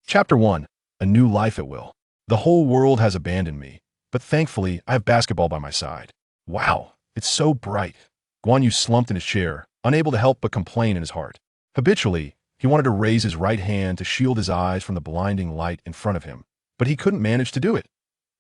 Chapter 1. A New Life at Will. The whole world has abandoned me, but thankfully I have basketball by my side. Wow, it's so bright. Guan Yu slumped in his chair, unable to help but complain in his heart. Habitually, he wanted to raise his right hand to shield his eyes from the blinding light in front of him, but he couldn't manage to do it.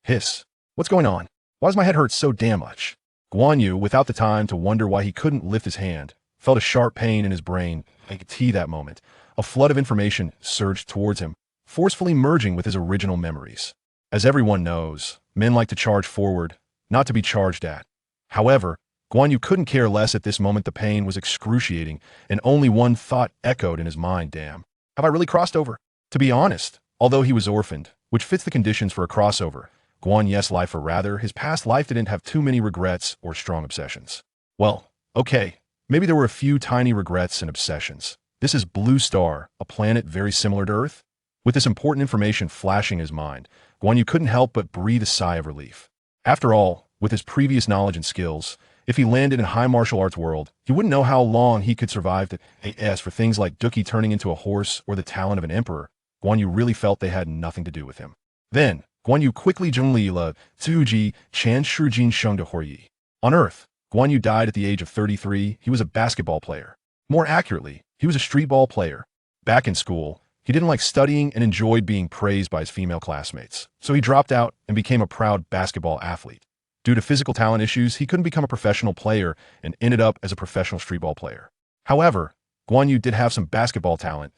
Hiss. What's going on? Why does my head hurt so damn much? Guan Yu, without the time to wonder why he couldn't lift his hand, felt a sharp pain in his brain. That moment, a flood of information surged towards him, forcefully merging with his original memories. As everyone knows, men like to charge forward, not to be charged at. However, Guan Yu couldn't care less at this moment. The pain was excruciating, and only one thought echoed in his mind. Damn, have I really crossed over? To be honest, although he was orphaned, which fits the conditions for a crossover, Guan Yu's life, or rather, his past life, didn't have too many regrets or strong obsessions. Well, okay, maybe there were a few tiny regrets and obsessions. This is Blue Star, a planet very similar to Earth. With this important information flashing in his mind, Guan Yu couldn't help but breathe a sigh of relief. After all, with his previous knowledge and skills, if he landed in high martial arts world, he wouldn't know how long he could survive to as for things like Dookie turning into a horse or the talent of an emperor. Guan Yu really felt they had nothing to do with him. Then, Guan Yu quickly Zhengli la Zuji Chan Shujin Sheng de Horyi. On Earth, Guan Yu died at the age of 33. He was a basketball player. More accurately, he was a street ball player. Back in school, he didn't like studying and enjoyed being praised by his female classmates, so he dropped out and became a proud basketball athlete. Due to physical talent issues, he couldn't become a professional player and ended up as a professional streetball player. However, Guan Yu did have some basketball talent.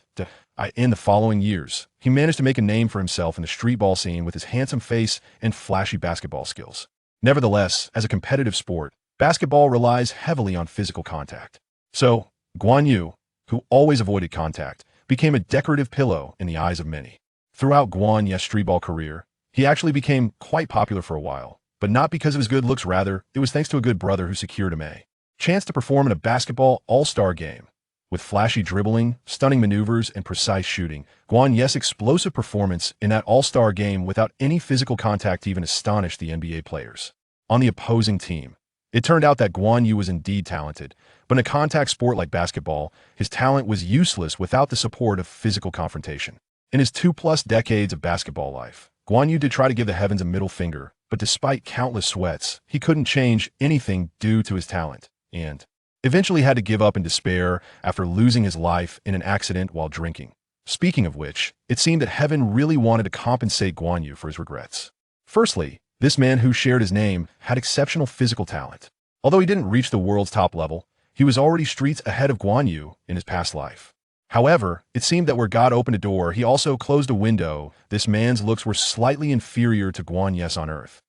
In the following years, he managed to make a name for himself in the streetball scene with his handsome face and flashy basketball skills. Nevertheless, as a competitive sport, basketball relies heavily on physical contact. So, Guan Yu, who always avoided contact, became a decorative pillow in the eyes of many. Throughout Guan Yu's streetball career, he actually became quite popular for a while, but not because of his good looks. Rather, it was thanks to a good brother who secured him a chance to perform in a basketball all-star game. With flashy dribbling, stunning maneuvers, and precise shooting, Guan Yu's explosive performance in that all-star game without any physical contact even astonished the NBA players. On the opposing team, it turned out that Guan Yu was indeed talented, but in a contact sport like basketball, his talent was useless without the support of physical confrontation. In his 2+ decades of basketball life, Guan Yu did try to give the heavens a middle finger, but despite countless sweats, he couldn't change anything due to his talent, and eventually had to give up in despair after losing his life in an accident while drinking. Speaking of which, it seemed that heaven really wanted to compensate Guan Yu for his regrets. Firstly, this man who shared his name had exceptional physical talent. Although he didn't reach the world's top level, he was already streets ahead of Guan Yu in his past life. However, it seemed that where God opened a door, he also closed a window. This man's looks were slightly inferior to Guan Yu's on Earth.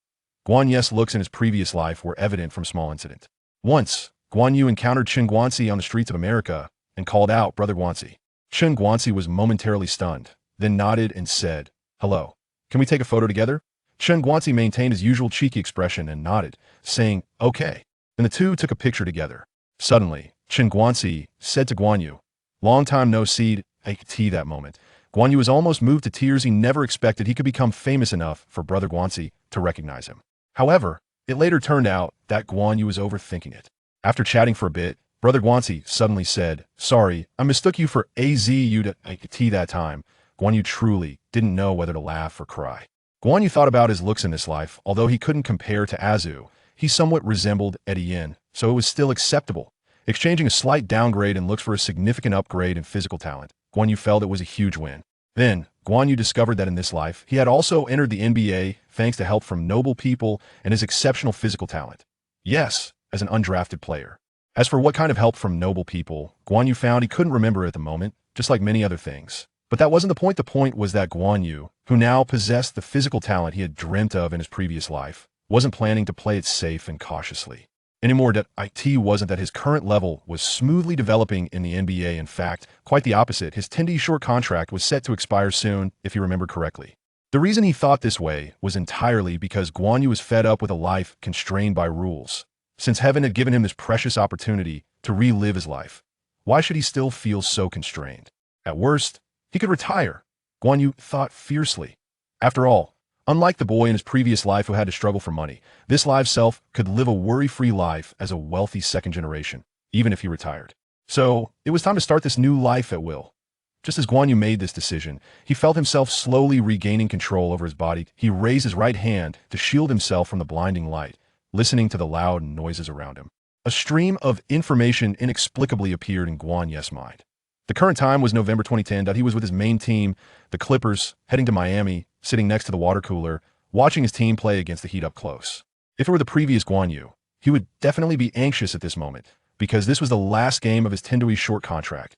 Guan Yu's looks in his previous life were evident from small incident. Once, Guan Yu encountered Chen Guanxi on the streets of America and called out, "Brother Guanxi." Chen Guanxi was momentarily stunned, then nodded and said, "Hello. Can we take a photo together?" Chen Guanxi maintained his usual cheeky expression and nodded, saying, "Okay." Then the two took a picture together. Suddenly, Chen Guanxi said to Guan Yu, "Long time no see." That moment, Guan Yu was almost moved to tears. He never expected he could become famous enough for Brother Guanxi to recognize him. However, it later turned out that Guan Yu was overthinking it. After chatting for a bit, Brother Guanxi suddenly said, "Sorry, I mistook you for AZU to that time." Guan Yu truly didn't know whether to laugh or cry. Guan Yu thought about his looks in this life. Although he couldn't compare to Azu, he somewhat resembled Eddie Yin, so it was still acceptable. Exchanging a slight downgrade in looks for a significant upgrade in physical talent, Guan Yu felt it was a huge win. Then, Guan Yu discovered that in this life, he had also entered the NBA thanks to help from noble people and his exceptional physical talent. Yes, as an undrafted player. As for what kind of help from noble people, Guan Yu found he couldn't remember at the moment, just like many other things. But that wasn't the point. The point was that Guan Yu, who now possessed the physical talent he had dreamt of in his previous life, wasn't planning to play it safe and cautiously. Anymore, that it wasn't that his current level was smoothly developing in the NBA. In fact, quite the opposite. His 10-day short contract was set to expire soon, if you remember correctly. The reason he thought this way was entirely because Guan Yu was fed up with a life constrained by rules. Since heaven had given him this precious opportunity to relive his life, why should he still feel so constrained? At worst, he could retire, Guan Yu thought fiercely. After all, unlike the boy in his previous life who had to struggle for money, this live self could live a worry-free life as a wealthy second generation, even if he retired. So, it was time to start this new life at will. Just as Guan Yu made this decision, he felt himself slowly regaining control over his body. He raised his right hand to shield himself from the blinding light, listening to the loud noises around him. A stream of information inexplicably appeared in Guan Yu's mind. The current time was November 2010. He was with his main team, the Clippers, heading to Miami, sitting next to the water cooler, watching his team play against the Heat up close. If it were the previous Guan Yu, he would definitely be anxious at this moment, because this was the last game of his 10-day short contract.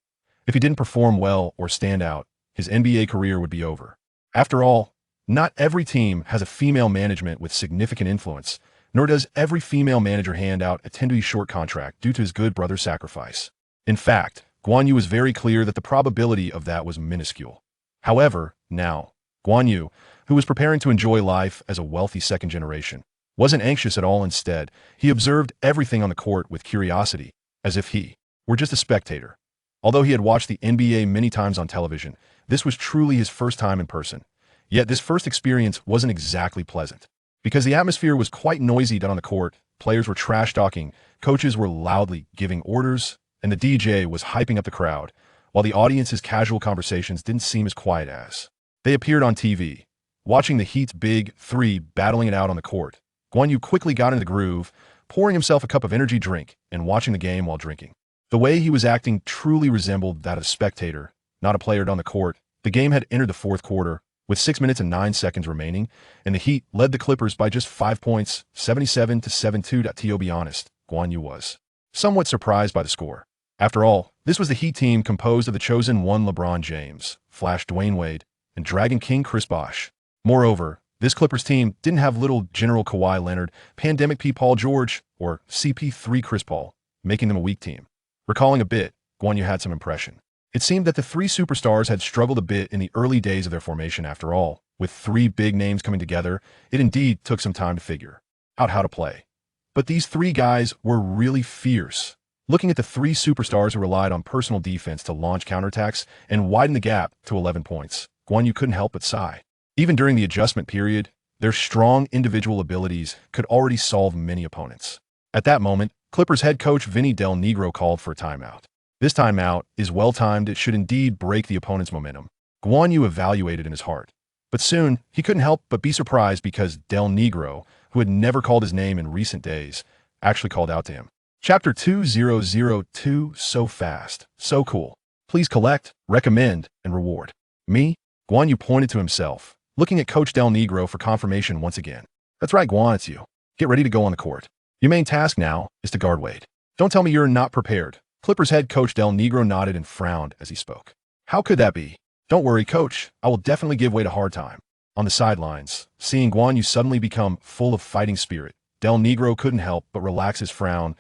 If he didn't perform well or stand out, his NBA career would be over. After all, not every team has a female management with significant influence, nor does every female manager hand out a 10-day short contract due to his good brother's sacrifice. In fact, Guan Yu was very clear that the probability of that was minuscule. However, now, Guan Yu, who was preparing to enjoy life as a wealthy second generation, wasn't anxious at all. Instead, he observed everything on the court with curiosity, as if he were just a spectator. Although he had watched the NBA many times on television, this was truly his first time in person. Yet this first experience wasn't exactly pleasant. Because the atmosphere was quite noisy down on the court, players were trash-talking, coaches were loudly giving orders, and the DJ was hyping up the crowd, while the audience's casual conversations didn't seem as quiet as they appeared on TV. Watching the Heat's big three battling it out on the court, Guan Yu quickly got into the groove, pouring himself a cup of energy drink and watching the game while drinking. The way he was acting truly resembled that of a spectator, not a player on the court. The game had entered the fourth quarter, with 6 minutes and 9 seconds remaining, and the Heat led the Clippers by just 5 points, 77-72. To be honest, Guan Yu was somewhat surprised by the score. After all, this was the Heat team composed of the chosen one LeBron James, Flash Dwayne Wade, and Dragon King Chris Bosh. Moreover, this Clippers team didn't have little General Kawhi Leonard, Pandemic P. Paul George, or CP3 Chris Paul, making them a weak team. Recalling a bit, Guan Yu had some impression. It seemed that the three superstars had struggled a bit in the early days of their formation. After all, with three big names coming together, it indeed took some time to figure out how to play. But these three guys were really fierce. Looking at the three superstars who relied on personal defense to launch counterattacks and widen the gap to 11 points, Guan Yu couldn't help but sigh. Even during the adjustment period, their strong individual abilities could already solve many opponents. At that moment, Clippers head coach Vinny Del Negro called for a timeout. This timeout is well-timed. It should indeed break the opponent's momentum. Guan Yu evaluated in his heart. But soon, he couldn't help but be surprised because Del Negro, who had never called his name in recent days, actually called out to him. Chapter 2002, so fast, so cool. Please collect, recommend, and reward. Me? Guan Yu pointed to himself, looking at Coach Del Negro for confirmation once again. That's right, Guan, it's you. Get ready to go on the court. Your main task now is to guard Wade. Don't tell me you're not prepared. Clippers head coach Del Negro nodded and frowned as he spoke. How could that be? Don't worry, coach. I will definitely give Wade a hard time. On the sidelines, seeing Guan Yu suddenly become full of fighting spirit, Del Negro couldn't help but relax his frown.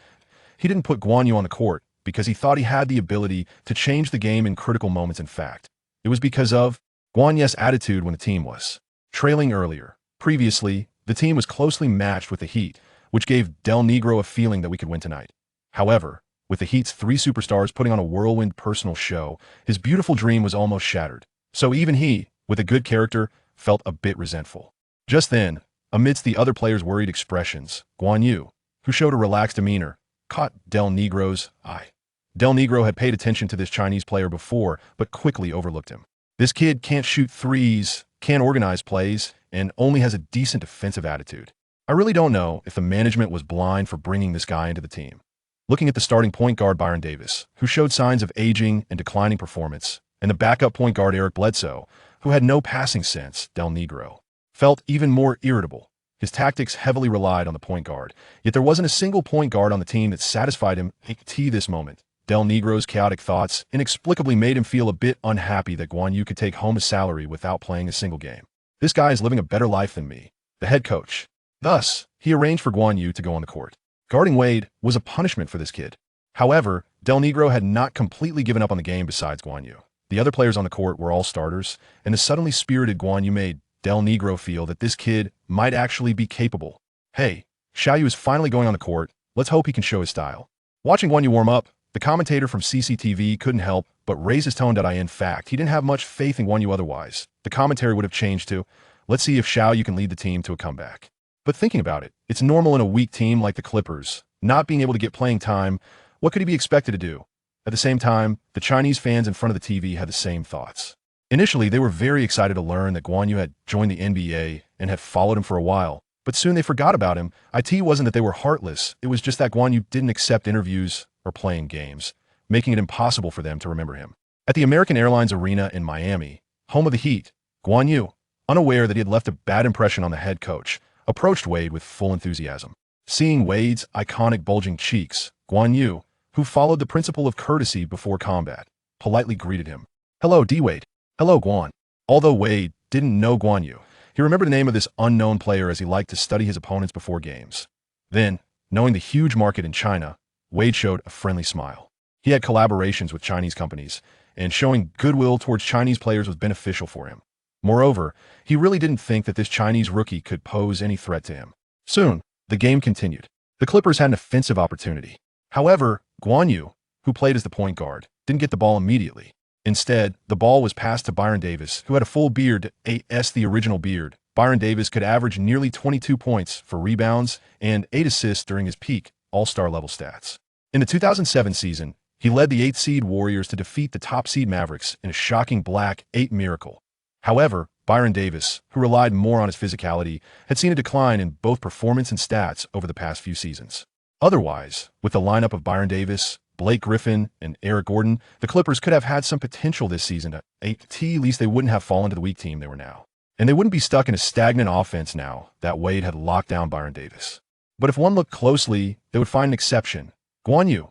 He didn't put Guan Yu on the court because he thought he had the ability to change the game in critical moments. In fact, it was because of Guan Yu's attitude when the team was trailing earlier. Previously, the team was closely matched with the Heat, which gave Del Negro a feeling that we could win tonight. However, with the Heat's three superstars putting on a whirlwind personal show, his beautiful dream was almost shattered. So even he, with a good character, felt a bit resentful. Just then, amidst the other players' worried expressions, Guan Yu, who showed a relaxed demeanor, caught Del Negro's eye. Del Negro had paid attention to this Chinese player before, but quickly overlooked him. This kid can't shoot threes, can't organize plays, and only has a decent defensive attitude. I really don't know if the management was blind for bringing this guy into the team. Looking at the starting point guard Byron Davis, who showed signs of aging and declining performance, and the backup point guard Eric Bledsoe, who had no passing sense, Del Negro felt even more irritable. His tactics heavily relied on the point guard, yet there wasn't a single point guard on the team that satisfied him at this moment. Del Negro's chaotic thoughts inexplicably made him feel a bit unhappy that Guan Yu could take home his salary without playing a single game. This guy is living a better life than me, the head coach. Thus, he arranged for Guan Yu to go on the court. Guarding Wade was a punishment for this kid. However, Del Negro had not completely given up on the game besides Guan Yu. The other players on the court were all starters, and the suddenly spirited Guan Yu made Del Negro feel that this kid might actually be capable. Hey, Xiao Yu is finally going on the court. Let's hope he can show his style. Watching Guan Yu warm up, the commentator from CCTV couldn't help but raise his tone. In fact, he didn't have much faith in Guan Yu otherwise. The commentary would have changed to, let's see if Xiao Yu can lead the team to a comeback. But thinking about it, it's normal in a weak team like the Clippers, not being able to get playing time. What could he be expected to do? At the same time, the Chinese fans in front of the TV had the same thoughts. Initially, they were very excited to learn that Guan Yu had joined the NBA and had followed him for a while, but soon they forgot about him. It wasn't that they were heartless, it was just that Guan Yu didn't accept interviews or play in games, making it impossible for them to remember him. At the American Airlines Arena in Miami, home of the Heat, Guan Yu, unaware that he had left a bad impression on the head coach, approached Wade with full enthusiasm. Seeing Wade's iconic bulging cheeks, Guan Yu, who followed the principle of courtesy before combat, politely greeted him. "Hello, D-Wade." "Hello, Guan." Although Wade didn't know Guan Yu, he remembered the name of this unknown player as he liked to study his opponents before games. Then, knowing the huge market in China, Wade showed a friendly smile. He had collaborations with Chinese companies, and showing goodwill towards Chinese players was beneficial for him. Moreover, he really didn't think that this Chinese rookie could pose any threat to him. Soon, the game continued. The Clippers had an offensive opportunity. However, Guan Yu, who played as the point guard, didn't get the ball immediately. Instead, the ball was passed to Byron Davis, who had a full beard, the original beard. Byron Davis could average nearly 22 points for rebounds and 8 assists during his peak all-star level stats. In the 2007 season, he led the 8th seed Warriors to defeat the top seed Mavericks in a shocking Black 8 miracle. However, Byron Davis, who relied more on his physicality, had seen a decline in both performance and stats over the past few seasons. Otherwise, with the lineup of Byron Davis, Blake Griffin, and Eric Gordon, the Clippers could have had some potential this season. At least they wouldn't have fallen to the weak team they were now. And they wouldn't be stuck in a stagnant offense now that Wade had locked down Byron Davis. But if one looked closely, they would find an exception. Guan Yu.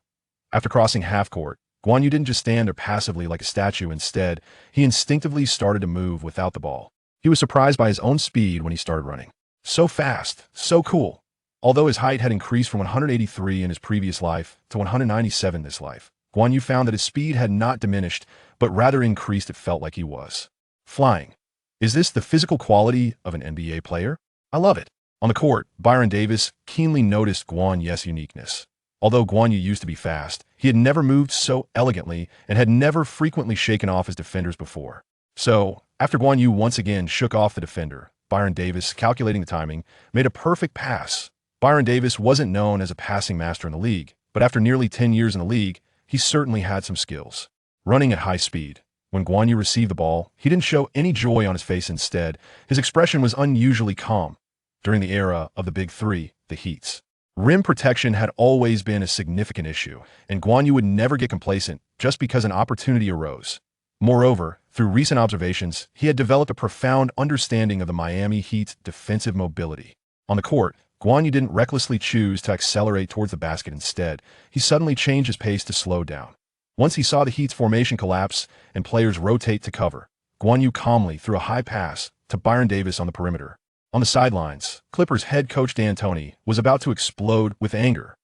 After crossing half court, Guan Yu didn't just stand there passively like a statue. Instead, he instinctively started to move without the ball. He was surprised by his own speed when he started running. So fast, so cool. Although his height had increased from 183 in his previous life to 197 this life, Guan Yu found that his speed had not diminished, but rather increased. It felt like he was flying. Is this the physical quality of an NBA player? I love it. On the court, Byron Davis keenly noticed Guan Yu's uniqueness. Although Guan Yu used to be fast, he had never moved so elegantly and had never frequently shaken off his defenders before. So, after Guan Yu once again shook off the defender, Byron Davis, calculating the timing, made a perfect pass. Byron Davis wasn't known as a passing master in the league, but after nearly 10 years in the league, he certainly had some skills. Running at high speed, when Guan Yu received the ball, he didn't show any joy on his face. Instead, his expression was unusually calm. During the era of the Big Three, the Heats, rim protection had always been a significant issue, and Guan Yu would never get complacent just because an opportunity arose. Moreover, through recent observations, he had developed a profound understanding of the Miami Heat's defensive mobility. On the court, Guan Yu didn't recklessly choose to accelerate towards the basket. Instead, he suddenly changed his pace to slow down. Once he saw the Heat's formation collapse and players rotate to cover, Guan Yu calmly threw a high pass to Byron Davis on the perimeter. On the sidelines, Clippers head coach D'Antoni was about to explode with anger.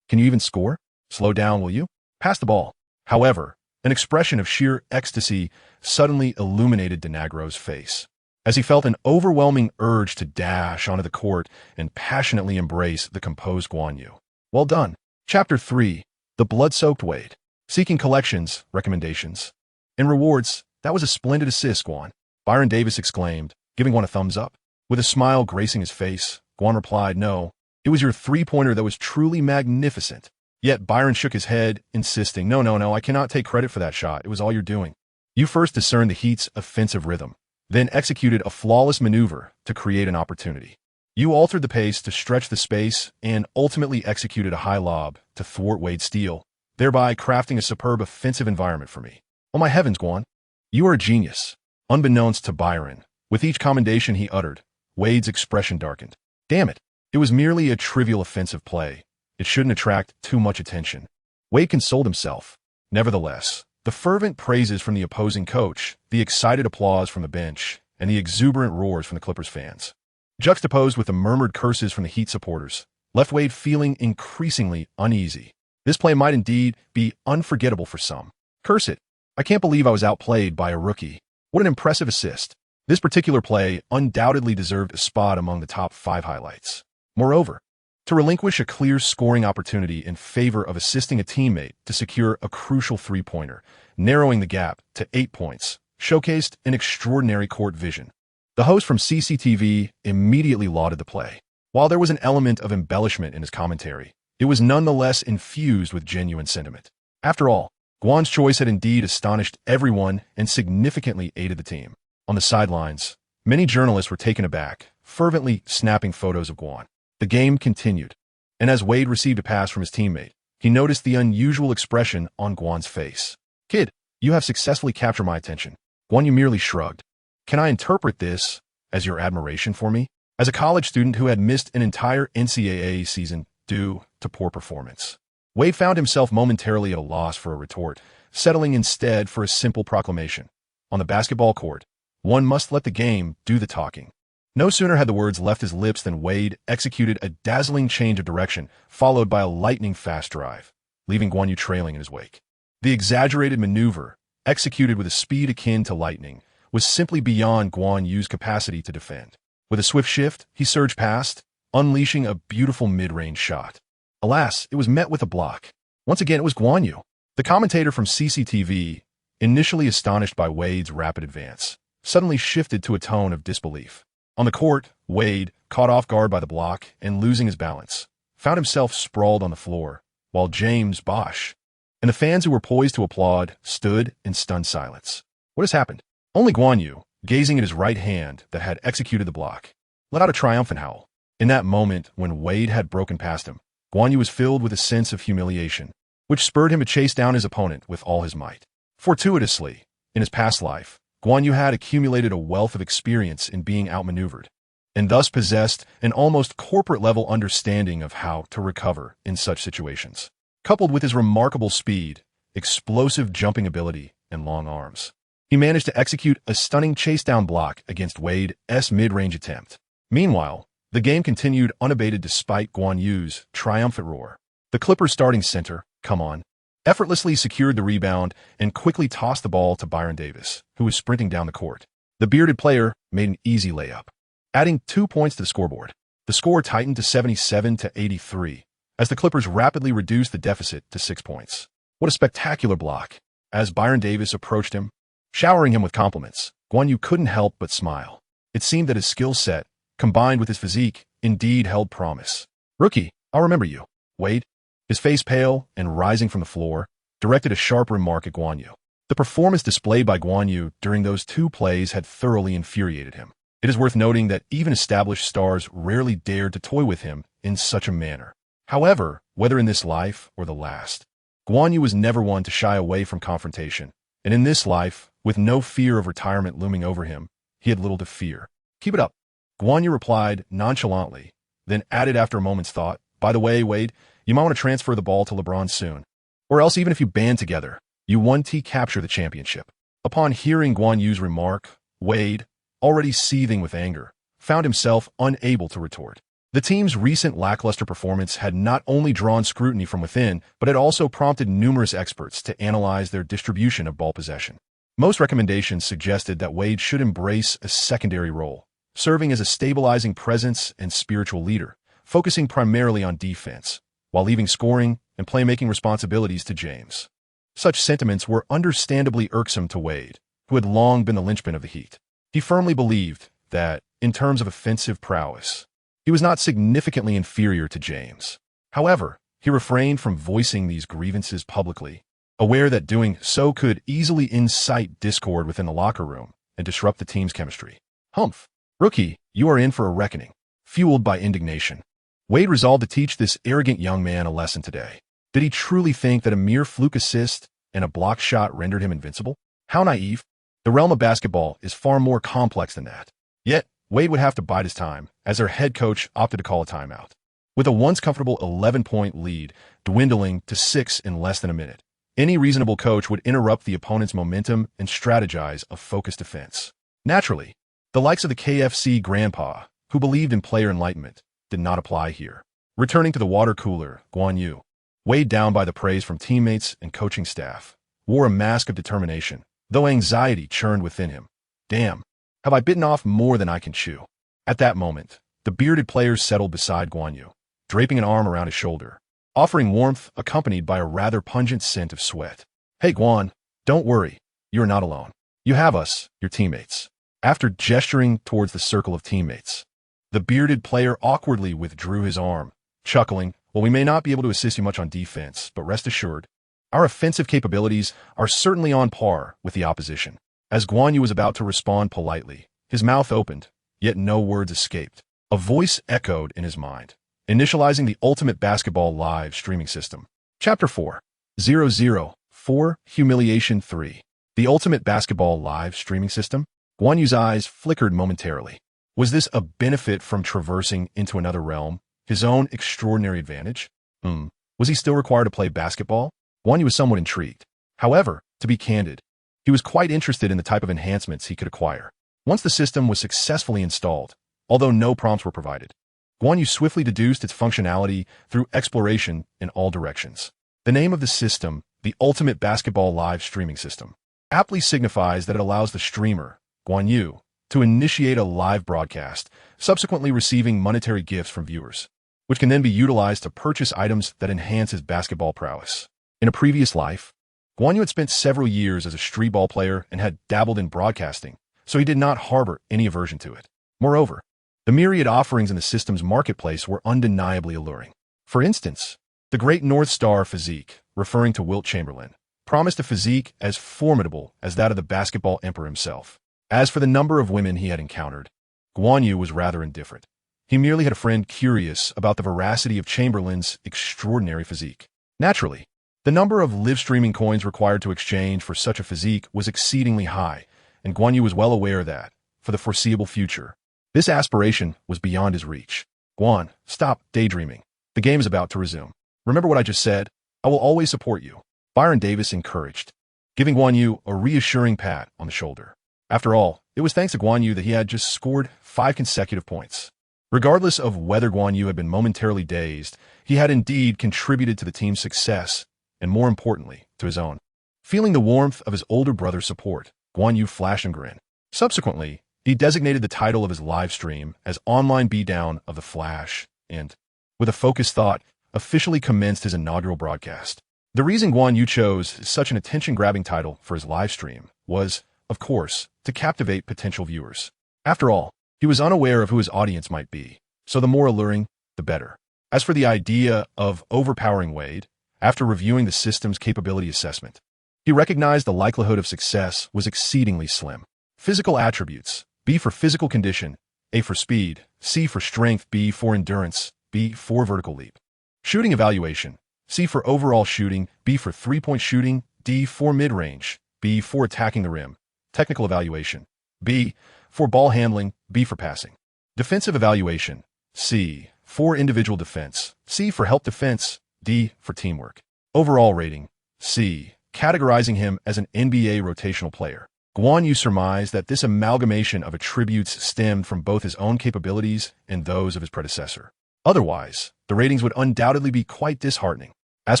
"Can you even score? Slow down, will you? Pass the ball." However, an expression of sheer ecstasy suddenly illuminated Dinagro's face, as he felt an overwhelming urge to dash onto the court and passionately embrace the composed Guan Yu. Well done. Chapter 3. The Blood-Soaked Wade. Seeking collections, recommendations, and rewards. That was a splendid assist, Guan. Byron Davis exclaimed, giving Guan a thumbs up. With a smile gracing his face, Guan replied, "No, it was your three-pointer that was truly magnificent." Yet Byron shook his head, insisting, No, I cannot take credit for that shot. It was all you're doing. You first discerned the Heat's offensive rhythm, then executed a flawless maneuver to create an opportunity. You altered the pace to stretch the space and ultimately executed a high lob to thwart Wade's steal, thereby crafting a superb offensive environment for me. Oh my heavens, Guan. You are a genius. Unbeknownst to Byron, with each commendation he uttered, Wade's expression darkened. Damn it. It was merely a trivial offensive play. It shouldn't attract too much attention. Wade consoled himself. Nevertheless, the fervent praises from the opposing coach, the excited applause from the bench, and the exuberant roars from the Clippers fans, juxtaposed with the murmured curses from the Heat supporters, left Wade feeling increasingly uneasy. This play might indeed be unforgettable for some. Curse it. I can't believe I was outplayed by a rookie. What an impressive assist. This particular play undoubtedly deserved a spot among the top 5 highlights. Moreover, to relinquish a clear scoring opportunity in favor of assisting a teammate to secure a crucial three-pointer, narrowing the gap to 8 points, showcased an extraordinary court vision. The host from CCTV immediately lauded the play. While there was an element of embellishment in his commentary, it was nonetheless infused with genuine sentiment. After all, Guan's choice had indeed astonished everyone and significantly aided the team. On the sidelines, many journalists were taken aback, fervently snapping photos of Guan. The game continued, and as Wade received a pass from his teammate, he noticed the unusual expression on Guan's face. "Kid, you have successfully captured my attention." Guan Yu merely shrugged. "Can I interpret this as your admiration for me?" As a college student who had missed an entire NCAA season due to poor performance, Wade found himself momentarily at a loss for a retort, settling instead for a simple proclamation. On the basketball court, one must let the game do the talking. No sooner had the words left his lips than Wade executed a dazzling change of direction, followed by a lightning-fast drive, leaving Guan Yu trailing in his wake. The exaggerated maneuver, executed with a speed akin to lightning, was simply beyond Guan Yu's capacity to defend. With a swift shift, he surged past, unleashing a beautiful mid-range shot. Alas, it was met with a block. Once again, it was Guan Yu. The commentator from CCTV, initially astonished by Wade's rapid advance, suddenly shifted to a tone of disbelief. On the court, Wade, caught off guard by the block and losing his balance, found himself sprawled on the floor, while James Bosch and the fans who were poised to applaud stood in stunned silence. What has happened? Only Guan Yu, gazing at his right hand that had executed the block, let out a triumphant howl. In that moment, when Wade had broken past him, Guan Yu was filled with a sense of humiliation, which spurred him to chase down his opponent with all his might. Fortuitously, in his past life, Guan Yu had accumulated a wealth of experience in being outmaneuvered, and thus possessed an almost corporate-level understanding of how to recover in such situations. Coupled with his remarkable speed, explosive jumping ability, and long arms, he managed to execute a stunning chase-down block against Wade's mid-range attempt. Meanwhile, the game continued unabated despite Guan Yu's triumphant roar. The Clippers starting center, come on, effortlessly secured the rebound and quickly tossed the ball to Byron Davis, who was sprinting down the court. The bearded player made an easy layup, adding 2 points to the scoreboard. The score tightened to 77-83, as the Clippers rapidly reduced the deficit to 6 points. What a spectacular block! As Byron Davis approached him, showering him with compliments, Guan Yu couldn't help but smile. It seemed that his skill set, combined with his physique, indeed held promise. "Rookie, I'll remember you." Wade, his face pale and rising from the floor, directed a sharp remark at Guan Yu. The performance displayed by Guan Yu during those 2 plays had thoroughly infuriated him. It is worth noting that even established stars rarely dared to toy with him in such a manner. However, whether in this life or the last, Guan Yu was never one to shy away from confrontation, and in this life, with no fear of retirement looming over him, he had little to fear. "Keep it up," Guan Yu replied nonchalantly, then added after a moment's thought, "By the way, Wade, you might want to transfer the ball to LeBron soon. Or else even if you band together, you 1T capture the championship." Upon hearing Guan Yu's remark, Wade, already seething with anger, found himself unable to retort. The team's recent lackluster performance had not only drawn scrutiny from within, but had also prompted numerous experts to analyze their distribution of ball possession. Most recommendations suggested that Wade should embrace a secondary role, serving as a stabilizing presence and spiritual leader, focusing primarily on defense, while leaving scoring and playmaking responsibilities to James. Such sentiments were understandably irksome to Wade, who had long been the linchpin of the Heat. He firmly believed that, in terms of offensive prowess, he was not significantly inferior to James. However, he refrained from voicing these grievances publicly, aware that doing so could easily incite discord within the locker room and disrupt the team's chemistry. "Humph. Rookie, you are in for a reckoning." Fueled by indignation, Wade resolved to teach this arrogant young man a lesson today. Did he truly think that a mere fluke assist and a block shot rendered him invincible? How naive. The realm of basketball is far more complex than that. Yet, Wade would have to bide his time, as their head coach opted to call a timeout. With a once comfortable 11-point lead dwindling to 6 in less than a minute, any reasonable coach would interrupt the opponent's momentum and strategize a focused defense. Naturally, the likes of the KFC grandpa, who believed in player enlightenment, did not apply here. Returning to the water cooler, Guan Yu, weighed down by the praise from teammates and coaching staff, wore a mask of determination, though anxiety churned within him. "Damn, have I bitten off more than I can chew?" At that moment, the bearded player settled beside Guan Yu, draping an arm around his shoulder, offering warmth accompanied by a rather pungent scent of sweat. "Hey, Guan, don't worry, you're not alone. You have us, your teammates." After gesturing towards the circle of teammates, the bearded player awkwardly withdrew his arm, chuckling, "Well, we may not be able to assist you much on defense, but rest assured, Our offensive capabilities are certainly on par with the opposition. As Guan Yu was about to respond politely, his mouth opened, yet no words escaped. A voice echoed in his mind, initializing the ultimate basketball live streaming system. Chapter 4:004 Humiliation 3. The ultimate basketball live streaming system? Guan Yu's eyes flickered momentarily. Was this a benefit from traversing into another realm? His own extraordinary advantage? Was he still required to play basketball? Guan Yu was somewhat intrigued. However, to be candid, he was quite interested in the type of enhancements he could acquire. Once the system was successfully installed, although no prompts were provided, Guan Yu swiftly deduced its functionality through exploration in all directions. The name of the system, the Ultimate Basketball Live Streaming System, aptly signifies that it allows the streamer, Guan Yu, to initiate a live broadcast, subsequently receiving monetary gifts from viewers, which can then be utilized to purchase items that enhance his basketball prowess. In a previous life, Guan Yu had spent several years as a street ball player and had dabbled in broadcasting, so he did not harbor any aversion to it. Moreover, the myriad offerings in the system's marketplace were undeniably alluring. For instance, the Great North Star physique, referring to Wilt Chamberlain, promised a physique as formidable as that of the basketball emperor himself. As for the number of women he had encountered, Guan Yu was rather indifferent. He merely had a friend curious about the veracity of Chamberlain's extraordinary physique. Naturally, the number of live streaming coins required to exchange for such a physique was exceedingly high, and Guan Yu was well aware that, for the foreseeable future, this aspiration was beyond his reach. Guan, stop daydreaming. The game is about to resume. Remember what I just said? I will always support you. Byron Davis encouraged, giving Guan Yu a reassuring pat on the shoulder. After all, it was thanks to Guan Yu that he had just scored 5 consecutive points. Regardless of whether Guan Yu had been momentarily dazed, he had indeed contributed to the team's success, and more importantly, to his own. Feeling the warmth of his older brother's support, Guan Yu flashed and grinned. Subsequently, he designated the title of his live stream as Online Beatdown of the Flash, and, with a focused thought, officially commenced his inaugural broadcast. The reason Guan Yu chose such an attention-grabbing title for his live stream was, of course, to captivate potential viewers. After all, he was unaware of who his audience might be, so the more alluring, the better. As for the idea of overpowering Wade, after reviewing the system's capability assessment, he recognized the likelihood of success was exceedingly slim. Physical attributes: B for physical condition, A for speed, C for strength, B for endurance, B for vertical leap. Shooting evaluation: C for overall shooting, B for three-point shooting, D for mid-range, B for attacking the rim. Technical evaluation: B for ball handling, B for passing. Defensive evaluation: C for individual defense, C for help defense, D for teamwork. Overall rating: C, categorizing him as an NBA rotational player. Guan Yu surmised that this amalgamation of attributes stemmed from both his own capabilities and those of his predecessor. Otherwise, the ratings would undoubtedly be quite disheartening. As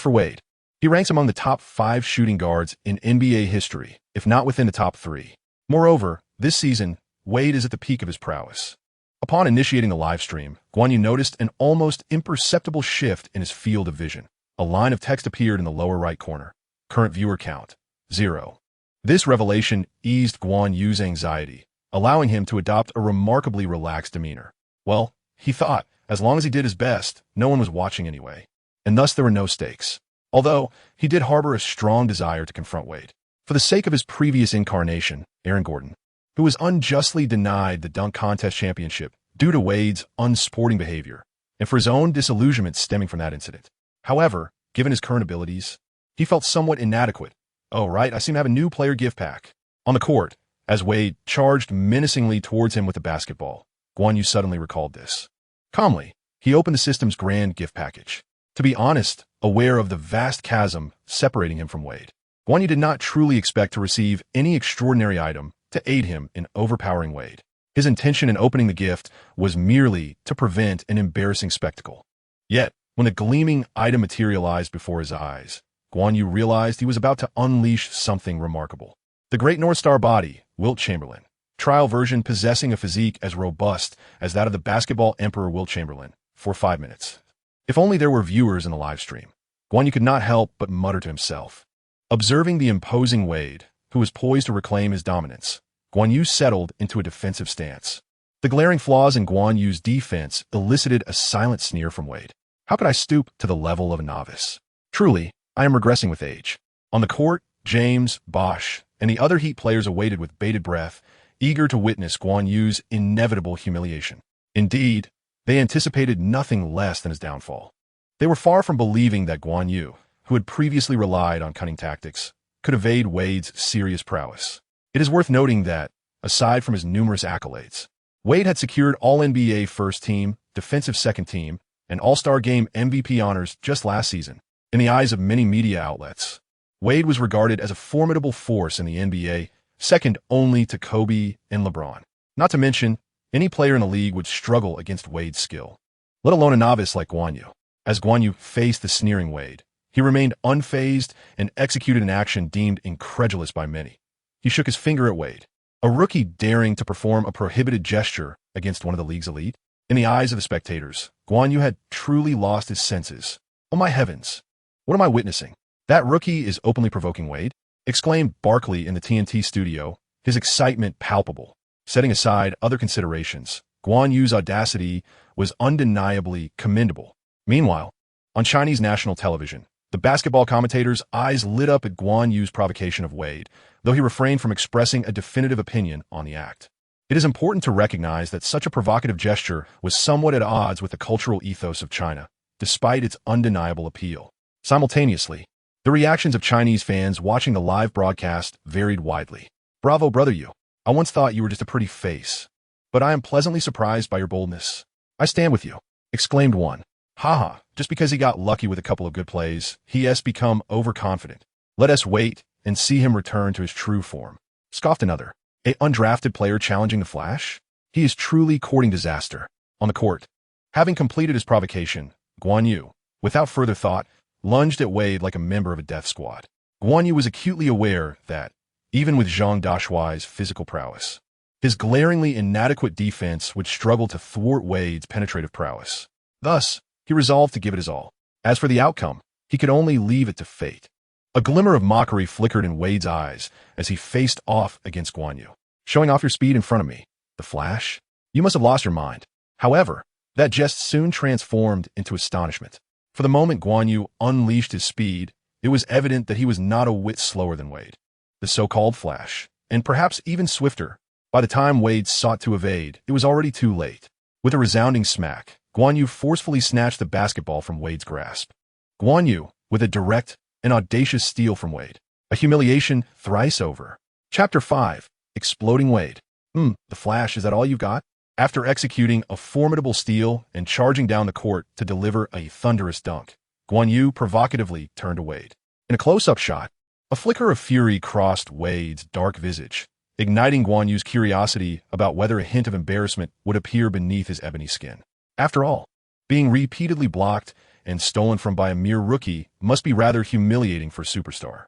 for Wade, he ranks among the top 5 shooting guards in NBA history, if not within the top 3. Moreover, this season, Wade is at the peak of his prowess. Upon initiating the live stream, Guan Yu noticed an almost imperceptible shift in his field of vision. A line of text appeared in the lower right corner. Current viewer count: 0. This revelation eased Guan Yu's anxiety, allowing him to adopt a remarkably relaxed demeanor. Well, he thought, as long as he did his best, no one was watching anyway, and thus there were no stakes. Although, he did harbor a strong desire to confront Wade. For the sake of his previous incarnation, Aaron Gordon, who was unjustly denied the dunk contest championship due to Wade's unsporting behavior, and for his own disillusionment stemming from that incident. However, given his current abilities, he felt somewhat inadequate. Oh, right, I seem to have a new player gift pack. On the court, as Wade charged menacingly towards him with the basketball, Guan Yu suddenly recalled this. Calmly, he opened the system's grand gift package. To be honest, aware of the vast chasm separating him from Wade, Guan Yu did not truly expect to receive any extraordinary item to aid him in overpowering Wade. His intention in opening the gift was merely to prevent an embarrassing spectacle. Yet, when the gleaming item materialized before his eyes, Guan Yu realized he was about to unleash something remarkable. The Great North Star body, Wilt Chamberlain, trial version possessing a physique as robust as that of the basketball emperor Wilt Chamberlain, for 5 minutes. If only there were viewers in the live stream. Guan Yu could not help but mutter to himself. Observing the imposing Wade, who was poised to reclaim his dominance, Guan Yu settled into a defensive stance. The glaring flaws in Guan Yu's defense elicited a silent sneer from Wade. How could I stoop to the level of a novice? Truly, I am regressing with age. On the court, James, Bosch, and the other Heat players awaited with bated breath, eager to witness Guan Yu's inevitable humiliation. Indeed, they anticipated nothing less than his downfall. They were far from believing that Guan Yu, who had previously relied on cunning tactics, could evade Wade's serious prowess. It is worth noting that, aside from his numerous accolades, Wade had secured All-NBA First Team, Defensive Second Team, and All-Star Game MVP honors just last season. In the eyes of many media outlets, Wade was regarded as a formidable force in the NBA, second only to Kobe and LeBron. Not to mention, any player in the league would struggle against Wade's skill, let alone a novice like Guan Yu. As Guan Yu faced the sneering Wade, he remained unfazed and executed an action deemed incredulous by many. He shook his finger at Wade, a rookie daring to perform a prohibited gesture against one of the league's elite. In the eyes of the spectators, Guan Yu had truly lost his senses. Oh my heavens, what am I witnessing? That rookie is openly provoking Wade? Exclaimed Barkley in the TNT studio, his excitement palpable. Setting aside other considerations, Guan Yu's audacity was undeniably commendable. Meanwhile, on Chinese national television, the basketball commentators' eyes lit up at Guan Yu's provocation of Wade, though he refrained from expressing a definitive opinion on the act. It is important to recognize that such a provocative gesture was somewhat at odds with the cultural ethos of China, despite its undeniable appeal. Simultaneously, the reactions of Chinese fans watching the live broadcast varied widely. Bravo, Brother Yu. I once thought you were just a pretty face, but I am pleasantly surprised by your boldness. I stand with you, exclaimed one. Haha, just because he got lucky with a couple of good plays, he has become overconfident. Let us wait and see him return to his true form. Scoffed another. A undrafted player challenging the Flash? He is truly courting disaster. On the court, having completed his provocation, Guan Yu, without further thought, lunged at Wade like a member of a death squad. Guan Yu was acutely aware that, even with Zhang Dashuai's physical prowess, his glaringly inadequate defense would struggle to thwart Wade's penetrative prowess. Thus, he resolved to give it his all. As for the outcome, he could only leave it to fate. A glimmer of mockery flickered in Wade's eyes as he faced off against Guan Yu. Showing off your speed in front of me, the Flash? You must have lost your mind. However, that jest soon transformed into astonishment. For the moment Guan Yu unleashed his speed, it was evident that he was not a whit slower than Wade, the so-called Flash, and perhaps even swifter. By the time Wade sought to evade, it was already too late. With a resounding smack, Guan Yu forcefully snatched the basketball from Wade's grasp. Guan Yu, with a direct and audacious steal from Wade. A humiliation thrice over. Chapter 5. Exploding Wade. The Flash, is that all you've got? After executing a formidable steal and charging down the court to deliver a thunderous dunk, Guan Yu provocatively turned to Wade. In a close-up shot, a flicker of fury crossed Wade's dark visage, igniting Guan Yu's curiosity about whether a hint of embarrassment would appear beneath his ebony skin. After all, being repeatedly blocked and stolen from by a mere rookie must be rather humiliating for a superstar.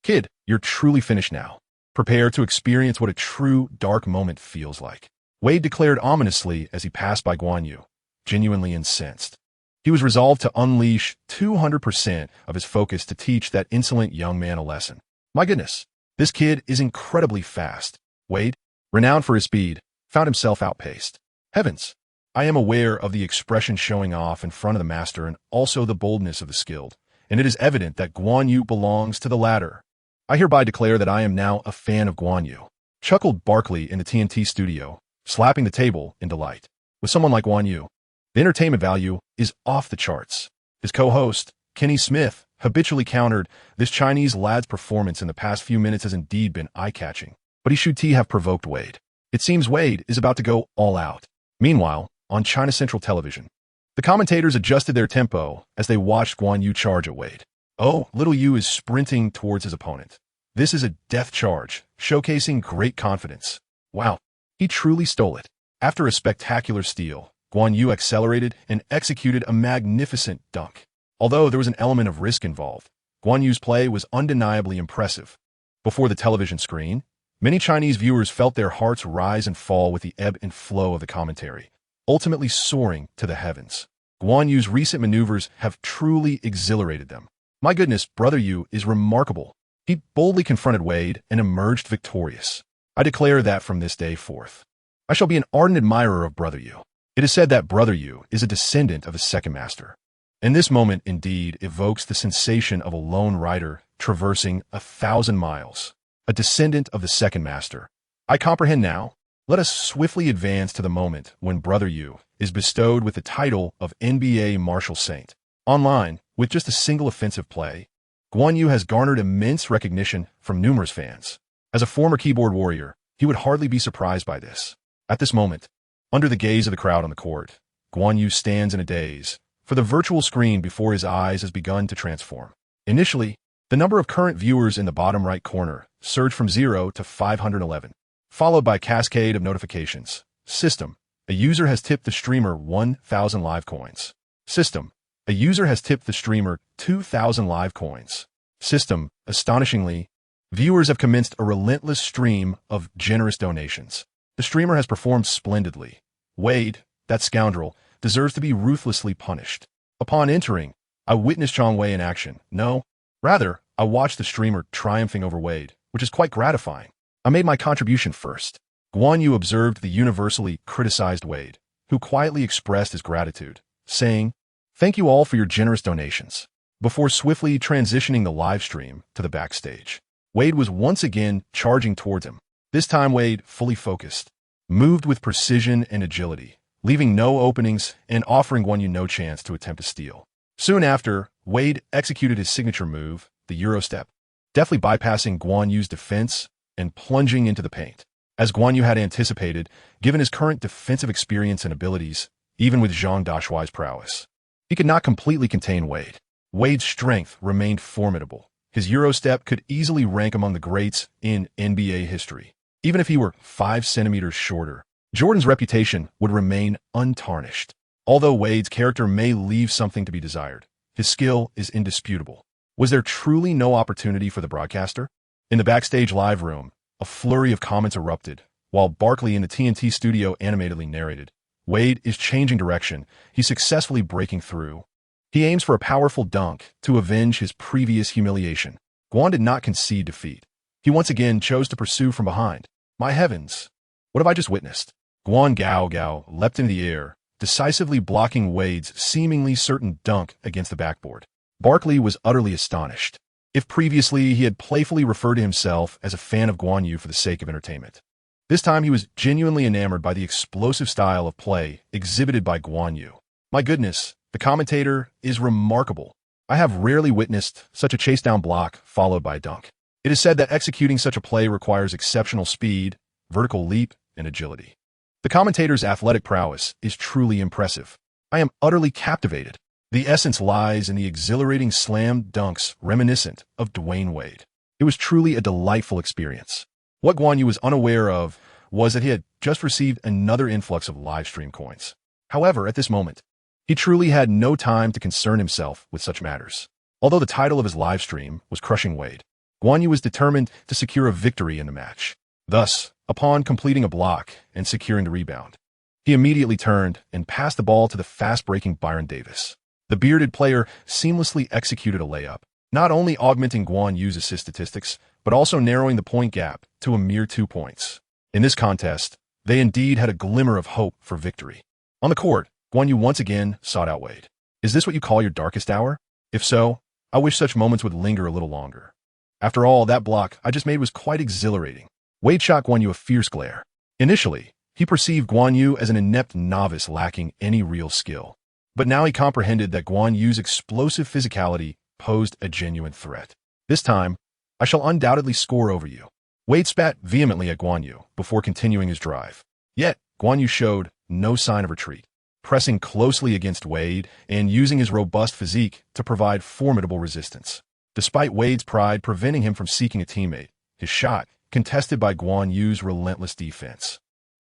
Kid, you're truly finished now. Prepare to experience what a true dark moment feels like. Wade declared ominously as he passed by Guan Yu, genuinely incensed. He was resolved to unleash 200% of his focus to teach that insolent young man a lesson. My goodness, this kid is incredibly fast. Wade, renowned for his speed, found himself outpaced. Heavens! I am aware of the expression showing off in front of the master and also the boldness of the skilled, and it is evident that Guan Yu belongs to the latter. I hereby declare that I am now a fan of Guan Yu, chuckled Barkley in the TNT studio, slapping the table in delight. With someone like Guan Yu, the entertainment value is off the charts. His co-host, Kenny Smith, habitually countered, this Chinese lad's performance in the past few minutes has indeed been eye-catching, but he should have provoked Wade. It seems Wade is about to go all out. Meanwhile, on China Central Television, the commentators adjusted their tempo as they watched Guan Yu charge at Wade. Oh, little Yu is sprinting towards his opponent. This is a death charge, showcasing great confidence. Wow, he truly stole it. After a spectacular steal, Guan Yu accelerated and executed a magnificent dunk. Although there was an element of risk involved, Guan Yu's play was undeniably impressive. Before the television screen, many Chinese viewers felt their hearts rise and fall with the ebb and flow of the commentary, ultimately soaring to the heavens. Guan Yu's recent maneuvers have truly exhilarated them. My goodness, Brother Yu is remarkable. He boldly confronted Wade and emerged victorious. I declare that from this day forth, I shall be an ardent admirer of Brother Yu. It is said that Brother Yu is a descendant of his second master. And this moment indeed evokes the sensation of a lone rider traversing 1,000 miles. A descendant of the second master. I comprehend now. Let us swiftly advance to the moment when Brother Yu is bestowed with the title of NBA Martial Saint. Online, with just a single offensive play, Guan Yu has garnered immense recognition from numerous fans. As a former keyboard warrior, he would hardly be surprised by this. At this moment, under the gaze of the crowd on the court, Guan Yu stands in a daze, for the virtual screen before his eyes has begun to transform. Initially, the number of current viewers in the bottom right corner surged from 0 to 511, followed by a cascade of notifications. System: a user has tipped the streamer 1,000 live coins. System: a user has tipped the streamer 2,000 live coins. System: astonishingly, viewers have commenced a relentless stream of generous donations. The streamer has performed splendidly. Wade, that scoundrel, deserves to be ruthlessly punished. Upon entering, I witnessed Chong Wei in action. No, rather, I watched the streamer triumphing over Wade, which is quite gratifying. I made my contribution first. Guan Yu observed the universally criticized Wade, who quietly expressed his gratitude, saying, "Thank you all for your generous donations," before swiftly transitioning the live stream to the backstage. Wade was once again charging towards him. This time Wade, fully focused, moved with precision and agility, leaving no openings and offering Guan Yu no chance to attempt to steal. Soon after, Wade executed his signature move, the Euro step, deftly bypassing Guan Yu's defense and plunging into the paint. As Guan Yu had anticipated, given his current defensive experience and abilities, even with Zhang Dashuai's prowess, he could not completely contain Wade. Wade's strength remained formidable. His Euro step could easily rank among the greats in NBA history. Even if he were 5 centimeters shorter, Jordan's reputation would remain untarnished. Although Wade's character may leave something to be desired, his skill is indisputable. Was there truly no opportunity for the broadcaster? In the backstage live room, a flurry of comments erupted, while Barkley in the TNT studio animatedly narrated. Wade is changing direction. He's successfully breaking through. He aims for a powerful dunk to avenge his previous humiliation. Guan did not concede defeat. He once again chose to pursue from behind. My heavens! What have I just witnessed? Guan Gao leapt into the air, decisively blocking Wade's seemingly certain dunk against the backboard. Barkley was utterly astonished. If previously he had playfully referred to himself as a fan of Guan Yu for the sake of entertainment, this time he was genuinely enamored by the explosive style of play exhibited by Guan Yu. My goodness, the commentator is remarkable. I have rarely witnessed such a chase-down block followed by a dunk. It is said that executing such a play requires exceptional speed, vertical leap, and agility. The commentator's athletic prowess is truly impressive. I am utterly captivated. The essence lies in the exhilarating slam dunks reminiscent of Dwayne Wade. It was truly a delightful experience. What Guan Yu was unaware of was that he had just received another influx of live stream coins. However, at this moment, he truly had no time to concern himself with such matters. Although the title of his live stream was Crushing Wade, Guan Yu was determined to secure a victory in the match. Thus, upon completing a block and securing the rebound, he immediately turned and passed the ball to the fast-breaking Byron Davis. The bearded player seamlessly executed a layup, not only augmenting Guan Yu's assist statistics, but also narrowing the point gap to a mere 2 points. In this contest, they indeed had a glimmer of hope for victory. On the court, Guan Yu once again sought out Wade. Is this what you call your darkest hour? If so, I wish such moments would linger a little longer. After all, that block I just made was quite exhilarating. Wade shot Guan Yu a fierce glare. Initially, he perceived Guan Yu as an inept novice lacking any real skill. But now he comprehended that Guan Yu's explosive physicality posed a genuine threat. This time, I shall undoubtedly score over you. Wade spat vehemently at Guan Yu before continuing his drive. Yet, Guan Yu showed no sign of retreat, pressing closely against Wade and using his robust physique to provide formidable resistance. Despite Wade's pride preventing him from seeking a teammate, his shot, contested by Guan Yu's relentless defense,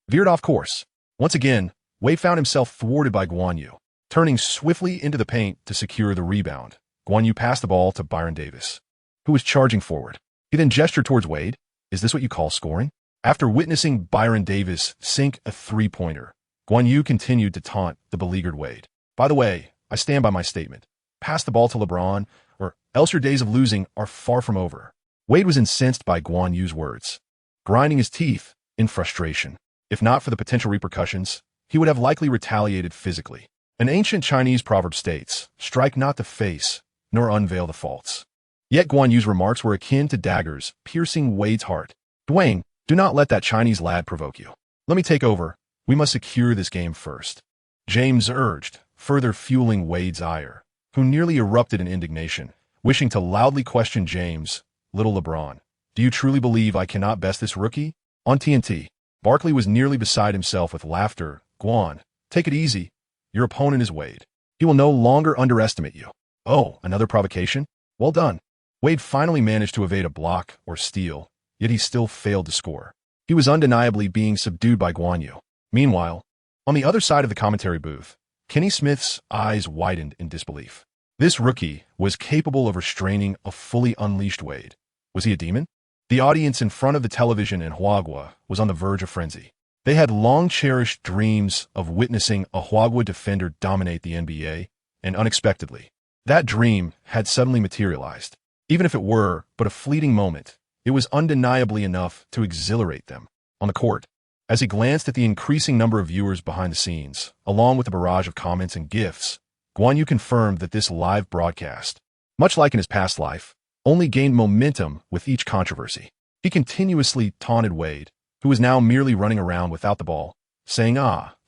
veered off course. Once again, Wade found himself thwarted by Guan Yu. Turning swiftly into the paint to secure the rebound, Guan Yu passed the ball to Byron Davis, who was charging forward. He then gestured towards Wade. Is this what you call scoring? After witnessing Byron Davis sink a three-pointer, Guan Yu continued to taunt the beleaguered Wade. By the way, I stand by my statement. Pass the ball to LeBron, or else your days of losing are far from over. Wade was incensed by Guan Yu's words, grinding his teeth in frustration. If not for the potential repercussions, he would have likely retaliated physically. An ancient Chinese proverb states, strike not the face, nor unveil the faults. Yet Guan Yu's remarks were akin to daggers, piercing Wade's heart. Dwayne, do not let that Chinese lad provoke you. Let me take over. We must secure this game first. James urged, further fueling Wade's ire, who nearly erupted in indignation, wishing to loudly question James. Little LeBron, do you truly believe I cannot best this rookie? On TNT, Barkley was nearly beside himself with laughter. Guan, take it easy. Your opponent is Wade. He will no longer underestimate you. Oh, another provocation? Well done. Wade finally managed to evade a block or steal, yet he still failed to score. He was undeniably being subdued by Guan Yu. Meanwhile, on the other side of the commentary booth, Kenny Smith's eyes widened in disbelief. This rookie was capable of restraining a fully unleashed Wade. Was he a demon? The audience in front of the television in Huagua was on the verge of frenzy. They had long cherished dreams of witnessing a Huagua defender dominate the NBA, and unexpectedly, that dream had suddenly materialized. Even if it were but a fleeting moment, it was undeniably enough to exhilarate them. On the court, as he glanced at the increasing number of viewers behind the scenes, along with a barrage of comments and gifs, Guan Yu confirmed that this live broadcast, much like in his past life, only gained momentum with each controversy. He continuously taunted Wade, who was now merely running around without the ball, saying,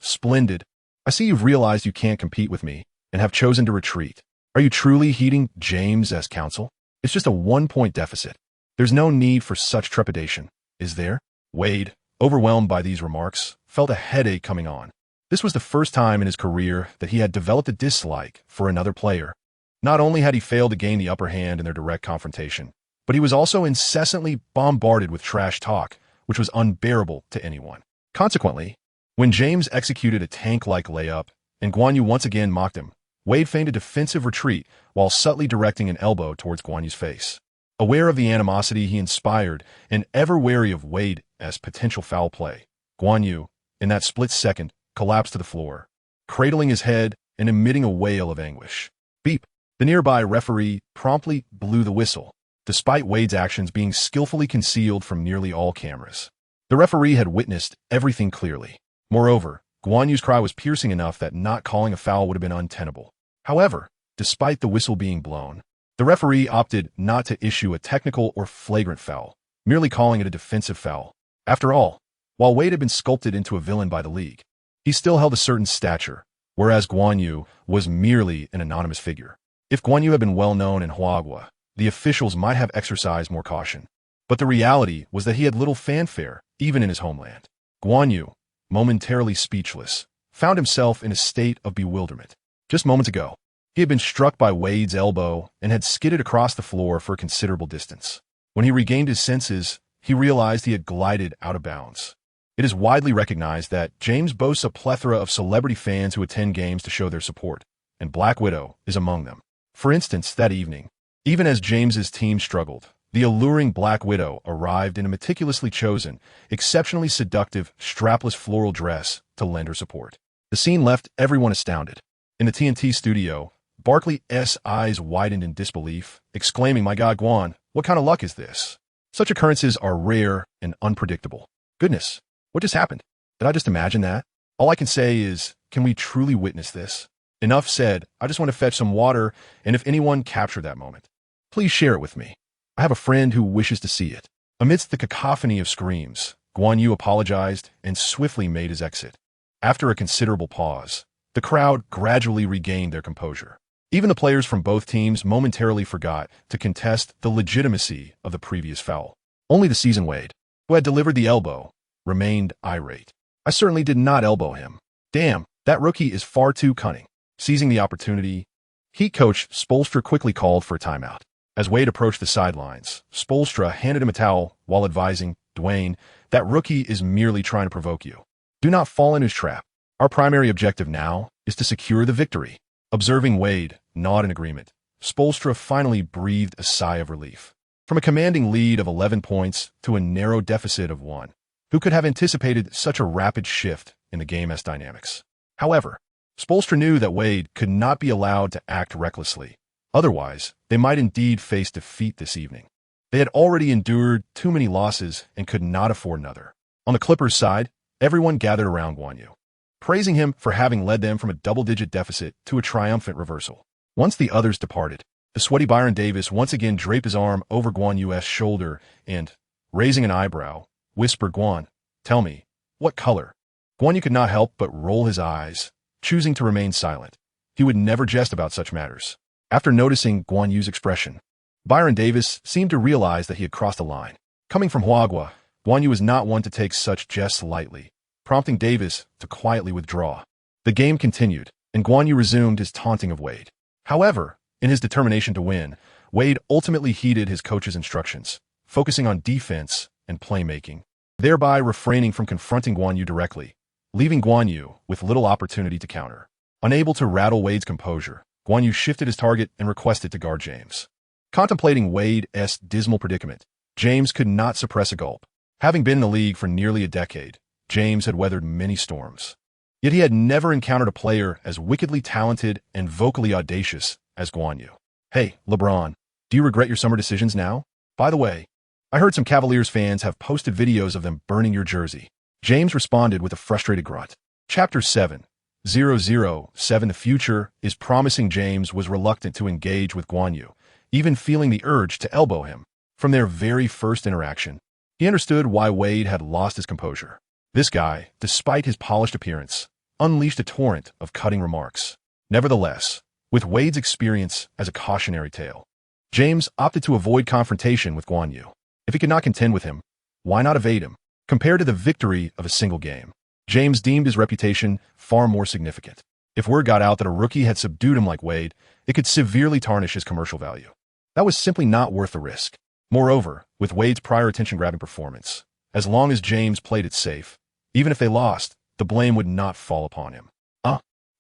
splendid. I see you've realized you can't compete with me and have chosen to retreat. Are you truly heeding James as counsel? It's just a 1-point deficit. There's no need for such trepidation, is there? Wade, overwhelmed by these remarks, felt a headache coming on. This was the first time in his career that he had developed a dislike for another player. Not only had he failed to gain the upper hand in their direct confrontation, but he was also incessantly bombarded with trash talk, which was unbearable to anyone. Consequently, when James executed a tank-like layup and Guan Yu once again mocked him, Wade feigned a defensive retreat while subtly directing an elbow towards Guan Yu's face. Aware of the animosity he inspired and ever wary of Wade as potential foul play, Guan Yu, in that split second, collapsed to the floor, cradling his head and emitting a wail of anguish. Beep! The nearby referee promptly blew the whistle, despite Wade's actions being skillfully concealed from nearly all cameras. The referee had witnessed everything clearly. Moreover, Guan Yu's cry was piercing enough that not calling a foul would have been untenable. However, despite the whistle being blown, the referee opted not to issue a technical or flagrant foul, merely calling it a defensive foul. After all, while Wade had been sculpted into a villain by the league, he still held a certain stature, whereas Guan Yu was merely an anonymous figure. If Guan Yu had been well known in Huagua, the officials might have exercised more caution. But the reality was that he had little fanfare, even in his homeland. Guan Yu, momentarily speechless, found himself in a state of bewilderment. Just moments ago, he had been struck by Wade's elbow and had skidded across the floor for a considerable distance. When he regained his senses, he realized he had glided out of bounds. It is widely recognized that James boasts a plethora of celebrity fans who attend games to show their support, and Black Widow is among them. For instance, that evening, even as James's team struggled, the alluring Black Widow arrived in a meticulously chosen, exceptionally seductive, strapless floral dress to lend her support. The scene left everyone astounded. In the TNT studio, Barkley's eyes widened in disbelief, exclaiming, "My God, Guan, what kind of luck is this? Such occurrences are rare and unpredictable. Goodness, what just happened? Did I just imagine that? All I can say is, can we truly witness this? Enough said. I just want to fetch some water, and if anyone captured that moment, please share it with me. I have a friend who wishes to see it." Amidst the cacophony of screams, Guan Yu apologized and swiftly made his exit. After a considerable pause, the crowd gradually regained their composure. Even the players from both teams momentarily forgot to contest the legitimacy of the previous foul. Only the seasoned Wade, who had delivered the elbow, remained irate. "I certainly did not elbow him. Damn, that rookie is far too cunning." Seizing the opportunity, Heat coach Spoelstra quickly called for a timeout. As Wade approached the sidelines, Spoelstra handed him a towel while advising, "Dwayne, that rookie is merely trying to provoke you. Do not fall into his trap. Our primary objective now is to secure the victory." Observing Wade nod in agreement, Spoelstra finally breathed a sigh of relief. From a commanding lead of 11 points to a narrow deficit of 1, who could have anticipated such a rapid shift in the game's dynamics? However, Spoelstra knew that Wade could not be allowed to act recklessly. Otherwise, they might indeed face defeat this evening. They had already endured too many losses and could not afford another. On the Clippers' side, everyone gathered around Guan Yu, praising him for having led them from a double-digit deficit to a triumphant reversal. Once the others departed, The sweaty Byron Davis once again draped his arm over Guan Yu's shoulder and, raising an eyebrow, whispered, "Guan, tell me, what color?" Guan Yu could not help but roll his eyes, choosing to remain silent. He would never jest about such matters. After noticing Guan Yu's expression, Byron Davis seemed to realize that he had crossed a line. Coming from Huagua, Guan Yu was not one to take such jests lightly, prompting Davis to quietly withdraw. The game continued, and Guan Yu resumed his taunting of Wade. However, in his determination to win, Wade ultimately heeded his coach's instructions, focusing on defense and playmaking, thereby refraining from confronting Guan Yu directly, leaving Guan Yu with little opportunity to counter. Unable to rattle Wade's composure, Guan Yu shifted his target and requested to guard James. Contemplating Wade's dismal predicament, James could not suppress a gulp. Having been in the league for nearly a decade, James had weathered many storms. Yet he had never encountered a player as wickedly talented and vocally audacious as Guan Yu. "Hey, LeBron, do you regret your summer decisions now? By the way, I heard some Cavaliers fans have posted videos of them burning your jersey." James responded with a frustrated grunt. Chapter 7:007 The future is promising. James was reluctant to engage with Guan Yu, even feeling the urge to elbow him. From their very first interaction, he understood why Wade had lost his composure. This guy, despite his polished appearance, unleashed a torrent of cutting remarks. Nevertheless, with Wade's experience as a cautionary tale, James opted to avoid confrontation with Guan Yu. If he could not contend with him, why not evade him? Compared to the victory of a single game, James deemed his reputation far more significant. If word got out that a rookie had subdued him like Wade, it could severely tarnish his commercial value. That was simply not worth the risk. Moreover, with Wade's prior attention-grabbing performance, as long as James played it safe, even if they lost, the blame would not fall upon him.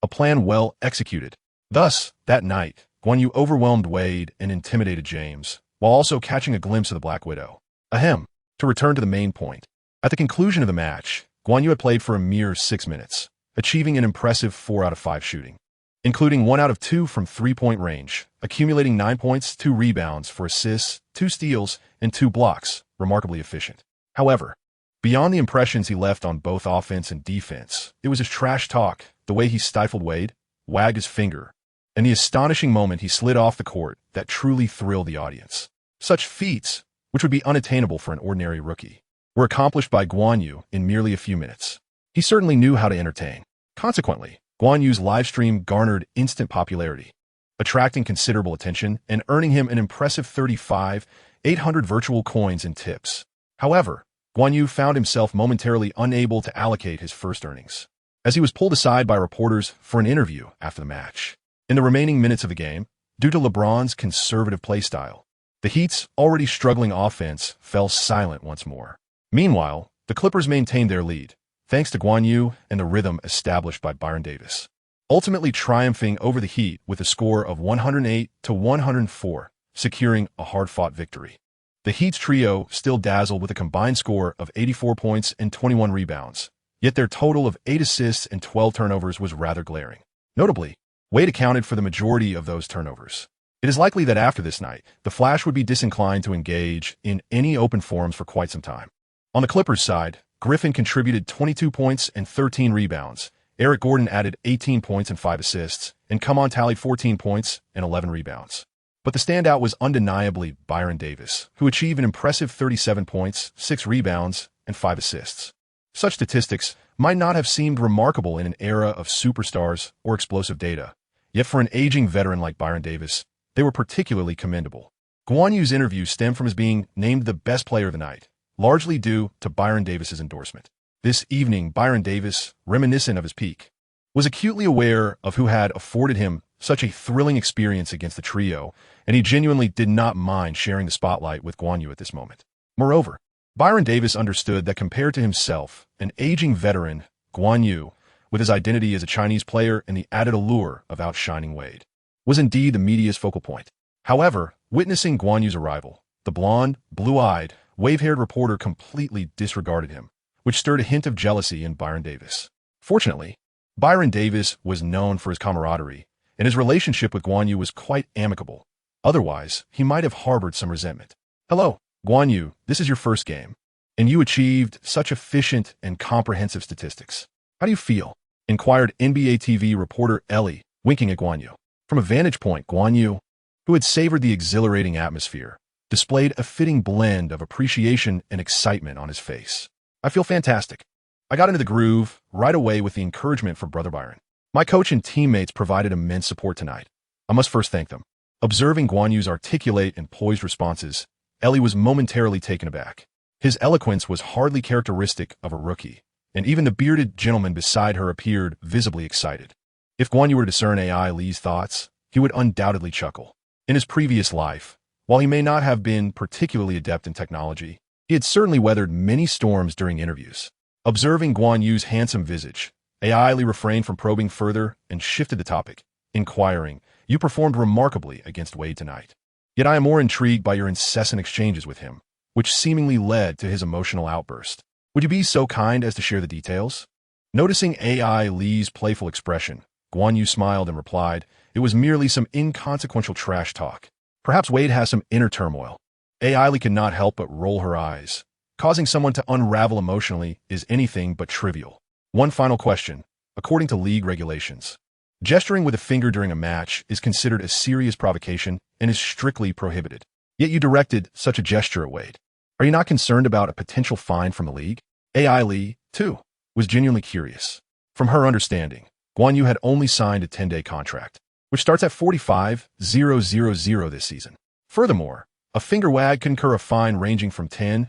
A plan well executed. Thus, that night, Guan Yu overwhelmed Wade and intimidated James, while also catching a glimpse of the Black Widow. To return to the main point. At the conclusion of the match, Guan Yu had played for a mere 6 minutes, achieving an impressive 4 out of 5 shooting, including 1 out of 2 from three-point range, accumulating 9 points, 2 rebounds, 4 assists, 2 steals, and 2 blocks, remarkably efficient. However, beyond the impressions he left on both offense and defense, it was his trash talk, the way he stifled Wade, wagged his finger, and the astonishing moment he slid off the court that truly thrilled the audience. Such feats, which would be unattainable for an ordinary rookie, were accomplished by Guan Yu in merely a few minutes. He certainly knew how to entertain. Consequently, Guan Yu's livestream garnered instant popularity, attracting considerable attention and earning him an impressive 35,800 virtual coins in tips. However, Guan Yu found himself momentarily unable to allocate his first earnings, as he was pulled aside by reporters for an interview after the match. In the remaining minutes of the game, due to LeBron's conservative play style, the Heat's already struggling offense fell silent once more. Meanwhile, the Clippers maintained their lead, thanks to Guan Yu and the rhythm established by Byron Davis, ultimately triumphing over the Heat with a score of 108-104, securing a hard-fought victory. The Heat's trio still dazzled with a combined score of 84 points and 21 rebounds, yet their total of 8 assists and 12 turnovers was rather glaring. Notably, Wade accounted for the majority of those turnovers. It is likely that after this night, the Flash would be disinclined to engage in any open forums for quite some time. On the Clippers' side, Griffin contributed 22 points and 13 rebounds. Eric Gordon added 18 points and 5 assists, and Kumon tallied 14 points and 11 rebounds. But the standout was undeniably Byron Davis, who achieved an impressive 37 points, 6 rebounds, and 5 assists. Such statistics might not have seemed remarkable in an era of superstars or explosive data, yet for an aging veteran like Byron Davis, they were particularly commendable. Guan Yu's interview stemmed from his being named the best player of the night, largely due to Byron Davis's endorsement. This evening, Byron Davis, reminiscent of his peak, was acutely aware of who had afforded him such a thrilling experience against the trio, and he genuinely did not mind sharing the spotlight with Guan Yu at this moment. Moreover, Byron Davis understood that compared to himself, an aging veteran, Guan Yu, with his identity as a Chinese player and the added allure of outshining Wade, was indeed the media's focal point. However, witnessing Guan Yu's arrival, the blonde, blue-eyed, wave-haired reporter completely disregarded him, which stirred a hint of jealousy in Byron Davis. Fortunately, Byron Davis was known for his camaraderie, and his relationship with Guan Yu was quite amicable. Otherwise, he might have harbored some resentment. "Hello, Guan Yu, this is your first game, and you achieved such efficient and comprehensive statistics. How do you feel?" inquired NBA TV reporter Ellie, winking at Guan Yu. From a vantage point, Guan Yu who had savored the exhilarating atmosphere, displayed a fitting blend of appreciation and excitement on his face. I feel fantastic. I got into the groove right away with the encouragement from Brother Byron. My coach and teammates provided immense support tonight. I must first thank them. Observing Guan Yu's articulate and poised responses, Ellie was momentarily taken aback. His eloquence was hardly characteristic of a rookie, and even the bearded gentleman beside her appeared visibly excited. If Guan Yu were to discern AI Lee's thoughts, he would undoubtedly chuckle. In his previous life, while he may not have been particularly adept in technology, he had certainly weathered many storms during interviews. Observing Guan Yu's handsome visage, AI Lee refrained from probing further and shifted the topic, inquiring, "You performed remarkably against Wade tonight. Yet I am more intrigued by your incessant exchanges with him, which seemingly led to his emotional outburst. Would you be so kind as to share the details?" Noticing AI Lee's playful expression, Guan Yu smiled and replied, "It was merely some inconsequential trash talk. Perhaps Wade has some inner turmoil." AI Lee could not help but roll her eyes. Causing someone to unravel emotionally is anything but trivial. One final question. According to league regulations, gesturing with a finger during a match is considered a serious provocation and is strictly prohibited. Yet you directed such a gesture at Wade. Are you not concerned about a potential fine from the league? AI Lee, too, was genuinely curious. From her understanding, Guan Yu had only signed a 10-day contract, which starts at 45,000 this season. Furthermore, a finger wag can incur a fine ranging from 10,000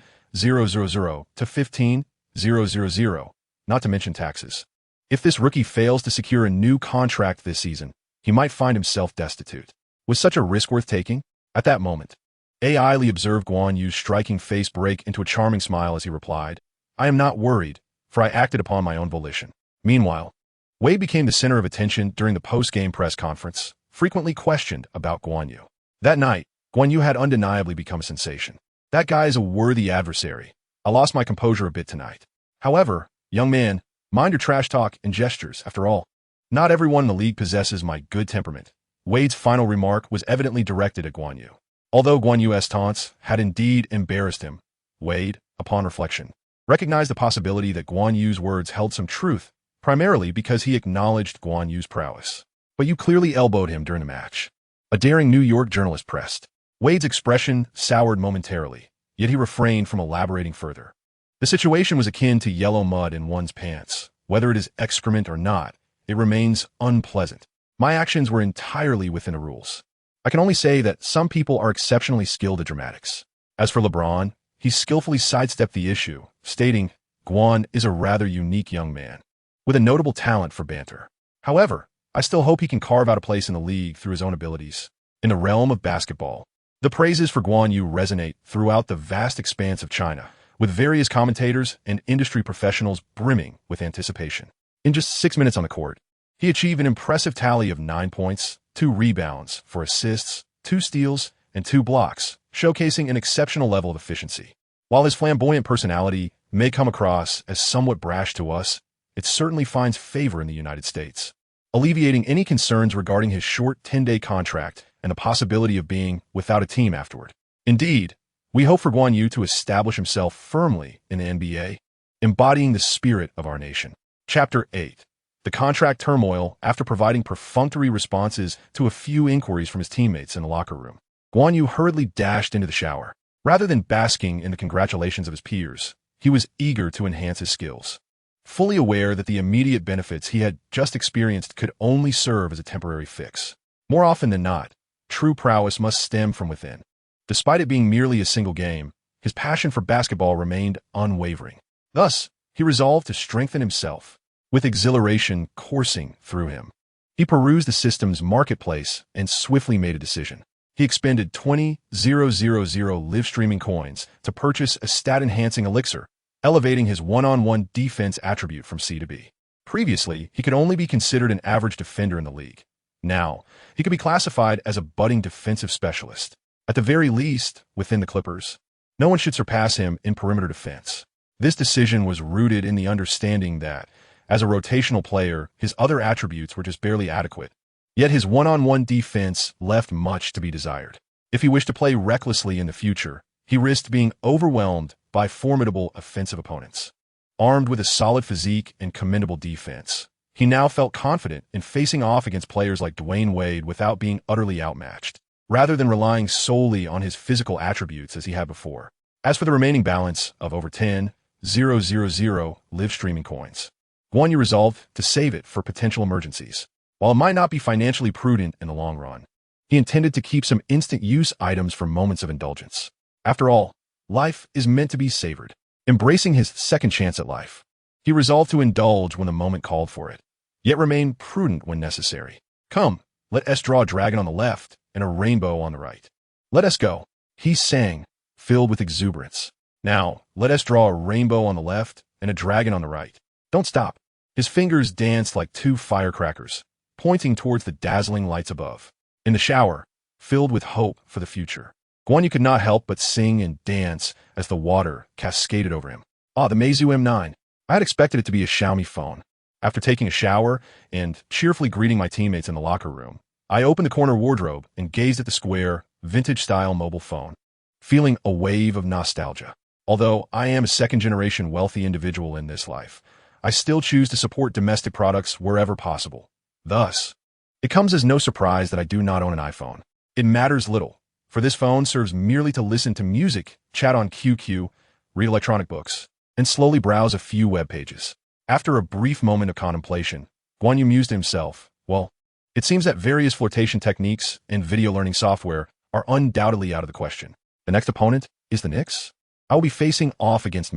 to 15,000, not to mention taxes. If this rookie fails to secure a new contract this season, he might find himself destitute. Was such a risk worth taking? At that moment, AI Lee observed Guan Yu's striking face break into a charming smile as he replied, "I am not worried, for I acted upon my own volition." Meanwhile, Wade became the center of attention during the post-game press conference, frequently questioned about Guan Yu. That night, Guan Yu had undeniably become a sensation. "That guy is a worthy adversary. I lost my composure a bit tonight. However, young man, mind your trash talk and gestures, after all. Not everyone in the league possesses my good temperament." Wade's final remark was evidently directed at Guan Yu. Although Guan Yu's taunts had indeed embarrassed him, Wade, upon reflection, recognized the possibility that Guan Yu's words held some truth, primarily because he acknowledged Guan Yu's prowess. "But you clearly elbowed him during the match," a daring New York journalist pressed. Wade's expression soured momentarily, yet he refrained from elaborating further. "The situation was akin to yellow mud in one's pants. Whether it is excrement or not, it remains unpleasant. My actions were entirely within the rules. I can only say that some people are exceptionally skilled at dramatics. As for LeBron, he skillfully sidestepped the issue, stating, 'Guan is a rather unique young man, with a notable talent for banter. However, I still hope he can carve out a place in the league through his own abilities.' In the realm of basketball, the praises for Guan Yu resonate throughout the vast expanse of China, with various commentators and industry professionals brimming with anticipation. In just 6 minutes on the court, he achieved an impressive tally of 9 points, 2 rebounds, 4 assists, 2 steals, and 2 blocks, showcasing an exceptional level of efficiency. While his flamboyant personality may come across as somewhat brash to us, it certainly finds favor in the United States, alleviating any concerns regarding his short 10-day contract and the possibility of being without a team afterward. Indeed, we hope for Guan Yu to establish himself firmly in the NBA, embodying the spirit of our nation. Chapter 8. The contract turmoil. After providing perfunctory responses to a few inquiries from his teammates in the locker room, Guan Yu hurriedly dashed into the shower. Rather than basking in the congratulations of his peers, he was eager to enhance his skills. Fully aware that the immediate benefits he had just experienced could only serve as a temporary fix. More often than not, true prowess must stem from within. Despite it being merely a single game, his passion for basketball remained unwavering. Thus, he resolved to strengthen himself, with exhilaration coursing through him. He perused the system's marketplace and swiftly made a decision. He expended 20,000 live streaming coins to purchase a stat-enhancing elixir, elevating his one-on-one defense attribute from C to B. Previously, he could only be considered an average defender in the league. Now, he could be classified as a budding defensive specialist. At the very least, within the Clippers, no one should surpass him in perimeter defense. This decision was rooted in the understanding that, as a rotational player, his other attributes were just barely adequate. Yet his one-on-one defense left much to be desired. If he wished to play recklessly in the future, he risked being overwhelmed by formidable offensive opponents. Armed with a solid physique and commendable defense, he now felt confident in facing off against players like Dwayne Wade without being utterly outmatched. rather than relying solely on his physical attributes as he had before. As for the remaining balance of over 10,000 live streaming coins, Guan Yu resolved to save it for potential emergencies. While it might not be financially prudent in the long run, he intended to keep some instant use items for moments of indulgence. After all, life is meant to be savored. Embracing his second chance at life, he resolved to indulge when the moment called for it, yet remain prudent when necessary. Come, let us draw a dragon on the left and a rainbow on the right. Let us go, he sang, filled with exuberance. Now, let us draw a rainbow on the left and a dragon on the right. Don't stop. His fingers danced like two firecrackers, pointing towards the dazzling lights above. In the shower, filled with hope for the future, Guan Yu could not help but sing and dance as the water cascaded over him. Ah, the Meizu M9. I had expected it to be a Xiaomi phone. After taking a shower and cheerfully greeting my teammates in the locker room, I opened the corner wardrobe and gazed at the square, vintage-style mobile phone, feeling a wave of nostalgia. Although I am a second-generation wealthy individual in this life, I still choose to support domestic products wherever possible. Thus, it comes as no surprise that I do not own an iPhone. It matters little, for this phone serves merely to listen to music, chat on QQ, read electronic books, and slowly browse a few web pages. After a brief moment of contemplation, Guan Yu mused to himself, well, it seems that various flotation techniques and video learning software are undoubtedly out of the question. The next opponent is the Knicks. I will be facing off against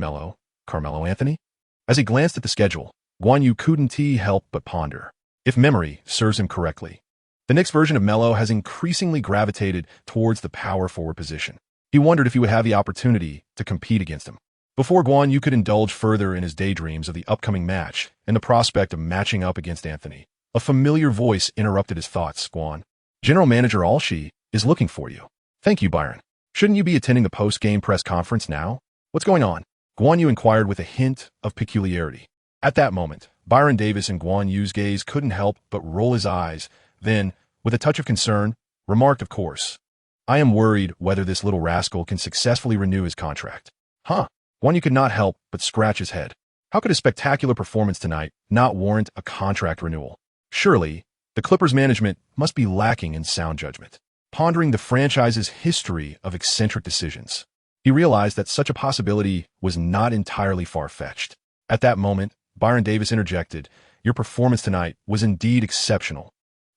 Carmelo Anthony. As he glanced at the schedule, Guan Yu couldn't help but ponder. If memory serves him correctly, the Knicks version of Melo has increasingly gravitated towards the power forward position. He wondered if he would have the opportunity to compete against him. Before Guan Yu could indulge further in his daydreams of the upcoming match and the prospect of matching up against Anthony, a familiar voice interrupted his thoughts. Guan, General Manager Alshi is looking for you. Thank you, Byron. Shouldn't you be attending the post-game press conference now? What's going on? Guan Yu inquired with a hint of peculiarity. At that moment, Byron Davis and Guan Yu's gaze couldn't help but roll his eyes, then, with a touch of concern, remarked, of course, I am worried whether this little rascal can successfully renew his contract. Huh? Guan Yu could not help but scratch his head. How could a spectacular performance tonight not warrant a contract renewal? Surely, the Clippers management must be lacking in sound judgment. Pondering the franchise's history of eccentric decisions, he realized that such a possibility was not entirely far-fetched. At that moment, Byron Davis interjected, your performance tonight was indeed exceptional,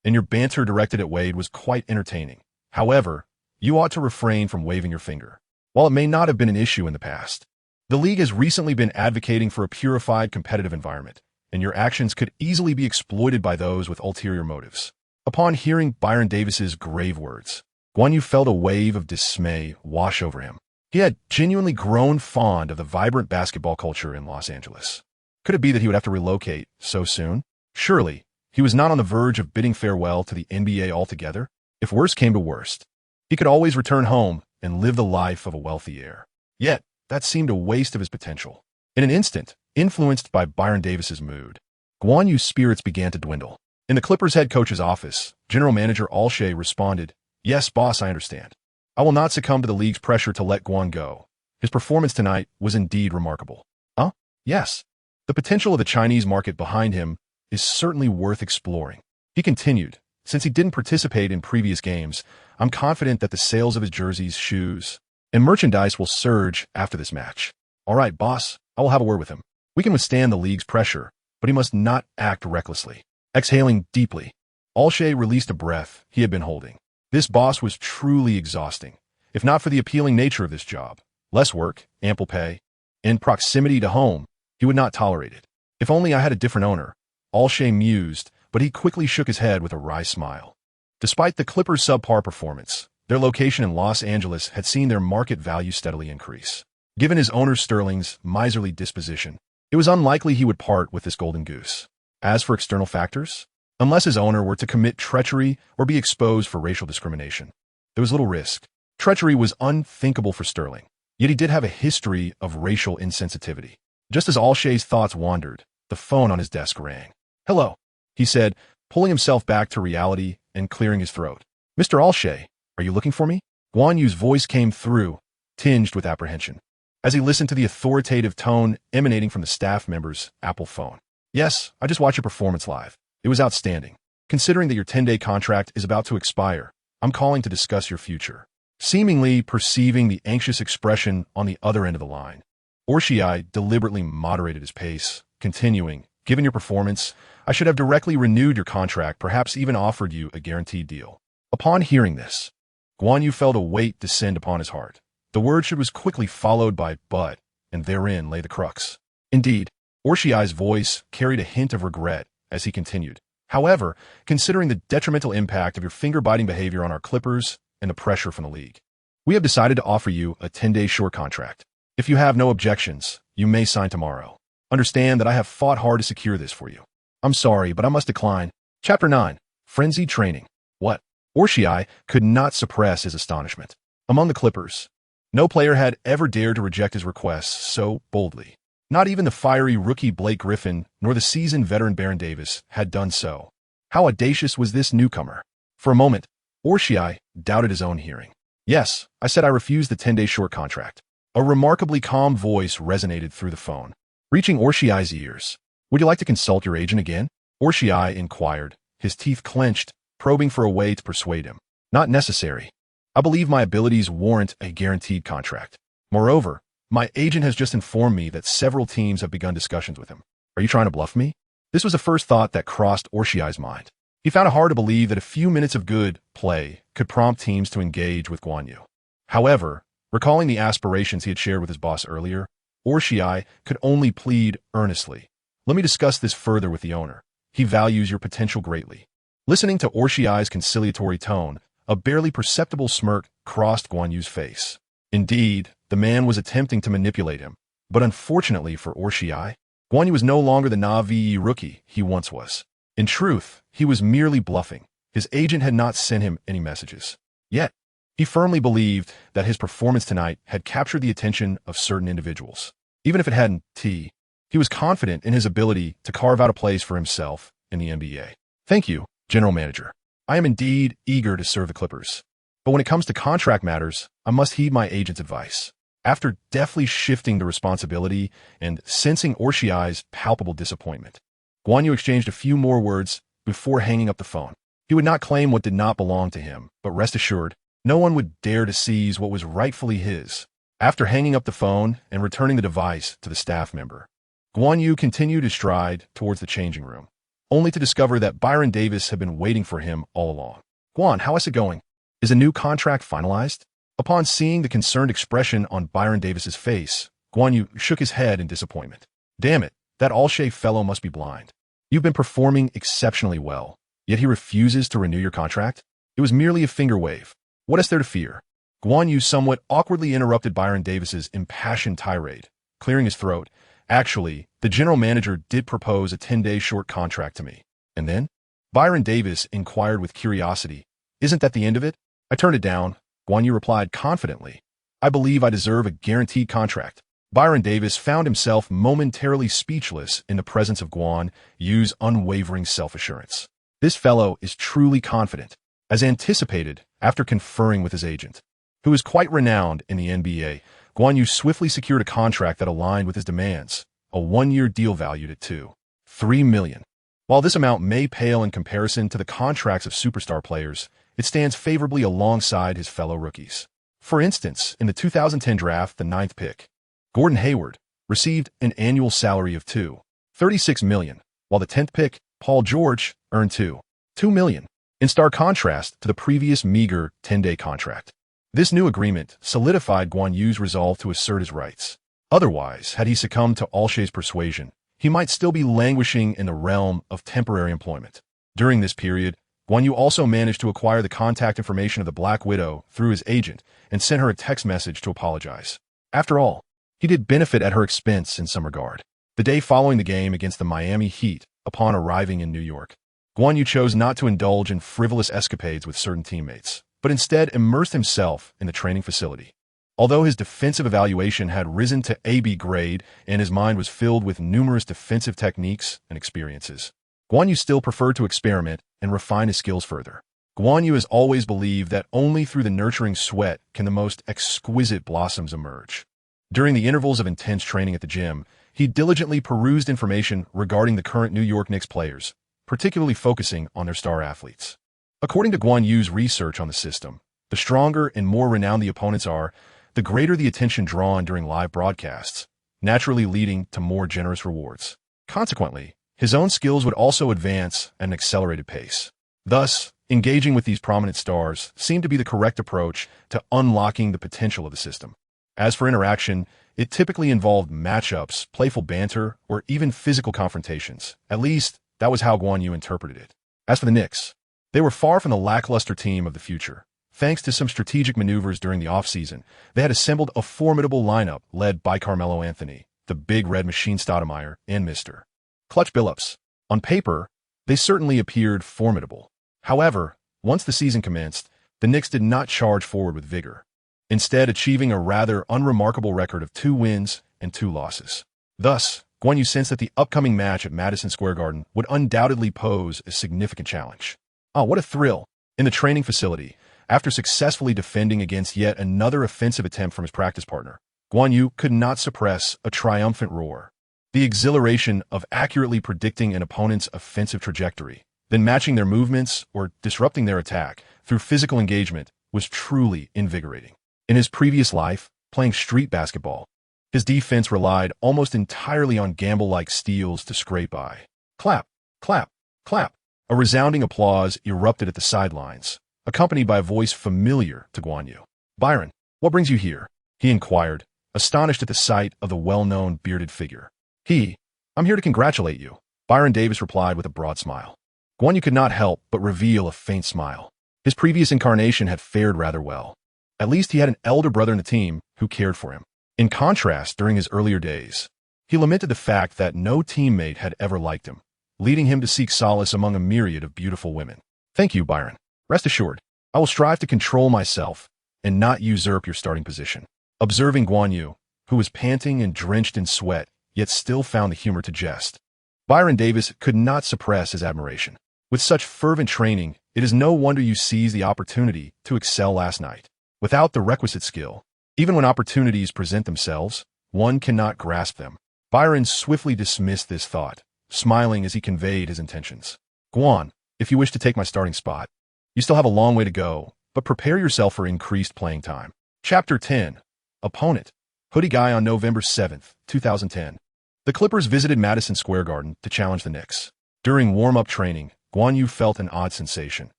and your banter directed at Wade was quite entertaining. However, you ought to refrain from waving your finger. While it may not have been an issue in the past, the league has recently been advocating for a purified competitive environment, and your actions could easily be exploited by those with ulterior motives. Upon hearing Byron Davis's grave words, Guan Yu felt a wave of dismay wash over him. He had genuinely grown fond of the vibrant basketball culture in Los Angeles. Could it be that he would have to relocate so soon? Surely, he was not on the verge of bidding farewell to the NBA altogether. If worst came to worst, he could always return home and live the life of a wealthy heir. Yet, that seemed a waste of his potential. In an instant, influenced by Byron Davis's mood, Guan Yu's spirits began to dwindle. In the Clippers head coach's office, General Manager Alshay responded, yes, boss, I understand. I will not succumb to the league's pressure to let Guan go. His performance tonight was indeed remarkable. Huh? Yes. The potential of the Chinese market behind him is certainly worth exploring. He continued, since he didn't participate in previous games, I'm confident that the sales of his jerseys, shoes, and merchandise will surge after this match. All right, boss, I will have a word with him. We can withstand the league's pressure, but he must not act recklessly. Exhaling deeply, Alshay released a breath he had been holding. This boss was truly exhausting, if not for the appealing nature of this job. Less work, ample pay, and proximity to home, he would not tolerate it. If only I had a different owner, Alshay mused, but he quickly shook his head with a wry smile. Despite the Clippers' subpar performance, their location in Los Angeles had seen their market value steadily increase. Given his owner Sterling's miserly disposition, it was unlikely he would part with this golden goose. As for external factors, unless his owner were to commit treachery or be exposed for racial discrimination, there was little risk. Treachery was unthinkable for Sterling, yet he did have a history of racial insensitivity. Just as Alshay's thoughts wandered, the phone on his desk rang. Hello, he said, pulling himself back to reality and clearing his throat. Mr. Alshay, are you looking for me? Guan Yu's voice came through, tinged with apprehension, as he listened to the authoritative tone emanating from the staff member's Apple phone. Yes, I just watched your performance live. It was outstanding. Considering that your 10-day contract is about to expire, I'm calling to discuss your future." Seemingly perceiving the anxious expression on the other end of the line, Orshii deliberately moderated his pace, continuing, "Given your performance, I should have directly renewed your contract, perhaps even offered you a guaranteed deal." Upon hearing this, Guan Yu felt a weight descend upon his heart. The word was quickly followed by "but," and therein lay the crux. Indeed, Orshii's voice carried a hint of regret as he continued. "However, considering the detrimental impact of your finger-biting behavior on our Clippers and the pressure from the league, we have decided to offer you a 10-day short contract. If you have no objections, you may sign tomorrow. Understand that I have fought hard to secure this for you. I'm sorry, but I must decline." Chapter 9. Frenzied Training. What? Orshii could not suppress his astonishment. Among the Clippers, no player had ever dared to reject his requests so boldly. Not even the fiery rookie Blake Griffin nor the seasoned veteran Baron Davis had done so. How audacious was this newcomer? For a moment, Orshii doubted his own hearing. "Yes, I said I refused the 10-day short contract." A remarkably calm voice resonated through the phone, reaching Orshii's ears. "Would you like to consult your agent again?" Orshii inquired, his teeth clenched, probing for a way to persuade him. "Not necessary. I believe my abilities warrant a guaranteed contract. Moreover, my agent has just informed me that several teams have begun discussions with him." "Are you trying to bluff me?" This was the first thought that crossed Orshii's mind. He found it hard to believe that a few minutes of good play could prompt teams to engage with Guan Yu. However, recalling the aspirations he had shared with his boss earlier, Orshii could only plead earnestly. "Let me discuss this further with the owner. He values your potential greatly." Listening to Orshii's conciliatory tone, a barely perceptible smirk crossed Guan Yu's face. Indeed, the man was attempting to manipulate him, but unfortunately for Orshii, Guan Yu was no longer the naive rookie he once was. In truth, he was merely bluffing. His agent had not sent him any messages. Yet, he firmly believed that his performance tonight had captured the attention of certain individuals. Even if it hadn't, he was confident in his ability to carve out a place for himself in the NBA. "Thank you, General Manager. I am indeed eager to serve the Clippers. But when it comes to contract matters, I must heed my agent's advice." After deftly shifting the responsibility and sensing Orshii's palpable disappointment, Guan Yu exchanged a few more words before hanging up the phone. He would not claim what did not belong to him, but rest assured, no one would dare to seize what was rightfully his. After hanging up the phone and returning the device to the staff member, Guan Yu continued his stride towards the changing room, only to discover that Byron Davis had been waiting for him all along. "Guan, how is it going? Is a new contract finalized?" Upon seeing the concerned expression on Byron Davis's face, Guan Yu shook his head in disappointment. "Damn it, that Alshay fellow must be blind. You've been performing exceptionally well, yet he refuses to renew your contract? It was merely a finger wave. What is there to fear?" Guan Yu somewhat awkwardly interrupted Byron Davis's impassioned tirade, clearing his throat. "Actually, the general manager did propose a 10-day short contract to me." "And then?" Byron Davis inquired with curiosity. "Isn't that the end of it?" "I turned it down," Guan Yu replied confidently. "I believe I deserve a guaranteed contract." Byron Davis found himself momentarily speechless in the presence of Guan Yu's unwavering self-assurance. This fellow is truly confident, as anticipated after conferring with his agent, who is quite renowned in the NBA. Guan Yu swiftly secured a contract that aligned with his demands, a one-year deal valued at $2.3 million. While this amount may pale in comparison to the contracts of superstar players, it stands favorably alongside his fellow rookies. For instance, in the 2010 draft, the 9th pick, Gordon Hayward, received an annual salary of $2.36 million, while the 10th pick, Paul George, earned $2.2 million, in stark contrast to the previous meager 10-day contract. This new agreement solidified Guan Yu's resolve to assert his rights. Otherwise, had he succumbed to Alshay's persuasion, he might still be languishing in the realm of temporary employment. During this period, Guan Yu also managed to acquire the contact information of the Black Widow through his agent and sent her a text message to apologize. After all, he did benefit at her expense in some regard. The day following the game against the Miami Heat, upon arriving in New York, Guan Yu chose not to indulge in frivolous escapades with certain teammates, but instead immersed himself in the training facility. Although his defensive evaluation had risen to AB grade and his mind was filled with numerous defensive techniques and experiences, Guan Yu still preferred to experiment and refine his skills further. Guan Yu has always believed that only through the nurturing sweat can the most exquisite blossoms emerge. During the intervals of intense training at the gym, he diligently perused information regarding the current New York Knicks players, particularly focusing on their star athletes. According to Guan Yu's research on the system, the stronger and more renowned the opponents are, the greater the attention drawn during live broadcasts, naturally leading to more generous rewards. Consequently, his own skills would also advance at an accelerated pace. Thus, engaging with these prominent stars seemed to be the correct approach to unlocking the potential of the system. As for interaction, it typically involved matchups, playful banter, or even physical confrontations. At least, that was how Guan Yu interpreted it. As for the Knicks, they were far from the lackluster team of the future. Thanks to some strategic maneuvers during the offseason, they had assembled a formidable lineup led by Carmelo Anthony, the Big Red Machine Stoudemire, and Mr. Clutch Billups. On paper, they certainly appeared formidable. However, once the season commenced, the Knicks did not charge forward with vigor, instead achieving a rather unremarkable record of 2 wins and 2 losses. Thus, Guan Yu sensed that the upcoming match at Madison Square Garden would undoubtedly pose a significant challenge. Oh, what a thrill! In the training facility, after successfully defending against yet another offensive attempt from his practice partner, Guan Yu could not suppress a triumphant roar. The exhilaration of accurately predicting an opponent's offensive trajectory, then matching their movements or disrupting their attack through physical engagement was truly invigorating. In his previous life, playing street basketball, his defense relied almost entirely on gamble-like steals to scrape by. Clap, clap, clap. A resounding applause erupted at the sidelines, accompanied by a voice familiar to Guan Yu. "Byron, what brings you here?" he inquired, astonished at the sight of the well-known bearded figure. "I'm here to congratulate you," Byron Davis replied with a broad smile. Guan Yu could not help but reveal a faint smile. His previous incarnation had fared rather well. At least he had an elder brother in the team who cared for him. In contrast, during his earlier days, he lamented the fact that no teammate had ever liked him, leading him to seek solace among a myriad of beautiful women. "Thank you, Byron. Rest assured, I will strive to control myself and not usurp your starting position." Observing Guan Yu, who was panting and drenched in sweat, yet still found the humor to jest, Byron Davis could not suppress his admiration. With such fervent training, it is no wonder you seized the opportunity to excel last night. Without the requisite skill, even when opportunities present themselves, one cannot grasp them. Byron swiftly dismissed this thought, smiling as he conveyed his intentions. "Guan, if you wish to take my starting spot, you still have a long way to go, but prepare yourself for increased playing time." Chapter 10. Opponent. Hoodie Guy. On November 7th, 2010. The Clippers visited Madison Square Garden to challenge the Knicks. During warm-up training, Guan Yu felt an odd sensation.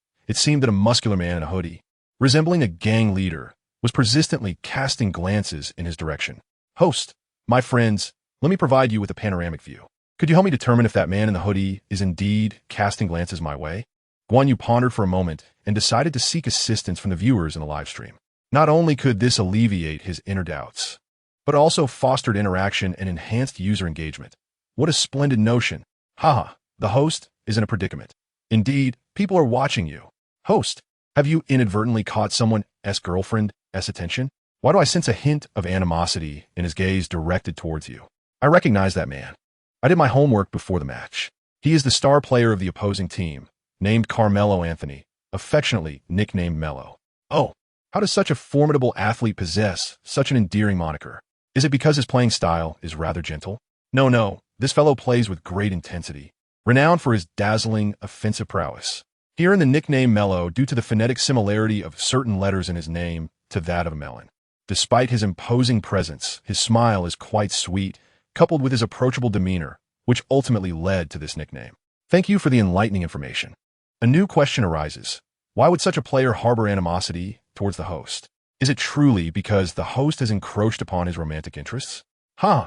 It seemed that a muscular man in a hoodie, resembling a gang leader, was persistently casting glances in his direction. "Host, my friends, let me provide you with a panoramic view. Could you help me determine if that man in the hoodie is indeed casting glances my way?" Guan Yu pondered for a moment and decided to seek assistance from the viewers in the live stream. Not only could this alleviate his inner doubts, but also fostered interaction and enhanced user engagement. What a splendid notion. Haha, the host is in a predicament. Indeed, people are watching you. "Host, have you inadvertently caught someone's girlfriend's attention? Why do I sense a hint of animosity in his gaze directed towards you? I recognize that man. I did my homework before the match. He is the star player of the opposing team, named Carmelo Anthony, affectionately nicknamed Melo. Oh, how does such a formidable athlete possess such an endearing moniker? Is it because his playing style is rather gentle? No, this fellow plays with great intensity, renowned for his dazzling offensive prowess. Here in the nickname Melo due to the phonetic similarity of certain letters in his name to that of a melon. Despite his imposing presence, his smile is quite sweet, coupled with his approachable demeanor, which ultimately led to this nickname. Thank you for the enlightening information. A new question arises. Why would such a player harbor animosity towards the host? Is it truly because the host has encroached upon his romantic interests? I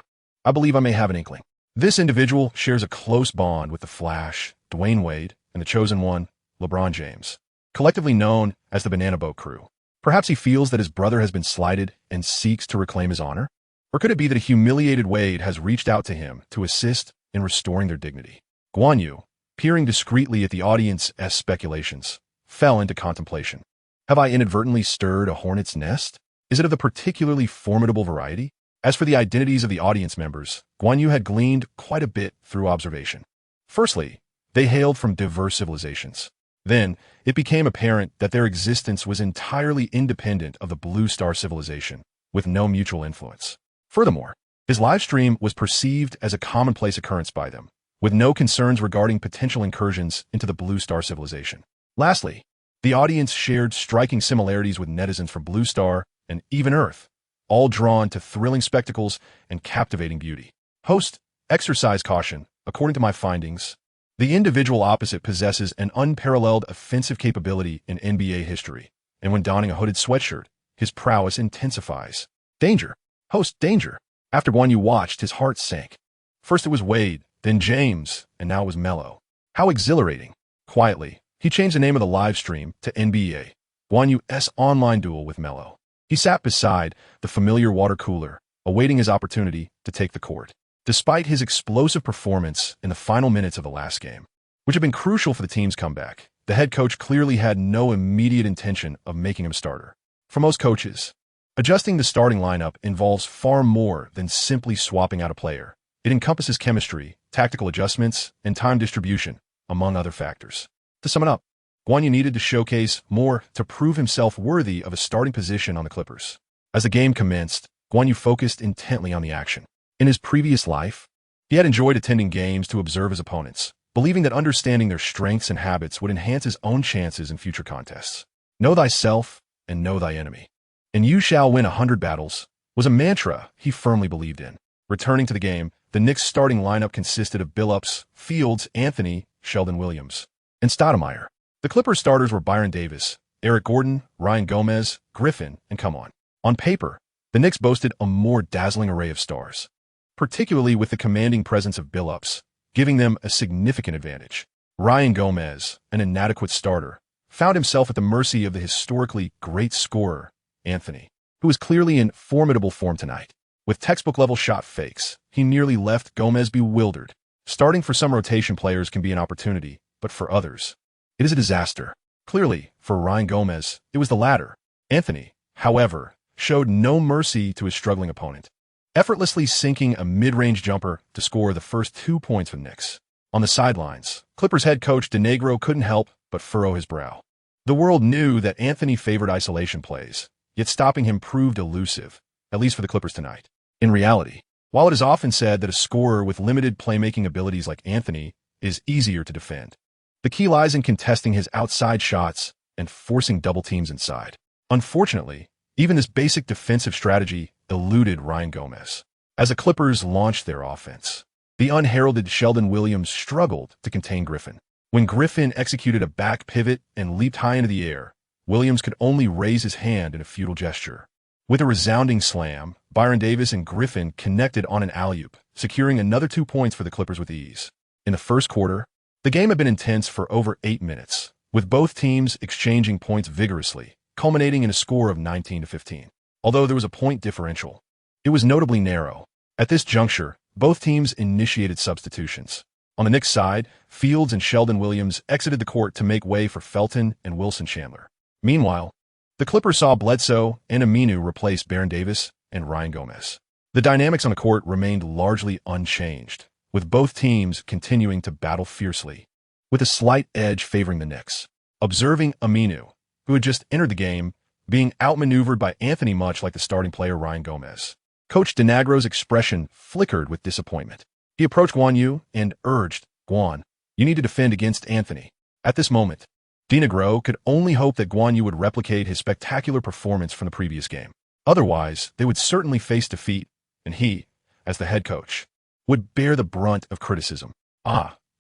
believe I may have an inkling. This individual shares a close bond with the Flash, Dwayne Wade, and the chosen one, LeBron James, collectively known as the Banana Boat Crew. Perhaps he feels that his brother has been slighted and seeks to reclaim his honor? Or could it be that a humiliated Wade has reached out to him to assist in restoring their dignity? Guan Yu, peering discreetly at the audience's speculations, fell into contemplation. Have I inadvertently stirred a hornet's nest? Is it of the particularly formidable variety? As for the identities of the audience members, Guan Yu had gleaned quite a bit through observation. Firstly, they hailed from diverse civilizations. Then, it became apparent that their existence was entirely independent of the Blue Star civilization, with no mutual influence. Furthermore, his live stream was perceived as a commonplace occurrence by them, with no concerns regarding potential incursions into the Blue Star civilization. Lastly, The audience shared striking similarities with netizens from Blue Star and even Earth, all drawn to thrilling spectacles and captivating beauty. Host, exercise caution. According to my findings, the individual opposite possesses an unparalleled offensive capability in NBA history, and when donning a hooded sweatshirt, his prowess intensifies. Danger. Host, danger. After Guan Yu watched, his heart sank. First it was Wade, then James, and now it was Melo. How exhilarating. Quietly, he changed the name of the live stream to NBA, Guan Yu's online duel with Melo. He sat beside the familiar water cooler, awaiting his opportunity to take the court. Despite his explosive performance in the final minutes of the last game, which had been crucial for the team's comeback, the head coach clearly had no immediate intention of making him starter. For most coaches, adjusting the starting lineup involves far more than simply swapping out a player. It encompasses chemistry, tactical adjustments, and time distribution, among other factors. To sum it up, Guan Yu needed to showcase more to prove himself worthy of a starting position on the Clippers. As the game commenced, Guan Yu focused intently on the action. In his previous life, he had enjoyed attending games to observe his opponents, believing that understanding their strengths and habits would enhance his own chances in future contests. Know thyself and know thy enemy, and you shall win 100 battles, was a mantra he firmly believed in. Returning to the game, the Knicks' starting lineup consisted of Billups, Fields, Anthony, Sheldon Williams, and Stoudemire. The Clippers starters were Byron Davis, Eric Gordon, Ryan Gomez, Griffin, and come on. On paper, the Knicks boasted a more dazzling array of stars, particularly with the commanding presence of Billups, giving them a significant advantage. Ryan Gomez, an inadequate starter, found himself at the mercy of the historically great scorer, Anthony, who was clearly in formidable form tonight. With textbook-level shot fakes, he nearly left Gomez bewildered. Starting for some rotation players can be an opportunity, but for others, it is a disaster. Clearly, for Ryan Gomez, it was the latter. Anthony, however, showed no mercy to his struggling opponent, effortlessly sinking a mid-range jumper to score the first 2 points for the Knicks. On the sidelines, Clippers head coach DeNegro couldn't help but furrow his brow. The world knew that Anthony favored isolation plays, yet stopping him proved elusive, at least for the Clippers tonight. In reality, while it is often said that a scorer with limited playmaking abilities like Anthony is easier to defend, the key lies in contesting his outside shots and forcing double teams inside. Unfortunately, even this basic defensive strategy eluded Ryan Gomez. As the Clippers launched their offense, the unheralded Sheldon Williams struggled to contain Griffin. When Griffin executed a back pivot and leaped high into the air, Williams could only raise his hand in a futile gesture. With a resounding slam, Byron Davis and Griffin connected on an alley-oop, securing another 2 points for the Clippers with ease. In the first quarter, the game had been intense for over 8 minutes, with both teams exchanging points vigorously, culminating in a score of 19-15. Although there was a point differential, it was notably narrow. At this juncture, both teams initiated substitutions. On the Knicks side, Fields and Sheldon Williams exited the court to make way for Felton and Wilson Chandler. Meanwhile, the Clippers saw Bledsoe and ANew replace Baron Davis and Ryan Gomez. The dynamics on the court remained largely unchanged, with both teams continuing to battle fiercely, with a slight edge favoring the Knicks. Observing ANew, who had just entered the game, being outmaneuvered by Anthony much like the starting player Ryan Gomez, Coach DeNegro's expression flickered with disappointment. He approached Guan Yu and urged, "Guan, you need to defend against Anthony." At this moment, DeNegro could only hope that Guan Yu would replicate his spectacular performance from the previous game. Otherwise, they would certainly face defeat, and he, as the head coach, would bear the brunt of criticism.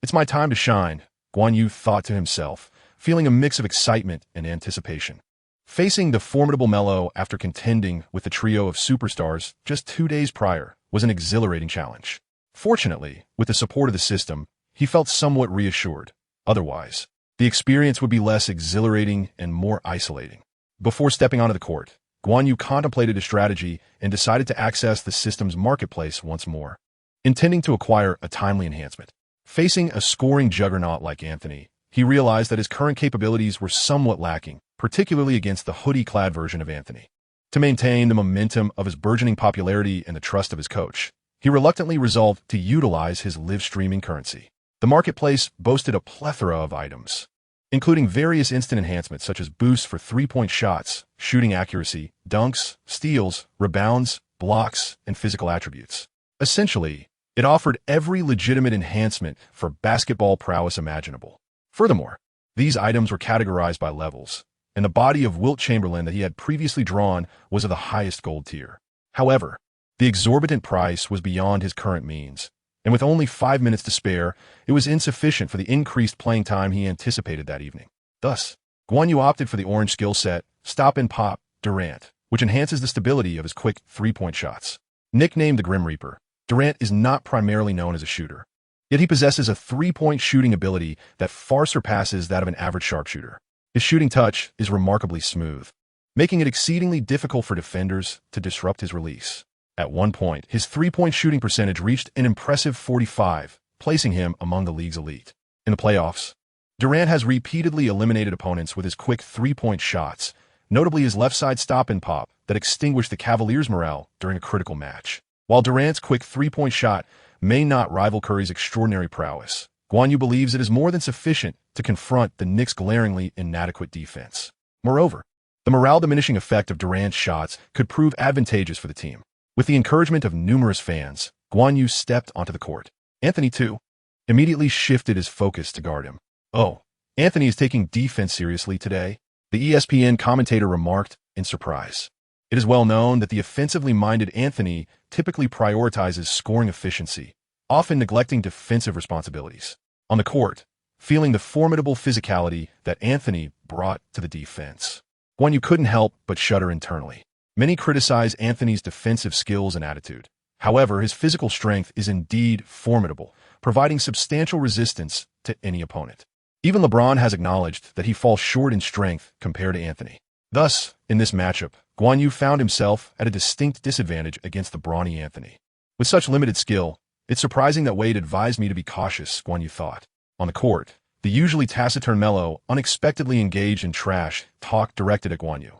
It's my time to shine, Guan Yu thought to himself, feeling a mix of excitement and anticipation. Facing the formidable Melo after contending with the trio of superstars just 2 days prior was an exhilarating challenge. Fortunately, with the support of the system, he felt somewhat reassured. Otherwise, the experience would be less exhilarating and more isolating. Before stepping onto the court, Guan Yu contemplated a strategy and decided to access the system's marketplace once more, intending to acquire a timely enhancement. Facing a scoring juggernaut like Anthony, he realized that his current capabilities were somewhat lacking, particularly against the hoodie-clad version of Anthony. To maintain the momentum of his burgeoning popularity and the trust of his coach, he reluctantly resolved to utilize his live streaming currency. The marketplace boasted a plethora of items, including various instant enhancements such as boosts for three-point shots, shooting accuracy, dunks, steals, rebounds, blocks, and physical attributes. Essentially, it offered every legitimate enhancement for basketball prowess imaginable. Furthermore, These items were categorized by levels, and the body of Wilt Chamberlain that he had previously drawn was of the highest gold tier. However, the exorbitant price was beyond his current means, and with only 5 minutes to spare, it was insufficient for the increased playing time he anticipated that evening. Thus, Guan Yu opted for the orange skill set, Stop and Pop, Durant, which enhances the stability of his quick three-point shots. Nicknamed the Grim Reaper, Durant is not primarily known as a shooter, yet he possesses a three-point shooting ability that far surpasses that of an average sharpshooter. His shooting touch is remarkably smooth, making it exceedingly difficult for defenders to disrupt his release. At one point, his three-point shooting percentage reached an impressive 45, placing him among the league's elite. In the playoffs, Durant has repeatedly eliminated opponents with his quick three-point shots, notably his left-side stop and pop that extinguished the Cavaliers' morale during a critical match. While Durant's quick three-point shot may not rival Curry's extraordinary prowess, Guan Yu believes it is more than sufficient to confront the Knicks' glaringly inadequate defense. Moreover, the morale-diminishing effect of Durant's shots could prove advantageous for the team. With the encouragement of numerous fans, Guan Yu stepped onto the court. Anthony, too, immediately shifted his focus to guard him. "Oh, Anthony is taking defense seriously today," the ESPN commentator remarked in surprise. It is well known that the offensively minded Anthony typically prioritizes scoring efficiency, often neglecting defensive responsibilities. On the court, feeling the formidable physicality that Anthony brought to the defense, Guan Yu couldn't help but shudder internally. Many criticize Anthony's defensive skills and attitude. However, his physical strength is indeed formidable, providing substantial resistance to any opponent. Even LeBron has acknowledged that he falls short in strength compared to Anthony. Thus, in this matchup, Guan Yu found himself at a distinct disadvantage against the brawny Anthony. With such limited skill, it's surprising that Wade advised me to be cautious, Guan Yu thought. On the court, the usually taciturn Melo unexpectedly engaged in trash talk directed at Guan Yu.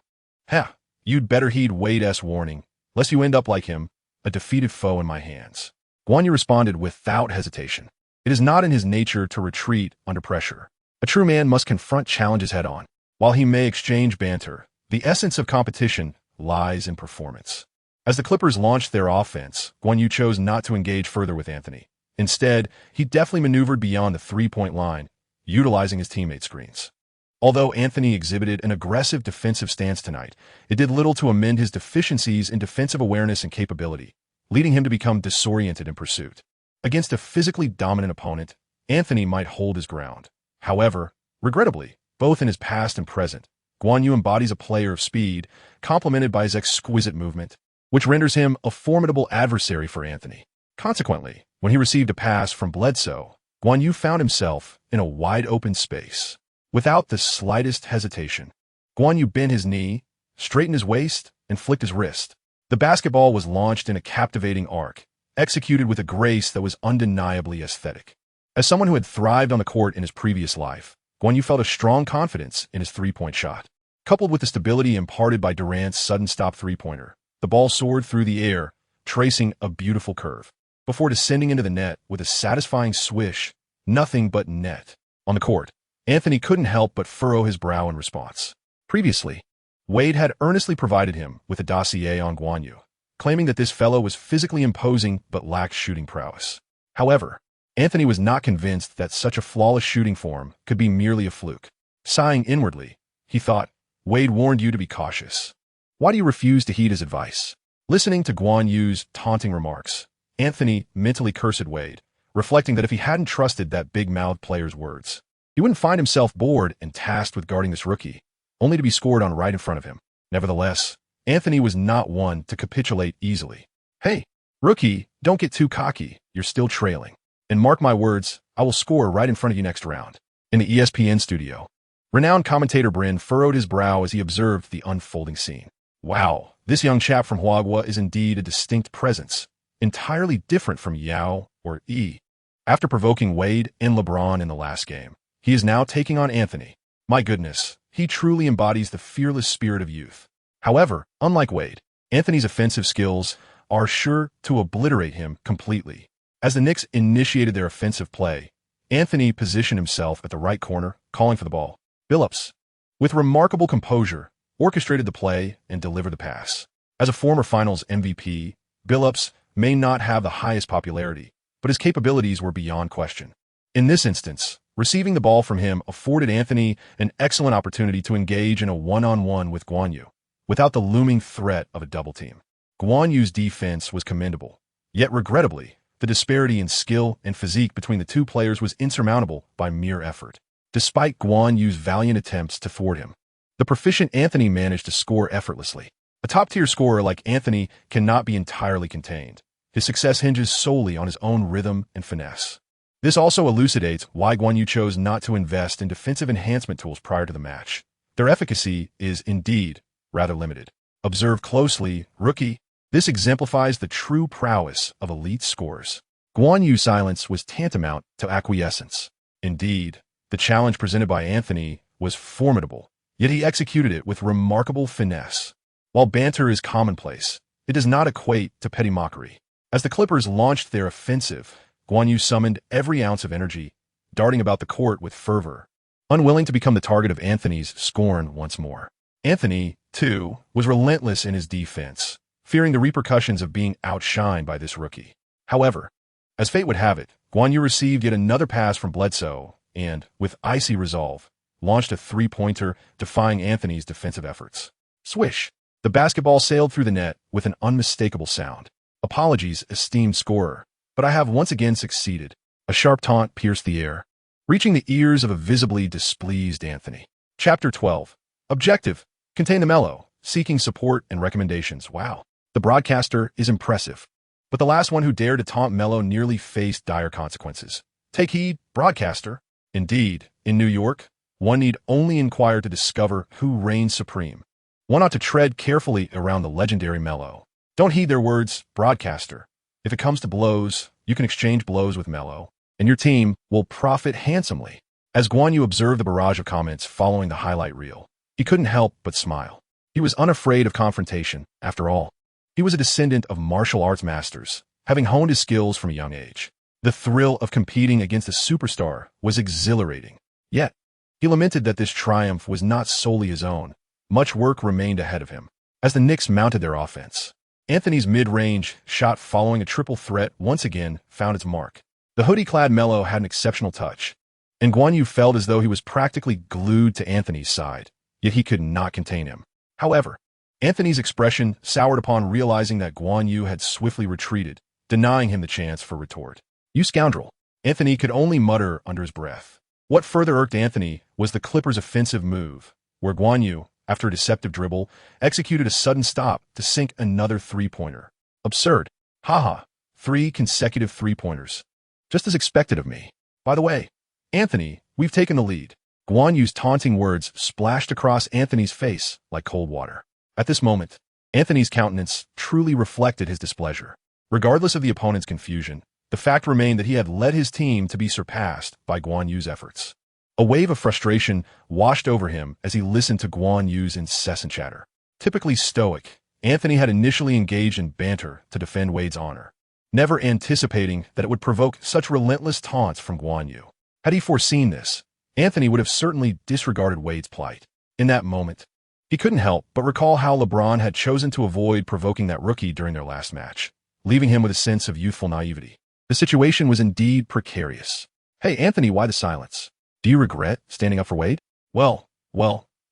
"Ha, you'd better heed Wade's warning, lest you end up like him, a defeated foe in my hands." Guan Yu responded without hesitation. It is not in his nature to retreat under pressure. A true man must confront challenges head-on. While he may exchange banter, the essence of competition lies in performance. As the Clippers launched their offense, Guan Yu chose not to engage further with Anthony. Instead, he deftly maneuvered beyond the three-point line, utilizing his teammate screens. Although Anthony exhibited an aggressive defensive stance tonight, it did little to amend his deficiencies in defensive awareness and capability, leading him to become disoriented in pursuit. Against a physically dominant opponent, Anthony might hold his ground. However, regrettably, both in his past and present, Guan Yu embodies a player of speed, complemented by his exquisite movement, which renders him a formidable adversary for Anthony. Consequently, when he received a pass from Bledsoe, Guan Yu found himself in a wide-open space. Without the slightest hesitation, Guan Yu bent his knee, straightened his waist, and flicked his wrist. The basketball was launched in a captivating arc, executed with a grace that was undeniably aesthetic. As someone who had thrived on the court in his previous life, Guan Yu felt a strong confidence in his three-point shot. Coupled with the stability imparted by Durant's sudden stop three-pointer, the ball soared through the air, tracing a beautiful curve, before descending into the net with a satisfying swish, nothing but net. On the court, Anthony couldn't help but furrow his brow in response. Previously, Wade had earnestly provided him with a dossier on Guan Yu, claiming that this fellow was physically imposing but lacked shooting prowess. However, Anthony was not convinced that such a flawless shooting form could be merely a fluke. Sighing inwardly, he thought, "Wade warned you to be cautious. Why do you refuse to heed his advice?" Listening to Guan Yu's taunting remarks, Anthony mentally cursed Wade, reflecting that if he hadn't trusted that big-mouthed player's words, he wouldn't find himself bored and tasked with guarding this rookie, only to be scored on right in front of him. Nevertheless, Anthony was not one to capitulate easily. "Hey, rookie, don't get too cocky. You're still trailing. And mark my words, I will score right in front of you next round." In the ESPN studio, renowned commentator Bryn furrowed his brow as he observed the unfolding scene. "Wow, this young chap from Huagua is indeed a distinct presence, entirely different from Yao or E. After provoking Wade and LeBron in the last game, he is now taking on Anthony. My goodness, he truly embodies the fearless spirit of youth." However, unlike Wade, Anthony's offensive skills are sure to obliterate him completely. As the Knicks initiated their offensive play, Anthony positioned himself at the right corner, calling for the ball. Billups, with remarkable composure, orchestrated the play and delivered the pass. As a former Finals MVP, Billups may not have the highest popularity, but his capabilities were beyond question. In this instance, Receiving the ball from him afforded Anthony an excellent opportunity to engage in a one-on-one with Guan Yu, without the looming threat of a double team. Guan Yu's defense was commendable, yet regrettably, the disparity in skill and physique between the two players was insurmountable by mere effort. Despite Guan Yu's valiant attempts to thwart him, the proficient Anthony managed to score effortlessly. A top-tier scorer like Anthony cannot be entirely contained. His success hinges solely on his own rhythm and finesse. This also elucidates why Guan Yu chose not to invest in defensive enhancement tools prior to the match. Their efficacy is, indeed, rather limited. Observe closely, rookie. This exemplifies the true prowess of elite scorers. Guan Yu's silence was tantamount to acquiescence. Indeed, the challenge presented by Anthony was formidable, yet he executed it with remarkable finesse. While banter is commonplace, it does not equate to petty mockery. As the Clippers launched their offensive, Guan Yu summoned every ounce of energy, darting about the court with fervor, unwilling to become the target of Anthony's scorn once more. Anthony, too, was relentless in his defense, fearing the repercussions of being outshined by this rookie. However, as fate would have it, Guan Yu received yet another pass from Bledsoe and, with icy resolve, launched a three-pointer, defying Anthony's defensive efforts. Swish! The basketball sailed through the net with an unmistakable sound. Apologies, esteemed scorer, but I have once again succeeded. A sharp taunt pierced the air, reaching the ears of a visibly displeased Anthony. Chapter 12. Objective. Contain the mellow, seeking support and recommendations. Wow. The broadcaster is impressive, but the last one who dared to taunt Melo nearly faced dire consequences. Take heed, broadcaster. Indeed, in New York, one need only inquire to discover who reigns supreme. One ought to tread carefully around the legendary Melo. Don't heed their words, broadcaster. If it comes to blows, you can exchange blows with Melo, and your team will profit handsomely. As Guan Yu observed the barrage of comments following the highlight reel, he couldn't help but smile. He was unafraid of confrontation, after all. He was a descendant of martial arts masters, having honed his skills from a young age. The thrill of competing against a superstar was exhilarating. Yet, he lamented that this triumph was not solely his own. Much work remained ahead of him. As the Knicks mounted their offense, Anthony's mid-range shot following a triple threat once again found its mark. The hoodie-clad Melo had an exceptional touch, and Guan Yu felt as though he was practically glued to Anthony's side, yet he could not contain him. However, Anthony's expression soured upon realizing that Guan Yu had swiftly retreated, denying him the chance for retort. "You scoundrel!" Anthony could only mutter under his breath. What further irked Anthony was the Clippers' offensive move, where Guan Yu, after a deceptive dribble, executed a sudden stop to sink another three-pointer. Absurd. Haha. 3 consecutive three-pointers. Just as expected of me. By the way, Anthony, we've taken the lead. Guan Yu's taunting words splashed across Anthony's face like cold water. At this moment, Anthony's countenance truly reflected his displeasure. Regardless of the opponent's confusion, the fact remained that he had led his team to be surpassed by Guan Yu's efforts. A wave of frustration washed over him as he listened to Guan Yu's incessant chatter. Typically stoic, Anthony had initially engaged in banter to defend Wade's honor, never anticipating that it would provoke such relentless taunts from Guan Yu. Had he foreseen this, Anthony would have certainly disregarded Wade's plight. In that moment, he couldn't help but recall how LeBron had chosen to avoid provoking that rookie during their last match, leaving him with a sense of youthful naivety. The situation was indeed precarious. "Hey, Anthony, why the silence? Do you regret standing up for Wade?" Well,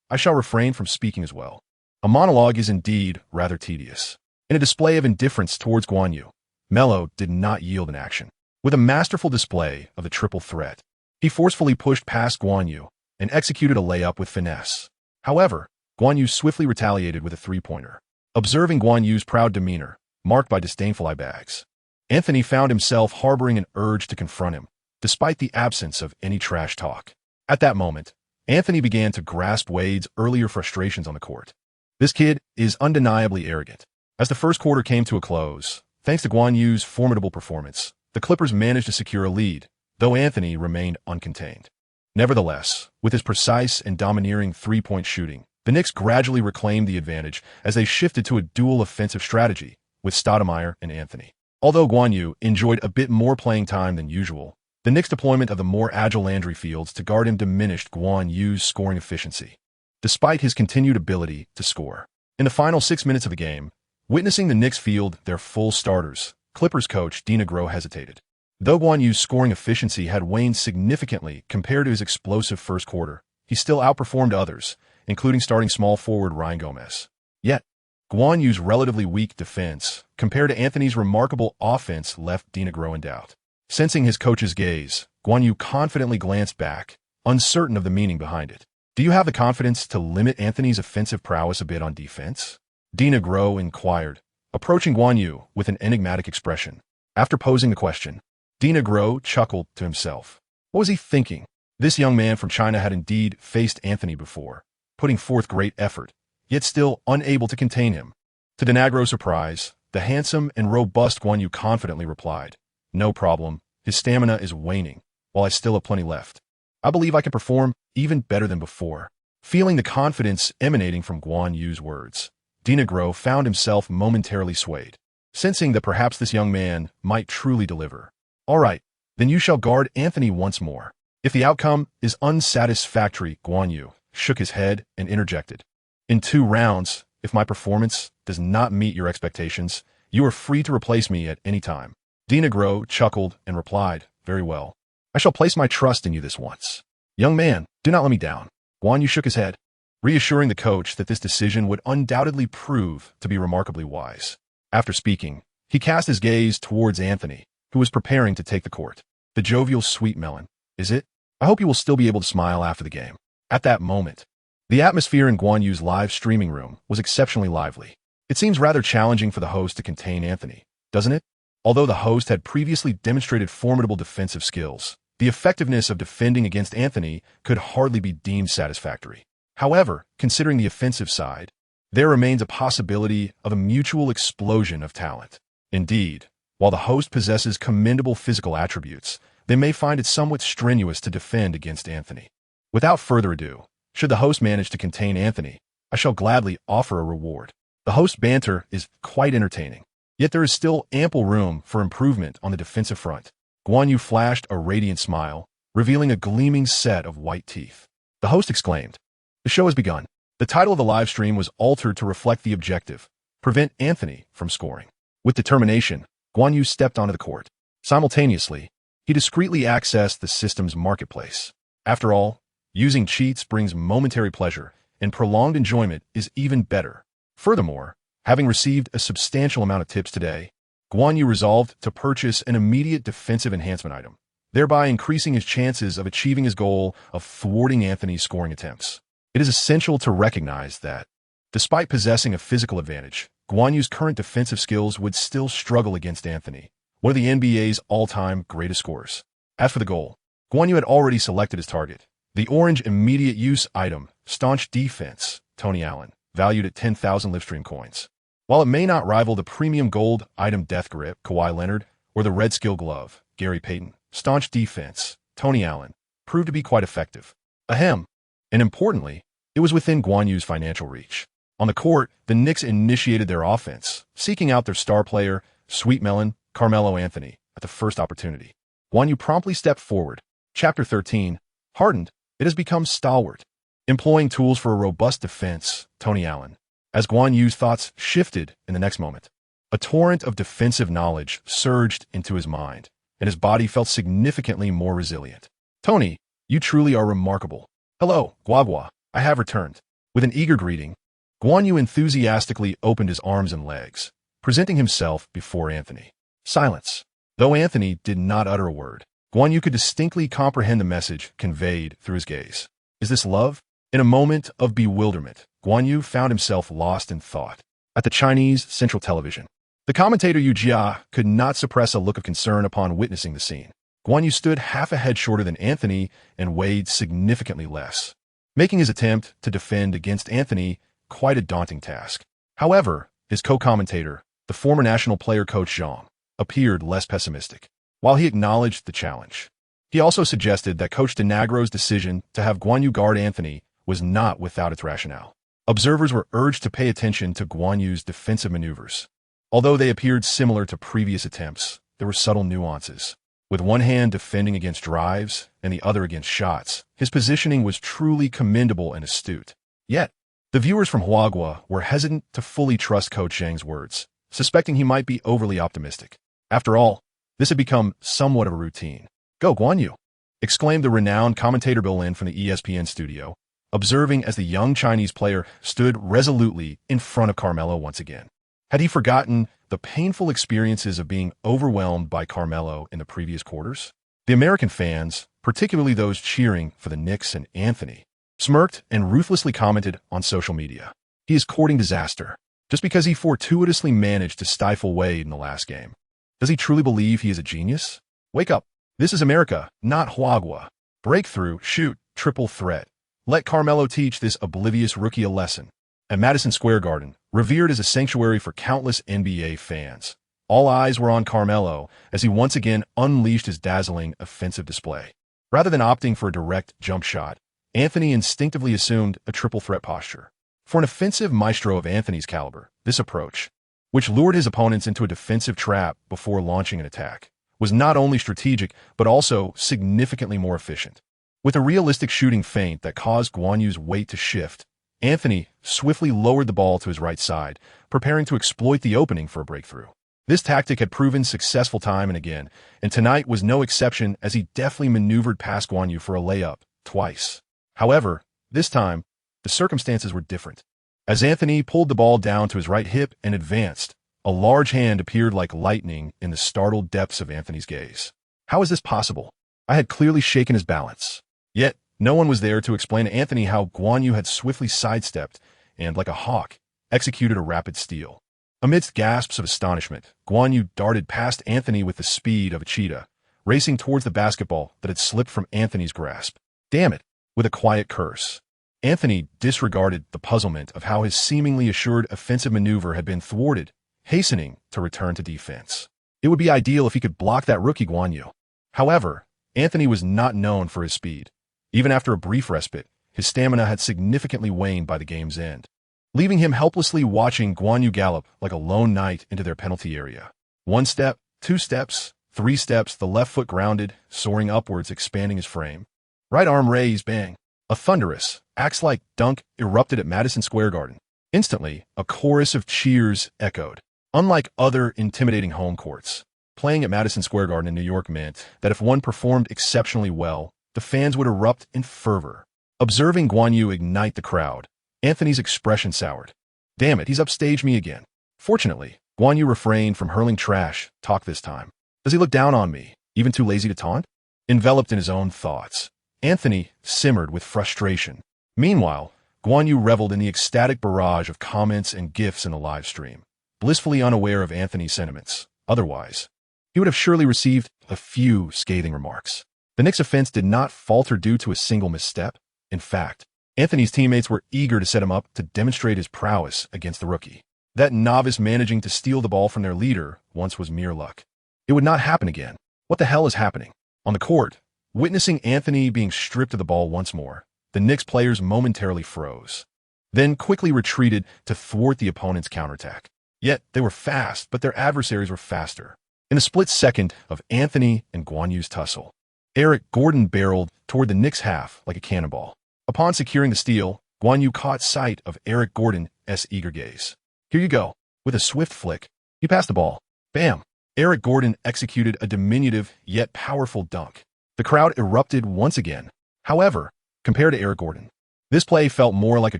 I shall refrain from speaking as well. A monologue is indeed rather tedious. In a display of indifference towards Guan Yu, Melo did not yield in action. With a masterful display of the triple threat, he forcefully pushed past Guan Yu and executed a layup with finesse. However, Guan Yu swiftly retaliated with a three-pointer. Observing Guan Yu's proud demeanor, marked by disdainful eye bags, Anthony found himself harboring an urge to confront him, despite the absence of any trash talk. At that moment, Anthony began to grasp Wade's earlier frustrations on the court. This kid is undeniably arrogant. As the first quarter came to a close, thanks to Guan Yu's formidable performance, the Clippers managed to secure a lead, though Anthony remained uncontained. Nevertheless, with his precise and domineering three-point shooting, the Knicks gradually reclaimed the advantage as they shifted to a dual offensive strategy with Stoudemire and Anthony. Although Guan Yu enjoyed a bit more playing time than usual, the Knicks' deployment of the more agile Landry Fields to guard him diminished Guan Yu's scoring efficiency, despite his continued ability to score. In the final 6 minutes of the game, witnessing the Knicks field their full starters, Clippers coach Dina Groh hesitated. Though Guan Yu's scoring efficiency had waned significantly compared to his explosive first quarter, he still outperformed others, including starting small forward Ryan Gomez. Yet, Guan Yu's relatively weak defense, compared to Anthony's remarkable offense, left Dinagro in doubt. Sensing his coach's gaze, Guan Yu confidently glanced back, uncertain of the meaning behind it. Do you have the confidence to limit Anthony's offensive prowess a bit on defense? Dinagro inquired, approaching Guan Yu with an enigmatic expression. After posing the question, Dinagro chuckled to himself. What was he thinking? This young man from China had indeed faced Anthony before, putting forth great effort, yet still unable to contain him. To Dinagro's surprise, the handsome and robust Guan Yu confidently replied, "No problem, his stamina is waning, while I still have plenty left. I believe I can perform even better than before." Feeling the confidence emanating from Guan Yu's words, Dinagro found himself momentarily swayed, sensing that perhaps this young man might truly deliver. "All right, then you shall guard Anthony once more. If the outcome is unsatisfactory," Guan Yu shook his head and interjected, "in 2 rounds, if my performance does not meet your expectations, you are free to replace me at any time." Dinagro chuckled and replied, "Very well. I shall place my trust in you this once. Young man, do not let me down." Guan Yu shook his head, reassuring the coach that this decision would undoubtedly prove to be remarkably wise. After speaking, he cast his gaze towards Anthony, who was preparing to take the court. "The jovial sweet melon, is it? I hope you will still be able to smile after the game." At that moment, the atmosphere in Guan Yu's live streaming room was exceptionally lively. It seems rather challenging for the host to contain Anthony, doesn't it? Although the host had previously demonstrated formidable defensive skills, the effectiveness of defending against Anthony could hardly be deemed satisfactory. However, considering the offensive side, there remains a possibility of a mutual explosion of talent. Indeed, while the host possesses commendable physical attributes, they may find it somewhat strenuous to defend against Anthony. Without further ado, should the host manage to contain Anthony, I shall gladly offer a reward. The host's banter is quite entertaining, yet there is still ample room for improvement on the defensive front. Guan Yu flashed a radiant smile, revealing a gleaming set of white teeth. The host exclaimed, "The show has begun." The title of the live stream was altered to reflect the objective: prevent Anthony from scoring. With determination, Guan Yu stepped onto the court. Simultaneously, he discreetly accessed the system's marketplace. After all, using cheats brings momentary pleasure, and prolonged enjoyment is even better. Furthermore, having received a substantial amount of tips today, Guan Yu resolved to purchase an immediate defensive enhancement item, thereby increasing his chances of achieving his goal of thwarting Anthony's scoring attempts. It is essential to recognize that, despite possessing a physical advantage, Guan Yu's current defensive skills would still struggle against Anthony, one of the NBA's all-time greatest scorers. As for the goal, Guan Yu had already selected his target, the orange immediate use item, Staunch Defense, Tony Allen, valued at 10,000 Livestream coins. While it may not rival the premium gold item Death Grip, Kawhi Leonard, or the Red Skill Glove, Gary Payton, Staunch Defense, Tony Allen, proved to be quite effective. Ahem. And importantly, it was within Guan Yu's financial reach. On the court, the Knicks initiated their offense, seeking out their star player, Sweet Melon, Carmelo Anthony, at the first opportunity. Guan Yu promptly stepped forward. Chapter 13, hardened, it has become stalwart. Employing tools for a robust defense, Tony Allen. As Guan Yu's thoughts shifted in the next moment, a torrent of defensive knowledge surged into his mind, and his body felt significantly more resilient. "Tony, you truly are remarkable. Hello, Guagua, I have returned." With an eager greeting, Guan Yu enthusiastically opened his arms and legs, presenting himself before Anthony. Silence. Though Anthony did not utter a word, Guan Yu could distinctly comprehend the message conveyed through his gaze. Is this love? In a moment of bewilderment, Guan Yu found himself lost in thought. At the Chinese Central Television, the commentator Yu Jia could not suppress a look of concern upon witnessing the scene. Guan Yu stood half a head shorter than Anthony and weighed significantly less, making his attempt to defend against Anthony quite a daunting task. However, his co-commentator, the former national player coach Zhang, appeared less pessimistic. While he acknowledged the challenge, he also suggested that Coach Dinagro's decision to have Guan Yu guard Anthony was not without its rationale. Observers were urged to pay attention to Guan Yu's defensive maneuvers. Although they appeared similar to previous attempts, there were subtle nuances. With one hand defending against drives and the other against shots, his positioning was truly commendable and astute. Yet, the viewers from Huagua were hesitant to fully trust Coach Zhang's words, suspecting he might be overly optimistic. After all, This had become somewhat of a routine. "Go, Guan Yu!" exclaimed the renowned commentator Bill Lin from the ESPN studio, observing as the young Chinese player stood resolutely in front of Carmelo once again. Had he forgotten the painful experiences of being overwhelmed by Carmelo in the previous quarters? The American fans, particularly those cheering for the Knicks and Anthony, smirked and ruthlessly commented on social media. "He is courting disaster just because he fortuitously managed to stifle Wade in the last game. Does he truly believe he is a genius? Wake up. This is America, not Huagua. Breakthrough, shoot, triple threat. Let Carmelo teach this oblivious rookie a lesson." At Madison Square Garden, revered as a sanctuary for countless NBA fans, all eyes were on Carmelo as he once again unleashed his dazzling offensive display. Rather than opting for a direct jump shot, Anthony instinctively assumed a triple threat posture. For an offensive maestro of Anthony's caliber, this approach, which lured his opponents into a defensive trap before launching an attack, was not only strategic but also significantly more efficient. With a realistic shooting feint that caused Guan Yu's weight to shift, Anthony swiftly lowered the ball to his right side, preparing to exploit the opening for a breakthrough. This tactic had proven successful time and again, and tonight was no exception as he deftly maneuvered past Guan Yu for a layup twice. However, this time, the circumstances were different. As Anthony pulled the ball down to his right hip and advanced, a large hand appeared like lightning in the startled depths of Anthony's gaze. How is this possible? I had clearly shaken his balance. Yet, no one was there to explain to Anthony how Guan Yu had swiftly sidestepped and, like a hawk, executed a rapid steal. Amidst gasps of astonishment, Guan Yu darted past Anthony with the speed of a cheetah, racing towards the basketball that had slipped from Anthony's grasp. "Damn it!" with a quiet curse. Anthony disregarded the puzzlement of how his seemingly assured offensive maneuver had been thwarted, hastening to return to defense. It would be ideal if he could block that rookie Guan Yu. However, Anthony was not known for his speed. Even after a brief respite, his stamina had significantly waned by the game's end, leaving him helplessly watching Guan Yu gallop like a lone knight into their penalty area. 1 step, 2 steps, 3 steps, the left foot grounded, soaring upwards, expanding his frame. Right arm raised, bang. A thunderous, axe-like dunk erupted at Madison Square Garden. Instantly, a chorus of cheers echoed. Unlike other intimidating home courts, playing at Madison Square Garden in New York meant that if one performed exceptionally well, the fans would erupt in fervor. Observing Guan Yu ignite the crowd, Anthony's expression soured. "Damn it, he's upstaged me again." Fortunately, Guan Yu refrained from hurling trash talk this time. "Does he look down on me, even too lazy to taunt?" Enveloped in his own thoughts, Anthony simmered with frustration. Meanwhile, Guan Yu reveled in the ecstatic barrage of comments and gifs in the live stream, blissfully unaware of Anthony's sentiments. Otherwise, he would have surely received a few scathing remarks. The Knicks' offense did not falter due to a single misstep. In fact, Anthony's teammates were eager to set him up to demonstrate his prowess against the rookie. That novice managing to steal the ball from their leader once was mere luck. It would not happen again. What the hell is happening? On the court, witnessing Anthony being stripped of the ball once more, the Knicks players momentarily froze, then quickly retreated to thwart the opponent's counterattack. Yet, they were fast, but their adversaries were faster. In a split second of Anthony and Guan Yu's tussle, Eric Gordon barreled toward the Knicks' half like a cannonball. Upon securing the steal, Guan Yu caught sight of Eric Gordon's eager gaze. "Here you go." With a swift flick, he passed the ball. Bam! Eric Gordon executed a diminutive yet powerful dunk. The crowd erupted once again. However, compared to Eric Gordon, this play felt more like a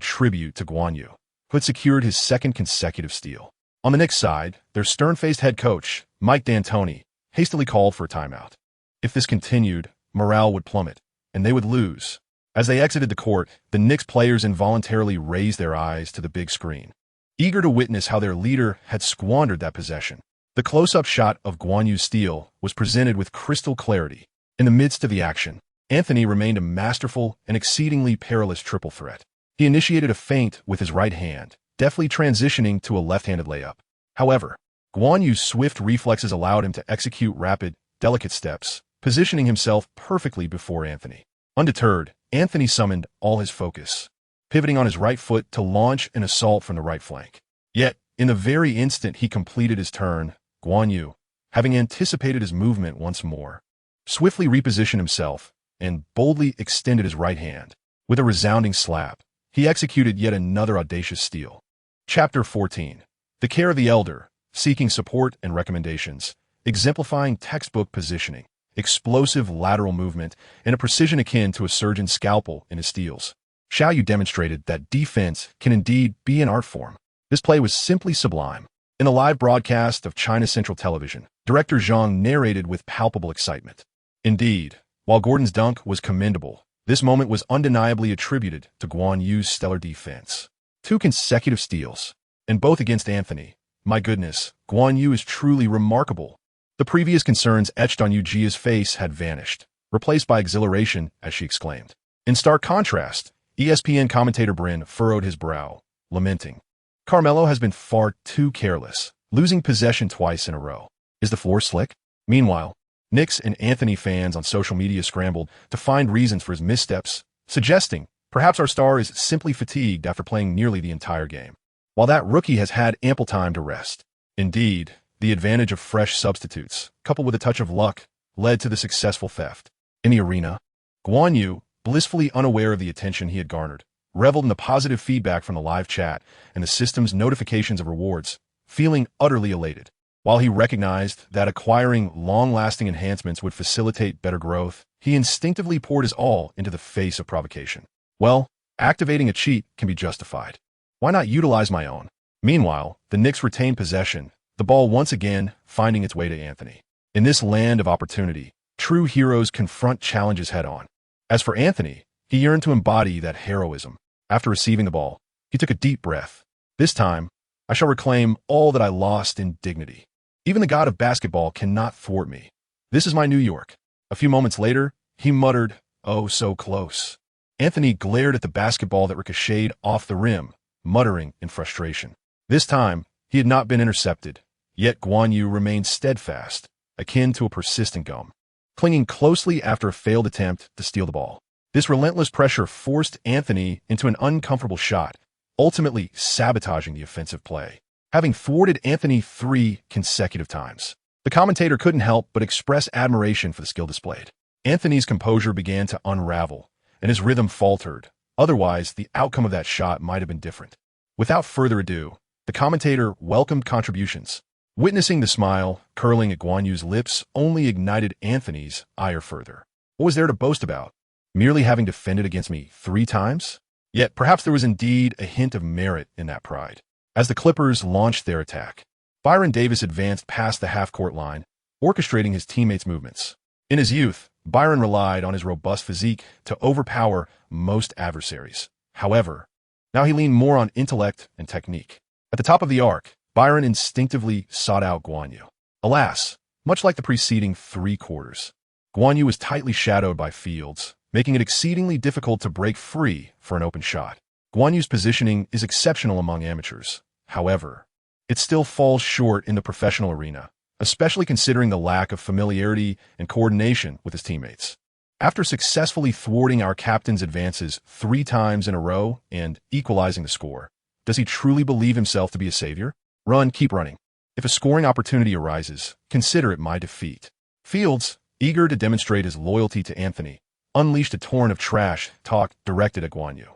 tribute to Guan Yu, who had secured his second consecutive steal. On the Knicks' side, their stern-faced head coach, Mike D'Antoni, hastily called for a timeout. If this continued, morale would plummet, and they would lose. As they exited the court, the Knicks players involuntarily raised their eyes to the big screen, eager to witness how their leader had squandered that possession. The close-up shot of Guan Yu's steal was presented with crystal clarity. In the midst of the action, Anthony remained a masterful and exceedingly perilous triple threat. He initiated a feint with his right hand, deftly transitioning to a left-handed layup. However, Guan Yu's swift reflexes allowed him to execute rapid, delicate steps, positioning himself perfectly before Anthony. Undeterred, Anthony summoned all his focus, pivoting on his right foot to launch an assault from the right flank. Yet, in the very instant he completed his turn, Guan Yu, having anticipated his movement once more, swiftly repositioned himself and boldly extended his right hand. With a resounding slap, he executed yet another audacious steal. Chapter 14. The Care of the Elder, Seeking Support and Recommendations. exemplifying textbook positioning, explosive lateral movement, and a precision akin to a surgeon's scalpel in his steals. Xiao Yu demonstrated that defense can indeed be an art form. This play was simply sublime. In the live broadcast of China Central Television, director Zhang narrated with palpable excitement. Indeed, while Gordon's dunk was commendable, this moment was undeniably attributed to Guan Yu's stellar defense. 2 consecutive steals, and both against Anthony. My goodness, Guan Yu is truly remarkable. The previous concerns etched on Yu Jia's face had vanished, replaced by exhilaration as she exclaimed. In stark contrast, ESPN commentator Bryn furrowed his brow, lamenting. Carmelo has been far too careless, losing possession twice in a row. Is the floor slick? Meanwhile, Knicks and Anthony fans on social media scrambled to find reasons for his missteps, suggesting perhaps our star is simply fatigued after playing nearly the entire game, while that rookie has had ample time to rest. Indeed, the advantage of fresh substitutes, coupled with a touch of luck, led to the successful theft. In the arena, Guan Yu, blissfully unaware of the attention he had garnered, reveled in the positive feedback from the live chat and the system's notifications of rewards, feeling utterly elated. While he recognized that acquiring long-lasting enhancements would facilitate better growth, he instinctively poured his all into the face of provocation. Well, activating a cheat can be justified. Why not utilize my own? Meanwhile, the Knicks retained possession, the ball once again finding its way to Anthony. In this land of opportunity, true heroes confront challenges head-on. As for Anthony, he yearned to embody that heroism. After receiving the ball, he took a deep breath. This time, I shall reclaim all that I lost in dignity. Even the god of basketball cannot thwart me. This is my New York. A few moments later, he muttered, "Oh, so close." Anthony glared at the basketball that ricocheted off the rim, muttering in frustration. This time, he had not been intercepted, yet Guan Yu remained steadfast, akin to a persistent gum, clinging closely after a failed attempt to steal the ball. This relentless pressure forced Anthony into an uncomfortable shot, ultimately sabotaging the offensive play. Having thwarted Anthony 3 consecutive times, the commentator couldn't help but express admiration for the skill displayed. Anthony's composure began to unravel, and his rhythm faltered. Otherwise, the outcome of that shot might have been different. Without further ado, the commentator welcomed contributions. Witnessing the smile curling at Guan Yu's lips only ignited Anthony's ire further. What was there to boast about? Merely having defended against me 3 times? Yet perhaps there was indeed a hint of merit in that pride. As the Clippers launched their attack, Byron Davis advanced past the half-court line, orchestrating his teammates' movements. In his youth, Byron relied on his robust physique to overpower most adversaries. However, now he leaned more on intellect and technique. At the top of the arc, Byron instinctively sought out Guan Yu. Alas, much like the preceding 3 quarters, Guan Yu was tightly shadowed by Fields, making it exceedingly difficult to break free for an open shot. Guan Yu's positioning is exceptional among amateurs. However, it still falls short in the professional arena, especially considering the lack of familiarity and coordination with his teammates. After successfully thwarting our captain's advances 3 times in a row and equalizing the score, does he truly believe himself to be a savior? Run, keep running. If a scoring opportunity arises, consider it my defeat. Fields, eager to demonstrate his loyalty to Anthony, unleashed a torrent of trash talk directed at Guan Yu.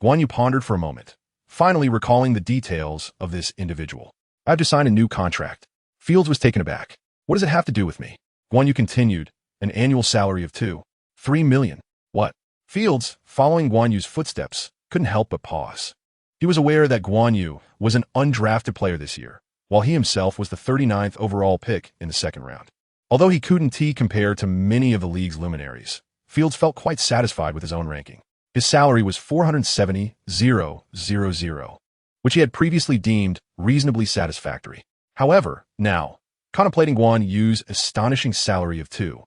Guan Yu pondered for a moment, finally recalling the details of this individual. I have to sign a new contract. Fields was taken aback. What does it have to do with me? Guan Yu continued, an annual salary of 3 million. What? Fields, following Guan Yu's footsteps, couldn't help but pause. He was aware that Guan Yu was an undrafted player this year, while he himself was the 39th overall pick in the 2nd round. Although he couldn't compare to many of the league's luminaries, Fields felt quite satisfied with his own ranking. His salary was $470,000, which he had previously deemed reasonably satisfactory. However, now, contemplating Guan Yu's astonishing salary of $3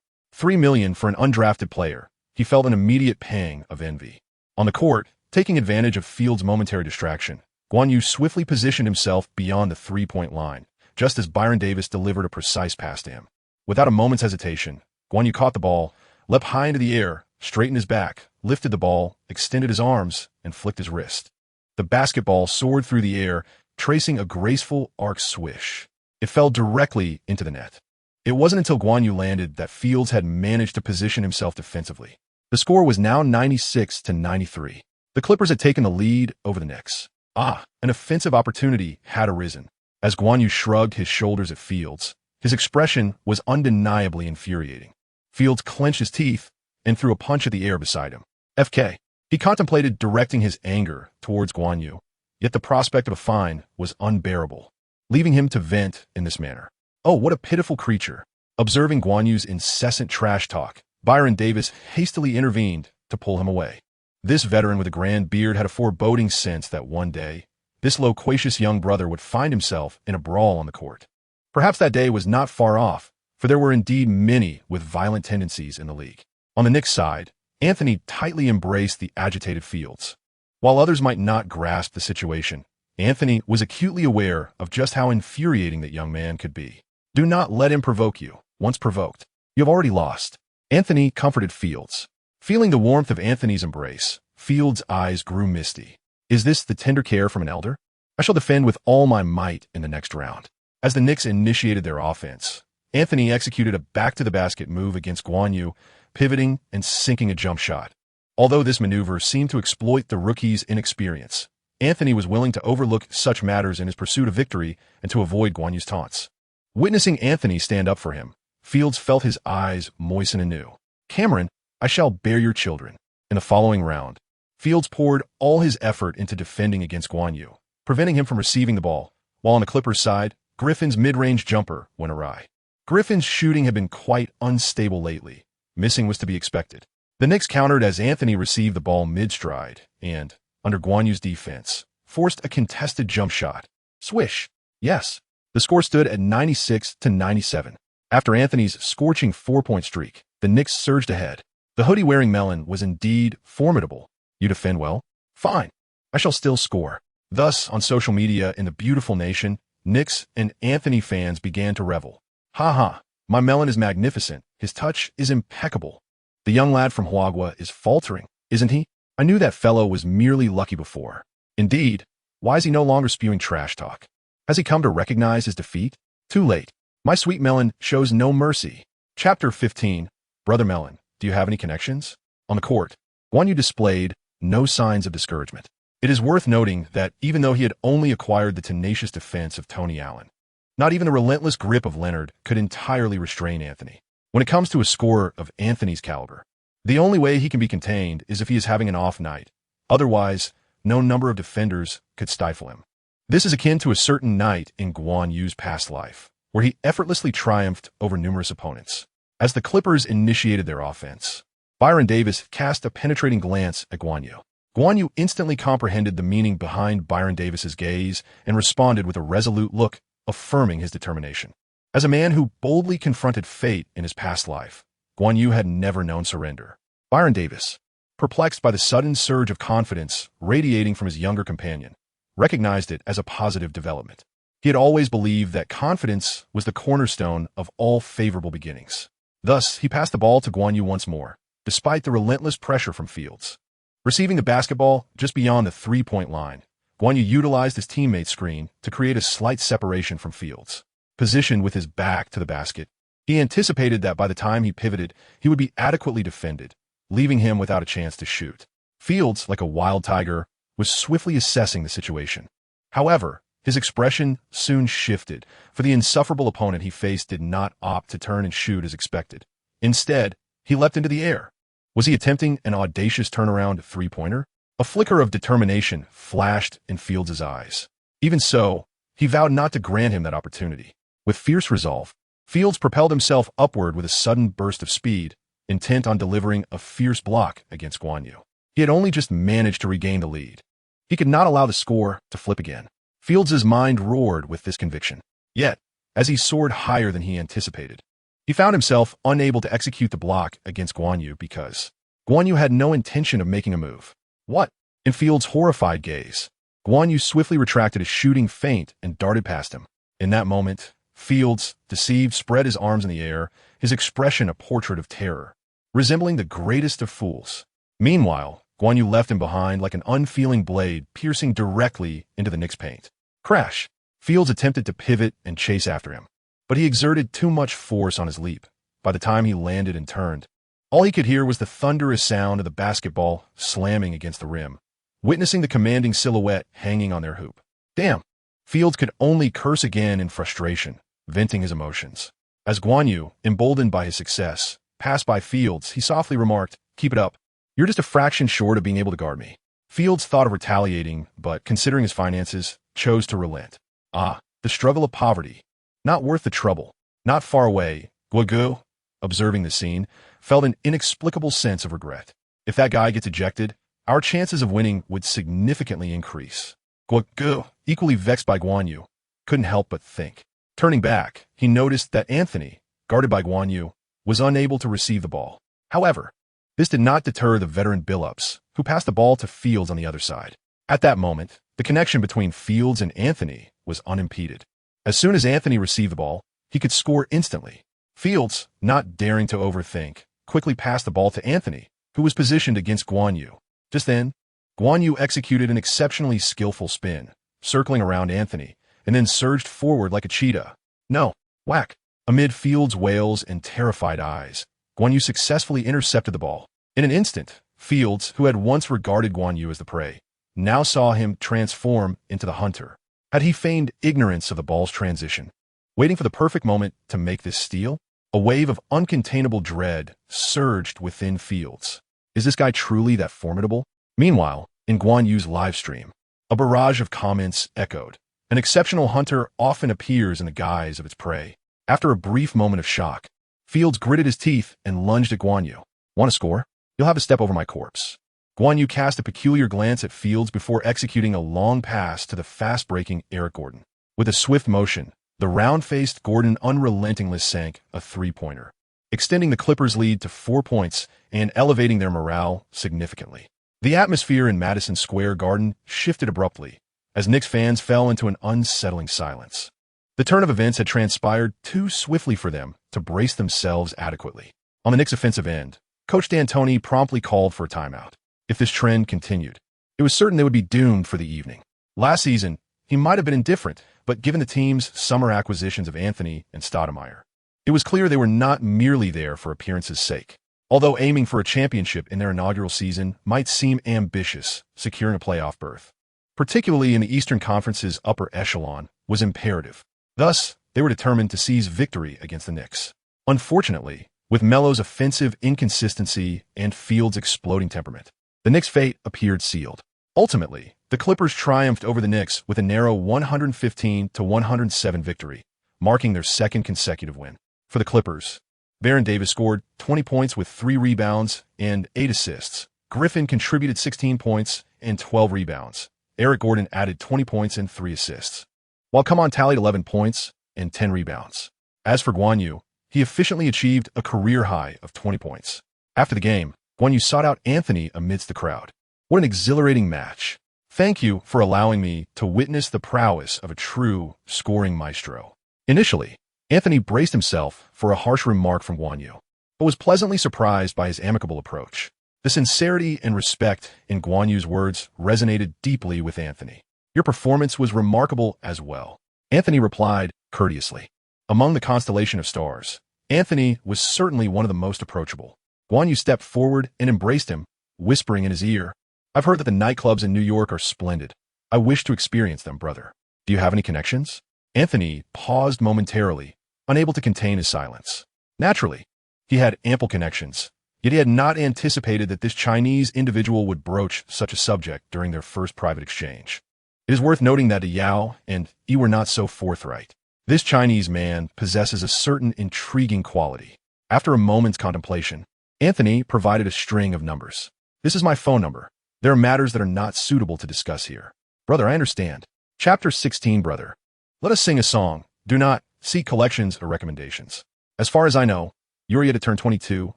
million for an undrafted player, he felt an immediate pang of envy. On the court, taking advantage of Fields' momentary distraction, Guan Yu swiftly positioned himself beyond the 3-point line, just as Byron Davis delivered a precise pass to him. Without a moment's hesitation, Guan Yu caught the ball, leapt high into the air, straightened his back, lifted the ball, extended his arms, and flicked his wrist. The basketball soared through the air, tracing a graceful arc swish. It fell directly into the net. It wasn't until Guan Yu landed that Fields had managed to position himself defensively. The score was now 96-93. The Clippers had taken the lead over the Knicks. An offensive opportunity had arisen. As Guan Yu shrugged his shoulders at Fields, His expression was undeniably infuriating. Fields clenched his teeth and threw a punch at the air beside him. FK. He contemplated directing his anger towards Guan Yu, yet the prospect of a fine was unbearable, leaving him to vent in this manner. Oh, what a pitiful creature. Observing Guan Yu's incessant trash talk, Byron Davis hastily intervened to pull him away. This veteran with a grand beard had a foreboding sense that one day, this loquacious young brother would find himself in a brawl on the court. Perhaps that day was not far off, for there were indeed many with violent tendencies in the league. On the Knicks side, Anthony tightly embraced the agitated Fields. While others might not grasp the situation, Anthony was acutely aware of just how infuriating that young man could be. Do not let him provoke you. Once provoked, you have already lost. Anthony comforted Fields. Feeling the warmth of Anthony's embrace, Fields' eyes grew misty. Is this the tender care from an elder? I shall defend with all my might in the next round. As the Knicks initiated their offense, Anthony executed a back-to-the-basket move against Guan Yu, pivoting and sinking a jump shot. Although this maneuver seemed to exploit the rookie's inexperience, Anthony was willing to overlook such matters in his pursuit of victory and to avoid Guan Yu's taunts. Witnessing Anthony stand up for him, Fields felt his eyes moisten anew. Cameron, I shall bear your children. In the following round, Fields poured all his effort into defending against Guan Yu, preventing him from receiving the ball, while on the Clippers' side, Griffin's mid-range jumper went awry. Griffin's shooting had been quite unstable lately. Missing was to be expected. The Knicks countered as Anthony received the ball mid-stride and, under Guan Yu's defense, forced a contested jump shot. Swish. Yes. The score stood at 96-97. After Anthony's scorching 4-point streak, the Knicks surged ahead. The hoodie-wearing melon was indeed formidable. You defend well? Fine. I shall still score. Thus, on social media in the beautiful nation, Knicks and Anthony fans began to revel. Ha ha, my melon is magnificent. His touch is impeccable. The young lad from Huagua is faltering, isn't he? I knew that fellow was merely lucky before. Indeed, why is he no longer spewing trash talk? Has he come to recognize his defeat? Too late. My sweet melon shows no mercy. Chapter 15. Brother Melon, do you have any connections? On the court, Guan Yu displayed no signs of discouragement. It is worth noting that even though he had only acquired the tenacious defense of Tony Allen, not even the relentless grip of Leonard could entirely restrain Anthony. When it comes to a scorer of Anthony's caliber, the only way he can be contained is if he is having an off night. Otherwise, no number of defenders could stifle him. This is akin to a certain night in Guan Yu's past life, where he effortlessly triumphed over numerous opponents. As the Clippers initiated their offense, Byron Davis cast a penetrating glance at Guan Yu. Guan Yu instantly comprehended the meaning behind Byron Davis's gaze and responded with a resolute look, affirming his determination. As a man who boldly confronted fate in his past life, Guan Yu had never known surrender. Byron Davis, perplexed by the sudden surge of confidence radiating from his younger companion, recognized it as a positive development. He had always believed that confidence was the cornerstone of all favorable beginnings. Thus, he passed the ball to Guan Yu once more, despite the relentless pressure from Fields. Receiving the basketball just beyond the three-point line, Guan Yu utilized his teammate's screen to create a slight separation from Fields. Positioned with his back to the basket, he anticipated that by the time he pivoted, he would be adequately defended, leaving him without a chance to shoot. Fields, like a wild tiger, was swiftly assessing the situation. However, his expression soon shifted, for the insufferable opponent he faced did not opt to turn and shoot as expected. Instead, he leapt into the air. Was he attempting an audacious turnaround three-pointer? A flicker of determination flashed in Fields' eyes. Even so, he vowed not to grant him that opportunity. With fierce resolve, Fields propelled himself upward with a sudden burst of speed, intent on delivering a fierce block against Guan Yu. He had only just managed to regain the lead. He could not allow the score to flip again. Fields' mind roared with this conviction. Yet, as he soared higher than he anticipated, he found himself unable to execute the block against Guan Yu because Guan Yu had no intention of making a move. What? In Fields' horrified gaze, Guan Yu swiftly retracted a shooting feint and darted past him. In that moment, Fields, deceived, spread his arms in the air, his expression a portrait of terror, resembling the greatest of fools. Meanwhile, Guan Yu left him behind like an unfeeling blade piercing directly into the Knicks' paint. Crash! Fields attempted to pivot and chase after him, but he exerted too much force on his leap. By the time he landed and turned, all he could hear was the thunderous sound of the basketball slamming against the rim, witnessing the commanding silhouette hanging on their hoop. Damn! Fields could only curse again in frustration, venting his emotions. As Guan Yu, emboldened by his success, passed by Fields, he softly remarked, "Keep it up. You're just a fraction short of being able to guard me." Fields thought of retaliating, but considering his finances, chose to relent. Ah, the struggle of poverty. Not worth the trouble. Not far away, Guan Yu, observing the scene, felt an inexplicable sense of regret. If that guy gets ejected, our chances of winning would significantly increase. Guan Yu, equally vexed by Guan Yu, couldn't help but think. Turning back, he noticed that Anthony, guarded by Guan Yu, was unable to receive the ball. However, this did not deter the veteran Billups, who passed the ball to Fields on the other side. At that moment, the connection between Fields and Anthony was unimpeded. As soon as Anthony received the ball, he could score instantly. Fields, not daring to overthink, quickly passed the ball to Anthony, who was positioned against Guan Yu. Just then, Guan Yu executed an exceptionally skillful spin, circling around Anthony, and then surged forward like a cheetah. No, whack! Amid Fields' wails and terrified eyes, Guan Yu successfully intercepted the ball. In an instant, Fields, who had once regarded Guan Yu as the prey, now saw him transform into the hunter. Had he feigned ignorance of the ball's transition, waiting for the perfect moment to make this steal? A wave of uncontainable dread surged within Fields. Is this guy truly that formidable? Meanwhile, in Guan Yu's live stream, a barrage of comments echoed. An exceptional hunter often appears in the guise of its prey. After a brief moment of shock, Fields gritted his teeth and lunged at Guan Yu. Want to score? You'll have to step over my corpse. Guan Yu cast a peculiar glance at Fields before executing a long pass to the fast-breaking Eric Gordon. With a swift motion, the round-faced Gordon unrelentingly sank a three-pointer, extending the Clippers' lead to 4 points and elevating their morale significantly. The atmosphere in Madison Square Garden shifted abruptly, as Knicks fans fell into an unsettling silence. The turn of events had transpired too swiftly for them to brace themselves adequately. On the Knicks' offensive end, Coach D'Antoni promptly called for a timeout. If this trend continued, it was certain they would be doomed for the evening. Last season, he might have been indifferent, but given the team's summer acquisitions of Anthony and Stoudemire, it was clear they were not merely there for appearance's sake. Although aiming for a championship in their inaugural season might seem ambitious, securing a playoff berth, particularly in the Eastern Conference's upper echelon, was imperative. Thus, they were determined to seize victory against the Knicks. Unfortunately, with Melo's offensive inconsistency and Fields' exploding temperament, the Knicks' fate appeared sealed. Ultimately, the Clippers triumphed over the Knicks with a narrow 115-107 victory, marking their second consecutive win. For the Clippers, Baron Davis scored 20 points with 3 rebounds and 8 assists. Griffin contributed 16 points and 12 rebounds. Eric Gordon added 20 points and 3 assists, while Come On tallied 11 points and 10 rebounds. As for Guan Yu, he efficiently achieved a career high of 20 points. After the game, Guan Yu sought out Anthony amidst the crowd. What an exhilarating match. Thank you for allowing me to witness the prowess of a true scoring maestro. Initially, Anthony braced himself for a harsh remark from Guan Yu, but was pleasantly surprised by his amicable approach. The sincerity and respect in Guan Yu's words resonated deeply with Anthony. Your performance was remarkable as well, Anthony replied courteously. Among the constellation of stars, Anthony was certainly one of the most approachable. Guan Yu stepped forward and embraced him, whispering in his ear, "I've heard that the nightclubs in New York are splendid. I wish to experience them, brother. Do you have any connections?" Anthony paused momentarily, unable to contain his silence. Naturally, he had ample connections, yet he had not anticipated that this Chinese individual would broach such a subject during their first private exchange. It is worth noting that Yao and Yi were not so forthright. This Chinese man possesses a certain intriguing quality. After a moment's contemplation, Anthony provided a string of numbers. "This is my phone number. There are matters that are not suitable to discuss here." "Brother, I understand." Chapter 16, brother. Let us sing a song. Do not seek collections or recommendations. As far as I know, you're yet to turn 22,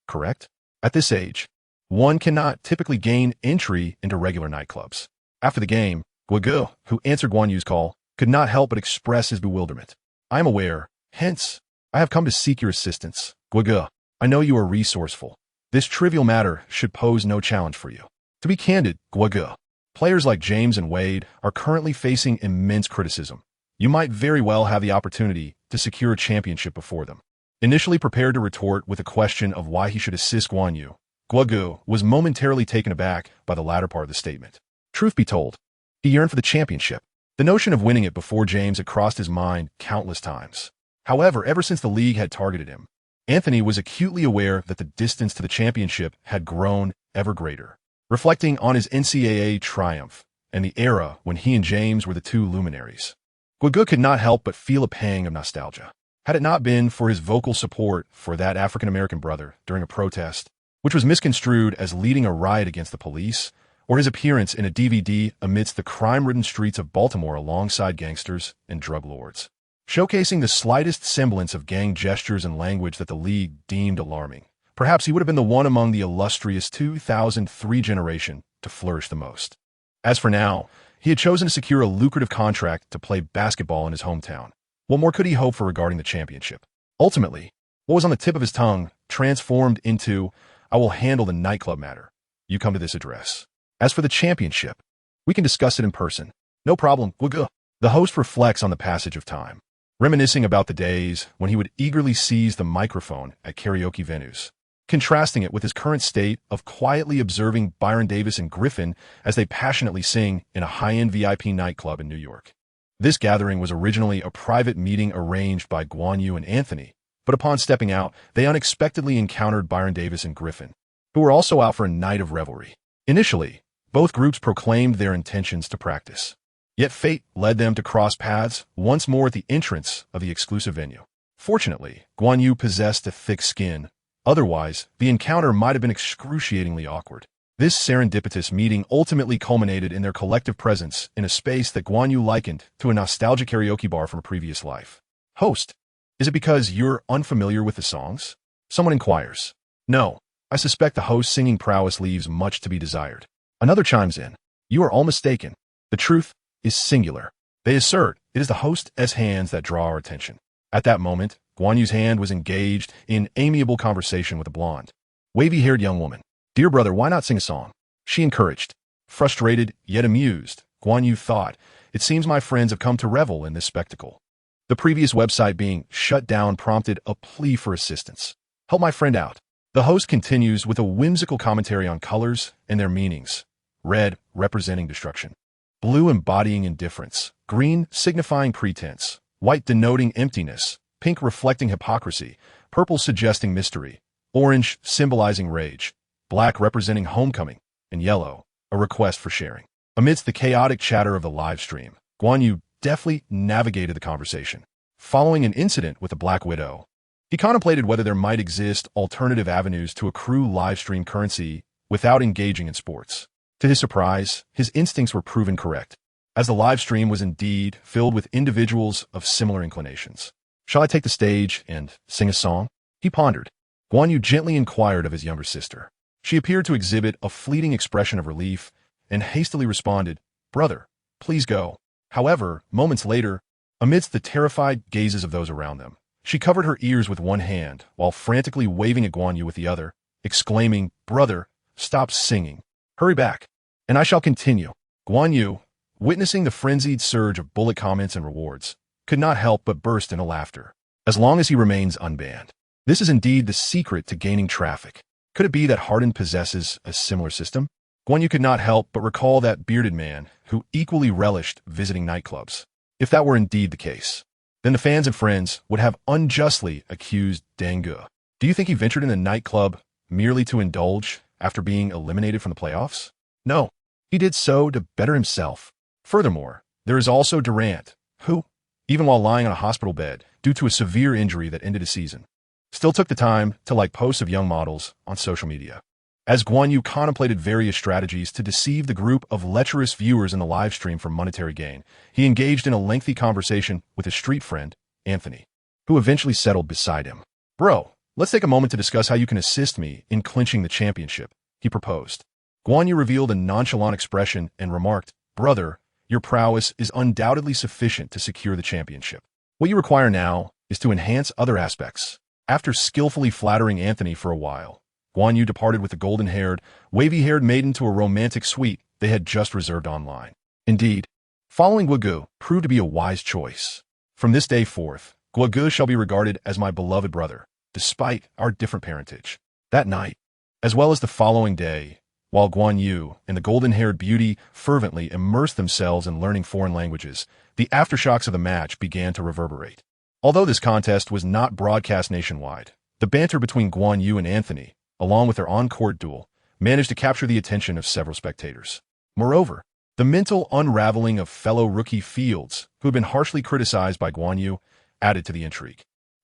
correct? At this age, one cannot typically gain entry into regular nightclubs. After the game, Guan Yu, who answered Guan Yu's call, could not help but express his bewilderment. "I am aware. Hence, I have come to seek your assistance. Guan Yu, I know you are resourceful. This trivial matter should pose no challenge for you. To be candid, Guan Yu, players like James and Wade are currently facing immense criticism. You might very well have the opportunity to secure a championship before them." Initially prepared to retort with a question of why he should assist Guan Yu, Guan Yu was momentarily taken aback by the latter part of the statement. Truth be told, he yearned for the championship. The notion of winning it before James had crossed his mind countless times. However, ever since the league had targeted him, Anthony was acutely aware that the distance to the championship had grown ever greater, reflecting on his NCAA triumph and the era when he and James were the two luminaries. Guan could not help but feel a pang of nostalgia. Had it not been for his vocal support for that African-American brother during a protest, which was misconstrued as leading a riot against the police, or his appearance in a DVD amidst the crime-ridden streets of Baltimore alongside gangsters and drug lords, showcasing the slightest semblance of gang gestures and language that the league deemed alarming, perhaps he would have been the one among the illustrious 2003 generation to flourish the most. As for now, he had chosen to secure a lucrative contract to play basketball in his hometown. What more could he hope for regarding the championship? Ultimately, what was on the tip of his tongue transformed into, "I will handle the nightclub matter. You come to this address. As for the championship, we can discuss it in person. No problem, Guan." The host reflects on the passage of time, reminiscing about the days when he would eagerly seize the microphone at karaoke venues, contrasting it with his current state of quietly observing Byron Davis and Griffin as they passionately sing in a high-end VIP nightclub in New York. This gathering was originally a private meeting arranged by Guan Yu and Anthony, but upon stepping out, they unexpectedly encountered Byron Davis and Griffin, who were also out for a night of revelry. Initially, both groups proclaimed their intentions to practice. Yet fate led them to cross paths once more at the entrance of the exclusive venue. Fortunately, Guan Yu possessed a thick skin. Otherwise, the encounter might have been excruciatingly awkward. This serendipitous meeting ultimately culminated in their collective presence in a space that Guan Yu likened to a nostalgic karaoke bar from a previous life. "Host, is it because you're unfamiliar with the songs?" Someone inquires. "No, I suspect the host's singing prowess leaves much to be desired." Another chimes in. "You are all mistaken. The truth is singular." They assert it is the host's hands that draw our attention. At that moment, Guan Yu's hand was engaged in amiable conversation with a blonde, wavy-haired young woman. "Dear brother, why not sing a song?" she encouraged. Frustrated, yet amused, Guan Yu thought, "It seems my friends have come to revel in this spectacle." The previous website being shut down prompted a plea for assistance. "Help my friend out." The host continues with a whimsical commentary on colors and their meanings. Red representing destruction, blue embodying indifference, green signifying pretense, white denoting emptiness, pink reflecting hypocrisy, purple suggesting mystery, orange symbolizing rage, black representing homecoming, and yellow, a request for sharing. Amidst the chaotic chatter of the live stream, Guan Yu deftly navigated the conversation. Following an incident with the Black Widow, he contemplated whether there might exist alternative avenues to accrue live stream currency without engaging in sports. To his surprise, his instincts were proven correct, as the live stream was indeed filled with individuals of similar inclinations. "Shall I take the stage and sing a song?" he pondered. Guan Yu gently inquired of his younger sister. She appeared to exhibit a fleeting expression of relief and hastily responded, "Brother, please go." However, moments later, amidst the terrified gazes of those around them, she covered her ears with one hand while frantically waving at Guan Yu with the other, exclaiming, "Brother, stop singing. Hurry back, and I shall continue." Guan Yu, witnessing the frenzied surge of bullet comments and rewards, could not help but burst into laughter. As long as he remains unbanned. This is indeed the secret to gaining traffic. Could it be that Harden possesses a similar system? Guan Yu could not help but recall that bearded man who equally relished visiting nightclubs. If that were indeed the case, then the fans and friends would have unjustly accused Dangu. Do you think he ventured in the nightclub merely to indulge after being eliminated from the playoffs? No, he did so to better himself. Furthermore, there is also Durant, who, even while lying on a hospital bed due to a severe injury that ended his season, still took the time to like posts of young models on social media. As Guan Yu contemplated various strategies to deceive the group of lecherous viewers in the live stream for monetary gain, he engaged in a lengthy conversation with his street friend, Anthony, who eventually settled beside him. "Bro, let's take a moment to discuss how you can assist me in clinching the championship," he proposed. Guan Yu revealed a nonchalant expression and remarked, "Brother, your prowess is undoubtedly sufficient to secure the championship. What you require now is to enhance other aspects." After skillfully flattering Anthony for a while, Guan Yu departed with the golden-haired, wavy-haired maiden to a romantic suite they had just reserved online. Indeed, following Guan proved to be a wise choice. From this day forth, Guan shall be regarded as my beloved brother, despite our different parentage. That night, as well as the following day, while Guan Yu and the golden-haired beauty fervently immersed themselves in learning foreign languages, the aftershocks of the match began to reverberate. Although this contest was not broadcast nationwide, the banter between Guan Yu and Anthony, along with their on-court duel, managed to capture the attention of several spectators. Moreover, the mental unraveling of fellow rookie Fields, who had been harshly criticized by Guan Yu, added to the intrigue.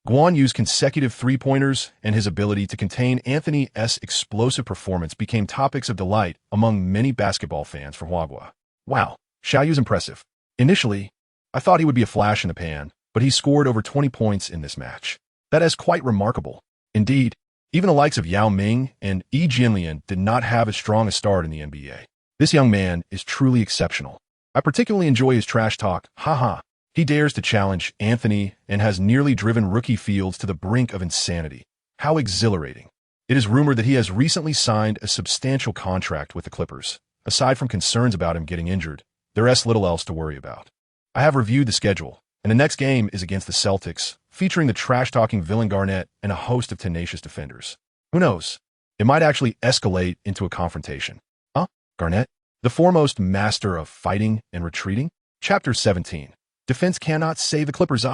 Guan Yu's consecutive three-pointers and his ability to contain Anthony's explosive performance became topics of delight among many basketball fans from Huagua. Wow, Xiaoyu's impressive. Initially, I thought he would be a flash in the pan, but he scored over 20 points in this match. That is quite remarkable. Indeed, even the likes of Yao Ming and Yi Jianlian did not have as strong a start in the NBA. This young man is truly exceptional. I particularly enjoy his trash talk, haha. He dares to challenge Anthony and has nearly driven rookie Fields to the brink of insanity. How exhilarating. It is rumored that he has recently signed a substantial contract with the Clippers. Aside from concerns about him getting injured, there is little else to worry about. I have reviewed the schedule, and the next game is against the Celtics, featuring the trash-talking villain Garnett and a host of tenacious defenders. Who knows? It might actually escalate into a confrontation. Huh? Garnett? The foremost master of fighting and retreating? Chapter 17. Defense cannot save the Clippers,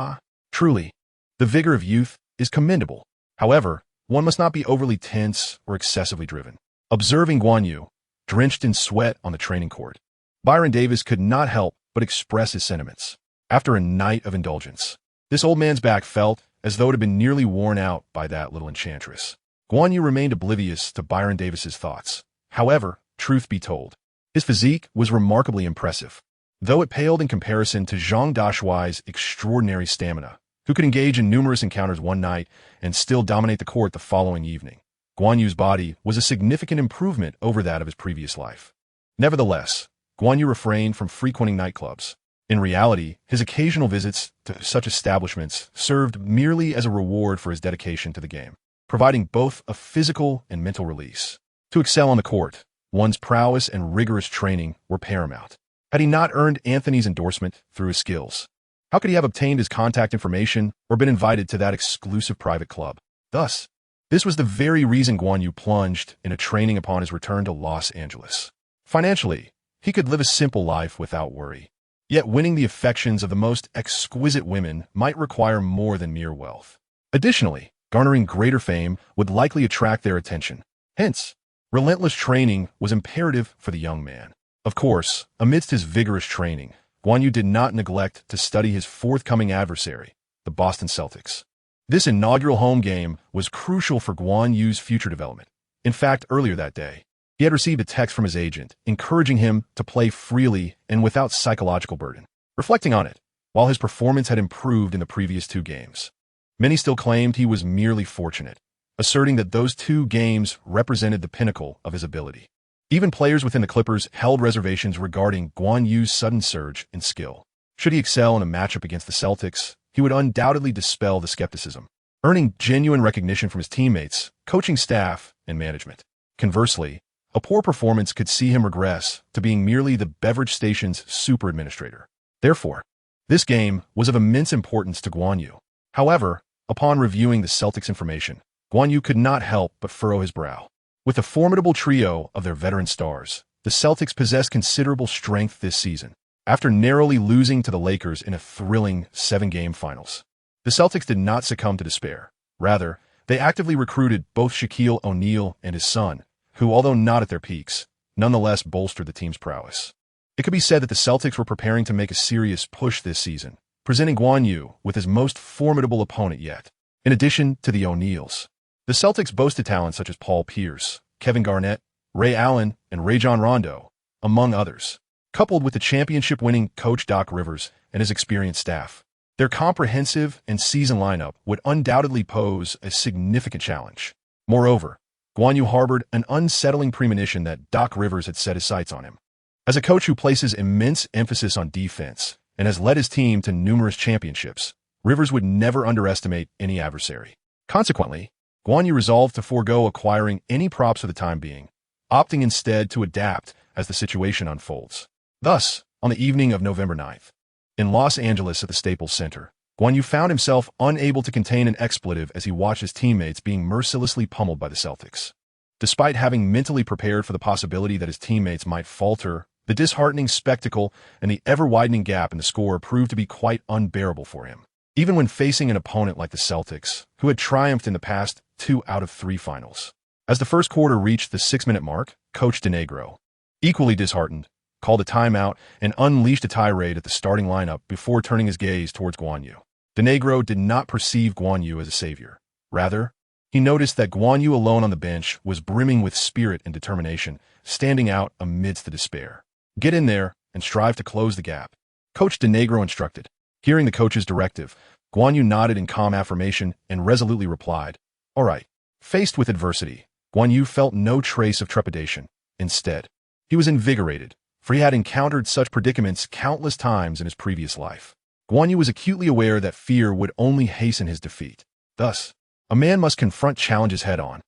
Truly, the vigor of youth is commendable. However, one must not be overly tense or excessively driven. Observing Guan Yu, drenched in sweat on the training court, Byron Davis could not help but express his sentiments. After a night of indulgence, this old man's back felt as though it had been nearly worn out by that little enchantress. Guan Yu remained oblivious to Byron Davis's thoughts. However, truth be told, his physique was remarkably impressive, though it paled in comparison to Zhang Dashuai's extraordinary stamina, who could engage in numerous encounters one night and still dominate the court the following evening. Guan Yu's body was a significant improvement over that of his previous life. Nevertheless, Guan Yu refrained from frequenting nightclubs. In reality, his occasional visits to such establishments served merely as a reward for his dedication to the game, providing both a physical and mental release. To excel on the court, one's prowess and rigorous training were paramount. Had he not earned Anthony's endorsement through his skills, how could he have obtained his contact information or been invited to that exclusive private club? Thus, this was the very reason Guan Yu plunged into training upon his return to Los Angeles. Financially, he could live a simple life without worry. Yet winning the affections of the most exquisite women might require more than mere wealth. Additionally, garnering greater fame would likely attract their attention. Hence, relentless training was imperative for the young man. Of course, amidst his vigorous training, Guan Yu did not neglect to study his forthcoming adversary, the Boston Celtics. This inaugural home game was crucial for Guan Yu's future development. In fact, earlier that day, he had received a text from his agent encouraging him to play freely and without psychological burden. Reflecting on it, while his performance had improved in the previous 2 games, many still claimed he was merely fortunate, asserting that those 2 games represented the pinnacle of his ability. Even players within the Clippers held reservations regarding Guan Yu's sudden surge in skill. Should he excel in a matchup against the Celtics, he would undoubtedly dispel the skepticism, earning genuine recognition from his teammates, coaching staff, and management. Conversely, a poor performance could see him regress to being merely the beverage station's super administrator. Therefore, this game was of immense importance to Guan Yu. However, upon reviewing the Celtics' information, Guan Yu could not help but furrow his brow. With a formidable trio of their veteran stars, the Celtics possessed considerable strength this season. After narrowly losing to the Lakers in a thrilling 7-game finals, the Celtics did not succumb to despair. Rather, they actively recruited both Shaquille O'Neal and his son, who, although not at their peaks, nonetheless bolstered the team's prowess. It could be said that the Celtics were preparing to make a serious push this season, presenting Guan Yu with his most formidable opponent yet. In addition to the O'Neals, the Celtics boasted talent such as Paul Pierce, Kevin Garnett, Ray Allen, and Rajon Rondo, among others. Coupled with the championship-winning coach Doc Rivers and his experienced staff, their comprehensive and seasoned lineup would undoubtedly pose a significant challenge. Moreover, Guan Yu harbored an unsettling premonition that Doc Rivers had set his sights on him. As a coach who places immense emphasis on defense and has led his team to numerous championships, Rivers would never underestimate any adversary. Consequently, Guan Yu resolved to forego acquiring any props for the time being, opting instead to adapt as the situation unfolds. Thus, on the evening of November 9th, in Los Angeles at the Staples Center, Guan Yu found himself unable to contain an expletive as he watched his teammates being mercilessly pummeled by the Celtics. Despite having mentally prepared for the possibility that his teammates might falter, the disheartening spectacle and the ever-widening gap in the score proved to be quite unbearable for him. even when facing an opponent like the Celtics, who had triumphed in the past 2 out of 3 finals. As the first quarter reached the 6-minute mark, Coach Denegro, equally disheartened, called a timeout and unleashed a tirade at the starting lineup before turning his gaze towards Guan Yu. Denegro did not perceive Guan Yu as a savior. Rather, he noticed that Guan Yu alone on the bench was brimming with spirit and determination, standing out amidst the despair. "Get in there and strive to close the gap," Coach Denegro instructed. Hearing the coach's directive, Guan Yu nodded in calm affirmation and resolutely replied, "All right." Faced with adversity, Guan Yu felt no trace of trepidation. Instead, he was invigorated, for he had encountered such predicaments countless times in his previous life. Guan Yu was acutely aware that fear would only hasten his defeat. Thus, a man must confront challenges head-on.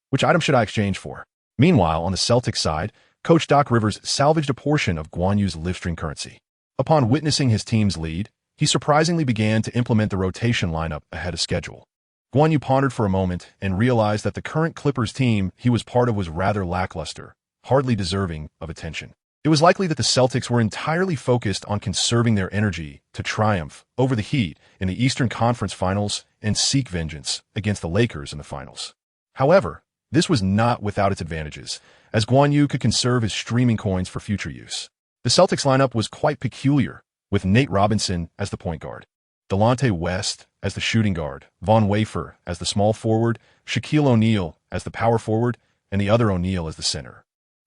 Which item should I exchange for? Meanwhile, on the Celtics side, Coach Doc Rivers salvaged a portion of Guan Yu's live-stream currency. Upon witnessing his team's lead, he surprisingly began to implement the rotation lineup ahead of schedule. Guan Yu pondered for a moment and realized that the current Clippers team he was part of was rather lackluster, hardly deserving of attention. It was likely that the Celtics were entirely focused on conserving their energy to triumph over the Heat in the Eastern Conference Finals and seek vengeance against the Lakers in the finals. However, this was not without its advantages, as Guan Yu could conserve his streaming coins for future use. The Celtics lineup was quite peculiar, with Nate Robinson as the point guard, Delonte West as the shooting guard, Von Wafer as the small forward, Shaquille O'Neal as the power forward, and the other O'Neal as the center.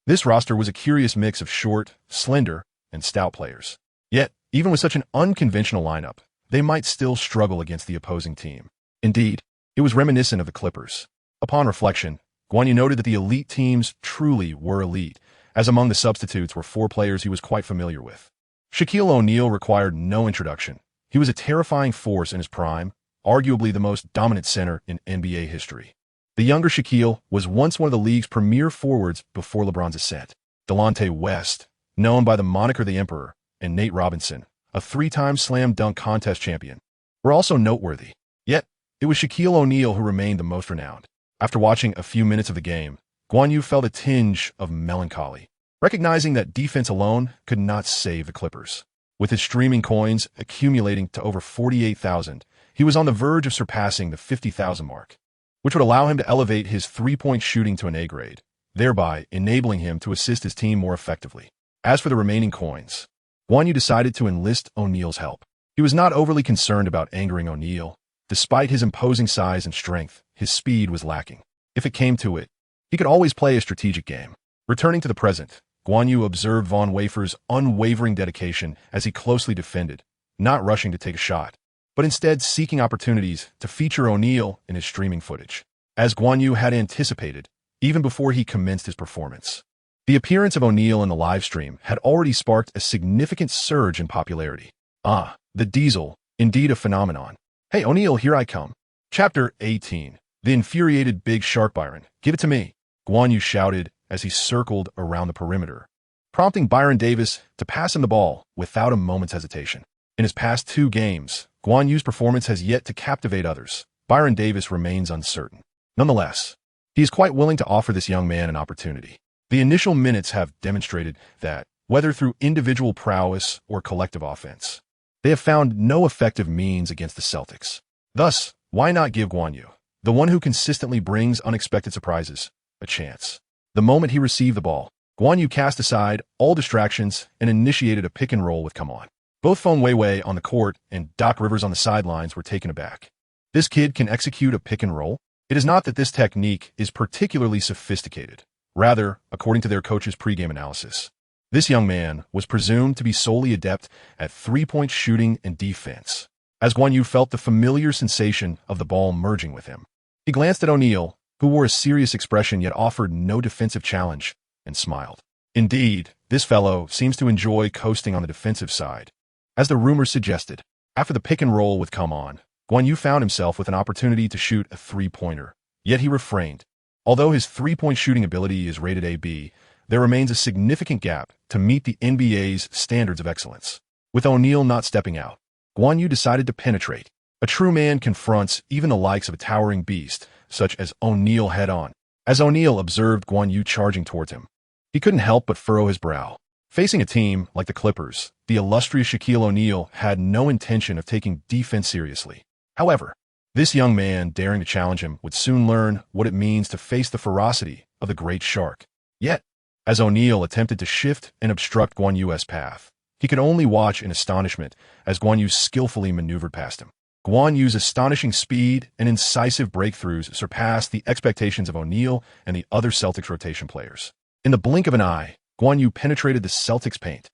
This roster was a curious mix of short, slender, and stout players. Yet, even with such an unconventional lineup, they might still struggle against the opposing team. Indeed, it was reminiscent of the Clippers. Upon reflection, Guan Yu noted that the elite teams truly were elite, as among the substitutes were 4 players he was quite familiar with. Shaquille O'Neal required no introduction. He was a terrifying force in his prime, arguably the most dominant center in NBA history. The younger Shaquille was once one of the league's premier forwards before LeBron's ascent. Delonte West, known by the moniker the Emperor, and Nate Robinson, a 3-time slam dunk contest champion, were also noteworthy. Yet, it was Shaquille O'Neal who remained the most renowned. After watching a few minutes of the game, Guan Yu felt a tinge of melancholy, recognizing that defense alone could not save the Clippers. With his streaming coins accumulating to over 48,000, he was on the verge of surpassing the 50,000 mark, which would allow him to elevate his 3-point shooting to an A grade, thereby enabling him to assist his team more effectively. As for the remaining coins, Guan Yu decided to enlist O'Neal's help. He was not overly concerned about angering O'Neal. Despite his imposing size and strength, his speed was lacking. If it came to it, he could always play a strategic game. Returning to the present, Guan Yu observed Von Wafer's unwavering dedication as he closely defended, not rushing to take a shot, but instead seeking opportunities to feature O'Neal in his streaming footage. As Guan Yu had anticipated, even before he commenced his performance, the appearance of O'Neal in the live stream had already sparked a significant surge in popularity. The Diesel, indeed a phenomenon. "Hey, O'Neal, here I come." Chapter 18. The infuriated Big Shark Byron. "Give it to me," Guan Yu shouted as he circled around the perimeter, prompting Byron Davis to pass him the ball without a moment's hesitation. In his past 2 games, Guan Yu's performance has yet to captivate others. Byron Davis remains uncertain. Nonetheless, he is quite willing to offer this young man an opportunity. The initial minutes have demonstrated that, whether through individual prowess or collective offense, they have found no effective means against the Celtics. Thus, why not give Guan Yu, the one who consistently brings unexpected surprises, a chance? The moment he received the ball, Guan Yu cast aside all distractions and initiated a pick and roll with Come On. Both Feng Weiwei on the court and Doc Rivers on the sidelines were taken aback. This kid can execute a pick and roll? It is not that this technique is particularly sophisticated. Rather, according to their coach's pregame analysis, this young man was presumed to be solely adept at 3-point shooting and defense. As Guan Yu felt the familiar sensation of the ball merging with him, he glanced at O'Neal, who wore a serious expression yet offered no defensive challenge, and smiled. Indeed, this fellow seems to enjoy coasting on the defensive side. As the rumors suggested, after the pick and roll with Come On, Guan Yu found himself with an opportunity to shoot a 3-pointer, yet he refrained. Although his 3-point shooting ability is rated AB, there remains a significant gap to meet the NBA's standards of excellence. With O'Neal not stepping out, Guan Yu decided to penetrate. A true man confronts even the likes of a towering beast, such as O'Neal head-on. As O'Neal observed Guan Yu charging towards him, he couldn't help but furrow his brow. Facing a team like the Clippers, the illustrious Shaquille O'Neal had no intention of taking defense seriously. However, this young man daring to challenge him would soon learn what it means to face the ferocity of the great shark. Yet, as O'Neal attempted to shift and obstruct Guan Yu's path, he could only watch in astonishment as Guan Yu skillfully maneuvered past him. Guan Yu's astonishing speed and incisive breakthroughs surpassed the expectations of O'Neal and the other Celtics rotation players. In the blink of an eye, Guan Yu penetrated the Celtics' paint.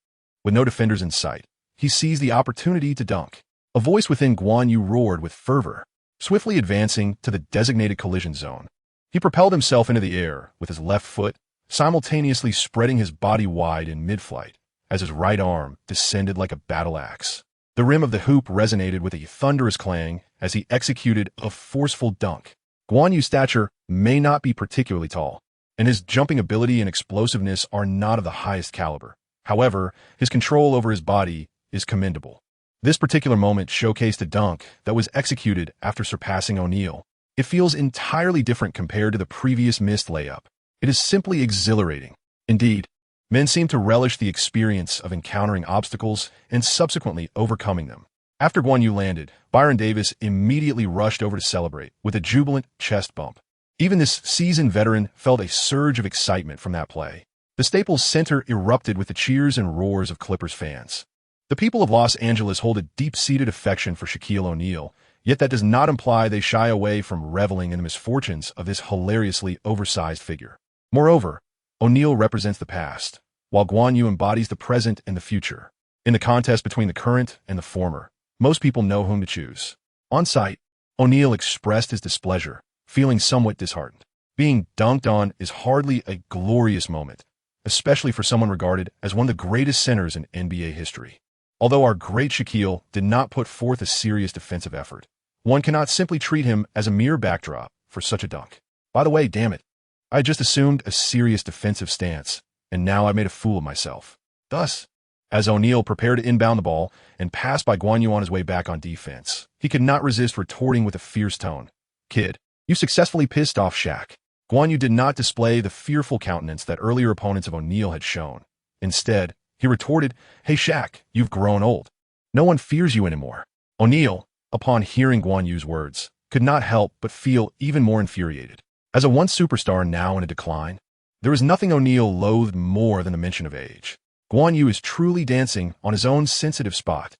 With no defenders in sight, he seized the opportunity to dunk. A voice within Guan Yu roared with fervor. Swiftly advancing to the designated collision zone, he propelled himself into the air with his left foot, simultaneously spreading his body wide in mid-flight as his right arm descended like a battle axe. The rim of the hoop resonated with a thunderous clang as he executed a forceful dunk. Guan Yu's stature may not be particularly tall, and his jumping ability and explosiveness are not of the highest caliber. However, his control over his body is commendable. This particular moment showcased a dunk that was executed after surpassing O'Neal. It feels entirely different compared to the previous missed layup. It is simply exhilarating. Indeed, men seem to relish the experience of encountering obstacles and subsequently overcoming them. After Guan Yu landed, Byron Davis immediately rushed over to celebrate with a jubilant chest bump. Even this seasoned veteran felt a surge of excitement from that play. The Staples Center erupted with the cheers and roars of Clippers fans. The people of Los Angeles hold a deep-seated affection for Shaquille O'Neal, yet that does not imply they shy away from reveling in the misfortunes of this hilariously oversized figure. Moreover, O'Neal represents the past, while Guan Yu embodies the present and the future. In the contest between the current and the former, most people know whom to choose. On site, O'Neal expressed his displeasure, feeling somewhat disheartened. Being dunked on is hardly a glorious moment, especially for someone regarded as one of the greatest centers in NBA history. Although our great Shaquille did not put forth a serious defensive effort, one cannot simply treat him as a mere backdrop for such a dunk. By the way, damn it, I had just assumed a serious defensive stance, and now I made a fool of myself. Thus, as O'Neal prepared to inbound the ball and pass by Guan Yu on his way back on defense, he could not resist retorting with a fierce tone. "Kid, you successfully pissed off Shaq." Guan Yu did not display the fearful countenance that earlier opponents of O'Neal had shown. Instead, he retorted, "Hey Shaq, you've grown old. No one fears you anymore." O'Neal, upon hearing Guan Yu's words, could not help but feel even more infuriated. As a once superstar now in a decline, there is nothing O'Neal loathed more than the mention of age. Guan Yu is truly dancing on his own sensitive spot.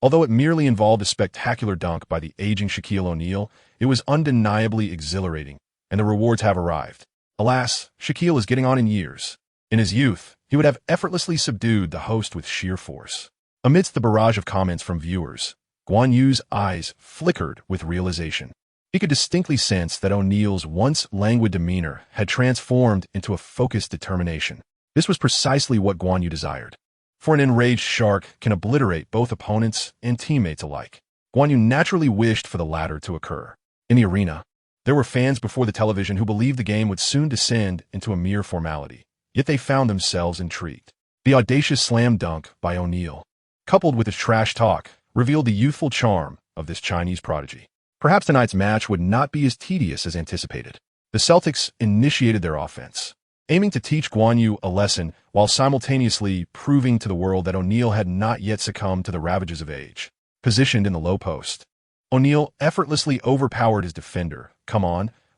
Although it merely involved a spectacular dunk by the aging Shaquille O'Neal, it was undeniably exhilarating, and the rewards have arrived. Alas, Shaquille is getting on in years. In his youth, he would have effortlessly subdued the host with sheer force. Amidst the barrage of comments from viewers, Guan Yu's eyes flickered with realization. He could distinctly sense that O'Neal's once languid demeanor had transformed into a focused determination. This was precisely what Guan Yu desired. For an enraged shark can obliterate both opponents and teammates alike. Guan Yu naturally wished for the latter to occur. In the arena, there were fans before the television who believed the game would soon descend into a mere formality. Yet they found themselves intrigued. The audacious slam dunk by O'Neal, coupled with his trash talk, revealed the youthful charm of this Chinese prodigy. Perhaps tonight's match would not be as tedious as anticipated. The Celtics initiated their offense, aiming to teach Guan Yu a lesson while simultaneously proving to the world that O'Neal had not yet succumbed to the ravages of age. Positioned in the low post, O'Neal effortlessly overpowered his defender,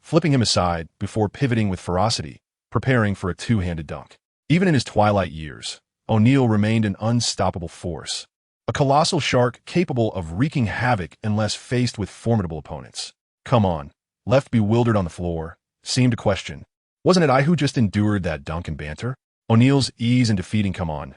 flipping him aside before pivoting with ferocity, preparing for a two-handed dunk. Even in his twilight years, O'Neal remained an unstoppable force, a colossal shark capable of wreaking havoc unless faced with formidable opponents. Left bewildered on the floor, seemed to question, wasn't it I who just endured that dunk and banter? O'Neal's ease in defeating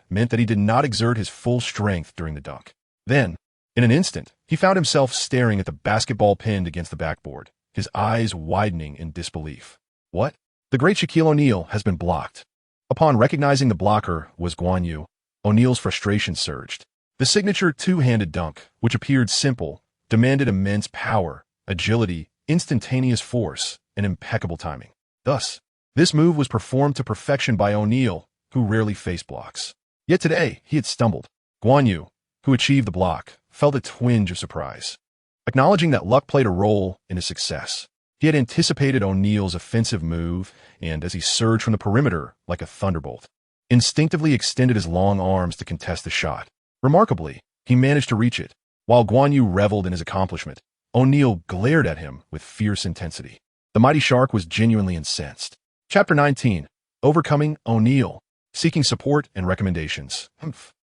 meant that he did not exert his full strength during the dunk. Then, in an instant, he found himself staring at the basketball pinned against the backboard, his eyes widening in disbelief. What? The great Shaquille O'Neal has been blocked. Upon recognizing the blocker was Guan Yu, O'Neal's frustration surged. The signature two-handed dunk, which appeared simple, demanded immense power, agility, instantaneous force, and impeccable timing. Thus, this move was performed to perfection by O'Neal, who rarely faced blocks. Yet today, he had stumbled. Guan Yu, who achieved the block, felt a twinge of surprise. Acknowledging that luck played a role in his success, he had anticipated O'Neal's offensive move, and as he surged from the perimeter like a thunderbolt, instinctively extended his long arms to contest the shot. Remarkably, he managed to reach it. While Guan Yu reveled in his accomplishment, ANew glared at him with fierce intensity. The mighty shark was genuinely incensed. Chapter 19. Overcoming ANew. Seeking support and recommendations.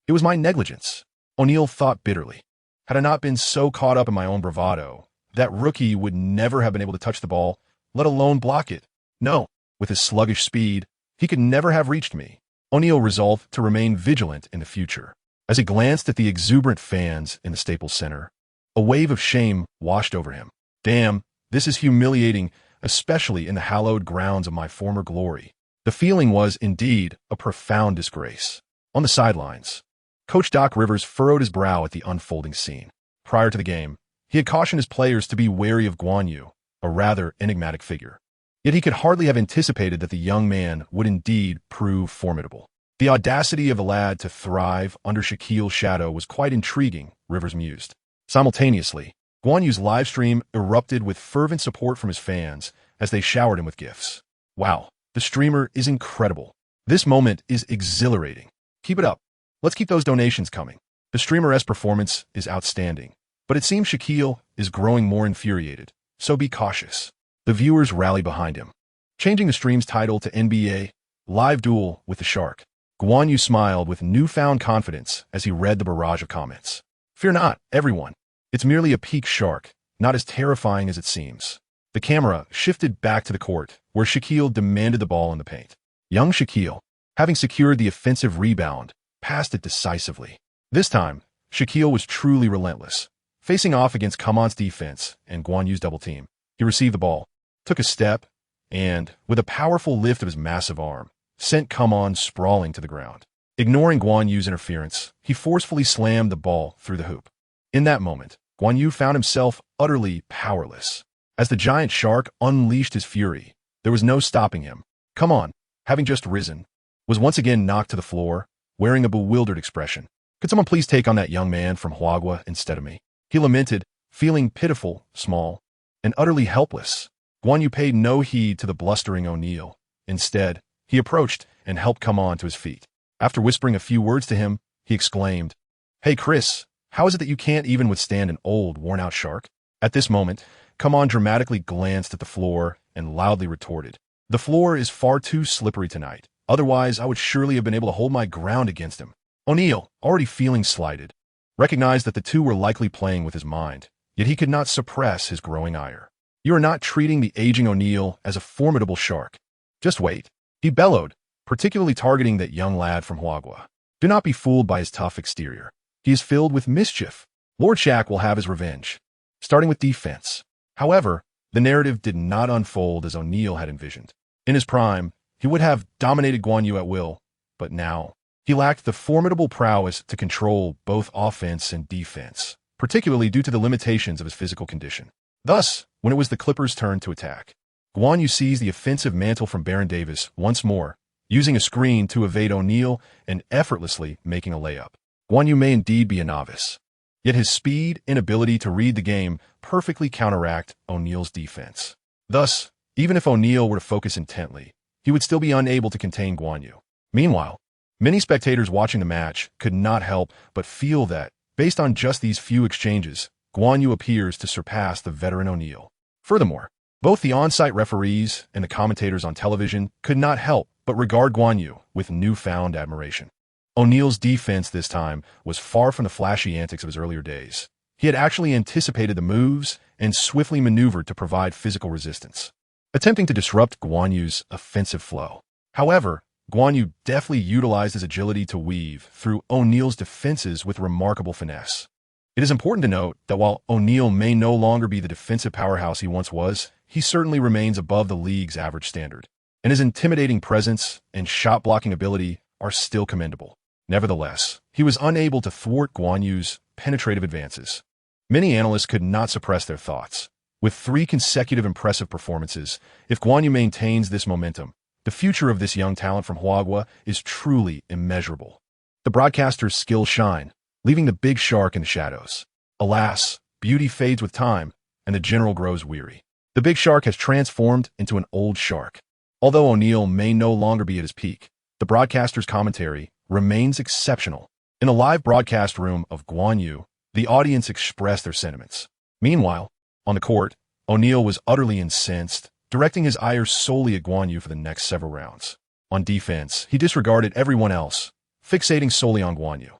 It was my negligence, ANew thought bitterly. Had I not been so caught up in my own bravado, that rookie would never have been able to touch the ball, let alone block it. No, with his sluggish speed, he could never have reached me. ANew resolved to remain vigilant in the future. As he glanced at the exuberant fans in the Staples Center, a wave of shame washed over him. Damn, this is humiliating, especially in the hallowed grounds of my former glory. The feeling was, indeed, a profound disgrace. On the sidelines, Coach Doc Rivers furrowed his brow at the unfolding scene. Prior to the game, he had cautioned his players to be wary of Guan Yu, a rather enigmatic figure. Yet he could hardly have anticipated that the young man would indeed prove formidable. The audacity of the lad to thrive under Shaquille's shadow was quite intriguing, Rivers mused. Simultaneously, Guan Yu's livestream erupted with fervent support from his fans as they showered him with gifts. Wow, the streamer is incredible. This moment is exhilarating. Keep it up. Let's keep those donations coming. The streamer's performance is outstanding, but it seems Shaquille is growing more infuriated, so be cautious. The viewers rally behind him. Changing the stream's title to NBA Live Duel with the Shark, Guan Yu smiled with newfound confidence as he read the barrage of comments. Fear not, everyone. It's merely a peak shark, not as terrifying as it seems. The camera shifted back to the court, where Shaquille demanded the ball in the paint. Young Shaquille, having secured the offensive rebound, passed it decisively. This time, Shaquille was truly relentless. Facing off against Kaman's defense and Guan Yu's double team, he received the ball, took a step, and, with a powerful lift of his massive arm, sent Kaman sprawling to the ground. Ignoring Guan Yu's interference, he forcefully slammed the ball through the hoop. In that moment, Guan Yu found himself utterly powerless. As the giant shark unleashed his fury, there was no stopping him. Kaman, having just risen, was once again knocked to the floor, wearing a bewildered expression. Could someone please take on that young man from Huagua instead of me? He lamented, feeling pitiful, small, and utterly helpless. Guan Yu paid no heed to the blustering ANew. Instead, he approached and helped Kaman to his feet. After whispering a few words to him, he exclaimed, "Hey Chris, how is it that you can't even withstand an old, worn-out shark?" At this moment, Kaman dramatically glanced at the floor and loudly retorted, "The floor is far too slippery tonight. Otherwise, I would surely have been able to hold my ground against him." ANew, already feeling slighted, recognized that the two were likely playing with his mind, yet he could not suppress his growing ire. "You are not treating the aging ANew as a formidable shark. Just wait," he bellowed, particularly targeting that young lad from Huagua. "Do not be fooled by his tough exterior. He is filled with mischief. Lord Shaq will have his revenge, starting with defense." However, the narrative did not unfold as ANew had envisioned. In his prime, he would have dominated Guan Yu at will, but now, he lacked the formidable prowess to control both offense and defense, particularly due to the limitations of his physical condition. Thus, when it was the Clippers' turn to attack, Guan Yu seized the offensive mantle from Baron Davis once more, using a screen to evade ANew and effortlessly making a layup. Guan Yu may indeed be a novice, yet his speed and ability to read the game perfectly counteract ANew's defense. Thus, even if ANew were to focus intently, he would still be unable to contain Guan Yu. Meanwhile, many spectators watching the match could not help but feel that, based on just these few exchanges, Guan Yu appears to surpass the veteran ANew. Furthermore, both the on-site referees and the commentators on television could not help but regard Guan Yu with newfound admiration. ANew's defense this time was far from the flashy antics of his earlier days. He had actually anticipated the moves and swiftly maneuvered to provide physical resistance, attempting to disrupt Guan Yu's offensive flow. However, Guan Yu deftly utilized his agility to weave through ANew's defenses with remarkable finesse. It is important to note that while ANew may no longer be the defensive powerhouse he once was, he certainly remains above the league's average standard, and his intimidating presence and shot-blocking ability are still commendable. Nevertheless, he was unable to thwart Guan Yu's penetrative advances. Many analysts could not suppress their thoughts. With 3 consecutive impressive performances, if Guan Yu maintains this momentum, the future of this young talent from Huagua is truly immeasurable. The broadcaster's skills shine, leaving the big shark in the shadows. Alas, beauty fades with time, and the general grows weary. The big shark has transformed into an old shark. Although ANew may no longer be at his peak, the The broadcaster's commentary remains exceptional. In the live broadcast room of Guan Yu, the audience expressed their sentiments. Meanwhile, on the court, ANew was utterly incensed, directing his ire solely at Guan Yu for the next several rounds. On defense, he disregarded everyone else, fixating solely on Guan Yu.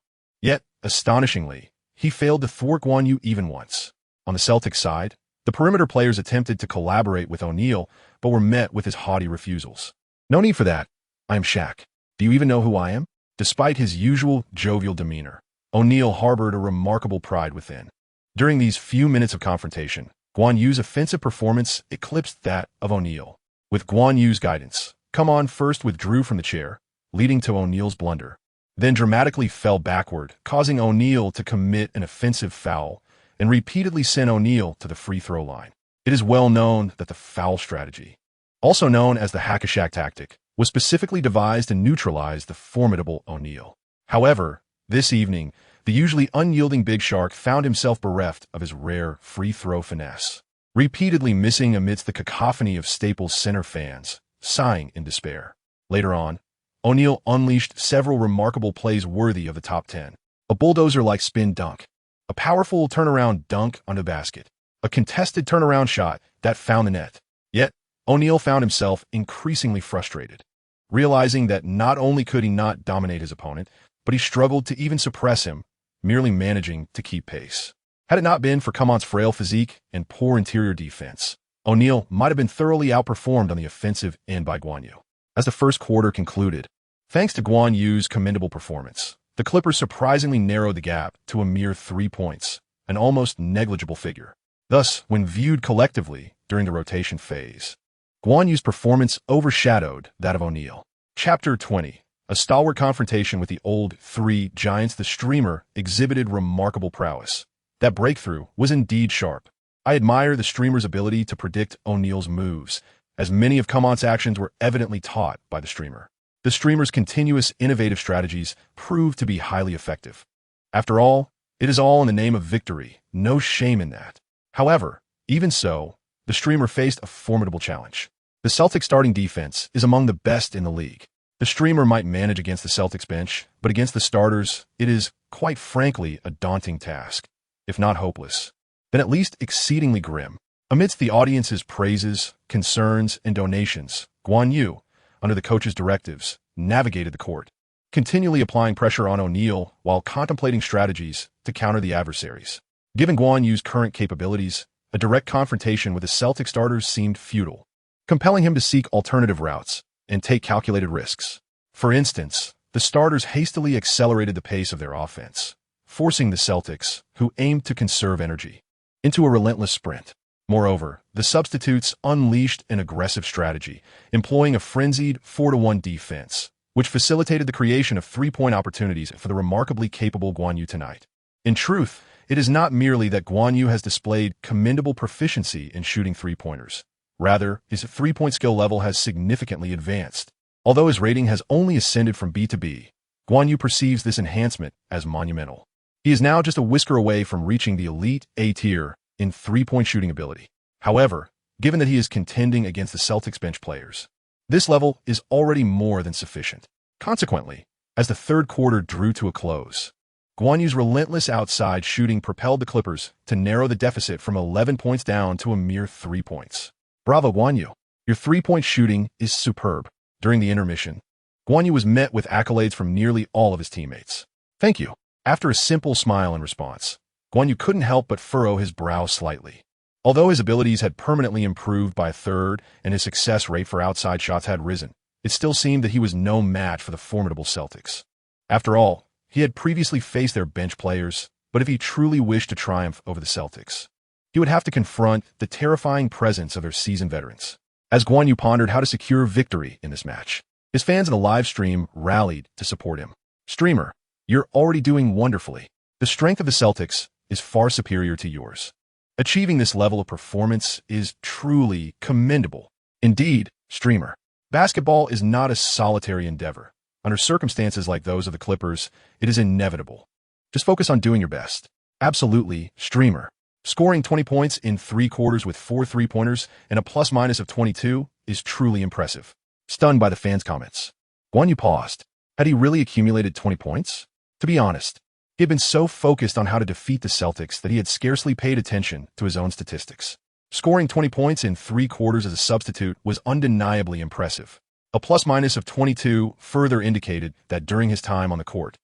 Yet, astonishingly, he failed to thwart Guan Yu even once. On the Celtics side, the perimeter players attempted to collaborate with ANew, but were met with his haughty refusals. "No need for that. I am Shaq. Do you even know who I am?" Despite his usual jovial demeanor, ANew harbored a remarkable pride within. During these few minutes of confrontation, Guan Yu's offensive performance eclipsed that of ANew. With Guan Yu's guidance, Come On first withdrew from the chair, leading to ANew's blunder, then dramatically fell backward, causing ANew to commit an offensive foul and repeatedly sent ANew to the free throw line. It is well known that the foul strategy, also known as the hack-a-Shaq tactic, was specifically devised to neutralize the formidable ANew. However, this evening, the usually unyielding Big Shark found himself bereft of his rare free throw finesse, repeatedly missing amidst the cacophony of Staples Center fans, sighing in despair. Later on, ANew unleashed several remarkable plays worthy of the top 10. A bulldozer-like spin dunk, a powerful turnaround dunk on the basket, a contested turnaround shot that found the net. Yet, ANew found himself increasingly frustrated, realizing that not only could he not dominate his opponent, but he struggled to even suppress him, merely managing to keep pace. Had it not been for Come On's frail physique and poor interior defense, ANew might have been thoroughly outperformed on the offensive end by Guan Yu. As the first quarter concluded, thanks to Guan Yu's commendable performance, the Clippers surprisingly narrowed the gap to a mere 3 points, an almost negligible figure. Thus, when viewed collectively during the rotation phase, Guan Yu's performance overshadowed that of ANew. Chapter 20. A stalwart confrontation with the old three giants. The streamer exhibited remarkable prowess. That breakthrough was indeed sharp. I admire the streamer's ability to predict ANew's moves, as many of Come On's actions were evidently taught by the streamer. The streamer's continuous innovative strategies proved to be highly effective. After all, it is all in the name of victory, no shame in that. However, even so, the streamer faced a formidable challenge. The Celtics starting defense is among the best in the league. The streamer might manage against the Celtics bench, but against the starters, it is, quite frankly, a daunting task. If not hopeless, then at least exceedingly grim. Amidst the audience's praises, concerns, and donations, Guan Yu, under the coach's directives, navigated the court, continually applying pressure on ANew while contemplating strategies to counter the adversaries. Given Guan Yu's current capabilities, a direct confrontation with the Celtic starters seemed futile, compelling him to seek alternative routes and take calculated risks. For instance, the starters hastily accelerated the pace of their offense, forcing the Celtics, who aimed to conserve energy, into a relentless sprint. Moreover, the substitutes unleashed an aggressive strategy, employing a frenzied 4-1 defense, which facilitated the creation of three-point opportunities for the remarkably capable Guan Yu tonight. In truth, it is not merely that Guan Yu has displayed commendable proficiency in shooting three-pointers. Rather, his three-point skill level has significantly advanced. Although his rating has only ascended from B to B, Guan Yu perceives this enhancement as monumental. He is now just a whisker away from reaching the elite A tier in three-point shooting ability. However, given that he is contending against the Celtics bench players, this level is already more than sufficient. Consequently, as the third quarter drew to a close, Guan Yu's relentless outside shooting propelled the Clippers to narrow the deficit from 11 points down to a mere 3 points. Bravo, Guan Yu. Your three-point shooting is superb. During the intermission, Guan Yu was met with accolades from nearly all of his teammates. Thank you. After a simple smile in response, Guan Yu couldn't help but furrow his brow slightly. Although his abilities had permanently improved by a third and his success rate for outside shots had risen, it still seemed that he was no match for the formidable Celtics. After all, he had previously faced their bench players, but if he truly wished to triumph over the Celtics, he would have to confront the terrifying presence of their seasoned veterans. As Guan Yu pondered how to secure victory in this match, his fans in the live stream rallied to support him. Streamer, you're already doing wonderfully. The strength of the Celtics is far superior to yours. Achieving this level of performance is truly commendable. Indeed, streamer, basketball is not a solitary endeavor. Under circumstances like those of the Clippers, it is inevitable. Just focus on doing your best. Absolutely, streamer. Scoring 20 points in 3 quarters with 4 three-pointers and a plus-minus of 22 is truly impressive. Stunned by the fans' comments, Guan Yu paused. Had he really accumulated 20 points? To be honest, he had been so focused on how to defeat the Celtics that he had scarcely paid attention to his own statistics. Scoring 20 points in 3 quarters as a substitute was undeniably impressive. A plus-minus of 22 further indicated that during his time on the court,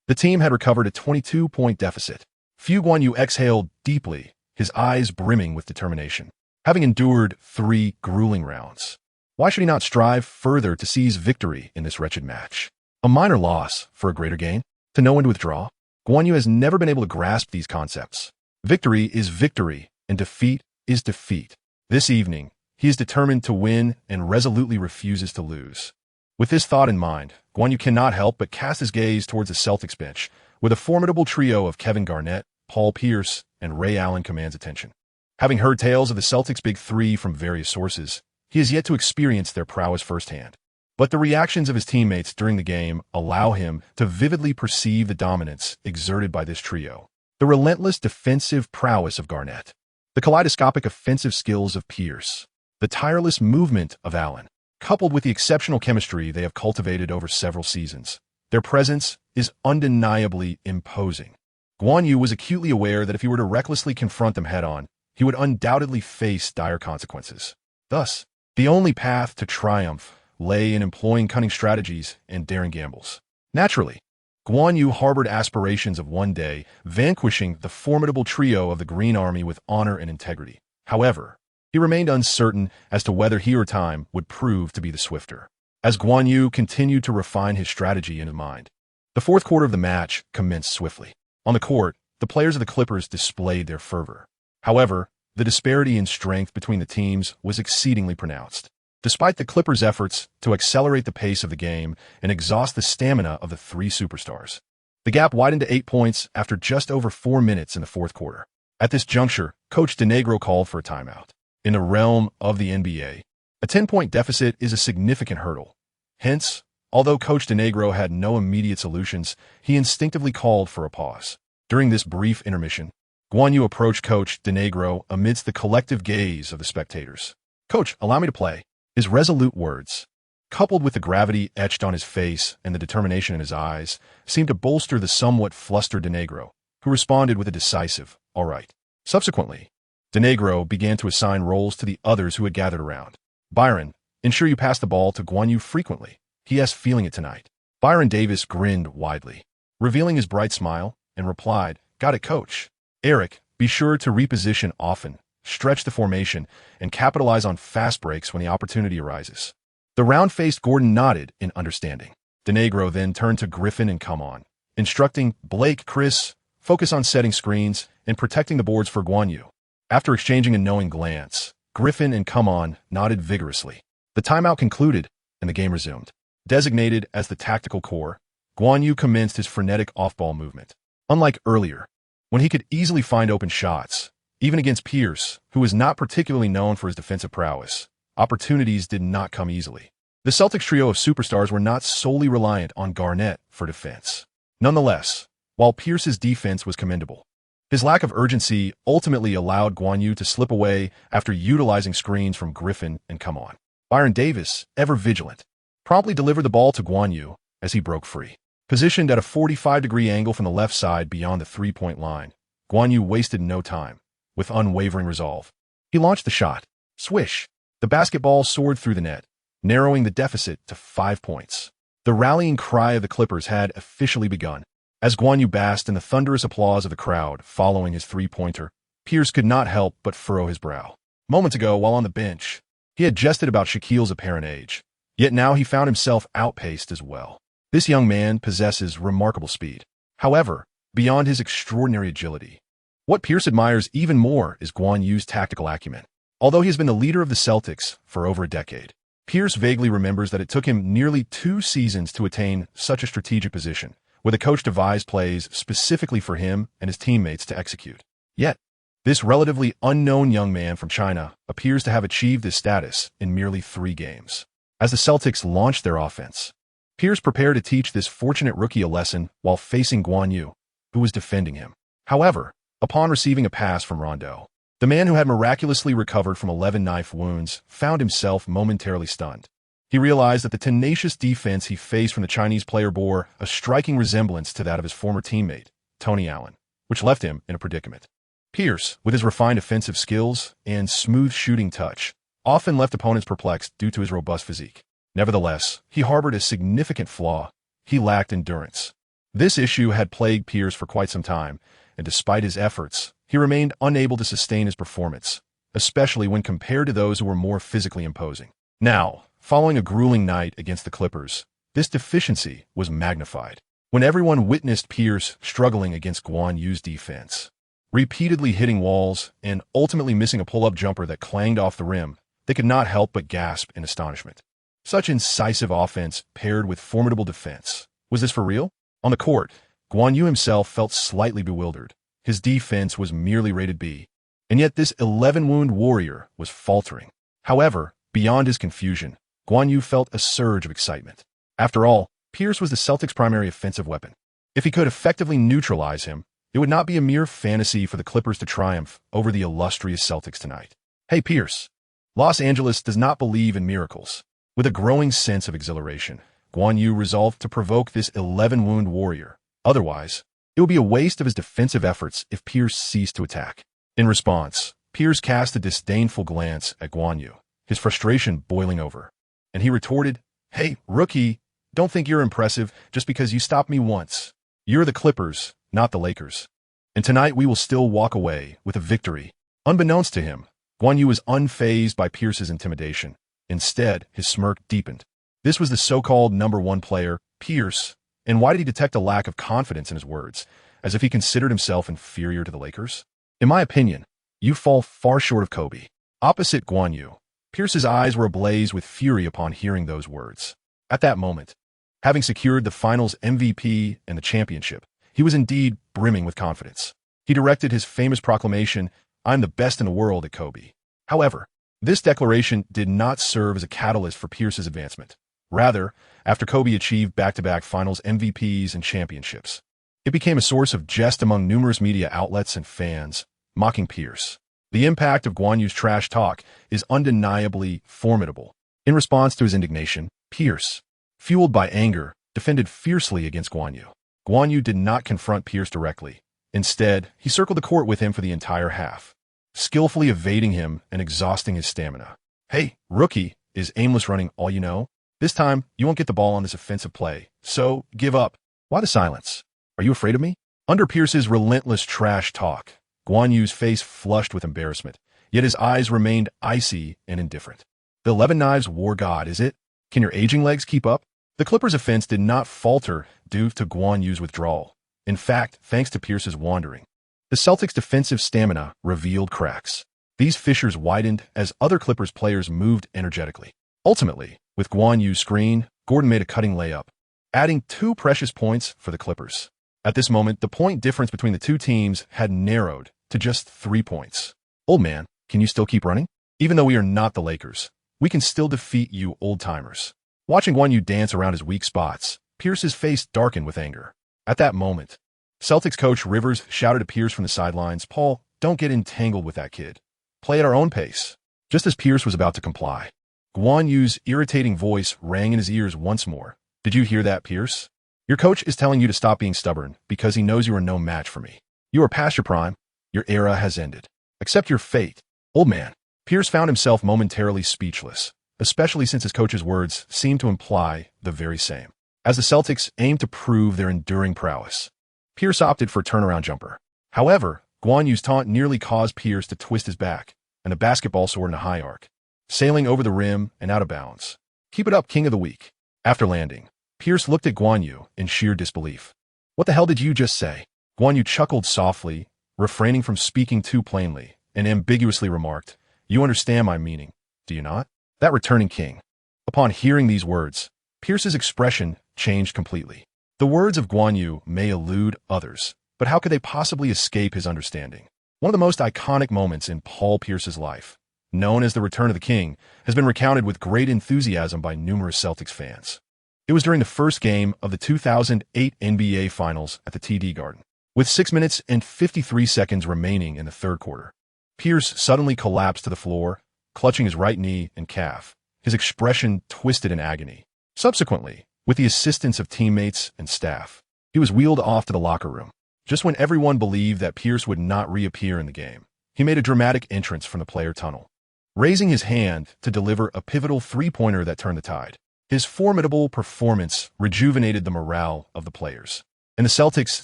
the team had recovered a 22-point deficit. Guan Yu exhaled deeply, his eyes brimming with determination. Having endured 3 grueling rounds, why should he not strive further to seize victory in this wretched match? A minor loss for a greater gain? To know when to withdraw? Guan Yu has never been able to grasp these concepts. Victory is victory, and defeat is defeat. This evening, he is determined to win and resolutely refuses to lose. With this thought in mind, Guan Yu cannot help but cast his gaze towards the Celtics bench, where the formidable trio of Kevin Garnett, Paul Pierce, and Ray Allen commands attention. Having heard tales of the Celtics' Big Three from various sources, he has yet to experience their prowess firsthand. But the reactions of his teammates during the game allow him to vividly perceive the dominance exerted by this trio. The relentless defensive prowess of Garnett, the kaleidoscopic offensive skills of Pierce, the tireless movement of Allen, coupled with the exceptional chemistry they have cultivated over several seasons. Their presence is undeniably imposing. Guan Yu was acutely aware that if he were to recklessly confront them head-on, he would undoubtedly face dire consequences. Thus, the only path to triumph lay in employing cunning strategies and daring gambles. Naturally, Guan Yu harbored aspirations of one day vanquishing the formidable trio of the Green Army with honor and integrity. However, he remained uncertain as to whether he or time would prove to be the swifter. As Guan Yu continued to refine his strategy in his mind, the fourth quarter of the match commenced swiftly. On the court, the players of the Clippers displayed their fervor. However, the disparity in strength between the teams was exceedingly pronounced. Despite the Clippers' efforts to accelerate the pace of the game and exhaust the stamina of the 3 superstars, the gap widened to 8 points after just over 4 minutes in the fourth quarter. At this juncture, Coach DeNegro called for a timeout. In the realm of the NBA, a 10-point deficit is a significant hurdle. Hence, although Coach DeNegro had no immediate solutions, he instinctively called for a pause. During this brief intermission, Guan Yu approached Coach DeNegro amidst the collective gaze of the spectators. "Coach, allow me to play." His resolute words, coupled with the gravity etched on his face and the determination in his eyes, seemed to bolster the somewhat flustered DeNegro, who responded with a decisive, "All right." Subsequently, DeNegro began to assign roles to the others who had gathered around. "Byron, ensure you pass the ball to Guan Yu frequently. He has feeling it tonight." Byron Davis grinned widely, revealing his bright smile, and replied, "Got it, Coach." "Eric, be sure to reposition often, stretch the formation, and capitalize on fast breaks when the opportunity arises." The round-faced Gordon nodded in understanding. DeNegro then turned to Griffin and Come On, instructing Blake, "Chris, focus on setting screens and protecting the boards for Guan Yu." After exchanging a knowing glance, Griffin and Come On nodded vigorously. The timeout concluded, and the game resumed. Designated as the tactical core, Guan Yu commenced his frenetic off-ball movement. Unlike earlier, when he could easily find open shots, even against Pierce, who was not particularly known for his defensive prowess, opportunities did not come easily. The Celtics trio of superstars were not solely reliant on Garnett for defense. Nonetheless, while Pierce's defense was commendable, his lack of urgency ultimately allowed Guan Yu to slip away after utilizing screens from Griffin and Come On. Byron Davis, ever vigilant, promptly delivered the ball to Guan Yu as he broke free. Positioned at a 45-degree angle from the left side beyond the three-point line, Guan Yu wasted no time. With unwavering resolve, he launched the shot. Swish! The basketball soared through the net, narrowing the deficit to 5 points. The rallying cry of the Clippers had officially begun. As Guan Yu basked in the thunderous applause of the crowd following his three-pointer, Pierce could not help but furrow his brow. Moments ago, while on the bench, he had jested about Shaquille's apparent age, yet now he found himself outpaced as well. This young man possesses remarkable speed. However, beyond his extraordinary agility, what Pierce admires even more is Guan Yu's tactical acumen. Although he has been the leader of the Celtics for over a decade, Pierce vaguely remembers that it took him nearly 2 seasons to attain such a strategic position, where the coach devised plays specifically for him and his teammates to execute. Yet, this relatively unknown young man from China appears to have achieved this status in merely 3 games. As the Celtics launched their offense, Pierce prepared to teach this fortunate rookie a lesson while facing Guan Yu, who was defending him. However, upon receiving a pass from Rondo, the man who had miraculously recovered from 11 knife wounds found himself momentarily stunned. He He realized that the tenacious defense he faced from the Chinese player bore a striking resemblance to that of his former teammate, Tony Allen, which left him in a predicament. Pierce, with his refined offensive skills and smooth shooting touch, often left opponents perplexed due to his robust physique. Nevertheless, he harbored a significant flaw. He lacked endurance. This issue had plagued Pierce for quite some time, and despite his efforts, he remained unable to sustain his performance, especially when compared to those who were more physically imposing. Now, following a grueling night against the Clippers, this deficiency was magnified. When everyone witnessed Pierce struggling against Guan Yu's defense, repeatedly hitting walls and ultimately missing a pull-up jumper that clanged off the rim, they could not help but gasp in astonishment. Such incisive offense paired with formidable defense. Was this for real? On the court, Guan Yu himself felt slightly bewildered. His defense was merely rated B, and yet this 11-wound warrior was faltering. However, beyond his confusion, Guan Yu felt a surge of excitement. After all, Pierce was the Celtics' primary offensive weapon. If he could effectively neutralize him, it would not be a mere fantasy for the Clippers to triumph over the illustrious Celtics tonight. Hey Pierce, Los Angeles does not believe in miracles. With a growing sense of exhilaration, Guan Yu resolved to provoke this 11-wound warrior. Otherwise, it would be a waste of his defensive efforts if Pierce ceased to attack. In response, Pierce cast a disdainful glance at Guan Yu, his frustration boiling over. And he retorted, "Hey, rookie, don't think you're impressive just because you stopped me once. You're the Clippers, not the Lakers. And tonight we will still walk away with a victory." Unbeknownst to him, Guan Yu was unfazed by Pierce's intimidation. Instead, his smirk deepened. This was the so-called number one player, Pierce, and why did he detect a lack of confidence in his words, as if he considered himself inferior to the Lakers? In my opinion, you fall far short of Kobe. Opposite Guan Yu, Pierce's eyes were ablaze with fury upon hearing those words. At that moment, having secured the Finals MVP and the championship, he was indeed brimming with confidence. He directed his famous proclamation, "I'm the best in the world," at Kobe. However, this declaration did not serve as a catalyst for Pierce's advancement. Rather, after Kobe achieved back-to-back Finals MVPs and championships, it became a source of jest among numerous media outlets and fans, mocking Pierce. The impact of Guan Yu's trash talk is undeniably formidable. In response to his indignation, Pierce, fueled by anger, defended fiercely against Guan Yu. Guan Yu did not confront Pierce directly. Instead, he circled the court with him for the entire half, skillfully evading him and exhausting his stamina. "Hey, rookie, is aimless running all you know? This time, you won't get the ball on this offensive play, so give up." Why the silence? Are you afraid of me? Under Pierce's relentless trash talk, Guan Yu's face flushed with embarrassment, yet his eyes remained icy and indifferent. The 11 Knives war god, is it? Can your aging legs keep up? The Clippers' offense did not falter due to Guan Yu's withdrawal. In fact, thanks to Pierce's wandering, the Celtics' defensive stamina revealed cracks. These fissures widened as other Clippers players moved energetically. Ultimately, with Guan Yu's screen, Gordon made a cutting layup, adding 2 precious points for the Clippers. At this moment, the point difference between the two teams had narrowed to just 3 points. "Old man, can you still keep running? Even though we are not the Lakers, we can still defeat you old-timers." Watching Guan Yu dance around his weak spots, Pierce's face darkened with anger. At that moment, Celtics coach Rivers shouted to Pierce from the sidelines, "Paul, don't get entangled with that kid. Play at our own pace." Just as Pierce was about to comply, Guan Yu's irritating voice rang in his ears once more. "Did you hear that, Pierce? Your coach is telling you to stop being stubborn because he knows you are no match for me. You are past your prime. Your era has ended. Accept your fate." Old man. Pierce found himself momentarily speechless, especially since his coach's words seemed to imply the very same. As the Celtics aimed to prove their enduring prowess, Pierce opted for a turnaround jumper. However, Guan Yu's taunt nearly caused Pierce to twist his back, and the basketball soared in a high arc, sailing over the rim and out of bounds. "Keep it up, King of the Week." After landing, Pierce looked at Guan Yu in sheer disbelief. "What the hell did you just say?" Guan Yu chuckled softly, refraining from speaking too plainly, and ambiguously remarked, "You understand my meaning, do you not? That returning king." Upon hearing these words, Pierce's expression changed completely. The words of Guan Yu may elude others, but how could they possibly escape his understanding? One of the most iconic moments in Paul Pierce's life, known as the Return of the King, has been recounted with great enthusiasm by numerous Celtics fans. It was during the first game of the 2008 NBA Finals at the TD Garden. With 6 minutes and 53 seconds remaining in the third quarter, Pierce suddenly collapsed to the floor, clutching his right knee and calf. his expression twisted in agony. Subsequently, with the assistance of teammates and staff, he was wheeled off to the locker room. Just when everyone believed that Pierce would not reappear in the game, he made a dramatic entrance from the player tunnel, raising his hand to deliver a pivotal three-pointer that turned the tide. His formidable performance rejuvenated the morale of the players, and the Celtics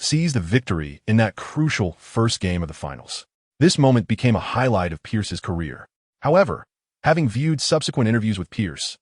seized the victory in that crucial first game of the finals. This moment became a highlight of Pierce's career. However, having viewed subsequent interviews with Pierce,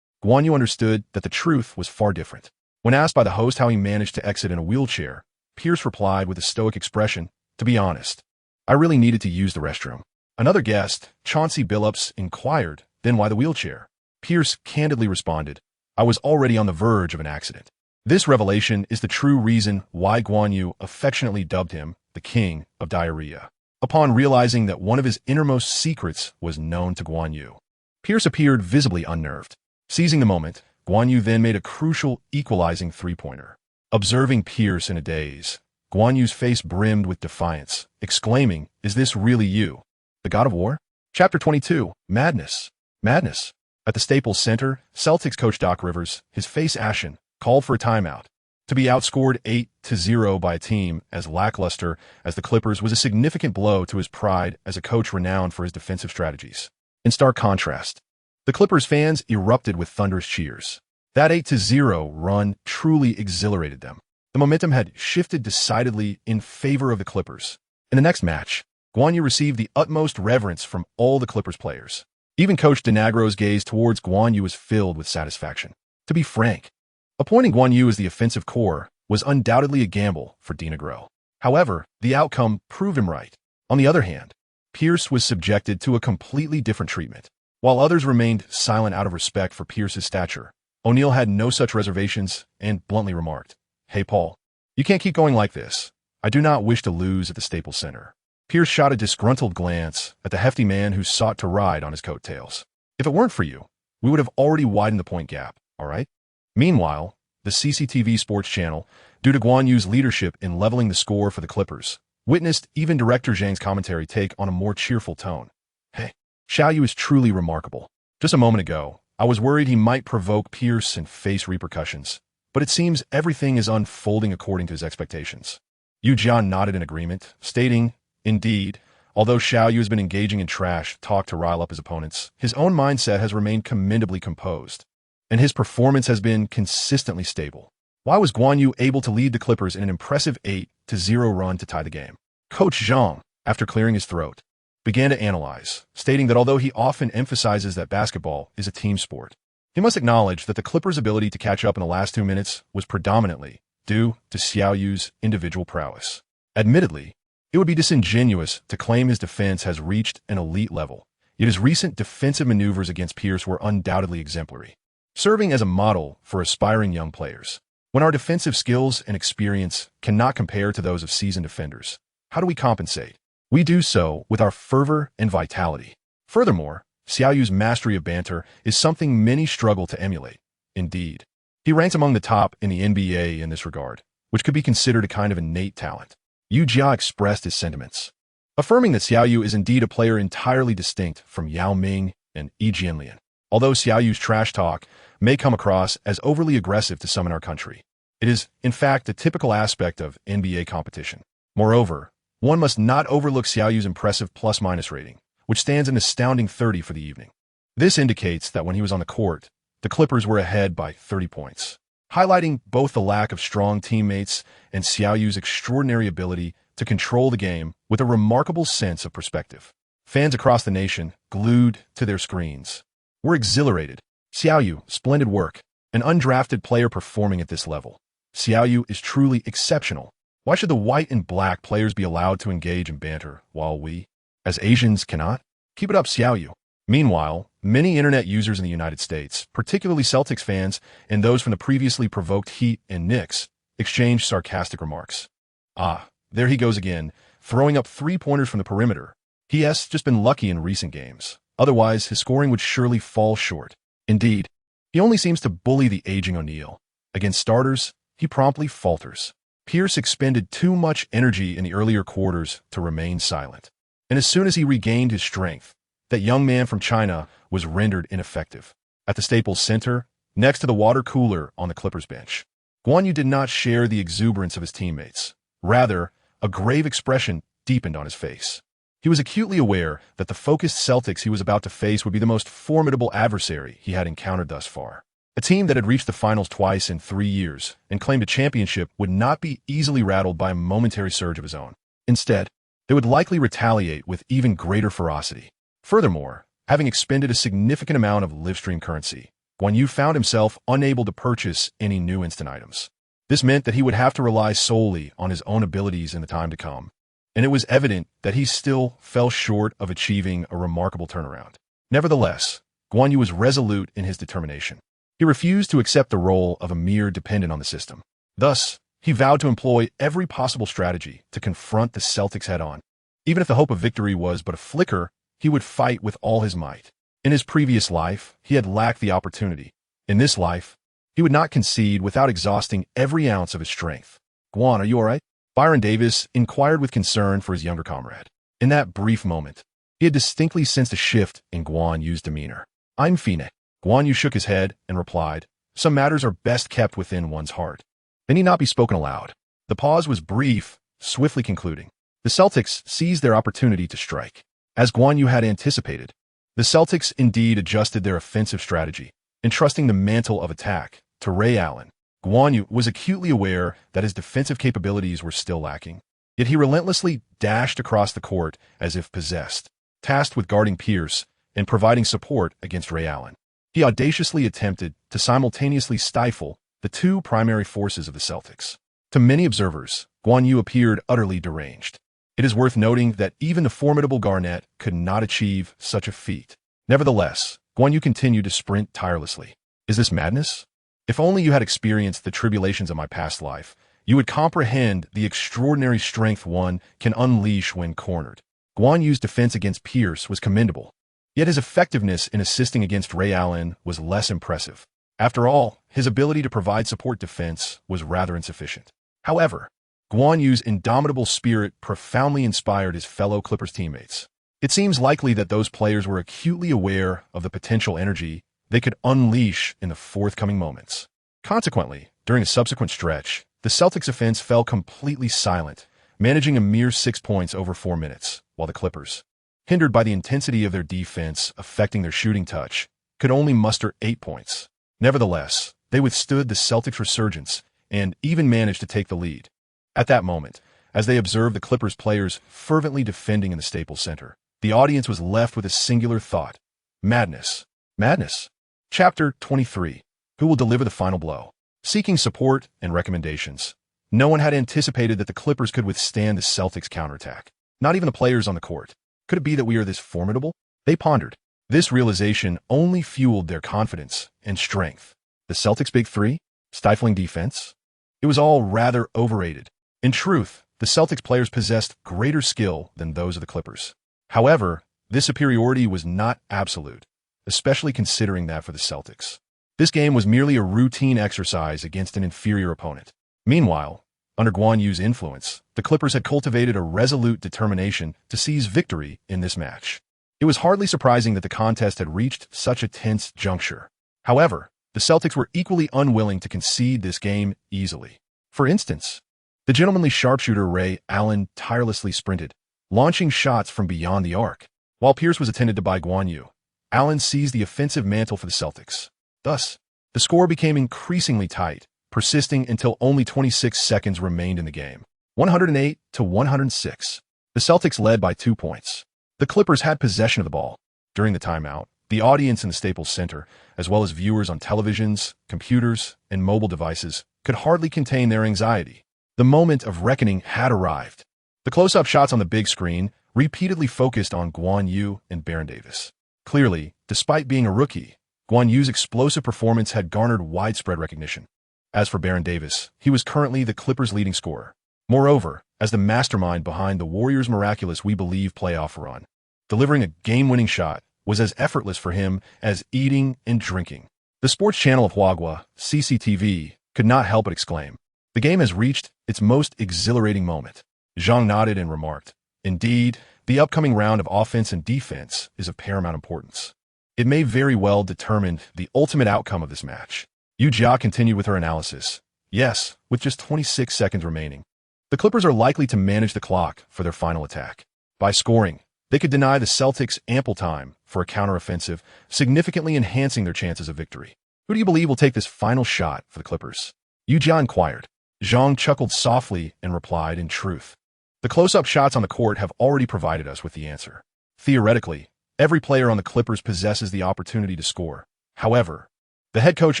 Guan Yu understood that the truth was far different. When asked by the host how he managed to exit in a wheelchair, Pierce replied with a stoic expression, "To be honest, I really needed to use the restroom." Another guest, Chauncey Billups, inquired, "Then why the wheelchair?" Pierce candidly responded, "I was already on the verge of an accident." This revelation is the true reason why Guan Yu affectionately dubbed him the King of Diarrhea. Upon realizing that one of his innermost secrets was known to Guan Yu, Pierce appeared visibly unnerved. Seizing the moment, Guan Yu then made a crucial equalizing three-pointer. Observing Pierce in a daze, Guan Yu's face brimmed with defiance, exclaiming, "Is this really you, the God of War?" Chapter 22, Madness. Madness. At the Staples Center, Celtics coach Doc Rivers, his face ashen, called for a timeout. To be outscored 8-0 by a team as lackluster as the Clippers was a significant blow to his pride as a coach renowned for his defensive strategies. In stark contrast, the Clippers fans erupted with thunderous cheers. That 8-0 run truly exhilarated them. The momentum had shifted decidedly in favor of the Clippers. In the next match, Guan Yu received the utmost reverence from all the Clippers players. Even Coach DeNagro's gaze towards Guan Yu was filled with satisfaction. To be frank, appointing Guan Yu as the offensive core was undoubtedly a gamble for DeNagro. However, the outcome proved him right. On the other hand, Pierce was subjected to a completely different treatment. While others remained silent out of respect for Pierce's stature, O'Neal had no such reservations and bluntly remarked, "Hey, Paul, you can't keep going like this. I do not wish to lose at the Staples Center." Pierce shot a disgruntled glance at the hefty man who sought to ride on his coattails. "If it weren't for you, we would have already widened the point gap, all right?" Meanwhile, the CCTV Sports Channel, due to Guan Yu's leadership in leveling the score for the Clippers, witnessed even director Zhang's commentary take on a more cheerful tone. "Hey, Xiao Yu is truly remarkable. Just a moment ago, I was worried he might provoke Pierce and face repercussions, but it seems everything is unfolding according to his expectations." Yu Jian nodded in agreement, stating, "Indeed, although Xiao Yu has been engaging in trash talk to rile up his opponents, his own mindset has remained commendably composed, and his performance has been consistently stable." Why was Guan Yu able to lead the Clippers in an impressive 8-0 run to tie the game? Coach Zhang, after clearing his throat, began to analyze, stating that although he often emphasizes that basketball is a team sport, he must acknowledge that the Clippers' ability to catch up in the last 2 minutes was predominantly due to Xiao Yu's individual prowess. Admittedly, it would be disingenuous to claim his defense has reached an elite level, yet his recent defensive maneuvers against Pierce were undoubtedly exemplary, serving as a model for aspiring young players. When our defensive skills and experience cannot compare to those of seasoned defenders, how do we compensate? We do so with our fervor and vitality. Furthermore, Xiao Yu's mastery of banter is something many struggle to emulate. Indeed, he ranks among the top in the NBA in this regard, which could be considered a kind of innate talent. Yu Jia expressed his sentiments, affirming that Xiao Yu is indeed a player entirely distinct from Yao Ming and Yi Jianlian. Although Xiao Yu's trash talk may come across as overly aggressive to some in our country, it is, in fact, a typical aspect of NBA competition. Moreover, one must not overlook Xiao Yu's impressive plus-minus rating, which stands an astounding 30 for the evening. This indicates that when he was on the court, the Clippers were ahead by 30 points, highlighting both the lack of strong teammates and Xiao Yu's extraordinary ability to control the game with a remarkable sense of perspective. Fans across the nation, glued to their screens, were exhilarated. Xiao Yu, splendid work. An undrafted player performing at this level. Xiao Yu is truly exceptional. Why should the white and black players be allowed to engage in banter, while we, as Asians, cannot? Keep it up, Xiao Yu. Meanwhile, many internet users in the United States, particularly Celtics fans and those from the previously provoked Heat and Knicks, exchanged sarcastic remarks. "Ah, there he goes again, throwing up three-pointers from the perimeter. He has just been lucky in recent games. Otherwise, his scoring would surely fall short. Indeed, he only seems to bully the aging O'Neal. Against starters, he promptly falters." Pierce expended too much energy in the earlier quarters to remain silent, and as soon as he regained his strength, that young man from China was rendered ineffective. At the Staples Center, next to the water cooler on the Clippers bench, Guan Yu did not share the exuberance of his teammates. Rather, a grave expression deepened on his face. He was acutely aware that the focused Celtics he was about to face would be the most formidable adversary he had encountered thus far. A team that had reached the finals twice in 3 years and claimed a championship would not be easily rattled by a momentary surge of his own. Instead, they would likely retaliate with even greater ferocity. Furthermore, having expended a significant amount of Livestream currency, Guan Yu found himself unable to purchase any new instant items. This meant that he would have to rely solely on his own abilities in the time to come, and it was evident that he still fell short of achieving a remarkable turnaround. Nevertheless, Guan Yu was resolute in his determination. He refused to accept the role of a mere dependent on the system. Thus, he vowed to employ every possible strategy to confront the Celtics head-on. Even if the hope of victory was but a flicker, he would fight with all his might. In his previous life, he had lacked the opportunity. In this life, he would not concede without exhausting every ounce of his strength. "Guan, are you all right?" Byron Davis inquired with concern for his younger comrade. In that brief moment, he had distinctly sensed a shift in Guan Yu's demeanor. "I'm fine." Guan Yu shook his head and replied, "Some matters are best kept within one's heart. They need not be spoken aloud." The pause was brief, swiftly concluding. The Celtics seized their opportunity to strike. As Guan Yu had anticipated, the Celtics indeed adjusted their offensive strategy, entrusting the mantle of attack to Ray Allen. Guan Yu was acutely aware that his defensive capabilities were still lacking, yet he relentlessly dashed across the court as if possessed, tasked with guarding Pierce and providing support against Ray Allen. He audaciously attempted to simultaneously stifle the two primary forces of the Celtics. To many observers, Guan Yu appeared utterly deranged. It is worth noting that even the formidable Garnett could not achieve such a feat. Nevertheless, Guan Yu continued to sprint tirelessly. "Is this madness? If only you had experienced the tribulations of my past life, you would comprehend the extraordinary strength one can unleash when cornered." Guan Yu's defense against Pierce was commendable, yet his effectiveness in assisting against Ray Allen was less impressive. After all, his ability to provide support defense was rather insufficient. However, Guan Yu's indomitable spirit profoundly inspired his fellow Clippers teammates. It seems likely that those players were acutely aware of the potential energy they could unleash in the forthcoming moments. Consequently, during a subsequent stretch, the Celtics' offense fell completely silent, managing a mere 6 points over 4 minutes, while the Clippers, hindered by the intensity of their defense affecting their shooting touch, could only muster 8 points. Nevertheless, they withstood the Celtics' resurgence and even managed to take the lead. At that moment, as they observed the Clippers players fervently defending in the Staples Center, the audience was left with a singular thought: madness. Madness. Chapter 23. Who will deliver the final blow? Seeking support and recommendations, no one had anticipated that the Clippers could withstand the Celtics' counterattack. Not even the players on the court. Could it be that we are this formidable? They pondered. This realization only fueled their confidence and strength. The Celtics' big three? Stifling defense? It was all rather overrated. In truth, the Celtics players possessed greater skill than those of the Clippers. However, this superiority was not absolute, especially considering that for the Celtics, this game was merely a routine exercise against an inferior opponent. Meanwhile, under Guan Yu's influence, the Clippers had cultivated a resolute determination to seize victory in this match. It was hardly surprising that the contest had reached such a tense juncture. However, the Celtics were equally unwilling to concede this game easily. For instance, the gentlemanly sharpshooter Ray Allen tirelessly sprinted, launching shots from beyond the arc. While Pierce was attended to by Guan Yu, Allen seized the offensive mantle for the Celtics. Thus, the score became increasingly tight, persisting until only 26 seconds remained in the game. 108-106. The Celtics led by 2 points. The Clippers had possession of the ball. During the timeout, the audience in the Staples Center, as well as viewers on televisions, computers, and mobile devices, could hardly contain their anxiety. The moment of reckoning had arrived. The close-up shots on the big screen repeatedly focused on Guan Yu and Baron Davis. Clearly, despite being a rookie, Guan Yu's explosive performance had garnered widespread recognition. As for Baron Davis, he was currently the Clippers' leading scorer. Moreover, as the mastermind behind the Warriors' miraculous We Believe playoff run, delivering a game-winning shot was as effortless for him as eating and drinking. The sports channel of Huagua, CCTV, could not help but exclaim, "The game has reached its most exhilarating moment." Zhang nodded and remarked, "Indeed, the upcoming round of offense and defense is of paramount importance." It may very well determine the ultimate outcome of this match. Yu Jia continued with her analysis. Yes, with just 26 seconds remaining, the Clippers are likely to manage the clock for their final attack. By scoring, they could deny the Celtics ample time for a counteroffensive, significantly enhancing their chances of victory. Who do you believe will take this final shot for the Clippers? Yu Jia inquired. Zhang chuckled softly and replied in truth. The close-up shots on the court have already provided us with the answer. Theoretically, every player on the Clippers possesses the opportunity to score. However, the head coach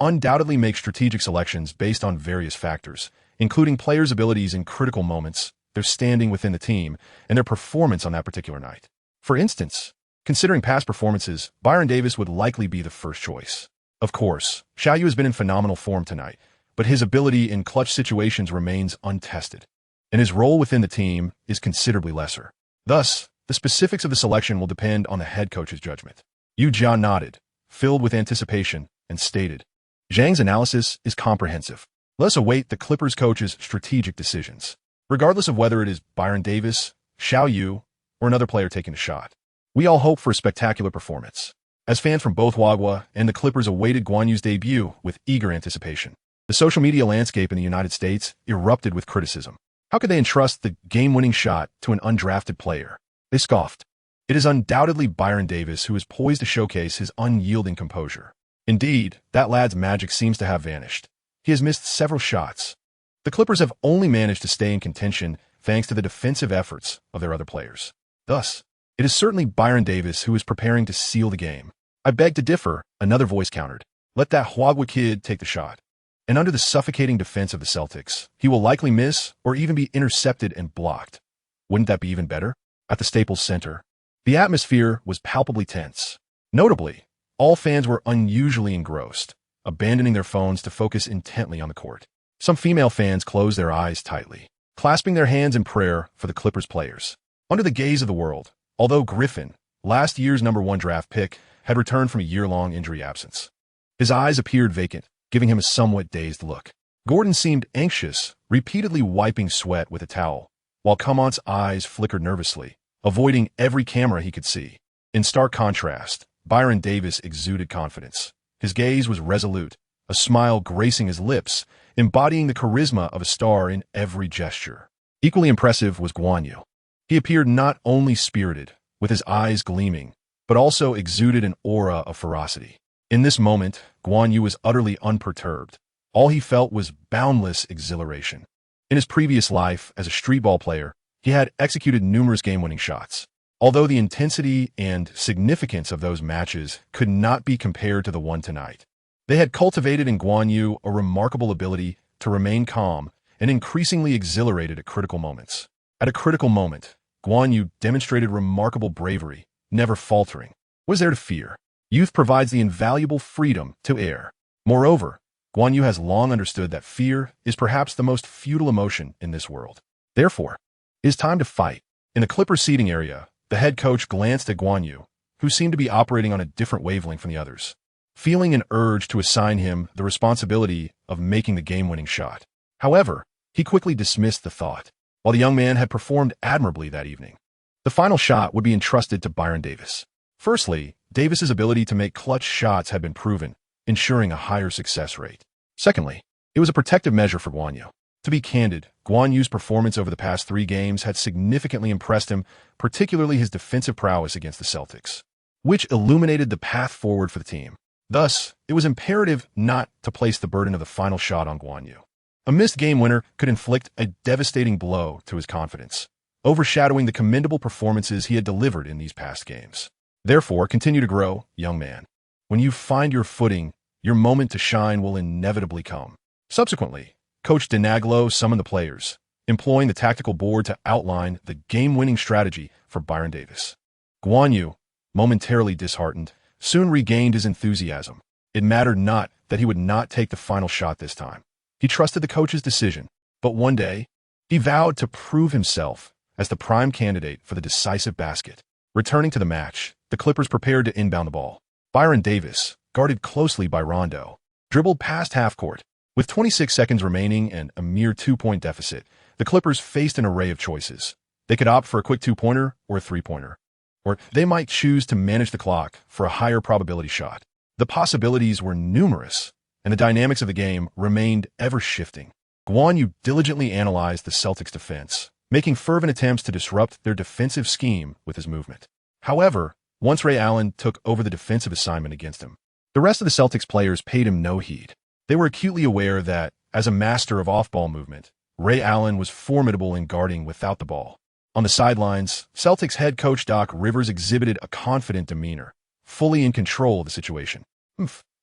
undoubtedly makes strategic selections based on various factors, including players' abilities in critical moments, their standing within the team, and their performance on that particular night. For instance, considering past performances, Byron Davis would likely be the first choice. Of course, Xiao Yu has been in phenomenal form tonight, but his ability in clutch situations remains untested, and his role within the team is considerably lesser. Thus, the specifics of the selection will depend on the head coach's judgment. Yu Jia nodded, filled with anticipation, and stated, Zhang's analysis is comprehensive. Let us await the Clippers coach's strategic decisions. Regardless of whether it is Byron Davis, Xiao Yu, or another player taking a shot, we all hope for a spectacular performance. As fans from both Wagwa and the Clippers awaited Guan Yu's debut with eager anticipation, the social media landscape in the United States erupted with criticism. How could they entrust the game-winning shot to an undrafted player? They scoffed. It is undoubtedly Byron Davis who is poised to showcase his unyielding composure. Indeed, that lad's magic seems to have vanished. He has missed several shots. The Clippers have only managed to stay in contention thanks to the defensive efforts of their other players. Thus, it is certainly Byron Davis who is preparing to seal the game. I beg to differ, another voice countered. Let that Huagua kid take the shot. And under the suffocating defense of the Celtics, he will likely miss or even be intercepted and blocked. Wouldn't that be even better? At the Staples Center, the atmosphere was palpably tense. Notably, all fans were unusually engrossed, abandoning their phones to focus intently on the court. Some female fans closed their eyes tightly, clasping their hands in prayer for the Clippers players. Under the gaze of the world, although Griffin, last year's #1 draft pick, had returned from a year-long injury absence, his eyes appeared vacant, giving him a somewhat dazed look. Gordon seemed anxious, repeatedly wiping sweat with a towel, while Kamont's eyes flickered nervously, avoiding every camera he could see. In stark contrast, Byron Davis exuded confidence. His gaze was resolute, a smile gracing his lips, embodying the charisma of a star in every gesture. Equally impressive was Guan Yu. He appeared not only spirited, with his eyes gleaming, but also exuded an aura of ferocity. In this moment, Guan Yu was utterly unperturbed. All he felt was boundless exhilaration. In his previous life as a street ball player, he had executed numerous game-winning shots. Although the intensity and significance of those matches could not be compared to the one tonight, they had cultivated in Guan Yu a remarkable ability to remain calm and increasingly exhilarated at critical moments. At a critical moment, Guan Yu demonstrated remarkable bravery, never faltering. What is there to fear? Youth provides the invaluable freedom to err. Moreover, Guan Yu has long understood that fear is perhaps the most futile emotion in this world. Therefore, it is time to fight. In the Clippers seating area, the head coach glanced at Guan Yu, who seemed to be operating on a different wavelength from the others, feeling an urge to assign him the responsibility of making the game-winning shot. However, he quickly dismissed the thought. While the young man had performed admirably that evening, the final shot would be entrusted to Byron Davis. Firstly, Davis's ability to make clutch shots had been proven, ensuring a higher success rate. Secondly, it was a protective measure for Guan Yu. To be candid, Guan Yu's performance over the past 3 games had significantly impressed him, particularly his defensive prowess against the Celtics, which illuminated the path forward for the team. Thus, it was imperative not to place the burden of the final shot on Guan Yu. A missed game winner could inflict a devastating blow to his confidence, overshadowing the commendable performances he had delivered in these past games. Therefore, continue to grow, young man. When you find your footing, your moment to shine will inevitably come. Subsequently, Coach Denaglo summoned the players, employing the tactical board to outline the game-winning strategy for Byron Davis. Guan Yu, momentarily disheartened, soon regained his enthusiasm. It mattered not that he would not take the final shot this time. He trusted the coach's decision, but one day, he vowed to prove himself as the prime candidate for the decisive basket. Returning to the match, the Clippers prepared to inbound the ball. Byron Davis, guarded closely by Rondo, dribbled past half-court. With 26 seconds remaining and a mere 2-point deficit, the Clippers faced an array of choices. They could opt for a quick 2-pointer or a 3-pointer. or they might choose to manage the clock for a higher probability shot. The possibilities were numerous, and the dynamics of the game remained ever-shifting. Guan Yu diligently analyzed the Celtics' defense, making fervent attempts to disrupt their defensive scheme with his movement. However, once Ray Allen took over the defensive assignment against him, the rest of the Celtics players paid him no heed. They were acutely aware that, as a master of off-ball movement, Ray Allen was formidable in guarding without the ball. On the sidelines, Celtics head coach Doc Rivers exhibited a confident demeanor, fully in control of the situation.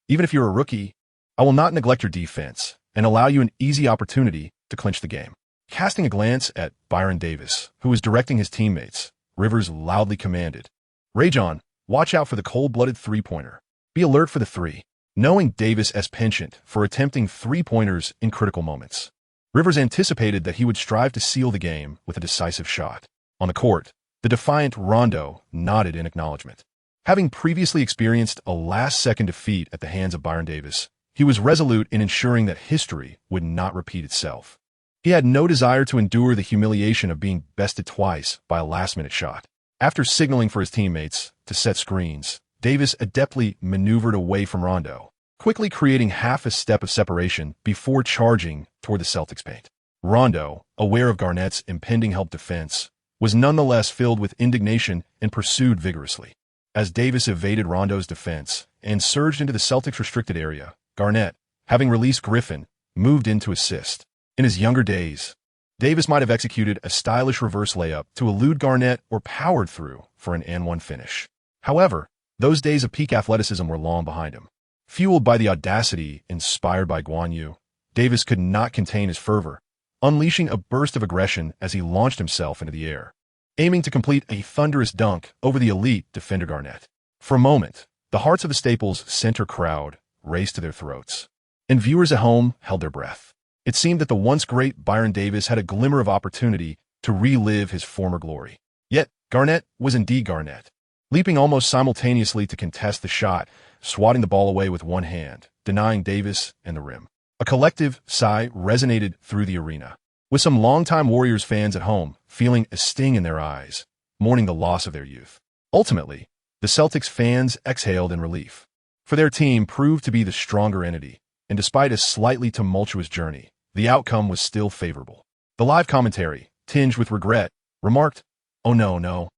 Even if you're a rookie, I will not neglect your defense and allow you an easy opportunity to clinch the game. Casting a glance at Byron Davis, who was directing his teammates, Rivers loudly commanded, "Rajon, watch out for the cold-blooded three-pointer. Be alert for the three." Knowing Davis as penchant for attempting three-pointers in critical moments, Rivers anticipated that he would strive to seal the game with a decisive shot. On the court, the defiant Rondo nodded in acknowledgement. Having previously experienced a last-second defeat at the hands of Byron Davis, he was resolute in ensuring that history would not repeat itself. He had no desire to endure the humiliation of being bested twice by a last-minute shot. After signaling for his teammates to set screens, Davis adeptly maneuvered away from Rondo, quickly creating half a step of separation before charging toward the Celtics' paint. Rondo, aware of Garnett's impending help defense, was nonetheless filled with indignation and pursued vigorously. As Davis evaded Rondo's defense and surged into the Celtics' restricted area, Garnett, having released Griffin, moved in to assist. In his younger days, Davis might have executed a stylish reverse layup to elude Garnett or powered through for an and one finish. However, those days of peak athleticism were long behind him. Fueled by the audacity inspired by Guan Yu, Davis could not contain his fervor, unleashing a burst of aggression as he launched himself into the air, aiming to complete a thunderous dunk over the elite defender Garnett. For a moment, the hearts of the Staples Center crowd raced to their throats, and viewers at home held their breath. It seemed that the once great Byron Davis had a glimmer of opportunity to relive his former glory. Yet, Garnett was indeed Garnett, leaping almost simultaneously to contest the shot, swatting the ball away with one hand, denying Davis and the rim. A collective sigh resonated through the arena, with some longtime Warriors fans at home feeling a sting in their eyes, mourning the loss of their youth. Ultimately, the Celtics fans exhaled in relief, for their team proved to be the stronger entity, and despite a slightly tumultuous journey, the outcome was still favorable. The live commentary, tinged with regret, remarked, "Oh no,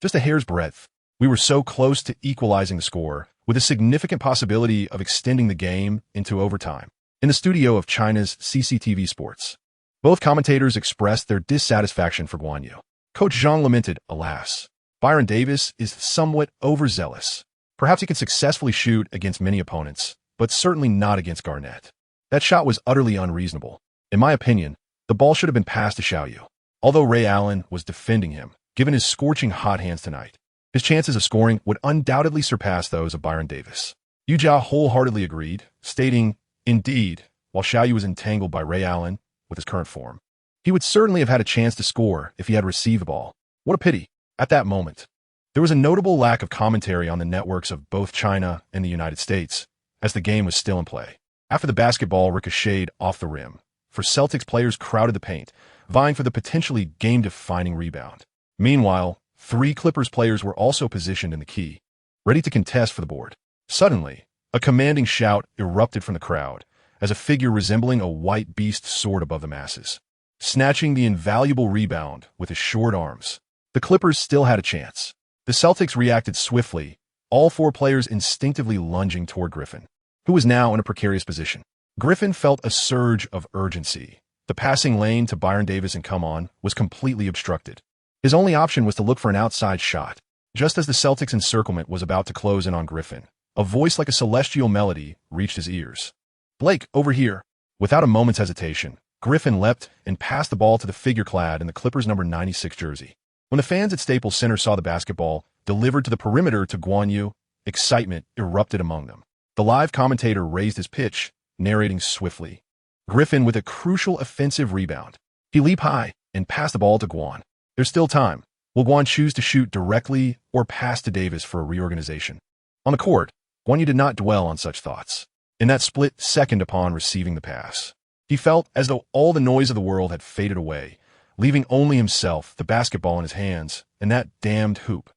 just a hair's breadth. We were so close to equalizing the score, with a significant possibility of extending the game into overtime." In the studio of China's CCTV Sports, both commentators expressed their dissatisfaction for Guan Yu. Coach Zhang lamented, "Alas, Byron Davis is somewhat overzealous. Perhaps he can successfully shoot against many opponents, but certainly not against Garnett. That shot was utterly unreasonable. In my opinion, the ball should have been passed to Xiaoyu." Although Ray Allen was defending him, given his scorching hot hands tonight, his chances of scoring would undoubtedly surpass those of Byron Davis. Yu Jia wholeheartedly agreed, stating, "Indeed, while Xiaoyu was entangled by Ray Allen with his current form, he would certainly have had a chance to score if he had received the ball. What a pity." At that moment, there was a notable lack of commentary on the networks of both China and the United States, as the game was still in play. After the basketball ricocheted off the rim, for Celtics players crowded the paint, vying for the potentially game-defining rebound. Meanwhile, 3 Clippers players were also positioned in the key, ready to contest for the board. Suddenly, a commanding shout erupted from the crowd, as a figure resembling a white beast soared above the masses, snatching the invaluable rebound with his short arms. The Clippers still had a chance. The Celtics reacted swiftly, all 4 players instinctively lunging toward Griffin, who was now in a precarious position. Griffin felt a surge of urgency. The passing lane to Byron Davis and Come On was completely obstructed. His only option was to look for an outside shot. Just as the Celtics' encirclement was about to close in on Griffin, a voice like a celestial melody reached his ears. "Blake, over here." Without a moment's hesitation, Griffin leapt and passed the ball to the figure clad in the Clippers' number 96 jersey. When the fans at Staples Center saw the basketball delivered to the perimeter to Guan Yu, excitement erupted among them. The live commentator raised his pitch, narrating swiftly. Griffin with a crucial offensive rebound. He leaped high and passed the ball to Guan. There's still time. Will Guan choose to shoot directly or pass to Davis for a reorganization? On the court, Guan Yu did not dwell on such thoughts. In that split second upon receiving the pass, he felt as though all the noise of the world had faded away, leaving only himself, the basketball in his hands, and that damned hoop.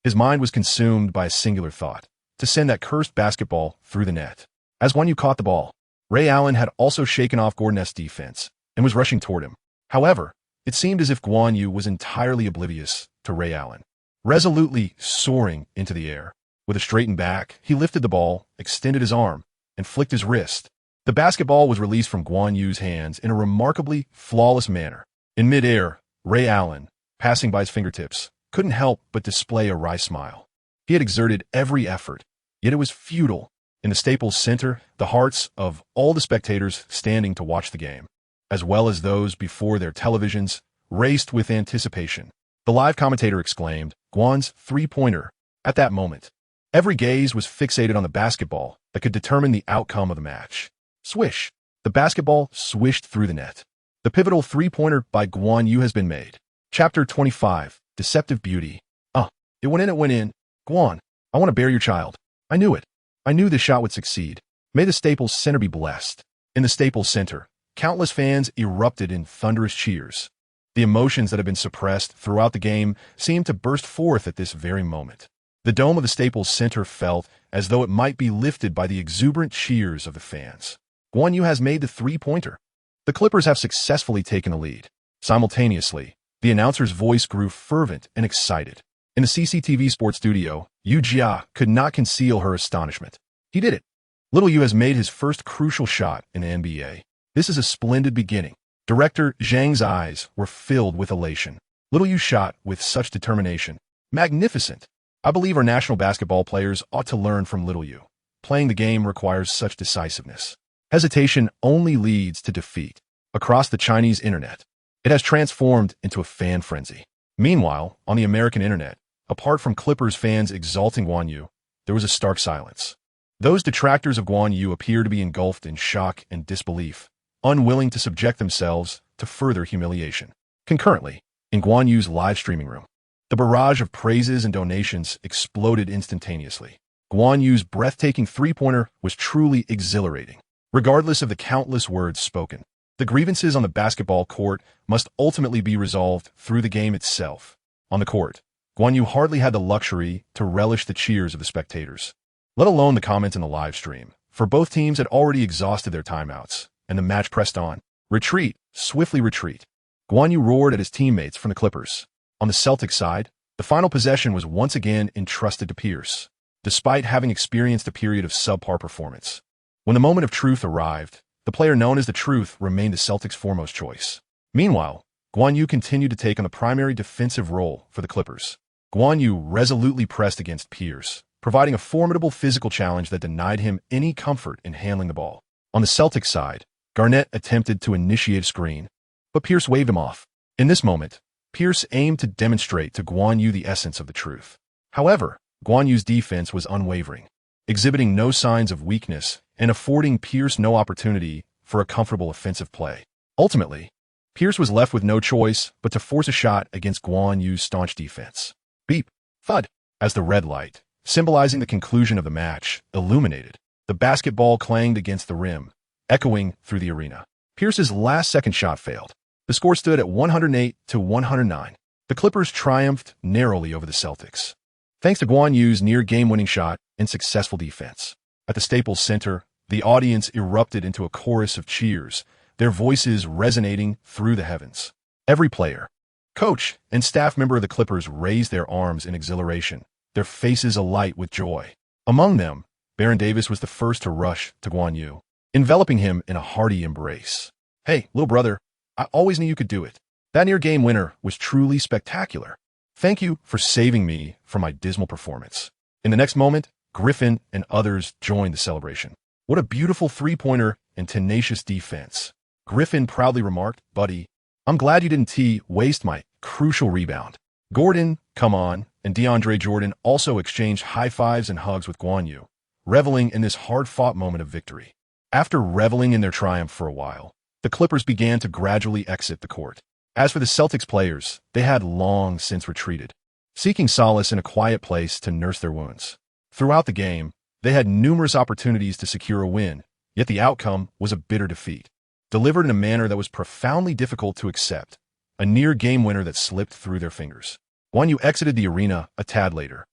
His mind was consumed by a singular thought: to send that cursed basketball through the net. As Guan Yu caught the ball, Ray Allen had also shaken off Gordon's defense and was rushing toward him. However, it seemed as if Guan Yu was entirely oblivious to Ray Allen. Resolutely soaring into the air, with a straightened back, he lifted the ball, extended his arm, and flicked his wrist. The basketball was released from Guan Yu's hands in a remarkably flawless manner. In midair, Ray Allen, passing by his fingertips, couldn't help but display a wry smile. He had exerted every effort, yet it was futile. In the Staples Center, the hearts of all the spectators standing to watch the game, as well as those before their televisions, raced with anticipation. The live commentator exclaimed, "Guan's three-pointer." At that moment, every gaze was fixated on the basketball that could determine the outcome of the match. Swish! The basketball swished through the net. The pivotal three-pointer by Guan Yu has been made. Chapter 25, Deceptive Beauty. It went in. Guan, I want to bear your child. I knew it. I knew this shot would succeed. May the Staples Center be blessed. In the Staples Center, countless fans erupted in thunderous cheers. The emotions that had been suppressed throughout the game seemed to burst forth at this very moment. The dome of the Staples Center felt as though it might be lifted by the exuberant cheers of the fans. Guan Yu has made the three-pointer. The Clippers have successfully taken the lead. Simultaneously, the announcer's voice grew fervent and excited. In the CCTV sports studio, Yu Jia could not conceal her astonishment. He did it. Little Yu has made his first crucial shot in the NBA. This is a splendid beginning. Director Zhang's eyes were filled with elation. Little Yu shot with such determination. Magnificent. I believe our national basketball players ought to learn from Little Yu. Playing the game requires such decisiveness. Hesitation only leads to defeat. Across the Chinese internet, it has transformed into a fan frenzy. Meanwhile, on the American internet, apart from Clippers fans exalting Guan Yu, there was a stark silence. Those detractors of Guan Yu appear to be engulfed in shock and disbelief, unwilling to subject themselves to further humiliation. Concurrently, in Guan Yu's live streaming room, the barrage of praises and donations exploded instantaneously. Guan Yu's breathtaking three-pointer was truly exhilarating. Regardless of the countless words spoken, the grievances on the basketball court must ultimately be resolved through the game itself. On the court, Guan Yu hardly had the luxury to relish the cheers of the spectators, let alone the comments in the live stream, for both teams had already exhausted their timeouts, and the match pressed on. Retreat, swiftly retreat. Guan Yu roared at his teammates from the Clippers. On the Celtics side, the final possession was once again entrusted to Pierce, despite having experienced a period of subpar performance. When the moment of truth arrived, the player known as the Truth remained the Celtics' foremost choice. Meanwhile, Guan Yu continued to take on the primary defensive role for the Clippers. Guan Yu resolutely pressed against Pierce, providing a formidable physical challenge that denied him any comfort in handling the ball. On the Celtics side, Garnett attempted to initiate a screen, but Pierce waved him off. In this moment, Pierce aimed to demonstrate to Guan Yu the essence of the Truth. However, Guan Yu's defense was unwavering, exhibiting no signs of weakness and affording Pierce no opportunity for a comfortable offensive play. Ultimately, Pierce was left with no choice but to force a shot against Guan Yu's staunch defense. Beep, thud, as the red light, symbolizing the conclusion of the match, illuminated. The basketball clanged against the rim, echoing through the arena. Pierce's last-second shot failed. The score stood at 108-109. The Clippers triumphed narrowly over the Celtics, thanks to Guan Yu's near game-winning shot and successful defense. At the Staples Center, the audience erupted into a chorus of cheers, their voices resonating through the heavens. Every player, coach, and staff member of the Clippers raised their arms in exhilaration, their faces alight with joy. Among them, Baron Davis was the first to rush to Guan Yu, enveloping him in a hearty embrace. "Hey, little brother, I always knew you could do it. That near-game winner was truly spectacular. Thank you for saving me from my dismal performance." In the next moment, Griffin and others joined the celebration. "What a beautiful three-pointer and tenacious defense." Griffin proudly remarked, "Buddy, I'm glad you didn't waste my crucial rebound." Gordon, come on, and DeAndre Jordan also exchanged high-fives and hugs with Guan Yu, reveling in this hard-fought moment of victory. After reveling in their triumph for a while, the Clippers began to gradually exit the court. As for the Celtics players, they had long since retreated, seeking solace in a quiet place to nurse their wounds. Throughout the game, they had numerous opportunities to secure a win, yet the outcome was a bitter defeat, delivered in a manner that was profoundly difficult to accept, a near-game winner that slipped through their fingers. Guan Yu exited the arena a tad later,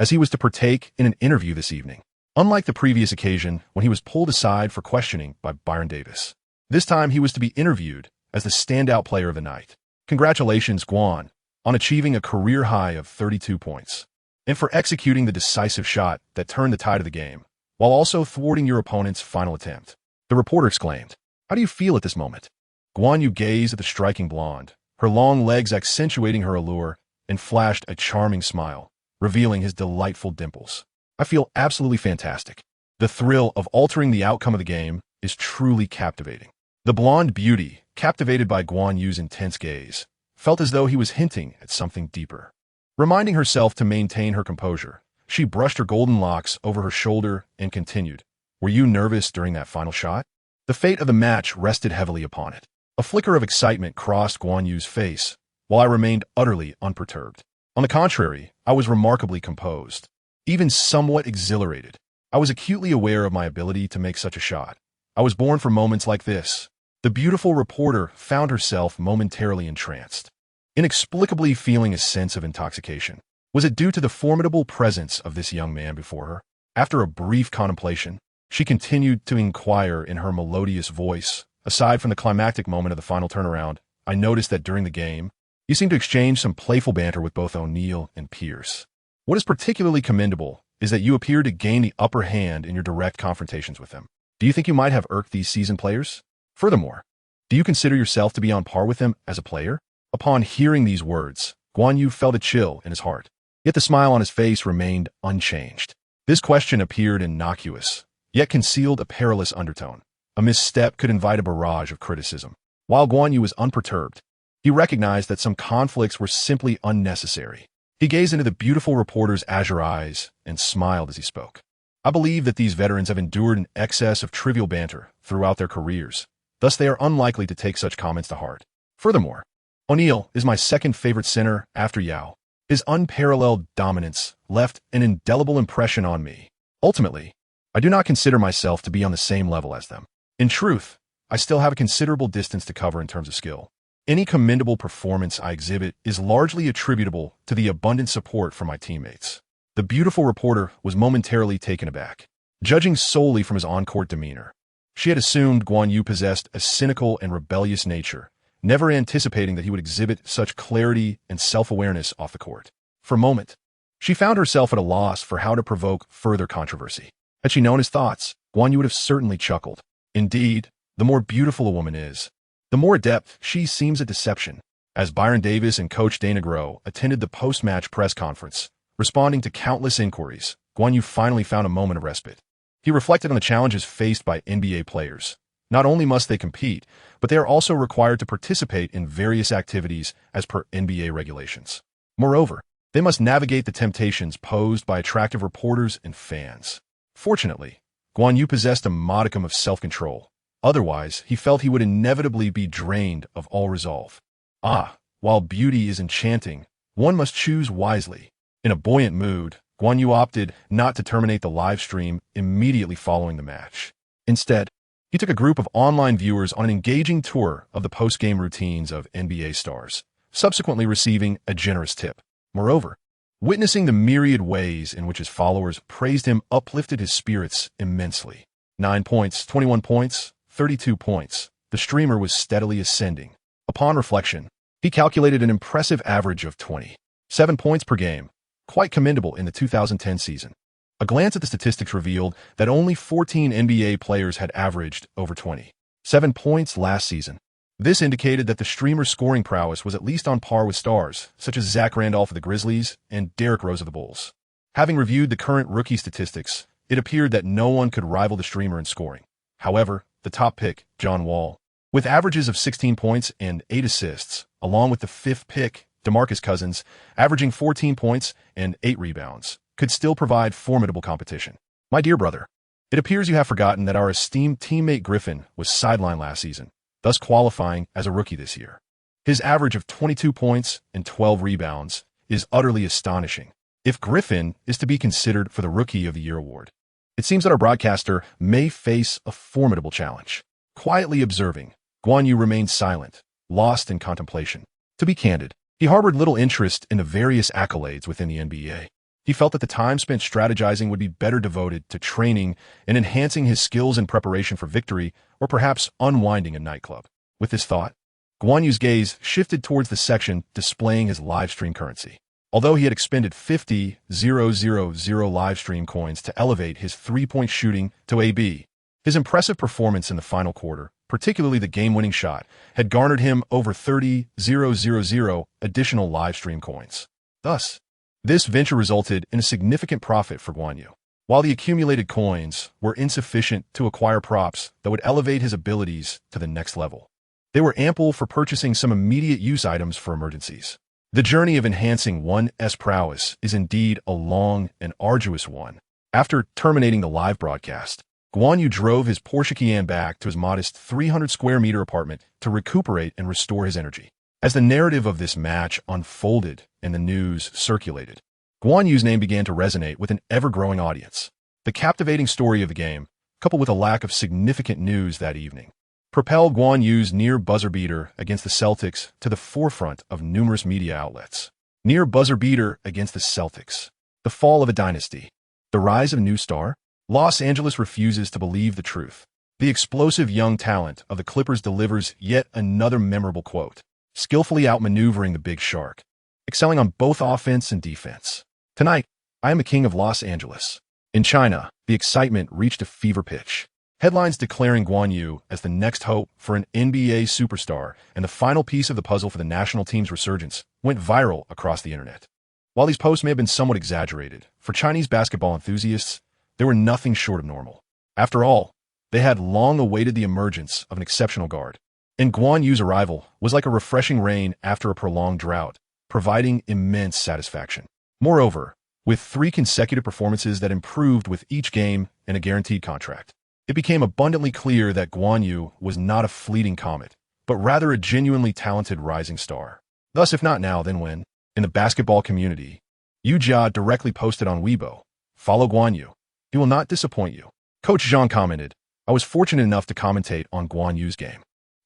as he was to partake in an interview this evening. Unlike the previous occasion when he was pulled aside for questioning by Byron Davis, this time he was to be interviewed as the standout player of the night. Congratulations, Guan, on achieving a career high of 32 points, and for executing the decisive shot that turned the tide of the game, while also thwarting your opponent's final attempt. The reporter exclaimed. How do you feel at this moment? Guan Yu gazed at the striking blonde, her long legs accentuating her allure, and flashed a charming smile, revealing his delightful dimples. I feel absolutely fantastic. The thrill of altering the outcome of the game is truly captivating. The blonde beauty, captivated by Guan Yu's intense gaze, felt as though he was hinting at something deeper. Reminding herself to maintain her composure, she brushed her golden locks over her shoulder and continued. Were you nervous during that final shot? The fate of the match rested heavily upon it. A flicker of excitement crossed Guan Yu's face, while I remained utterly unperturbed. On the contrary, I was remarkably composed, even somewhat exhilarated. I was acutely aware of my ability to make such a shot. I was born for moments like this. The beautiful reporter found herself momentarily entranced, inexplicably feeling a sense of intoxication. Was it due to the formidable presence of this young man before her? After a brief contemplation, she continued to inquire in her melodious voice. Aside from the climactic moment of the final turnaround, I noticed that during the game, you seemed to exchange some playful banter with both O'Neill and Pierce. What is particularly commendable is that you appear to gain the upper hand in your direct confrontations with them. Do you think you might have irked these seasoned players? Furthermore, do you consider yourself to be on par with them as a player? Upon hearing these words, Guan Yu felt a chill in his heart, yet the smile on his face remained unchanged. This question appeared innocuous, yet concealed a perilous undertone. A misstep could invite a barrage of criticism. While Guan Yu was unperturbed, he recognized that some conflicts were simply unnecessary. He gazed into the beautiful reporter's azure eyes and smiled as he spoke. I believe that these veterans have endured an excess of trivial banter throughout their careers. Thus, they are unlikely to take such comments to heart. Furthermore, O'Neill is my second favorite center after Yao. His unparalleled dominance left an indelible impression on me. Ultimately, I do not consider myself to be on the same level as them. In truth, I still have a considerable distance to cover in terms of skill. Any commendable performance I exhibit is largely attributable to the abundant support from my teammates. The beautiful reporter was momentarily taken aback, judging solely from his on-court demeanor. She had assumed Guan Yu possessed a cynical and rebellious nature, never anticipating that he would exhibit such clarity and self-awareness off the court. For a moment, she found herself at a loss for how to provoke further controversy. Had she known his thoughts, Guan Yu would have certainly chuckled. Indeed, the more beautiful a woman is, the more adept she seems at deception. As Byron Davis and Coach Dana Groh attended the post-match press conference, responding to countless inquiries, Guan Yu finally found a moment of respite. He reflected on the challenges faced by NBA players. Not only must they compete, but they are also required to participate in various activities as per NBA regulations. Moreover, they must navigate the temptations posed by attractive reporters and fans. Fortunately, Guan Yu possessed a modicum of self-control. Otherwise, he felt he would inevitably be drained of all resolve. While beauty is enchanting, one must choose wisely. In a buoyant mood, Guan Yu opted not to terminate the live stream immediately following the match. Instead, he took a group of online viewers on an engaging tour of the post-game routines of NBA stars, subsequently receiving a generous tip. Moreover, witnessing the myriad ways in which his followers praised him uplifted his spirits immensely. 9 points, 21 points, 32 points. The streamer was steadily ascending. Upon reflection, he calculated an impressive average of 27 points per game, quite commendable in the 2010 season. A glance at the statistics revealed that only 14 NBA players had averaged over 27 points last season. This indicated that the streamer's scoring prowess was at least on par with stars, such as Zach Randolph of the Grizzlies and Derrick Rose of the Bulls. Having reviewed the current rookie statistics, it appeared that no one could rival the streamer in scoring. However, the top pick, John Wall, with averages of 16 points and 8 assists, along with the fifth pick, DeMarcus Cousins, averaging 14 points and 8 rebounds, could still provide formidable competition. My dear brother, it appears you have forgotten that our esteemed teammate Griffin was sidelined last season, thus qualifying as a rookie this year. His average of 22 points and 12 rebounds is utterly astonishing. If Griffin is to be considered for the Rookie of the Year award, it seems that our broadcaster may face a formidable challenge. Quietly observing, Guan Yu remained silent, lost in contemplation. To be candid, he harbored little interest in the various accolades within the NBA. He felt that the time spent strategizing would be better devoted to training and enhancing his skills in preparation for victory, or perhaps unwinding a nightclub. With this thought, Guan Yu's gaze shifted towards the section displaying his live stream currency. Although he had expended 50,000 live stream coins to elevate his three-point shooting to AB, his impressive performance in the final quarter, particularly the game-winning shot, had garnered him over 30,000 additional live stream coins. Thus, this venture resulted in a significant profit for Guan Yu. While the accumulated coins were insufficient to acquire props that would elevate his abilities to the next level, they were ample for purchasing some immediate use items for emergencies. The journey of enhancing one's prowess is indeed a long and arduous one. After terminating the live broadcast, Guan Yu drove his Porsche Cayenne back to his modest 300-square-meter apartment to recuperate and restore his energy. As the narrative of this match unfolded and the news circulated, Guan Yu's name began to resonate with an ever-growing audience. The captivating story of the game, coupled with a lack of significant news that evening, propelled Guan Yu's near-buzzer beater against the Celtics to the forefront of numerous media outlets. Near-buzzer beater against the Celtics. The fall of a dynasty. The rise of a new star. Los Angeles refuses to believe the truth. The explosive young talent of the Clippers delivers yet another memorable quote, skillfully outmaneuvering the big shark, excelling on both offense and defense. Tonight, I am the king of Los Angeles. In China, the excitement reached a fever pitch. Headlines declaring Guan Yu as the next hope for an NBA superstar and the final piece of the puzzle for the national team's resurgence went viral across the internet. While these posts may have been somewhat exaggerated, for Chinese basketball enthusiasts, they were nothing short of normal. After all, they had long awaited the emergence of an exceptional guard, and Guan Yu's arrival was like a refreshing rain after a prolonged drought, providing immense satisfaction. Moreover, with 3 consecutive performances that improved with each game and a guaranteed contract, it became abundantly clear that Guan Yu was not a fleeting comet, but rather a genuinely talented rising star. Thus, if not now, then when? In the basketball community, Yu Jia directly posted on Weibo, "Follow Guan Yu. He will not disappoint you." Coach Zhang commented, "I was fortunate enough to commentate on Guan Yu's game.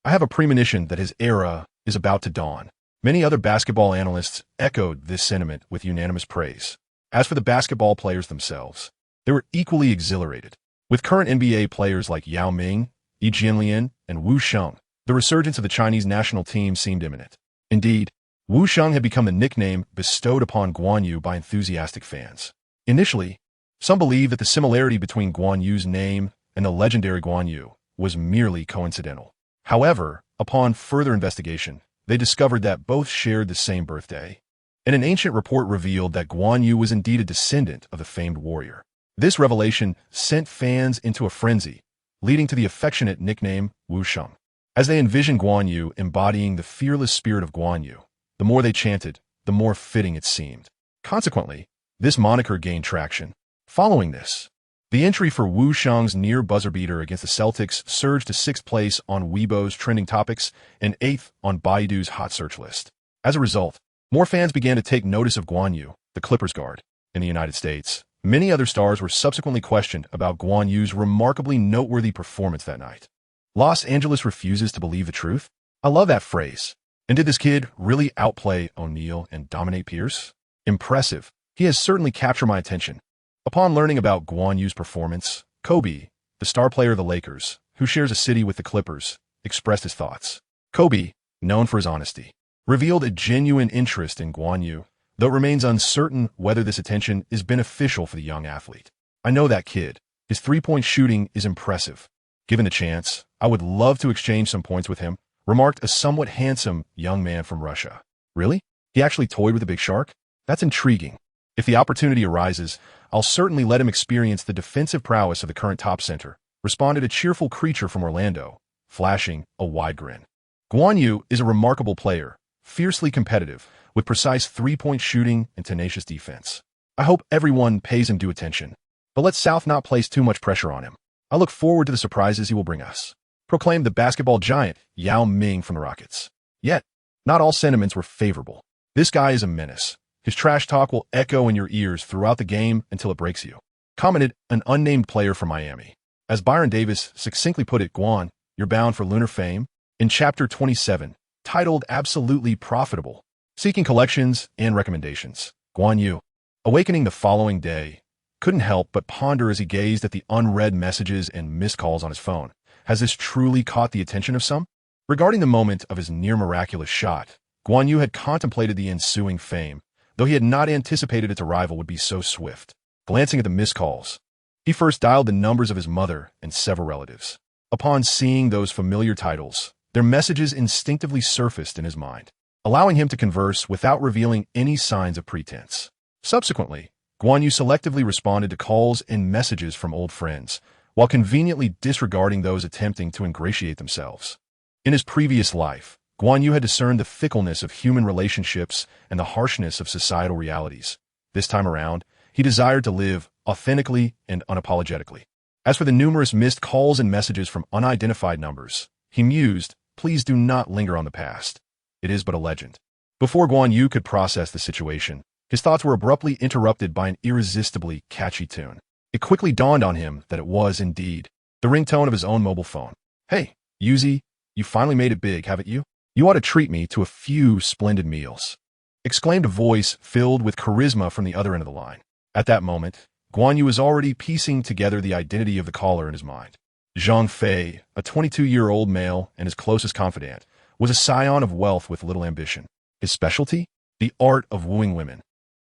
I have a premonition that his era is about to dawn." Many other basketball analysts echoed this sentiment with unanimous praise. As for the basketball players themselves, they were equally exhilarated. With current NBA players like Yao Ming, Yi Jianlian, and Wu Sheng, the resurgence of the Chinese national team seemed imminent. Indeed, Wu Sheng had become the nickname bestowed upon Guan Yu by enthusiastic fans. Initially, some believed that the similarity between Guan Yu's name and the legendary Guan Yu was merely coincidental. However, upon further investigation, they discovered that both shared the same birthday, and an ancient report revealed that Guan Yu was indeed a descendant of the famed warrior. This revelation sent fans into a frenzy, leading to the affectionate nickname Wu Sheng. As they envisioned Guan Yu embodying the fearless spirit of Guan Yu, the more they chanted, the more fitting it seemed. Consequently, this moniker gained traction. Following this, the entry for Wu Sheng's near buzzer beater against the Celtics surged to 6th place on Weibo's trending topics and 8th on Baidu's hot search list. As a result, more fans began to take notice of Guan Yu, the Clippers guard. In the United States, many other stars were subsequently questioned about Guan Yu's remarkably noteworthy performance that night. Los Angeles refuses to believe the truth? I love that phrase. And did this kid really outplay O'Neal and dominate Pierce? Impressive. He has certainly captured my attention. Upon learning about Guan Yu's performance, Kobe, the star player of the Lakers, who shares a city with the Clippers, expressed his thoughts. Kobe, known for his honesty, revealed a genuine interest in Guan Yu, though it remains uncertain whether this attention is beneficial for the young athlete. "I know that kid. His three-point shooting is impressive. Given the chance, I would love to exchange some points with him," remarked a somewhat handsome young man from Russia. "Really? He actually toyed with a big shark? That's intriguing. If the opportunity arises, I'll certainly let him experience the defensive prowess of the current top center," responded a cheerful creature from Orlando, flashing a wide grin. Guan Yu is a remarkable player, fiercely competitive, with precise three-point shooting and tenacious defense. I hope everyone pays him due attention. But let South not place too much pressure on him. I look forward to the surprises he will bring us, proclaimed the basketball giant Yao Ming from the Rockets. Yet, not all sentiments were favorable. "This guy is a menace. His trash talk will echo in your ears throughout the game until it breaks you," commented an unnamed player from Miami. As Byron Davis succinctly put it, "Guan, you're bound for lunar fame." In Chapter 27, titled Absolutely Profitable, seeking collections and recommendations, Guan Yu, Awakening the following day, couldn't help but ponder as he gazed at the unread messages and missed calls on his phone. Has this truly caught the attention of some? Regarding the moment of his near-miraculous shot, Guan Yu had contemplated the ensuing fame, though he had not anticipated its arrival would be so swift. Glancing at the missed calls, he first dialed the numbers of his mother and several relatives. Upon seeing those familiar titles, their messages instinctively surfaced in his mind, allowing him to converse without revealing any signs of pretense. Subsequently, Guan Yu selectively responded to calls and messages from old friends, while conveniently disregarding those attempting to ingratiate themselves. In his previous life, Guan Yu had discerned the fickleness of human relationships and the harshness of societal realities. This time around, he desired to live authentically and unapologetically. As for the numerous missed calls and messages from unidentified numbers, he mused, please do not linger on the past. It is but a legend. Before Guan Yu could process the situation, his thoughts were abruptly interrupted by an irresistibly catchy tune. It quickly dawned on him that it was, indeed, the ringtone of his own mobile phone. Hey, Yuzi, you finally made it big, haven't you? You ought to treat me to a few splendid meals, exclaimed a voice filled with charisma from the other end of the line. At that moment, Guan Yu was already piecing together the identity of the caller in his mind. Zhang Fei, a 22-year-old male and his closest confidant, was a scion of wealth with little ambition. His specialty? The art of wooing women,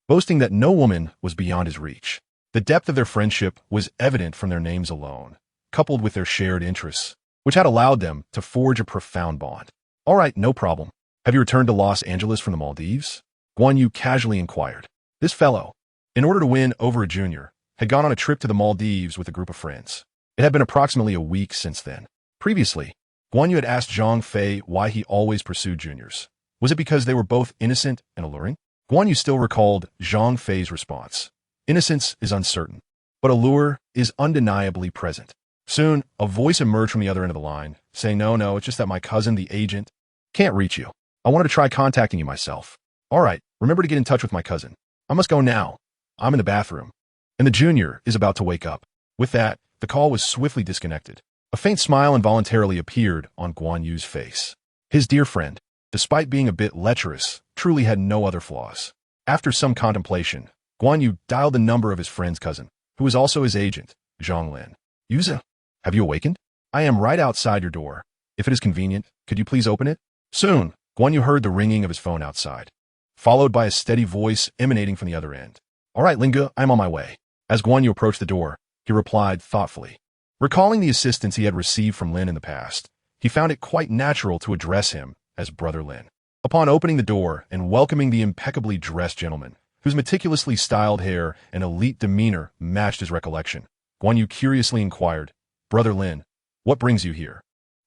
boasting that no woman was beyond his reach. The depth of their friendship was evident from their names alone, coupled with their shared interests, which had allowed them to forge a profound bond. All right, no problem. Have you returned to Los Angeles from the Maldives? Guan Yu casually inquired. This fellow, in order to win over a junior, had gone on a trip to the Maldives with a group of friends. It had been approximately a week since then. Previously, Guan Yu had asked Zhang Fei why he always pursued juniors. Was it because they were both innocent and alluring? Guan Yu still recalled Zhang Fei's response. Innocence is uncertain, but allure is undeniably present. Soon, a voice emerged from the other end of the line, saying, No, it's just that my cousin, the agent, can't reach you. I wanted to try contacting you myself. All right, remember to get in touch with my cousin. I must go now. I'm in the bathroom. And the junior is about to wake up. With that, the call was swiftly disconnected. A faint smile involuntarily appeared on Guan Yu's face. His dear friend, despite being a bit lecherous, truly had no other flaws. After some contemplation, Guan Yu dialed the number of his friend's cousin, who was also his agent, Zhang Lin. Yuza, have you awakened? I am right outside your door. If it is convenient, could you please open it? Soon, Guan Yu heard the ringing of his phone outside, followed by a steady voice emanating from the other end. All right, Linga, I'm on my way. As Guan Yu approached the door, he replied thoughtfully. Recalling the assistance he had received from Lin in the past, he found it quite natural to address him as Brother Lin. Upon opening the door and welcoming the impeccably dressed gentleman, whose meticulously styled hair and elite demeanor matched his recollection, Guan Yu curiously inquired, Brother Lin, what brings you here?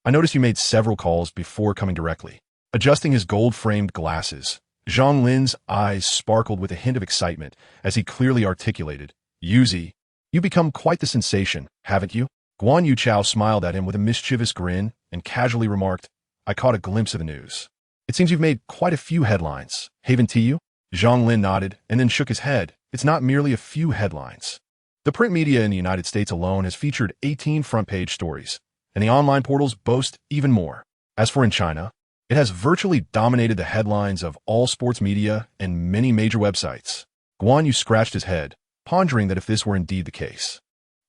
I noticed you made several calls before coming directly. Adjusting his gold-framed glasses, Zhang Lin's eyes sparkled with a hint of excitement as he clearly articulated, Yuzi, you become quite the sensation, haven't you? Guan Yu Chao smiled at him with a mischievous grin and casually remarked, I caught a glimpse of the news. It seems you've made quite a few headlines. Haven't you? Zhang Lin nodded and then shook his head. It's not merely a few headlines. The print media in the United States alone has featured 18 front-page stories, and the online portals boast even more. As for in China, it has virtually dominated the headlines of all sports media and many major websites. Guan Yu scratched his head, pondering that if this were indeed the case.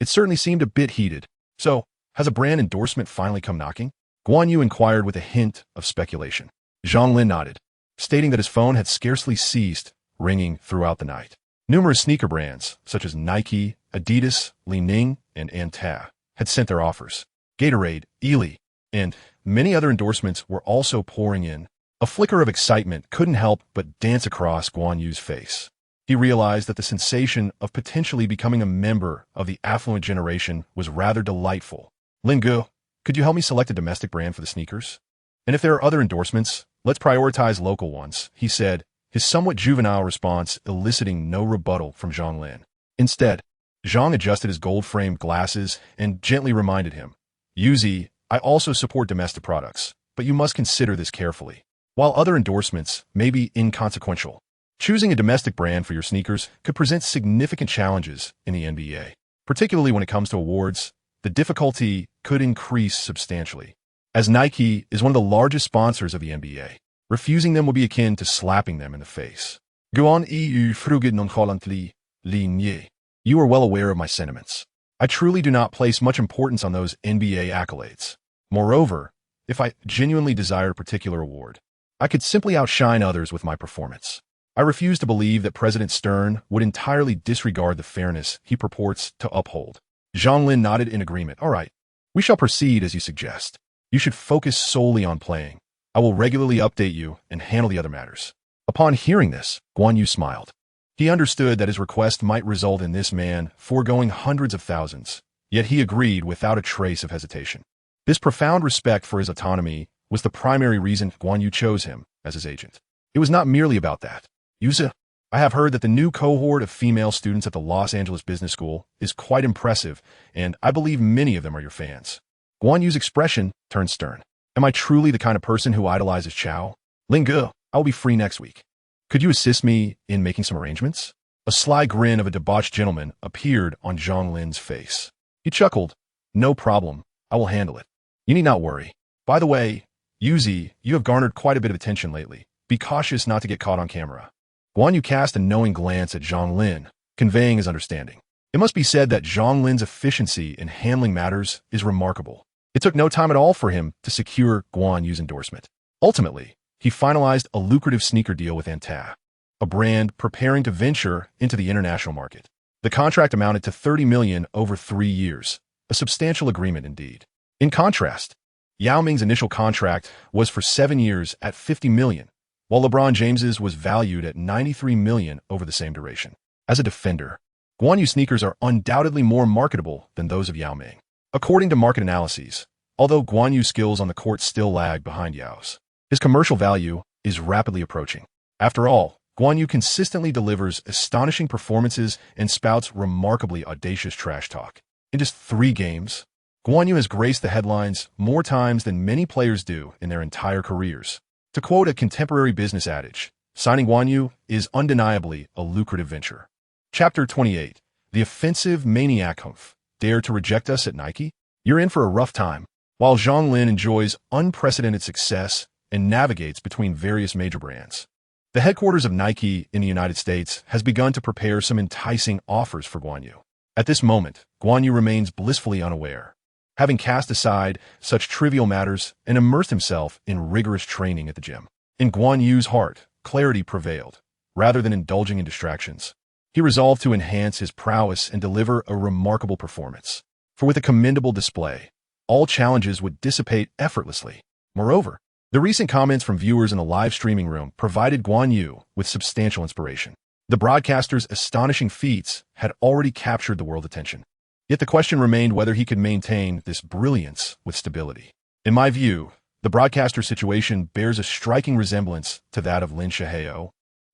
It certainly seemed a bit heated. So, has a brand endorsement finally come knocking? Guan Yu inquired with a hint of speculation. Zhang Lin nodded, stating that his phone had scarcely ceased ringing throughout the night. Numerous sneaker brands, such as Nike, Adidas, Li Ning, and Anta, had sent their offers. Gatorade, Ely, and many other endorsements were also pouring in. A flicker of excitement couldn't help but dance across Guan Yu's face. He realized that the sensation of potentially becoming a member of the affluent generation was rather delightful. Lingu, could you help me select a domestic brand for the sneakers? And if there are other endorsements, let's prioritize local ones, he said, his somewhat juvenile response eliciting no rebuttal from Zhang Lin. Instead, Zhang adjusted his gold-framed glasses and gently reminded him, Yuzi, I also support domestic products, but you must consider this carefully. While other endorsements may be inconsequential, choosing a domestic brand for your sneakers could present significant challenges in the NBA. Particularly when it comes to awards, the difficulty could increase substantially. As Nike is one of the largest sponsors of the NBA, refusing them would be akin to slapping them in the face. Guan Yu frugid nonchalantly, Lin Yi. You are well aware of my sentiments. I truly do not place much importance on those NBA accolades. Moreover, if I genuinely desired a particular award, I could simply outshine others with my performance. I refuse to believe that President Stern would entirely disregard the fairness he purports to uphold. Zhang Lin nodded in agreement. All right, we shall proceed as you suggest. You should focus solely on playing. I will regularly update you and handle the other matters. Upon hearing this, Guan Yu smiled. He understood that his request might result in this man foregoing hundreds of thousands, yet he agreed without a trace of hesitation. This profound respect for his autonomy was the primary reason Guan Yu chose him as his agent. It was not merely about that. Yuza, I have heard that the new cohort of female students at the Los Angeles Business School is quite impressive, and I believe many of them are your fans. Guan Yu's expression turned stern. Am I truly the kind of person who idolizes Chao? Ling Ge, I will be free next week. Could you assist me in making some arrangements? A sly grin of a debauched gentleman appeared on Zhang Lin's face. He chuckled. No problem. I will handle it. You need not worry. By the way, Yuzi, you have garnered quite a bit of attention lately. Be cautious not to get caught on camera. Guan Yu cast a knowing glance at Zhang Lin, conveying his understanding. It must be said that Zhang Lin's efficiency in handling matters is remarkable. It took no time at all for him to secure Guan Yu's endorsement. Ultimately, he finalized a lucrative sneaker deal with ANew, a brand preparing to venture into the international market. The contract amounted to $30 million over 3 years, a substantial agreement indeed. In contrast, Yao Ming's initial contract was for 7 years at $50 million, while LeBron James's was valued at $93 million over the same duration. As a defender, Guan Yu sneakers are undoubtedly more marketable than those of Yao Ming. According to market analyses, although Guan Yu's skills on the court still lag behind Yao's, his commercial value is rapidly approaching. After all, Guan Yu consistently delivers astonishing performances and spouts remarkably audacious trash talk. In just 3 games, Guan Yu has graced the headlines more times than many players do in their entire careers. To quote a contemporary business adage, signing Guan Yu is undeniably a lucrative venture. Chapter 28. The offensive maniac Humph. Dare to reject us at Nike? You're in for a rough time. While Zhang Lin enjoys unprecedented success and navigates between various major brands, the headquarters of Nike in the United States has begun to prepare some enticing offers for Guan Yu. At this moment, Guan Yu remains blissfully unaware, having cast aside such trivial matters and immersed himself in rigorous training at the gym. In Guan Yu's heart, clarity prevailed. Rather than indulging in distractions, he resolved to enhance his prowess and deliver a remarkable performance. For with a commendable display, all challenges would dissipate effortlessly. Moreover, the recent comments from viewers in the live streaming room provided Guan Yu with substantial inspiration. The broadcaster's astonishing feats had already captured the world's attention. Yet the question remained whether he could maintain this brilliance with stability. In my view, the broadcaster's situation bears a striking resemblance to that of Lin Shihao,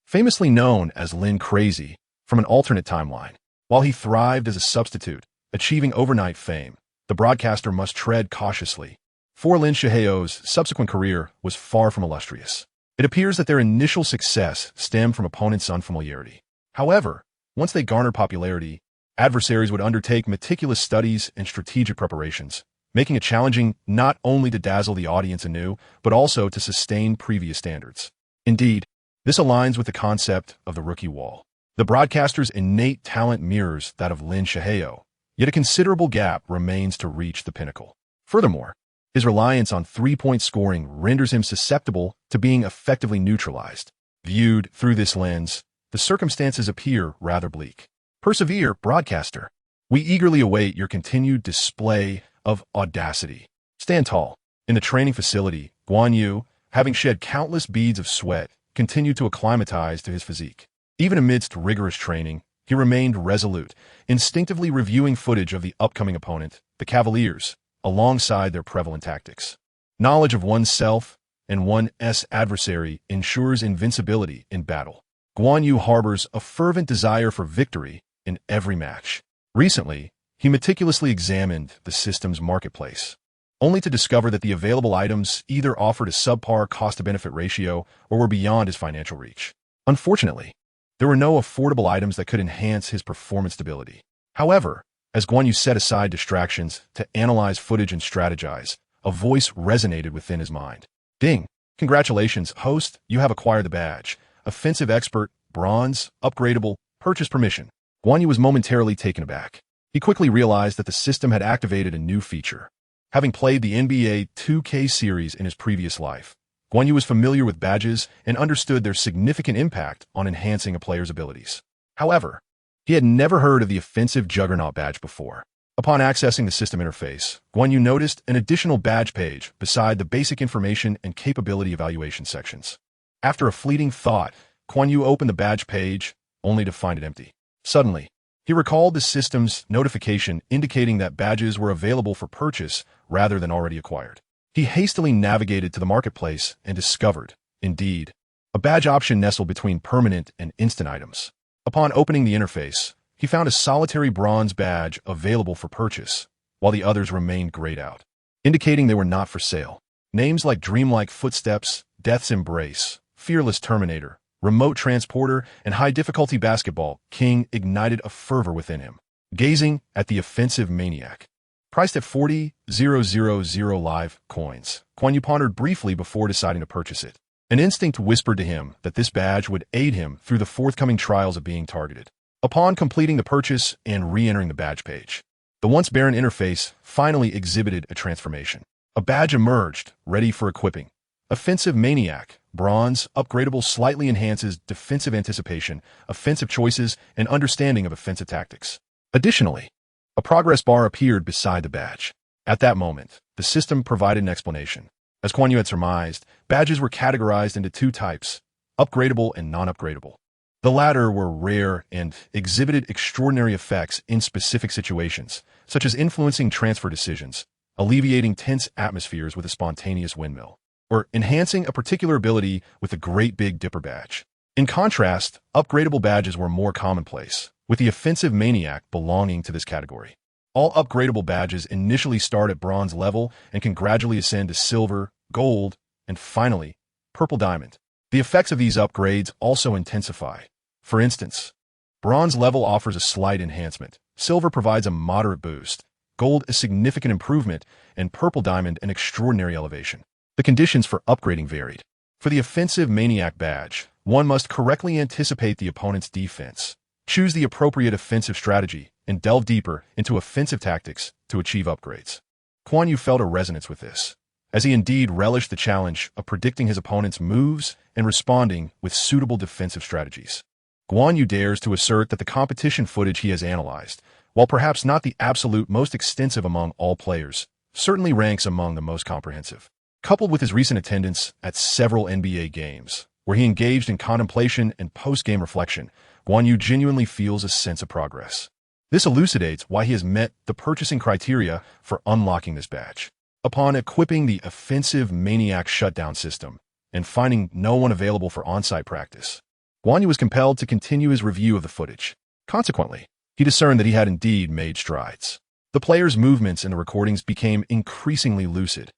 famously known as Lin Crazy, from an alternate timeline. While he thrived as a substitute, achieving overnight fame, the broadcaster must tread cautiously. For Lin Shihao's subsequent career was far from illustrious. It appears that their initial success stemmed from opponents' unfamiliarity. However, once they garnered popularity, adversaries would undertake meticulous studies and strategic preparations, making it challenging not only to dazzle the audience anew, but also to sustain previous standards. Indeed, this aligns with the concept of the rookie wall. The broadcaster's innate talent mirrors that of Lin Shihao, yet a considerable gap remains to reach the pinnacle. Furthermore, his reliance on three-point scoring renders him susceptible to being effectively neutralized. Viewed through this lens, the circumstances appear rather bleak. Persevere, broadcaster. We eagerly await your continued display of audacity. Stand tall. In the training facility, Guan Yu, having shed countless beads of sweat, continued to acclimatize to his physique. Even amidst rigorous training, he remained resolute, instinctively reviewing footage of the upcoming opponent, the Cavaliers, alongside their prevalent tactics. Knowledge of oneself and one's adversary ensures invincibility in battle. Guan Yu harbors a fervent desire for victory in every match. Recently, he meticulously examined the system's marketplace, only to discover that the available items either offered a subpar cost-to-benefit ratio or were beyond his financial reach. Unfortunately, there were no affordable items that could enhance his performance stability. However, as Guan Yu set aside distractions to analyze footage and strategize, a voice resonated within his mind. Ding! Congratulations, host, you have acquired the badge. Offensive expert, bronze, upgradable, purchase permission. Guan Yu was momentarily taken aback. He quickly realized that the system had activated a new feature. Having played the NBA 2K series in his previous life, Guan Yu was familiar with badges and understood their significant impact on enhancing a player's abilities. However, he had never heard of the offensive Juggernaut badge before. Upon accessing the system interface, Guan Yu noticed an additional badge page beside the basic information and capability evaluation sections. After a fleeting thought, Guan Yu opened the badge page, only to find it empty. Suddenly, he recalled the system's notification indicating that badges were available for purchase rather than already acquired. He hastily navigated to the marketplace and discovered, indeed, a badge option nestled between permanent and instant items. Upon opening the interface, he found a solitary bronze badge available for purchase, while the others remained grayed out, indicating they were not for sale. Names like Dreamlike Footsteps, Death's Embrace, Fearless Terminator, Remote Transporter, and High Difficulty Basketball King ignited a fervor within him. Gazing at the offensive maniac, priced at 40,000 live coins, Guan Yu pondered briefly before deciding to purchase it. An instinct whispered to him that this badge would aid him through the forthcoming trials of being targeted. Upon completing the purchase and re-entering the badge page, the once barren interface finally exhibited a transformation. A badge emerged, ready for equipping. Offensive Maniac, bronze, upgradable, slightly enhances defensive anticipation, offensive choices, and understanding of offensive tactics. Additionally, a progress bar appeared beside the badge. At that moment, the system provided an explanation. As Guan Yu had surmised, badges were categorized into two types, upgradable and non-upgradable. The latter were rare and exhibited extraordinary effects in specific situations, such as influencing transfer decisions, alleviating tense atmospheres with a spontaneous windmill, or enhancing a particular ability with a Great Big Dipper badge. In contrast, upgradable badges were more commonplace, with the Offensive Maniac belonging to this category. All upgradable badges initially start at bronze level and can gradually ascend to silver, gold, and finally, purple diamond. The effects of these upgrades also intensify. For instance, bronze level offers a slight enhancement, silver provides a moderate boost, gold a significant improvement, and purple diamond an extraordinary elevation. The conditions for upgrading varied. For the Offensive Maniac badge, one must correctly anticipate the opponent's defense, choose the appropriate offensive strategy, and delve deeper into offensive tactics to achieve upgrades. Guan Yu felt a resonance with this, as he indeed relished the challenge of predicting his opponent's moves and responding with suitable defensive strategies. Guan Yu dares to assert that the competition footage he has analyzed, while perhaps not the absolute most extensive among all players, certainly ranks among the most comprehensive. Coupled with his recent attendance at several NBA games, where he engaged in contemplation and post-game reflection, Guan Yu genuinely feels a sense of progress. This elucidates why he has met the purchasing criteria for unlocking this badge. Upon equipping the Offensive Maniac shutdown system and finding no one available for on-site practice, Guan Yu was compelled to continue his review of the footage. Consequently, he discerned that he had indeed made strides. The player's movements in the recordings became increasingly lucid,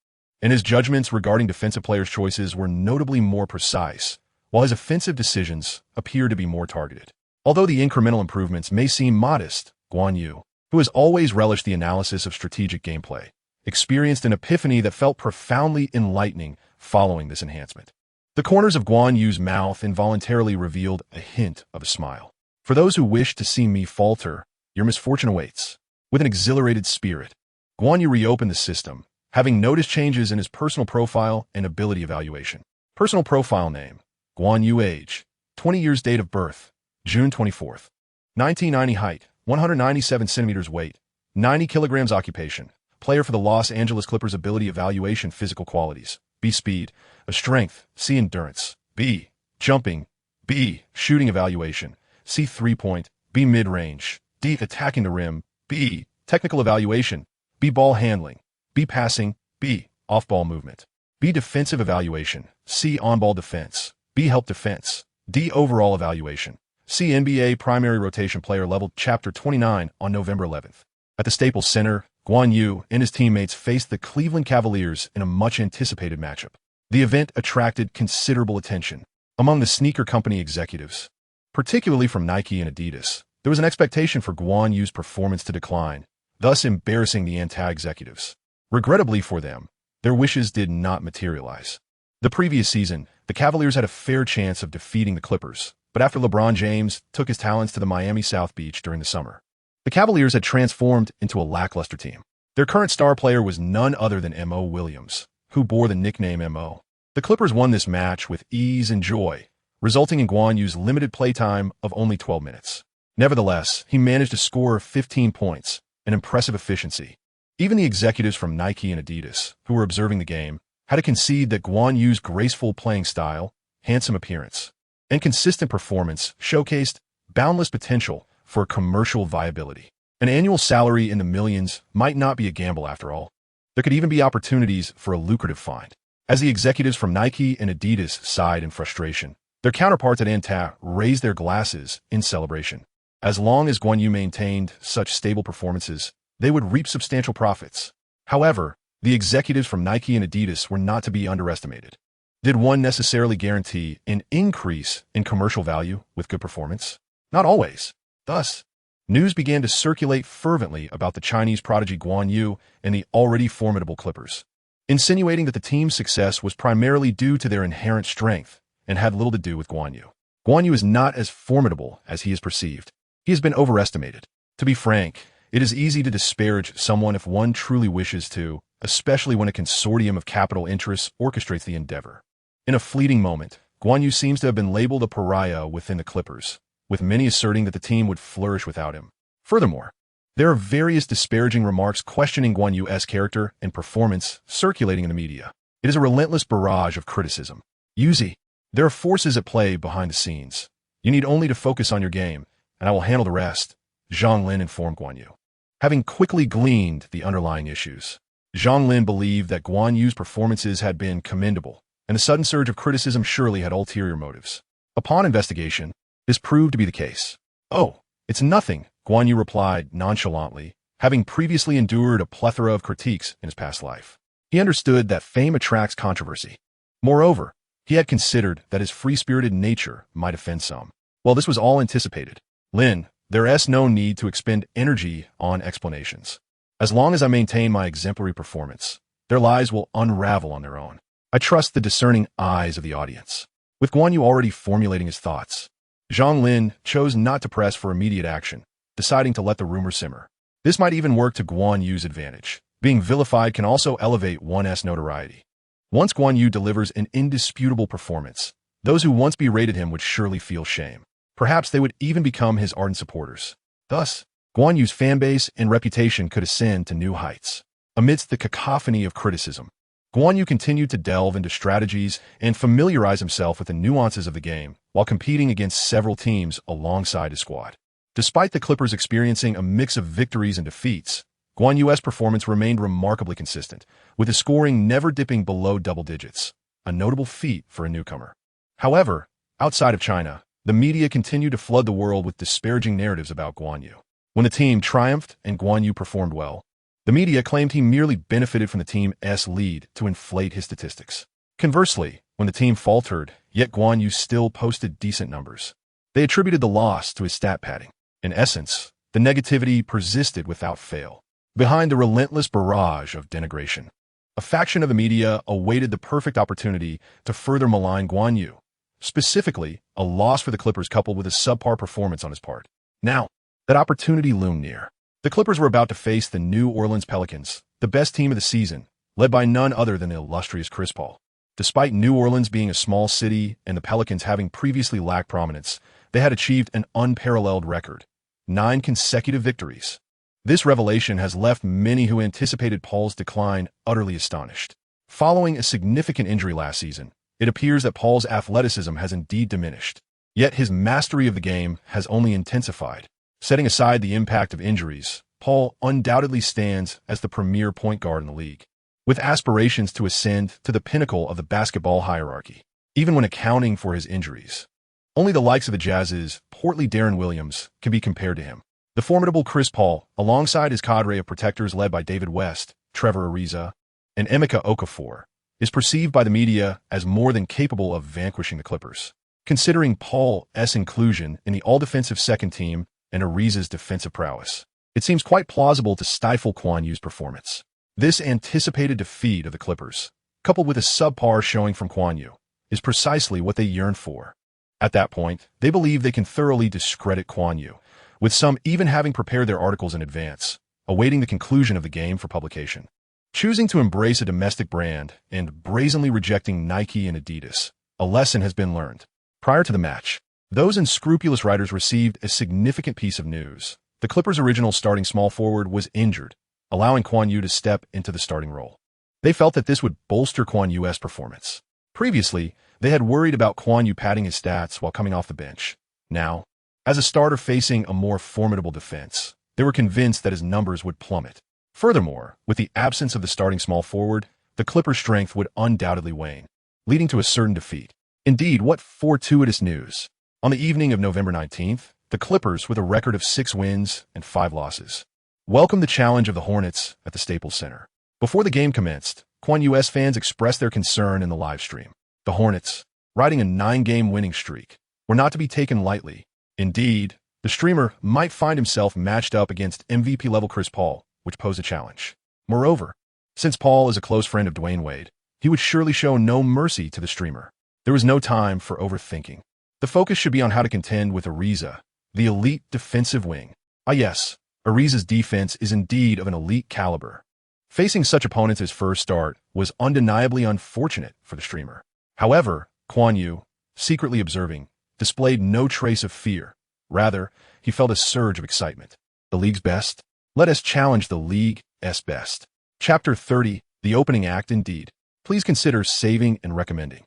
and his judgments regarding defensive players' choices were notably more precise, while his offensive decisions appeared to be more targeted. Although the incremental improvements may seem modest, Guan Yu, who has always relished the analysis of strategic gameplay, experienced an epiphany that felt profoundly enlightening following this enhancement. The corners of Guan Yu's mouth involuntarily revealed a hint of a smile. For those who wish to see me falter, your misfortune awaits. With an exhilarated spirit, Guan Yu reopened the system, having noticed changes in his personal profile and ability evaluation. Personal profile name, Guan Yu. Age, 20 years. Date of birth, June 24th. 1990. Height, 197 centimeters. Weight, 90 kilograms. Occupation, player for the Los Angeles Clippers. Ability evaluation. Physical qualities, B. Speed, a strength, C. Endurance, B. Jumping, B. Shooting evaluation, C. 3-point, B. Mid-range, D. Attacking the rim, B. Technical evaluation, B. Ball handling, B. Passing, B. Off-ball movement, B. Defensive evaluation, C. On-ball defense, B. Help defense, D. Overall evaluation, C. NBA primary rotation player level. Chapter 29 on November 11th. At the Staples Center, Guan Yu and his teammates faced the Cleveland Cavaliers in a much-anticipated matchup. The event attracted considerable attention among the sneaker company executives, particularly from Nike and Adidas. There was an expectation for Guan Yu's performance to decline, thus embarrassing the anti-executives. Regrettably for them, their wishes did not materialize. The previous season, the Cavaliers had a fair chance of defeating the Clippers, but after LeBron James took his talents to the Miami South Beach during the summer, the Cavaliers had transformed into a lackluster team. Their current star player was none other than M.O. Williams, who bore the nickname M.O. The Clippers won this match with ease and joy, resulting in Guan Yu's limited playtime of only 12 minutes. Nevertheless, he managed to score 15 points, an impressive efficiency. Even the executives from Nike and Adidas, who were observing the game, had to concede that Guan Yu's graceful playing style, handsome appearance, and consistent performance showcased boundless potential for commercial viability. An annual salary in the millions might not be a gamble after all. There could even be opportunities for a lucrative find. As the executives from Nike and Adidas sighed in frustration, their counterparts at ANew raised their glasses in celebration. As long as Guan Yu maintained such stable performances, they would reap substantial profits. However, the executives from Nike and Adidas were not to be underestimated. Did one necessarily guarantee an increase in commercial value with good performance? Not always. Thus, news began to circulate fervently about the Chinese prodigy Guan Yu and the already formidable Clippers, insinuating that the team's success was primarily due to their inherent strength and had little to do with Guan Yu. Guan Yu is not as formidable as he is perceived. He has been overestimated. To be frank, it is easy to disparage someone if one truly wishes to, especially when a consortium of capital interests orchestrates the endeavor. In a fleeting moment, Guan Yu seems to have been labeled a pariah within the Clippers, with many asserting that the team would flourish without him. Furthermore, there are various disparaging remarks questioning Guan Yu's character and performance circulating in the media. It is a relentless barrage of criticism. Yuzi, there are forces at play behind the scenes. You need only to focus on your game, and I will handle the rest, Zhang Lin informed Guan Yu. Having quickly gleaned the underlying issues, Zhang Lin believed that Guan Yu's performances had been commendable, and the sudden surge of criticism surely had ulterior motives. Upon investigation, this proved to be the case. Oh, it's nothing, Guan Yu replied nonchalantly, having previously endured a plethora of critiques in his past life. He understood that fame attracts controversy. Moreover, he had considered that his free-spirited nature might offend some. Well, this was all anticipated. Lin, there's no need to expend energy on explanations. As long as I maintain my exemplary performance, their lies will unravel on their own. I trust the discerning eyes of the audience. With Guan Yu already formulating his thoughts, Zhang Lin chose not to press for immediate action, deciding to let the rumor simmer. This might even work to Guan Yu's advantage. Being vilified can also elevate one's notoriety. Once Guan Yu delivers an indisputable performance, those who once berated him would surely feel shame. Perhaps they would even become his ardent supporters. Thus, Guan Yu's fanbase and reputation could ascend to new heights. Amidst the cacophony of criticism, Guan Yu continued to delve into strategies and familiarize himself with the nuances of the game while competing against several teams alongside his squad. Despite the Clippers experiencing a mix of victories and defeats, Guan Yu's performance remained remarkably consistent, with his scoring never dipping below double digits, a notable feat for a newcomer. However, outside of China, the media continued to flood the world with disparaging narratives about Guan Yu. When the team triumphed and Guan Yu performed well, the media claimed he merely benefited from the team's lead to inflate his statistics. Conversely, when the team faltered, yet Guan Yu still posted decent numbers, they attributed the loss to his stat padding. In essence, the negativity persisted without fail. Behind the relentless barrage of denigration, a faction of the media awaited the perfect opportunity to further malign Guan Yu, specifically a loss for the Clippers coupled with a subpar performance on his part. Now, that opportunity loomed near. The Clippers were about to face the New Orleans Pelicans, the best team of the season, led by none other than the illustrious Chris Paul. Despite New Orleans being a small city and the Pelicans having previously lacked prominence, they had achieved an unparalleled record, 9 consecutive victories. This revelation has left many who anticipated Paul's decline utterly astonished. Following a significant injury last season, it appears that Paul's athleticism has indeed diminished. Yet his mastery of the game has only intensified. Setting aside the impact of injuries, Paul undoubtedly stands as the premier point guard in the league, with aspirations to ascend to the pinnacle of the basketball hierarchy, even when accounting for his injuries. Only the likes of the Jazz's portly Deron Williams can be compared to him. The formidable Chris Paul, alongside his cadre of protectors led by David West, Trevor Ariza, and Emeka Okafor, is perceived by the media as more than capable of vanquishing the Clippers. Considering Paul's inclusion in the all-defensive second team and Ariza's defensive prowess, it seems quite plausible to stifle Guan Yu's performance. This anticipated defeat of the Clippers, coupled with a subpar showing from Guan Yu, is precisely what they yearned for. At that point, they believe they can thoroughly discredit Guan Yu, with some even having prepared their articles in advance, awaiting the conclusion of the game for publication. Choosing to embrace a domestic brand and brazenly rejecting Nike and Adidas, a lesson has been learned. Prior to the match, those unscrupulous writers received a significant piece of news. The Clippers' original starting small forward was injured, allowing Guan Yu to step into the starting role. They felt that this would bolster Guan Yu's performance. Previously, they had worried about Guan Yu padding his stats while coming off the bench. Now, as a starter facing a more formidable defense, they were convinced that his numbers would plummet. Furthermore, with the absence of the starting small forward, the Clippers' strength would undoubtedly wane, leading to a certain defeat. Indeed, what fortuitous news! On the evening of November 19th, the Clippers, with a record of 6 wins and 5 losses, welcomed the challenge of the Hornets at the Staples Center. Before the game commenced, Guan Yu's fans expressed their concern in the live stream. The Hornets, riding a 9-game winning streak, were not to be taken lightly. Indeed, the streamer might find himself matched up against MVP-level Chris Paul, which posed a challenge. Moreover, since Paul is a close friend of Dwayne Wade, he would surely show no mercy to the streamer. There was no time for overthinking. The focus should be on how to contend with Ariza, the elite defensive wing. Ah yes, Ariza's defense is indeed of an elite caliber. Facing such opponents as first start was undeniably unfortunate for the streamer. However, Guan Yu, secretly observing, displayed no trace of fear. Rather, he felt a surge of excitement. The league's best? Let us challenge the league's best. Chapter 30, the opening act indeed. Please consider saving and recommending.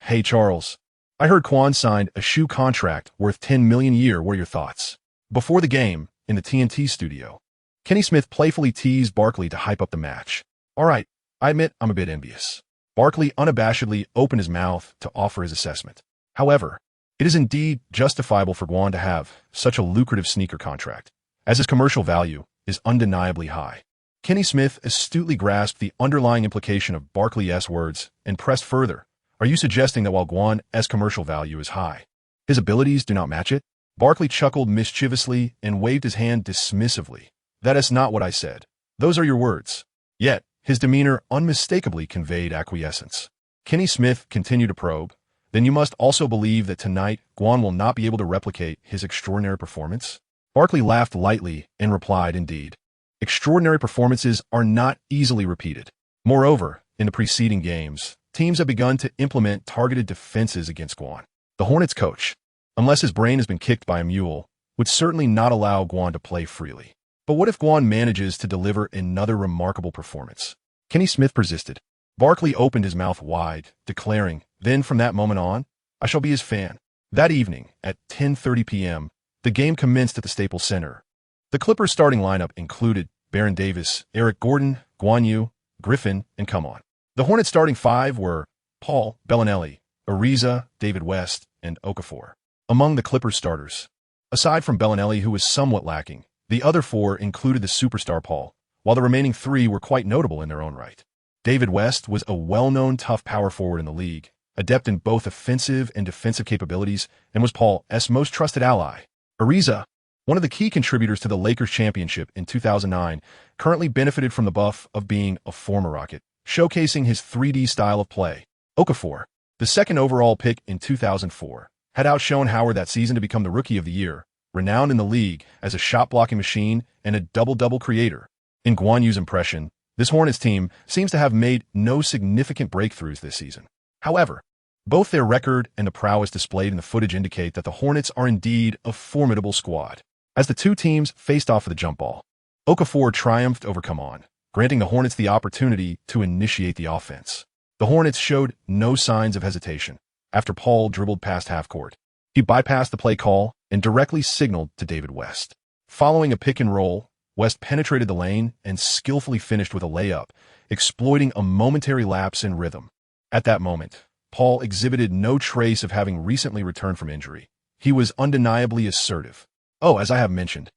Hey Charles, I heard Quan signed a shoe contract worth $10 million a year. What are your thoughts? Before the game, in the TNT studio, Kenny Smith playfully teased Barkley to hype up the match. All right, I admit I'm a bit envious. Barkley unabashedly opened his mouth to offer his assessment. However, it is indeed justifiable for Guan to have such a lucrative sneaker contract, as his commercial value is undeniably high. Kenny Smith astutely grasped the underlying implication of Barkley's words and pressed further. Are you suggesting that while Guan's commercial value is high, his abilities do not match it? Barkley chuckled mischievously and waved his hand dismissively. That is not what I said. Those are your words. Yet, his demeanor unmistakably conveyed acquiescence. Kenny Smith continued to probe. Then you must also believe that tonight Guan will not be able to replicate his extraordinary performance? Barkley laughed lightly and replied, indeed. Extraordinary performances are not easily repeated. Moreover, in the preceding games, teams have begun to implement targeted defenses against Guan. The Hornets coach, unless his brain has been kicked by a mule, would certainly not allow Guan to play freely. But what if Guan manages to deliver another remarkable performance? Kenny Smith persisted. Barkley opened his mouth wide, declaring, then from that moment on, I shall be his fan. That evening, at 10:30 p.m., the game commenced at the Staples Center. The Clippers' starting lineup included Baron Davis, Eric Gordon, Guan Yu, Griffin, and Come On. The Hornets' starting 5 were Paul, Bellinelli, Ariza, David West, and Okafor. Among the Clippers' starters, aside from Bellinelli, who was somewhat lacking, the other 4 included the superstar Paul, while the remaining 3 were quite notable in their own right. David West was a well-known tough power forward in the league, adept in both offensive and defensive capabilities, and was Paul's most trusted ally. Ariza, one of the key contributors to the Lakers championship in 2009, currently benefited from the buff of being a former Rocket, showcasing his 3D style of play. Okafor, the second overall pick in 2004, had outshone Howard that season to become the Rookie of the Year, renowned in the league as a shot-blocking machine and a double-double creator. In Guan Yu's impression, this Hornets team seems to have made no significant breakthroughs this season. However, both their record and the prowess displayed in the footage indicate that the Hornets are indeed a formidable squad. As the two teams faced off for the jump ball, Okafor triumphed over Come On, granting the Hornets the opportunity to initiate the offense. The Hornets showed no signs of hesitation. After Paul dribbled past half-court, he bypassed the play call and directly signaled to David West. Following a pick and roll, West penetrated the lane and skillfully finished with a layup, exploiting a momentary lapse in rhythm. At that moment, Paul exhibited no trace of having recently returned from injury. He was undeniably assertive. Oh, as I have mentioned,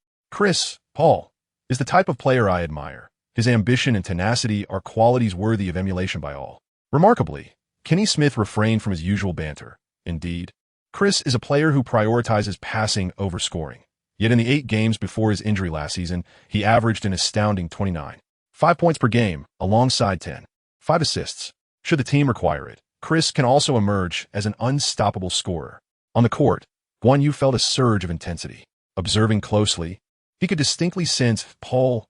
Paul, is the type of player I admire. His ambition and tenacity are qualities worthy of emulation by all. Remarkably, Kenny Smith refrained from his usual banter. Indeed, Chris is a player who prioritizes passing over scoring. Yet in the 8 games before his injury last season, he averaged an astounding 29.5 points per game, alongside 10.5 assists. Should the team require it, Chris can also emerge as an unstoppable scorer. On the court, Guan Yu felt a surge of intensity. Observing closely, he could distinctly sense Paul's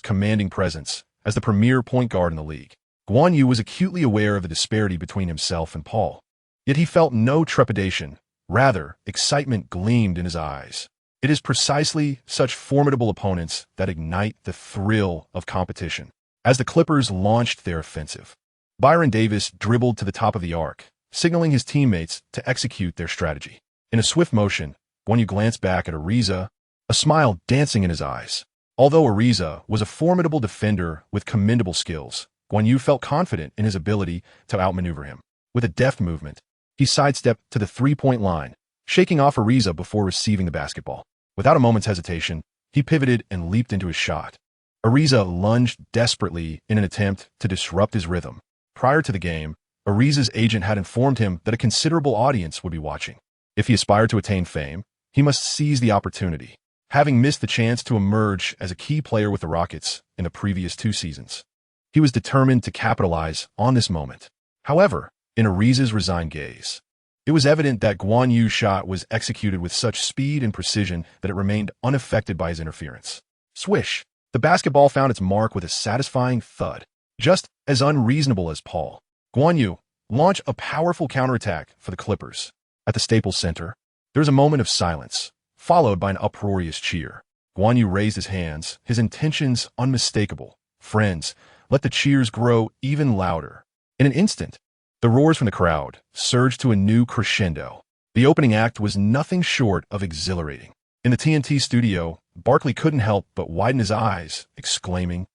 commanding presence as the premier point guard in the league. Guan Yu was acutely aware of the disparity between himself and Paul. Yet he felt no trepidation. Rather, excitement gleamed in his eyes. It is precisely such formidable opponents that ignite the thrill of competition. As the Clippers launched their offensive, Byron Davis dribbled to the top of the arc, signaling his teammates to execute their strategy. In a swift motion, Guan Yu glanced back at Ariza, a smile dancing in his eyes. Although Ariza was a formidable defender with commendable skills, Guan Yu felt confident in his ability to outmaneuver him. With a deft movement, he sidestepped to the three-point line, shaking off Ariza before receiving the basketball. Without a moment's hesitation, he pivoted and leaped into his shot. Ariza lunged desperately in an attempt to disrupt his rhythm. Prior to the game, Ariza's agent had informed him that a considerable audience would be watching. If he aspired to attain fame, he must seize the opportunity, having missed the chance to emerge as a key player with the Rockets in the previous 2 seasons. He was determined to capitalize on this moment. However, in Ariza's resigned gaze, it was evident that Guan Yu's shot was executed with such speed and precision that it remained unaffected by his interference. Swish! The basketball found its mark with a satisfying thud. Just as unreasonable as Paul, Guan Yu launched a powerful counterattack for the Clippers. At the Staples Center, there was a moment of silence, followed by an uproarious cheer. Guan Yu raised his hands, his intentions unmistakable. Friends, let the cheers grow even louder. In an instant, the roars from the crowd surged to a new crescendo. The opening act was nothing short of exhilarating. In the TNT studio, Barkley couldn't help but widen his eyes, exclaiming,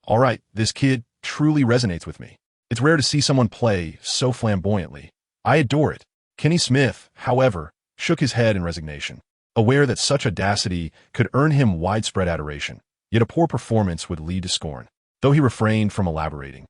"All right, this kid truly resonates with me. It's rare to see someone play so flamboyantly. I adore it." Kenny Smith, however, shook his head in resignation, aware that such audacity could earn him widespread adoration, yet a poor performance would lead to scorn. Though he refrained from elaborating,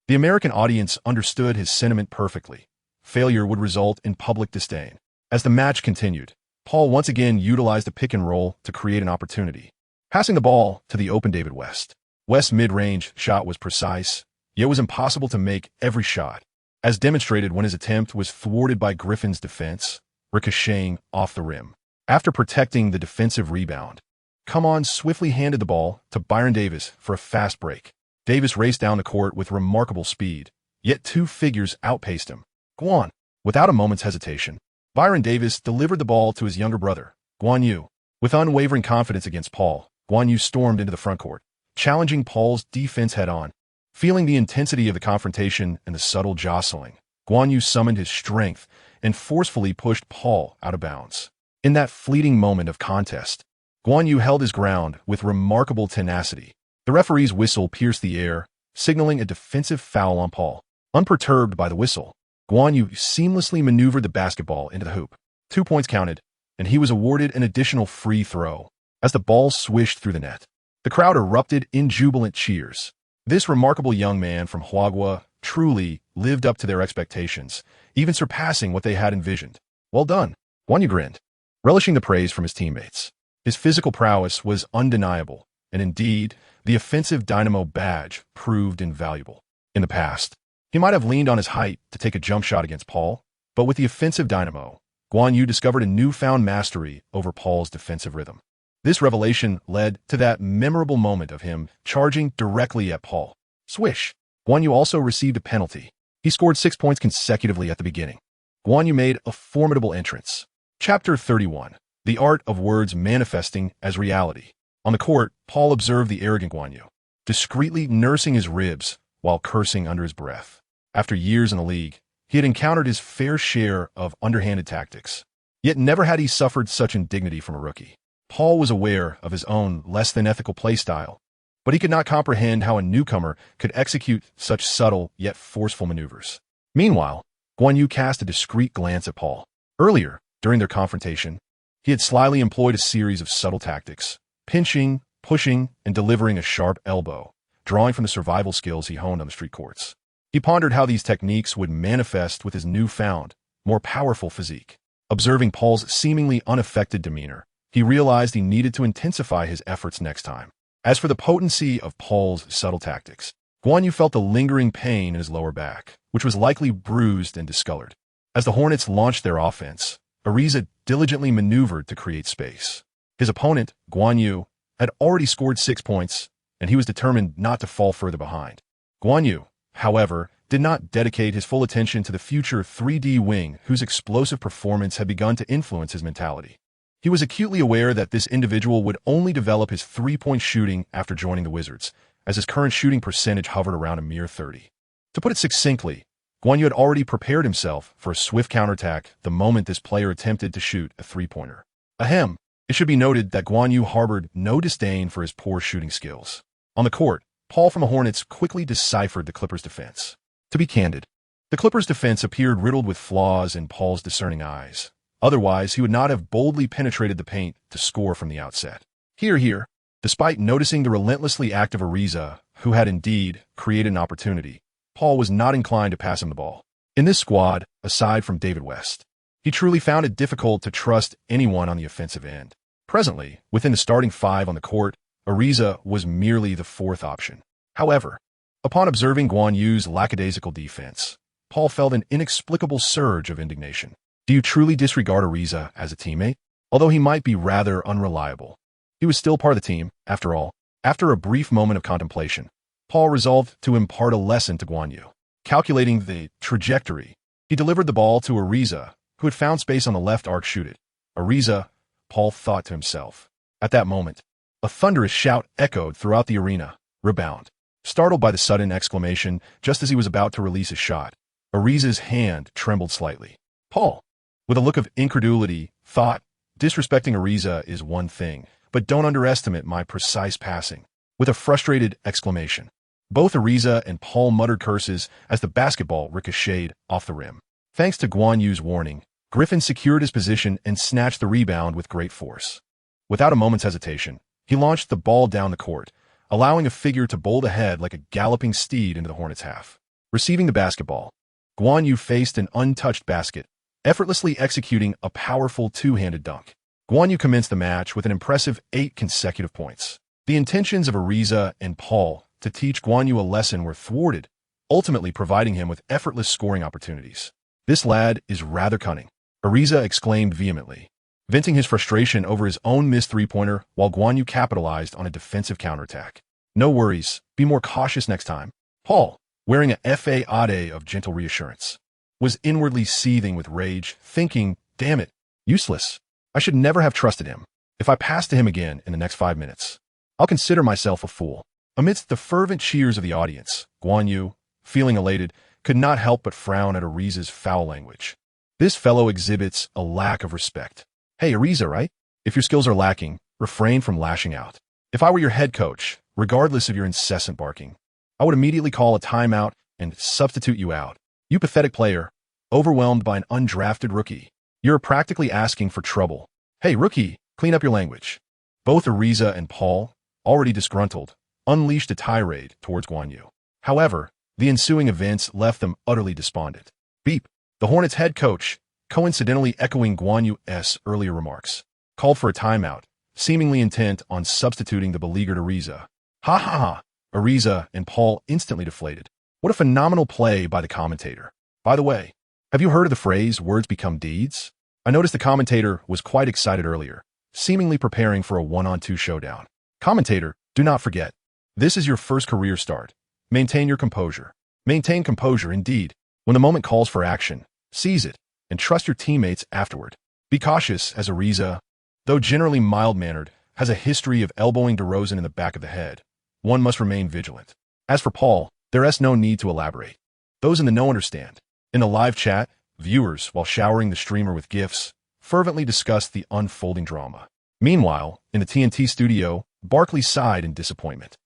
the American audience understood his sentiment perfectly. Failure would result in public disdain. As the match continued, Paul once again utilized a pick and roll to create an opportunity, passing the ball to the open David West. West's mid-range shot was precise, yet it was impossible to make every shot, as demonstrated when his attempt was thwarted by Griffin's defense, ricocheting off the rim. After protecting the defensive rebound, Come swiftly handed the ball to Byron Davis for a fast break. Davis raced down the court with remarkable speed, yet 2 figures outpaced him. Guan, without a moment's hesitation, Byron Davis delivered the ball to his younger brother, Guan Yu. With unwavering confidence against Paul, Guan Yu stormed into the frontcourt, challenging Paul's defense head-on. Feeling the intensity of the confrontation and the subtle jostling, Guan Yu summoned his strength and forcefully pushed Paul out of bounds. In that fleeting moment of contest, Guan Yu held his ground with remarkable tenacity. The referee's whistle pierced the air, signaling a defensive foul on Paul. Unperturbed by the whistle, Guan Yu seamlessly maneuvered the basketball into the hoop. 2 points counted, and he was awarded an additional free throw. As the ball swished through the net, the crowd erupted in jubilant cheers. This remarkable young man from Huagua truly lived up to their expectations, even surpassing what they had envisioned. Well done, Guan Yu grinned, relishing the praise from his teammates. His physical prowess was undeniable, and indeed, the offensive dynamo badge proved invaluable. In the past, he might have leaned on his height to take a jump shot against Paul, but with the offensive dynamo, Guan Yu discovered a newfound mastery over Paul's defensive rhythm. This revelation led to that memorable moment of him charging directly at Paul. Swish! Guan Yu also received a penalty. He scored 6 points consecutively at the beginning. Guan Yu made a formidable entrance. Chapter 31. The Art of Words Manifesting as Reality. On the court, Paul observed the arrogant Guan Yu, discreetly nursing his ribs while cursing under his breath. After years in the league, he had encountered his fair share of underhanded tactics. Yet never had he suffered such indignity from a rookie. Paul was aware of his own less-than-ethical play style, but he could not comprehend how a newcomer could execute such subtle yet forceful maneuvers. Meanwhile, Guan Yu cast a discreet glance at Paul. Earlier, during their confrontation, he had slyly employed a series of subtle tactics, pinching, pushing, and delivering a sharp elbow, drawing from the survival skills he honed on the street courts. He pondered how these techniques would manifest with his newfound, more powerful physique. Observing Paul's seemingly unaffected demeanor, he realized he needed to intensify his efforts next time. As for the potency of Paul's subtle tactics, Guan Yu felt a lingering pain in his lower back, which was likely bruised and discolored. As the Hornets launched their offense, Ariza diligently maneuvered to create space. His opponent, Guan Yu, had already scored 6 points, and he was determined not to fall further behind. Guan Yu, however, did not dedicate his full attention to the future 3D wing whose explosive performance had begun to influence his mentality. He was acutely aware that this individual would only develop his three-point shooting after joining the Wizards, as his current shooting percentage hovered around a mere 30. To put it succinctly, Guan Yu had already prepared himself for a swift counterattack the moment this player attempted to shoot a three-pointer. Ahem, it should be noted that Guan Yu harbored no disdain for his poor shooting skills. On the court, Paul from the Hornets quickly deciphered the Clippers' defense. To be candid, the Clippers' defense appeared riddled with flaws in Paul's discerning eyes. Otherwise, he would not have boldly penetrated the paint to score from the outset. Here. Despite noticing the relentlessly active Ariza, who had indeed created an opportunity, Paul was not inclined to pass him the ball. In this squad, aside from David West, he truly found it difficult to trust anyone on the offensive end. Presently, within the starting five on the court, Ariza was merely the fourth option. However, upon observing Guan Yu's lackadaisical defense, Paul felt an inexplicable surge of indignation. Do you truly disregard Ariza as a teammate? Although he might be rather unreliable, he was still part of the team, after all. After a brief moment of contemplation, Paul resolved to impart a lesson to Guan Yu. Calculating the trajectory, he delivered the ball to Ariza, who had found space on the left arc. Shoot it. Ariza, Paul thought to himself. At that moment, a thunderous shout echoed throughout the arena. Rebound. Startled by the sudden exclamation, just as he was about to release his shot, Ariza's hand trembled slightly. Paul, with a look of incredulity, thought, disrespecting Ariza is one thing, but don't underestimate my precise passing. With a frustrated exclamation, both Ariza and Paul muttered curses as the basketball ricocheted off the rim. Thanks to Guan Yu's warning, Griffin secured his position and snatched the rebound with great force. Without a moment's hesitation, he launched the ball down the court, allowing a figure to bolt ahead like a galloping steed into the Hornets' half. Receiving the basketball, Guan Yu faced an untouched basket, effortlessly executing a powerful two-handed dunk. Guan Yu commenced the match with an impressive 8 consecutive points. The intentions of Ariza and Paul to teach Guan Yu a lesson were thwarted, ultimately providing him with effortless scoring opportunities. This lad is rather cunning, Ariza exclaimed vehemently, venting his frustration over his own missed three-pointer while Guan Yu capitalized on a defensive counterattack. No worries, be more cautious next time. Paul, wearing a facade of gentle reassurance, was inwardly seething with rage, thinking, damn it, useless. I should never have trusted him. If I pass to him again in the next 5 minutes, I'll consider myself a fool. Amidst the fervent cheers of the audience, Guan Yu, feeling elated, could not help but frown at Ariza's foul language. This fellow exhibits a lack of respect. Hey, Ariza, right? If your skills are lacking, refrain from lashing out. If I were your head coach, regardless of your incessant barking, I would immediately call a timeout and substitute you out. You pathetic player, overwhelmed by an undrafted rookie. You're practically asking for trouble. Hey, rookie, clean up your language. Both Ariza and Paul, already disgruntled, unleashed a tirade towards Guan Yu. However, the ensuing events left them utterly despondent. Beep. The Hornets' head coach, coincidentally echoing Guan Yu's earlier remarks, called for a timeout, seemingly intent on substituting the beleaguered Ariza. Ha ha ha! Ariza and Paul instantly deflated. What a phenomenal play by the commentator. By the way, have you heard of the phrase, words become deeds? I noticed the commentator was quite excited earlier, seemingly preparing for a one-on-two showdown. Commentator, do not forget, this is your first career start. Maintain your composure. Maintain composure indeed. When the moment calls for action, seize it, and trust your teammates afterward. Be cautious as Ariza, though generally mild-mannered, has a history of elbowing DeRozan in the back of the head. One must remain vigilant. As for Paul, there is no need to elaborate. Those in the know understand. In the live chat, viewers, while showering the streamer with gifts, fervently discussed the unfolding drama. Meanwhile, in the TNT studio, Barkley sighed in disappointment.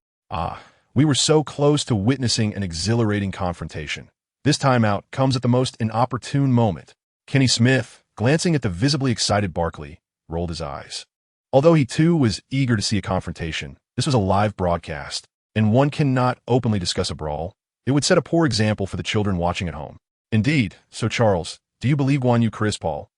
We were so close to witnessing an exhilarating confrontation. This timeout comes at the most inopportune moment. Kenny Smith, glancing at the visibly excited Barkley, rolled his eyes. Although he too was eager to see a confrontation, this was a live broadcast, and one cannot openly discuss a brawl. It would set a poor example for the children watching at home. Indeed, so Charles, do you believe Guan Yu, Chris Paul,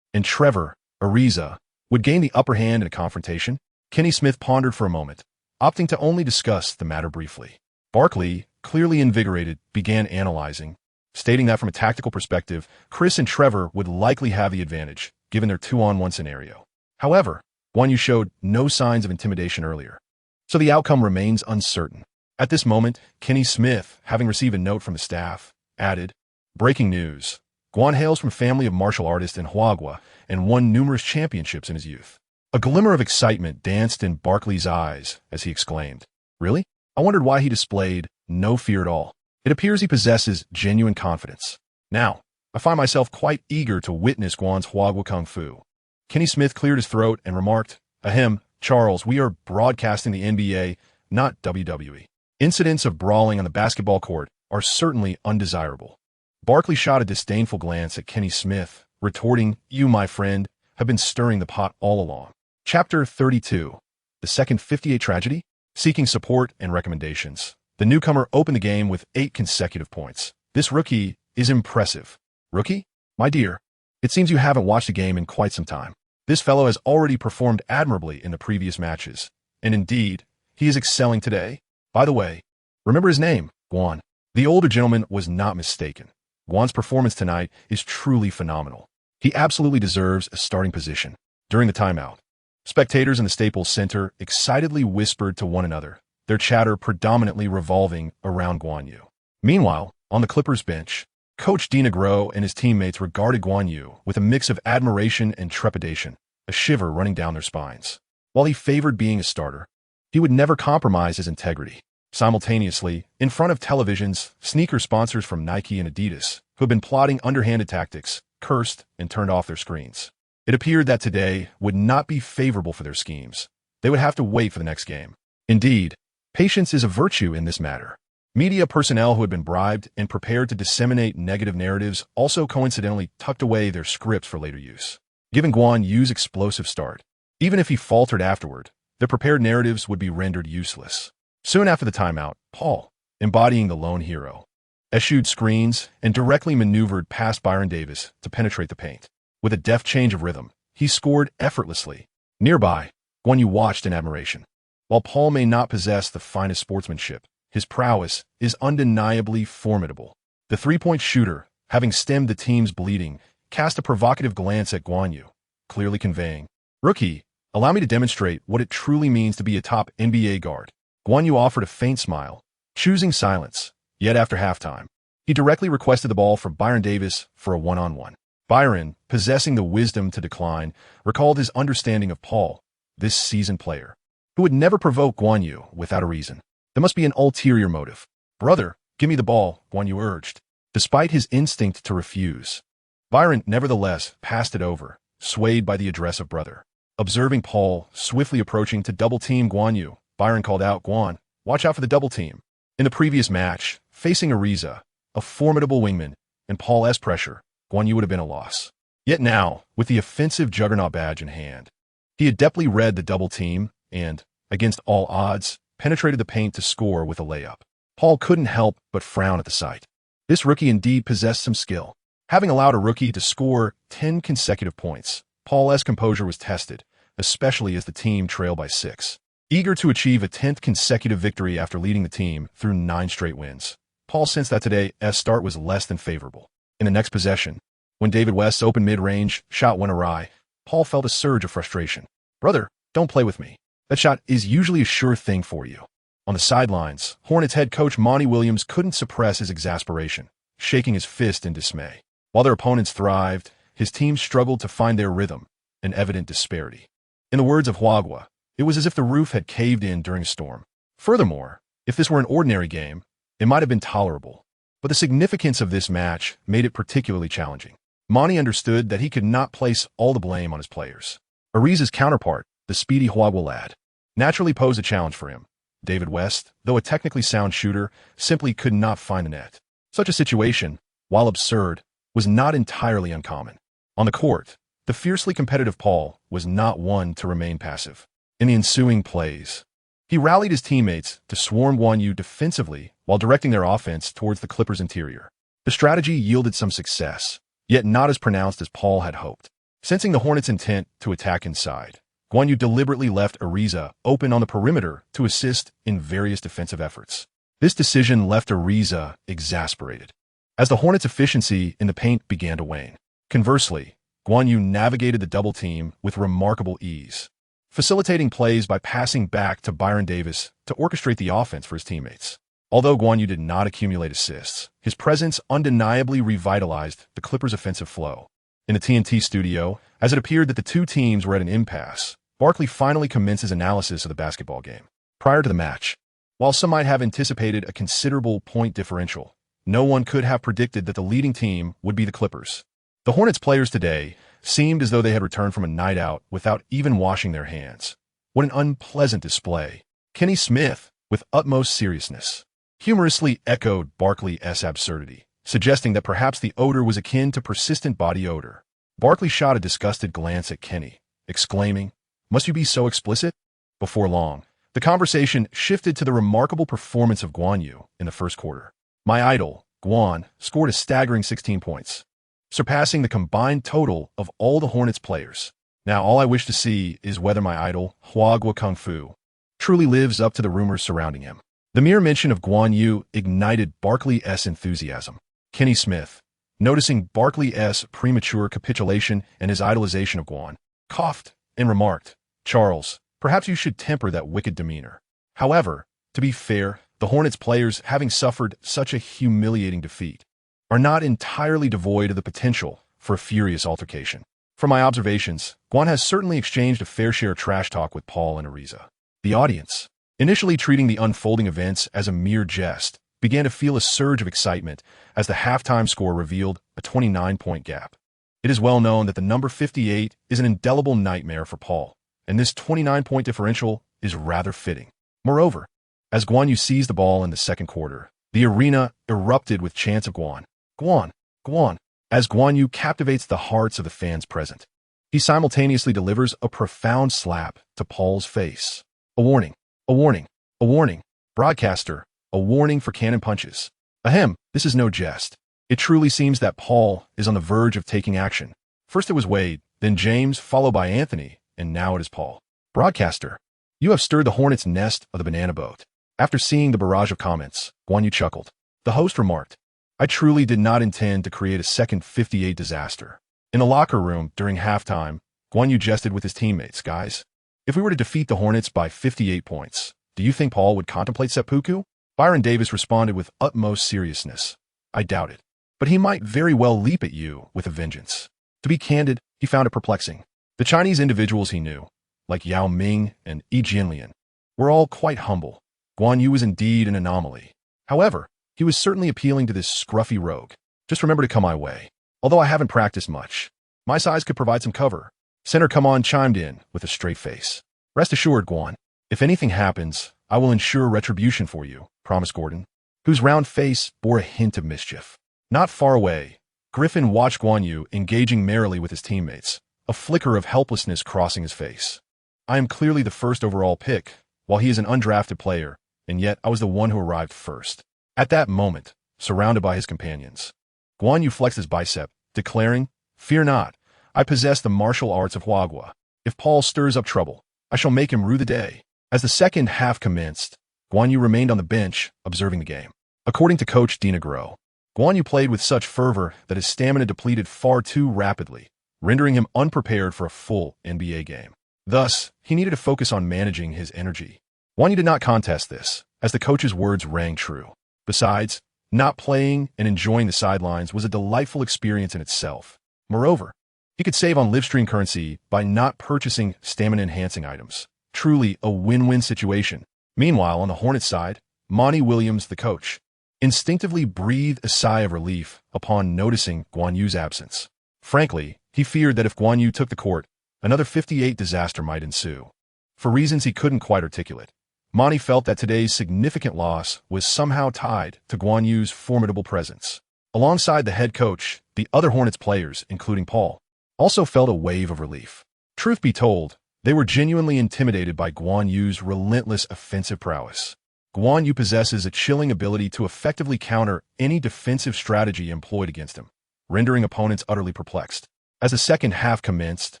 and Trevor, Ariza, would gain the upper hand in a confrontation? Kenny Smith pondered for a moment, opting to only discuss the matter briefly. Barkley, clearly invigorated, began analyzing, stating that from a tactical perspective, Chris and Trevor would likely have the advantage, given their 2-on-1 scenario. However, Guan Yu showed no signs of intimidation earlier, so the outcome remains uncertain. At this moment, Kenny Smith, having received a note from the staff, added, "Breaking news. Guan hails from a family of martial artists in Huagua and won numerous championships in his youth." A glimmer of excitement danced in Barkley's eyes as he exclaimed, "Really? I wondered why he displayed no fear at all. It appears he possesses genuine confidence. Now, I find myself quite eager to witness Guan's Huagua Kung Fu." Kenny Smith cleared his throat and remarked, "Ahem, Charles, we are broadcasting the NBA, not WWE. Incidents of brawling on the basketball court are certainly undesirable." Barkley shot a disdainful glance at Kenny Smith, retorting, "You, my friend, have been stirring the pot all along." Chapter 32. The Second 58 Tragedy? Seeking support and recommendations. The newcomer opened the game with 8 consecutive points. This rookie is impressive. Rookie? My dear, it seems you haven't watched a game in quite some time. This fellow has already performed admirably in the previous matches, and indeed, he is excelling today. By the way, remember his name, Guan. The older gentleman was not mistaken. Guan's performance tonight is truly phenomenal. He absolutely deserves a starting position. During the timeout, spectators in the Staples Center excitedly whispered to one another, their chatter predominantly revolving around Guan Yu. Meanwhile, on the Clippers bench, Coach Dina Groh and his teammates regarded Guan Yu with a mix of admiration and trepidation, a shiver running down their spines. While he favored being a starter, he would never compromise his integrity. Simultaneously, in front of televisions, sneaker sponsors from Nike and Adidas, who had been plotting underhanded tactics, cursed and turned off their screens. It appeared that today would not be favorable for their schemes. They would have to wait for the next game. Indeed, patience is a virtue in this matter. Media personnel who had been bribed and prepared to disseminate negative narratives also coincidentally tucked away their scripts for later use. Given Guan Yu's explosive start, even if he faltered afterward, the prepared narratives would be rendered useless. Soon after the timeout, Paul, embodying the lone hero, eschewed screens and directly maneuvered past Byron Davis to penetrate the paint. With a deft change of rhythm, he scored effortlessly. Nearby, Guan Yu watched in admiration. While Paul may not possess the finest sportsmanship, his prowess is undeniably formidable. The three-point shooter, having stemmed the team's bleeding, cast a provocative glance at Guan Yu, clearly conveying, "Rookie, allow me to demonstrate what it truly means to be a top NBA guard." Guan Yu offered a faint smile, choosing silence, yet after halftime, he directly requested the ball from Byron Davis for a one-on-one. Byron, possessing the wisdom to decline, recalled his understanding of Paul, this seasoned player, who would never provoke Guan Yu without a reason. There must be an ulterior motive. "Brother, give me the ball," Guan Yu urged. Despite his instinct to refuse, Byron nevertheless passed it over, swayed by the address of brother. Observing Paul swiftly approaching to double-team Guan Yu, Byron called out, "Guan, watch out for the double team." In the previous match, facing Ariza, a formidable wingman, and Paul's pressure, Guan Yu would have been a loss. Yet now, with the offensive juggernaut badge in hand, he had deptly read the double team and, against all odds, penetrated the paint to score with a layup. Paul couldn't help but frown at the sight. This rookie indeed possessed some skill. Having allowed a rookie to score 10 consecutive points, Paul's composure was tested, especially as the team trailed by 6. Eager to achieve a 10th consecutive victory after leading the team through 9 straight wins, Paul sensed that today's start was less than favorable. In the next possession, when David West's open mid-range shot went awry, Paul felt a surge of frustration. "Brother, don't play with me. That shot is usually a sure thing for you." On the sidelines, Hornets head coach Monty Williams couldn't suppress his exasperation, shaking his fist in dismay. While their opponents thrived, his team struggled to find their rhythm, an evident disparity. In the words of Huagua, it was as if the roof had caved in during a storm. Furthermore, if this were an ordinary game, it might have been tolerable. But the significance of this match made it particularly challenging. Monty understood that he could not place all the blame on his players. Ariza's counterpart, the speedy Huagua lad, naturally posed a challenge for him. David West, though a technically sound shooter, simply could not find the net. Such a situation, while absurd, was not entirely uncommon. On the court, the fiercely competitive Paul was not one to remain passive. In the ensuing plays, he rallied his teammates to swarm Guan Yu defensively while directing their offense towards the Clippers' interior. The strategy yielded some success, yet not as pronounced as Paul had hoped. Sensing the Hornets' intent to attack inside, Guan Yu deliberately left Ariza open on the perimeter to assist in various defensive efforts. This decision left Ariza exasperated, as the Hornets' efficiency in the paint began to wane. Conversely, Guan Yu navigated the double team with remarkable ease, facilitating plays by passing back to Byron Davis to orchestrate the offense for his teammates. Although Guan Yu did not accumulate assists, his presence undeniably revitalized the Clippers' offensive flow. In the TNT studio, as it appeared that the two teams were at an impasse, Barkley finally commenced his analysis of the basketball game. Prior to the match, while some might have anticipated a considerable point differential, no one could have predicted that the leading team would be the Clippers. The Hornets players today seemed as though they had returned from a night out without even washing their hands. What an unpleasant display. Kenny Smith, with utmost seriousness, humorously echoed Barkley's absurdity, suggesting that perhaps the odor was akin to persistent body odor. Barkley shot a disgusted glance at Kenny, exclaiming, "Must you be so explicit?" Before long, the conversation shifted to the remarkable performance of Guan Yu in the first quarter. My idol, Guan, scored a staggering 16 points, surpassing the combined total of all the Hornets players. Now all I wish to see is whether my idol, Hua Kung Fu, truly lives up to the rumors surrounding him. The mere mention of Guan Yu ignited Barkley's enthusiasm. Kenny Smith, noticing Barkley's premature capitulation and his idolization of Guan, coughed and remarked, "Charles, perhaps you should temper that wicked demeanor." However, to be fair, the Hornets players, having suffered such a humiliating defeat, are not entirely devoid of the potential for a furious altercation. From my observations, Guan has certainly exchanged a fair share of trash talk with Paul and Ariza. The audience, initially treating the unfolding events as a mere jest, began to feel a surge of excitement as the halftime score revealed a 29-point gap. It is well known that the number 58 is an indelible nightmare for Paul, and this 29-point differential is rather fitting. Moreover, as Guan Yu seized the ball in the second quarter, the arena erupted with chants of Guan, Guan, Guan, as Guan Yu captivates the hearts of the fans present. He simultaneously delivers a profound slap to Paul's face. A warning, a warning, a warning. Broadcaster, a warning for cannon punches. Ahem, this is no jest. It truly seems that Paul is on the verge of taking action. First it was Wade, then James, followed by Anthony, and now it is Paul. Broadcaster, you have stirred the hornet's nest of the banana boat. After seeing the barrage of comments, Guan Yu chuckled. The host remarked, I truly did not intend to create a second 58 disaster. In the locker room during halftime, Guan Yu jested with his teammates, guys. If we were to defeat the Hornets by 58 points, do you think Paul would contemplate seppuku? Byron Davis responded with utmost seriousness. I doubt it. But he might very well leap at you with a vengeance. To be candid, he found it perplexing. The Chinese individuals he knew, like Yao Ming and Yi Jianlian, were all quite humble. Guan Yu was indeed an anomaly. However, he was certainly appealing to this scruffy rogue. Just remember to come my way. Although I haven't practiced much, my size could provide some cover. Senator Come On chimed in with a straight face. Rest assured, Guan, if anything happens, I will ensure retribution for you, promised Gordon, whose round face bore a hint of mischief. Not far away, Griffin watched Guan Yu engaging merrily with his teammates, a flicker of helplessness crossing his face. I am clearly the first overall pick, while he is an undrafted player, and yet I was the one who arrived first. At that moment, surrounded by his companions, Guan Yu flexed his bicep, declaring, Fear not, I possess the martial arts of Huagua. If Paul stirs up trouble, I shall make him rue the day. As the second half commenced, Guan Yu remained on the bench, observing the game. According to coach Dina Groh, Guan Yu played with such fervor that his stamina depleted far too rapidly, rendering him unprepared for a full NBA game. Thus, he needed to focus on managing his energy. Guan Yu did not contest this, as the coach's words rang true. Besides, not playing and enjoying the sidelines was a delightful experience in itself. Moreover, he could save on live-stream currency by not purchasing stamina-enhancing items. Truly a win-win situation. Meanwhile, on the Hornets side, Monty Williams, the coach, instinctively breathed a sigh of relief upon noticing Guan Yu's absence. Frankly, he feared that if Guan Yu took the court, another 58 disaster might ensue. For reasons he couldn't quite articulate, Monty felt that today's significant loss was somehow tied to Guan Yu's formidable presence. Alongside the head coach, the other Hornets players, including Paul, also felt a wave of relief. Truth be told, they were genuinely intimidated by Guan Yu's relentless offensive prowess. Guan Yu possesses a chilling ability to effectively counter any defensive strategy employed against him, rendering opponents utterly perplexed. As the second half commenced,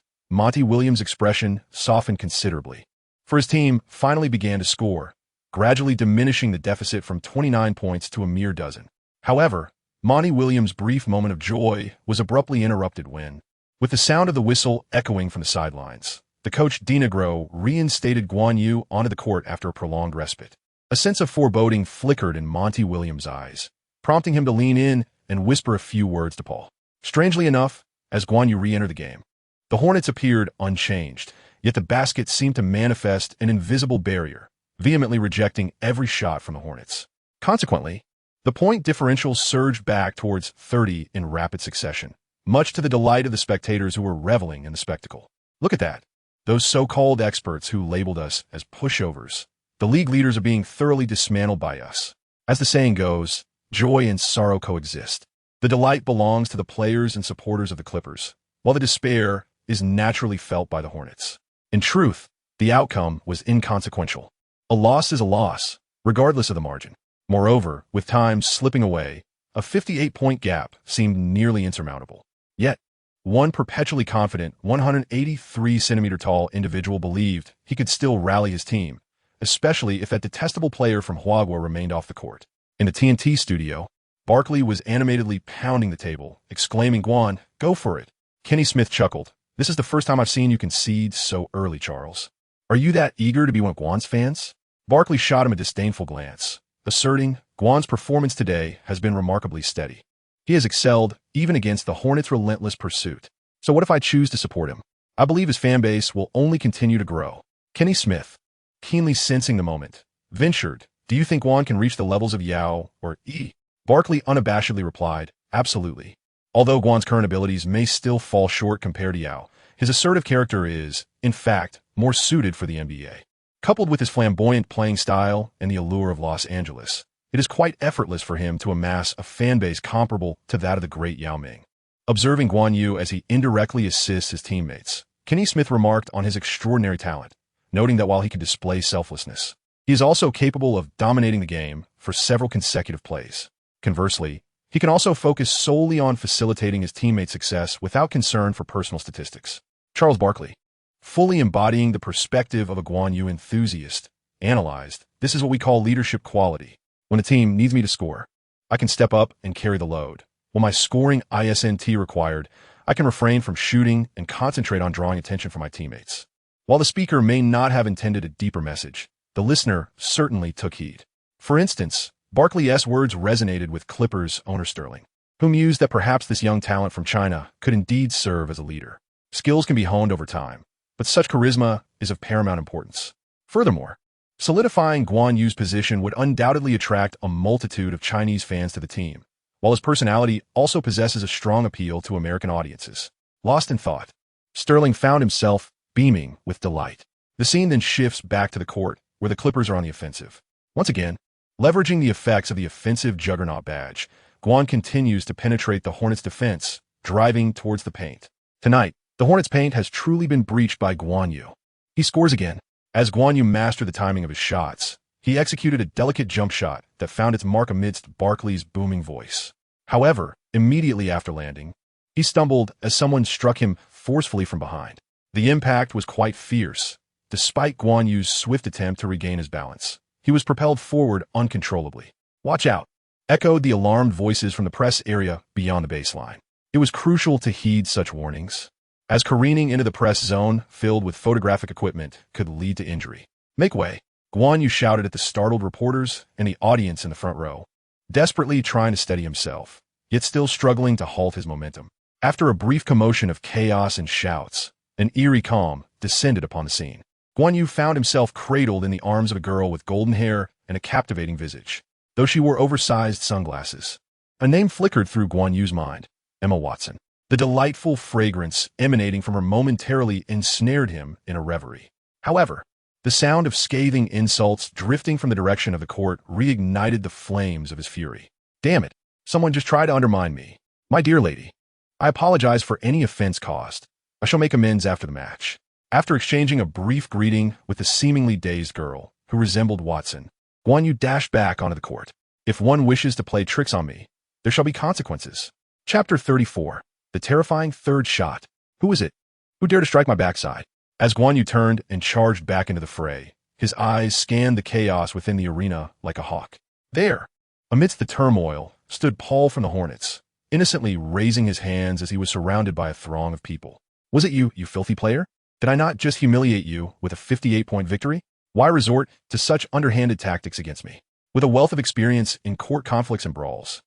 Monty Williams' expression softened considerably, for his team finally began to score, gradually diminishing the deficit from 29 points to a mere dozen. However, Monty Williams' brief moment of joy was abruptly interrupted when, With the sound of the whistle echoing from the sidelines, the coach Dinegro reinstated Guan Yu onto the court after a prolonged respite. A sense of foreboding flickered in Monty Williams' eyes, prompting him to lean in and whisper a few words to Paul. Strangely enough, as Guan Yu re-entered the game, the Hornets appeared unchanged, yet the basket seemed to manifest an invisible barrier, vehemently rejecting every shot from the Hornets. Consequently, the point differential surged back towards 30 in rapid succession, much to the delight of the spectators who were reveling in the spectacle. Look at that. Those so-called experts who labeled us as pushovers. The league leaders are being thoroughly dismantled by us. As the saying goes, joy and sorrow coexist. The delight belongs to the players and supporters of the Clippers, while the despair is naturally felt by the Hornets. In truth, the outcome was inconsequential. A loss is a loss, regardless of the margin. Moreover, with time slipping away, a 58-point gap seemed nearly insurmountable. Yet, one perpetually confident, 183-centimeter-tall individual believed he could still rally his team, especially if that detestable player from Huagua remained off the court. In the TNT studio, Barkley was animatedly pounding the table, exclaiming, "Guan, go for it." Kenny Smith chuckled. "This is the first time I've seen you concede so early, Charles. Are you that eager to be one of Guan's fans?" Barkley shot him a disdainful glance, asserting, "Guan's performance today has been remarkably steady. He has excelled even against the Hornets' relentless pursuit. So what if I choose to support him? I believe his fan base will only continue to grow." Kenny Smith, keenly sensing the moment, ventured, "Do you think Guan can reach the levels of Yao or E?" Barkley unabashedly replied, "Absolutely. Although Guan's current abilities may still fall short compared to Yao, his assertive character is, in fact, more suited for the NBA. Coupled with his flamboyant playing style and the allure of Los Angeles, it is quite effortless for him to amass a fan base comparable to that of the great Yao Ming." Observing Guan Yu as he indirectly assists his teammates, Kenny Smith remarked on his extraordinary talent, noting that while he can display selflessness, he is also capable of dominating the game for several consecutive plays. Conversely, he can also focus solely on facilitating his teammates' success without concern for personal statistics. Charles Barkley, fully embodying the perspective of a Guan Yu enthusiast, analyzed, "This is what we call leadership quality. When a team needs me to score, I can step up and carry the load. When my scoring isn't required, I can refrain from shooting and concentrate on drawing attention from my teammates." While the speaker may not have intended a deeper message, the listener certainly took heed. For instance, Barkley's words resonated with Clippers owner Sterling, who mused that perhaps this young talent from China could indeed serve as a leader. Skills can be honed over time, but such charisma is of paramount importance. Furthermore, solidifying Guan Yu's position would undoubtedly attract a multitude of Chinese fans to the team, while his personality also possesses a strong appeal to American audiences. Lost in thought, Sterling found himself beaming with delight. The scene then shifts back to the court, where the Clippers are on the offensive. Once again, leveraging the effects of the offensive juggernaut badge, Guan continues to penetrate the Hornets' defense, driving towards the paint. Tonight, the Hornets' paint has truly been breached by Guan Yu. He scores again. As Guan Yu mastered the timing of his shots, he executed a delicate jump shot that found its mark amidst Barkley's booming voice. However, immediately after landing, he stumbled as someone struck him forcefully from behind. The impact was quite fierce. Despite Guan Yu's swift attempt to regain his balance, he was propelled forward uncontrollably. "Watch out!" echoed the alarmed voices from the press area beyond the baseline. It was crucial to heed such warnings, as careening into the press zone filled with photographic equipment could lead to injury. "Make way!" Guan Yu shouted at the startled reporters and the audience in the front row, desperately trying to steady himself, yet still struggling to halt his momentum. After a brief commotion of chaos and shouts, an eerie calm descended upon the scene. Guan Yu found himself cradled in the arms of a girl with golden hair and a captivating visage, though she wore oversized sunglasses. A name flickered through Guan Yu's mind: Emma Watson. The delightful fragrance emanating from her momentarily ensnared him in a reverie. However, the sound of scathing insults drifting from the direction of the court reignited the flames of his fury. "Damn it! Someone just tried to undermine me. My dear lady, I apologize for any offense caused. I shall make amends after the match." After exchanging a brief greeting with the seemingly dazed girl, who resembled Watson, Guan Yu dashed back onto the court. "If one wishes to play tricks on me, there shall be consequences." Chapter 34. The terrifying third shot. "Who is it? Who dared to strike my backside?" As Guan Yu turned and charged back into the fray, his eyes scanned the chaos within the arena like a hawk. There, amidst the turmoil, stood Paul from the Hornets, innocently raising his hands as he was surrounded by a throng of people. Was it you, you filthy player? Did I not just humiliate you with a 58-point victory? Why resort to such underhanded tactics against me? With a wealth of experience in court conflicts and brawls,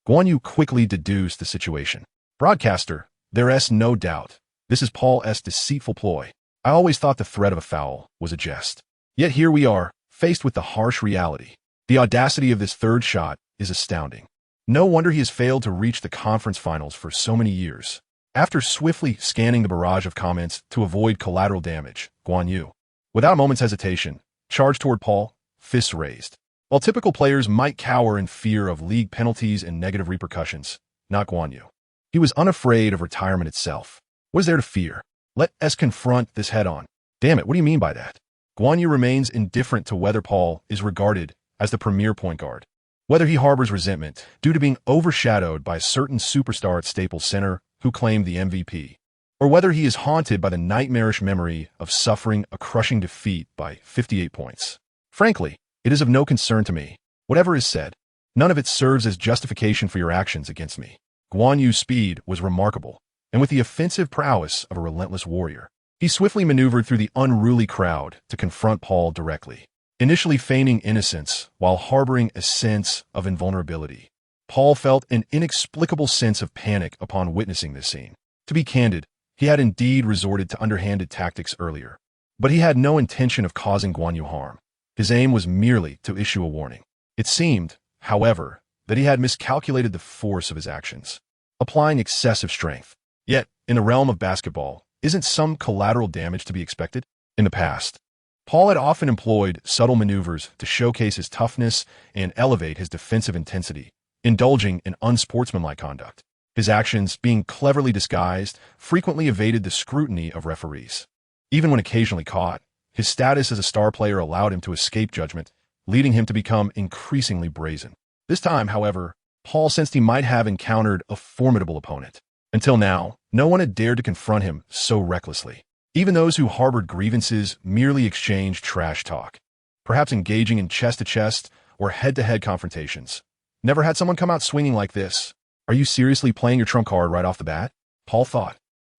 Guan Yu quickly deduced the situation. Broadcaster, there's no doubt. This is Paul's deceitful ploy. I always thought the threat of a foul was a jest. Yet here we are, faced with the harsh reality. The audacity of this third shot is astounding. No wonder he has failed to reach the conference finals for so many years. After swiftly scanning the barrage of comments to avoid collateral damage, Guan Yu, without a moment's hesitation, charged toward Paul, fists raised. While typical players might cower in fear of league penalties and negative repercussions, not Guan Yu. He was unafraid of retirement itself. What is there to fear? Let us confront this head-on. Damn it, what do you mean by that? Guan Yu remains indifferent to whether Paul is regarded as the premier point guard, whether he harbors resentment due to being overshadowed by a certain superstar at Staples Center who claimed the MVP, or whether he is haunted by the nightmarish memory of suffering a crushing defeat by 58 points. Frankly, it is of no concern to me. Whatever is said, none of it serves as justification for your actions against me. Guan Yu's speed was remarkable, and with the offensive prowess of a relentless warrior, he swiftly maneuvered through the unruly crowd to confront Paul directly. Initially feigning innocence while harboring a sense of invulnerability, Paul felt an inexplicable sense of panic upon witnessing this scene. To be candid, he had indeed resorted to underhanded tactics earlier, but he had no intention of causing Guan Yu harm. His aim was merely to issue a warning. It seemed, however, that he had miscalculated the force of his actions, applying excessive strength. Yet, in the realm of basketball, isn't some collateral damage to be expected? In the past, Paul had often employed subtle maneuvers to showcase his toughness and elevate his defensive intensity, indulging in unsportsmanlike conduct. His actions, being cleverly disguised, frequently evaded the scrutiny of referees. Even when occasionally caught, his status as a star player allowed him to escape judgment, leading him to become increasingly brazen. This time, however, Paul sensed he might have encountered a formidable opponent. Until now, no one had dared to confront him so recklessly. Even those who harbored grievances merely exchanged trash talk, perhaps engaging in chest-to-chest or head-to-head confrontations. Never had someone come out swinging like this. Are you seriously playing your trump card right off the bat? Paul thought,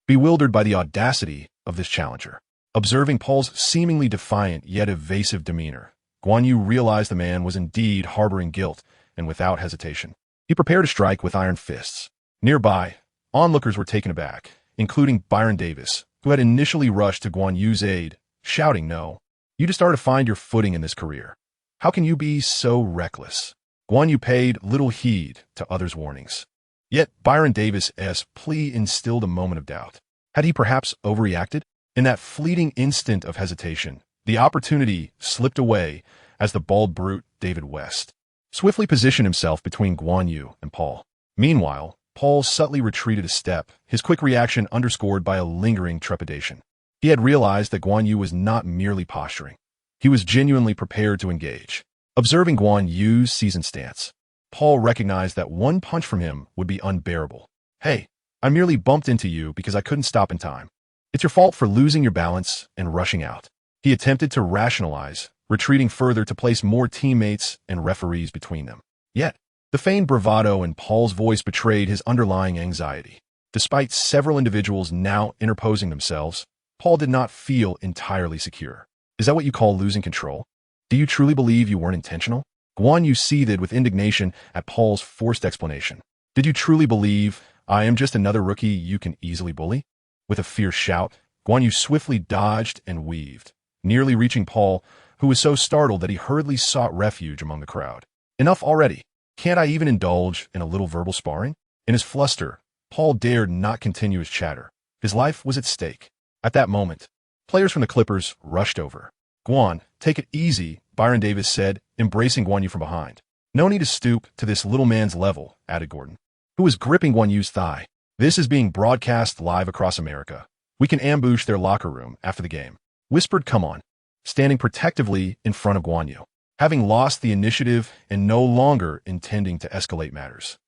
bewildered by the audacity of this challenger. Observing Paul's seemingly defiant yet evasive demeanor, Guan Yu realized the man was indeed harboring guilt, and without hesitation, he prepared to strike with iron fists. Nearby, onlookers were taken aback, including Byron Davis, who had initially rushed to Guan Yu's aid, shouting, "No, you just started to find your footing in this career. How can you be so reckless?" Guan Yu paid little heed to others' warnings. Yet Byron Davis's plea instilled a moment of doubt. Had he perhaps overreacted? In that fleeting instant of hesitation, the opportunity slipped away as the bald brute David West swiftly positioned himself between Guan Yu and Paul. Meanwhile, Paul subtly retreated a step, his quick reaction underscored by a lingering trepidation. He had realized that Guan Yu was not merely posturing. He was genuinely prepared to engage. Observing Guan Yu's seasoned stance, Paul recognized that one punch from him would be unbearable. "Hey, I merely bumped into you because I couldn't stop in time. It's your fault for losing your balance and rushing out." He attempted to rationalize, retreating further to place more teammates and referees between them. Yet, the feigned bravado in Paul's voice betrayed his underlying anxiety. Despite several individuals now interposing themselves, Paul did not feel entirely secure. "Is that what you call losing control? Do you truly believe you weren't intentional?" Guan Yu seethed with indignation at Paul's forced explanation. "Did you truly believe I am just another rookie you can easily bully?" With a fierce shout, Guan Yu swiftly dodged and weaved, nearly reaching Paul, who was so startled that he hurriedly sought refuge among the crowd. "Enough already. Can't I even indulge in a little verbal sparring?" In his fluster, Paul dared not continue his chatter. His life was at stake. At that moment, players from the Clippers rushed over. "Guan, take it easy," Byron Davis said, embracing Guan Yu from behind. "No need to stoop to this little man's level," added Gordon, who was gripping Guan Yu's thigh. "This is being broadcast live across America. We can ambush their locker room after the game," whispered Come On, standing protectively in front of Guan Yu. Having lost the initiative and no longer intending to escalate matters,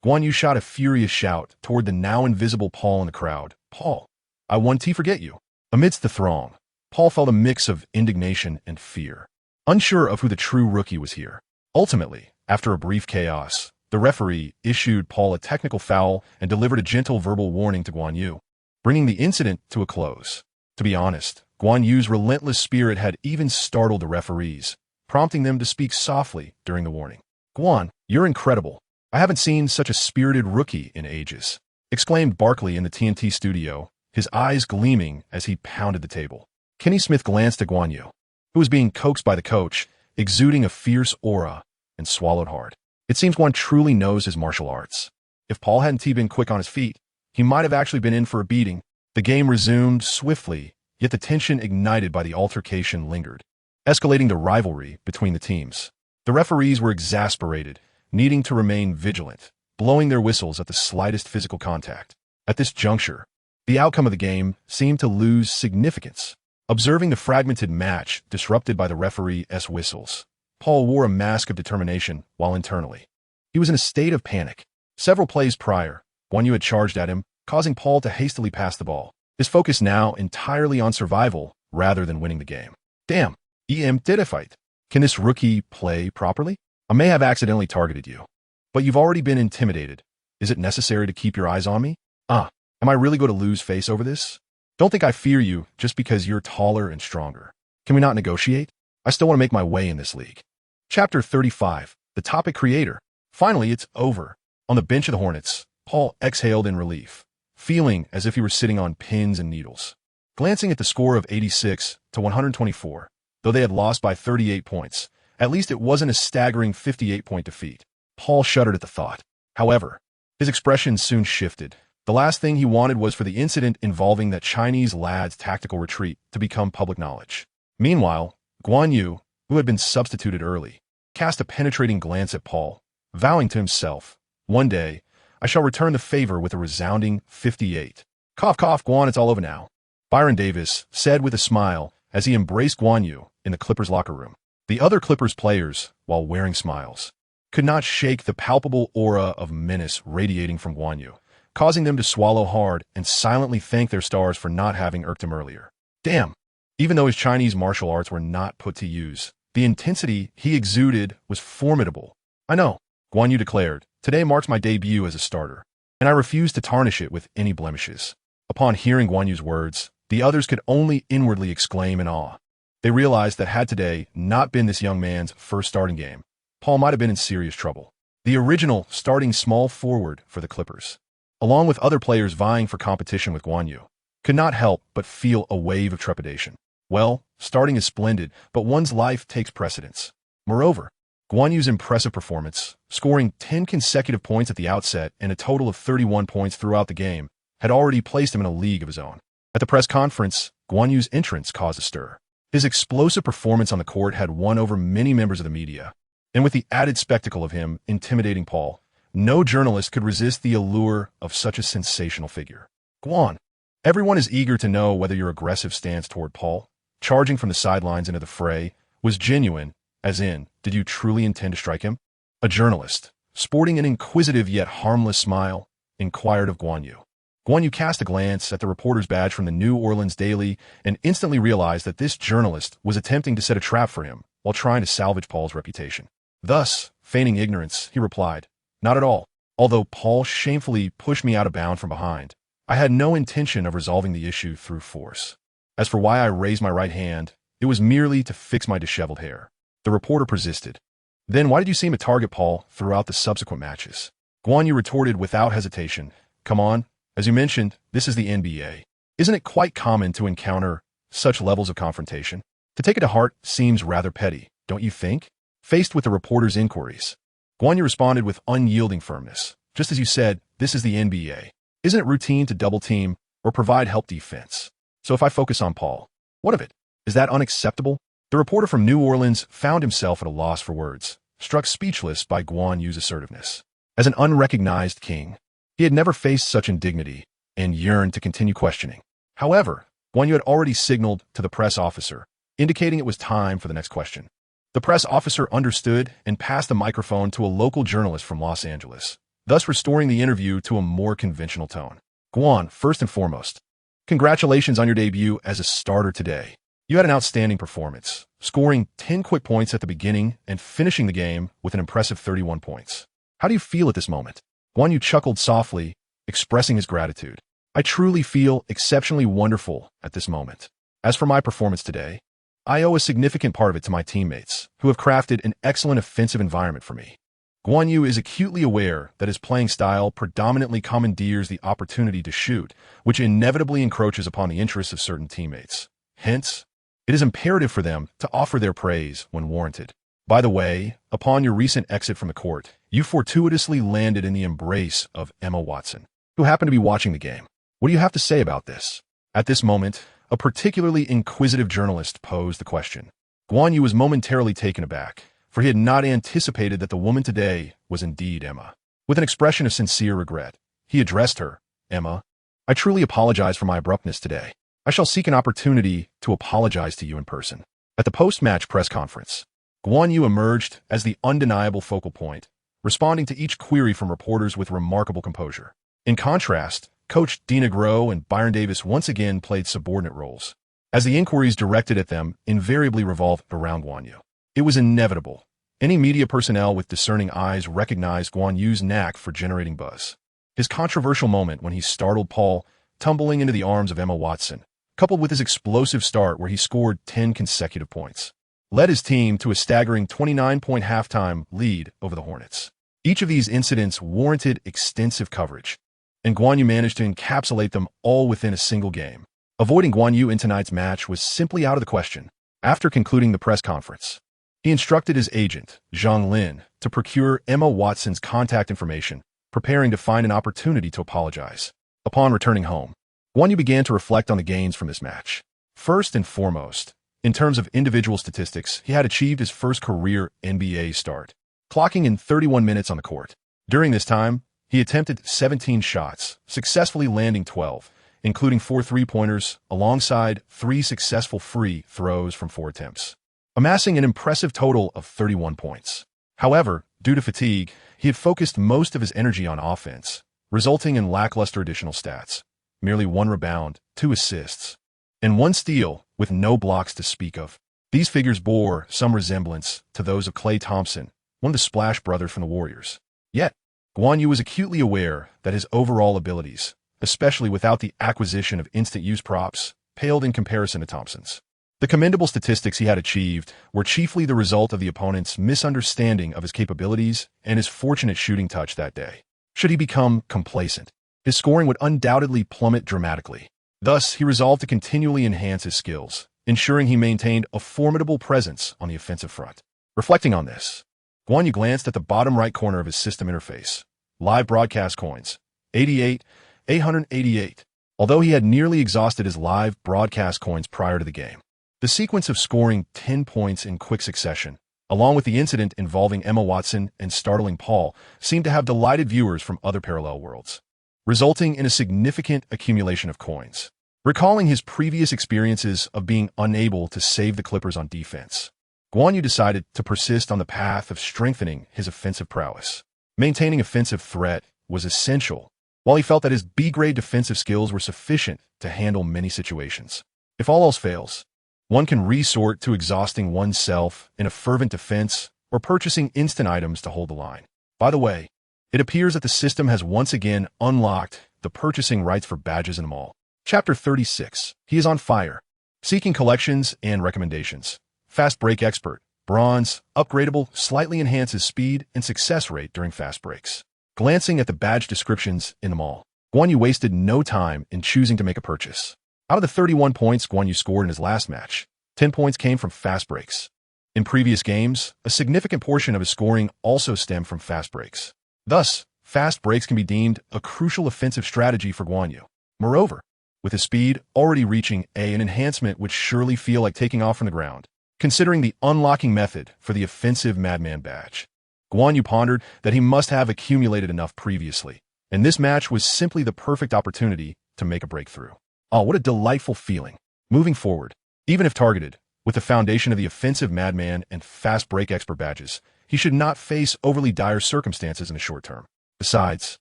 Guan Yu shot a furious shout toward the now invisible Paul in the crowd. "Paul, I won't forget you." Amidst the throng, Paul felt a mix of indignation and fear, unsure of who the true rookie was here. Ultimately, after a brief chaos, the The referee issued Paul a technical foul and delivered a gentle verbal warning to Guan Yu, bringing the incident to a close. To be honest, Guan Yu's relentless spirit had even startled the referees, prompting them to speak softly during the warning. "Guan, you're incredible. I haven't seen such a spirited rookie in ages," exclaimed Barkley in the TNT studio, his eyes gleaming as he pounded the table. Kenny Smith glanced at Guan Yu, who was being coaxed by the coach, exuding a fierce aura, and swallowed hard. It seems Guan truly knows his martial arts. If Paul hadn't been quick on his feet, he might have actually been in for a beating. The game resumed swiftly, yet the tension ignited by the altercation lingered, escalating the rivalry between the teams. The referees were exasperated, needing to remain vigilant, blowing their whistles at the slightest physical contact. At this juncture, the outcome of the game seemed to lose significance. Observing the fragmented match disrupted by the referee's whistles, Paul wore a mask of determination while internally he was in a state of panic. Several plays prior, Guan Yu had charged at him, causing Paul to hastily pass the ball, his focus now entirely on survival rather than winning the game. "Damn, did I fight? Can this rookie play properly? I may have accidentally targeted you, but you've already been intimidated. Is it necessary to keep your eyes on me? Am I really going to lose face over this? Don't think I fear you just because you're taller and stronger. Can we not negotiate? I still want to make my way in this league." Chapter 35, The Topic Creator. Finally, it's over. On the bench of the Hornets, Paul exhaled in relief, feeling as if he were sitting on pins and needles. Glancing at the score of 86 to 124, though they had lost by 38 points, at least it wasn't a staggering 58-point defeat. Paul shuddered at the thought. However, his expression soon shifted. The last thing he wanted was for the incident involving that Chinese lad's tactical retreat to become public knowledge. Meanwhile, Guan Yu, who had been substituted early, cast a penetrating glance at Paul, vowing to himself, "One day, I shall return the favor with a resounding 58. Cough, cough, Guan, it's all over now," Byron Davis said with a smile as he embraced Guan Yu in the Clippers locker room. The other Clippers players, while wearing smiles, could not shake the palpable aura of menace radiating from Guan Yu, causing them to swallow hard and silently thank their stars for not having irked him earlier. Damn! Even though his Chinese martial arts were not put to use, the intensity he exuded was formidable. "I know," Guan Yu declared, "today marks my debut as a starter, and I refuse to tarnish it with any blemishes." Upon hearing Guan Yu's words, the others could only inwardly exclaim in awe. They realized that had today not been this young man's first starting game, Paul might have been in serious trouble. The original starting small forward for the Clippers, along with other players vying for competition with Guan Yu, could not help but feel a wave of trepidation. Well, starting is splendid, but one's life takes precedence. Moreover, Guan Yu's impressive performance, scoring 10 consecutive points at the outset and a total of 31 points throughout the game, had already placed him in a league of his own. At the press conference, Guan Yu's entrance caused a stir. His explosive performance on the court had won over many members of the media, and with the added spectacle of him intimidating Paul, no journalist could resist the allure of such a sensational figure. "Guan, everyone is eager to know whether your aggressive stance toward Paul, charging from the sidelines into the fray, was genuine, as in, did you truly intend to strike him?" A journalist, sporting an inquisitive yet harmless smile, inquired of Guan Yu. Guan Yu cast a glance at the reporter's badge from the New Orleans Daily and instantly realized that this journalist was attempting to set a trap for him while trying to salvage Paul's reputation. Thus, feigning ignorance, he replied, "Not at all. Although Paul shamefully pushed me out of bounds from behind, I had no intention of resolving the issue through force. As for why I raised my right hand, it was merely to fix my disheveled hair." The reporter persisted. "Then why did you seem to target Paul throughout the subsequent matches?" Guan Yu retorted without hesitation, "Come on, as you mentioned, this is the NBA. Isn't it quite common to encounter such levels of confrontation? To take it to heart seems rather petty, don't you think?" Faced with the reporter's inquiries, Guan Yu responded with unyielding firmness, "Just as you said, this is the NBA. Isn't it routine to double-team or provide help defense? So if I focus on Paul, what of it? Is that unacceptable?" The reporter from New Orleans found himself at a loss for words, struck speechless by Guan Yu's assertiveness. As an unrecognized king, he had never faced such indignity and yearned to continue questioning. However, Guan Yu had already signaled to the press officer, indicating it was time for the next question. The press officer understood and passed the microphone to a local journalist from Los Angeles, thus restoring the interview to a more conventional tone. "Guan, first and foremost, congratulations on your debut as a starter today. You had an outstanding performance, scoring 10 quick points at the beginning and finishing the game with an impressive 31 points. How do you feel at this moment? Guan Yu chuckled softly, expressing his gratitude. I truly feel exceptionally wonderful at this moment. As for my performance today, I owe a significant part of it to my teammates, who have crafted an excellent offensive environment for me. Guan Yu is acutely aware that his playing style predominantly commandeers the opportunity to shoot, which inevitably encroaches upon the interests of certain teammates. Hence, it is imperative for them to offer their praise when warranted. By the way, upon your recent exit from the court, you fortuitously landed in the embrace of Emma Watson, who happened to be watching the game. What do you have to say about this? At this moment, a particularly inquisitive journalist posed the question. Guan Yu was momentarily taken aback, for he had not anticipated that the woman today was indeed Emma. With an expression of sincere regret, he addressed her. Emma, I truly apologize for my abruptness today. I shall seek an opportunity to apologize to you in person. At the post-match press conference, Guan Yu emerged as the undeniable focal point, responding to each query from reporters with remarkable composure. In contrast, Coach Dina Groh and Byron Davis once again played subordinate roles, as the inquiries directed at them invariably revolved around Guan Yu. It was inevitable. Any media personnel with discerning eyes recognized Guan Yu's knack for generating buzz. His controversial moment when he startled Paul, tumbling into the arms of Emma Watson, coupled with his explosive start where he scored 10 consecutive points, led his team to a staggering 29-point halftime lead over the Hornets. Each of these incidents warranted extensive coverage, and Guan Yu managed to encapsulate them all within a single game. Avoiding Guan Yu in tonight's match was simply out of the question. After concluding the press conference, he instructed his agent, Zhang Lin, to procure Emma Watson's contact information, preparing to find an opportunity to apologize. Upon returning home, Guan Yu began to reflect on the gains from this match. First and foremost, in terms of individual statistics, he had achieved his first career NBA start, clocking in 31 minutes on the court. During this time, he attempted 17 shots, successfully landing 12, including 4 three-pointers, alongside 3 successful free throws from 4 attempts, amassing an impressive total of 31 points. However, due to fatigue, he had focused most of his energy on offense, resulting in lackluster additional stats. Merely 1 rebound, 2 assists, and 1 steal, with no blocks to speak of. These figures bore some resemblance to those of Klay Thompson, one of the Splash Brothers from the Warriors. Yet, Guan Yu was acutely aware that his overall abilities, especially without the acquisition of instant-use props, paled in comparison to Thompson's. The commendable statistics he had achieved were chiefly the result of the opponent's misunderstanding of his capabilities and his fortunate shooting touch that day. Should he become complacent, his scoring would undoubtedly plummet dramatically. Thus, he resolved to continually enhance his skills, ensuring he maintained a formidable presence on the offensive front. Reflecting on this, Guan Yu glanced at the bottom right corner of his system interface. Live broadcast coins, 888. Although he had nearly exhausted his live broadcast coins prior to the game, the sequence of scoring 10 points in quick succession, along with the incident involving Emma Watson and startling Paul, seemed to have delighted viewers from other parallel worlds, resulting in a significant accumulation of coins. Recalling his previous experiences of being unable to save the Clippers on defense, Guan Yu decided to persist on the path of strengthening his offensive prowess. Maintaining offensive threat was essential, while he felt that his B-grade defensive skills were sufficient to handle many situations. If all else fails, one can resort to exhausting oneself in a fervent defense or purchasing instant items to hold the line. By the way, it appears that the system has once again unlocked the purchasing rights for badges in the mall. Chapter 36. He is on fire. Seeking collections and recommendations. Fast break expert. Bronze, upgradable, slightly enhances speed and success rate during fast breaks. Glancing at the badge descriptions in the mall, Guan Yu wasted no time in choosing to make a purchase. Out of the 31 points Guan Yu scored in his last match, 10 points came from fast breaks. In previous games, a significant portion of his scoring also stemmed from fast breaks. Thus, fast breaks can be deemed a crucial offensive strategy for Guan Yu. Moreover, with his speed already reaching an enhancement would surely feel like taking off from the ground. Considering the unlocking method for the offensive Madman badge, Guan Yu pondered that he must have accumulated enough previously, and this match was simply the perfect opportunity to make a breakthrough. Oh, what a delightful feeling. Moving forward, even if targeted, with the foundation of the offensive Madman and fast break expert badges, he should not face overly dire circumstances in the short term. Besides,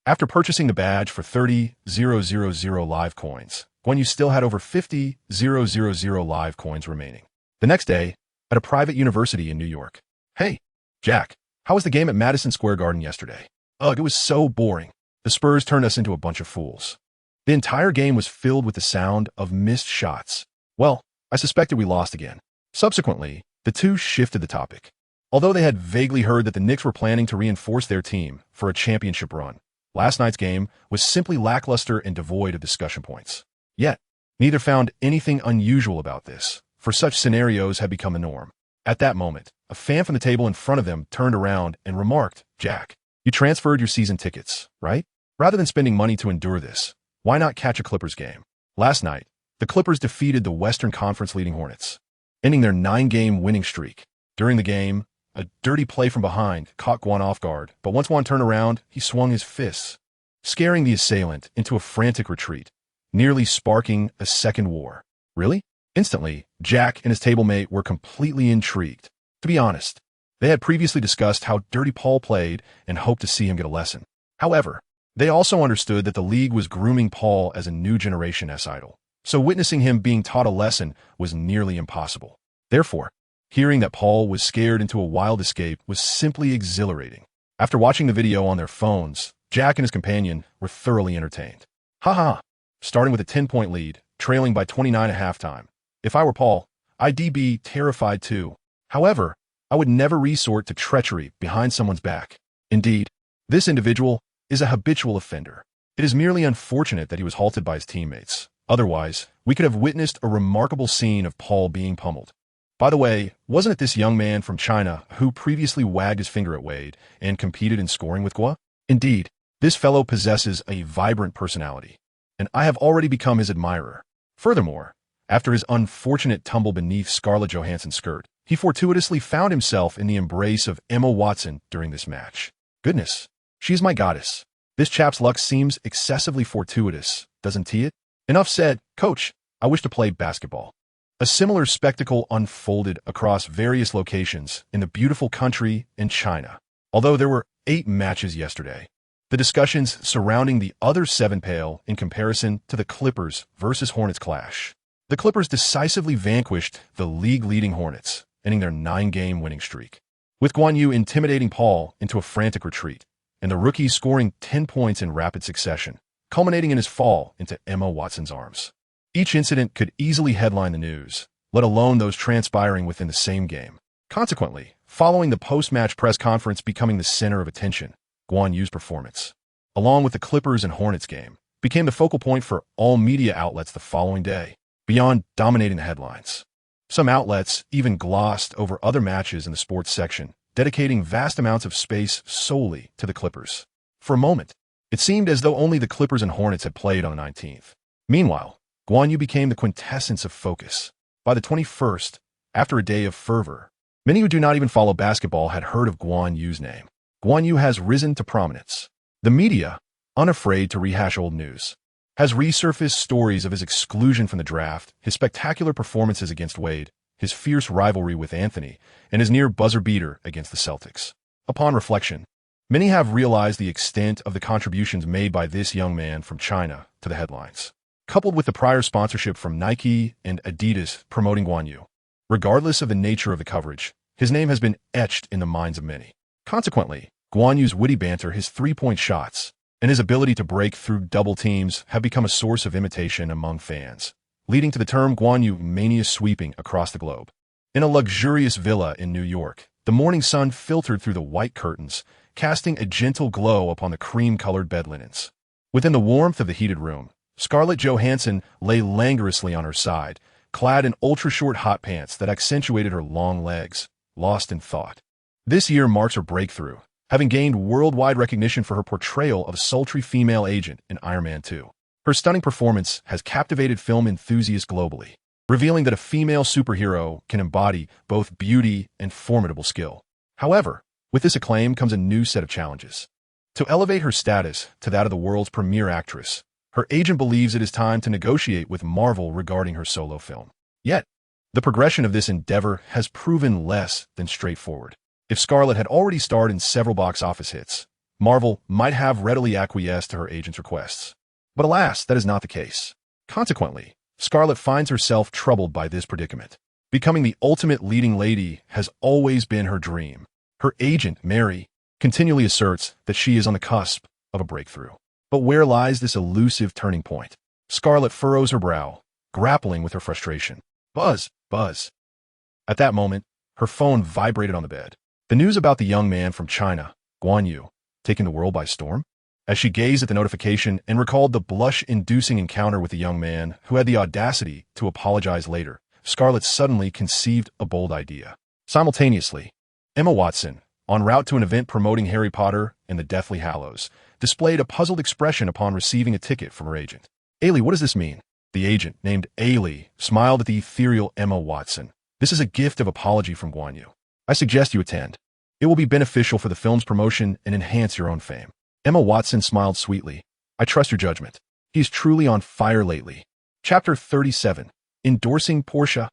after purchasing the badge for 30,000 live coins, Guan Yu still had over 50,000 live coins remaining. The next day, at a private university in New York. Hey, Jack, How was the game at Madison Square Garden yesterday? Ugh, it was so boring. The Spurs turned us into a bunch of fools. The entire game was filled with the sound of missed shots. Well, I suspected we lost again. Subsequently, the two shifted the topic. Although they had vaguely heard that the Knicks were planning to reinforce their team for a championship run, last night's game was simply lackluster and devoid of discussion points. Yet, neither found anything unusual about this, for such scenarios had become the norm. At that moment, a fan from the table in front of them turned around and remarked, "Jack, you transferred your season tickets, right? Rather than spending money to endure this, why not catch a Clippers game?" Last night, the Clippers defeated the Western Conference leading Hornets, ending their 9-game winning streak. During the game, a dirty play from behind caught Guan off guard, but once Guan turned around, he swung his fists, scaring the assailant into a frantic retreat, nearly sparking a second war. Really? Instantly, Jack and his table-mate were completely intrigued. To be honest, they had previously discussed how dirty Paul played and hoped to see him get a lesson. However, they also understood that the league was grooming Paul as a new generation S-idol, so witnessing him being taught a lesson was nearly impossible. Therefore, hearing that Paul was scared into a wild escape was simply exhilarating. After watching the video on their phones, Jack and his companion were thoroughly entertained. Haha, starting with a 10-point lead, trailing by 29 at halftime. If I were Paul, I'd be terrified too. However, I would never resort to treachery behind someone's back. Indeed, this individual is a habitual offender. It is merely unfortunate that he was halted by his teammates. Otherwise, we could have witnessed a remarkable scene of Paul being pummeled. By the way, wasn't it this young man from China who previously wagged his finger at Wade and competed in scoring with Guan? Indeed, this fellow possesses a vibrant personality, and I have already become his admirer. Furthermore, after his unfortunate tumble beneath Scarlett Johansson's skirt, he fortuitously found himself in the embrace of Emma Watson during this match. Goodness, she's my goddess. This chap's luck seems excessively fortuitous, doesn't it? Enough said. Coach, I wish to play basketball. A similar spectacle unfolded across various locations in the beautiful country in China. Although there were 8 matches yesterday, the discussions surrounding the other 7 pale in comparison to the Clippers versus Hornets clash. The Clippers decisively vanquished the league-leading Hornets, ending their 9-game winning streak, with Guan Yu intimidating Paul into a frantic retreat, and the rookie scoring 10 points in rapid succession, culminating in his fall into Emma Watson's arms. Each incident could easily headline the news, let alone those transpiring within the same game. Consequently, following the post-match press conference becoming the center of attention, Guan Yu's performance, along with the Clippers and Hornets game, became the focal point for all media outlets the following day, beyond dominating the headlines. Some outlets even glossed over other matches in the sports section, dedicating vast amounts of space solely to the Clippers. For a moment, it seemed as though only the Clippers and Hornets had played on the 19th. Meanwhile, Guan Yu became the quintessence of focus. By the 21st, after a day of fervor, many who do not even follow basketball had heard of Guan Yu's name. Guan Yu has risen to prominence. The media, unafraid to rehash old news, has resurfaced stories of his exclusion from the draft, his spectacular performances against Wade, his fierce rivalry with Anthony, and his near buzzer beater against the Celtics. Upon reflection, many have realized the extent of the contributions made by this young man from China to the headlines, coupled with the prior sponsorship from Nike and Adidas promoting Guan Yu. Regardless of the nature of the coverage, his name has been etched in the minds of many. Consequently, Guan Yu's witty banter, his 3-point shots, and his ability to break through double teams have become a source of imitation among fans, leading to the term Guan Yu mania sweeping across the globe. In a luxurious villa in New York, the morning sun filtered through the white curtains, casting a gentle glow upon the cream-colored bed linens. Within the warmth of the heated room, Scarlett Johansson lay languorously on her side, clad in ultra-short hot pants that accentuated her long legs, lost in thought. This year marks her breakthrough, having gained worldwide recognition for her portrayal of a sultry female agent in Iron Man 2. Her stunning performance has captivated film enthusiasts globally, revealing that a female superhero can embody both beauty and formidable skill. However, with this acclaim comes a new set of challenges. To elevate her status to that of the world's premier actress, her agent believes it is time to negotiate with Marvel regarding her solo film. Yet, the progression of this endeavor has proven less than straightforward. If Scarlett had already starred in several box office hits, Marvel might have readily acquiesced to her agent's requests. But alas, that is not the case. Consequently, Scarlett finds herself troubled by this predicament. Becoming the ultimate leading lady has always been her dream. Her agent, Mary, continually asserts that she is on the cusp of a breakthrough. But where lies this elusive turning point? Scarlett furrows her brow, grappling with her frustration. Buzz, buzz. At that moment, her phone vibrated on the bed. The news about the young man from China, Guan Yu, taking the world by storm? As she gazed at the notification and recalled the blush-inducing encounter with the young man who had the audacity to apologize later, Scarlett suddenly conceived a bold idea. Simultaneously, Emma Watson, en route to an event promoting Harry Potter and the Deathly Hallows, displayed a puzzled expression upon receiving a ticket from her agent. "Ailey, what does this mean?" The agent, named Ailey, smiled at the ethereal Emma Watson. "This is a gift of apology from Guan Yu. I suggest you attend. It will be beneficial for the film's promotion and enhance your own fame." Emma Watson smiled sweetly. "I trust your judgment. He is truly on fire lately." Chapter 37. Endorsing Porsche.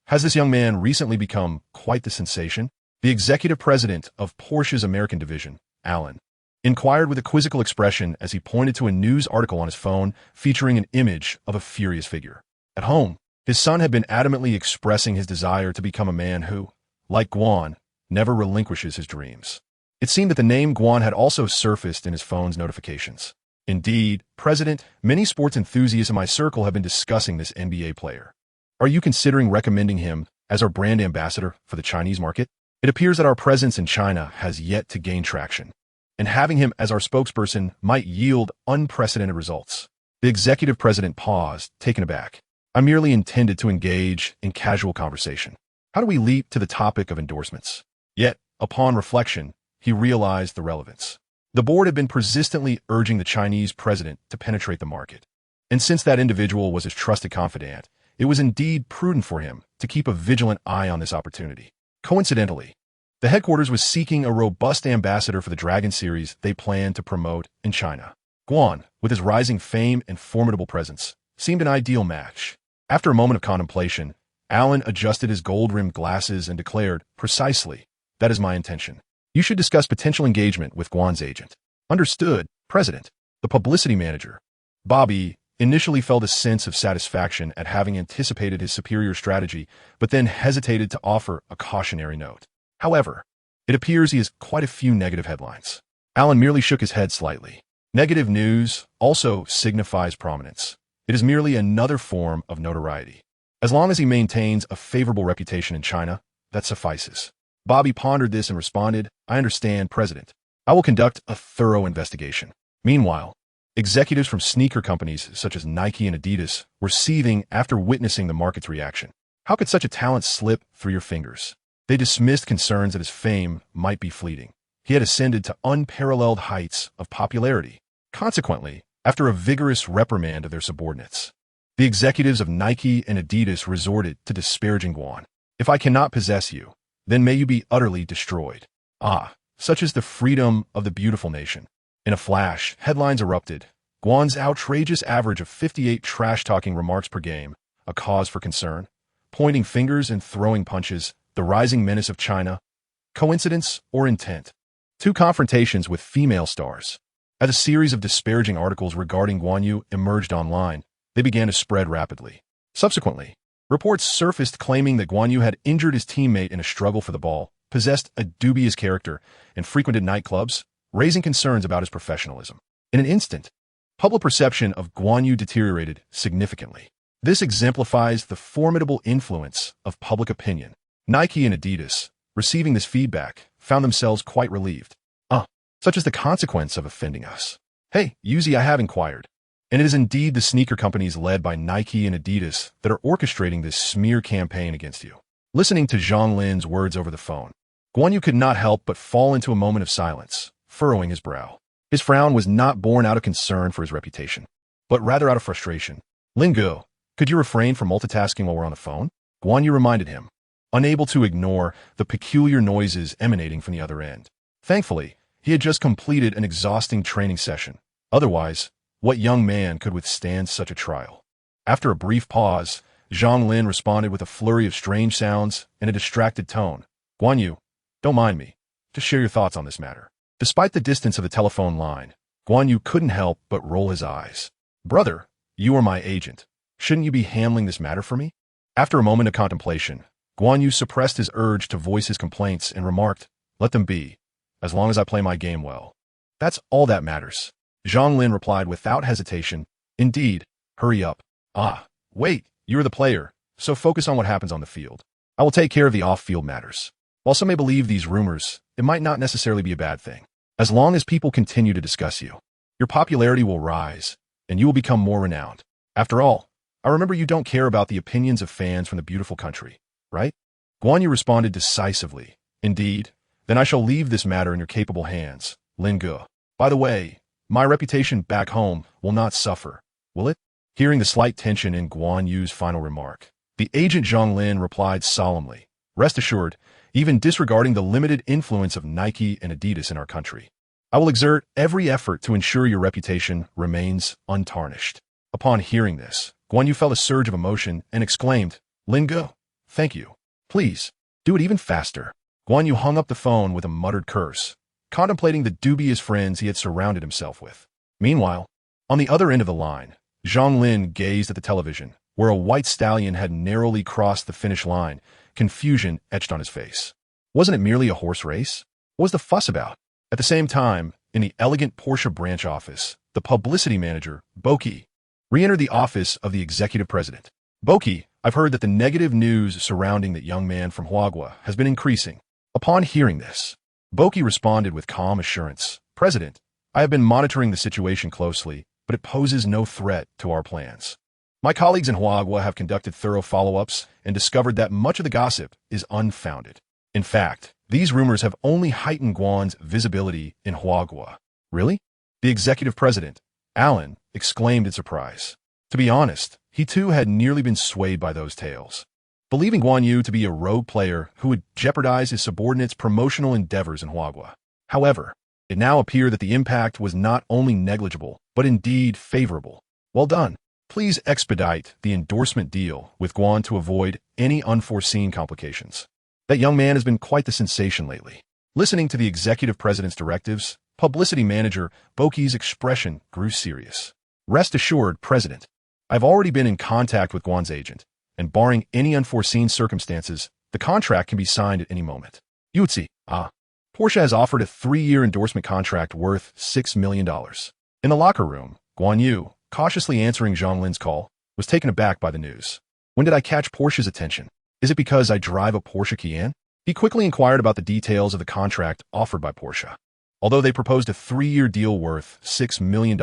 Has this young man recently become quite the sensation? The executive president of Porsche's American division, Alan, inquired with a quizzical expression as he pointed to a news article on his phone featuring an image of a furious figure. At home, his son had been adamantly expressing his desire to become a man who, like Guan, never relinquishes his dreams. It seemed that the name Guan had also surfaced in his phone's notifications. "Indeed, President, many sports enthusiasts in my circle have been discussing this NBA player. Are you considering recommending him as our brand ambassador for the Chinese market? It appears that our presence in China has yet to gain traction, and having him as our spokesperson might yield unprecedented results." The executive president paused, taken aback. "I merely intended to engage in casual conversation. How do we leap to the topic of endorsements?" Yet, upon reflection, he realized the relevance. The board had been persistently urging the Chinese president to penetrate the market, and since that individual was his trusted confidant, it was indeed prudent for him to keep a vigilant eye on this opportunity. Coincidentally, the headquarters was seeking a robust ambassador for the Dragon series they planned to promote in China. Guan, with his rising fame and formidable presence, seemed an ideal match. After a moment of contemplation, Alan adjusted his gold-rimmed glasses and declared, "Precisely, that is my intention. You should discuss potential engagement with Guan's agent." "Understood, President." The publicity manager, Bobby, initially felt a sense of satisfaction at having anticipated his superior strategy, but then hesitated to offer a cautionary note. However, it appears he has quite a few negative headlines. Alan merely shook his head slightly. Negative news also signifies prominence. It is merely another form of notoriety. As long as he maintains a favorable reputation in China, that suffices. Bobby pondered this and responded, "I understand, President. I will conduct a thorough investigation." Meanwhile, executives from sneaker companies such as Nike and Adidas were seething after witnessing the market's reaction. How could such a talent slip through your fingers? They dismissed concerns that his fame might be fleeting. He had ascended to unparalleled heights of popularity. Consequently, after a vigorous reprimand of their subordinates, the executives of Nike and Adidas resorted to disparaging Guan. "If I cannot possess you, then may you be utterly destroyed." Such is the freedom of the beautiful nation. In a flash, headlines erupted. Guan's outrageous average of 58 trash-talking remarks per game, a cause for concern. Pointing fingers and throwing punches, the rising menace of China. Coincidence or intent? 2 confrontations with female stars. As a series of disparaging articles regarding Guan Yu emerged online, they began to spread rapidly. Subsequently, reports surfaced claiming that Guan Yu had injured his teammate in a struggle for the ball, possessed a dubious character, and frequented nightclubs, raising concerns about his professionalism. In an instant, public perception of Guan Yu deteriorated significantly. This exemplifies the formidable influence of public opinion. Nike and Adidas, receiving this feedback, found themselves quite relieved. Such is the consequence of offending us. "Hey, Yuzi, I have inquired. And it is indeed the sneaker companies led by Nike and Adidas that are orchestrating this smear campaign against you." Listening to Zhang Lin's words over the phone, Guan Yu could not help but fall into a moment of silence, furrowing his brow. His frown was not born out of concern for his reputation, but rather out of frustration. "Lin Gu, could you refrain from multitasking while we're on the phone?" Guan Yu reminded him, unable to ignore the peculiar noises emanating from the other end. Thankfully, he had just completed an exhausting training session. Otherwise, what young man could withstand such a trial? After a brief pause, Zhang Lin responded with a flurry of strange sounds and a distracted tone. "Guan Yu, don't mind me. Just share your thoughts on this matter." Despite the distance of the telephone line, Guan Yu couldn't help but roll his eyes. "Brother, you are my agent. Shouldn't you be handling this matter for me?" After a moment of contemplation, Guan Yu suppressed his urge to voice his complaints and remarked, Let them be, as long as I play my game well. That's all that matters. Zhang Lin replied without hesitation. Indeed, hurry up. Ah, wait, you're the player, so focus on what happens on the field. I will take care of the off-field matters. While some may believe these rumors, it might not necessarily be a bad thing. As long as people continue to discuss you, your popularity will rise, and you will become more renowned. After all, I remember you don't care about the opinions of fans from the beautiful country, right? Guan Yu responded decisively. Indeed, then I shall leave this matter in your capable hands, Lin Ge. By the way, my reputation back home will not suffer, will it? Hearing the slight tension in Guan Yu's final remark, the agent Zhang Lin replied solemnly, rest assured, even disregarding the limited influence of Nike and Adidas in our country, I will exert every effort to ensure your reputation remains untarnished. Upon hearing this, Guan Yu felt a surge of emotion and exclaimed, Lin Ge, thank you. Please, do it even faster. Guan Yu hung up the phone with a muttered curse, contemplating the dubious friends he had surrounded himself with. Meanwhile, on the other end of the line, Zhang Lin gazed at the television, where a white stallion had narrowly crossed the finish line, confusion etched on his face. Wasn't it merely a horse race? What was the fuss about? At the same time, in the elegant Porsche branch office, the publicity manager, Boki, re-entered the office of the executive president. Boki, I've heard that the negative news surrounding that young man from Huagua has been increasing. Upon hearing this, Boki responded with calm assurance, President, I have been monitoring the situation closely, but it poses no threat to our plans. My colleagues in Huagua have conducted thorough follow-ups and discovered that much of the gossip is unfounded. In fact, these rumors have only heightened Guan's visibility in Huagua. Really? The executive president, Alan, exclaimed in surprise. To be honest, he too had nearly been swayed by those tales, believing Guan Yu to be a rogue player who would jeopardize his subordinates' promotional endeavors in Huagua. However, it now appeared that the impact was not only negligible, but indeed favorable. Well done. Please expedite the endorsement deal with Guan to avoid any unforeseen complications. That young man has been quite the sensation lately. Listening to the executive president's directives, publicity manager Boki's expression grew serious. Rest assured, President, I've already been in contact with Guan's agent, and barring any unforeseen circumstances, the contract can be signed at any moment. Yutzi, Porsche has offered a 3-year endorsement contract worth $6 million. In the locker room, Guan Yu, cautiously answering Zhang Lin's call, was taken aback by the news. When did I catch Porsche's attention? Is it because I drive a Porsche Cayenne? He quickly inquired about the details of the contract offered by Porsche. Although they proposed a 3-year deal worth $6 million,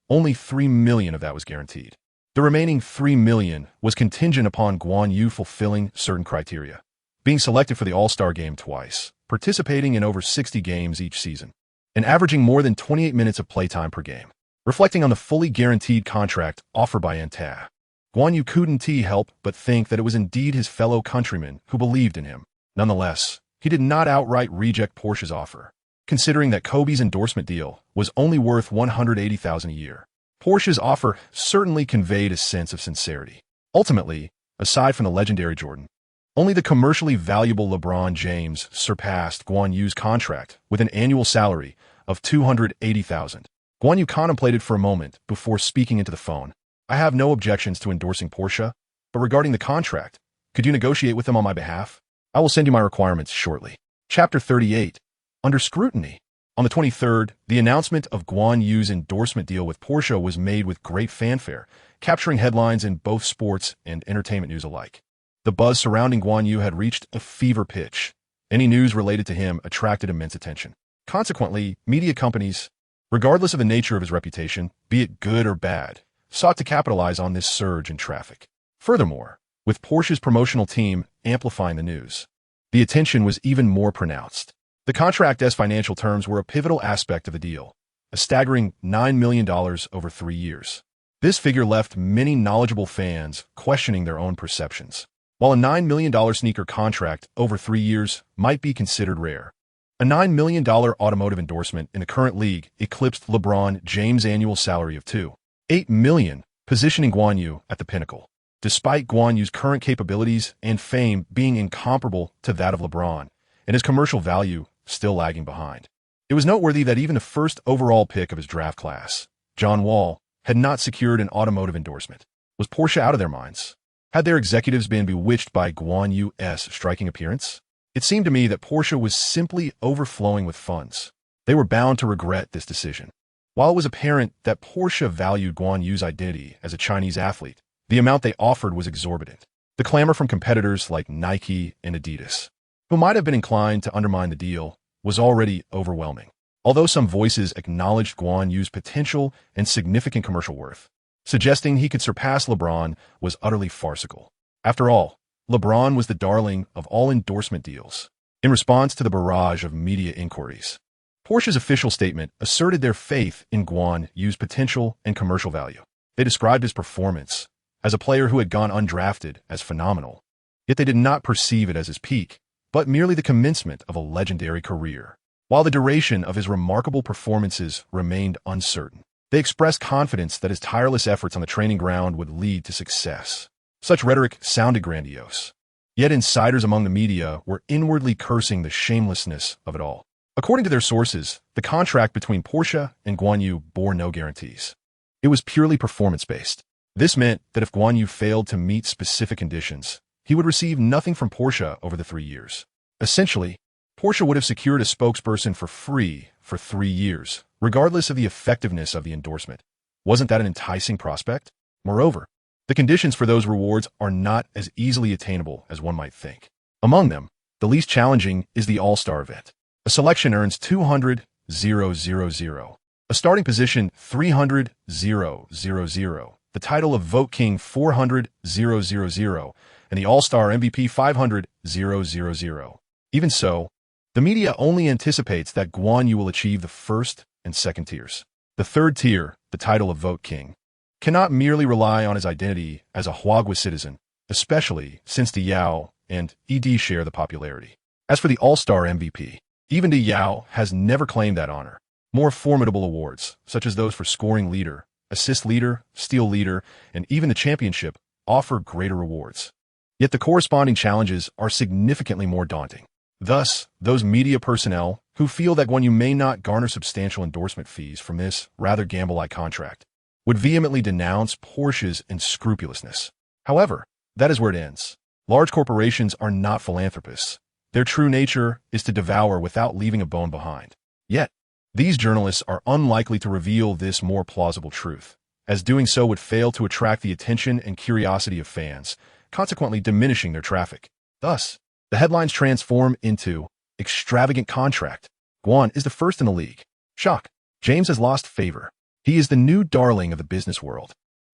only $3 million of that was guaranteed. The remaining $3 million was contingent upon Guan Yu fulfilling certain criteria, being selected for the All-Star game twice, participating in over 60 games each season, and averaging more than 28 minutes of playtime per game. Reflecting on the fully guaranteed contract offered by ANew, Guan Yu couldn't help but think that it was indeed his fellow countrymen who believed in him. Nonetheless, he did not outright reject Porsche's offer, considering that Kobe's endorsement deal was only worth $180,000 a year. Porsche's offer certainly conveyed a sense of sincerity. Ultimately, aside from the legendary Jordan, only the commercially valuable LeBron James surpassed Guan Yu's contract with an annual salary of $280,000. Guan Yu contemplated for a moment before speaking into the phone. I have no objections to endorsing Porsche, but regarding the contract, could you negotiate with them on my behalf? I will send you my requirements shortly. Chapter 38. Under scrutiny. On the 23rd, the announcement of Guan Yu's endorsement deal with Porsche was made with great fanfare, capturing headlines in both sports and entertainment news alike. The buzz surrounding Guan Yu had reached a fever pitch. Any news related to him attracted immense attention. Consequently, media companies, regardless of the nature of his reputation, be it good or bad, sought to capitalize on this surge in traffic. Furthermore, with Porsche's promotional team amplifying the news, the attention was even more pronounced. The contract's financial terms were a pivotal aspect of the deal, a staggering $9 million over 3 years. This figure left many knowledgeable fans questioning their own perceptions. While a $9 million sneaker contract over 3 years might be considered rare, a $9 million automotive endorsement in the current league eclipsed LeBron James' annual salary of $2.8 million, positioning Guan Yu at the pinnacle. Despite Guan Yu's current capabilities and fame being incomparable to that of LeBron, and his commercial value still lagging behind, it was noteworthy that even the first overall pick of his draft class, John Wall, had not secured an automotive endorsement. Was Porsche out of their minds? Had their executives been bewitched by Guan Yu's striking appearance? It seemed to me that Porsche was simply overflowing with funds. They were bound to regret this decision. While it was apparent that Porsche valued Guan Yu's identity as a Chinese athlete, the amount they offered was exorbitant. The clamor from competitors like Nike and Adidas, who might have been inclined to undermine the deal, was already overwhelming. Although some voices acknowledged Guan Yu's potential and significant commercial worth, suggesting he could surpass LeBron was utterly farcical. After all, LeBron was the darling of all endorsement deals. In response to the barrage of media inquiries, Porsche's official statement asserted their faith in Guan Yu's potential and commercial value. They described his performance as a player who had gone undrafted as phenomenal, yet they did not perceive it as his peak, but merely the commencement of a legendary career. While the duration of his remarkable performances remained uncertain, they expressed confidence that his tireless efforts on the training ground would lead to success. Such rhetoric sounded grandiose, yet insiders among the media were inwardly cursing the shamelessness of it all. According to their sources, the contract between Porsche and Guan Yu bore no guarantees. It was purely performance-based. This meant that if Guan Yu failed to meet specific conditions, he would receive nothing from Porsche over the 3 years. Essentially, Porsche would have secured a spokesperson for free for 3 years, regardless of the effectiveness of the endorsement. Wasn't that an enticing prospect? Moreover, the conditions for those rewards are not as easily attainable as one might think. Among them, the least challenging is the All-Star event. A selection earns 200,000, a starting position 300,000, the title of Vote King 400,000, and the All-Star MVP 500,000. Even so, the media only anticipates that Guan Yu will achieve the first and second tiers. The third tier, the title of Vote King, cannot merely rely on his identity as a Huagua citizen, especially since Di Yao and ED share the popularity. As for the All-Star MVP, even Di Yao has never claimed that honor. More formidable awards, such as those for scoring leader, assist leader, steal leader, and even the championship, offer greater rewards. Yet the corresponding challenges are significantly more daunting. Thus, those media personnel who feel that Guan Yu may not garner substantial endorsement fees from this rather gamble-like contract would vehemently denounce Porsche's unscrupulousness. However, that is where it ends. Large corporations are not philanthropists. Their true nature is to devour without leaving a bone behind. Yet, these journalists are unlikely to reveal this more plausible truth, as doing so would fail to attract the attention and curiosity of fans, consequently diminishing their traffic. Thus, the headlines transform into extravagant contract. Guan is the first in the league. Shock. James has lost favor. He is the new darling of the business world.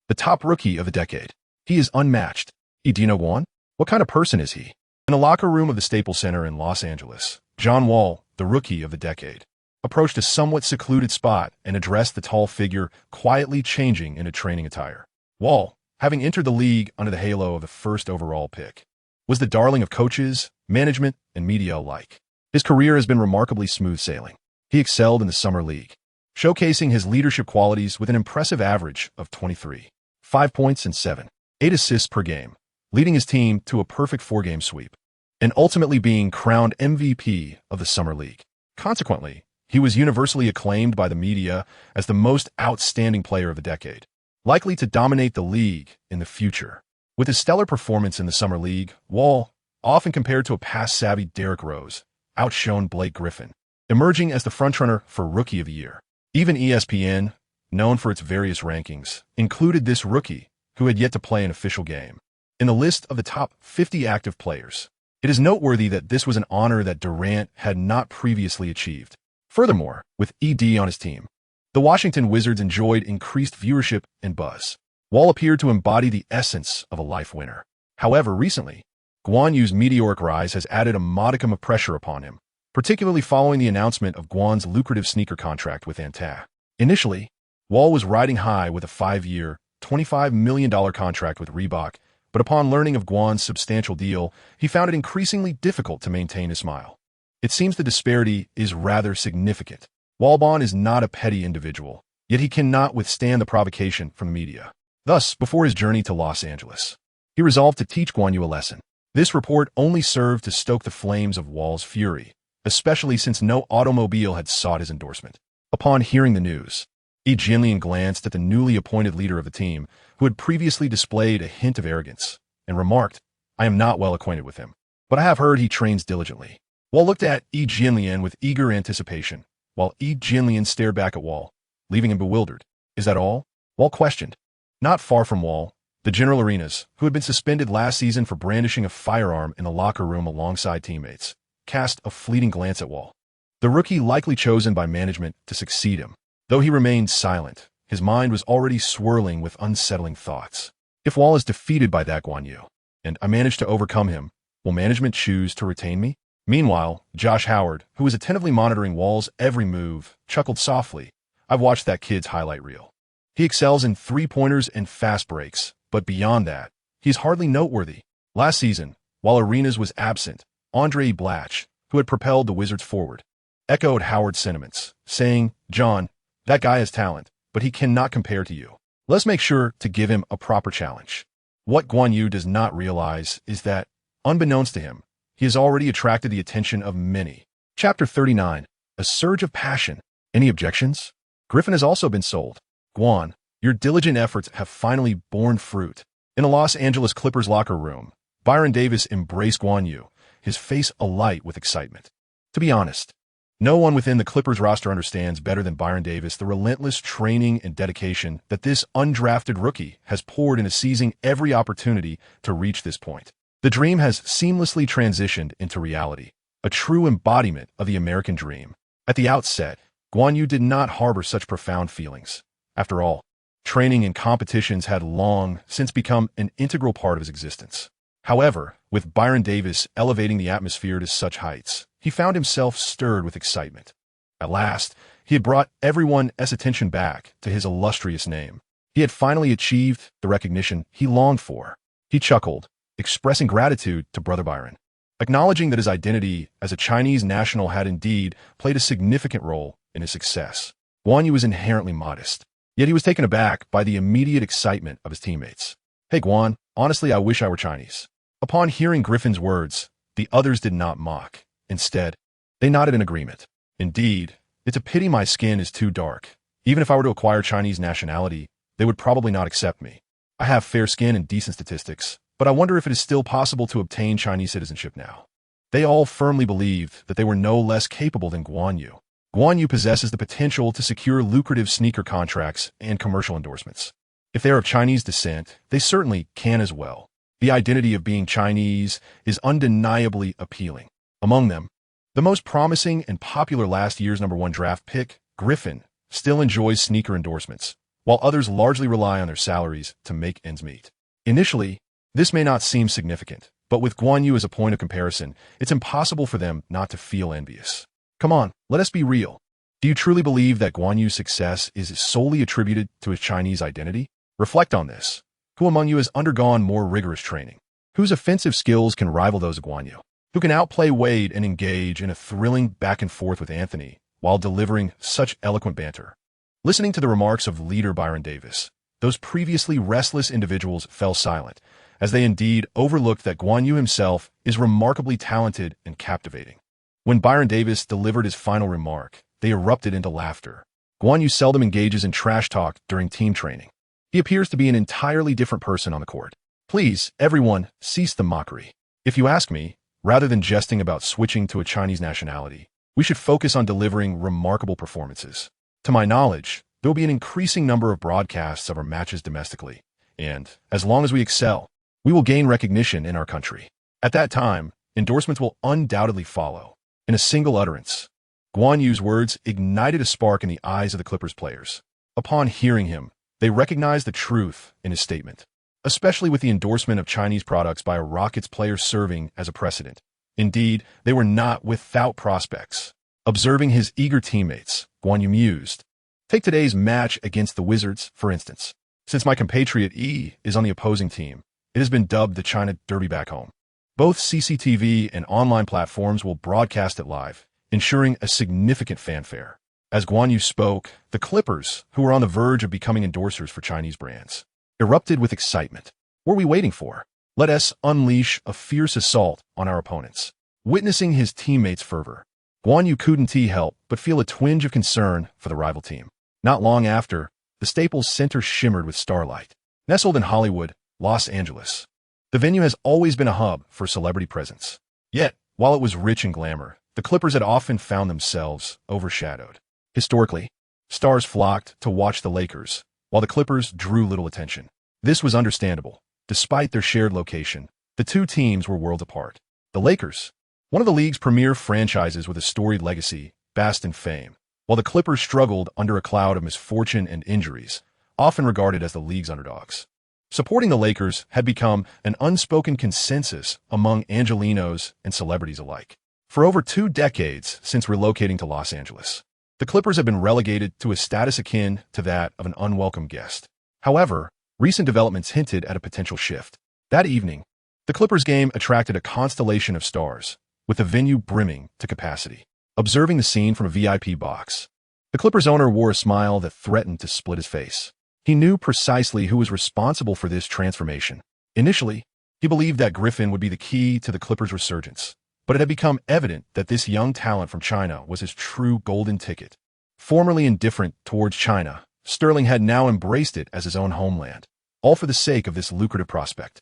The top rookie of the decade. He is unmatched. Do you know Guan? What kind of person is he? In the locker room of the Staples Center in Los Angeles, John Wall, the rookie of the decade, approached a somewhat secluded spot and addressed the tall figure quietly changing into training attire. Wall, having entered the league under the halo of the first overall pick, was the darling of coaches, management, and media alike. His career has been remarkably smooth sailing. He excelled in the summer league, showcasing his leadership qualities with an impressive average of 23, 5 points and 8 assists per game, leading his team to a perfect 4-game sweep, and ultimately being crowned MVP of the summer league. Consequently, he was universally acclaimed by the media as the most outstanding player of the decade, likely to dominate the league in the future. With his stellar performance in the summer league, Wall, often compared to a pass-savvy Derrick Rose, outshone Blake Griffin, emerging as the frontrunner for Rookie of the Year. Even ESPN, known for its various rankings, included this rookie, who had yet to play an official game, in the list of the top 50 active players. It is noteworthy that this was an honor that Durant had not previously achieved. Furthermore, with ED on his team, the Washington Wizards enjoyed increased viewership and buzz. Wall appeared to embody the essence of a life winner. However, recently, Guan Yu's meteoric rise has added a modicum of pressure upon him, particularly following the announcement of Guan's lucrative sneaker contract with ANew. Initially, Wall was riding high with a 5-year, $25 million contract with Reebok, but upon learning of Guan's substantial deal, he found it increasingly difficult to maintain his smile. It seems the disparity is rather significant. Wallbon is not a petty individual, yet he cannot withstand the provocation from the media. Thus, before his journey to Los Angeles, he resolved to teach Guan Yu a lesson. This report only served to stoke the flames of Wall's fury, especially since no automobile had sought his endorsement. Upon hearing the news, Jinlian glanced at the newly appointed leader of the team, who had previously displayed a hint of arrogance, and remarked, "I am not well acquainted with him." but I have heard he trains diligently. Wall looked at Yi Jinlian with eager anticipation, while Yi Jinlian stared back at Wall, leaving him bewildered. Is that all? Wall questioned. Not far from Wall, the General Arenas, who had been suspended last season for brandishing a firearm in the locker room alongside teammates, cast a fleeting glance at Wall. The rookie likely chosen by management to succeed him. Though he remained silent, his mind was already swirling with unsettling thoughts. If Wall is defeated by that Guan Yu, and I manage to overcome him, will management choose to retain me? Meanwhile, Josh Howard, who was attentively monitoring Wall's every move, chuckled softly. I've watched that kid's highlight reel. He excels in three-pointers and fast breaks, but beyond that, he's hardly noteworthy. Last season, while Arenas was absent, Andre Blatch, who had propelled the Wizards forward, echoed Howard's sentiments, saying, John, that guy has talent, but he cannot compare to you. Let's make sure to give him a proper challenge. What Guan Yu does not realize is that, unbeknownst to him, he has already attracted the attention of many. Chapter 39. A Surge of Passion. Any objections? Griffin has also been sold. Guan, your diligent efforts have finally borne fruit. In the Los Angeles Clippers locker room, Byron Davis embraced Guan Yu, his face alight with excitement. To be honest, no one within the Clippers roster understands better than Byron Davis the relentless training and dedication that this undrafted rookie has poured into seizing every opportunity to reach this point. The dream has seamlessly transitioned into reality, a true embodiment of the American dream. At the outset, Guan Yu did not harbor such profound feelings. After all, training and competitions had long since become an integral part of his existence. However, with Byron Davis elevating the atmosphere to such heights, he found himself stirred with excitement. At last, he had brought everyone's attention back to his illustrious name. He had finally achieved the recognition he longed for. He chuckled, expressing gratitude to Brother Byron, acknowledging that his identity as a Chinese national had indeed played a significant role in his success. Guan Yu was inherently modest, yet he was taken aback by the immediate excitement of his teammates. Hey Guan, honestly I wish I were Chinese. Upon hearing Griffin's words, the others did not mock. Instead, they nodded in agreement. Indeed, it's a pity my skin is too dark. Even if I were to acquire Chinese nationality, they would probably not accept me. I have fair skin and decent statistics, but I wonder if it is still possible to obtain Chinese citizenship now. They all firmly believed that they were no less capable than Guan Yu. Guan Yu possesses the potential to secure lucrative sneaker contracts and commercial endorsements. If they are of Chinese descent, they certainly can as well. The identity of being Chinese is undeniably appealing. Among them, the most promising and popular last year's #1 draft pick, Griffin, still enjoys sneaker endorsements, while others largely rely on their salaries to make ends meet. Initially, this may not seem significant, but with Guan Yu as a point of comparison, it's impossible for them not to feel envious. Come on, let us be real. Do you truly believe that Guan Yu's success is solely attributed to his Chinese identity? Reflect on this. Who among you has undergone more rigorous training? Whose offensive skills can rival those of Guan Yu? Who can outplay Wade and engage in a thrilling back and forth with Anthony while delivering such eloquent banter? Listening to the remarks of leader Byron Davis, those previously restless individuals fell silent, as they indeed overlooked that Guan Yu himself is remarkably talented and captivating. When Byron Davis delivered his final remark, they erupted into laughter. Guan Yu seldom engages in trash talk during team training. He appears to be an entirely different person on the court. Please, everyone, cease the mockery. If you ask me, rather than jesting about switching to a Chinese nationality, we should focus on delivering remarkable performances. To my knowledge, there will be an increasing number of broadcasts of our matches domestically, and, as long as we excel, we will gain recognition in our country. At that time, endorsements will undoubtedly follow. In a single utterance, Guan Yu's words ignited a spark in the eyes of the Clippers players. Upon hearing him, they recognized the truth in his statement, especially with the endorsement of Chinese products by a Rockets player serving as a precedent. Indeed, they were not without prospects. Observing his eager teammates, Guan Yu mused. Take today's match against the Wizards, for instance. Since my compatriot E is on the opposing team, it has been dubbed the China Derby back home. Both CCTV and online platforms will broadcast it live, ensuring a significant fanfare. As Guan Yu spoke, the Clippers, who were on the verge of becoming endorsers for Chinese brands, erupted with excitement. What are we waiting for? Let us unleash a fierce assault on our opponents. Witnessing his teammates' fervor, Guan Yu couldn't help but feel a twinge of concern for the rival team. Not long after, the Staples Center shimmered with starlight. Nestled in Hollywood, Los Angeles, the venue has always been a hub for celebrity presence. Yet, while it was rich in glamour, the Clippers had often found themselves overshadowed. Historically, stars flocked to watch the Lakers, while the Clippers drew little attention. This was understandable. Despite their shared location, the two teams were worlds apart. The Lakers, one of the league's premier franchises with a storied legacy, basked in fame, while the Clippers struggled under a cloud of misfortune and injuries, often regarded as the league's underdogs. Supporting the Lakers had become an unspoken consensus among Angelenos and celebrities alike. For over 2 decades since relocating to Los Angeles, the Clippers have been relegated to a status akin to that of an unwelcome guest. However, recent developments hinted at a potential shift. That evening, the Clippers game attracted a constellation of stars, with the venue brimming to capacity. Observing the scene from a VIP box, the Clippers owner wore a smile that threatened to split his face. He knew precisely who was responsible for this transformation. Initially, he believed that Griffin would be the key to the Clippers' resurgence, but it had become evident that this young talent from China was his true golden ticket. Formerly indifferent towards China, Sterling had now embraced it as his own homeland, all for the sake of this lucrative prospect.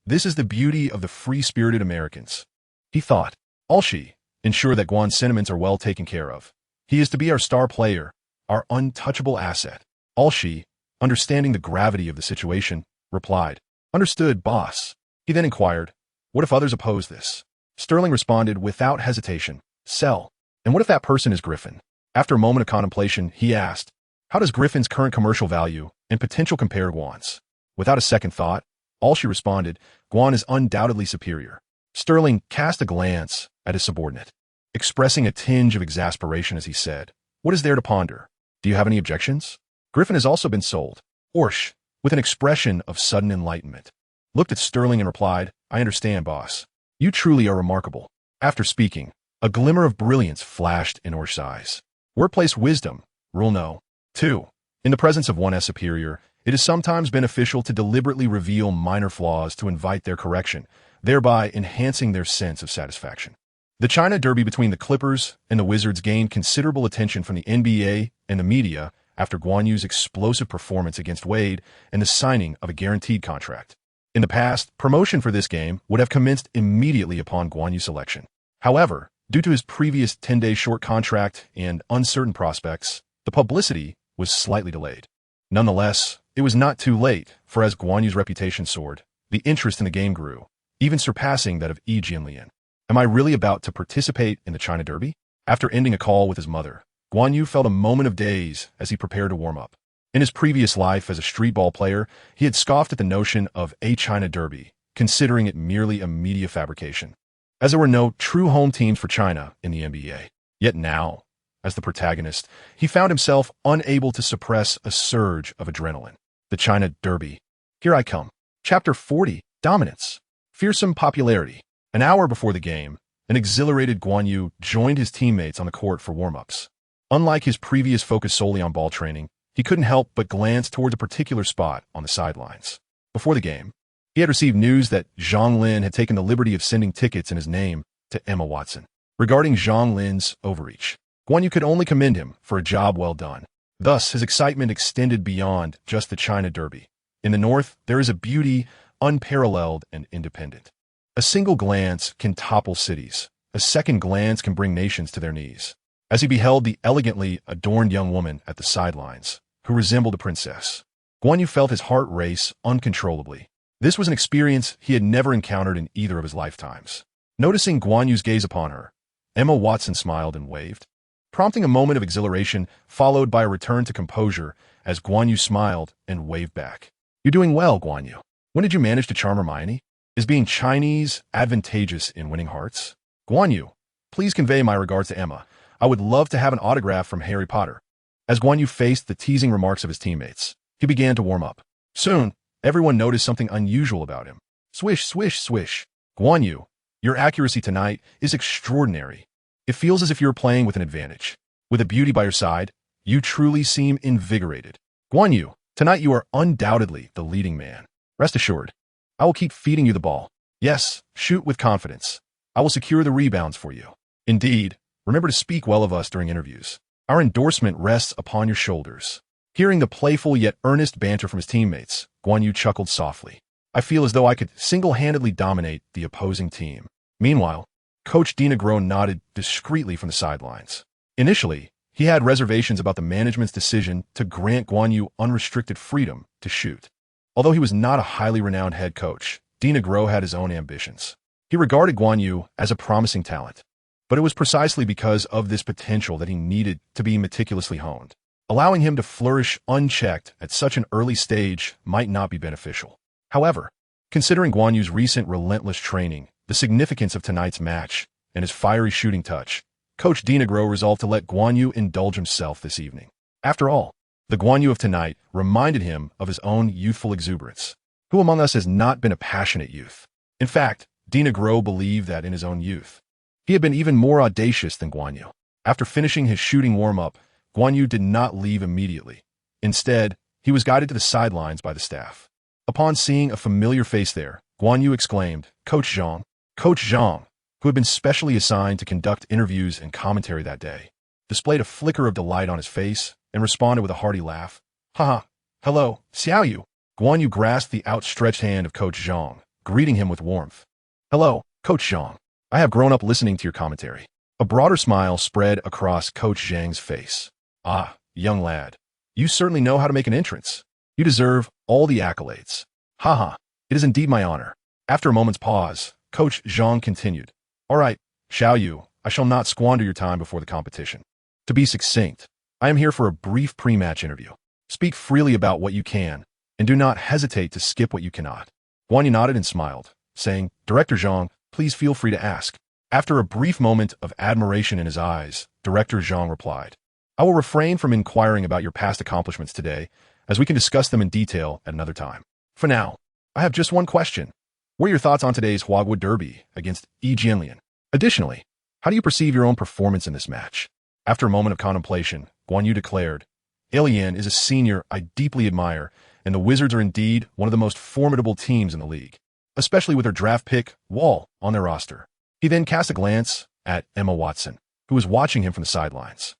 This is the beauty of the free-spirited Americans, he thought. All she, ensure that Guan's sentiments are well taken care of. He is to be our star player, our untouchable asset. All she, understanding the gravity of the situation, replied, "Understood, boss." He then inquired, "What if others oppose this?" Sterling responded without hesitation, "Sell. And what if that person is Griffin?" After a moment of contemplation, he asked, "How does Griffin's current commercial value and potential compare to Guan's?" Without a second thought, all she responded, "Guan is undoubtedly superior." Sterling cast a glance at his subordinate, expressing a tinge of exasperation as he said, "What is there to ponder? Do you have any objections?" Griffin has also been sold. Orsh, with an expression of sudden enlightenment, looked at Sterling and replied, "I understand, boss. You truly are remarkable." After speaking, a glimmer of brilliance flashed in Orsh's eyes. Workplace wisdom, rule no. 2. In the presence of one's superior, it is sometimes beneficial to deliberately reveal minor flaws to invite their correction, thereby enhancing their sense of satisfaction. The China Derby between the Clippers and the Wizards gained considerable attention from the NBA and the media after Guan Yu's explosive performance against Wade and the signing of a guaranteed contract. In the past, promotion for this game would have commenced immediately upon Guan Yu's selection. However, due to his previous 10-day short contract and uncertain prospects, the publicity was slightly delayed. Nonetheless, it was not too late, for as Guan Yu's reputation soared, the interest in the game grew, even surpassing that of Yi Jianlian. Am I really about to participate in the China Derby? After ending a call with his mother, Guan Yu felt a moment of daze as he prepared to warm up. In his previous life as a street ball player, he had scoffed at the notion of a China Derby, considering it merely a media fabrication, as there were no true home teams for China in the NBA. Yet now, as the protagonist, he found himself unable to suppress a surge of adrenaline. The China Derby. Here I come. Chapter 40, Dominance. Fearsome popularity. An hour before the game, an exhilarated Guan Yu joined his teammates on the court for warm-ups. Unlike his previous focus solely on ball training, he couldn't help but glance toward a particular spot on the sidelines. Before the game, he had received news that Zhang Lin had taken the liberty of sending tickets in his name to Emma Watson. Regarding Zhang Lin's overreach, Guan Yu could only commend him for a job well done. Thus, his excitement extended beyond just the China Derby. In the North, there is a beauty unparalleled and independent. A single glance can topple cities. A second glance can bring nations to their knees. As he beheld the elegantly adorned young woman at the sidelines, who resembled a princess, Guan Yu felt his heart race uncontrollably. This was an experience he had never encountered in either of his lifetimes. Noticing Guan Yu's gaze upon her, Emma Watson smiled and waved, prompting a moment of exhilaration followed by a return to composure as Guan Yu smiled and waved back. "You're doing well, Guan Yu. When did you manage to charm Hermione? Is being Chinese advantageous in winning hearts?" "Guan Yu, please convey my regards to Emma. I would love to have an autograph from Harry Potter." As Guan Yu faced the teasing remarks of his teammates, he began to warm up. Soon, everyone noticed something unusual about him. Swish, swish, swish. "Guan Yu, your accuracy tonight is extraordinary. It feels as if you're playing with an advantage. With a beauty by your side, you truly seem invigorated. Guan Yu, tonight you are undoubtedly the leading man. Rest assured, I will keep feeding you the ball. Yes, shoot with confidence. I will secure the rebounds for you. Indeed, remember to speak well of us during interviews. Our endorsement rests upon your shoulders." Hearing the playful yet earnest banter from his teammates, Guan Yu chuckled softly. "I feel as though I could single-handedly dominate the opposing team." Meanwhile, Coach Dinegro nodded discreetly from the sidelines. Initially, he had reservations about the management's decision to grant Guan Yu unrestricted freedom to shoot. Although he was not a highly renowned head coach, Dinegro had his own ambitions. He regarded Guan Yu as a promising talent, but it was precisely because of this potential that he needed to be meticulously honed. Allowing him to flourish unchecked at such an early stage might not be beneficial. However, considering Guan Yu's recent relentless training, the significance of tonight's match, and his fiery shooting touch, Coach Dinegro resolved to let Guan Yu indulge himself this evening. After all, the Guan Yu of tonight reminded him of his own youthful exuberance. Who among us has not been a passionate youth? In fact, Dinegro believed that in his own youth, he had been even more audacious than Guan Yu. After finishing his shooting warm-up, Guan Yu did not leave immediately. Instead, he was guided to the sidelines by the staff. Upon seeing a familiar face there, Guan Yu exclaimed, "Coach Zhang." Coach Zhang, who had been specially assigned to conduct interviews and commentary that day, displayed a flicker of delight on his face and responded with a hearty laugh. "Haha, hello, Xiao Yu." Guan Yu grasped the outstretched hand of Coach Zhang, greeting him with warmth. "Hello, Coach Zhang. I have grown up listening to your commentary." A broader smile spread across Coach Zhang's face. "Ah, young lad, you certainly know how to make an entrance. You deserve all the accolades." "Haha, it is indeed my honor." After a moment's pause, Coach Zhang continued. "All right, Xiao Yu, I shall not squander your time before the competition. To be succinct, I am here for a brief pre-match interview. Speak freely about what you can, and do not hesitate to skip what you cannot." Guan Yu nodded and smiled, saying, "Director Zhang, please feel free to ask." After a brief moment of admiration in his eyes, Director Zhang replied, "I will refrain from inquiring about your past accomplishments today, as we can discuss them in detail at another time. For now, I have just one question. What are your thoughts on today's Huagua Derby against Yi Jianlian? Additionally, how do you perceive your own performance in this match?" After a moment of contemplation, Guan Yu declared, "Lian is a senior I deeply admire, and the Wizards are indeed one of the most formidable teams in the league, especially with their draft pick, Wall, on their roster." He then cast a glance at Emma Watson, who was watching him from the sidelines.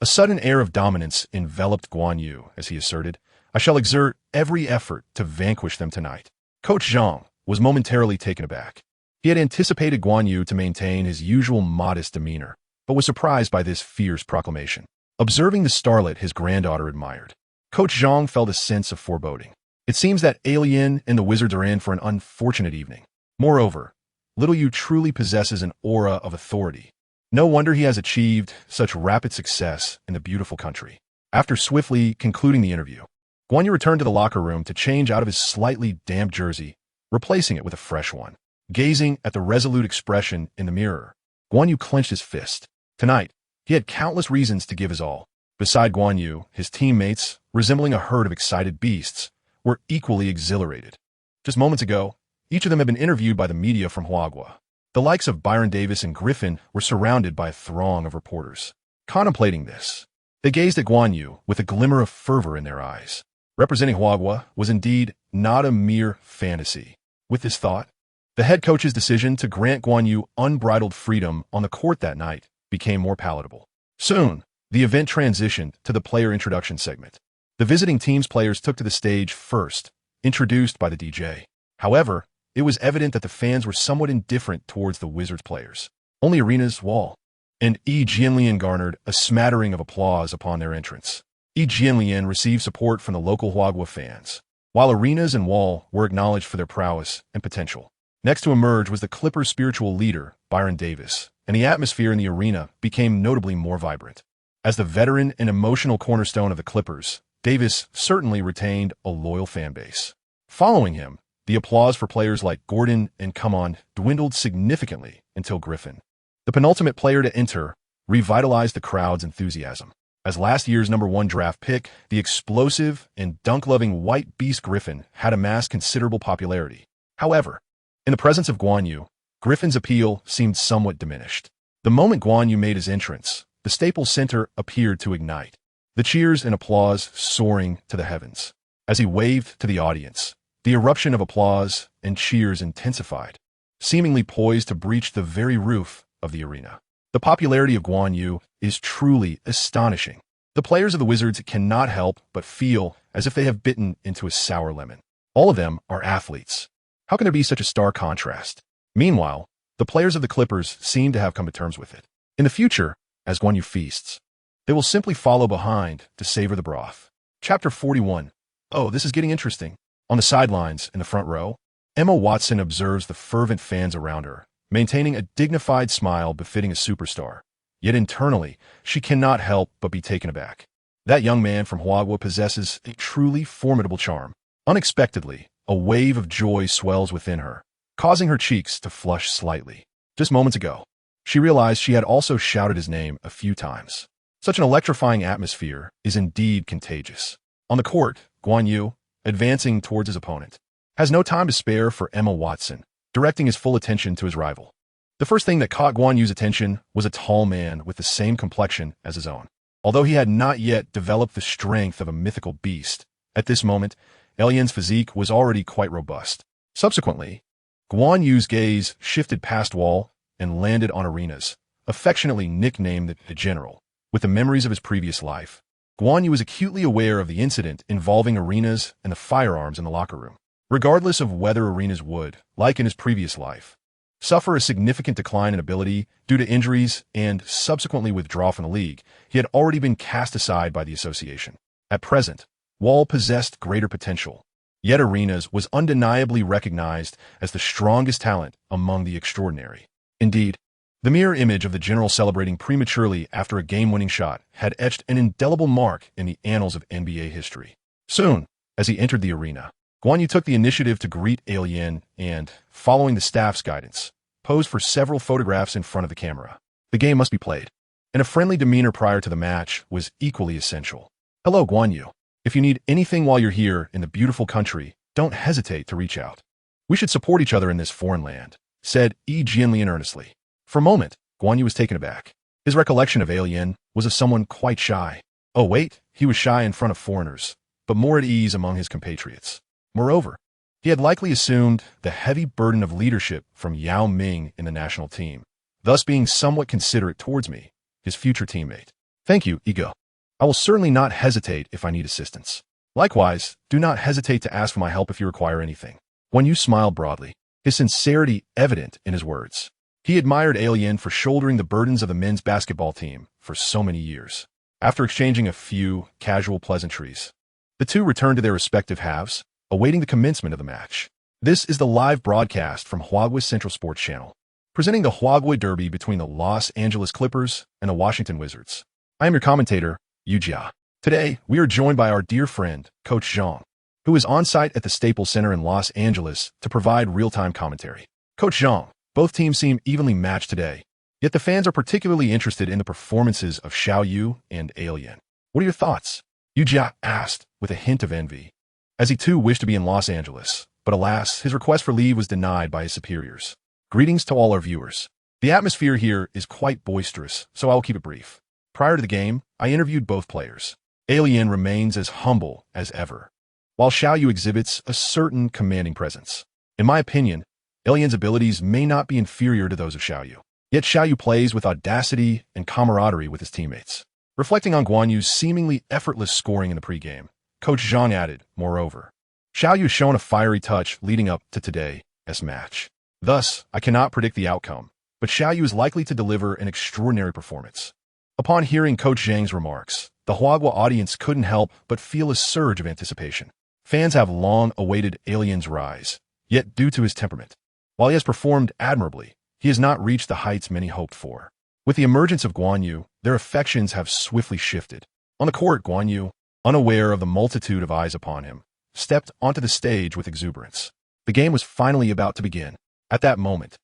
A sudden air of dominance enveloped Guan Yu as he asserted, "I shall exert every effort to vanquish them tonight." Coach Zhang was momentarily taken aback. He had anticipated Guan Yu to maintain his usual modest demeanor, but was surprised by this fierce proclamation. Observing the starlet his granddaughter admired, Coach Zhang felt a sense of foreboding. It seems that Lian and the Wizards are in for an unfortunate evening. Moreover, little Yu truly possesses an aura of authority. No wonder he has achieved such rapid success in the beautiful country. After swiftly concluding the interview, Guan Yu returned to the locker room to change out of his slightly damp jersey, replacing it with a fresh one. Gazing at the resolute expression in the mirror, Guan Yu clenched his fist. Tonight, he had countless reasons to give his all. Beside Guan Yu, his teammates, resembling a herd of excited beasts, were equally exhilarated. Just moments ago, each of them had been interviewed by the media from Huagua. The likes of Byron Davis and Griffin were surrounded by a throng of reporters. Contemplating this, they gazed at Guan Yu with a glimmer of fervor in their eyes. Representing Huagua was indeed not a mere fantasy. With this thought, the head coach's decision to grant Guan Yu unbridled freedom on the court that night became more palatable. Soon, the event transitioned to the player introduction segment. The visiting team's players took to the stage first, introduced by the DJ. However, it was evident that the fans were somewhat indifferent towards the Wizards players. Only Arena's Wall and Yi Jianlian garnered a smattering of applause upon their entrance. Yi Jianlian received support from the local Huagua fans, while Arenas and Wall were acknowledged for their prowess and potential. Next to emerge was the Clippers' spiritual leader, Byron Davis, and the atmosphere in the arena became notably more vibrant. As the veteran and emotional cornerstone of the Clippers, Davis certainly retained a loyal fan base. Following him, the applause for players like Gordon and Cumon dwindled significantly until Griffin, the penultimate player to enter, revitalized the crowd's enthusiasm. As last year's #1 draft pick, the explosive and dunk-loving White Beast Griffin had amassed considerable popularity. However, in the presence of Guan Yu, Griffin's appeal seemed somewhat diminished. The moment Guan Yu made his entrance, the Staples Center appeared to ignite, the cheers and applause soaring to the heavens. As he waved to the audience, the eruption of applause and cheers intensified, seemingly poised to breach the very roof of the arena. The popularity of Guan Yu is truly astonishing. The players of the Wizards cannot help but feel as if they have bitten into a sour lemon. All of them are athletes. How can there be such a stark contrast? Meanwhile, The players of the Clippers seem to have come to terms with it. In the future, as Guan Yu feasts, they will simply follow behind to savor the broth. Chapter 41. Oh, this is getting interesting. On the sidelines, in the front row, Emma Watson observes the fervent fans around her, maintaining a dignified smile befitting a superstar. Yet internally, she cannot help but be taken aback. That young man from Huagua possesses a truly formidable charm. Unexpectedly, a wave of joy swells within her, causing her cheeks to flush slightly. Just moments ago, she realized she had also shouted his name a few times. Such an electrifying atmosphere is indeed contagious. On the court, Guan Yu, advancing towards his opponent, has no time to spare for Emma Watson, directing his full attention to his rival. The first thing that caught Guan Yu's attention was a tall man with the same complexion as his own. Although he had not yet developed the strength of a mythical beast, at this moment, Alien's physique was already quite robust. Subsequently, Guan Yu's gaze shifted past Wall and landed on Arenas, affectionately nicknamed the General. With the memories of his previous life, Guan Yu was acutely aware of the incident involving Arenas and the firearms in the locker room. Regardless of whether Arenas would, like in his previous life, suffer a significant decline in ability due to injuries and subsequently withdraw from the league, he had already been cast aside by the association. At present, Wall possessed greater potential, yet Arenas was undeniably recognized as the strongest talent among the extraordinary. Indeed, the mere image of the General celebrating prematurely after a game-winning shot had etched an indelible mark in the annals of NBA history. Soon, as he entered the arena, Guan Yu took the initiative to greet Alien and, following the staff's guidance, posed for several photographs in front of the camera. The game must be played, and a friendly demeanor prior to the match was equally essential. Hello, Guan Yu. If you need anything while you're here in the beautiful country, don't hesitate to reach out. We should support each other in this foreign land, said Jianlian earnestly. For a moment, Guan Yu was taken aback. His recollection of Alien was of someone quite shy. Oh wait, he was shy in front of foreigners, but more at ease among his compatriots. Moreover, he had likely assumed the heavy burden of leadership from Yao Ming in the national team, thus being somewhat considerate towards me, his future teammate. Thank you, Ego. I will certainly not hesitate if I need assistance. Likewise, do not hesitate to ask for my help if you require anything. Guan Yu smiled broadly, his sincerity evident in his words. He admired Alien for shouldering the burdens of the men's basketball team for so many years. After exchanging a few casual pleasantries, the two returned to their respective halves, awaiting the commencement of the match. This is the live broadcast from Huagua Central Sports Channel, presenting the Huagua Derby between the Los Angeles Clippers and the Washington Wizards. I am your commentator, Yu Jia. Today, we are joined by our dear friend, Coach Zhang, who is on site at the Staples Center in Los Angeles to provide real-time commentary. Coach Zhang, both teams seem evenly matched today, yet the fans are particularly interested in the performances of Xiao Yu and Alien. What are your thoughts? Yu Jia asked with a hint of envy, as he too wished to be in Los Angeles, but alas, his request for leave was denied by his superiors. Greetings to all our viewers. The atmosphere here is quite boisterous, so I will keep it brief. Prior to the game, I interviewed both players. Alien remains as humble as ever, while Xiao Yu exhibits a certain commanding presence. In my opinion, Alien's abilities may not be inferior to those of Xiao Yu, yet Xiao Yu plays with audacity and camaraderie with his teammates. Reflecting on Guan Yu's seemingly effortless scoring in the pregame, Coach Zhang added, moreover, Xiao Yu has shown a fiery touch leading up to today's match. Thus, I cannot predict the outcome, but Xiao Yu is likely to deliver an extraordinary performance. Upon hearing Coach Zhang's remarks, the Huagua audience couldn't help but feel a surge of anticipation. Fans have long awaited Alien's rise, yet due to his temperament, while he has performed admirably, he has not reached the heights many hoped for. With the emergence of Guan Yu, their affections have swiftly shifted. On the court, Guan Yu, unaware of the multitude of eyes upon him, stepped onto the stage with exuberance. The game was finally about to begin. At that moment,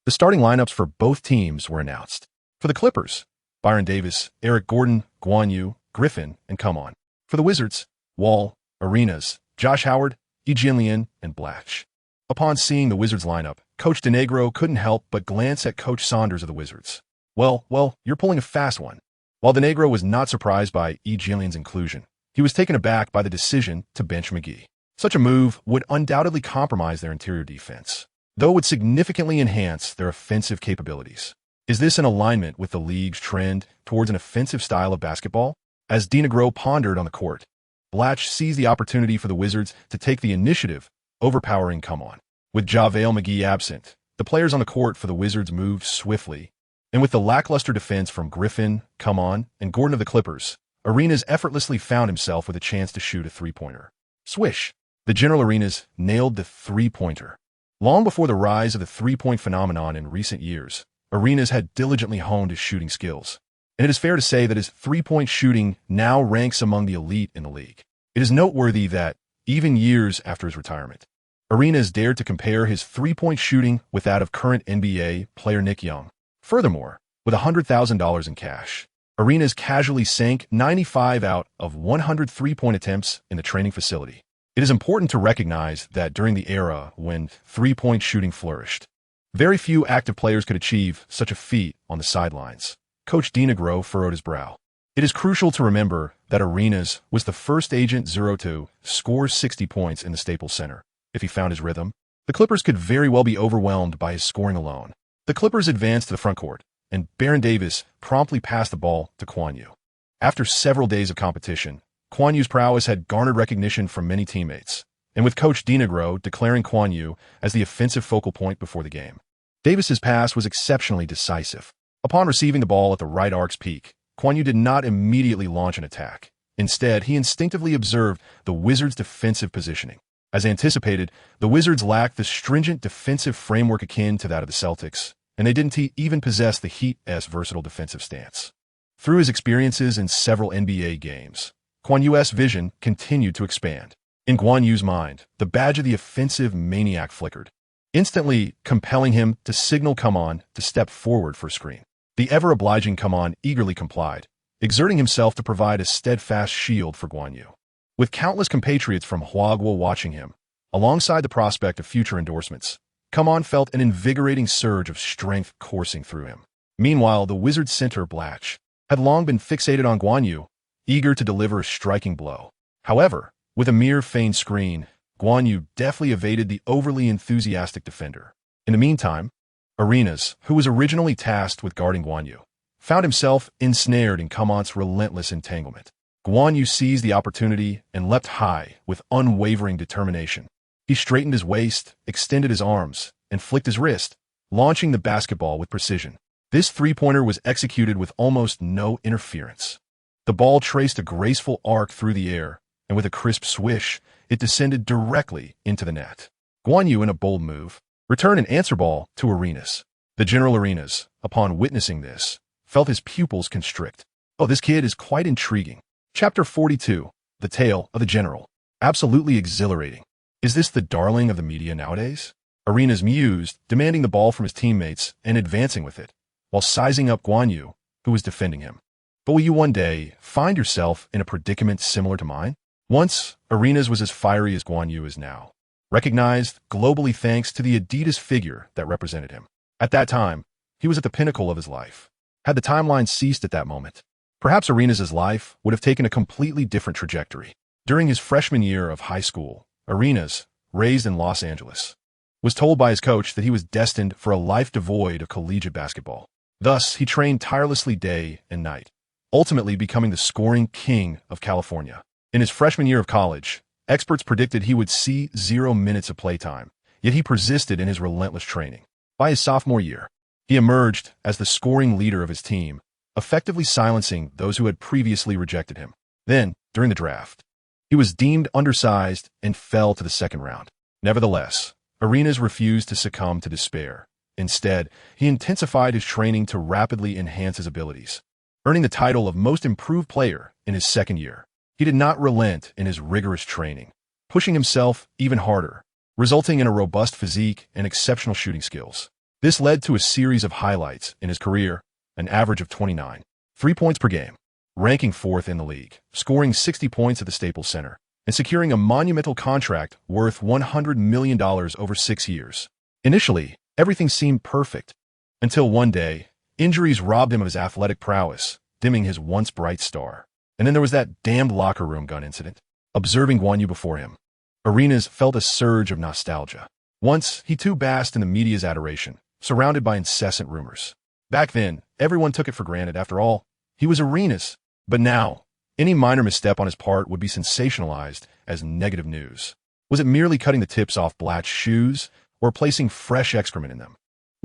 the starting lineups for both teams were announced. For the Clippers, Byron Davis, Eric Gordon, Guan Yu, Griffin, and Come On. For the Wizards, Wall, Arenas, Josh Howard, Jianlian, and Blatch. Upon seeing the Wizards lineup, Coach DeNegro couldn't help but glance at Coach Saunders of the Wizards. Well, you're pulling a fast one. While DeNegro was not surprised by Jianlian's inclusion, he was taken aback by the decision to bench McGee. Such a move would undoubtedly compromise their interior defense, though it would significantly enhance their offensive capabilities. Is this in alignment with the league's trend towards an offensive style of basketball? As DeNegro pondered on the court, Blatch seized the opportunity for the Wizards to take the initiative, overpowering Come On. With JaVale McGee absent, The players on the court for the Wizards moved swiftly, and with the lackluster defense from Griffin, Come On, and Gordon of the Clippers, Arenas effortlessly found himself with a chance to shoot a three-pointer. Swish! The General Arenas nailed the three-pointer. Long before the rise of the three-point phenomenon in recent years, Arenas had diligently honed his shooting skills, and it is fair to say that his three-point shooting now ranks among the elite in the league. It is noteworthy that, even years after his retirement, Arenas dared to compare his three-point shooting with that of current NBA player Nick Young. Furthermore, with $100,000 in cash, Arenas casually sank 95 out of 100 three-point attempts in the training facility. It is important to recognize that during the era when three-point shooting flourished, very few active players could achieve such a feat on the sidelines. Coach DeNegro furrowed his brow. It is crucial to remember that Arenas was the first agent to score 60 points in the Staples Center. If he found his rhythm, the Clippers could very well be overwhelmed by his scoring alone. The Clippers advanced to the front court, and Baron Davis promptly passed the ball to Guan Yu. After several days of competition, Guan Yu's prowess had garnered recognition from many teammates, and with Coach DeNegro declaring Guan Yu as the offensive focal point before the game. Davis's pass was exceptionally decisive. Upon receiving the ball at the right arc's peak, Guan Yu did not immediately launch an attack. Instead, he instinctively observed the Wizards' defensive positioning. As anticipated, the Wizards lacked the stringent defensive framework akin to that of the Celtics, and they didn't even possess the Heat's versatile defensive stance. Through his experiences in several NBA games, Guan Yu's vision continued to expand. In Guan Yu's mind, the badge of the offensive maniac flickered, instantly compelling him to signal Come On to step forward for a screen. The ever-obliging Come On eagerly complied, exerting himself to provide a steadfast shield for Guan Yu. With countless compatriots from Huagua watching him, alongside the prospect of future endorsements, Come On felt an invigorating surge of strength coursing through him. Meanwhile, the Wizards center Blatch had long been fixated on Guan Yu, eager to deliver a striking blow. However, with a mere feigned screen, Guan Yu deftly evaded the overly enthusiastic defender. In the meantime, Arenas, who was originally tasked with guarding Guan Yu, found himself ensnared in Come On's relentless entanglement. Guan Yu seized the opportunity and leapt high with unwavering determination. He straightened his waist, extended his arms, and flicked his wrist, launching the basketball with precision. This three-pointer was executed with almost no interference. The ball traced a graceful arc through the air, and with a crisp swish, it descended directly into the net. Guan Yu, in a bold move, returned an answer ball to Arenas. The General Arenas, upon witnessing this, felt his pupils constrict. Oh, this kid is quite intriguing. Chapter 42, The Tale of the General. Absolutely exhilarating. Is this the darling of the media nowadays? Arenas mused, demanding the ball from his teammates and advancing with it, while sizing up Guan Yu, who was defending him. But will you one day find yourself in a predicament similar to mine? Once, Arenas was as fiery as Guan Yu is now, recognized globally thanks to the Adidas figure that represented him. At that time, he was at the pinnacle of his life. Had the timeline ceased at that moment, perhaps Arenas' life would have taken a completely different trajectory. During his freshman year of high school, Arenas, raised in Los Angeles, was told by his coach that he was destined for a life devoid of collegiate basketball. Thus, he trained tirelessly day and night, ultimately becoming the scoring king of California. In his freshman year of college, experts predicted he would see 0 minutes of playtime, yet he persisted in his relentless training. By his sophomore year, he emerged as the scoring leader of his team, effectively silencing those who had previously rejected him. Then, during the draft, he was deemed undersized and fell to the second round. Nevertheless, Arenas refused to succumb to despair. Instead, he intensified his training to rapidly enhance his abilities, earning the title of Most Improved Player in his second year. He did not relent in his rigorous training, pushing himself even harder, resulting in a robust physique and exceptional shooting skills. This led to a series of highlights in his career, an average of 29.3 points per game, ranking 4th in the league, scoring 60 points at the Staples Center, and securing a monumental contract worth $100 million over 6 years. Initially, everything seemed perfect, until one day, injuries robbed him of his athletic prowess, dimming his once bright star. And then there was that damned locker room gun incident. Observing Guan Yu before him, Arenas felt a surge of nostalgia. Once, he too basked in the media's adoration, surrounded by incessant rumors. Back then, everyone took it for granted. After all, he was Arenas. But now, any minor misstep on his part would be sensationalized as negative news. Was it merely cutting the tips off Blatch's shoes, or placing fresh excrement in them?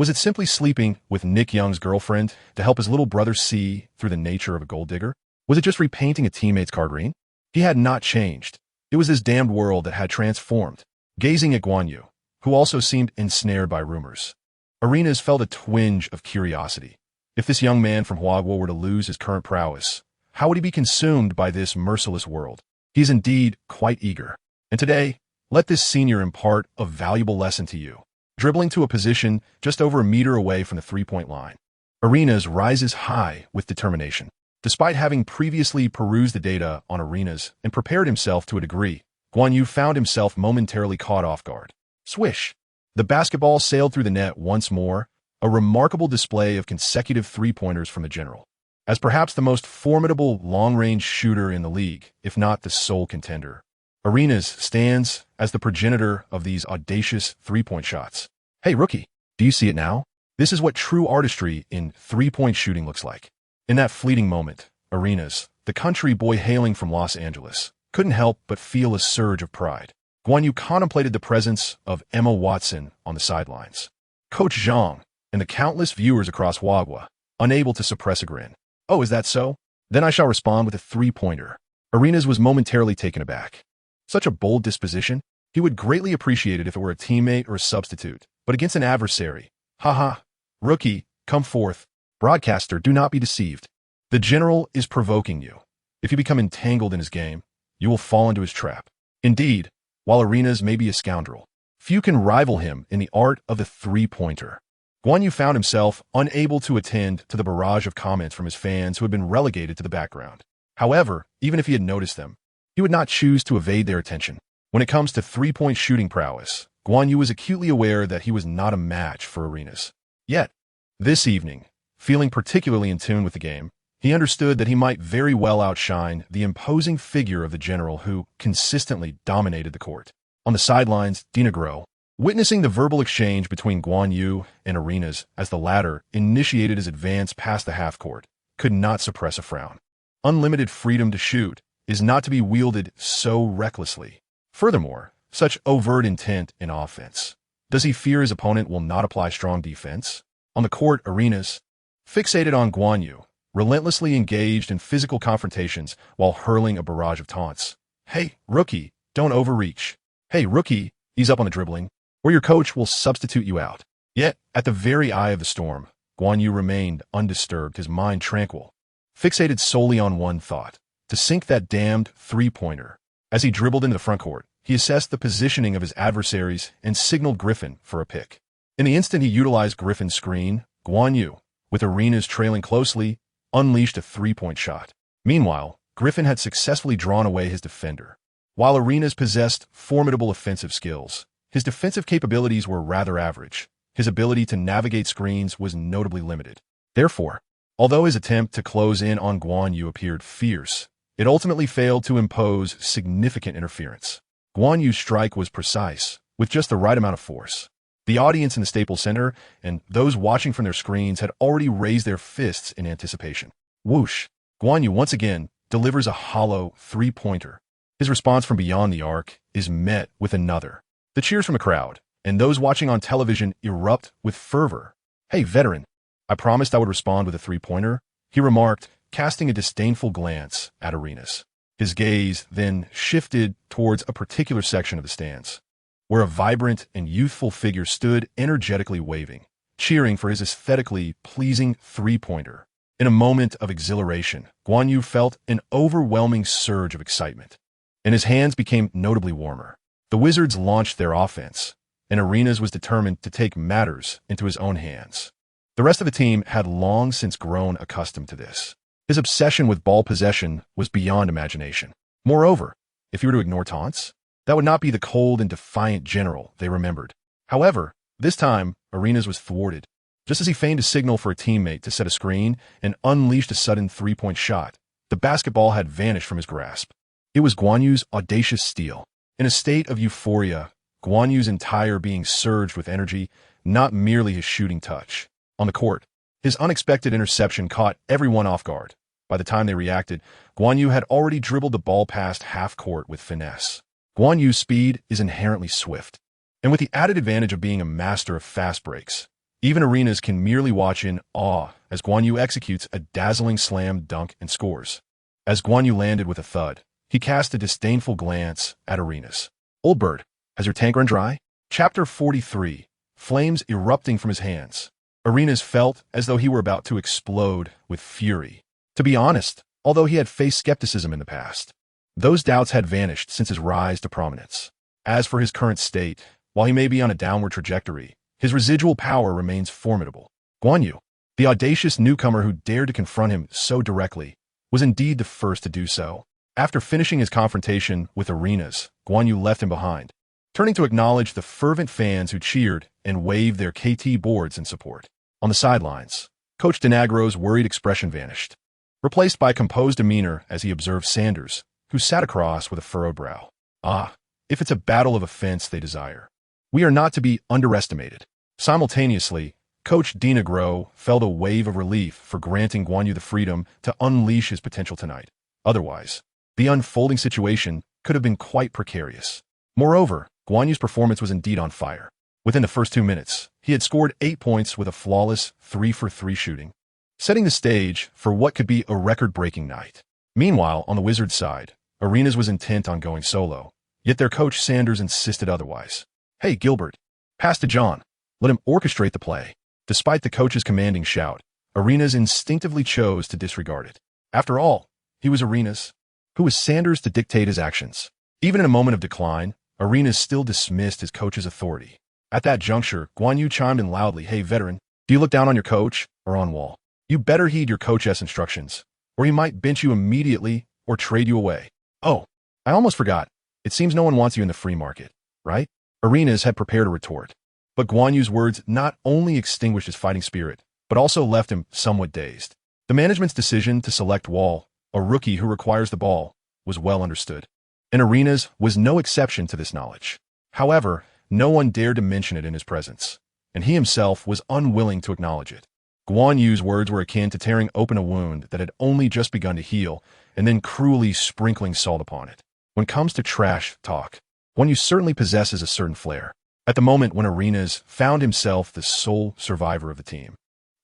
Was it simply sleeping with Nick Young's girlfriend to help his little brother see through the nature of a gold digger? Was it just repainting a teammate's car green? He had not changed. It was his damned world that had transformed. Gazing at Guan Yu, who also seemed ensnared by rumors, Arenas felt a twinge of curiosity. If this young man from Huagua were to lose his current prowess, how would he be consumed by this merciless world? He is indeed quite eager. And today, let this senior impart a valuable lesson to you. Dribbling to a position just over a meter away from the three-point line, Arenas rises high with determination. Despite having previously perused the data on Arenas and prepared himself to a degree, Guan Yu found himself momentarily caught off guard. Swish! The basketball sailed through the net once more, a remarkable display of consecutive three-pointers from the general. As perhaps the most formidable long-range shooter in the league, if not the sole contender, Arenas stands as the progenitor of these audacious three-point shots. Hey, rookie, do you see it now? This is what true artistry in three-point shooting looks like. In that fleeting moment, Arenas, the country boy hailing from Los Angeles, couldn't help but feel a surge of pride. Guan Yu contemplated the presence of Emma Watson on the sidelines, Coach Zhang, and the countless viewers across Huagua, unable to suppress a grin. Oh, is that so? Then I shall respond with a three-pointer. Arenas was momentarily taken aback. Such a bold disposition? He would greatly appreciate it if it were a teammate or a substitute, but against an adversary. Haha. Rookie, come forth. Broadcaster, do not be deceived. The general is provoking you. If you become entangled in his game, you will fall into his trap. Indeed, while Arenas may be a scoundrel, few can rival him in the art of the three-pointer. Guan Yu found himself unable to attend to the barrage of comments from his fans who had been relegated to the background. However, even if he had noticed them, he would not choose to evade their attention. When it comes to three-point shooting prowess, Guan Yu was acutely aware that he was not a match for Arenas. Yet, this evening, feeling particularly in tune with the game, he understood that he might very well outshine the imposing figure of the general who consistently dominated the court. On the sidelines, Dina Groh, witnessing the verbal exchange between Guan Yu and Arenas as the latter initiated his advance past the half-court, could not suppress a frown. Unlimited freedom to shoot is not to be wielded so recklessly. Furthermore, such overt intent in offense. Does he fear his opponent will not apply strong defense? On the court, Arenas, fixated on Guan Yu, relentlessly engaged in physical confrontations while hurling a barrage of taunts. Hey, rookie, don't overreach. Hey, rookie, ease up on the dribbling, or your coach will substitute you out. Yet, at the very eye of the storm, Guan Yu remained undisturbed, his mind tranquil, fixated solely on one thought, to sink that damned three-pointer. As he dribbled into the front court, he assessed the positioning of his adversaries and signaled Griffin for a pick. In the instant he utilized Griffin's screen, Guan Yu, with Arenas trailing closely, unleashed a three-point shot. Meanwhile, Griffin had successfully drawn away his defender. While Arenas possessed formidable offensive skills, his defensive capabilities were rather average. His ability to navigate screens was notably limited. Therefore, although his attempt to close in on Guan Yu appeared fierce, it ultimately failed to impose significant interference. Guan Yu's strike was precise, with just the right amount of force. The audience in the Staples Center and those watching from their screens had already raised their fists in anticipation. Whoosh! Guan Yu once again delivers a hollow three-pointer. His response from beyond the arc is met with another. The cheers from the crowd and those watching on television erupt with fervor. Hey, veteran, I promised I would respond with a three-pointer, he remarked, casting a disdainful glance at Arenas. His gaze then shifted towards a particular section of the stands, where a vibrant and youthful figure stood energetically waving, cheering for his aesthetically pleasing three-pointer. In a moment of exhilaration, Guan Yu felt an overwhelming surge of excitement, and his hands became notably warmer. The Wizards launched their offense, and Arenas was determined to take matters into his own hands. The rest of the team had long since grown accustomed to this. His obsession with ball possession was beyond imagination. Moreover, if he were to ignore taunts, that would not be the cold and defiant general they remembered. However, this time, Arenas was thwarted. Just as he feigned a signal for a teammate to set a screen and unleashed a sudden three-point shot, the basketball had vanished from his grasp. It was Guan Yu's audacious steal. In a state of euphoria, Guan Yu's entire being surged with energy, not merely his shooting touch. On the court, his unexpected interception caught everyone off guard. By the time they reacted, Guan Yu had already dribbled the ball past half-court with finesse. Guan Yu's speed is inherently swift, and with the added advantage of being a master of fast breaks, Even arenas can merely watch in awe as Guan Yu executes a dazzling slam dunk and scores. As Guan Yu landed with a thud, he cast a disdainful glance at arenas. "Old bird, has your tank run dry?" Chapter 43. Flames erupting from his hands. Arenas felt as though he were about to explode with fury. To be honest, although he had faced skepticism in the past, those doubts had vanished since his rise to prominence. As for his current state, while he may be on a downward trajectory, his residual power remains formidable. Guan Yu, the audacious newcomer who dared to confront him so directly, was indeed the first to do so. After finishing his confrontation with arenas, Guan Yu left him behind, turning to acknowledge the fervent fans who cheered and waved their KT boards in support. On the sidelines, Coach Denagro's worried expression vanished, replaced by composed demeanor as he observed Sanders, who sat across with a furrowed brow. "Ah, if it's a battle of offense they desire, we are not to be underestimated." Simultaneously, Coach Denagro felt a wave of relief for granting Guan Yu the freedom to unleash his potential tonight. Otherwise, the unfolding situation could have been quite precarious. Moreover, Guan Yu's performance was indeed on fire. Within the first 2 minutes, he had scored 8 points with a flawless 3-for-3 shooting, setting the stage for what could be a record-breaking night. Meanwhile, on the Wizards' side, Arenas was intent on going solo, yet their coach Sanders insisted otherwise. "Hey, Gilbert, pass to John. Let him orchestrate the play." Despite the coach's commanding shout, Arenas instinctively chose to disregard it. After all, he was Arenas. Who was Sanders to dictate his actions? Even in a moment of decline, Arenas still dismissed his coach's authority. At that juncture, Guan Yu chimed in loudly, "Hey, veteran, do you look down on your coach or on Wall? You better heed your coach's instructions, or he might bench you immediately or trade you away." "Oh, I almost forgot. It seems no one wants you in the free market, right?" Arenas had prepared a retort. But Guan Yu's words not only extinguished his fighting spirit, but also left him somewhat dazed. The management's decision to select Wall, a rookie who requires the ball, was well understood, and Arenas was no exception to this knowledge. However, no one dared to mention it in his presence, and he himself was unwilling to acknowledge it. Guan Yu's words were akin to tearing open a wound that had only just begun to heal and then cruelly sprinkling salt upon it. When it comes to trash talk, Guan Yu certainly possesses a certain flair. At the moment when Arenas found himself the sole survivor of the team,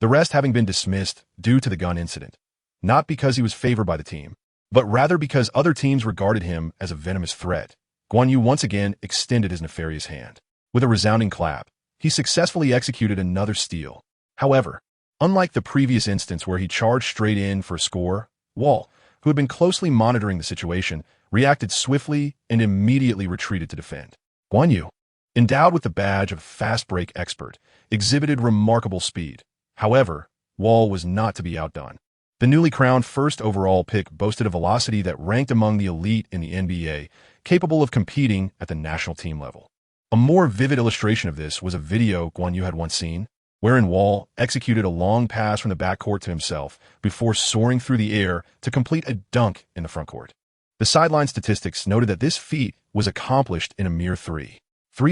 the rest having been dismissed due to the gun incident, not because he was favored by the team, but rather because other teams regarded him as a venomous threat, Guan Yu once again extended his nefarious hand. With a resounding clap, he successfully executed another steal. However, unlike the previous instance where he charged straight in for a score, Wall, who had been closely monitoring the situation, reacted swiftly and immediately retreated to defend. Guan Yu, endowed with the badge of fast break expert, exhibited remarkable speed. However, Wall was not to be outdone. The newly crowned first overall pick boasted a velocity that ranked among the elite in the NBA, capable of competing at the national team level. A more vivid illustration of this was a video Guan Yu had once seen, wherein Wall executed a long pass from the backcourt to himself before soaring through the air to complete a dunk in the frontcourt. The sideline statistics noted that this feat was accomplished in a mere 3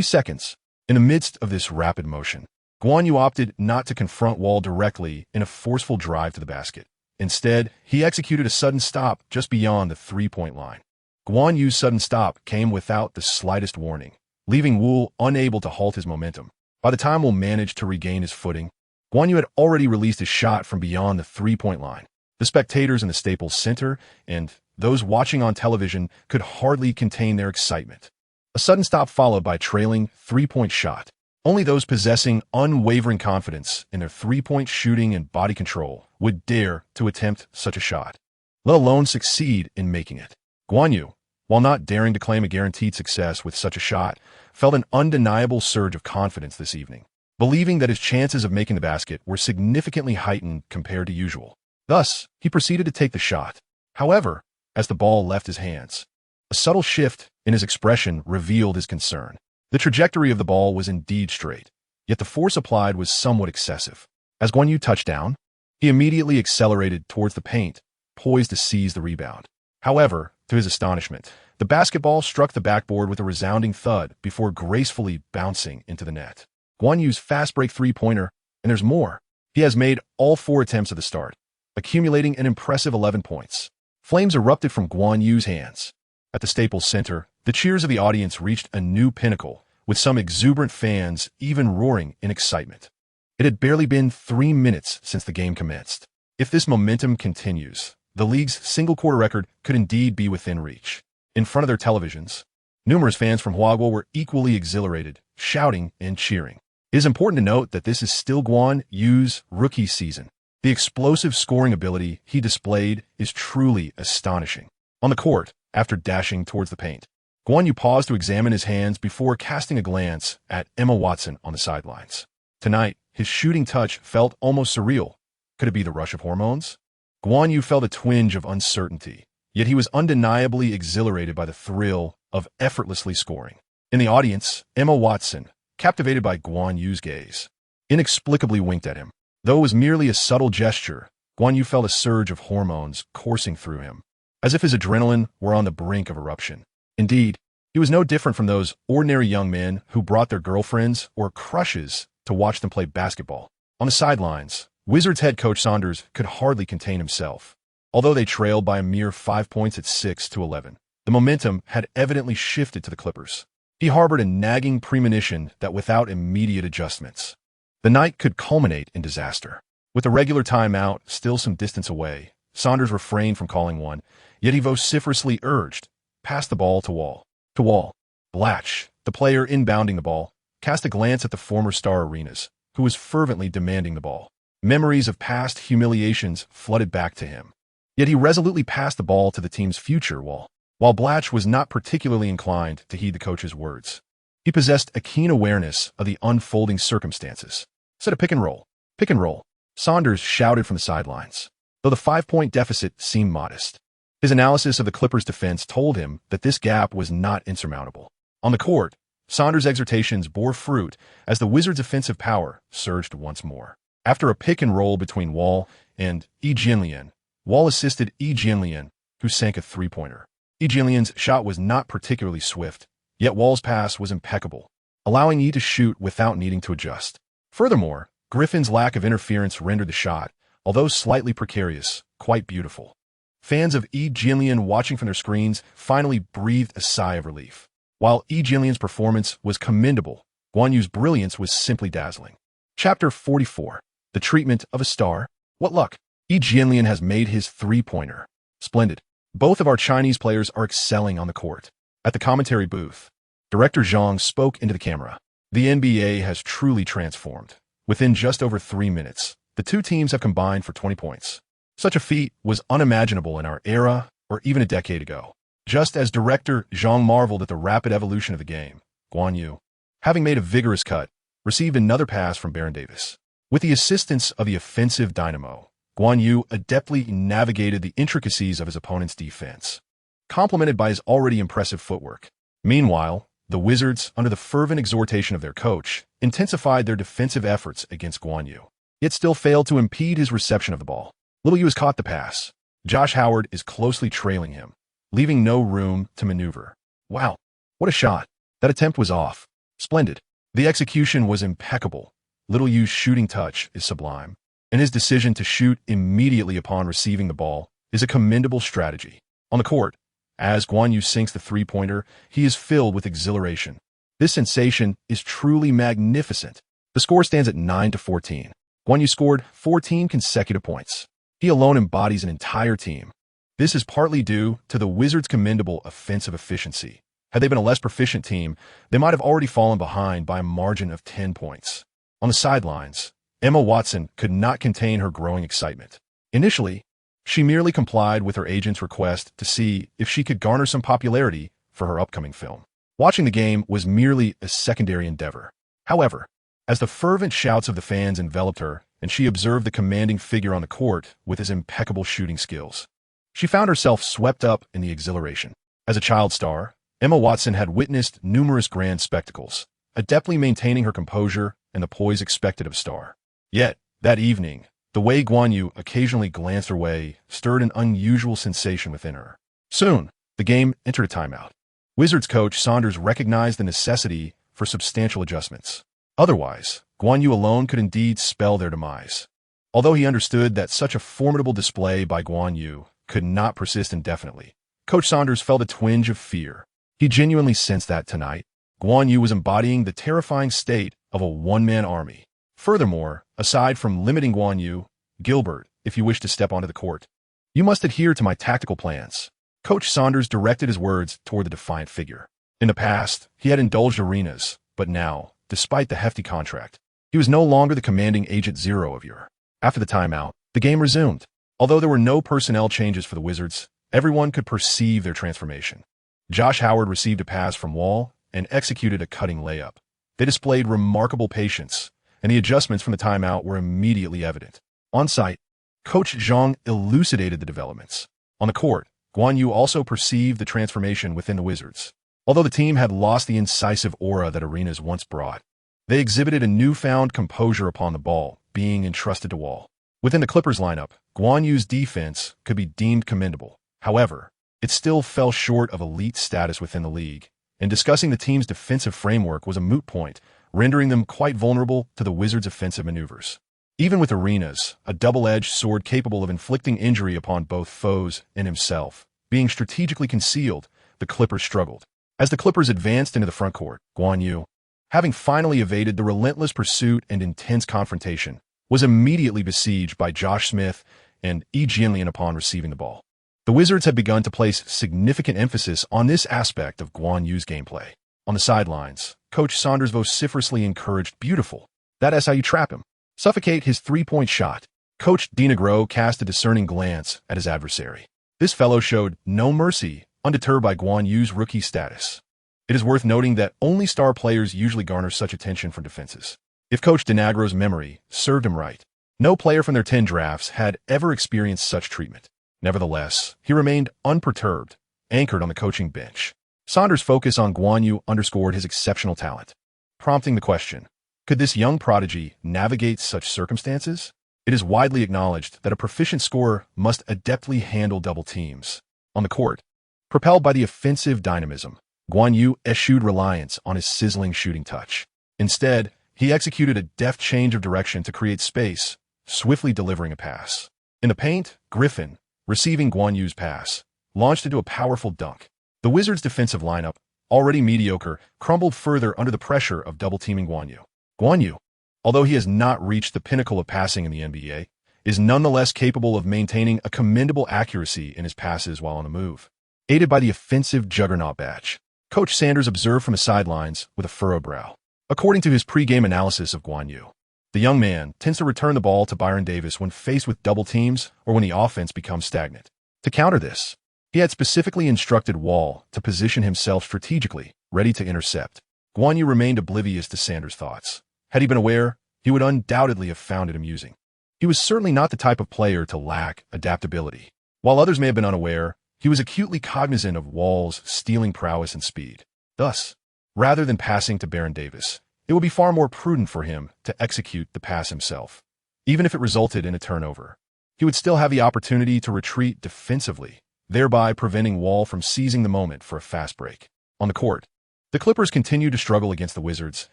seconds. In the midst of this rapid motion, Guan Yu opted not to confront Wall directly in a forceful drive to the basket. Instead, he executed a sudden stop just beyond the three-point line. Guan Yu's sudden stop came without the slightest warning, leaving Wu unable to halt his momentum. By the time Wu managed to regain his footing, Guan Yu had already released his shot from beyond the three-point line. The spectators in the Staples Center and those watching on television could hardly contain their excitement. A sudden stop followed by a trailing three-point shot. Only those possessing unwavering confidence in their three-point shooting and body control would dare to attempt such a shot, let alone succeed in making it. Guan Yu, while not daring to claim a guaranteed success with such a shot, felt an undeniable surge of confidence this evening, believing that his chances of making the basket were significantly heightened compared to usual. Thus, he proceeded to take the shot. However, as the ball left his hands, a subtle shift in his expression revealed his concern. The trajectory of the ball was indeed straight, yet the force applied was somewhat excessive. As Guan Yu touched down, he immediately accelerated towards the paint, poised to seize the rebound. However, to his astonishment, the basketball struck the backboard with a resounding thud before gracefully bouncing into the net. Guan Yu's fast break three-pointer, and there's more. He has made all 4 attempts at the start, accumulating an impressive 11 points. Flames erupted from Guan Yu's hands. At the Staples Center, the cheers of the audience reached a new pinnacle, with some exuberant fans even roaring in excitement. It had barely been 3 minutes since the game commenced. If this momentum continues, the league's single-quarter record could indeed be within reach. In front of their televisions, numerous fans from Huaguo were equally exhilarated, shouting and cheering. It is important to note that this is still Guan Yu's rookie season. The explosive scoring ability he displayed is truly astonishing. On the court, after dashing towards the paint, Guan Yu paused to examine his hands before casting a glance at Emma Watson on the sidelines. Tonight, his shooting touch felt almost surreal. Could it be the rush of hormones? Guan Yu felt a twinge of uncertainty, yet he was undeniably exhilarated by the thrill of effortlessly scoring. In the audience, Emma Watson, captivated by Guan Yu's gaze, inexplicably winked at him. Though it was merely a subtle gesture, Guan Yu felt a surge of hormones coursing through him, as if his adrenaline were on the brink of eruption. Indeed, he was no different from those ordinary young men who brought their girlfriends or crushes to watch them play basketball. On the sidelines, Wizards head coach Saunders could hardly contain himself. Although they trailed by a mere 5 points at 6-11, the momentum had evidently shifted to the Clippers. He harbored a nagging premonition that without immediate adjustments, the night could culminate in disaster. With the regular timeout still some distance away, Saunders refrained from calling one, yet he vociferously urged, "Pass the ball to Wall." To Wall. Blatch, the player inbounding the ball, cast a glance at the former star Arenas, who was fervently demanding the ball. Memories of past humiliations flooded back to him. Yet he resolutely passed the ball to the team's future Wall. While Blatch was not particularly inclined to heed the coach's words, he possessed a keen awareness of the unfolding circumstances. "Set a pick and roll. Pick and roll," Saunders shouted from the sidelines, though the 5-point deficit seemed modest. His analysis of the Clippers' defense told him that this gap was not insurmountable. On the court, Saunders' exhortations bore fruit as the Wizards' offensive power surged once more. After a pick and roll between Wall and Yi Jianlian, Wall assisted Yi Jianlian, who sank a three-pointer. Yi Jianlian's shot was not particularly swift, yet Wall's pass was impeccable, allowing Yi to shoot without needing to adjust. Furthermore, Griffin's lack of interference rendered the shot, although slightly precarious, quite beautiful. Fans of Yi Jianlian watching from their screens finally breathed a sigh of relief. While Yi Jianlian's performance was commendable, Guan Yu's brilliance was simply dazzling. Chapter 44. The Treatment of a Star. What luck! Yi Jianlian has made his three-pointer. Splendid. Both of our Chinese players are excelling on the court. At the commentary booth, Director Zhang spoke into the camera. The NBA has truly transformed. Within just over 3 minutes, the two teams have combined for 20 points. Such a feat was unimaginable in our era or even a decade ago. Just as Director Zhang marveled at the rapid evolution of the game, Guan Yu, having made a vigorous cut, received another pass from Baron Davis. With the assistance of the offensive dynamo, Guan Yu adeptly navigated the intricacies of his opponent's defense, complemented by his already impressive footwork. Meanwhile, the Wizards, under the fervent exhortation of their coach, intensified their defensive efforts against Guan Yu, yet still failed to impede his reception of the ball. Little Yu has caught the pass. Josh Howard is closely trailing him, leaving no room to maneuver. Wow, what a shot. That attempt was off. Splendid. The execution was impeccable. Little Yu's shooting touch is sublime, and his decision to shoot immediately upon receiving the ball is a commendable strategy. On the court, as Guan Yu sinks the three-pointer, he is filled with exhilaration. This sensation is truly magnificent. The score stands at 9-14. Guan Yu scored 14 consecutive points. He alone embodies an entire team. This is partly due to the Wizards' commendable offensive efficiency. Had they been a less proficient team, they might have already fallen behind by a margin of 10 points. On the sidelines, Emma Watson could not contain her growing excitement. Initially, she merely complied with her agent's request to see if she could garner some popularity for her upcoming film. Watching the game was merely a secondary endeavor. However, as the fervent shouts of the fans enveloped her and she observed the commanding figure on the court with his impeccable shooting skills, she found herself swept up in the exhilaration. As a child star, Emma Watson had witnessed numerous grand spectacles, adeptly maintaining her composure and the poise expected of a star. Yet, that evening, the way Guan Yu occasionally glanced her way stirred an unusual sensation within her. Soon, the game entered a timeout. Wizards coach Saunders recognized the necessity for substantial adjustments. Otherwise, Guan Yu alone could indeed spell their demise. Although he understood that such a formidable display by Guan Yu could not persist indefinitely, Coach Saunders felt a twinge of fear. He genuinely sensed that tonight, Guan Yu was embodying the terrifying state of a one-man army, Furthermore, aside from limiting Guan Yu, Gilbert, if you wish to step onto the court, you must adhere to my tactical plans. Coach Saunders directed his words toward the defiant figure. In the past, he had indulged arenas, but now, despite the hefty contract, he was no longer the commanding Agent Zero of your. After the timeout, the game resumed. Although there were no personnel changes for the Wizards, everyone could perceive their transformation. Josh Howard received a pass from Wall and executed a cutting layup. They displayed remarkable patience, and the adjustments from the timeout were immediately evident. On site, Coach Zhang elucidated the developments. On the court, Guan Yu also perceived the transformation within the Wizards. Although the team had lost the incisive aura that arenas once brought, they exhibited a newfound composure upon the ball, being entrusted to Wall. Within the Clippers lineup, Guan Yu's defense could be deemed commendable. However, it still fell short of elite status within the league, and discussing the team's defensive framework was a moot point, rendering them quite vulnerable to the Wizards' offensive maneuvers. Even with arenas, a double-edged sword capable of inflicting injury upon both foes and himself, being strategically concealed, the Clippers struggled. As the Clippers advanced into the front court, Guan Yu, having finally evaded the relentless pursuit and intense confrontation, was immediately besieged by Josh Smith and Yi Jianlian upon receiving the ball. The Wizards had begun to place significant emphasis on this aspect of Guan Yu's gameplay. On the sidelines, Coach Saunders vociferously encouraged "Beautiful. That's how you trap him. Suffocate his three-point shot." Coach Dinegro cast a discerning glance at his adversary. This fellow showed no mercy, undeterred by Guan Yu's rookie status. It is worth noting that only star players usually garner such attention from defenses. If Coach Dinagro's memory served him right, no player from their 10 drafts had ever experienced such treatment. Nevertheless, he remained unperturbed, anchored on the coaching bench. Saunders' focus on Guan Yu underscored his exceptional talent, prompting the question, could this young prodigy navigate such circumstances? It is widely acknowledged that a proficient scorer must adeptly handle double teams. On the court, propelled by the offensive dynamism, Guan Yu eschewed reliance on his sizzling shooting touch. Instead, he executed a deft change of direction to create space, swiftly delivering a pass. In the paint, Griffin, receiving Guan Yu's pass, launched into a powerful dunk. The Wizards' defensive lineup, already mediocre, crumbled further under the pressure of double-teaming Guan Yu. Guan Yu, although he has not reached the pinnacle of passing in the NBA, is nonetheless capable of maintaining a commendable accuracy in his passes while on the move. Aided by the offensive juggernaut badge, Coach Saunders observed from the sidelines with a furrowed brow. According to his pre-game analysis of Guan Yu, the young man tends to return the ball to Byron Davis when faced with double teams or when the offense becomes stagnant. To counter this, he had specifically instructed Wall to position himself strategically, ready to intercept. Guan Yu remained oblivious to Saunders' thoughts. Had he been aware, he would undoubtedly have found it amusing. He was certainly not the type of player to lack adaptability. While others may have been unaware, he was acutely cognizant of Wall's stealing prowess and speed. Thus, rather than passing to Baron Davis, it would be far more prudent for him to execute the pass himself. Even if it resulted in a turnover, he would still have the opportunity to retreat defensively, thereby preventing Wall from seizing the moment for a fast break. On the court, the Clippers continued to struggle against the Wizards,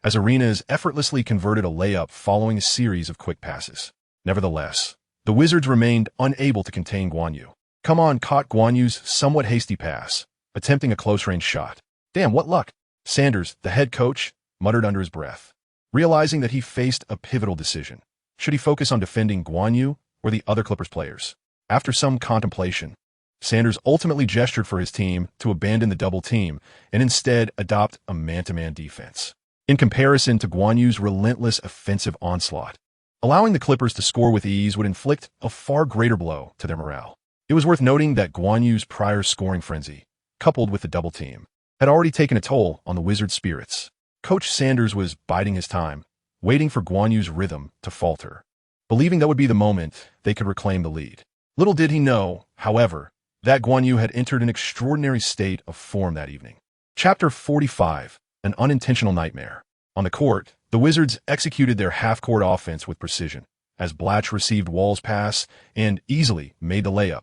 as Arenas effortlessly converted a layup following a series of quick passes. Nevertheless, the Wizards remained unable to contain Guan Yu. Come On caught Guan Yu's somewhat hasty pass, attempting a close-range shot. Damn, what luck! Saunders, the head coach, muttered under his breath, realizing that he faced a pivotal decision. Should he focus on defending Guan Yu or the other Clippers players? After some contemplation, Saunders ultimately gestured for his team to abandon the double team and instead adopt a man-to-man defense. In comparison to Guan Yu's relentless offensive onslaught, allowing the Clippers to score with ease would inflict a far greater blow to their morale. It was worth noting that Guan Yu's prior scoring frenzy, coupled with the double team, had already taken a toll on the Wizards' spirits. Coach Saunders was biding his time, waiting for Guan Yu's rhythm to falter, believing that would be the moment they could reclaim the lead. Little did he know, however, that Guan Yu had entered an extraordinary state of form that evening. Chapter 45, An Unintentional Nightmare. On the court, the Wizards executed their half-court offense with precision, as Blatch received Wall's pass and easily made the layup.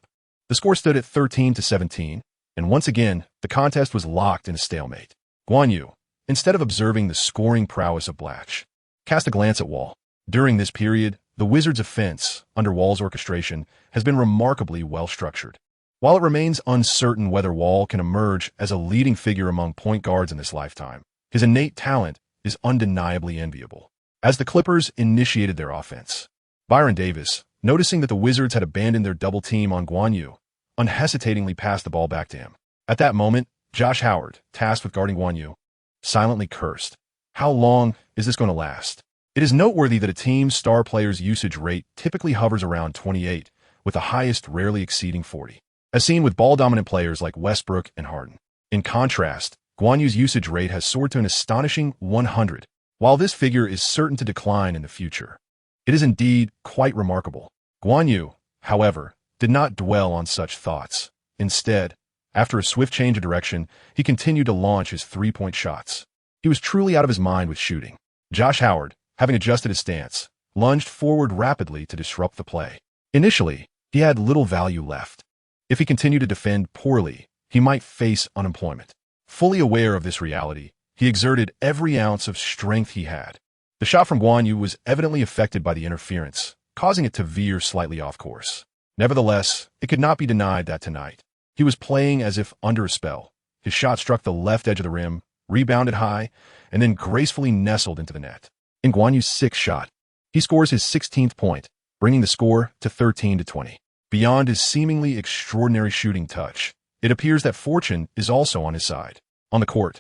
The score stood at 13-17, and once again, the contest was locked in a stalemate. Guan Yu, instead of observing the scoring prowess of Blatch, cast a glance at Wall. During this period, the Wizards' offense, under Wall's orchestration, has been remarkably well-structured. While it remains uncertain whether Wall can emerge as a leading figure among point guards in this lifetime, his innate talent is undeniably enviable. as the Clippers initiated their offense. Byron Davis, noticing that the Wizards had abandoned their double team on Guan Yu, unhesitatingly passed the ball back to him. At that moment, Josh Howard, tasked with guarding Guan Yu, silently cursed. How long is this going to last? It is noteworthy that a team's star player's usage rate typically hovers around 28, with the highest rarely exceeding 40, as seen with ball-dominant players like Westbrook and Harden. In contrast, Guan Yu's usage rate has soared to an astonishing 100. While this figure is certain to decline in the future, it is indeed quite remarkable. Guan Yu, however, did not dwell on such thoughts. Instead, after a swift change of direction, he continued to launch his three-point shots. He was truly out of his mind with shooting. Josh Howard, having adjusted his stance, lunged forward rapidly to disrupt the play. Initially, he had little value left. If he continued to defend poorly, he might face unemployment. Fully aware of this reality, he exerted every ounce of strength he had. The shot from Guan Yu was evidently affected by the interference, causing it to veer slightly off course. Nevertheless, it could not be denied that tonight, he was playing as if under a spell. His shot struck the left edge of the rim, rebounded high, and then gracefully nestled into the net. In Guan Yu's sixth shot, he scores his 16th point, bringing the score to 13-20. Beyond his seemingly extraordinary shooting touch, it appears that fortune is also on his side. On the court,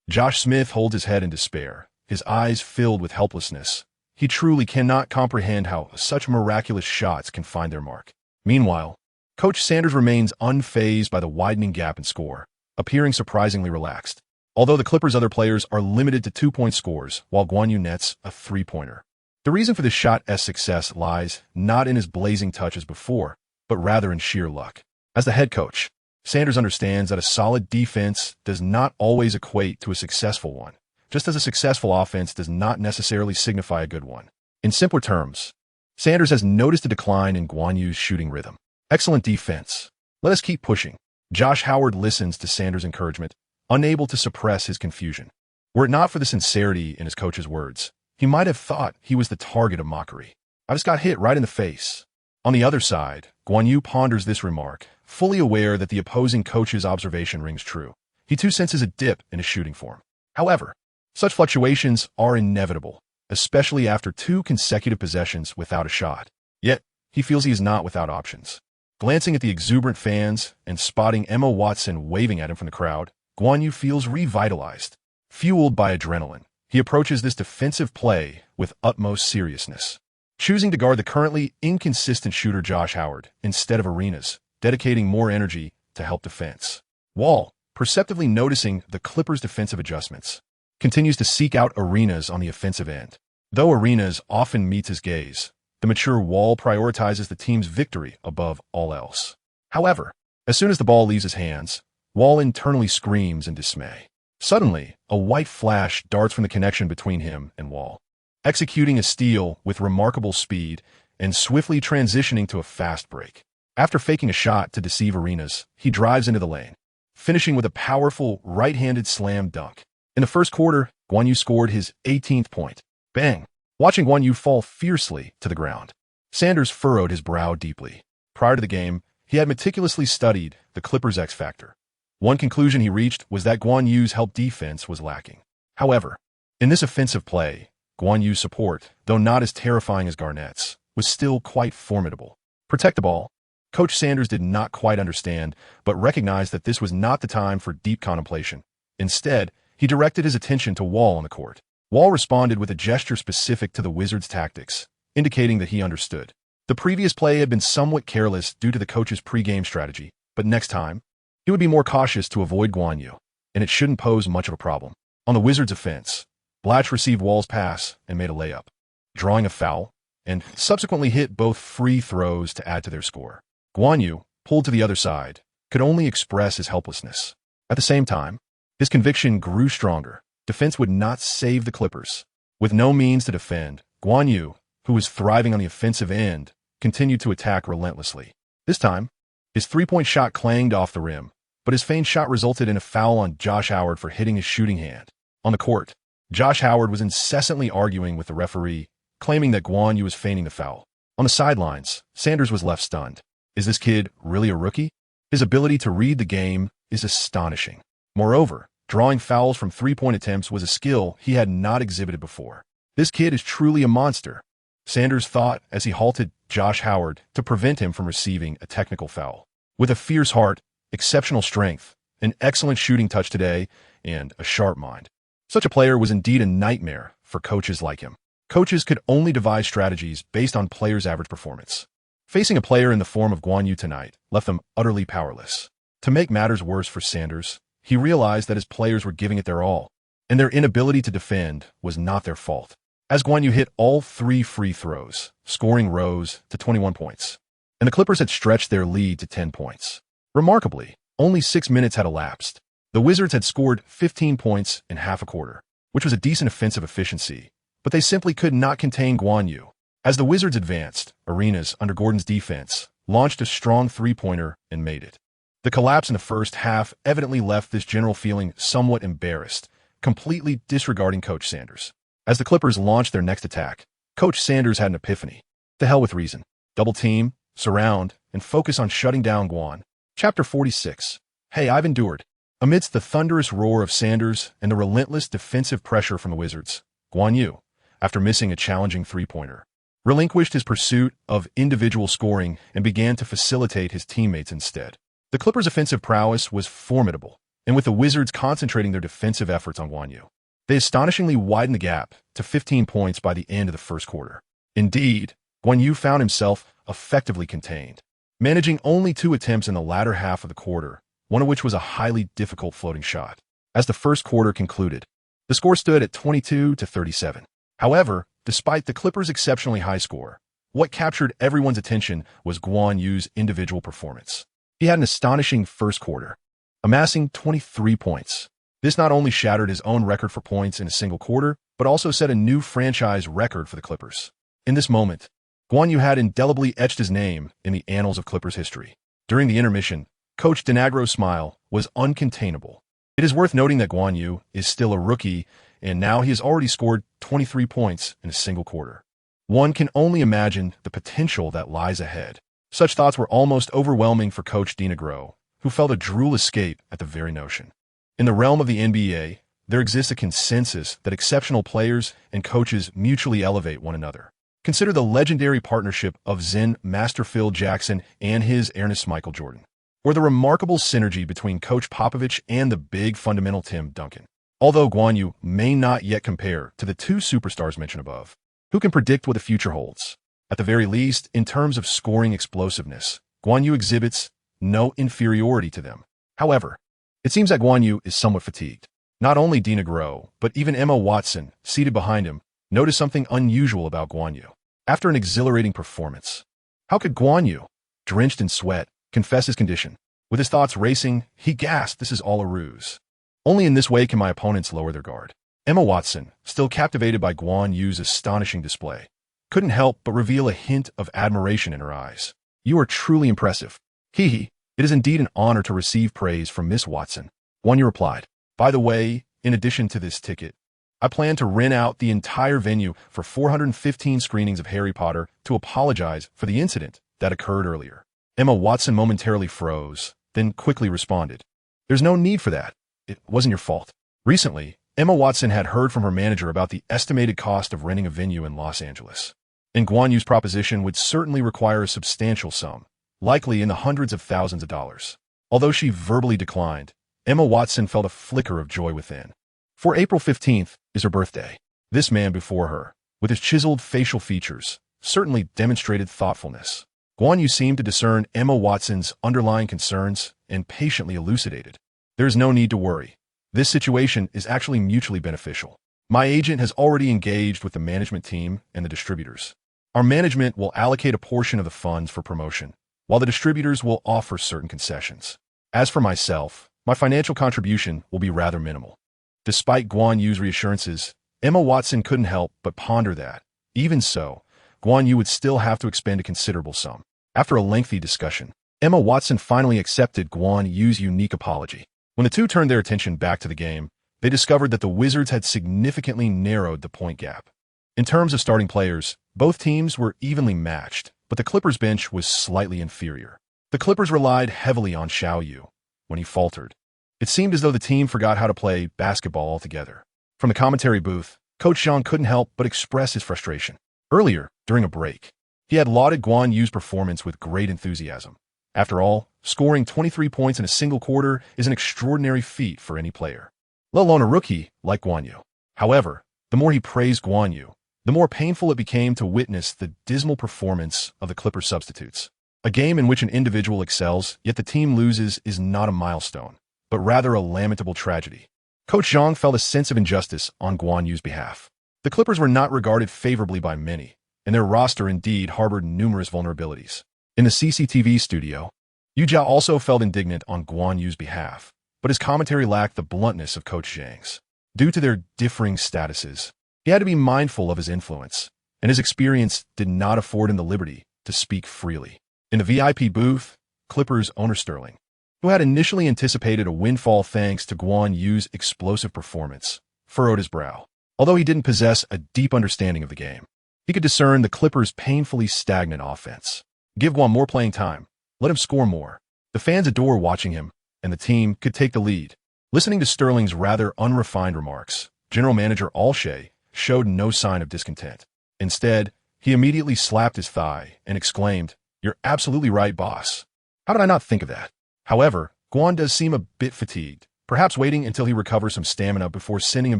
Josh Smith holds his head in despair, his eyes filled with helplessness. He truly cannot comprehend how such miraculous shots can find their mark. Meanwhile, Coach Sanders remains unfazed by the widening gap in score, appearing surprisingly relaxed. Although the Clippers' other players are limited to 2-point scores, while Guan Yu nets a three-pointer. The reason for this shot's success lies not in his blazing touch as before, but rather in sheer luck. As the head coach, Sanders understands that a solid defense does not always equate to a successful one, just as a successful offense does not necessarily signify a good one. In simpler terms, Sanders has noticed a decline in Guan Yu's shooting rhythm. Excellent defense. Let us keep pushing. Josh Howard listens to Sanders' encouragement, unable to suppress his confusion. Were it not for the sincerity in his coach's words, he might have thought he was the target of mockery. I just got hit right in the face. On the other side, Guan Yu ponders this remark, fully aware that the opposing coach's observation rings true. He too senses a dip in his shooting form. However, such fluctuations are inevitable, especially after 2 consecutive possessions without a shot. Yet, he feels he is not without options. Glancing at the exuberant fans and spotting Emma Watson waving at him from the crowd, Guan Yu feels revitalized. Fueled by adrenaline, he approaches this defensive play with utmost seriousness, choosing to guard the currently inconsistent shooter Josh Howard instead of Arenas, dedicating more energy to help defense. Wall, perceptively noticing the Clippers' defensive adjustments, continues to seek out Arenas on the offensive end. Though Arenas often meets his gaze, the mature Wall prioritizes the team's victory above all else. However, as soon as the ball leaves his hands, Wall internally screams in dismay. Suddenly, a white flash darts from the connection between him and Wall, executing a steal with remarkable speed and swiftly transitioning to a fast break. After faking a shot to deceive Arenas, he drives into the lane, finishing with a powerful right-handed slam dunk. In the first quarter, Guan Yu scored his 18th point. Bang! Watching Guan Yu fall fiercely to the ground, Sanders furrowed his brow deeply. Prior to the game, he had meticulously studied the Clippers' X factor. One conclusion he reached was that Guan Yu's help defense was lacking. However, in this offensive play, Guan Yu's support, though not as terrifying as Garnett's, was still quite formidable. Protect the ball. Coach Sanders did not quite understand, but recognized that this was not the time for deep contemplation. Instead, he directed his attention to Wall on the court. Wall responded with a gesture specific to the Wizards' tactics, indicating that he understood. The previous play had been somewhat careless due to the coach's pregame strategy, but next time, he would be more cautious to avoid Guan Yu, and it shouldn't pose much of a problem. On the Wizards' offense, Blatch received Wall's pass and made a layup, drawing a foul, and subsequently hit both free throws to add to their score. Guan Yu, pulled to the other side, could only express his helplessness. At the same time, his conviction grew stronger. Defense would not save the Clippers. With no means to defend, Guan Yu, who was thriving on the offensive end, continued to attack relentlessly. This time, his three-point shot clanged off the rim, but his feigned shot resulted in a foul on Josh Howard for hitting his shooting hand. On the court, Josh Howard was incessantly arguing with the referee, claiming that Guan Yu was feigning the foul. On the sidelines, Sanders was left stunned. Is this kid really a rookie? His ability to read the game is astonishing. Moreover, drawing fouls from three-point attempts was a skill he had not exhibited before. This kid is truly a monster, Sanders thought as he halted Josh Howard to prevent him from receiving a technical foul. With a fierce heart, exceptional strength, an excellent shooting touch today, and a sharp mind. Such a player was indeed a nightmare for coaches like him. Coaches could only devise strategies based on players' average performance. Facing a player in the form of Guan Yu tonight left them utterly powerless. To make matters worse for Sanders, he realized that his players were giving it their all, and their inability to defend was not their fault. As Guan Yu hit all 3 free throws, scoring rose to 21 points, and the Clippers had stretched their lead to 10 points. Remarkably, only 6 minutes had elapsed. The Wizards had scored 15 points in half a quarter, which was a decent offensive efficiency, but they simply could not contain Guan Yu. As the Wizards advanced, Arenas, under Gordon's defense, launched a strong three-pointer and made it. The collapse in the first half evidently left this general feeling somewhat embarrassed, completely disregarding Coach Sanders. As the Clippers launched their next attack, Coach Sanders had an epiphany. To hell with reason. Double team, surround, and focus on shutting down Guan. Chapter 46. Hey, I've endured. Amidst the thunderous roar of Sanders and the relentless defensive pressure from the Wizards, Guan Yu, after missing a challenging three-pointer, relinquished his pursuit of individual scoring and began to facilitate his teammates instead. The Clippers' offensive prowess was formidable, and with the Wizards concentrating their defensive efforts on Guan Yu, they astonishingly widened the gap to 15 points by the end of the first quarter. Indeed, Guan Yu found himself effectively contained, managing only 2 attempts in the latter half of the quarter, one of which was a highly difficult floating shot. As the first quarter concluded, the score stood at 22-37. However, despite the Clippers' exceptionally high score, what captured everyone's attention was Guan Yu's individual performance. He had an astonishing first quarter, amassing 23 points. This not only shattered his own record for points in a single quarter, but also set a new franchise record for the Clippers. In this moment, Guan Yu had indelibly etched his name in the annals of Clippers history. During the intermission, Coach DeNagro's smile was uncontainable. It is worth noting that Guan Yu is still a rookie, and now he has already scored 23 points in a single quarter. One can only imagine the potential that lies ahead. Such thoughts were almost overwhelming for Coach DeNagro, who felt a drool escape at the very notion. In the realm of the NBA, there exists a consensus that exceptional players and coaches mutually elevate one another. Consider the legendary partnership of Zen Master Phil Jackson and his Ernest Michael Jordan, or the remarkable synergy between Coach Popovich and the big fundamental Tim Duncan. Although Guan Yu may not yet compare to the 2 superstars mentioned above, who can predict what the future holds? At the very least, in terms of scoring explosiveness, Guan Yu exhibits no inferiority to them. However, it seems that Guan Yu is somewhat fatigued. Not only DeNagro, but even Emma Watson, seated behind him, noticed something unusual about Guan Yu. After an exhilarating performance, how could Guan Yu, drenched in sweat, confess his condition? With his thoughts racing, he gasped, "This is all a ruse. Only in this way can my opponents lower their guard." Emma Watson, still captivated by Guan Yu's astonishing display, couldn't help but reveal a hint of admiration in her eyes. "You are truly impressive. Hee. It is indeed an honor to receive praise from Miss Watson," Guan Yu replied. "By the way, in addition to this ticket, I plan to rent out the entire venue for 415 screenings of Harry Potter to apologize for the incident that occurred earlier." Emma Watson momentarily froze, then quickly responded, "There's no need for that. It wasn't your fault." Recently, Emma Watson had heard from her manager about the estimated cost of renting a venue in Los Angeles, and Guan Yu's proposition would certainly require a substantial sum, likely in the hundreds of thousands of dollars. Although she verbally declined, Emma Watson felt a flicker of joy within. For April 15th is her birthday. This man before her, with his chiseled facial features, certainly demonstrated thoughtfulness. Guan Yu seemed to discern Emma Watson's underlying concerns and patiently elucidated. "There is no need to worry. This situation is actually mutually beneficial. My agent has already engaged with the management team and the distributors. Our management will allocate a portion of the funds for promotion, while the distributors will offer certain concessions. As for myself, my financial contribution will be rather minimal." Despite Guan Yu's reassurances, Emma Watson couldn't help but ponder that, even so, Guan Yu would still have to expend a considerable sum. After a lengthy discussion, Emma Watson finally accepted Guan Yu's unique apology. When the two turned their attention back to the game, they discovered that the Wizards had significantly narrowed the point gap. In terms of starting players, both teams were evenly matched, but the Clippers bench was slightly inferior. The Clippers relied heavily on Xiao Yu. When he faltered, it seemed as though the team forgot how to play basketball altogether. From the commentary booth, Coach Zhang couldn't help but express his frustration. Earlier, during a break, he had lauded Guan Yu's performance with great enthusiasm. After all, scoring 23 points in a single quarter is an extraordinary feat for any player, let alone a rookie like Guan Yu. However, the more he praised Guan Yu, the more painful it became to witness the dismal performance of the Clippers substitutes. A game in which an individual excels, yet the team loses, is not a milestone, but rather a lamentable tragedy. Coach Zhang felt a sense of injustice on Guan Yu's behalf. The Clippers were not regarded favorably by many, and their roster indeed harbored numerous vulnerabilities. In the CCTV studio, Yu Zhao also felt indignant on Guan Yu's behalf, but his commentary lacked the bluntness of Coach Zhang's. Due to their differing statuses, he had to be mindful of his influence, and his experience did not afford him the liberty to speak freely. In the VIP booth, Clippers owner Sterling, who had initially anticipated a windfall thanks to Guan Yu's explosive performance, furrowed his brow. Although he didn't possess a deep understanding of the game, he could discern the Clippers' painfully stagnant offense. Give Guan more playing time. Let him score more. The fans adore watching him, and the team could take the lead. Listening to Sterling's rather unrefined remarks, General Manager Alshay showed no sign of discontent. Instead, he immediately slapped his thigh and exclaimed, "You're absolutely right, boss. How did I not think of that?" However, Guan does seem a bit fatigued, perhaps waiting until he recovers some stamina before sending him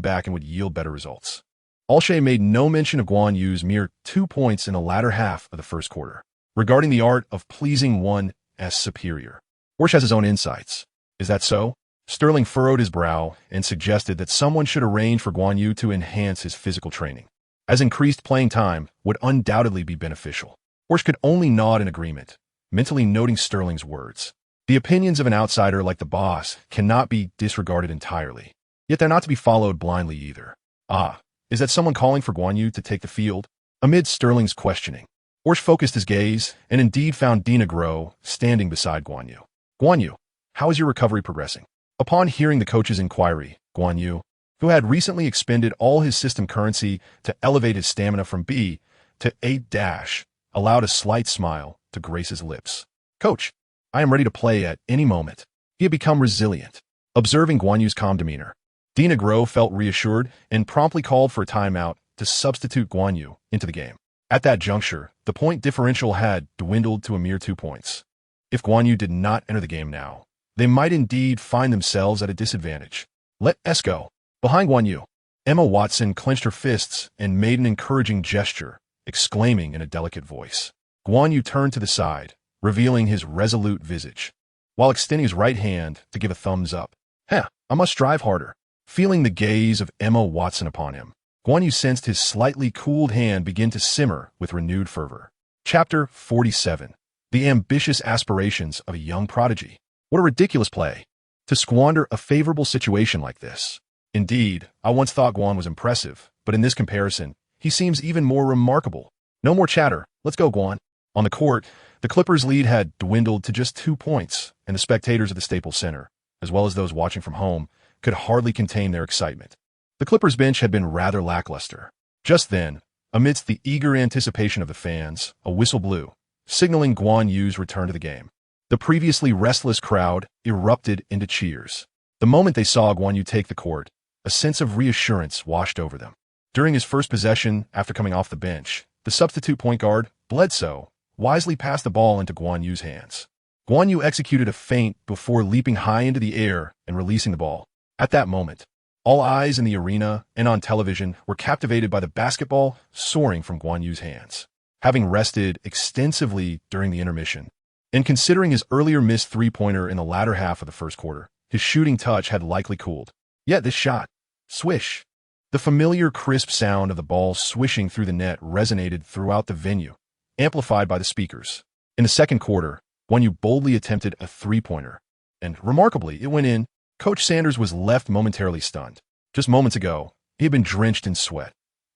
back and would yield better results. Alshay made no mention of Guan Yu's mere 2 points in the latter half of the first quarter. Regarding the art of pleasing one's superior, Warsh has his own insights. Is that so? Sterling furrowed his brow and suggested that someone should arrange for Guan Yu to enhance his physical training, as increased playing time would undoubtedly be beneficial. Warsh could only nod in agreement, mentally noting Sterling's words. The opinions of an outsider like the boss cannot be disregarded entirely, yet they're not to be followed blindly either. Is that someone calling for Guan Yu to take the field? Amid Sterling's questioning, Warsh focused his gaze and indeed found Dina Groh standing beside Guan Yu. "Guan Yu, how is your recovery progressing?" Upon hearing the coach's inquiry, Guan Yu, who had recently expended all his system currency to elevate his stamina from B to 8-, allowed a slight smile to grace his lips. "Coach, I am ready to play at any moment." He had become resilient. Observing Guan Yu's calm demeanor, Dina Groh felt reassured and promptly called for a timeout to substitute Guan Yu into the game. At that juncture, the point differential had dwindled to a mere 2 points. If Guan Yu did not enter the game now, they might indeed find themselves at a disadvantage. "Let us go." Behind Guan Yu, Emma Watson clenched her fists and made an encouraging gesture, exclaiming in a delicate voice. Guan Yu turned to the side, revealing his resolute visage, while extending his right hand to give a thumbs up. I must strive harder." Feeling the gaze of Emma Watson upon him, Guan Yu sensed his slightly cooled hand begin to simmer with renewed fervor. Chapter 47. The ambitious aspirations of a young prodigy. What a ridiculous play, to squander a favorable situation like this. Indeed, I once thought Guan was impressive, but in this comparison, he seems even more remarkable. No more chatter. Let's go, Guan. On the court, the Clippers' lead had dwindled to just 2 points, and the spectators at the Staples Center, as well as those watching from home, could hardly contain their excitement. The Clippers' bench had been rather lackluster. Just then, amidst the eager anticipation of the fans, a whistle blew, signaling Guan Yu's return to the game. The previously restless crowd erupted into cheers. The moment they saw Guan Yu take the court, a sense of reassurance washed over them. During his first possession after coming off the bench, the substitute point guard, Bledsoe, wisely passed the ball into Guan Yu's hands. Guan Yu executed a feint before leaping high into the air and releasing the ball. At that moment, all eyes in the arena and on television were captivated by the basketball soaring from Guan Yu's hands. Having rested extensively during the intermission, and considering his earlier missed three-pointer in the latter half of the first quarter, his shooting touch had likely cooled. Yet this shot, swish. The familiar crisp sound of the ball swishing through the net resonated throughout the venue, amplified by the speakers. In the second quarter, Guan Yu boldly attempted a three-pointer, and remarkably, it went in. Coach Sanders was left momentarily stunned. Just moments ago, he had been drenched in sweat.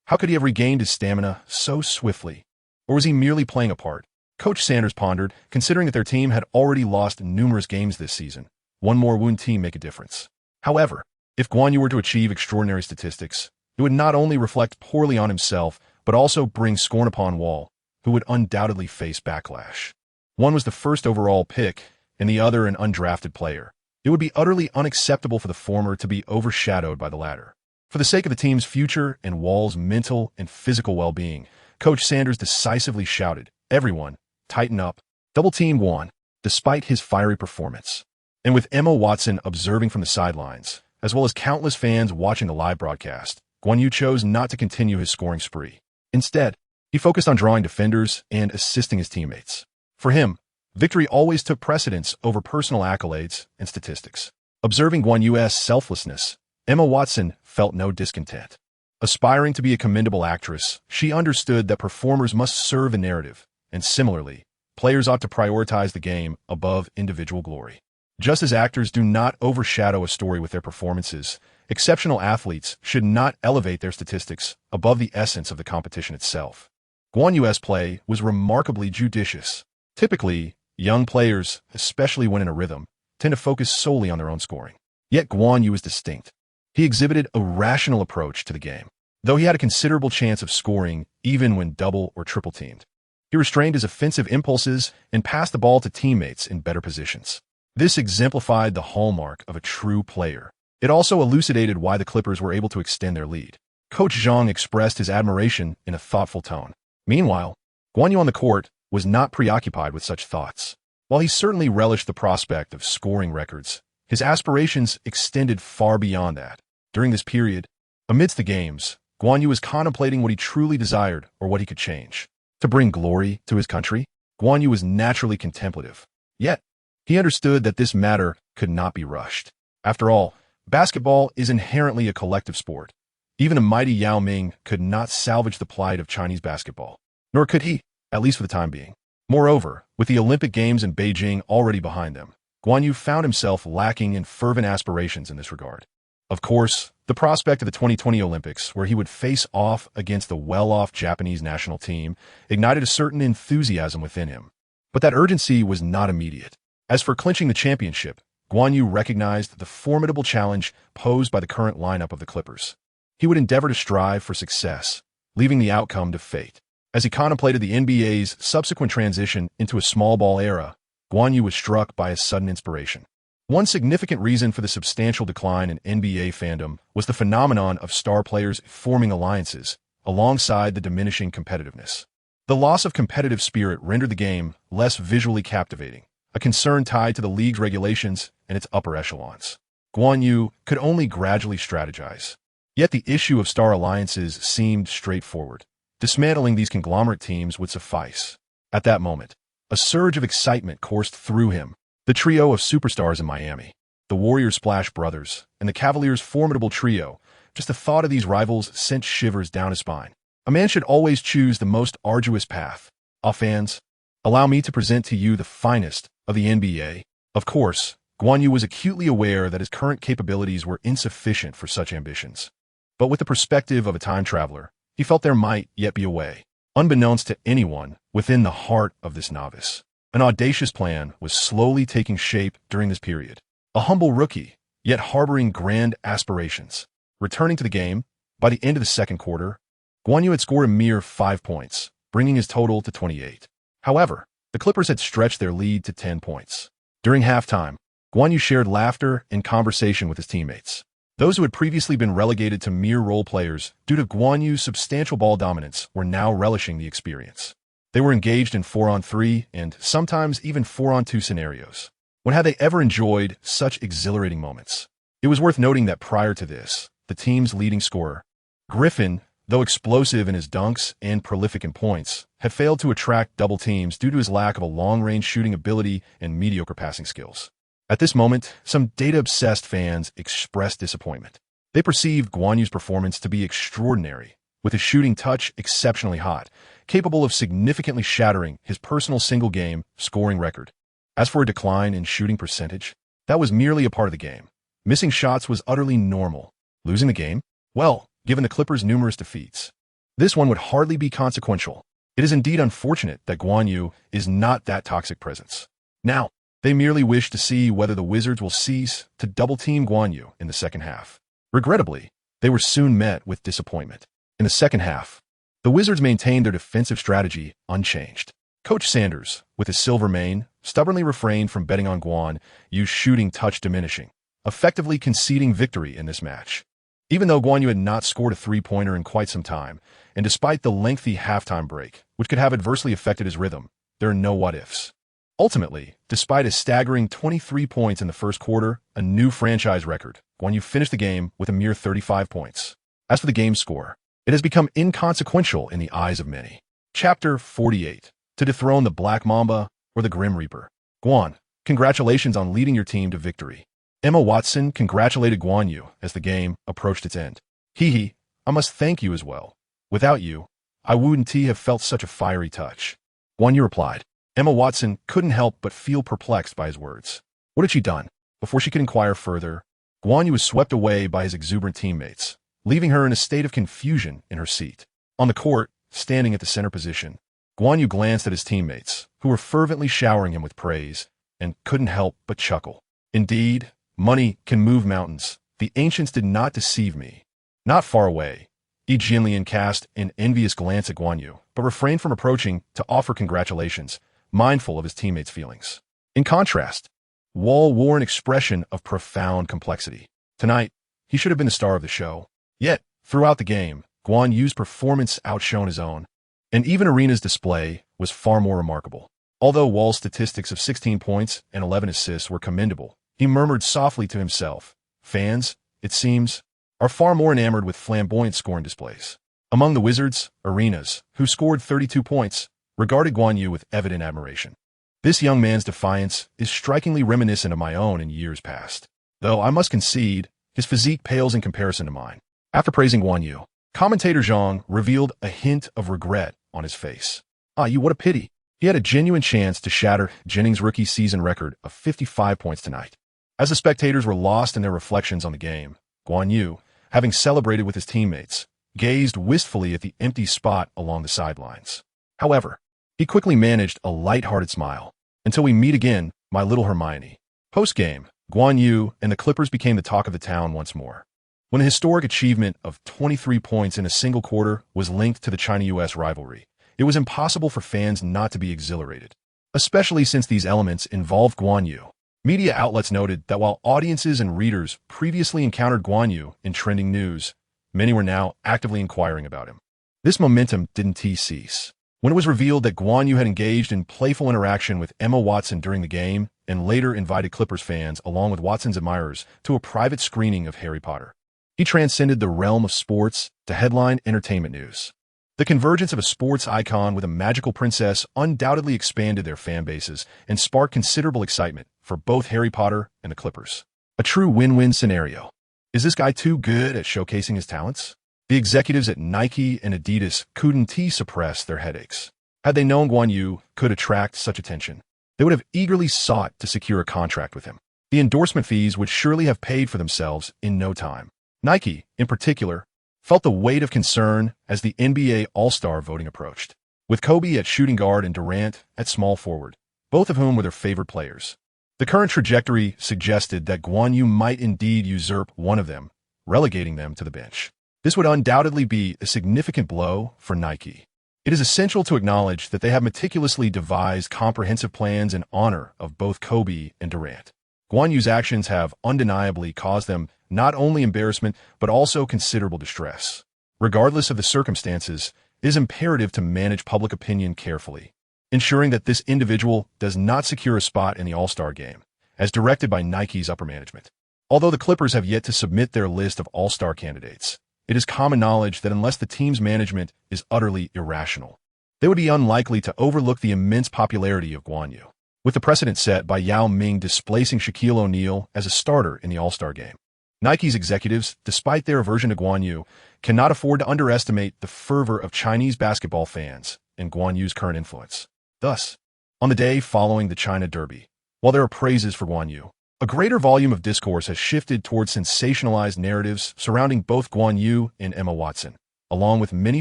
How could he have regained his stamina so swiftly? Or was he merely playing a part? Coach Sanders pondered, considering that their team had already lost numerous games this season. One more wound team make a difference. However, if Guan Yu were to achieve extraordinary statistics, it would not only reflect poorly on himself, but also bring scorn upon Wall, who would undoubtedly face backlash. One was the first overall pick, and the other an undrafted player. It would be utterly unacceptable for the former to be overshadowed by the latter. For the sake of the team's future and Wall's mental and physical well-being, Coach Sanders decisively shouted, "Everyone, tighten up. Double team Guan," despite his fiery performance. And with Emma Watson observing from the sidelines, as well as countless fans watching the live broadcast, Guan Yu chose not to continue his scoring spree. Instead, he focused on drawing defenders and assisting his teammates. For him, victory always took precedence over personal accolades and statistics. Observing Guan Yu's selflessness, Emma Watson felt no discontent. Aspiring to be a commendable actress, she understood that performers must serve a narrative, and similarly, players ought to prioritize the game above individual glory. Just as actors do not overshadow a story with their performances, exceptional athletes should not elevate their statistics above the essence of the competition itself. Guan Yu's play was remarkably judicious. Typically, young players, especially when in a rhythm, tend to focus solely on their own scoring. Yet Guan Yu is distinct. He exhibited a rational approach to the game. Though he had a considerable chance of scoring even when double or triple teamed, he restrained his offensive impulses and passed the ball to teammates in better positions. This exemplified the hallmark of a true player. It also elucidated why the Clippers were able to extend their lead. Coach Zhang expressed his admiration in a thoughtful tone. Meanwhile, Guan Yu on the court was not preoccupied with such thoughts. While he certainly relished the prospect of scoring records, his aspirations extended far beyond that. During this period, amidst the games, Guan Yu was contemplating what he truly desired or what he could change. To bring glory to his country, Guan Yu was naturally contemplative. Yet, he understood that this matter could not be rushed. After all, basketball is inherently a collective sport. Even a mighty Yao Ming could not salvage the plight of Chinese basketball. Nor could he, at least for the time being. Moreover, with the Olympic Games in Beijing already behind them, Guan Yu found himself lacking in fervent aspirations in this regard. Of course, the prospect of the 2020 Olympics, where he would face off against the well-off Japanese national team, ignited a certain enthusiasm within him. But that urgency was not immediate. As for clinching the championship, Guan Yu recognized the formidable challenge posed by the current lineup of the Clippers. He would endeavor to strive for success, leaving the outcome to fate. As he contemplated the NBA's subsequent transition into a small ball era, Guan Yu was struck by a sudden inspiration. One significant reason for the substantial decline in NBA fandom was the phenomenon of star players forming alliances, alongside the diminishing competitiveness. The loss of competitive spirit rendered the game less visually captivating, a concern tied to the league's regulations and its upper echelons. Guan Yu could only gradually strategize. Yet the issue of star alliances seemed straightforward. Dismantling these conglomerate teams would suffice. At that moment, a surge of excitement coursed through him. The trio of superstars in Miami, the Warriors Splash Brothers, and the Cavaliers' formidable trio, just the thought of these rivals sent shivers down his spine. A man should always choose the most arduous path. Fans, allow me to present to you the finest of the NBA. Of course, Guan Yu was acutely aware that his current capabilities were insufficient for such ambitions. But with the perspective of a time traveler, he felt there might yet be a way. Unbeknownst to anyone within the heart of this novice, an audacious plan was slowly taking shape during this period. A humble rookie, yet harboring grand aspirations. Returning to the game, by the end of the second quarter, Guan Yu had scored a mere 5 points, bringing his total to 28. However, the Clippers had stretched their lead to 10 points. During halftime, Guan Yu shared laughter and conversation with his teammates. Those who had previously been relegated to mere role players due to Guan Yu's substantial ball dominance were now relishing the experience. They were engaged in 4-on-3 and sometimes even 4-on-2 scenarios. When had they ever enjoyed such exhilarating moments? It was worth noting that prior to this, the team's leading scorer, Griffin, though explosive in his dunks and prolific in points, had failed to attract double teams due to his lack of a long-range shooting ability and mediocre passing skills. At this moment, some data-obsessed fans expressed disappointment. They perceived Guan Yu's performance to be extraordinary, with his shooting touch exceptionally hot, capable of significantly shattering his personal single-game scoring record. As for a decline in shooting percentage, that was merely a part of the game. Missing shots was utterly normal. Losing the game? Well, given the Clippers' numerous defeats, this one would hardly be consequential. It is indeed unfortunate that Guan Yu is not that toxic presence. Now, they merely wish to see whether the Wizards will cease to double-team Guan Yu in the second half. Regrettably, they were soon met with disappointment. In the second half, the Wizards maintained their defensive strategy unchanged. Coach Sanders, with his silver mane, stubbornly refrained from betting on Guan Yu's shooting touch diminishing, effectively conceding victory in this match. Even though Guan Yu had not scored a three-pointer in quite some time, and despite the lengthy halftime break, which could have adversely affected his rhythm, there are no what-ifs. Ultimately, despite a staggering 23 points in the first quarter, a new franchise record, Guan Yu finished the game with a mere 35 points. As for the game score, it has become inconsequential in the eyes of many. Chapter 48. To dethrone the Black Mamba or the Grim Reaper. Guan, congratulations on leading your team to victory. Emma Watson congratulated Guan Yu as the game approached its end. Hee, I must thank you as well. Without you, I wouldn't have felt such a fiery touch. Guan Yu replied. Emma Watson couldn't help but feel perplexed by his words. What had she done? Before she could inquire further, Guan Yu was swept away by his exuberant teammates, leaving her in a state of confusion in her seat. On the court, standing at the center position, Guan Yu glanced at his teammates, who were fervently showering him with praise, and couldn't help but chuckle. Indeed, money can move mountains. The ancients did not deceive me. Not far away, Jinlian cast an envious glance at Guan Yu, but refrained from approaching to offer congratulations, mindful of his teammates' feelings. In contrast, Wall wore an expression of profound complexity. Tonight, he should have been the star of the show. Yet, throughout the game, Guan Yu's performance outshone his own, and even Arena's display was far more remarkable. Although Wall's statistics of 16 points and 11 assists were commendable, he murmured softly to himself, fans, it seems, are far more enamored with flamboyant scoring displays. Among the Wizards, Arenas, who scored 32 points, regarded Guan Yu with evident admiration. This young man's defiance is strikingly reminiscent of my own in years past. Though I must concede, his physique pales in comparison to mine. After praising Guan Yu, commentator Zhang revealed a hint of regret on his face. Yu, what a pity. He had a genuine chance to shatter Jennings' rookie season record of 55 points tonight. As the spectators were lost in their reflections on the game, Guan Yu, having celebrated with his teammates, gazed wistfully at the empty spot along the sidelines. However, he quickly managed a light-hearted smile. Until we meet again, my little Hermione. Post-game, Guan Yu and the Clippers became the talk of the town once more. When the historic achievement of 23 points in a single quarter was linked to the China-US rivalry, it was impossible for fans not to be exhilarated, especially since these elements involved Guan Yu. Media outlets noted that while audiences and readers previously encountered Guan Yu in trending news, many were now actively inquiring about him. This momentum didn't cease. When it was revealed that Guan Yu had engaged in playful interaction with Emma Watson during the game and later invited Clippers fans along with Watson's admirers to a private screening of Harry Potter, he transcended the realm of sports to headline entertainment news. The convergence of a sports icon with a magical princess undoubtedly expanded their fan bases and sparked considerable excitement for both Harry Potter and the Clippers. A true win-win scenario. Is this guy too good at showcasing his talents? The executives at Nike and Adidas couldn't suppress their headaches. Had they known Guan Yu could attract such attention, they would have eagerly sought to secure a contract with him. The endorsement fees would surely have paid for themselves in no time. Nike, in particular, felt the weight of concern as the NBA All-Star voting approached, with Kobe at shooting guard and Durant at small forward, both of whom were their favorite players. The current trajectory suggested that Guan Yu might indeed usurp one of them, relegating them to the bench. This would undoubtedly be a significant blow for Nike. It is essential to acknowledge that they have meticulously devised comprehensive plans in honor of both Kobe and Durant. Guan Yu's actions have undeniably caused them not only embarrassment but also considerable distress. Regardless of the circumstances, it is imperative to manage public opinion carefully, ensuring that this individual does not secure a spot in the All-Star game, as directed by Nike's upper management. Although the Clippers have yet to submit their list of All-Star candidates, it is common knowledge that unless the team's management is utterly irrational, they would be unlikely to overlook the immense popularity of Guan Yu, with the precedent set by Yao Ming displacing Shaquille O'Neal as a starter in the All-Star game. Nike's executives, despite their aversion to Guan Yu, cannot afford to underestimate the fervor of Chinese basketball fans and Guan Yu's current influence. Thus, on the day following the China Derby, while there are praises for Guan Yu, a greater volume of discourse has shifted towards sensationalized narratives surrounding both Guan Yu and Emma Watson, along with many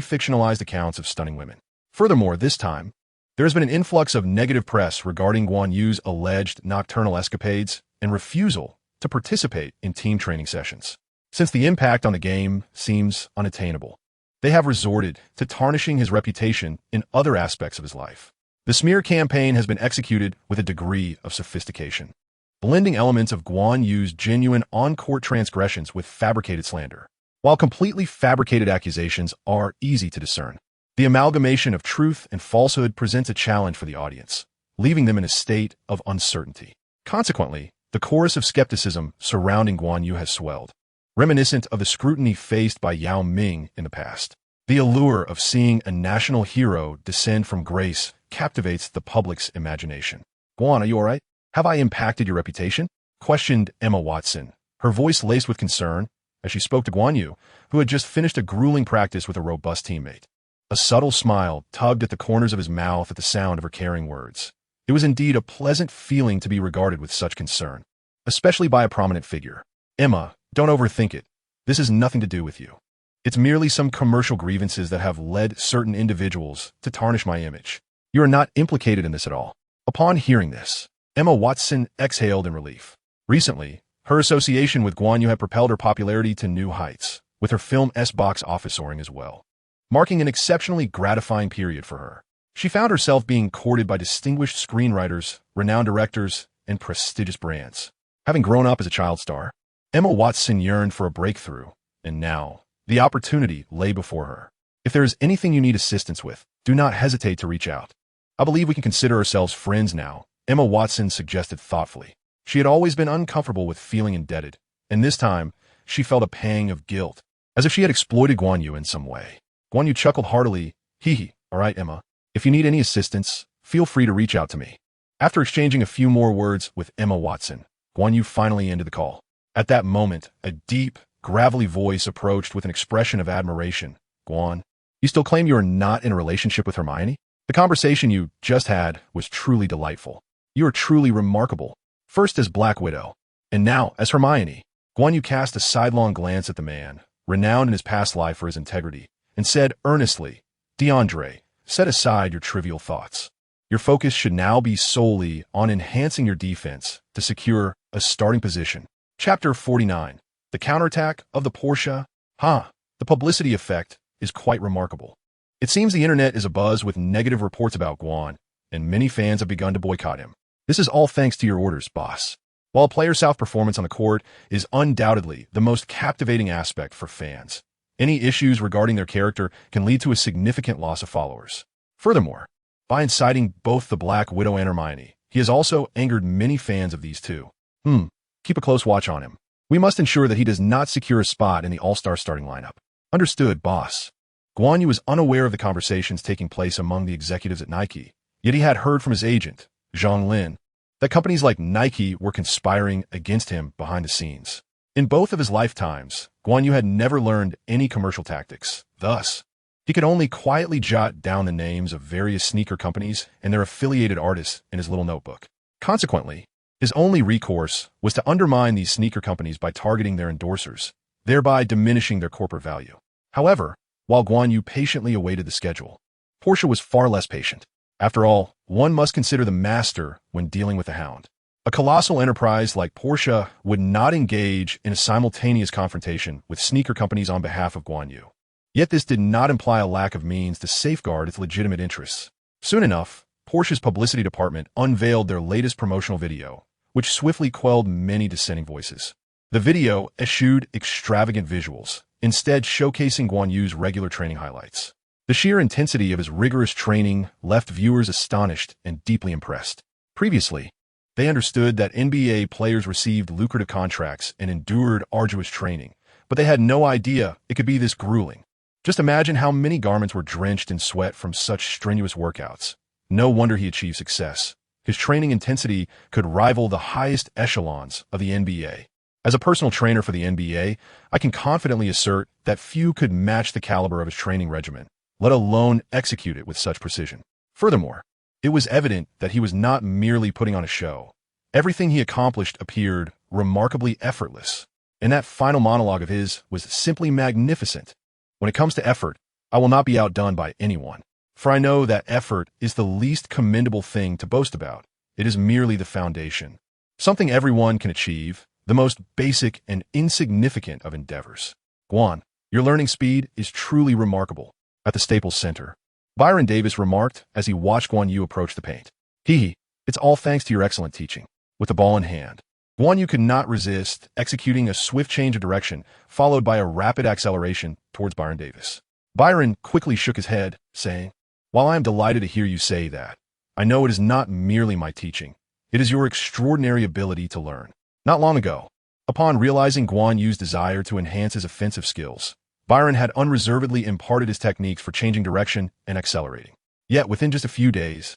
fictionalized accounts of stunning women. Furthermore, this time, there has been an influx of negative press regarding Guan Yu's alleged nocturnal escapades and refusal to participate in team training sessions. Since the impact on the game seems unattainable, they have resorted to tarnishing his reputation in other aspects of his life. The smear campaign has been executed with a degree of sophistication, blending elements of Guan Yu's genuine on-court transgressions with fabricated slander. While completely fabricated accusations are easy to discern, the amalgamation of truth and falsehood presents a challenge for the audience, leaving them in a state of uncertainty. Consequently, the chorus of skepticism surrounding Guan Yu has swelled, reminiscent of the scrutiny faced by Yao Ming in the past. The allure of seeing a national hero descend from grace captivates the public's imagination. Guan, are you all right? Have I impacted your reputation? Questioned Emma Watson, her voice laced with concern, as she spoke to Guan Yu, who had just finished a grueling practice with a robust teammate. A subtle smile tugged at the corners of his mouth at the sound of her caring words. It was indeed a pleasant feeling to be regarded with such concern, especially by a prominent figure. Emma, don't overthink it. This has nothing to do with you. It's merely some commercial grievances that have led certain individuals to tarnish my image. You are not implicated in this at all. Upon hearing this, Emma Watson exhaled in relief. Recently, her association with Guan Yu had propelled her popularity to new heights, with her film's box office soaring as well, marking an exceptionally gratifying period for her. She found herself being courted by distinguished screenwriters, renowned directors, and prestigious brands. Having grown up as a child star, Emma Watson yearned for a breakthrough, and now, the opportunity lay before her. If there is anything you need assistance with, do not hesitate to reach out. I believe we can consider ourselves friends now, Emma Watson suggested thoughtfully. She had always been uncomfortable with feeling indebted, and this time, she felt a pang of guilt, as if she had exploited Guan Yu in some way. Guan Yu chuckled heartily. Hee, all right, Emma. If you need any assistance, feel free to reach out to me. After exchanging a few more words with Emma Watson, Guan Yu finally ended the call. At that moment, a deep, gravelly voice approached with an expression of admiration. Guan, you still claim you are not in a relationship with Hermione? The conversation you just had was truly delightful. You are truly remarkable. First as Black Widow, and now as Hermione. Guan Yu cast a sidelong glance at the man, renowned in his past life for his integrity, and said earnestly, DeAndre, set aside your trivial thoughts. Your focus should now be solely on enhancing your defense to secure a starting position. Chapter 49. The counterattack of the Porsche. The publicity effect is quite remarkable. It seems the internet is abuzz with negative reports about Guan, and many fans have begun to boycott him. This is all thanks to your orders, boss. While a player's self-performance on the court is undoubtedly the most captivating aspect for fans, any issues regarding their character can lead to a significant loss of followers. Furthermore, by inciting both the Black Widow and Hermione, he has also angered many fans of these two. Keep a close watch on him. We must ensure that he does not secure a spot in the All-Star starting lineup. Understood, boss. Guan Yu was unaware of the conversations taking place among the executives at Nike, yet he had heard from his agent, Zhang Lin, that companies like Nike were conspiring against him behind the scenes. In both of his lifetimes, Guan Yu had never learned any commercial tactics. Thus, he could only quietly jot down the names of various sneaker companies and their affiliated artists in his little notebook. Consequently, his only recourse was to undermine these sneaker companies by targeting their endorsers, thereby diminishing their corporate value. However, while Guan Yu patiently awaited the schedule, Porsche was far less patient. After all, one must consider the master when dealing with the hound. A colossal enterprise like Porsche would not engage in a simultaneous confrontation with sneaker companies on behalf of Guan Yu. Yet this did not imply a lack of means to safeguard its legitimate interests. Soon enough, Porsche's publicity department unveiled their latest promotional video, which swiftly quelled many dissenting voices. The video eschewed extravagant visuals, instead showcasing Guan Yu's regular training highlights. The sheer intensity of his rigorous training left viewers astonished and deeply impressed. Previously, they understood that NBA players received lucrative contracts and endured arduous training, but they had no idea it could be this grueling. Just imagine how many garments were drenched in sweat from such strenuous workouts. No wonder he achieved success. His training intensity could rival the highest echelons of the NBA. As a personal trainer for the NBA, I can confidently assert that few could match the caliber of his training regimen, let alone execute it with such precision. Furthermore, it was evident that he was not merely putting on a show. Everything he accomplished appeared remarkably effortless, and that final monologue of his was simply magnificent. When it comes to effort, I will not be outdone by anyone, for I know that effort is the least commendable thing to boast about. It is merely the foundation, something everyone can achieve, the most basic and insignificant of endeavors. Guan, your learning speed is truly remarkable. At the Staples Center, Byron Davis remarked as he watched Guan Yu approach the paint. It's all thanks to your excellent teaching. With the ball in hand, Guan Yu could not resist, executing a swift change of direction, followed by a rapid acceleration towards Byron Davis. Byron quickly shook his head, saying, "While I am delighted to hear you say that, I know it is not merely my teaching. It is your extraordinary ability to learn." Not long ago, upon realizing Guan Yu's desire to enhance his offensive skills, Byron had unreservedly imparted his techniques for changing direction and accelerating. Yet, within just a few days,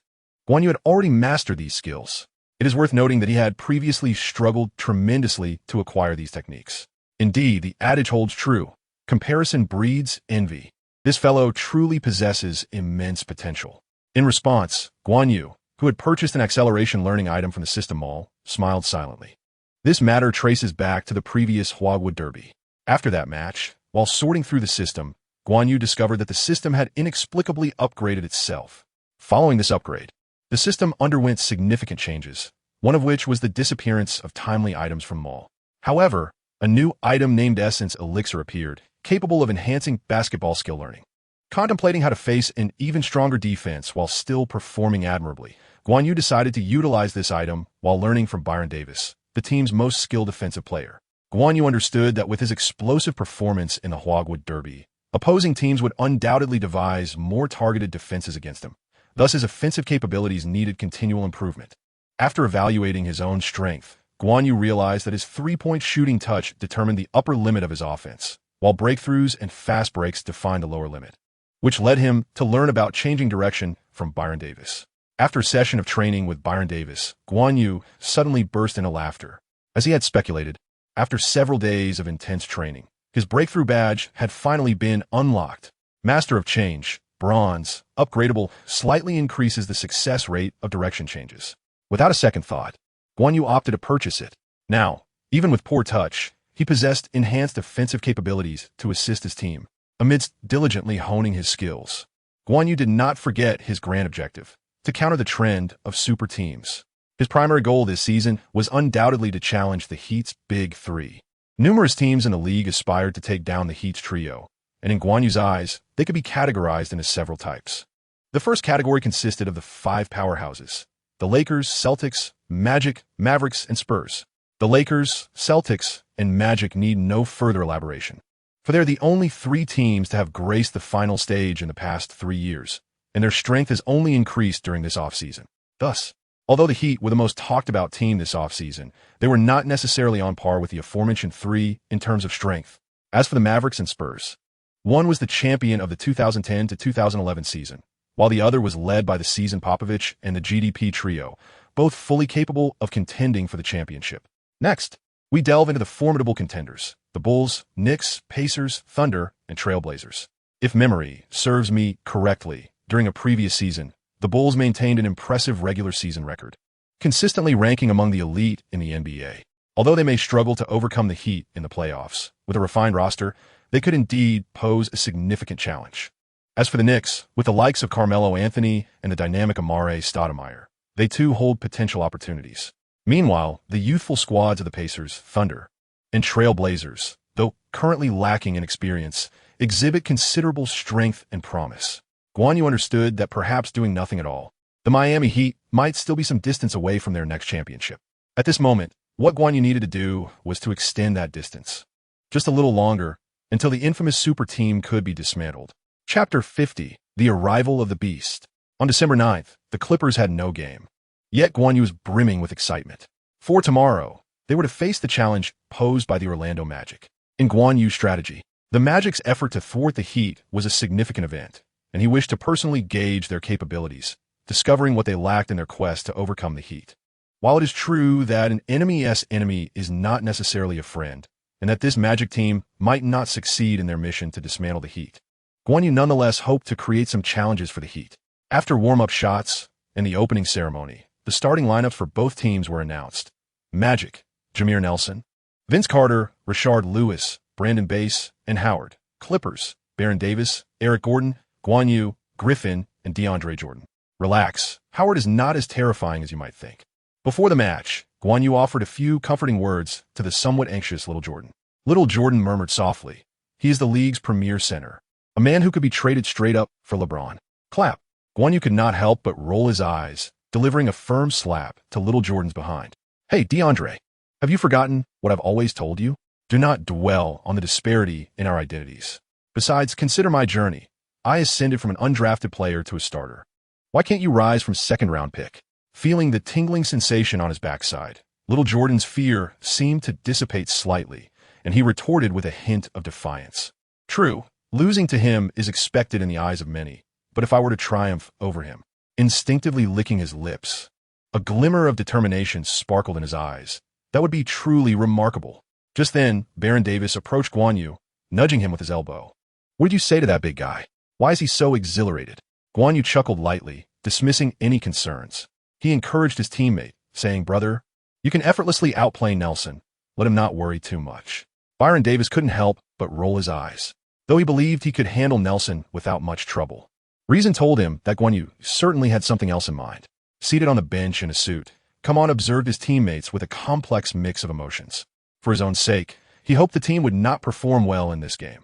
Guan Yu had already mastered these skills. It is worth noting that he had previously struggled tremendously to acquire these techniques. Indeed, the adage holds true: comparison breeds envy. This fellow truly possesses immense potential. In response, Guan Yu, who had purchased an acceleration learning item from the system mall, smiled silently. This matter traces back to the previous Huagwood Derby. After that match, while sorting through the system, Guan Yu discovered that the system had inexplicably upgraded itself. Following this upgrade, the system underwent significant changes, one of which was the disappearance of timely items from mall. However, a new item named Essence Elixir appeared, capable of enhancing basketball skill learning. Contemplating how to face an even stronger defense while still performing admirably, Guan Yu decided to utilize this item while learning from Byron Davis, the team's most skilled defensive player. Guan Yu understood that with his explosive performance in the Huagwood Derby, opposing teams would undoubtedly devise more targeted defenses against him. Thus, his offensive capabilities needed continual improvement. After evaluating his own strength, Guan Yu realized that his three-point shooting touch determined the upper limit of his offense, while breakthroughs and fast breaks defined the lower limit, which led him to learn about changing direction from Byron Davis. After a session of training with Byron Davis, Guan Yu suddenly burst into laughter. As he had speculated, after several days of intense training, his breakthrough badge had finally been unlocked. Master of Change, Bronze, upgradable, slightly increases the success rate of direction changes. Without a second thought, Guan Yu opted to purchase it. Now, even with poor touch, he possessed enhanced offensive capabilities to assist his team. Amidst diligently honing his skills, Guan Yu did not forget his grand objective: to counter the trend of super teams. His primary goal this season was undoubtedly to challenge the Heat's Big Three. Numerous teams in the league aspired to take down the Heat's trio, and in Guan Yu's eyes, they could be categorized into several types. The first category consisted of the five powerhouses: the Lakers, Celtics, Magic, Mavericks, and Spurs. The Lakers, Celtics, and Magic need no further elaboration, for they're the only three teams to have graced the final stage in the past 3 years, and their strength has only increased during this offseason. Thus, although the Heat were the most talked-about team this offseason, they were not necessarily on par with the aforementioned three in terms of strength. As for the Mavericks and Spurs, one was the champion of the 2010 to 2011 season, while the other was led by the seasoned Popovich and the GDP trio, both fully capable of contending for the championship. Next, we delve into the formidable contenders: the Bulls, Knicks, Pacers, Thunder, and Trailblazers. If memory serves me correctly, during a previous season, the Bulls maintained an impressive regular season record, consistently ranking among the elite in the NBA. Although they may struggle to overcome the Heat in the playoffs, with a refined roster, they could indeed pose a significant challenge. As for the Knicks, with the likes of Carmelo Anthony and the dynamic Amare Stoudemire, they too hold potential opportunities. Meanwhile, the youthful squads of the Pacers, Thunder, and Trailblazers, though currently lacking in experience, exhibit considerable strength and promise. Guan Yu understood that perhaps doing nothing at all, the Miami Heat might still be some distance away from their next championship. At this moment, what Guan Yu needed to do was to extend that distance just a little longer until the infamous super team could be dismantled. Chapter 50, The Arrival of the Beast. On December 9th, the Clippers had no game. Yet Guan Yu was brimming with excitement. For tomorrow, they were to face the challenge posed by the Orlando Magic. In Guan Yu's strategy, the Magic's effort to thwart the Heat was a significant event, and he wished to personally gauge their capabilities, discovering what they lacked in their quest to overcome the Heat. While it is true that an enemy's enemy is not necessarily a friend, and that this Magic team might not succeed in their mission to dismantle the Heat, Guan Yu nonetheless hoped to create some challenges for the Heat. After warm-up shots and the opening ceremony, the starting lineups for both teams were announced. Magic, Jameer Nelson; Vince Carter, Rashard Lewis, Brandon Bass, and Howard. Clippers, Baron Davis, Eric Gordon, Guan Yu, Griffin, and DeAndre Jordan. Relax, Howard is not as terrifying as you might think. Before the match, Guan Yu offered a few comforting words to the somewhat anxious Little Jordan. Little Jordan murmured softly, "He is the league's premier center, a man who could be traded straight up for LeBron." Clap. Guan Yu could not help but roll his eyes, delivering a firm slap to Little Jordan's behind. "Hey, DeAndre, Have you forgotten what I've always told you? Do not dwell on the disparity in our identities. Besides, consider my journey. I ascended from an undrafted player to a starter. Why can't you rise from second-round pick? Feeling the tingling sensation on his backside, little Jordan's fear seemed to dissipate slightly, and he retorted with a hint of defiance. True, losing to him is expected in the eyes of many, but if I were to triumph over him, instinctively licking his lips, a glimmer of determination sparkled in his eyes. That would be truly remarkable. Just then, Baron Davis approached Guan Yu, nudging him with his elbow. What did you say to that big guy? Why is he so exhilarated? Guan Yu chuckled lightly, dismissing any concerns. He encouraged his teammate, saying, Brother, you can effortlessly outplay Nelson. Let him not worry too much. Byron Davis couldn't help but roll his eyes, though he believed he could handle Nelson without much trouble. Reason told him that Guan Yu certainly had something else in mind. Seated on the bench in a suit, Come On observed his teammates with a complex mix of emotions. For his own sake, he hoped the team would not perform well in this game.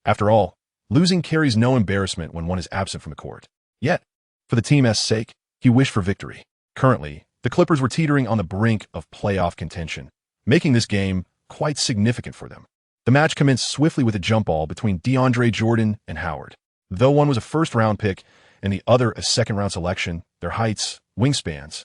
After all, losing carries no embarrassment when one is absent from the court. Yet, for the team's sake, he wished for victory. Currently, the Clippers were teetering on the brink of playoff contention, making this game quite significant for them. The match commenced swiftly with a jump ball between DeAndre Jordan and Howard. Though one was a first-round pick and the other a second-round selection, their heights, wingspans,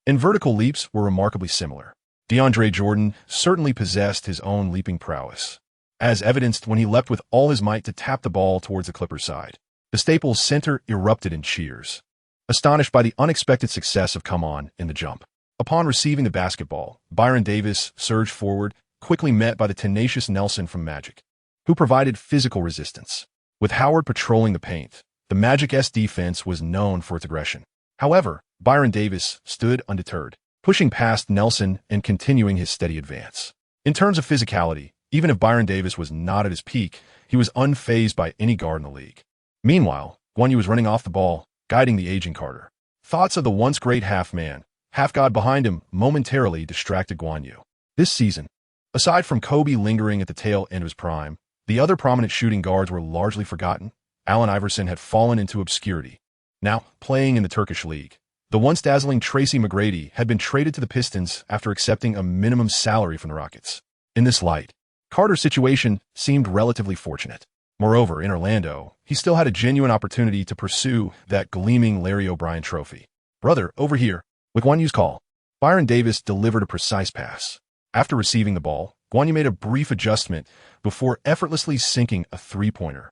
and vertical leaps were remarkably similar. DeAndre Jordan certainly possessed his own leaping prowess, as evidenced when he leapt with all his might to tap the ball towards the Clippers' side. The Staples Center erupted in cheers, astonished by the unexpected success of Come On in the jump. Upon receiving the basketball, Byron Davis surged forward, quickly met by the tenacious Nelson from Magic, who provided physical resistance. With Howard patrolling the paint, the Magic's defense was known for its aggression. However, Byron Davis stood undeterred, pushing past Nelson and continuing his steady advance. In terms of physicality, even if Byron Davis was not at his peak, he was unfazed by any guard in the league. Meanwhile, Guan Yu was running off the ball, guiding the aging Carter. Thoughts of the once great half-man, half-god behind him momentarily distracted Guan Yu. This season, aside from Kobe lingering at the tail end of his prime, the other prominent shooting guards were largely forgotten. Allen Iverson had fallen into obscurity. Now, playing in the Turkish league, the once dazzling Tracy McGrady had been traded to the Pistons after accepting a minimum salary from the Rockets. In this light, Carter's situation seemed relatively fortunate. Moreover, in Orlando, he still had a genuine opportunity to pursue that gleaming Larry O'Brien trophy. Brother, over here. With Guan Yu's call, Byron Davis delivered a precise pass. After receiving the ball, Guan Yu made a brief adjustment before effortlessly sinking a three-pointer.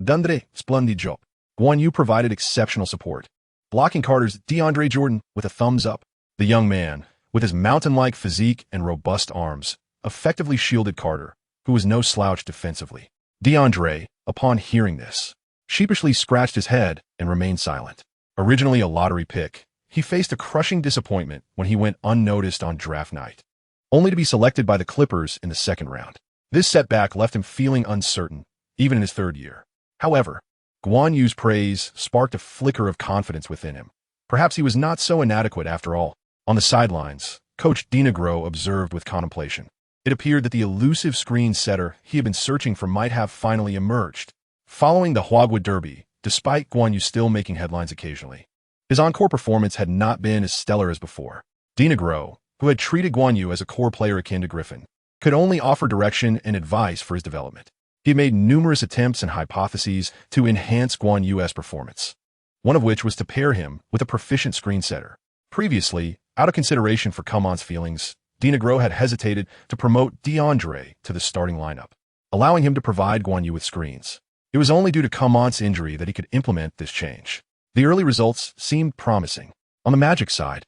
Dandre, splendid job. Guan Yu provided exceptional support, blocking Carter's DeAndre Jordan with a thumbs up. The young man, with his mountain-like physique and robust arms, effectively shielded Carter, who was no slouch defensively. DeAndre, upon hearing this, sheepishly scratched his head and remained silent. Originally a lottery pick, he faced a crushing disappointment when he went unnoticed on draft night, only to be selected by the Clippers in the second round. This setback left him feeling uncertain, even in his third year. However, Guan Yu's praise sparked a flicker of confidence within him. Perhaps he was not so inadequate after all. On the sidelines, Coach DeNegro observed with contemplation. It appeared that the elusive screen setter he had been searching for might have finally emerged. Following the Hogwood Derby, despite Guan Yu still making headlines occasionally, his encore performance had not been as stellar as before. DeNegro, who had treated Guan Yu as a core player akin to Griffin, could only offer direction and advice for his development. He made numerous attempts and hypotheses to enhance Guan Yu's performance, one of which was to pair him with a proficient screen setter. Previously, out of consideration for Come On's feelings, DeNegro had hesitated to promote DeAndre to the starting lineup, allowing him to provide Guan Yu with screens. It was only due to Come On's injury that he could implement this change. The early results seemed promising. On the Magic side,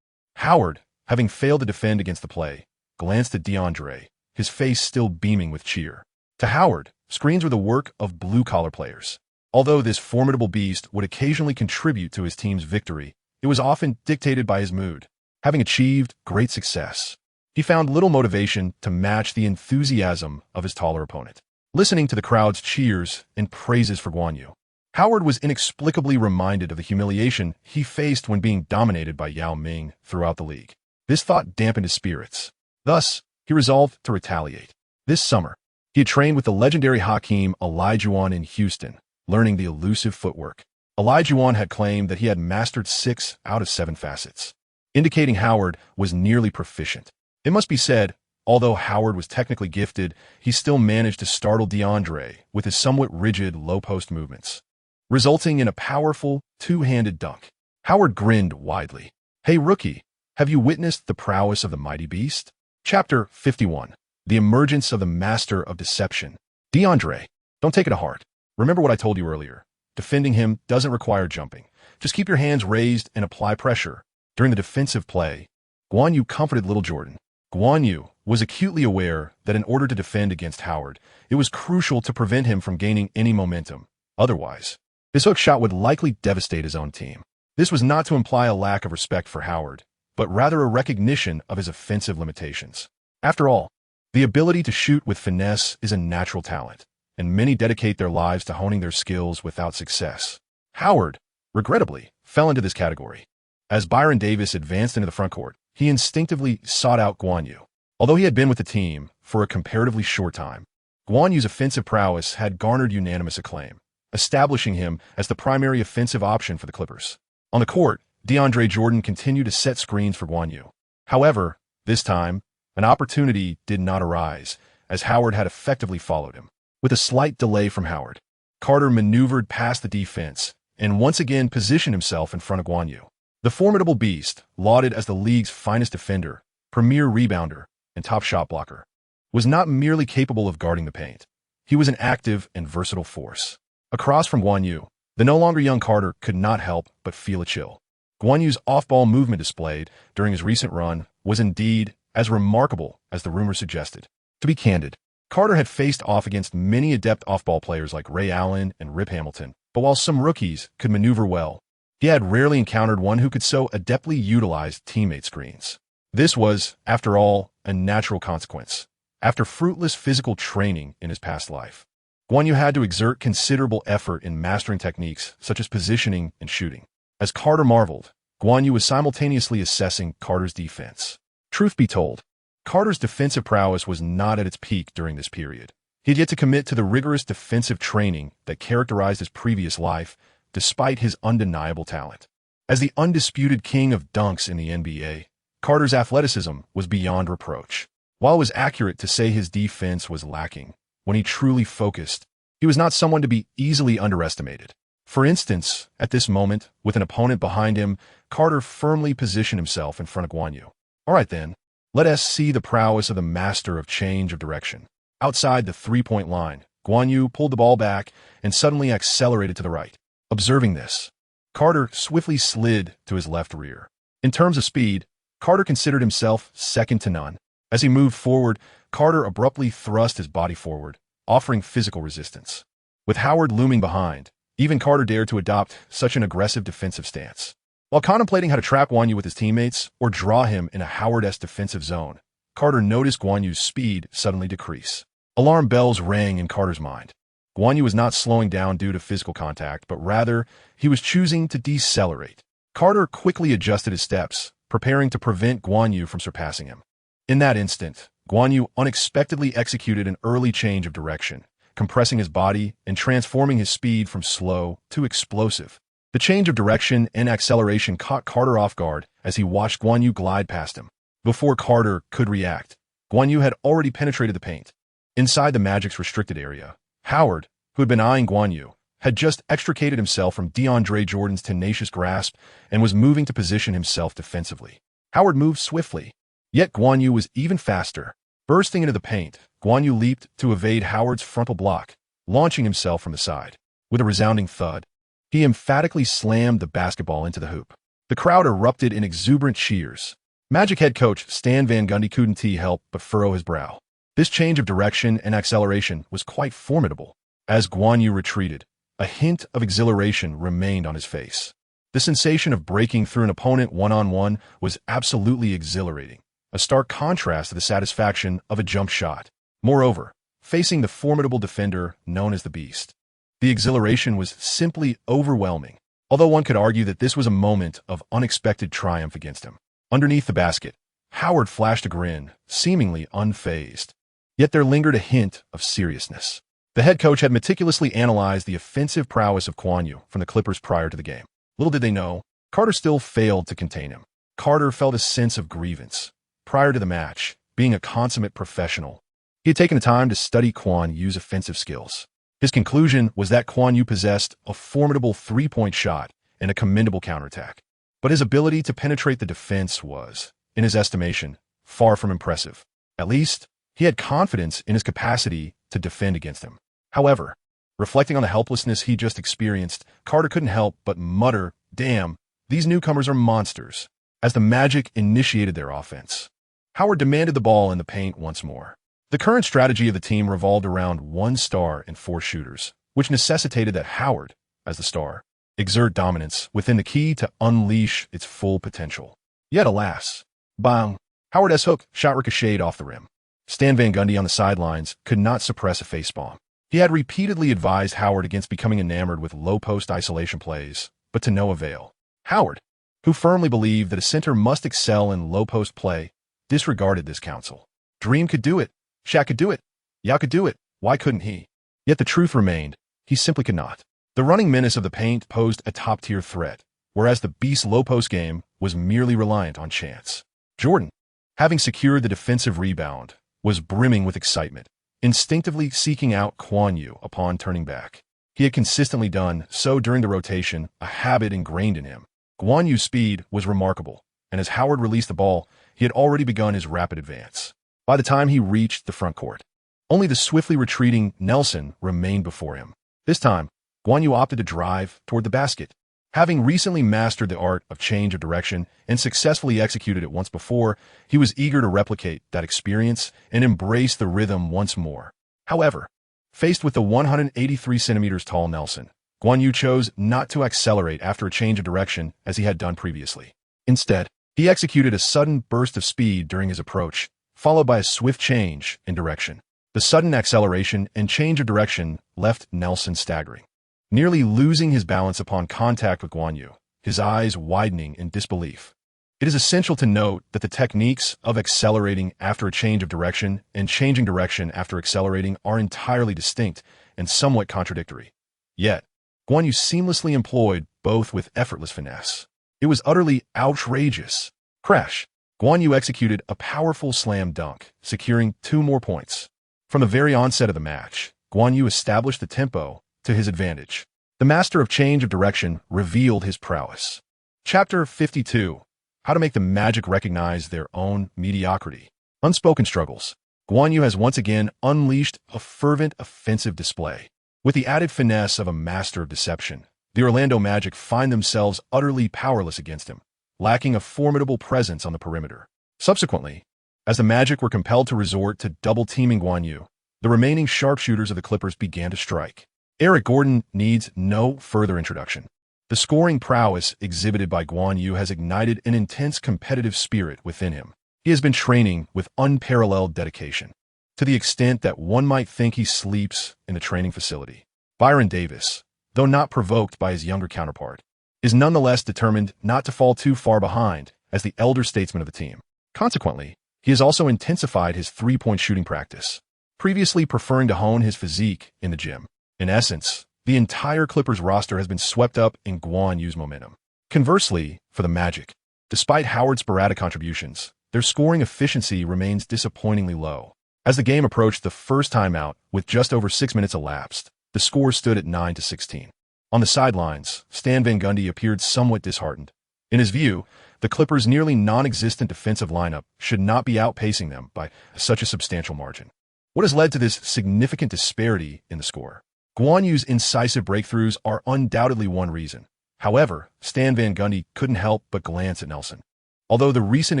Howard, having failed to defend against the play, glanced at DeAndre, his face still beaming with cheer. To Howard, screens were the work of blue-collar players. Although this formidable beast would occasionally contribute to his team's victory, it was often dictated by his mood. Having achieved great success, he found little motivation to match the enthusiasm of his taller opponent. Listening to the crowd's cheers and praises for Guan Yu, Howard was inexplicably reminded of the humiliation he faced when being dominated by Yao Ming throughout the league. This thought dampened his spirits. Thus, he resolved to retaliate. This summer, he had trained with the legendary Hakeem Olajuwon in Houston, learning the elusive footwork. Olajuwon had claimed that he had mastered 6 out of 7 facets, indicating Howard was nearly proficient. It must be said, Although Howard was technically gifted, he still managed to startle DeAndre with his somewhat rigid low-post movements, resulting in a powerful, two-handed dunk. Howard grinned widely. "Hey, rookie, have you witnessed the prowess of the mighty beast?" Chapter 51. The Emergence of the Master of Deception. DeAndre, don't take it to heart. Remember what I told you earlier. Defending him doesn't require jumping. Just keep your hands raised and apply pressure. During the defensive play, Guan Yu comforted little Jordan. Guan Yu was acutely aware that in order to defend against Howard, it was crucial to prevent him from gaining any momentum. Otherwise, his hook shot would likely devastate his own team. This was not to imply a lack of respect for Howard, but rather a recognition of his offensive limitations. After all, the ability to shoot with finesse is a natural talent, and many dedicate their lives to honing their skills without success. Howard, regrettably, fell into this category. As Byron Davis advanced into the frontcourt, he instinctively sought out Guan Yu. Although he had been with the team for a comparatively short time, Guan Yu's offensive prowess had garnered unanimous acclaim, establishing him as the primary offensive option for the Clippers. On the court, DeAndre Jordan continued to set screens for Guan Yu. However, this time, an opportunity did not arise, as Howard had effectively followed him. With a slight delay from Howard, Carter maneuvered past the defense and once again positioned himself in front of Guan Yu. The formidable beast, lauded as the league's finest defender, premier rebounder, and top shot blocker, was not merely capable of guarding the paint. He was an active and versatile force. Across from Guan Yu, the no longer young Carter could not help but feel a chill. Guan Yu's off-ball movement displayed during his recent run was indeed as remarkable as the rumor suggested. To be candid, Carter had faced off against many adept off-ball players like Ray Allen and Rip Hamilton, but while some rookies could maneuver well, he had rarely encountered one who could so adeptly utilize teammate screens. This was, after all, a natural consequence. After fruitless physical training in his past life, Guan Yu had to exert considerable effort in mastering techniques such as positioning and shooting. As Carter marveled, Guan Yu was simultaneously assessing Carter's defense. Truth be told, Carter's defensive prowess was not at its peak during this period. He had yet to commit to the rigorous defensive training that characterized his previous life, despite his undeniable talent. As the undisputed king of dunks in the NBA, Carter's athleticism was beyond reproach. While it was accurate to say his defense was lacking, when he truly focused, he was not someone to be easily underestimated. For instance, at this moment, with an opponent behind him, Carter firmly positioned himself in front of Guan Yu. All right then, let us see the prowess of the master of change of direction. Outside the three-point line, Guan Yu pulled the ball back and suddenly accelerated to the right. Observing this, Carter swiftly slid to his left rear. In terms of speed, Carter considered himself second to none. As he moved forward, Carter abruptly thrust his body forward, offering physical resistance. With Howard looming behind, even Carter dared to adopt such an aggressive defensive stance. While contemplating how to trap Guan Yu with his teammates or draw him in a Howard-esque defensive zone, Carter noticed Guan Yu's speed suddenly decrease. Alarm bells rang in Carter's mind. Guan Yu was not slowing down due to physical contact, but rather, he was choosing to decelerate. Carter quickly adjusted his steps, preparing to prevent Guan Yu from surpassing him. In that instant, Guan Yu unexpectedly executed an early change of direction, compressing his body and transforming his speed from slow to explosive. The change of direction and acceleration caught Carter off guard as he watched Guan Yu glide past him. Before Carter could react, Guan Yu had already penetrated the paint. Inside the Magic's restricted area, Howard, who had been eyeing Guan Yu, had just extricated himself from DeAndre Jordan's tenacious grasp and was moving to position himself defensively. Howard moved swiftly, yet Guan Yu was even faster. Bursting into the paint, Guan Yu leaped to evade Howard's frontal block, launching himself from the side. With a resounding thud, he emphatically slammed the basketball into the hoop. The crowd erupted in exuberant cheers. Magic head coach Stan Van Gundy couldn't help but furrow his brow. This change of direction and acceleration was quite formidable. As Guan Yu retreated, a hint of exhilaration remained on his face. The sensation of breaking through an opponent one-on-one was absolutely exhilarating, a stark contrast to the satisfaction of a jump shot. Moreover, facing the formidable defender known as the Beast, the exhilaration was simply overwhelming, although one could argue that this was a moment of unexpected triumph against him. Underneath the basket, Howard flashed a grin, seemingly unfazed. Yet there lingered a hint of seriousness. The head coach had meticulously analyzed the offensive prowess of Guan Yu from the Clippers prior to the game. Little did they know, Carter still failed to contain him. Carter felt a sense of grievance. Prior to the match, being a consummate professional. He had taken the time to study Guan Yu's offensive skills. His conclusion was that Guan Yu possessed a formidable three-point shot and a commendable counterattack. But his ability to penetrate the defense was, in his estimation, far from impressive. At least, he had confidence in his capacity to defend against him. However, reflecting on the helplessness he just experienced, Carter couldn't help but mutter, "Damn, these newcomers are monsters," as the Magic initiated their offense. Howard demanded the ball in the paint once more. The current strategy of the team revolved around one star and four shooters, which necessitated that Howard, as the star, exert dominance within the key to unleash its full potential. Yet alas, bang, Howard's hook shot ricocheted off the rim. Stan Van Gundy on the sidelines could not suppress a facepalm. He had repeatedly advised Howard against becoming enamored with low-post isolation plays, but to no avail. Howard, who firmly believed that a center must excel in low-post play, disregarded this counsel. Dream could do it. Shaq could do it. Yao could do it. Why couldn't he? Yet the truth remained, he simply could not. The running menace of the paint posed a top-tier threat, whereas the Beast's low-post game was merely reliant on chance. Jordan, having secured the defensive rebound, was brimming with excitement, instinctively seeking out Guan Yu upon turning back. He had consistently done so during the rotation, a habit ingrained in him. Guan Yu's speed was remarkable, and as Howard released the ball, he had already begun his rapid advance. By the time he reached the front court, only the swiftly retreating Nelson remained before him. This time, Guan Yu opted to drive toward the basket. Having recently mastered the art of change of direction and successfully executed it once before, he was eager to replicate that experience and embrace the rhythm once more. However, faced with the 183 centimeters tall Nelson, Guan Yu chose not to accelerate after a change of direction as he had done previously. Instead, he executed a sudden burst of speed during his approach, followed by a swift change in direction. The sudden acceleration and change of direction left Nelson staggering, nearly losing his balance upon contact with Guan Yu, his eyes widening in disbelief. It is essential to note that the techniques of accelerating after a change of direction and changing direction after accelerating are entirely distinct and somewhat contradictory. Yet, Guan Yu seamlessly employed both with effortless finesse. It was utterly outrageous. Crash! Guan Yu executed a powerful slam dunk, securing 2 more points. From the very onset of the match, Guan Yu established the tempo to his advantage. The master of change of direction revealed his prowess. Chapter 52. How to make the Magic recognize their own mediocrity. Unspoken struggles. Guan Yu has once again unleashed a fervent offensive display. With the added finesse of a master of deception, the Orlando Magic find themselves utterly powerless against him, lacking a formidable presence on the perimeter. Subsequently, as the Magic were compelled to resort to double-teaming Guan Yu, the remaining sharpshooters of the Clippers began to strike. Eric Gordon needs no further introduction. The scoring prowess exhibited by Guan Yu has ignited an intense competitive spirit within him. He has been training with unparalleled dedication, to the extent that one might think he sleeps in the training facility. Byron Davis, though not provoked by his younger counterpart, is nonetheless determined not to fall too far behind as the elder statesman of the team. Consequently, he has also intensified his three-point shooting practice, previously preferring to hone his physique in the gym. In essence, the entire Clippers roster has been swept up in Guan Yu's momentum. Conversely, for the Magic, despite Howard's sporadic contributions, their scoring efficiency remains disappointingly low. As the game approached the first timeout with just over 6 minutes elapsed, the score stood at 9-16. On the sidelines, Stan Van Gundy appeared somewhat disheartened. In his view, the Clippers' nearly non-existent defensive lineup should not be outpacing them by such a substantial margin. What has led to this significant disparity in the score? Guan Yu's incisive breakthroughs are undoubtedly one reason. However, Stan Van Gundy couldn't help but glance at Nelson. Although the recent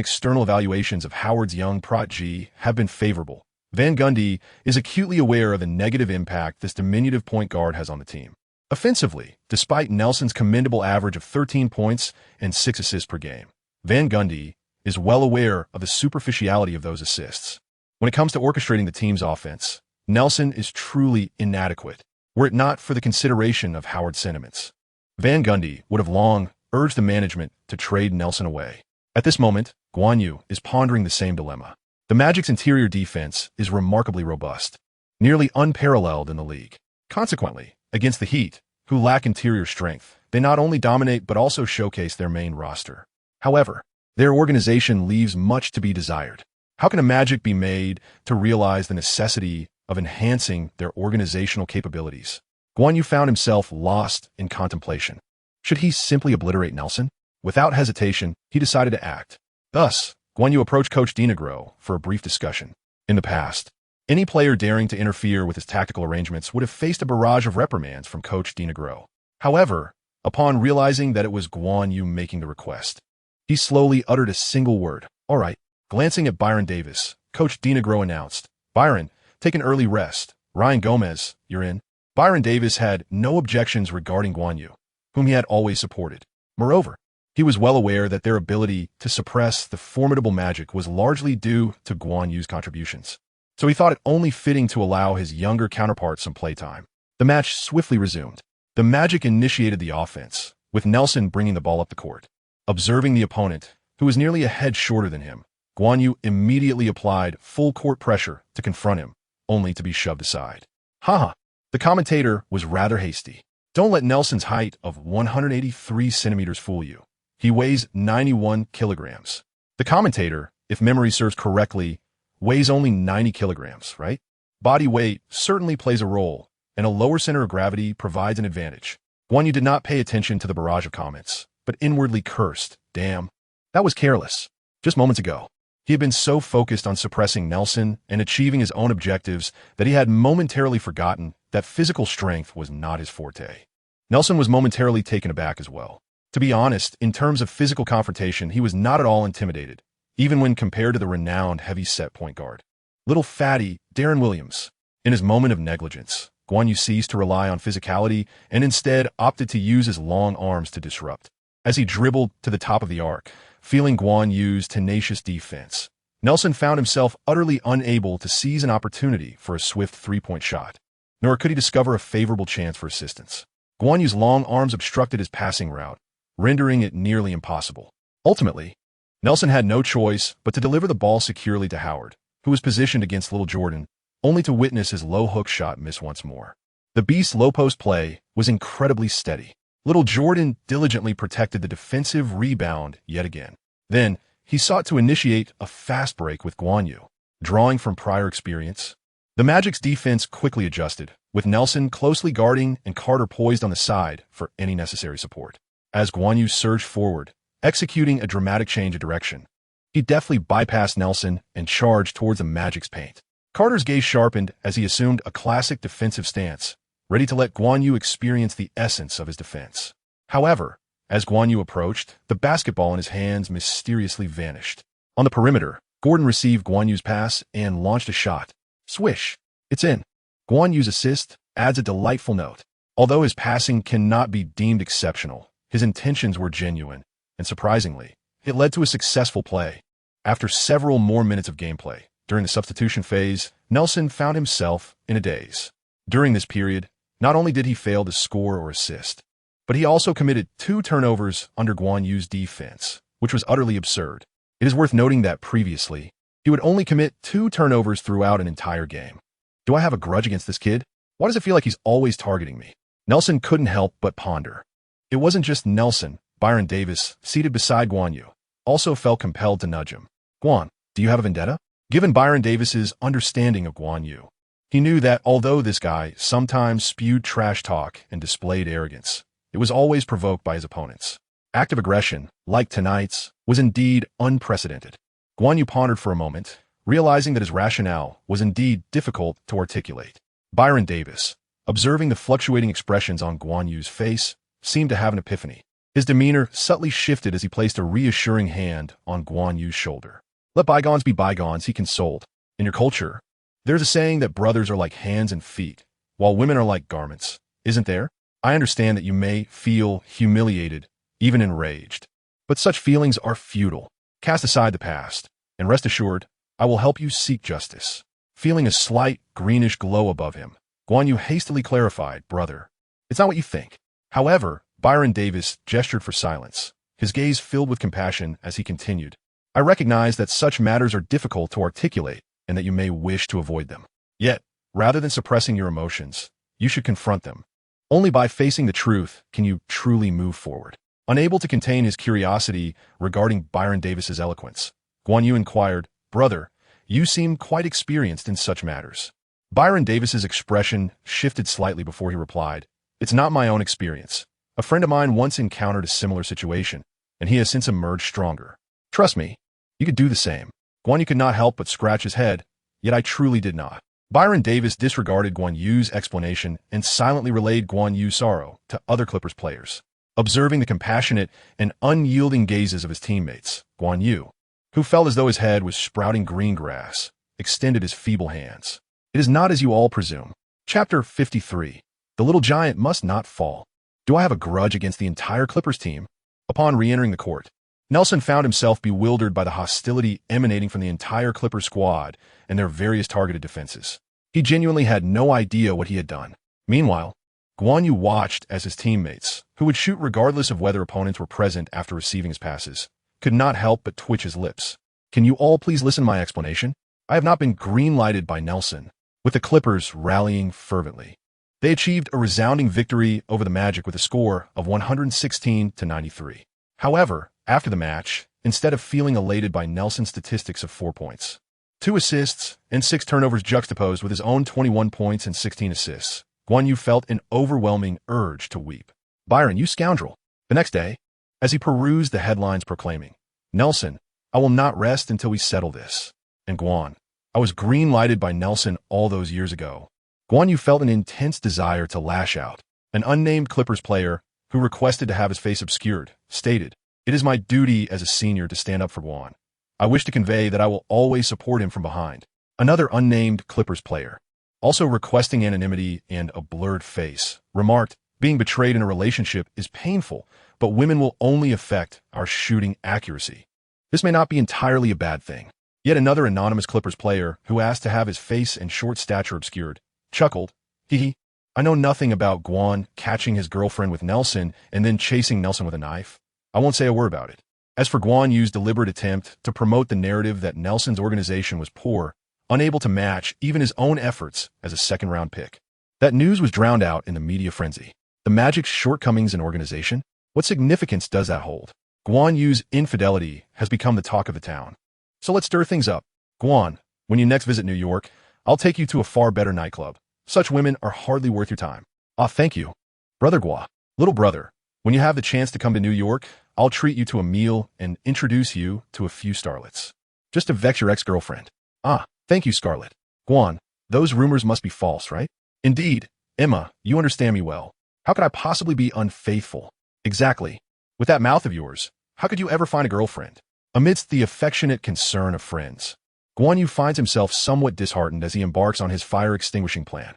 external evaluations of Howard's young prodigy have been favorable, Van Gundy is acutely aware of the negative impact this diminutive point guard has on the team. Offensively, despite Nelson's commendable average of 13 points and 6 assists per game, Van Gundy is well aware of the superficiality of those assists. When it comes to orchestrating the team's offense, Nelson is truly inadequate, were it not for the consideration of Howard's sentiments. Van Gundy would have long urged the management to trade Nelson away. At this moment, Guan Yu is pondering the same dilemma. The Magic's interior defense is remarkably robust, nearly unparalleled in the league. Consequently, against the Heat, who lack interior strength, they not only dominate but also showcase their main roster. However, their organization leaves much to be desired. How can a magic be made to realize the necessity of enhancing their organizational capabilities? Guan Yu found himself lost in contemplation. Should he simply obliterate Nelson? Without hesitation, he decided to act. Thus, Guan Yu approached Coach Dinegro for a brief discussion. In the past, any player daring to interfere with his tactical arrangements would have faced a barrage of reprimands from Coach Dinegro. However, upon realizing that it was Guan Yu making the request, he slowly uttered a single word, "All right." Glancing at Byron Davis, Coach Dinegro announced, "Byron, take an early rest. Ryan Gomez, you're in." Byron Davis had no objections regarding Guan Yu, whom he had always supported. Moreover, he was well aware that their ability to suppress the formidable magic was largely due to Guan Yu's contributions. So he thought it only fitting to allow his younger counterpart some playtime. The match swiftly resumed. The Magic initiated the offense, with Nelson bringing the ball up the court. Observing the opponent, who was nearly a head shorter than him, Guan Yu immediately applied full court pressure to confront him, only to be shoved aside. Haha, the commentator was rather hasty. Don't let Nelson's height of 183 centimeters fool you. He weighs 91 kilograms. The commentator, if memory serves correctly, weighs only 90 kilograms, right? Body weight certainly plays a role, and a lower center of gravity provides an advantage. Guan Yu did not pay attention to the barrage of comments, but inwardly cursed. Damn, that was careless. Just moments ago, he had been so focused on suppressing Nelson and achieving his own objectives that he had momentarily forgotten that physical strength was not his forte. Nelson was momentarily taken aback as well. To be honest, in terms of physical confrontation, he was not at all intimidated, even when compared to the renowned heavy-set point guard. Little fatty Darren Williams. In his moment of negligence, Guan Yu ceased to rely on physicality and instead opted to use his long arms to disrupt. As he dribbled to the top of the arc, feeling Guan Yu's tenacious defense, Nelson found himself utterly unable to seize an opportunity for a swift three-point shot, nor could he discover a favorable chance for assistance. Guan Yu's long arms obstructed his passing route, rendering it nearly impossible. Ultimately, Nelson had no choice but to deliver the ball securely to Howard, who was positioned against Little Jordan, only to witness his low hook shot miss once more. The Beast's low-post play was incredibly steady. Little Jordan diligently protected the defensive rebound yet again. Then, he sought to initiate a fast break with Guan Yu. Drawing from prior experience, the Magic's defense quickly adjusted, with Nelson closely guarding and Carter poised on the side for any necessary support. As Guan Yu surged forward, executing a dramatic change of direction, he deftly bypassed Nelson and charged towards the Magic's paint. Carter's gaze sharpened as he assumed a classic defensive stance, ready to let Guan Yu experience the essence of his defense. However, as Guan Yu approached, the basketball in his hands mysteriously vanished. On the perimeter, Gordon received Guan Yu's pass and launched a shot. Swish! It's in. Guan Yu's assist adds a delightful note. Although his passing cannot be deemed exceptional, his intentions were genuine, and surprisingly, it led to a successful play. After several more minutes of gameplay, during the substitution phase, Nelson found himself in a daze. During this period, not only did he fail to score or assist, but he also committed 2 turnovers under Guan Yu's defense, which was utterly absurd. It is worth noting that previously, he would only commit 2 turnovers throughout an entire game. Do I have a grudge against this kid? Why does it feel like he's always targeting me? Nelson couldn't help but ponder. It wasn't just Nelson. Byron Davis, seated beside Guan Yu, also felt compelled to nudge him. Guan, do you have a vendetta? Given Byron Davis's understanding of Guan Yu, he knew that although this guy sometimes spewed trash talk and displayed arrogance, it was always provoked by his opponents. Active aggression, like tonight's, was indeed unprecedented. Guan Yu pondered for a moment, realizing that his rationale was indeed difficult to articulate. Byron Davis, observing the fluctuating expressions on Guan Yu's face, seemed to have an epiphany. His demeanor subtly shifted as he placed a reassuring hand on Guan Yu's shoulder. Let bygones be bygones, he consoled. In your culture, there's a saying that brothers are like hands and feet, while women are like garments, isn't there? I understand that you may feel humiliated, even enraged, but such feelings are futile. Cast aside the past, and rest assured, I will help you seek justice. Feeling a slight greenish glow above him, Guan Yu hastily clarified, brother, it's not what you think. However, Byron Davis gestured for silence, his gaze filled with compassion as he continued. I recognize that such matters are difficult to articulate and that you may wish to avoid them. Yet, rather than suppressing your emotions, you should confront them. Only by facing the truth can you truly move forward. Unable to contain his curiosity regarding Byron Davis's eloquence, Guan Yu inquired, brother, You seem quite experienced in such matters. Byron Davis's expression shifted slightly before he replied, "It's not my own experience. A friend of mine once encountered a similar situation, and he has since emerged stronger. Trust me, you could do the same." Guan Yu could not help but scratch his head, yet I truly did not. Byron Davis disregarded Guan Yu's explanation and silently relayed Guan Yu's sorrow to other Clippers players. Observing the compassionate and unyielding gazes of his teammates, Guan Yu, who felt as though his head was sprouting green grass, extended his feeble hands. "It is not as you all presume." Chapter 53. The little giant must not fall. Do I have a grudge against the entire Clippers team? Upon re-entering the court, Nelson found himself bewildered by the hostility emanating from the entire Clippers squad and their various targeted defenses. He genuinely had no idea what he had done. Meanwhile, Guan Yu watched as his teammates, who would shoot regardless of whether opponents were present after receiving his passes, could not help but twitch his lips. "Can you all please listen to my explanation? I have not been green-lighted by Nelson," with the Clippers rallying fervently. They achieved a resounding victory over the Magic with a score of 116-93. However, after the match, instead of feeling elated by Nelson's statistics of 4 points, 2 assists, and 6 turnovers juxtaposed with his own 21 points and 16 assists, Guan Yu felt an overwhelming urge to weep. "Byron, you scoundrel." The next day, as he perused the headlines proclaiming, "Nelson, I will not rest until we settle this," and "Guan, I was green-lighted by Nelson all those years ago," Guan Yu felt an intense desire to lash out. An unnamed Clippers player, who requested to have his face obscured, stated, "It is my duty as a senior to stand up for Guan. I wish to convey that I will always support him from behind." Another unnamed Clippers player, also requesting anonymity and a blurred face, remarked, "Being betrayed in a relationship is painful, but women will only affect our shooting accuracy. This may not be entirely a bad thing." Yet another anonymous Clippers player, who asked to have his face and short stature obscured, chuckled, "Hee, I know nothing about Guan catching his girlfriend with Nelson and then chasing Nelson with a knife. I won't say a word about it." As for Guan Yu's deliberate attempt to promote the narrative that Nelson's organization was poor, unable to match even his own efforts as a second-round pick, that news was drowned out in the media frenzy. The Magic's shortcomings in organization? What significance does that hold? Guan Yu's infidelity has become the talk of the town. So let's stir things up. "Guan, when you next visit New York, I'll take you to a far better nightclub. Such women are hardly worth your time." "Ah, thank you. Brother Guan, little brother, when you have the chance to come to New York, I'll treat you to a meal and introduce you to a few starlets. Just to vex your ex-girlfriend." "Ah, thank you, Scarlett." "Guan, those rumors must be false, right?" "Indeed. Emma, you understand me well. How could I possibly be unfaithful?" "Exactly. With that mouth of yours, how could you ever find a girlfriend?" Amidst the affectionate concern of friends, Guan Yu finds himself somewhat disheartened as he embarks on his fire-extinguishing plan.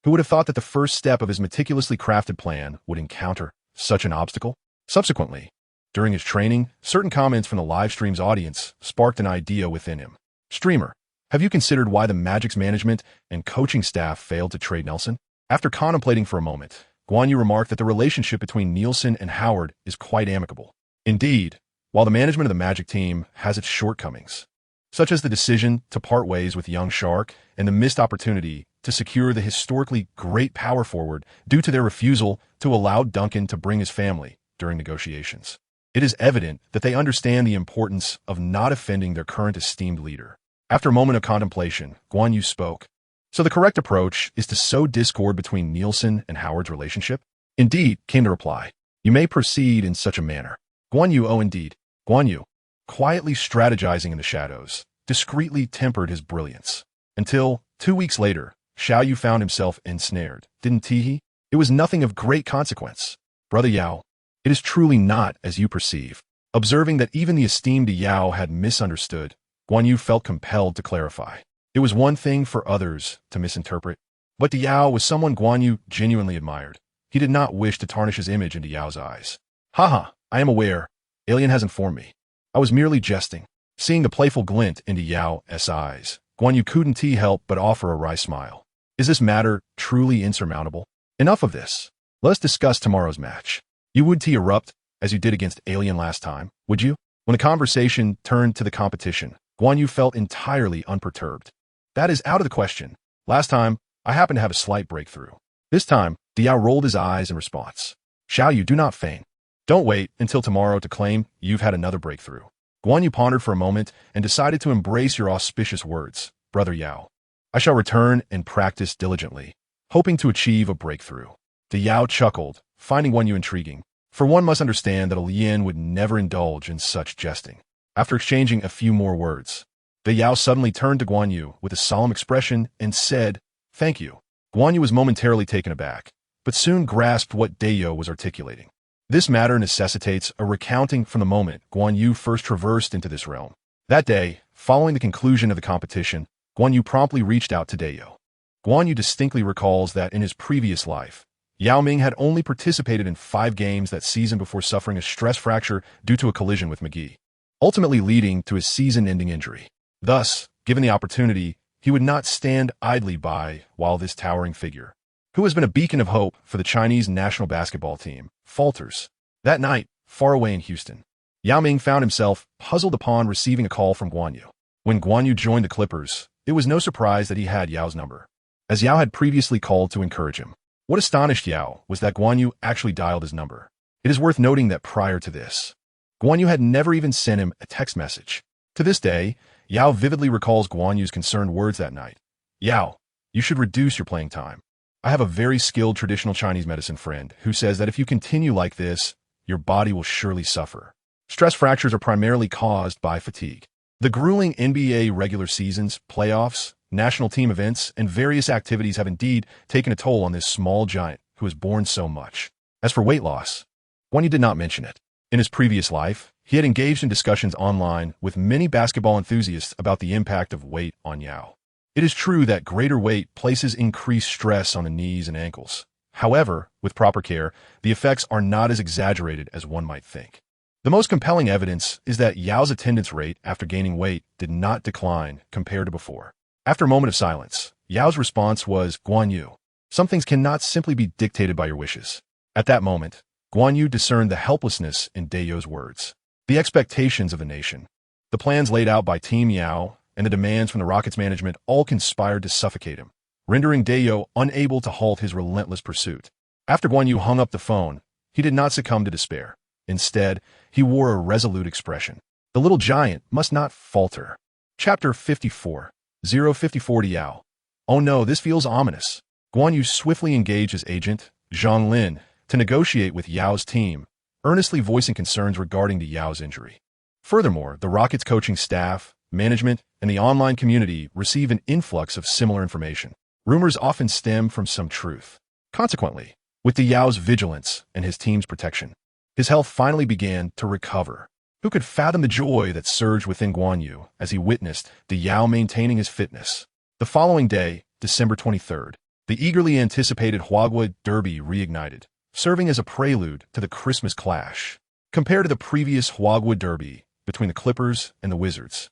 Who would have thought that the first step of his meticulously crafted plan would encounter such an obstacle? Subsequently, during his training, certain comments from the live stream's audience sparked an idea within him. "Streamer, have you considered why the Magic's management and coaching staff failed to trade Nelson?" After contemplating for a moment, Guan Yu remarked that the relationship between Nielsen and Howard is quite amicable. Indeed, while the management of the Magic team has its shortcomings, such as the decision to part ways with young Shark and the missed opportunity to secure the historically great power forward due to their refusal to allow Duncan to bring his family during negotiations, it is evident that they understand the importance of not offending their current esteemed leader. After a moment of contemplation, Guan Yu spoke. "So the correct approach is to sow discord between Nielsen and Howard's relationship?" "Indeed," came the reply. "You may proceed in such a manner." Guan Yu, oh indeed. Guan Yu, quietly strategizing in the shadows, discreetly tempered his brilliance. Until, 2 weeks later, Xiao Yu found himself ensnared, didn't he? It was nothing of great consequence. "Brother Yao, it is truly not as you perceive." Observing that even the esteemed Yao had misunderstood, Guan Yu felt compelled to clarify. It was one thing for others to misinterpret, but Yao was someone Guan Yu genuinely admired. He did not wish to tarnish his image into Yao's eyes. "Haha, I am aware. Alien has informed me. I was merely jesting." Seeing the playful glint into Yao's eyes, Guan Yu couldn't help but offer a wry smile. "Is this matter truly insurmountable? Enough of this. Let us discuss tomorrow's match. You would erupt as you did against Alien last time, would you?" When the conversation turned to the competition, Guan Yu felt entirely unperturbed. "That is out of the question. Last time, I happened to have a slight breakthrough. This time, Yao rolled his eyes in response. "Xiao Yu, do not feign. Don't wait until tomorrow to claim you've had another breakthrough. Guan Yu pondered for a moment and decided to embrace your auspicious words, Brother Yao. I shall return and practice diligently, hoping to achieve a breakthrough. The Yao chuckled, finding Guan Yu intriguing, for one must understand that a Lien would never indulge in such jesting. After exchanging a few more words, the Yao suddenly turned to Guan Yu with a solemn expression and said, "Thank you." Guan Yu was momentarily taken aback, but soon grasped what Dayo was articulating. This matter necessitates a recounting from the moment Guan Yu first traversed into this realm. That day, following the conclusion of the competition, Guan Yu promptly reached out to Dayo. Guan Yu distinctly recalls that in his previous life, Yao Ming had only participated in 5 games that season before suffering a stress fracture due to a collision with McGee, ultimately leading to his season-ending injury. Thus, given the opportunity, he would not stand idly by while this towering figure, who has been a beacon of hope for the Chinese national basketball team, falters. That night, far away in Houston, Yao Ming found himself puzzled upon receiving a call from Guan Yu. When Guan Yu joined the Clippers, it was no surprise that he had Yao's number, as Yao had previously called to encourage him. What astonished Yao was that Guan Yu actually dialed his number. It is worth noting that prior to this, Guan Yu had never even sent him a text message. To this day, Yao vividly recalls Guan Yu's concerned words that night. "Yao, you should reduce your playing time. I have a very skilled traditional Chinese medicine friend who says that if you continue like this, your body will surely suffer. Stress fractures are primarily caused by fatigue. The grueling NBA regular seasons, playoffs, national team events, and various activities have indeed taken a toll on this small giant who has borne so much." As for weight loss, Guan Yu did not mention it. In his previous life, he had engaged in discussions online with many basketball enthusiasts about the impact of weight on Yao. It is true that greater weight places increased stress on the knees and ankles. However, with proper care, the effects are not as exaggerated as one might think. The most compelling evidence is that Yao's attendance rate after gaining weight did not decline compared to before. After a moment of silence, Yao's response was, "Guan Yu, some things cannot simply be dictated by your wishes." At that moment, Guan Yu discerned the helplessness in Dayo's words. The expectations of the nation, the plans laid out by Team Yao, and the demands from the Rockets management all conspired to suffocate him, rendering Dayo unable to halt his relentless pursuit. After Guan Yu hung up the phone, he did not succumb to despair. Instead, he wore a resolute expression. The little giant must not falter. Chapter 54. 054 to Yao. Oh no, this feels ominous. Guan Yu swiftly engaged his agent, Zhang Lin, to negotiate with Yao's team, earnestly voicing concerns regarding Yao's injury. Furthermore, the Rockets coaching staff, management, and the online community receive an influx of similar information. Rumors often stem from some truth. Consequently, with Yao's vigilance and his team's protection, his health finally began to recover. Who could fathom the joy that surged within Guan Yu as he witnessed Yao maintaining his fitness? The following day, December 23rd, the eagerly anticipated Huagua Derby reignited, serving as a prelude to the Christmas clash. Compared to the previous Huagua Derby between the Clippers and the Wizards,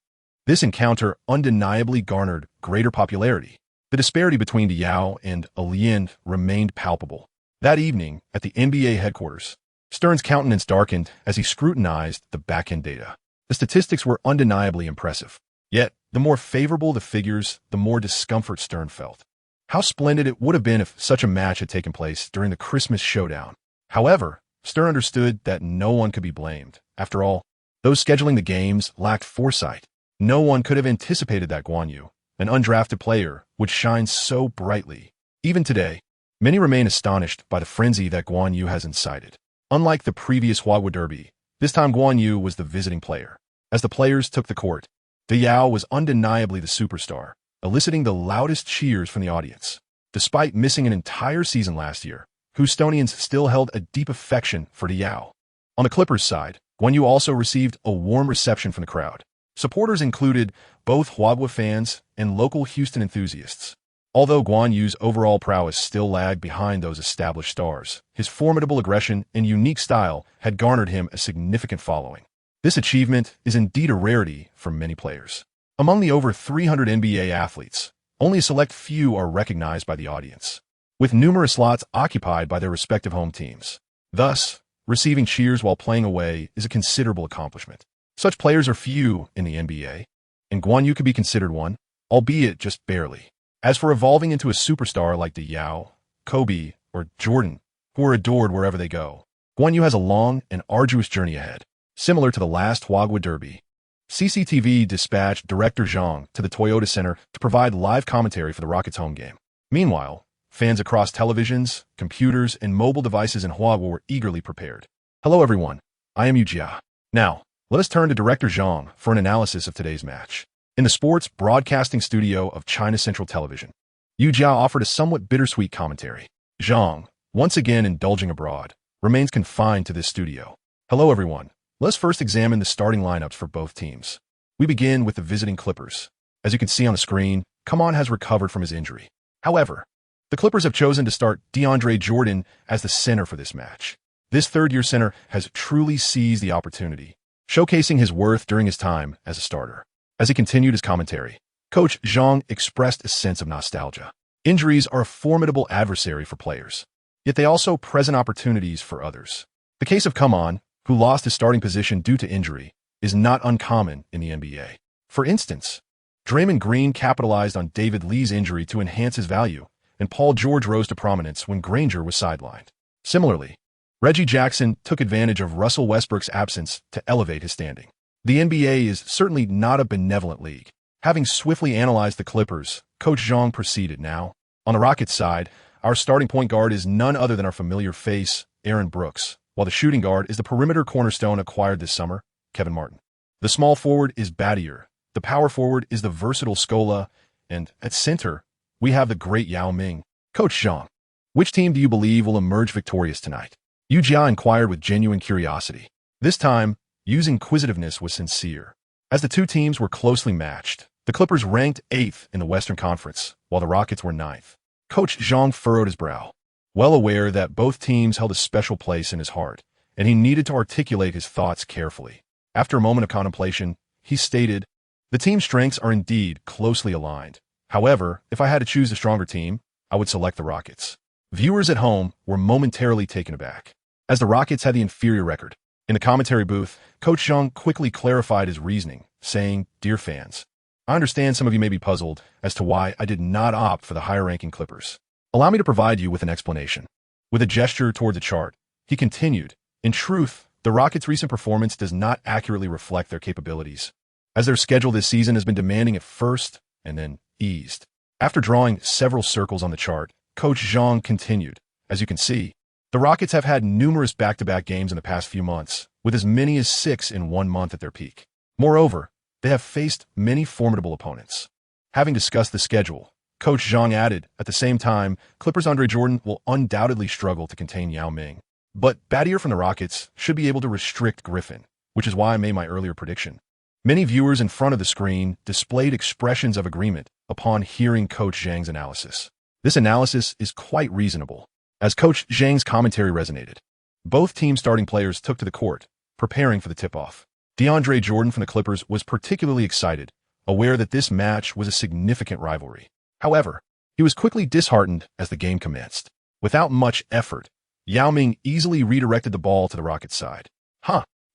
this encounter undeniably garnered greater popularity. The disparity between Yao and Lien remained palpable. That evening, at the NBA headquarters, Stern's countenance darkened as he scrutinized the back-end data. The statistics were undeniably impressive. Yet, the more favorable the figures, the more discomfort Stern felt. How splendid it would have been if such a match had taken place during the Christmas showdown. However, Stern understood that no one could be blamed. After all, those scheduling the games lacked foresight. No one could have anticipated that Guan Yu, an undrafted player, would shine so brightly. Even today, many remain astonished by the frenzy that Guan Yu has incited. Unlike the previous Huagua Derby, this time Guan Yu was the visiting player. As the players took the court, Yao was undeniably the superstar, eliciting the loudest cheers from the audience. Despite missing an entire season last year, Houstonians still held a deep affection for Yao. On the Clippers' side, Guan Yu also received a warm reception from the crowd. Supporters included both Huagua fans and local Houston enthusiasts. Although Guan Yu's overall prowess still lagged behind those established stars, his formidable aggression and unique style had garnered him a significant following. This achievement is indeed a rarity for many players. Among the over 300 NBA athletes, only a select few are recognized by the audience, with numerous slots occupied by their respective home teams. Thus, receiving cheers while playing away is a considerable accomplishment. Such players are few in the NBA, and Guan Yu could be considered one, albeit just barely. As for evolving into a superstar like Yao, Kobe, or Jordan, who are adored wherever they go, Guan Yu has a long and arduous journey ahead. Similar to the last Huagua Derby, CCTV dispatched Director Zhang to the Toyota Center to provide live commentary for the Rockets' home game. Meanwhile, fans across televisions, computers, and mobile devices in Huawei were eagerly prepared. Hello everyone, I am Yu Jia. Now, let us turn to Director Zhang for an analysis of today's match. In the sports broadcasting studio of China Central Television, Yu Jia offered a somewhat bittersweet commentary. Zhang, once again indulging abroad, remains confined to this studio. Hello everyone. Let's first examine the starting lineups for both teams. We begin with the visiting Clippers. As you can see on the screen, Come has recovered from his injury. However, the Clippers have chosen to start DeAndre Jordan as the center for this match. This third-year center has truly seized the opportunity, showcasing his worth during his time as a starter. As he continued his commentary, Coach Zhang expressed a sense of nostalgia. Injuries are a formidable adversary for players, yet they also present opportunities for others. The case of Come, who lost his starting position due to injury, is not uncommon in the NBA. For instance, Draymond Green capitalized on David Lee's injury to enhance his value, and Paul George rose to prominence when Granger was sidelined. Similarly, Reggie Jackson took advantage of Russell Westbrook's absence to elevate his standing. The NBA is certainly not a benevolent league. Having swiftly analyzed the Clippers, Coach Zhang proceeded. Now, on the Rockets side, our starting point guard is none other than our familiar face, Aaron Brooks, while the shooting guard is the perimeter cornerstone acquired this summer, Kevin Martin. The small forward is Badier, the power forward is the versatile Scola, and at center, we have the great Yao Ming. Coach Zhang, which team do you believe will emerge victorious tonight? Yu Jia inquired with genuine curiosity. This time, Yu's inquisitiveness was sincere. As the two teams were closely matched, the Clippers ranked 8th in the Western Conference, while the Rockets were 9th. Coach Zhang furrowed his brow, well aware that both teams held a special place in his heart, and he needed to articulate his thoughts carefully. After a moment of contemplation, he stated, "The team's strengths are indeed closely aligned. However, if I had to choose a stronger team, I would select the Rockets." Viewers at home were momentarily taken aback, as the Rockets had the inferior record. In the commentary booth, Coach Zhang quickly clarified his reasoning, saying, "Dear fans, I understand some of you may be puzzled as to why I did not opt for the higher-ranking Clippers. Allow me to provide you with an explanation." With a gesture toward the chart, he continued, "In truth, the Rockets' recent performance does not accurately reflect their capabilities, as their schedule this season has been demanding at first and then eased." After drawing several circles on the chart, Coach Zhang continued, "As you can see, the Rockets have had numerous back-to-back games in the past few months, with as many as 6 in 1 month at their peak. Moreover, they have faced many formidable opponents." Having discussed the schedule, Coach Zhang added, "At the same time, Clippers' Andre Jordan will undoubtedly struggle to contain Yao Ming. But Badier from the Rockets should be able to restrict Griffin, which is why I made my earlier prediction." Many viewers in front of the screen displayed expressions of agreement upon hearing Coach Zhang's analysis. This analysis is quite reasonable, as Coach Zhang's commentary resonated. Both team starting players took to the court, preparing for the tip-off. DeAndre Jordan from the Clippers was particularly excited, aware that this match was a significant rivalry. However, he was quickly disheartened as the game commenced. Without much effort, Yao Ming easily redirected the ball to the Rockets' side.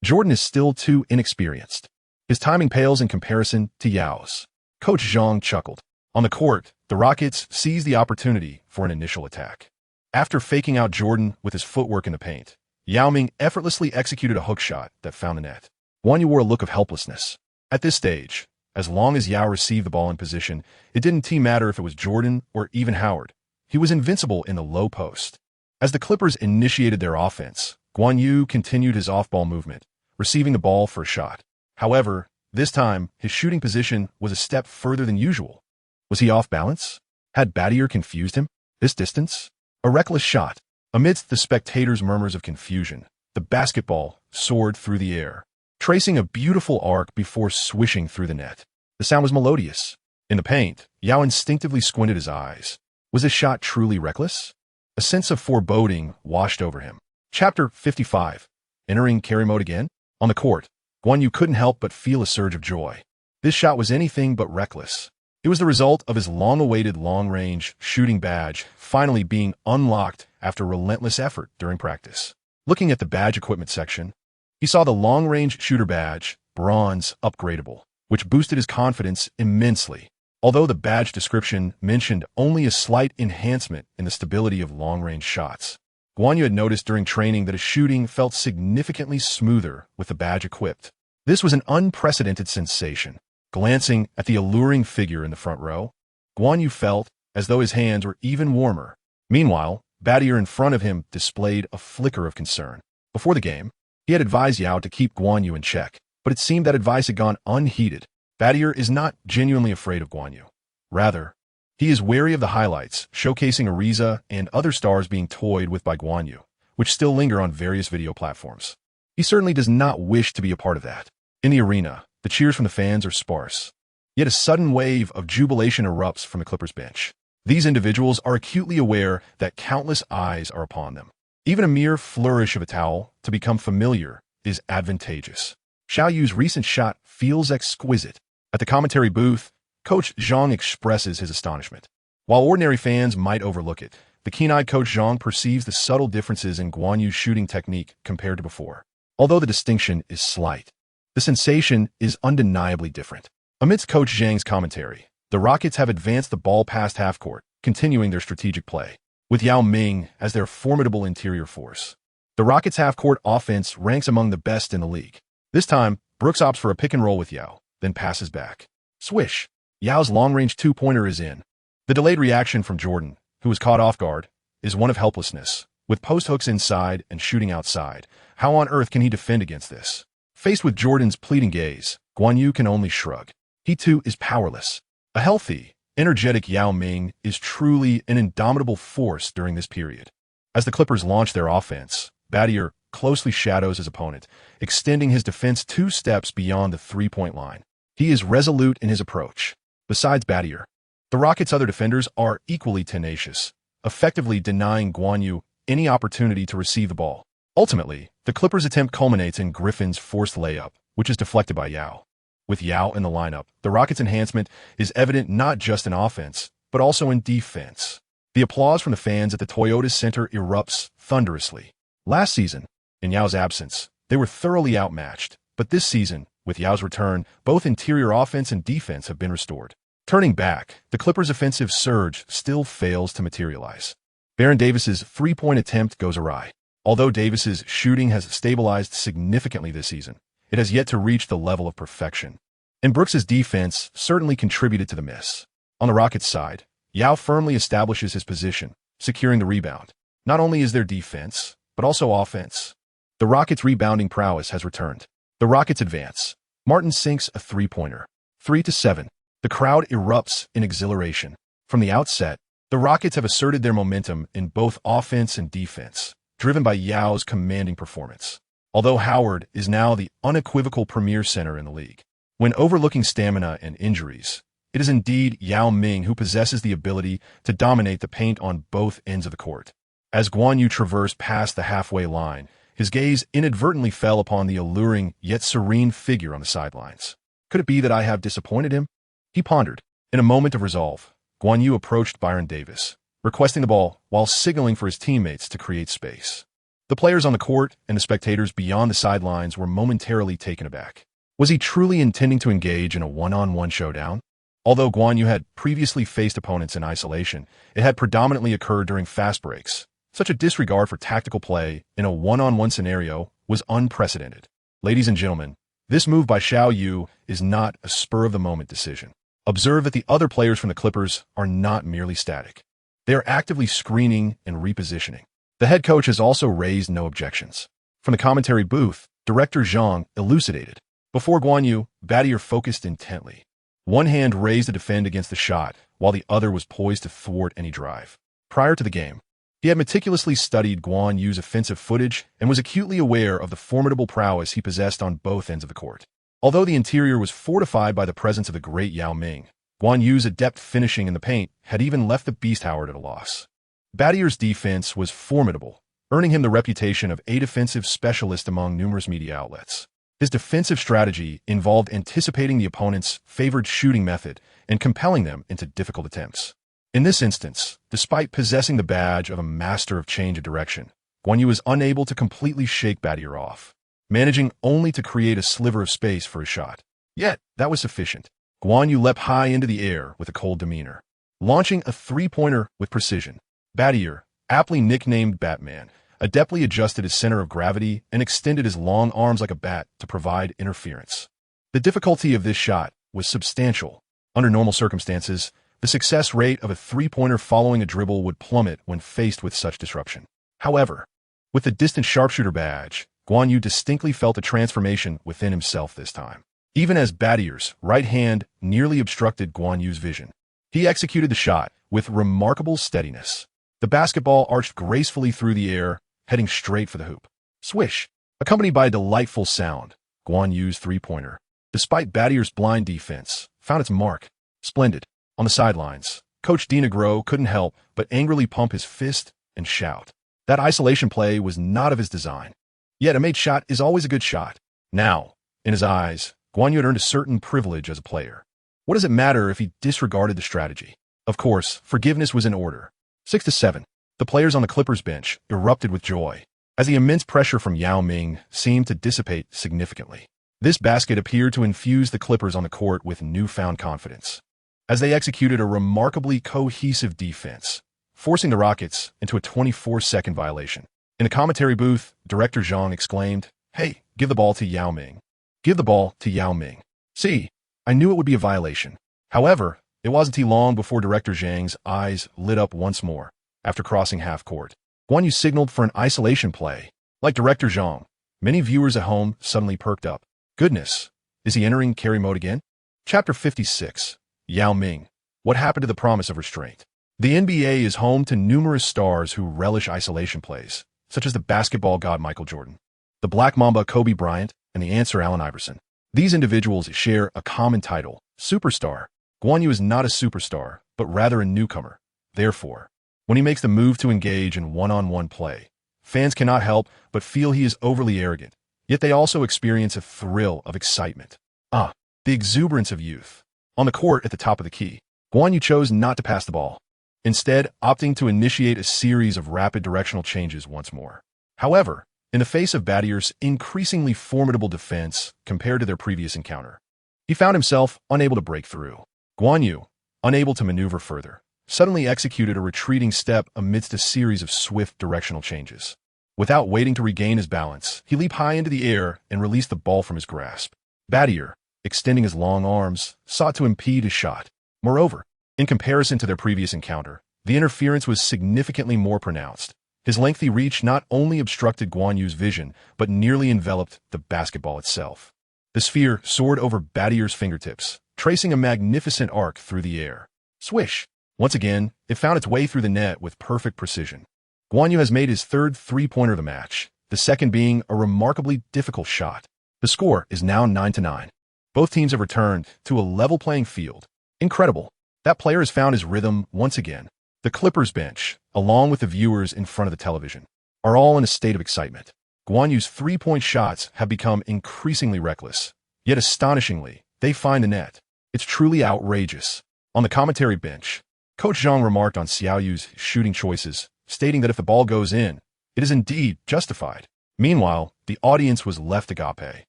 Jordan is still too inexperienced. His timing pales in comparison to Yao's. Coach Zhang chuckled. On the court, the Rockets seized the opportunity for an initial attack. After faking out Jordan with his footwork in the paint, Yao Ming effortlessly executed a hook shot that found the net. Guan Yu wore a look of helplessness. At this stage, as long as Yao received the ball in position, it didn't matter if it was Jordan or even Howard. He was invincible in the low post. As the Clippers initiated their offense, Guan Yu continued his off-ball movement, receiving the ball for a shot. However, this time, his shooting position was a step further than usual. Was he off balance? Had Badier confused him? This distance? A reckless shot. Amidst the spectators' murmurs of confusion, the basketball soared through the air, tracing a beautiful arc before swishing through the net. The sound was melodious. In the paint, Yao instinctively squinted his eyes. Was this shot truly reckless? A sense of foreboding washed over him. Chapter 55. Entering carry mode again? On the court, Guan Yu couldn't help but feel a surge of joy. This shot was anything but reckless. It was the result of his long-awaited long-range shooting badge finally being unlocked after relentless effort during practice. Looking at the badge equipment section, he saw the long-range shooter badge, bronze upgradable, which boosted his confidence immensely. Although the badge description mentioned only a slight enhancement in the stability of long-range shots, Guan Yu had noticed during training that his shooting felt significantly smoother with the badge equipped. This was an unprecedented sensation. Glancing at the alluring figure in the front row, Guan Yu felt as though his hands were even warmer. Meanwhile, Badier in front of him displayed a flicker of concern. Before the game, he had advised Yao to keep Guan Yu in check, but it seemed that advice had gone unheeded. Badier is not genuinely afraid of Guan Yu. Rather, he is wary of the highlights, showcasing Ariza and other stars being toyed with by Guan Yu, which still linger on various video platforms. He certainly does not wish to be a part of that. In the arena, the cheers from the fans are sparse. Yet a sudden wave of jubilation erupts from the Clippers bench. These individuals are acutely aware that countless eyes are upon them. Even a mere flourish of a towel to become familiar is advantageous. Xiao Yu's recent shot feels exquisite. At the commentary booth, Coach Zhang expresses his astonishment. While ordinary fans might overlook it, the keen-eyed Coach Zhang perceives the subtle differences in Guan Yu's shooting technique compared to before. Although the distinction is slight, the sensation is undeniably different. Amidst Coach Zhang's commentary, the Rockets have advanced the ball past half-court, continuing their strategic play, with Yao Ming as their formidable interior force. The Rockets' half-court offense ranks among the best in the league. This time, Brooks opts for a pick-and-roll with Yao, then passes back. Swish! Yao's long-range two-pointer is in. The delayed reaction from Jordan, who was caught off guard, is one of helplessness. With post hooks inside and shooting outside, how on earth can he defend against this? Faced with Jordan's pleading gaze, Guan Yu can only shrug. He too is powerless. A healthy, energetic Yao Ming is truly an indomitable force during this period. As the Clippers launch their offense, Badier closely shadows his opponent, extending his defense 2 steps beyond the three-point line. He is resolute in his approach. Besides Badier, the Rockets' other defenders are equally tenacious, effectively denying Guan Yu any opportunity to receive the ball. Ultimately, the Clippers' attempt culminates in Griffin's forced layup, which is deflected by Yao. With Yao in the lineup, the Rockets' enhancement is evident not just in offense, but also in defense. The applause from the fans at the Toyota Center erupts thunderously. Last season, in Yao's absence, they were thoroughly outmatched, but this season, with Yao's return, both interior offense and defense have been restored. Turning back, the Clippers' offensive surge still fails to materialize. Baron Davis's three-point attempt goes awry. Although Davis's shooting has stabilized significantly this season, it has yet to reach the level of perfection. And Brooks's defense certainly contributed to the miss. On the Rockets' side, Yao firmly establishes his position, securing the rebound. Not only is there defense, but also offense. The Rockets' rebounding prowess has returned. The Rockets advance. Martin sinks a three-pointer. 3-7. The crowd erupts in exhilaration. From the outset, the Rockets have asserted their momentum in both offense and defense, driven by Yao's commanding performance. Although Howard is now the unequivocal premier center in the league, when overlooking stamina and injuries, it is indeed Yao Ming who possesses the ability to dominate the paint on both ends of the court. As Guan Yu traversed past the halfway line, his gaze inadvertently fell upon the alluring yet serene figure on the sidelines. Could it be that I have disappointed him? He pondered. In a moment of resolve, Guan Yu approached Byron Davis, requesting the ball while signaling for his teammates to create space. The players on the court and the spectators beyond the sidelines were momentarily taken aback. Was he truly intending to engage in a one-on-one showdown? Although Guan Yu had previously faced opponents in isolation, it had predominantly occurred during fast breaks. Such a disregard for tactical play in a one-on-one scenario was unprecedented. Ladies and gentlemen, this move by Xiao Yu is not a spur-of-the-moment decision. Observe that the other players from the Clippers are not merely static. They are actively screening and repositioning. The head coach has also raised no objections. From the commentary booth, Director Zhang elucidated. Before Guan Yu, Badier focused intently. One hand raised to defend against the shot, while the other was poised to thwart any drive. Prior to the game, he had meticulously studied Guan Yu's offensive footage and was acutely aware of the formidable prowess he possessed on both ends of the court. Although the interior was fortified by the presence of the great Yao Ming, Guan Yu's adept finishing in the paint had even left the Beast Howard at a loss. Badier's defense was formidable, earning him the reputation of a defensive specialist among numerous media outlets. His defensive strategy involved anticipating the opponent's favored shooting method and compelling them into difficult attempts. In this instance, despite possessing the badge of a master of change of direction, Guan Yu was unable to completely shake Badier off, managing only to create a sliver of space for his shot. Yet, that was sufficient. Guan Yu leapt high into the air with a cold demeanor, launching a three-pointer with precision. Badier, aptly nicknamed Batman, adeptly adjusted his center of gravity and extended his long arms like a bat to provide interference. The difficulty of this shot was substantial. Under normal circumstances, the success rate of a three-pointer following a dribble would plummet when faced with such disruption. However, with the distant sharpshooter badge, Guan Yu distinctly felt a transformation within himself this time. Even as Badier's right hand nearly obstructed Guan Yu's vision, he executed the shot with remarkable steadiness. The basketball arched gracefully through the air, heading straight for the hoop. Swish! Accompanied by a delightful sound, Guan Yu's three-pointer, despite Badier's blind defense, found its mark. Splendid. On the sidelines, Coach Dinegro couldn't help but angrily pump his fist and shout. That isolation play was not of his design. Yet a made shot is always a good shot. Now, in his eyes, Guan Yu had earned a certain privilege as a player. What does it matter if he disregarded the strategy? Of course, forgiveness was in order. 6-7. The players on the Clippers bench erupted with joy, as the immense pressure from Yao Ming seemed to dissipate significantly. This basket appeared to infuse the Clippers on the court with newfound confidence, as they executed a remarkably cohesive defense, forcing the Rockets into a 24-second violation. In the commentary booth, Director Zhang exclaimed, "Hey, give the ball to Yao Ming. Give the ball to Yao Ming." See, I knew it would be a violation. However, it wasn't too long before Director Zhang's eyes lit up once more. After crossing half court, Guan Yu signaled for an isolation play. Like Director Zhang, many viewers at home suddenly perked up. Goodness, is he entering carry mode again? Chapter 56. Yao Ming. What happened to the promise of restraint? The NBA is home to numerous stars who relish isolation plays, such as the basketball god Michael Jordan, the Black Mamba Kobe Bryant, and the Answer Allen Iverson. These individuals share a common title, superstar. Guan Yu is not a superstar, but rather a newcomer. Therefore, when he makes the move to engage in one-on-one play, fans cannot help but feel he is overly arrogant, yet they also experience a thrill of excitement. The exuberance of youth. On the court at the top of the key, Guan Yu chose not to pass the ball, instead opting to initiate a series of rapid directional changes once more. However, in the face of Badier's increasingly formidable defense compared to their previous encounter, he found himself unable to break through. Guan Yu, unable to maneuver further, suddenly executed a retreating step amidst a series of swift directional changes. Without waiting to regain his balance, he leaped high into the air and released the ball from his grasp. Badier, extending his long arms, sought to impede his shot. Moreover, in comparison to their previous encounter, the interference was significantly more pronounced. His lengthy reach not only obstructed Guan Yu's vision, but nearly enveloped the basketball itself. The sphere soared over Badier's fingertips, tracing a magnificent arc through the air. Swish! Once again, it found its way through the net with perfect precision. Guan Yu has made his third three-pointer of the match, the second being a remarkably difficult shot. The score is now 9-9. Both teams have returned to a level playing field. Incredible. That player has found his rhythm once again. The Clippers bench, along with the viewers in front of the television, are all in a state of excitement. Guan Yu's three-point shots have become increasingly reckless. Yet astonishingly, they find the net. It's truly outrageous. On the commentary bench, Coach Zhang remarked on Xiao Yu's shooting choices, stating that if the ball goes in, it is indeed justified. Meanwhile, the audience was left agape,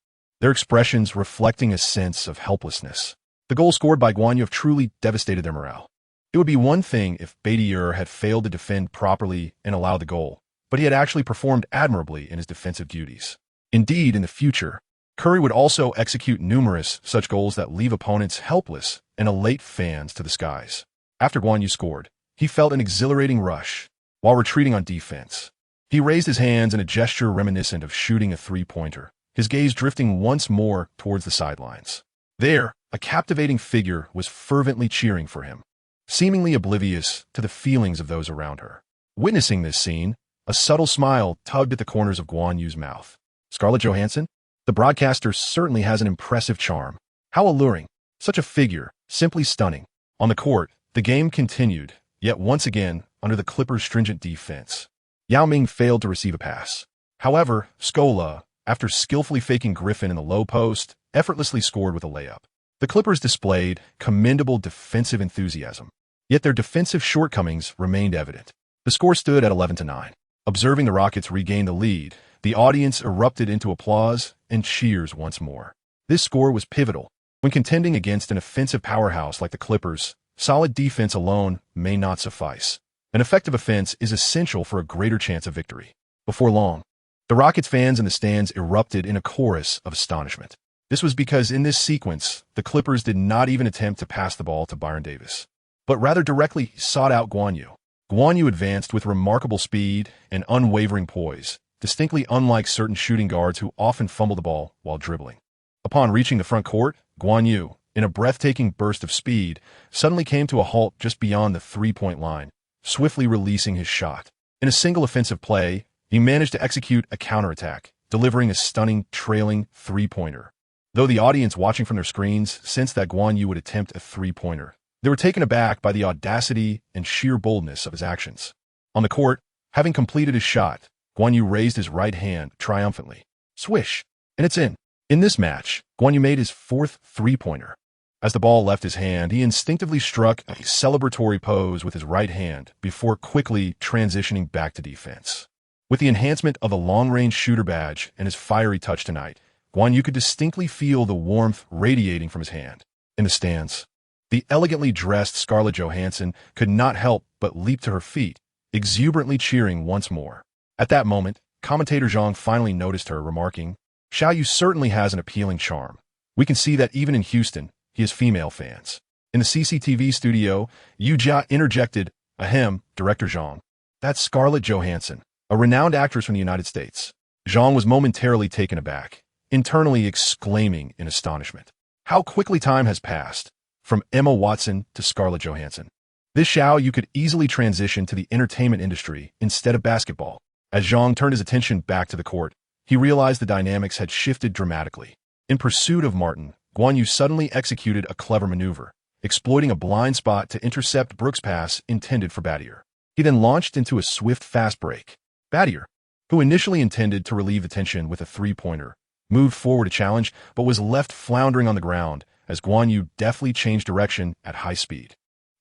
their expressions reflecting a sense of helplessness. The goals scored by Guan Yu have truly devastated their morale. It would be one thing if Badier had failed to defend properly and allowed the goal, but he had actually performed admirably in his defensive duties. Indeed, in the future, Curry would also execute numerous such goals that leave opponents helpless and elate fans to the skies. After Guan Yu scored, he felt an exhilarating rush. While retreating on defense, he raised his hands in a gesture reminiscent of shooting a three-pointer, his gaze drifting once more towards the sidelines. There, a captivating figure was fervently cheering for him, seemingly oblivious to the feelings of those around her. Witnessing this scene, a subtle smile tugged at the corners of Guan Yu's mouth. Scarlett Johansson? The broadcaster certainly has an impressive charm. How alluring. Such a figure, simply stunning. On the court, the game continued, yet once again, under the Clippers' stringent defense, Yao Ming failed to receive a pass. However, Scola, after skillfully faking Griffin in the low post, effortlessly scored with a layup. The Clippers displayed commendable defensive enthusiasm, yet their defensive shortcomings remained evident. The score stood at 11-9. Observing the Rockets regain the lead, the audience erupted into applause and cheers once more. This score was pivotal. When contending against an offensive powerhouse like the Clippers, solid defense alone may not suffice. An effective offense is essential for a greater chance of victory. Before long, the Rockets fans in the stands erupted in a chorus of astonishment. This was because in this sequence, the Clippers did not even attempt to pass the ball to Byron Davis, but rather directly sought out Guan Yu. Guan Yu advanced with remarkable speed and unwavering poise, distinctly unlike certain shooting guards who often fumble the ball while dribbling. Upon reaching the front court, Guan Yu, in a breathtaking burst of speed, suddenly came to a halt just beyond the three-point line, swiftly releasing his shot. In a single offensive play, he managed to execute a counterattack, delivering a stunning, trailing three-pointer. Though the audience watching from their screens sensed that Guan Yu would attempt a three-pointer, they were taken aback by the audacity and sheer boldness of his actions. On the court, having completed his shot, Guan Yu raised his right hand triumphantly. Swish! And it's in. In this match, Guan Yu made his fourth three-pointer. As the ball left his hand, he instinctively struck a celebratory pose with his right hand before quickly transitioning back to defense. With the enhancement of the long-range shooter badge and his fiery touch tonight, Guan Yu could distinctly feel the warmth radiating from his hand. In the stands, the elegantly dressed Scarlett Johansson could not help but leap to her feet, exuberantly cheering once more. At that moment, commentator Zhang finally noticed her, remarking, "Xiao Yu certainly has an appealing charm. We can see that even in Houston, he has female fans." In the CCTV studio, Yu Jia interjected, "Ahem, Director Zhang. That's Scarlett Johansson, a renowned actress from the United States." Zhang was momentarily taken aback, internally exclaiming in astonishment. How quickly time has passed, from Emma Watson to Scarlett Johansson. This Xiao Yu could easily transition to the entertainment industry instead of basketball. As Zhang turned his attention back to the court, he realized the dynamics had shifted dramatically. In pursuit of Martin, Guan Yu suddenly executed a clever maneuver, exploiting a blind spot to intercept Brooks' pass intended for Battier. He then launched into a swift fast break. Battier, who initially intended to relieve the tension with a three-pointer, moved forward to challenge but was left floundering on the ground as Guan Yu deftly changed direction at high speed.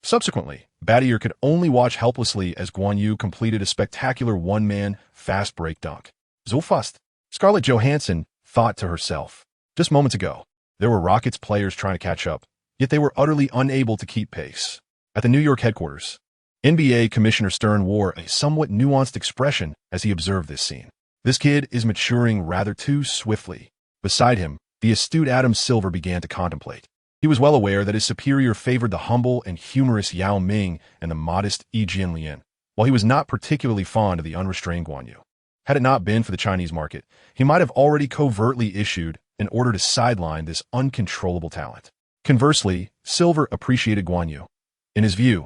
Subsequently, Battier could only watch helplessly as Guan Yu completed a spectacular one-man fast break dunk. So fast, Scarlett Johansson thought to herself. Just moments ago, there were Rockets players trying to catch up, yet they were utterly unable to keep pace. At the New York headquarters, NBA Commissioner Stern wore a somewhat nuanced expression as he observed this scene. This kid is maturing rather too swiftly. Beside him, the astute Adam Silver began to contemplate. He was well aware that his superior favored the humble and humorous Yao Ming and the modest Yi Jianlian, while he was not particularly fond of the unrestrained Guan Yu. Had it not been for the Chinese market, he might have already covertly issued an order to sideline this uncontrollable talent. Conversely, Silver appreciated Guan Yu. In his view,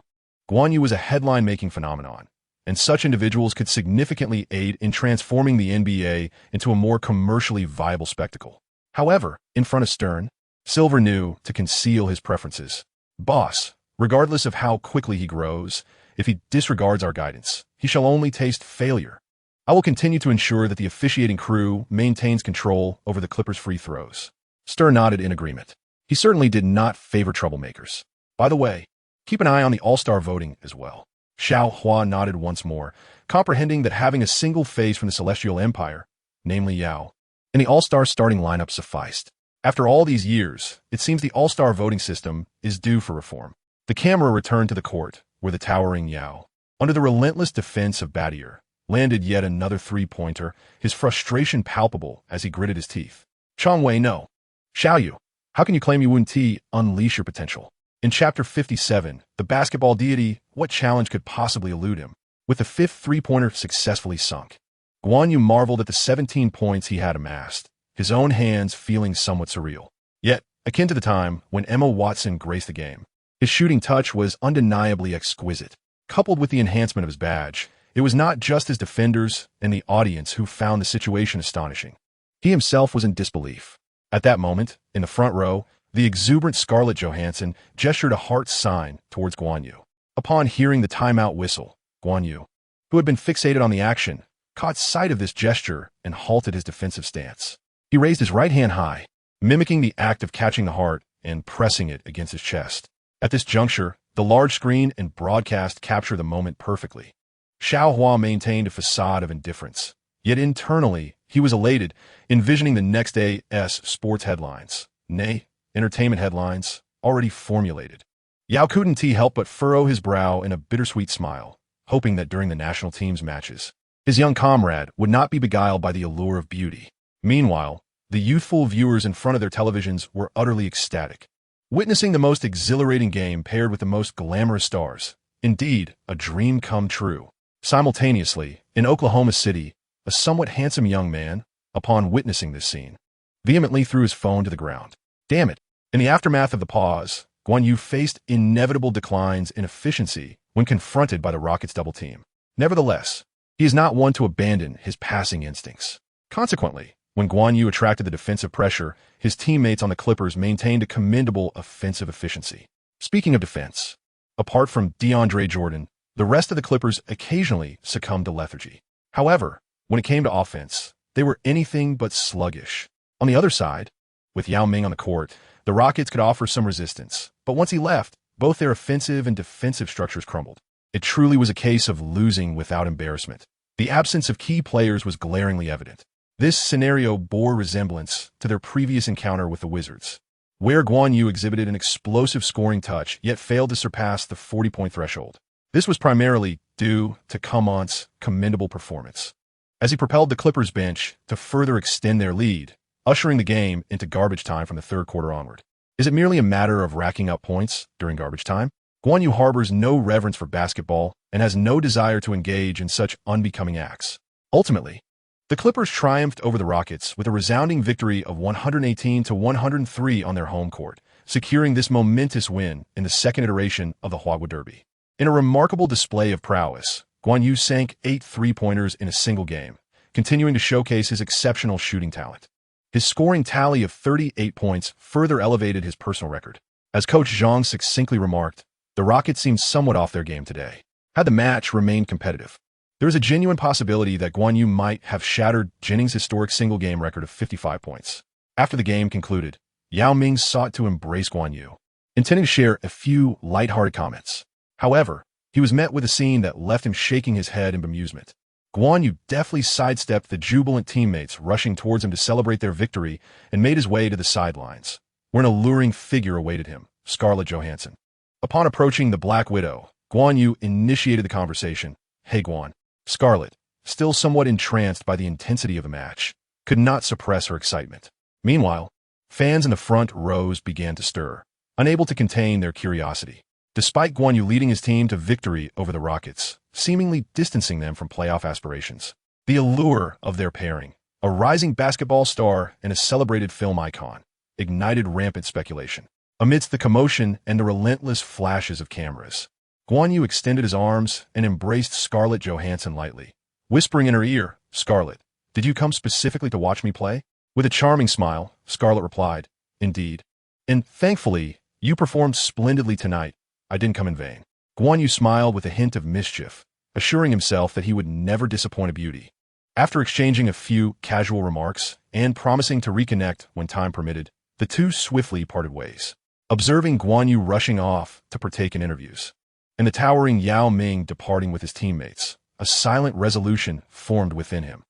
Guan Yu was a headline-making phenomenon, and such individuals could significantly aid in transforming the NBA into a more commercially viable spectacle. However, in front of Stern, Silver knew to conceal his preferences. "Boss, regardless of how quickly he grows, if he disregards our guidance, he shall only taste failure. I will continue to ensure that the officiating crew maintains control over the Clippers' free throws." Stern nodded in agreement. He certainly did not favor troublemakers. "By the way, keep an eye on the All-Star voting as well." Xiao Hua nodded once more, comprehending that having a single face from the Celestial Empire, namely Yao, in the All-Star starting lineup sufficed. After all these years, it seems the All-Star voting system is due for reform. The camera returned to the court, where the towering Yao, under the relentless defense of Battier, landed yet another three-pointer, his frustration palpable as he gritted his teeth. "Chongwei, no. Xiao Yu, how can you claim you wouldn't unleash your potential?" In Chapter 57, the basketball deity, what challenge could possibly elude him? With the fifth three-pointer successfully sunk, Guan Yu marveled at the 17 points he had amassed, his own hands feeling somewhat surreal. Yet, akin to the time when Emma Watson graced the game, his shooting touch was undeniably exquisite. Coupled with the enhancement of his badge, it was not just his defenders and the audience who found the situation astonishing. He himself was in disbelief. At that moment, in the front row, the exuberant Scarlett Johansson gestured a heart sign towards Guan Yu. Upon hearing the timeout whistle, Guan Yu, who had been fixated on the action, caught sight of this gesture and halted his defensive stance. He raised his right hand high, mimicking the act of catching the heart and pressing it against his chest. At this juncture, the large screen and broadcast captured the moment perfectly. Xiao Hua maintained a facade of indifference, yet internally he was elated, envisioning the next day's sports headlines, nay, entertainment headlines, already formulated. Yao couldn't help but furrow his brow in a bittersweet smile, hoping that during the national team's matches, His young comrade would not be beguiled by the allure of beauty. Meanwhile, the youthful viewers in front of their televisions were utterly ecstatic, witnessing the most exhilarating game paired with the most glamorous stars. Indeed, a dream come true. Simultaneously, in Oklahoma City, a somewhat handsome young man, upon witnessing this scene, vehemently threw his phone to the ground. Damn it! In the aftermath of the pause, Guan Yu faced inevitable declines in efficiency when confronted by the Rockets' double team. Nevertheless, he is not one to abandon his passing instincts. Consequently, when Guan Yu attracted the defensive pressure, his teammates on the Clippers maintained a commendable offensive efficiency. Speaking of defense, apart from DeAndre Jordan, the rest of the Clippers occasionally succumbed to lethargy. However, when it came to offense, they were anything but sluggish. On the other side, with Yao Ming on the court, the Rockets could offer some resistance, but once he left, both their offensive and defensive structures crumbled. It truly was a case of losing without embarrassment. The absence of key players was glaringly evident. This scenario bore resemblance to their previous encounter with the Wizards, where Guan Yu exhibited an explosive scoring touch yet failed to surpass the 40-point threshold. This was primarily due to Comont's commendable performance, as he propelled the Clippers bench to further extend their lead, ushering the game into garbage time from the third quarter onward. Is it merely a matter of racking up points during garbage time? Guan Yu harbors no reverence for basketball and has no desire to engage in such unbecoming acts. Ultimately, the Clippers triumphed over the Rockets with a resounding victory of 118-103 on their home court, securing this momentous win in the second iteration of the Huagua Derby. In a remarkable display of prowess, Guan Yu sank 8 three-pointers in a single game, continuing to showcase his exceptional shooting talent. His scoring tally of 38 points further elevated his personal record. As Coach Zhang succinctly remarked, the Rockets seemed somewhat off their game today. Had the match remained competitive, there is a genuine possibility that Guan Yu might have shattered Jennings' historic single-game record of 55 points. After the game concluded, Yao Ming sought to embrace Guan Yu, intending to share a few lighthearted comments. However, he was met with a scene that left him shaking his head in bemusement. Guan Yu deftly sidestepped the jubilant teammates rushing towards him to celebrate their victory and made his way to the sidelines, where an alluring figure awaited him, Scarlett Johansson. Upon approaching the Black Widow, Guan Yu initiated the conversation. "Hey Guan." Scarlett, still somewhat entranced by the intensity of the match, could not suppress her excitement. Meanwhile, fans in the front rows began to stir, unable to contain their curiosity. Despite Guan Yu leading his team to victory over the Rockets, seemingly distancing them from playoff aspirations, the allure of their pairing, a rising basketball star and a celebrated film icon, ignited rampant speculation. Amidst the commotion and the relentless flashes of cameras, Guan Yu extended his arms and embraced Scarlett Johansson lightly, whispering in her ear, "Scarlett, did you come specifically to watch me play?" With a charming smile, Scarlett replied, "Indeed. And thankfully, you performed splendidly tonight. I didn't come in vain." Guan Yu smiled with a hint of mischief, assuring himself that he would never disappoint a beauty. After exchanging a few casual remarks and promising to reconnect when time permitted, the two swiftly parted ways. Observing Guan Yu rushing off to partake in interviews, and the towering Yao Ming departing with his teammates, a silent resolution formed within him.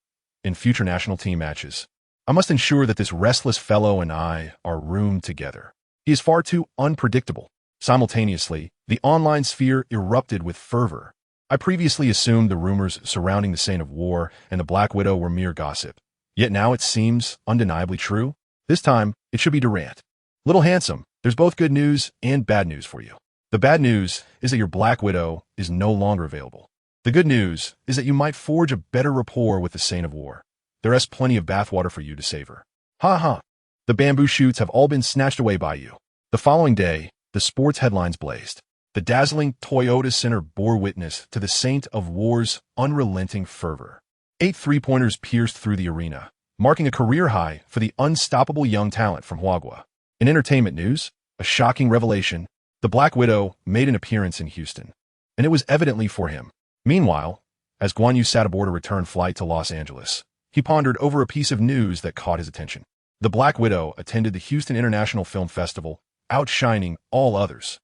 In future national team matches, I must ensure that this restless fellow and I are roomed together. He is far too unpredictable. Simultaneously, the online sphere erupted with fervor. I previously assumed the rumors surrounding the Saint of War and the Black Widow were mere gossip. Yet now it seems undeniably true. This time, it should be Durant. Little handsome, there's both good news and bad news for you. The bad news is that your Black Widow is no longer available. The good news is that you might forge a better rapport with the Saint of War. There is plenty of bathwater for you to savor. Ha ha! The bamboo shoots have all been snatched away by you. The following day, the sports headlines blazed. The dazzling Toyota Center bore witness to the Saint of War's unrelenting fervor. 8 three-pointers pierced through the arena, marking a career high for the unstoppable young talent from Huagua. In entertainment news, a shocking revelation: the Black Widow made an appearance in Houston, and it was evidently for him. Meanwhile, as Guan Yu sat aboard a return flight to Los Angeles, he pondered over a piece of news that caught his attention. The Black Widow attended the Houston International Film Festival, outshining all others.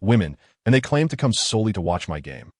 Women, and they claimed to come solely to watch my game.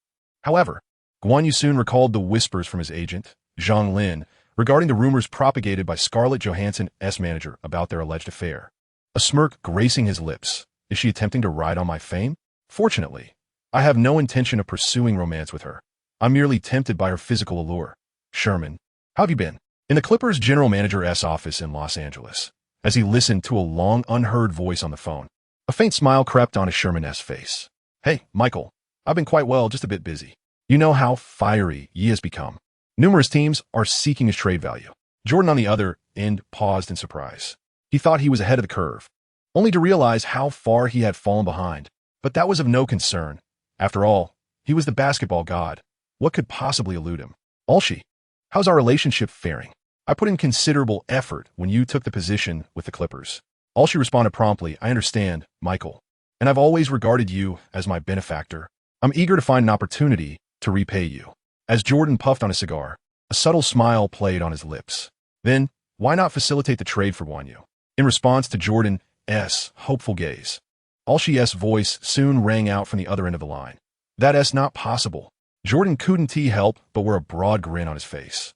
However, Guan Yu soon recalled the whispers from his agent, Zhang Lin, regarding the rumors propagated by Scarlett Johansson's manager about their alleged affair. A smirk gracing his lips. Is she attempting to ride on my fame? Fortunately, I have no intention of pursuing romance with her. I'm merely tempted by her physical allure. Sherman, how have you been? In the Clippers' general manager's office in Los Angeles, as he listened to a long, unheard voice on the phone, a faint smile crept onto Sherman's face. Hey, Michael, I've been quite well, just a bit busy. You know how fiery he has become. Numerous teams are seeking his trade value. Jordan, on the other end, paused in surprise. He thought he was ahead of the curve, only to realize how far he had fallen behind. But that was of no concern. After all, he was the basketball god. What could possibly elude him? Alshi, how's our relationship faring? I put in considerable effort when you took the position with the Clippers. Alshi responded promptly, I understand, Michael, and I've always regarded you as my benefactor. I'm eager to find an opportunity to repay you. As Jordan puffed on a cigar, a subtle smile played on his lips. Then, why not facilitate the trade for Guan Yu? In response to Jordan's hopeful gaze, Alshi's voice soon rang out from the other end of the line. That's not possible. Jordan couldn't help but wear a broad grin on his face.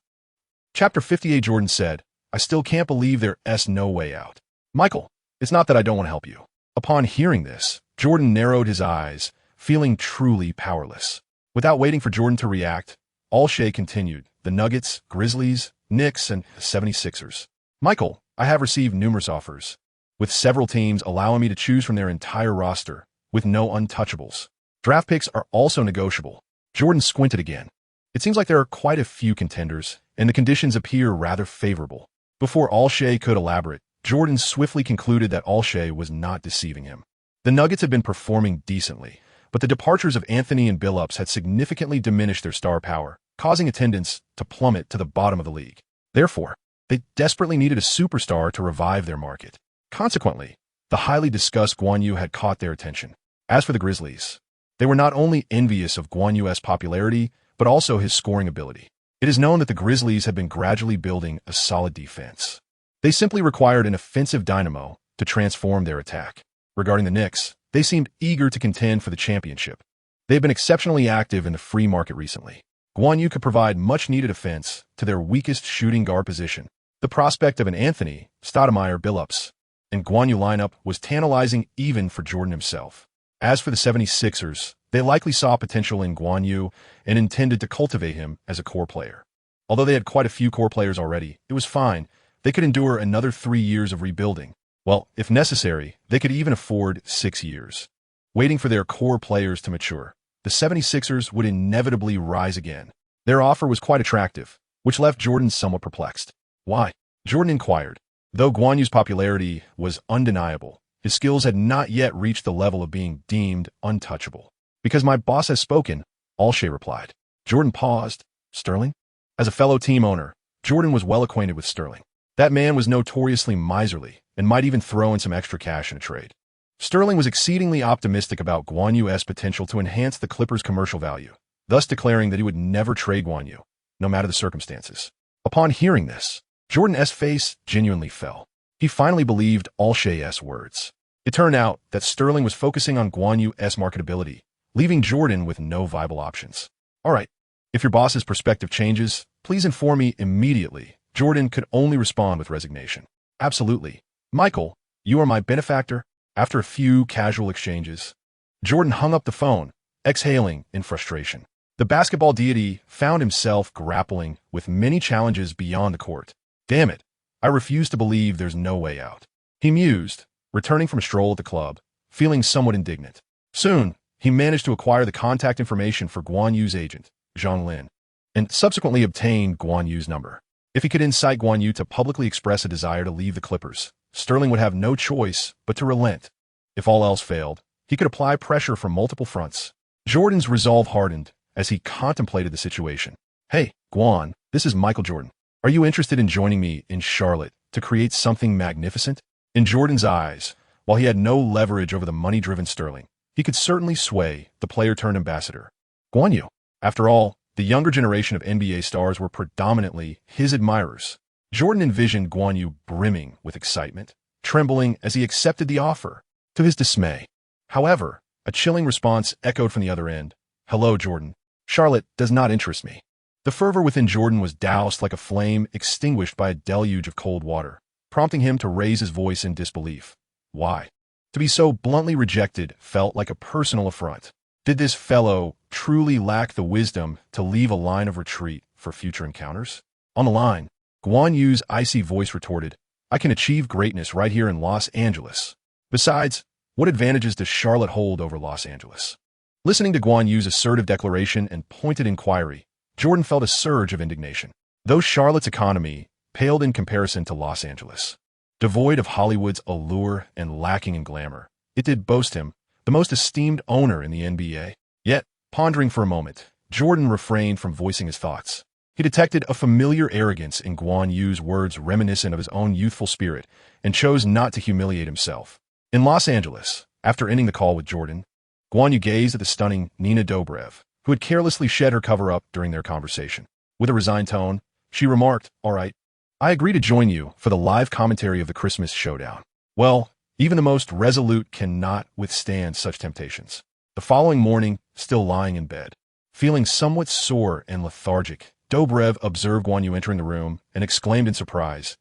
Chapter 58. Jordan said, I still can't believe there's no way out. Michael, it's not that I don't want to help you. Upon hearing this, Jordan narrowed his eyes, feeling truly powerless. Without waiting for Jordan to react, Alshi continued, the Nuggets, Grizzlies, Knicks, and 76ers. Michael, I have received numerous offers, with several teams allowing me to choose from their entire roster, with no untouchables. Draft picks are also negotiable. Jordan squinted again. It seems like there are quite a few contenders, and the conditions appear rather favorable. Before Alshi could elaborate, Jordan swiftly concluded that Alshi was not deceiving him. The Nuggets had been performing decently, but the departures of Anthony and Billups had significantly diminished their star power, causing attendance to plummet to the bottom of the league. Therefore, they desperately needed a superstar to revive their market. Consequently, the highly discussed Guan Yu had caught their attention. As for the Grizzlies, they were not only envious of Guan Yu's popularity, but also his scoring ability. It is known that the Grizzlies had been gradually building a solid defense. They simply required an offensive dynamo to transform their attack. Regarding the Knicks, they seemed eager to contend for the championship. They have been exceptionally active in the free market recently. Guan Yu could provide much-needed offense to their weakest shooting guard position. The prospect of an Anthony, Stoudemire, Billups, and Guan Yu lineup was tantalizing even for Jordan himself. As for the 76ers, they likely saw potential in Guan Yu and intended to cultivate him as a core player. Although they had quite a few core players already, it was fine. They could endure another 3 years of rebuilding. Well, if necessary, they could even afford 6 years. Waiting for their core players to mature, the 76ers would inevitably rise again. Their offer was quite attractive, which left Jordan somewhat perplexed. Why? Jordan inquired. Though Guan Yu's popularity was undeniable, his skills had not yet reached the level of being deemed untouchable. Because my boss has spoken, Alshi replied. Jordan paused. Sterling? As a fellow team owner, Jordan was well acquainted with Sterling. That man was notoriously miserly and might even throw in some extra cash in a trade. Sterling was exceedingly optimistic about Guan Yu's potential to enhance the Clippers' commercial value, thus declaring that he would never trade Guan Yu, no matter the circumstances. Upon hearing this, Jordan's face genuinely fell. He finally believed Alshi's words. It turned out that Sterling was focusing on Guan Yu's marketability, leaving Jordan with no viable options. All right, if your boss's perspective changes, please inform me immediately. Jordan could only respond with resignation. Absolutely. Michael, you are my benefactor. After a few casual exchanges, Jordan hung up the phone, exhaling in frustration. The basketball deity found himself grappling with many challenges beyond the court. Damn it, I refuse to believe there's no way out. He mused, returning from a stroll at the club, feeling somewhat indignant. Soon, he managed to acquire the contact information for Guan Yu's agent, Zhang Lin, and subsequently obtained Guan Yu's number. If he could incite Guan Yu to publicly express a desire to leave the Clippers, Sterling would have no choice but to relent. If all else failed, he could apply pressure from multiple fronts. Jordan's resolve hardened as he contemplated the situation. Hey, Guan, this is Michael Jordan. Are you interested in joining me in Charlotte to create something magnificent? In Jordan's eyes, while he had no leverage over the money-driven Sterling, he could certainly sway the player-turned-ambassador. Guan Yu. After all, the younger generation of NBA stars were predominantly his admirers. Jordan envisioned Guan Yu brimming with excitement, trembling as he accepted the offer. To his dismay, however, a chilling response echoed from the other end. Hello, Jordan. Charlotte does not interest me. The fervor within Jordan was doused like a flame extinguished by a deluge of cold water, prompting him to raise his voice in disbelief. Why? To be so bluntly rejected felt like a personal affront. Did this fellow truly lack the wisdom to leave a line of retreat for future encounters? On the line, Guan Yu's icy voice retorted, I can achieve greatness right here in Los Angeles. Besides, what advantages does Charlotte hold over Los Angeles? Listening to Guan Yu's assertive declaration and pointed inquiry, Jordan felt a surge of indignation. Though Charlotte's economy paled in comparison to Los Angeles, devoid of Hollywood's allure and lacking in glamour, it did boast him the most esteemed owner in the NBA. Yet, pondering for a moment, Jordan refrained from voicing his thoughts. He detected a familiar arrogance in Guan Yu's words reminiscent of his own youthful spirit and chose not to humiliate himself. In Los Angeles, after ending the call with Jordan, Guan Yu gazed at the stunning Nina Dobrev, who had carelessly shed her cover-up during their conversation. With a resigned tone, she remarked, All right, I agree to join you for the live commentary of the Christmas showdown. Well, even the most resolute cannot withstand such temptations. The following morning, still lying in bed, feeling somewhat sore and lethargic, Dobrev observed Guan Yu entering the room and exclaimed in surprise,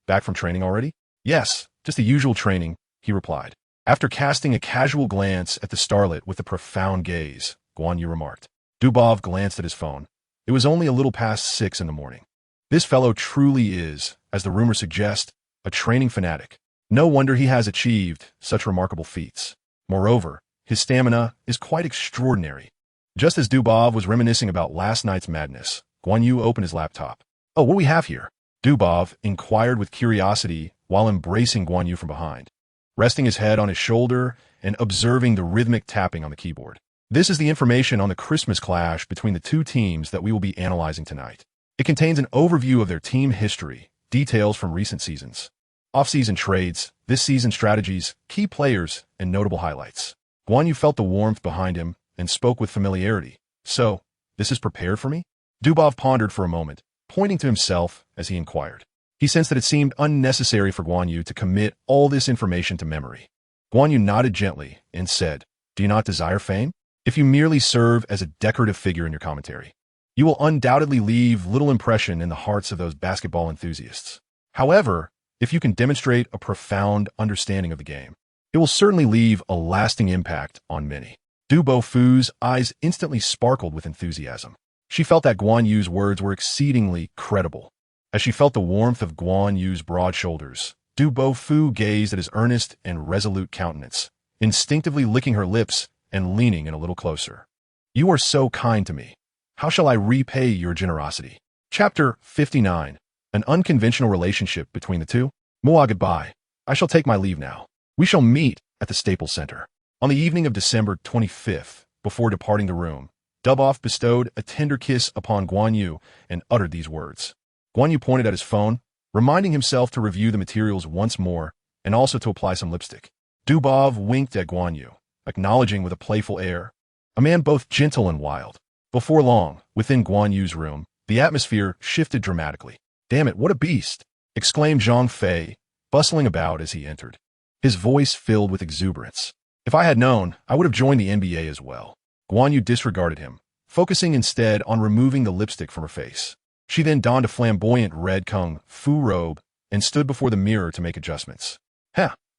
Back from training already? Yes, just the usual training, he replied. After casting a casual glance at the starlet with a profound gaze, Guan Yu remarked. Dubov glanced at his phone. It was only a little past 6 in the morning. This fellow truly is, as the rumors suggest, a training fanatic. No wonder he has achieved such remarkable feats. Moreover, his stamina is quite extraordinary. Just as Dubov was reminiscing about last night's madness, Guan Yu opened his laptop. Oh, what do we have here? Dubov inquired with curiosity while embracing Guan Yu from behind, resting his head on his shoulder and observing the rhythmic tapping on the keyboard. This is the information on the Christmas clash between the two teams that we will be analyzing tonight. It contains an overview of their team history, details from recent seasons, off-season trades, this season strategies, key players, and notable highlights. Guan Yu felt the warmth behind him and spoke with familiarity. So, this is prepared for me? Dubov pondered for a moment, pointing to himself as he inquired. He sensed that it seemed unnecessary for Guan Yu to commit all this information to memory. Guan Yu nodded gently and said, Do you not desire fame? If you merely serve as a decorative figure in your commentary, you will undoubtedly leave little impression in the hearts of those basketball enthusiasts. However, if you can demonstrate a profound understanding of the game, it will certainly leave a lasting impact on many. Du Bofu's eyes instantly sparkled with enthusiasm. She felt that Guan Yu's words were exceedingly credible. As she felt the warmth of Guan Yu's broad shoulders, Du Bofu gazed at his earnest and resolute countenance, instinctively licking her lips and leaning in a little closer. You are so kind to me. How shall I repay your generosity? Chapter 59. An unconventional relationship between the two. Mua goodbye. I shall take my leave now. We shall meet at the Staples Center. On the evening of December 25th, before departing the room, Dubov bestowed a tender kiss upon Guan Yu and uttered these words. Guan Yu pointed at his phone, reminding himself to review the materials once more and also to apply some lipstick. Dubov winked at Guan Yu, acknowledging with a playful air, a man both gentle and wild. Before long, within Guan Yu's room, the atmosphere shifted dramatically. Damn it, what a beast! Exclaimed Zhang Fei, bustling about as he entered. His voice filled with exuberance. If I had known, I would have joined the NBA as well. Guan Yu disregarded him, focusing instead on removing the lipstick from her face. She then donned a flamboyant red kung fu robe and stood before the mirror to make adjustments.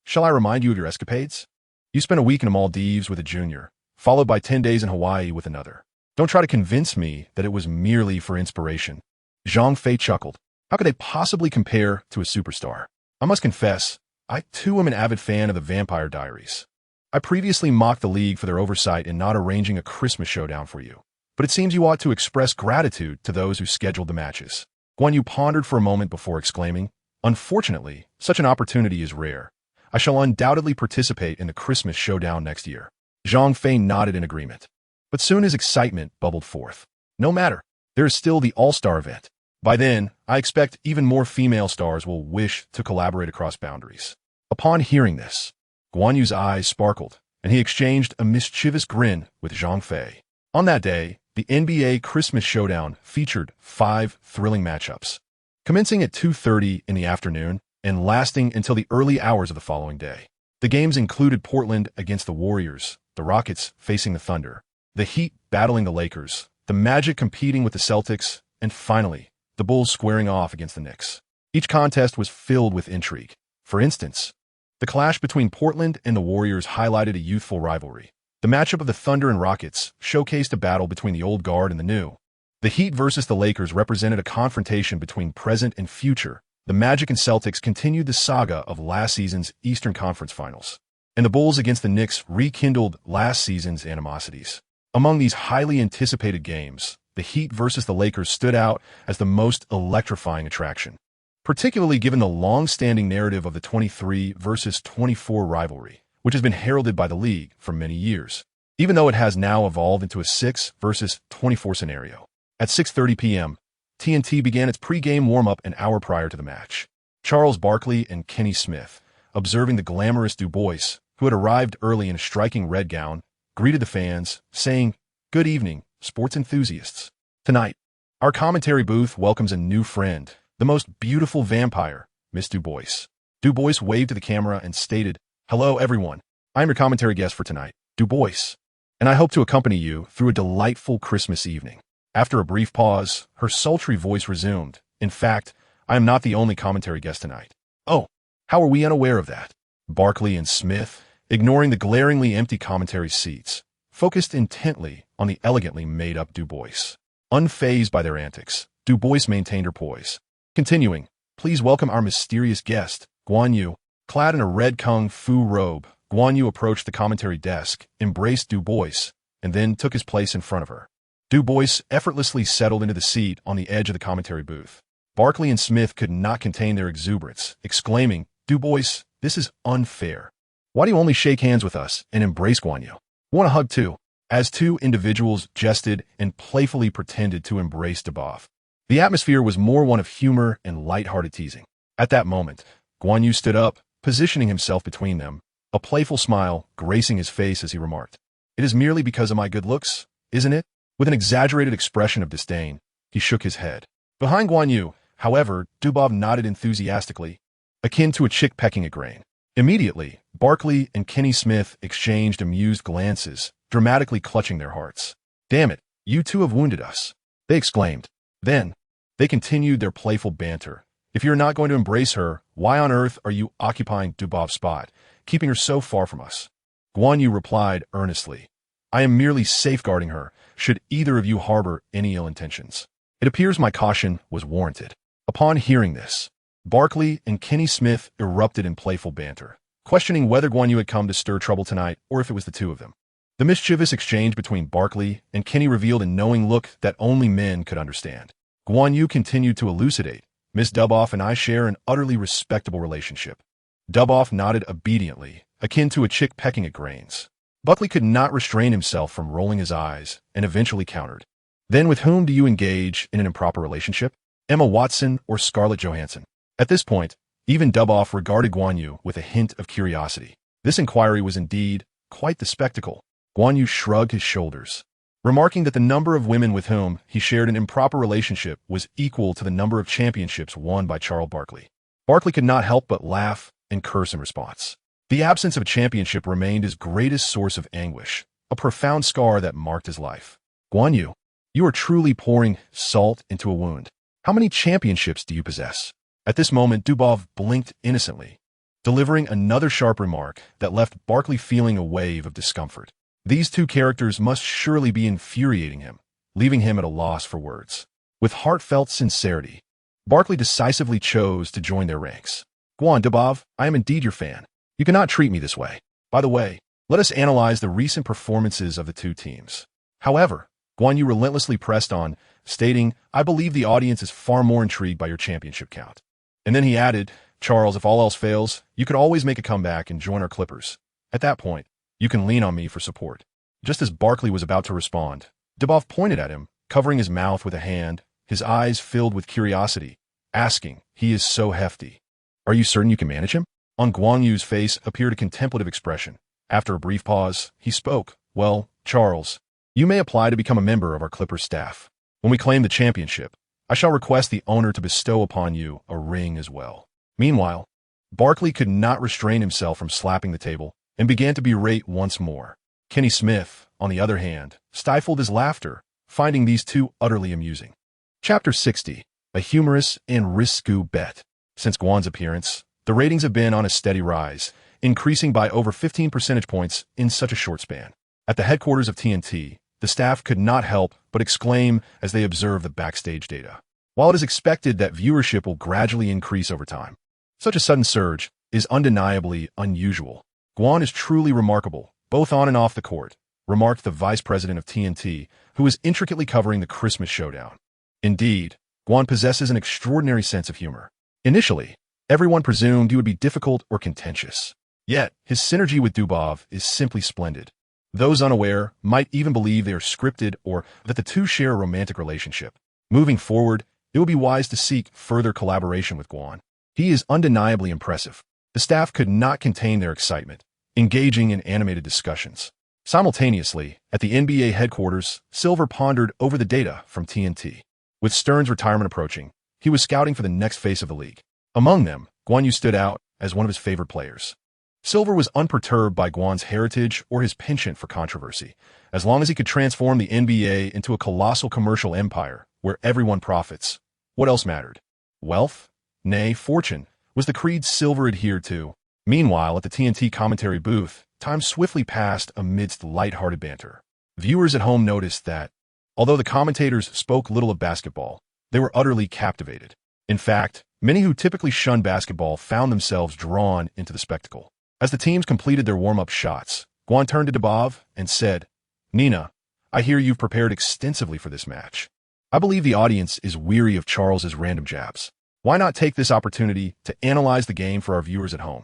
Shall I remind you of your escapades? You spent a week in the Maldives with a junior, followed by 10 days in Hawaii with another. Don't try to convince me that it was merely for inspiration. Zhang Fei chuckled. How could they possibly compare to a superstar? I must confess, I too am an avid fan of the Vampire Diaries. I previously mocked the league for their oversight in not arranging a Christmas showdown for you, but it seems you ought to express gratitude to those who scheduled the matches. Guan Yu pondered for a moment before exclaiming, Unfortunately, such an opportunity is rare. I shall undoubtedly participate in the Christmas showdown next year. Zhang Fei nodded in agreement. But soon his excitement bubbled forth. No matter, there is still the All-Star event. By then, I expect even more female stars will wish to collaborate across boundaries. Upon hearing this, Guan Yu's eyes sparkled, and he exchanged a mischievous grin with Zhang Fei. On that day, the NBA Christmas Showdown featured 5 thrilling matchups, commencing at 2:30 in the afternoon and lasting until the early hours of the following day. The games included Portland against the Warriors, the Rockets facing the Thunder, the Heat battling the Lakers, the Magic competing with the Celtics, and finally, the Bulls squaring off against the Knicks. Each contest was filled with intrigue. For instance, the clash between Portland and the Warriors highlighted a youthful rivalry, The matchup of the Thunder and Rockets showcased a battle between the old guard and the new. The Heat versus the Lakers represented a confrontation between present and future. The Magic and Celtics continued the saga of last season's Eastern Conference Finals, and the Bulls against the Knicks rekindled last season's animosities. Among these highly anticipated games, the Heat versus the Lakers stood out as the most electrifying attraction, particularly given the long-standing narrative of the 23 versus 24 rivalry, which has been heralded by the league for many years, even though it has now evolved into a 6 versus 24 scenario. At 6:30 p.m., TNT began its pre-game warm-up an hour prior to the match. Charles Barkley and Kenny Smith, observing the glamorous Du Bois, who had arrived early in a striking red gown, greeted the fans, saying, "Good evening, sports enthusiasts. Tonight, our commentary booth welcomes a new friend, the most beautiful vampire, Miss Du Bois." Du Bois waved to the camera and stated, "Hello, everyone. I'm your commentary guest for tonight, Du Bois, and I hope to accompany you through a delightful Christmas evening." After a brief pause, her sultry voice resumed, "In fact, I am not the only commentary guest tonight." "Oh, how are we unaware of that?" Barkley and Smith, ignoring the glaringly empty commentary seats, focused intently on the elegantly made-up Du Bois. Unfazed by their antics, Du Bois maintained her poise. Continuing, "Please welcome our mysterious guest, Guan Yu." Clad in a red kung fu robe, Guan Yu approached the commentary desk, embraced Du Bois, and then took his place in front of her. Du Bois effortlessly settled into the seat on the edge of the commentary booth. Barkley and Smith could not contain their exuberance, exclaiming, "Du Bois, this is unfair. Why do you only shake hands with us and embrace Guan Yu? Want a hug too?" As two individuals jested and playfully pretended to embrace Dubov. The atmosphere was more one of humor and light-hearted teasing. At that moment, Guan Yu stood up, positioning himself between them, a playful smile gracing his face as he remarked, "It is merely because of my good looks, isn't it?" With an exaggerated expression of disdain, he shook his head. Behind Guan Yu, however, Dubov nodded enthusiastically, akin to a chick pecking a grain. Immediately, Barkley and Kenny Smith exchanged amused glances, dramatically clutching their hearts. "Damn it, you two have wounded us," they exclaimed. Then, they continued their playful banter. "If you're not going to embrace her, why on earth are you occupying Dubov's spot, keeping her so far from us?" Guan Yu replied earnestly, "I am merely safeguarding her, should either of you harbor any ill intentions." It appears my caution was warranted. Upon hearing this, Barkley and Kenny Smith erupted in playful banter, questioning whether Guan Yu had come to stir trouble tonight or if it was the two of them. The mischievous exchange between Barkley and Kenny revealed a knowing look that only men could understand. Guan Yu continued to elucidate, "Miss Duboff and I share an utterly respectable relationship." Duboff nodded obediently, akin to a chick pecking at grains. Buckley could not restrain himself from rolling his eyes and eventually countered, "Then with whom do you engage in an improper relationship? Emma Watson or Scarlett Johansson?" At this point, even Duboff regarded Guan Yu with a hint of curiosity. This inquiry was indeed quite the spectacle. Guan Yu shrugged his shoulders, remarking that the number of women with whom he shared an improper relationship was equal to the number of championships won by Charles Barkley. Barkley could not help but laugh and curse in response. The absence of a championship remained his greatest source of anguish, a profound scar that marked his life. "Guan Yu, you are truly pouring salt into a wound. How many championships do you possess?" At this moment, Dubov blinked innocently, delivering another sharp remark that left Barkley feeling a wave of discomfort. These two characters must surely be infuriating him, leaving him at a loss for words. With heartfelt sincerity, Barkley decisively chose to join their ranks. "Guan Dubov, I am indeed your fan. You cannot treat me this way. By the way, let us analyze the recent performances of the two teams." However, Guan Yu relentlessly pressed on, stating, "I believe the audience is far more intrigued by your championship count." And then he added, "Charles, if all else fails, you could always make a comeback and join our Clippers. At that point, you can lean on me for support." Just as Barkley was about to respond, Dubov pointed at him, covering his mouth with a hand, his eyes filled with curiosity, asking, "He is so hefty. Are you certain you can manage him?" On Guan Yu's face appeared a contemplative expression. After a brief pause, he spoke, "Well, Charles, you may apply to become a member of our Clippers staff. When we claim the championship, I shall request the owner to bestow upon you a ring as well." Meanwhile, Barkley could not restrain himself from slapping the table and began to berate once more. Kenny Smith, on the other hand, stifled his laughter, finding these two utterly amusing. Chapter 60, a humorous and risque bet. Since Guan's appearance, the ratings have been on a steady rise, increasing by over 15 percentage points in such a short span. At the headquarters of TNT, the staff could not help but exclaim as they observed the backstage data. While it is expected that viewership will gradually increase over time, such a sudden surge is undeniably unusual. Guan is truly remarkable, both on and off the court, remarked the vice president of TNT, who was intricately covering the Christmas showdown. Indeed, Guan possesses an extraordinary sense of humor. Initially, everyone presumed he would be difficult or contentious. Yet, his synergy with Dubov is simply splendid. Those unaware might even believe they are scripted or that the two share a romantic relationship. Moving forward, it would be wise to seek further collaboration with Guan. He is undeniably impressive. The staff could not contain their excitement, engaging in animated discussions. Simultaneously, at the NBA headquarters, Silver pondered over the data from TNT. With Stern's retirement approaching, he was scouting for the next face of the league. Among them, Guan Yu stood out as one of his favorite players. Silver was unperturbed by Guan's heritage or his penchant for controversy, as long as he could transform the NBA into a colossal commercial empire where everyone profits. What else mattered? Wealth? Nay, fortune, was the creed Silver adhered to. Meanwhile, at the TNT commentary booth, time swiftly passed amidst light-hearted banter. Viewers at home noticed that, although the commentators spoke little of basketball, they were utterly captivated. In fact, many who typically shun basketball found themselves drawn into the spectacle. As the teams completed their warm-up shots, Guan turned to Dubov and said, "Nina, I hear you've prepared extensively for this match. I believe the audience is weary of Charles's random jabs. Why not take this opportunity to analyze the game for our viewers at home?"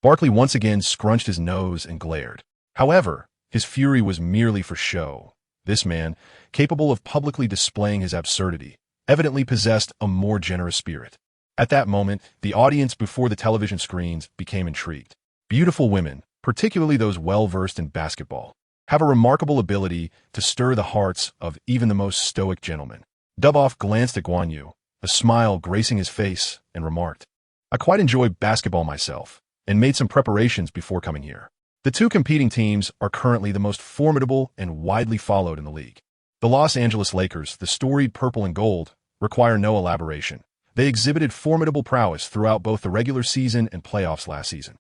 Barkley once again scrunched his nose and glared. However, his fury was merely for show. This man, capable of publicly displaying his absurdity, evidently possessed a more generous spirit. At that moment, the audience before the television screens became intrigued. Beautiful women, particularly those well-versed in basketball, have a remarkable ability to stir the hearts of even the most stoic gentlemen. Dubov glanced at Guan Yu, a smile gracing his face, and remarked, "I quite enjoy basketball myself, and made some preparations before coming here. The two competing teams are currently the most formidable and widely followed in the league. The Los Angeles Lakers, the storied purple and gold, require no elaboration. They exhibited formidable prowess throughout both the regular season and playoffs last season.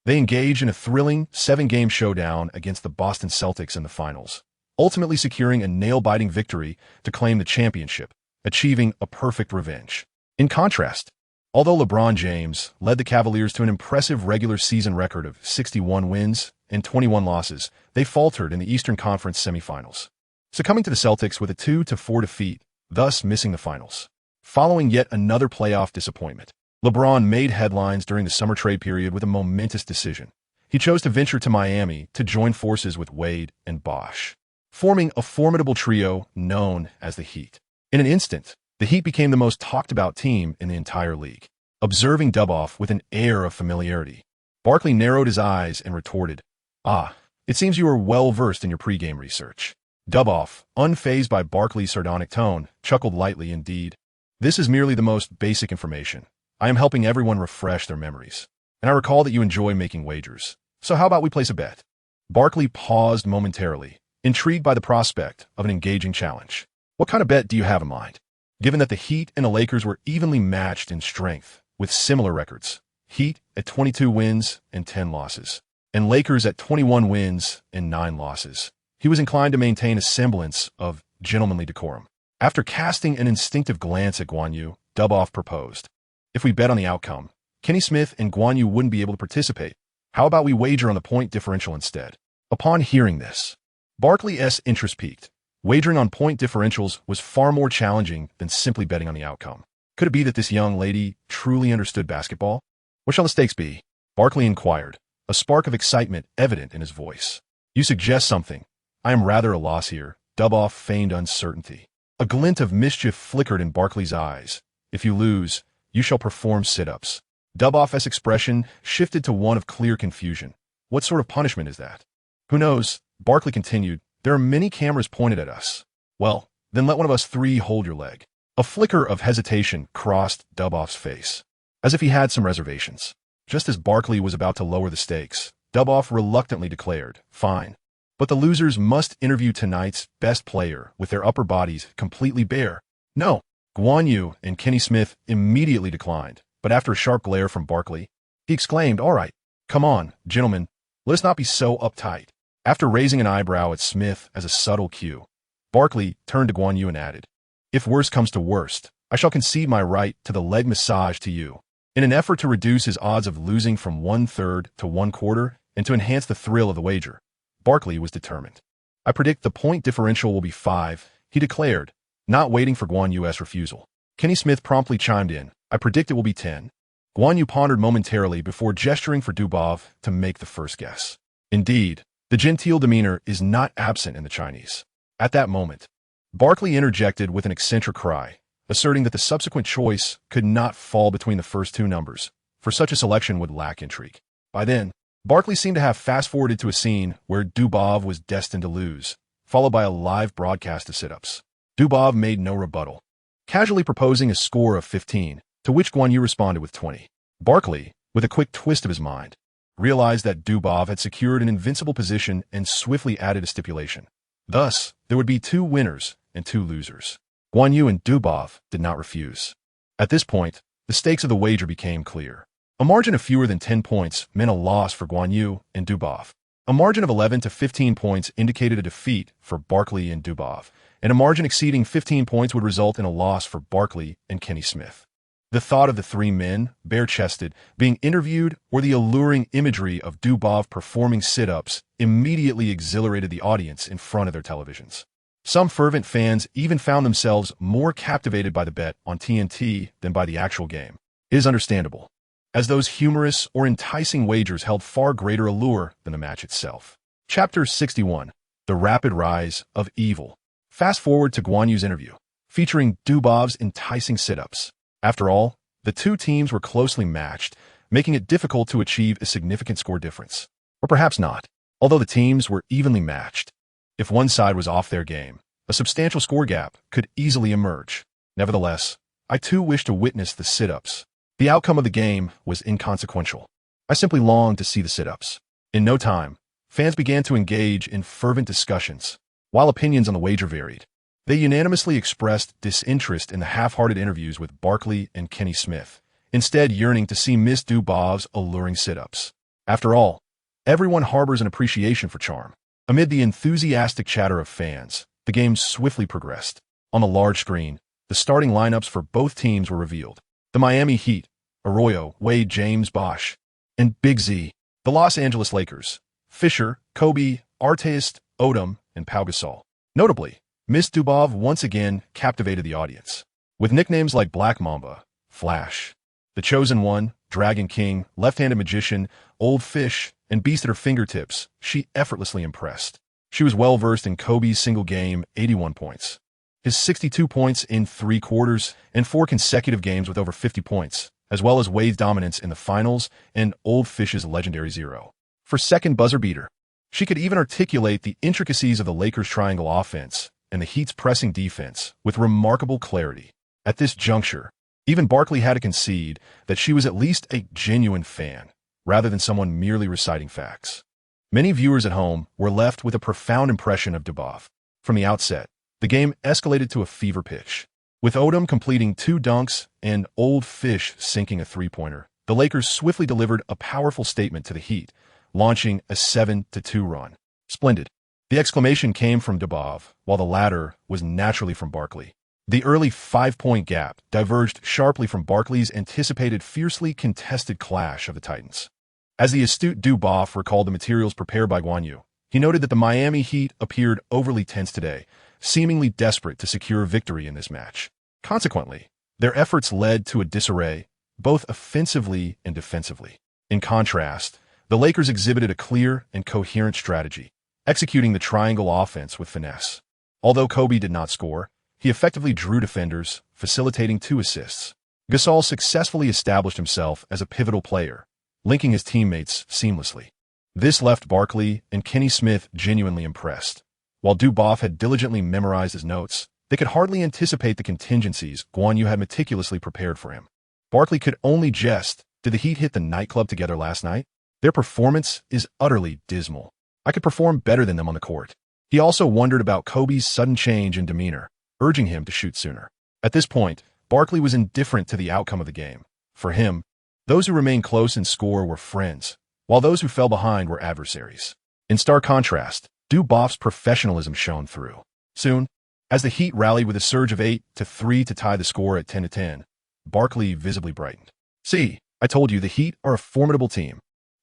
They engaged in a thrilling 7-game showdown against the Boston Celtics in the finals, ultimately securing a nail-biting victory to claim the championship, achieving a perfect revenge. In contrast, although LeBron James led the Cavaliers to an impressive regular season record of 61 wins and 21 losses, they faltered in the Eastern Conference semifinals, succumbing to the Celtics with a 2-4 defeat, thus missing the finals. Following yet another playoff disappointment, LeBron made headlines during the summer trade period with a momentous decision. He chose to venture to Miami to join forces with Wade and Bosh, forming a formidable trio known as the Heat. In an instant, the Heat became the most talked-about team in the entire league. Observing Dubov with an air of familiarity, Barkley narrowed his eyes and retorted, "Ah, it seems you are well-versed in your pregame research." Dubov, unfazed by Barkley's sardonic tone, chuckled lightly. "Indeed, this is merely the most basic information. I am helping everyone refresh their memories. And I recall that you enjoy making wagers. So how about we place a bet?" Barkley paused momentarily, intrigued by the prospect of an engaging challenge. "What kind of bet do you have in mind?" Given that the Heat and the Lakers were evenly matched in strength, with similar records, Heat at 22 wins and 10 losses, and Lakers at 21 wins and 9 losses, he was inclined to maintain a semblance of gentlemanly decorum. After casting an instinctive glance at Guan Yu, Dubov proposed, "If we bet on the outcome, Kenny Smith and Guan Yu wouldn't be able to participate. How about we wager on the point differential instead?" Upon hearing this, Barkley's interest peaked. Wagering on point differentials was far more challenging than simply betting on the outcome. Could it be that this young lady truly understood basketball? "What shall the stakes be?" Barkley inquired, a spark of excitement evident in his voice. "You suggest something. I am rather at a loss here." Dubov feigned uncertainty. A glint of mischief flickered in Barkley's eyes. "If you lose, you shall perform sit-ups." Dubov's expression shifted to one of clear confusion. "What sort of punishment is that?" "Who knows?" Barkley continued. "There are many cameras pointed at us." "Well, then let one of us three hold your leg." A flicker of hesitation crossed Dubov's face, as if he had some reservations. Just as Barkley was about to lower the stakes, Dubov reluctantly declared, "Fine. But the losers must interview tonight's best player with their upper bodies completely bare." "No." Guan Yu and Kenny Smith immediately declined, but after a sharp glare from Barkley, he exclaimed, "All right, come on, gentlemen, let us not be so uptight." After raising an eyebrow at Smith as a subtle cue, Barkley turned to Guan Yu and added, "If worst comes to worst, I shall concede my right to the leg massage to you." In an effort to reduce his odds of losing from 1/3 to 1/4 and to enhance the thrill of the wager, Barkley was determined. "I predict the point differential will be 5, he declared, not waiting for Guan Yu's refusal. Kenny Smith promptly chimed in, "I predict it will be 10. Guan Yu pondered momentarily before gesturing for Dubov to make the first guess. Indeed, the genteel demeanor is not absent in the Chinese. At that moment, Barkley interjected with an eccentric cry, asserting that the subsequent choice could not fall between the first two numbers, for such a selection would lack intrigue. By then, Barkley seemed to have fast-forwarded to a scene where Dubov was destined to lose, followed by a live broadcast of sit-ups. Dubov made no rebuttal, casually proposing a score of 15, to which Guan Yu responded with 20. Barkley, with a quick twist of his mind, realized that Dubov had secured an invincible position and swiftly added a stipulation. Thus, there would be 2 winners and 2 losers. Guan Yu and Dubov did not refuse. At this point, the stakes of the wager became clear. A margin of fewer than 10 points meant a loss for Guan Yu and Dubov. A margin of 11 to 15 points indicated a defeat for Barkley and Dubov, and a margin exceeding 15 points would result in a loss for Barkley and Kenny Smith. The thought of the 3 men, bare-chested, being interviewed or the alluring imagery of Dubov performing sit-ups immediately exhilarated the audience in front of their televisions. Some fervent fans even found themselves more captivated by the bet on TNT than by the actual game. It is understandable, as those humorous or enticing wagers held far greater allure than the match itself. Chapter 61. The Rapid Rise of Evil. Fast forward to Guan Yu's interview, featuring Dubov's enticing sit-ups. After all, the 2 teams were closely matched, making it difficult to achieve a significant score difference. Or perhaps not, although the teams were evenly matched. If one side was off their game, a substantial score gap could easily emerge. Nevertheless, I too wished to witness the sit-ups. The outcome of the game was inconsequential. I simply longed to see the sit-ups. In no time, fans began to engage in fervent discussions. While opinions on the wager varied, they unanimously expressed disinterest in the half-hearted interviews with Barkley and Kenny Smith, instead yearning to see Miss Dubov's alluring sit-ups. After all, everyone harbors an appreciation for charm. Amid the enthusiastic chatter of fans, the game swiftly progressed. On the large screen, the starting lineups for both teams were revealed. The Miami Heat, Arroyo, Wade, James, Bosh, and Big Z. The Los Angeles Lakers, Fisher, Kobe, Artest, Odom, and Pau Gasol. Notably, Miss Dubov once again captivated the audience. With nicknames like Black Mamba, Flash, The Chosen One, Dragon King, Left-Handed Magician, Old Fish, and Beast at her fingertips, she effortlessly impressed. She was well-versed in Kobe's single-game 81 points, his 62 points in 3 quarters, and 4 consecutive games with over 50 points, as well as Wade's dominance in the finals and Old Fish's legendary 0 for second buzzer beater. She could even articulate the intricacies of the Lakers' triangle offense and the Heat's pressing defense with remarkable clarity. At this juncture, even Barkley had to concede that she was at least a genuine fan, rather than someone merely reciting facts. Many viewers at home were left with a profound impression of Dubov. From the outset, the game escalated to a fever pitch. With Odom completing 2 dunks and Old Fish sinking a 3-pointer, the Lakers swiftly delivered a powerful statement to the Heat, launching a 7-2 run. Splendid. The exclamation came from Dubov, while the latter was naturally from Barkley. The early 5-point gap diverged sharply from Barkley's anticipated fiercely contested clash of the Titans. As the astute Dubov recalled the materials prepared by Guan Yu, he noted that the Miami Heat appeared overly tense today, seemingly desperate to secure victory in this match. Consequently, their efforts led to a disarray, both offensively and defensively. In contrast, the Lakers exhibited a clear and coherent strategy, executing the triangle offense with finesse. Although Kobe did not score, he effectively drew defenders, facilitating 2 assists. Gasol successfully established himself as a pivotal player, linking his teammates seamlessly. This left Barkley and Kenny Smith genuinely impressed. While Dubov had diligently memorized his notes, they could hardly anticipate the contingencies Guan Yu had meticulously prepared for him. Barkley could only jest, "Did the Heat hit the nightclub together last night? Their performance is utterly dismal. I could perform better than them on the court." He also wondered about Kobe's sudden change in demeanor, urging him to shoot sooner. At this point, Barkley was indifferent to the outcome of the game. For him, those who remained close in score were friends, while those who fell behind were adversaries. In stark contrast, Dubov's professionalism shone through. Soon, as the Heat rallied with a surge of 8-3 to tie the score at 10-10, Barkley visibly brightened. "See, I told you the Heat are a formidable team."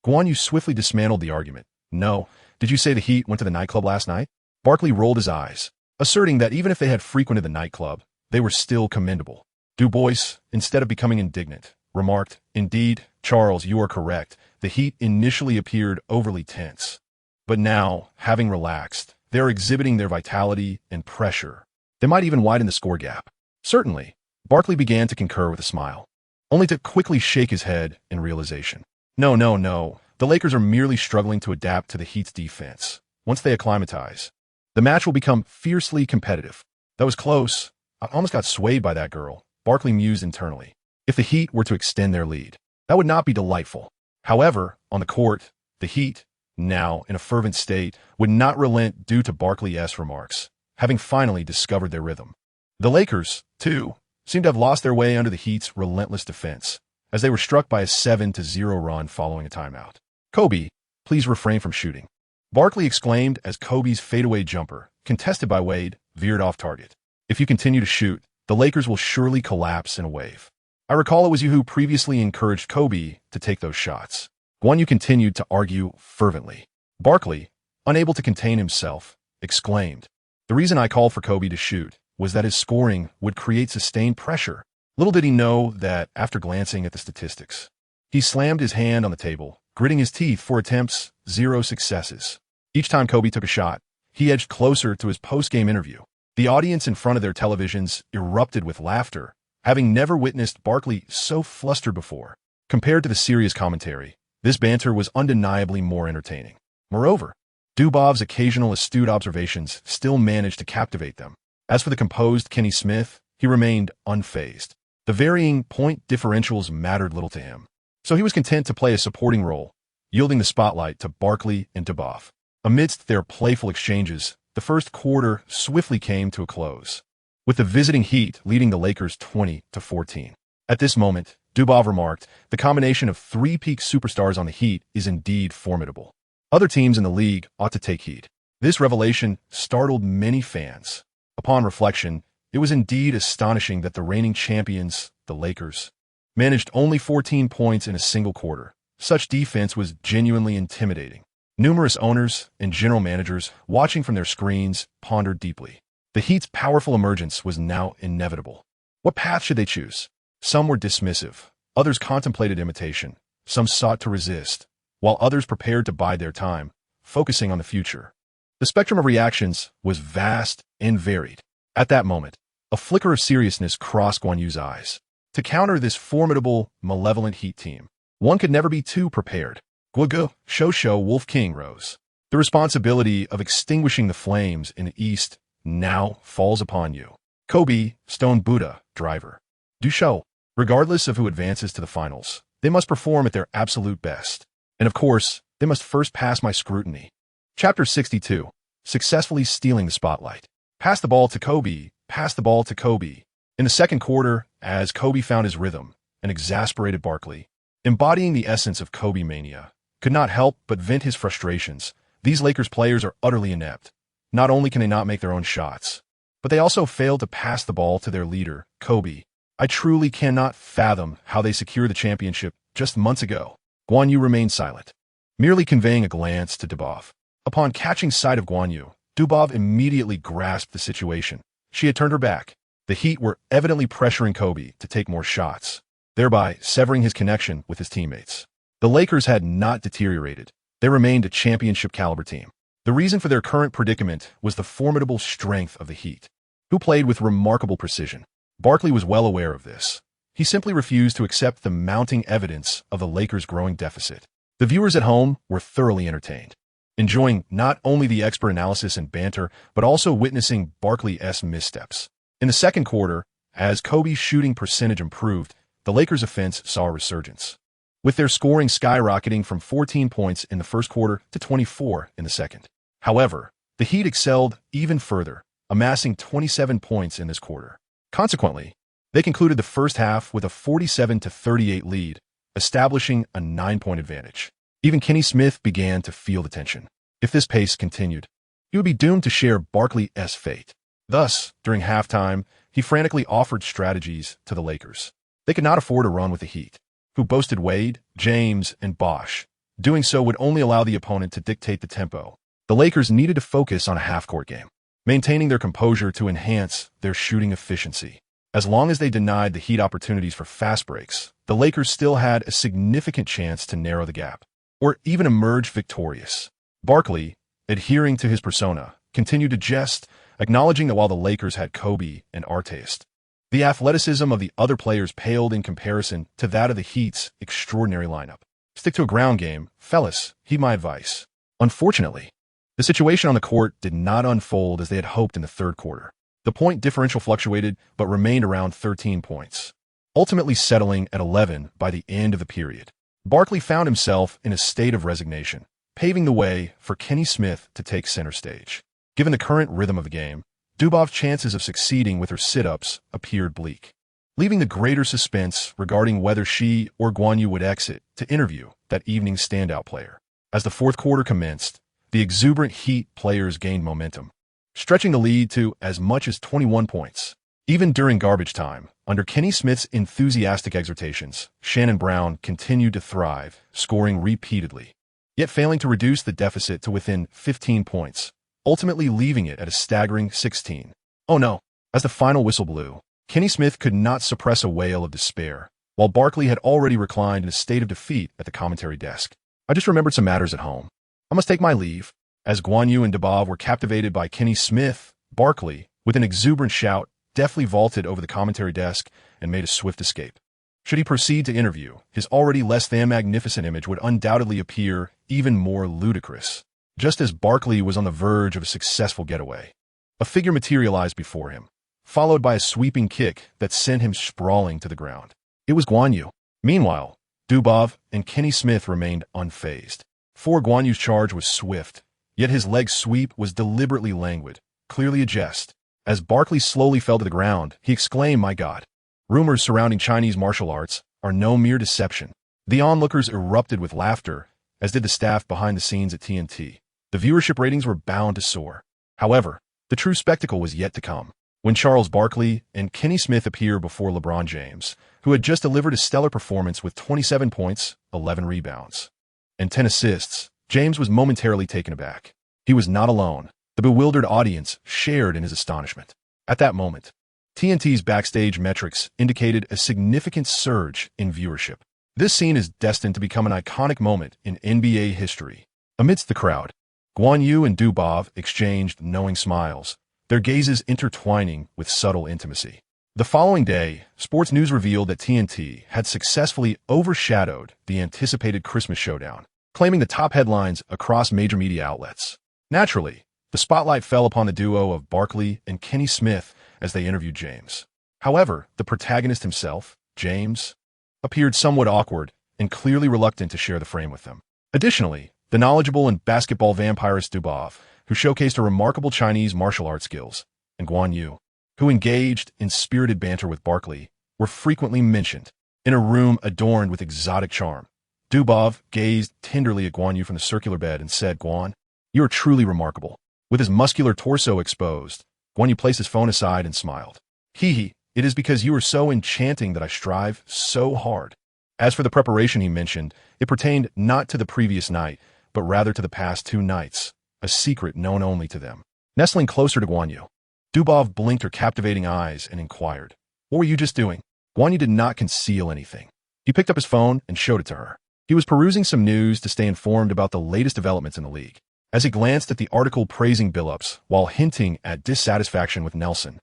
Guan Yu swiftly dismantled the argument. "No, did you say the Heat went to the nightclub last night?" Barkley rolled his eyes, asserting that even if they had frequented the nightclub, they were still commendable. Dubois, instead of becoming indignant, remarked, "Indeed, Charles, you are correct. The Heat initially appeared overly tense. But now, having relaxed, they are exhibiting their vitality and pressure. They might even widen the score gap." "Certainly," Barkley began to concur with a smile, only to quickly shake his head in realization. No. The Lakers are merely struggling to adapt to the Heat's defense. Once they acclimatize, the match will become fiercely competitive. "That was close. I almost got swayed by that girl," Barkley mused internally. If the Heat were to extend their lead, that would not be delightful. However, on the court, the Heat, now in a fervent state, would not relent due to Barkley's remarks, having finally discovered their rhythm. The Lakers, too, seemed to have lost their way under the Heat's relentless defense, as they were struck by a 7-0 run following a timeout. "Kobe, please refrain from shooting," Barkley exclaimed as Kobe's fadeaway jumper, contested by Wade, veered off target. "If you continue to shoot, the Lakers will surely collapse in a wave. I recall it was you who previously encouraged Kobe to take those shots." Guan Yu continued to argue fervently. Barkley, unable to contain himself, exclaimed, "The reason I called for Kobe to shoot was that his scoring would create sustained pressure." Little did he know that, after glancing at the statistics, he slammed his hand on the table, gritting his teeth for attempts, 0 successes. Each time Kobe took a shot, he edged closer to his post-game interview. The audience in front of their televisions erupted with laughter, having never witnessed Barkley so flustered before. Compared to the serious commentary, this banter was undeniably more entertaining. Moreover, Dubov's occasional astute observations still managed to captivate them. As for the composed Kenny Smith, he remained unfazed. The varying point differentials mattered little to him, so he was content to play a supporting role, yielding the spotlight to Barkley and Dubov. Amidst their playful exchanges, the first quarter swiftly came to a close, with the visiting Heat leading the Lakers 20-14. At this moment, Dubov remarked, "The combination of 3 peak superstars on the Heat is indeed formidable. Other teams in the league ought to take heed." This revelation startled many fans. Upon reflection, it was indeed astonishing that the reigning champions, the Lakers, managed only 14 points in a single quarter. Such defense was genuinely intimidating. Numerous owners and general managers, watching from their screens, pondered deeply. The Heat's powerful emergence was now inevitable. What path should they choose? Some were dismissive, others contemplated imitation, some sought to resist, while others prepared to bide their time, focusing on the future. The spectrum of reactions was vast and varied. At that moment, a flicker of seriousness crossed Guan Yu's eyes. To counter this formidable, malevolent Heat team, one could never be too prepared. Gugu, Shosho, Wolf King rose. The responsibility of extinguishing the flames in the East now falls upon you. Kobe, Stone Buddha, driver. Dusho, regardless of who advances to the finals, they must perform at their absolute best. And of course, they must first pass my scrutiny. Chapter 62. Successfully stealing the spotlight. Pass the ball to Kobe, pass the ball to Kobe. In the second quarter, as Kobe found his rhythm, an exasperated Barkley, embodying the essence of Kobe mania, could not help but vent his frustrations. These Lakers players are utterly inept. Not only can they not make their own shots, but they also fail to pass the ball to their leader, Kobe. I truly cannot fathom how they secured the championship just months ago. Guan Yu remained silent, merely conveying a glance to Dubov. Upon catching sight of Guan Yu, Dubov immediately grasped the situation. She had turned her back. The Heat were evidently pressuring Kobe to take more shots, thereby severing his connection with his teammates. The Lakers had not deteriorated. They remained a championship-caliber team. The reason for their current predicament was the formidable strength of the Heat, who played with remarkable precision. Barkley was well aware of this. He simply refused to accept the mounting evidence of the Lakers' growing deficit. The viewers at home were thoroughly entertained, enjoying not only the expert analysis and banter, but also witnessing Barkley's missteps. In the second quarter, as Kobe's shooting percentage improved, the Lakers' offense saw a resurgence, with their scoring skyrocketing from 14 points in the first quarter to 24 in the second. However, the Heat excelled even further, amassing 27 points in this quarter. Consequently, they concluded the first half with a 47-38 lead, establishing a 9-point advantage. Even Kenny Smith began to feel the tension. If this pace continued, he would be doomed to share Barkley's fate. Thus, during halftime, he frantically offered strategies to the Lakers. They could not afford a run with the Heat, who boasted Wade, James, and Bosh. Doing so would only allow the opponent to dictate the tempo. The Lakers needed to focus on a half-court game, maintaining their composure to enhance their shooting efficiency. As long as they denied the Heat opportunities for fast breaks, the Lakers still had a significant chance to narrow the gap, or even emerge victorious. Barkley, adhering to his persona, continued to jest, acknowledging that while the Lakers had Kobe and Artest, the athleticism of the other players paled in comparison to that of the Heat's extraordinary lineup. Stick to a ground game, fellas, heed my advice. Unfortunately, the situation on the court did not unfold as they had hoped in the third quarter. The point differential fluctuated but remained around 13 points, ultimately settling at 11 by the end of the period. Barkley found himself in a state of resignation, paving the way for Kenny Smith to take center stage. Given the current rhythm of the game, Dubov's chances of succeeding with her sit-ups appeared bleak, leaving the greater suspense regarding whether she or Guan Yu would exit to interview that evening's standout player. As the fourth quarter commenced, the exuberant Heat players gained momentum, stretching the lead to as much as 21 points. Even during garbage time, under Kenny Smith's enthusiastic exhortations, Shannon Brown continued to thrive, scoring repeatedly, yet failing to reduce the deficit to within 15 points, ultimately leaving it at a staggering 16. Oh no! As the final whistle blew, Kenny Smith could not suppress a wail of despair, while Barkley had already reclined in a state of defeat at the commentary desk. I just remembered some matters at home. I must take my leave. As Guan Yu and Dubov were captivated by Kenny Smith, Barkley, with an exuberant shout, deftly vaulted over the commentary desk and made a swift escape. Should he proceed to interview, his already less than magnificent image would undoubtedly appear even more ludicrous. Just as Barkley was on the verge of a successful getaway, a figure materialized before him, followed by a sweeping kick that sent him sprawling to the ground. It was Guan Yu. Meanwhile, Dubov and Kenny Smith remained unfazed. For Guan Yu's charge was swift, yet his leg sweep was deliberately languid, clearly a jest. As Barkley slowly fell to the ground, he exclaimed, "My God!" Rumors surrounding Chinese martial arts are no mere deception. The onlookers erupted with laughter, as did the staff behind the scenes at TNT. The viewership ratings were bound to soar. However, the true spectacle was yet to come, when Charles Barkley and Kenny Smith appeared before LeBron James, who had just delivered a stellar performance with 27 points, 11 rebounds, and 10 assists. James was momentarily taken aback. He was not alone. The bewildered audience shared in his astonishment. At that moment, TNT's backstage metrics indicated a significant surge in viewership. This scene is destined to become an iconic moment in NBA history. Amidst the crowd, Guan Yu and Dubov exchanged knowing smiles, their gazes intertwining with subtle intimacy. The following day, sports news revealed that TNT had successfully overshadowed the anticipated Christmas showdown, claiming the top headlines across major media outlets. Naturally, the spotlight fell upon the duo of Barkley and Kenny Smith as they interviewed James. However, the protagonist himself, James, appeared somewhat awkward and clearly reluctant to share the frame with them. Additionally, the knowledgeable and basketball vampirist Dubov, who showcased a remarkable Chinese martial arts skills, and Guan Yu, who engaged in spirited banter with Barkley, were frequently mentioned. In a room adorned with exotic charm, Dubov gazed tenderly at Guan Yu from the circular bed and said, "Guan, you are truly remarkable." With his muscular torso exposed, Guan Yu placed his phone aside and smiled. "Hee, it is because you are so enchanting that I strive so hard." As for the preparation he mentioned, it pertained not to the previous night, but rather to the past 2 nights, a secret known only to them. Nestling closer to Guan Yu, Dubov blinked her captivating eyes and inquired, "What were you just doing?" Guan Yu did not conceal anything. He picked up his phone and showed it to her. He was perusing some news to stay informed about the latest developments in the league. As he glanced at the article praising Billups while hinting at dissatisfaction with Nelson,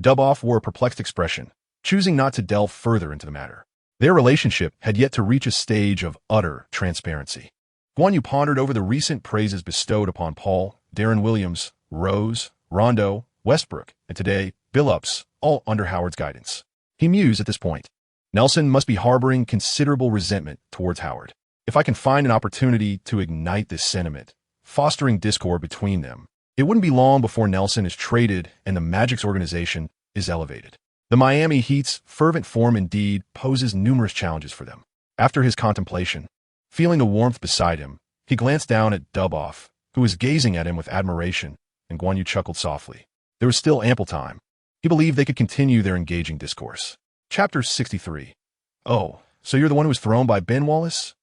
Dubov wore a perplexed expression, choosing not to delve further into the matter. Their relationship had yet to reach a stage of utter transparency. Guan Yu pondered over the recent praises bestowed upon Paul, Darren Williams, Rose, Rondo, Westbrook, and today, Billups, all under Howard's guidance. He mused at this point, "Nelson must be harboring considerable resentment towards Howard. If I can find an opportunity to ignite this sentiment, fostering discord between them, it wouldn't be long before Nelson is traded and the Magic's organization is elevated." The Miami Heat's fervent form indeed poses numerous challenges for them. After his contemplation, feeling the warmth beside him, he glanced down at Dubov, who was gazing at him with admiration, and Guan Yu chuckled softly. There was still ample time. He believed they could continue their engaging discourse. Chapter 63. Oh, so you're the one who was thrown by Ben Wallace?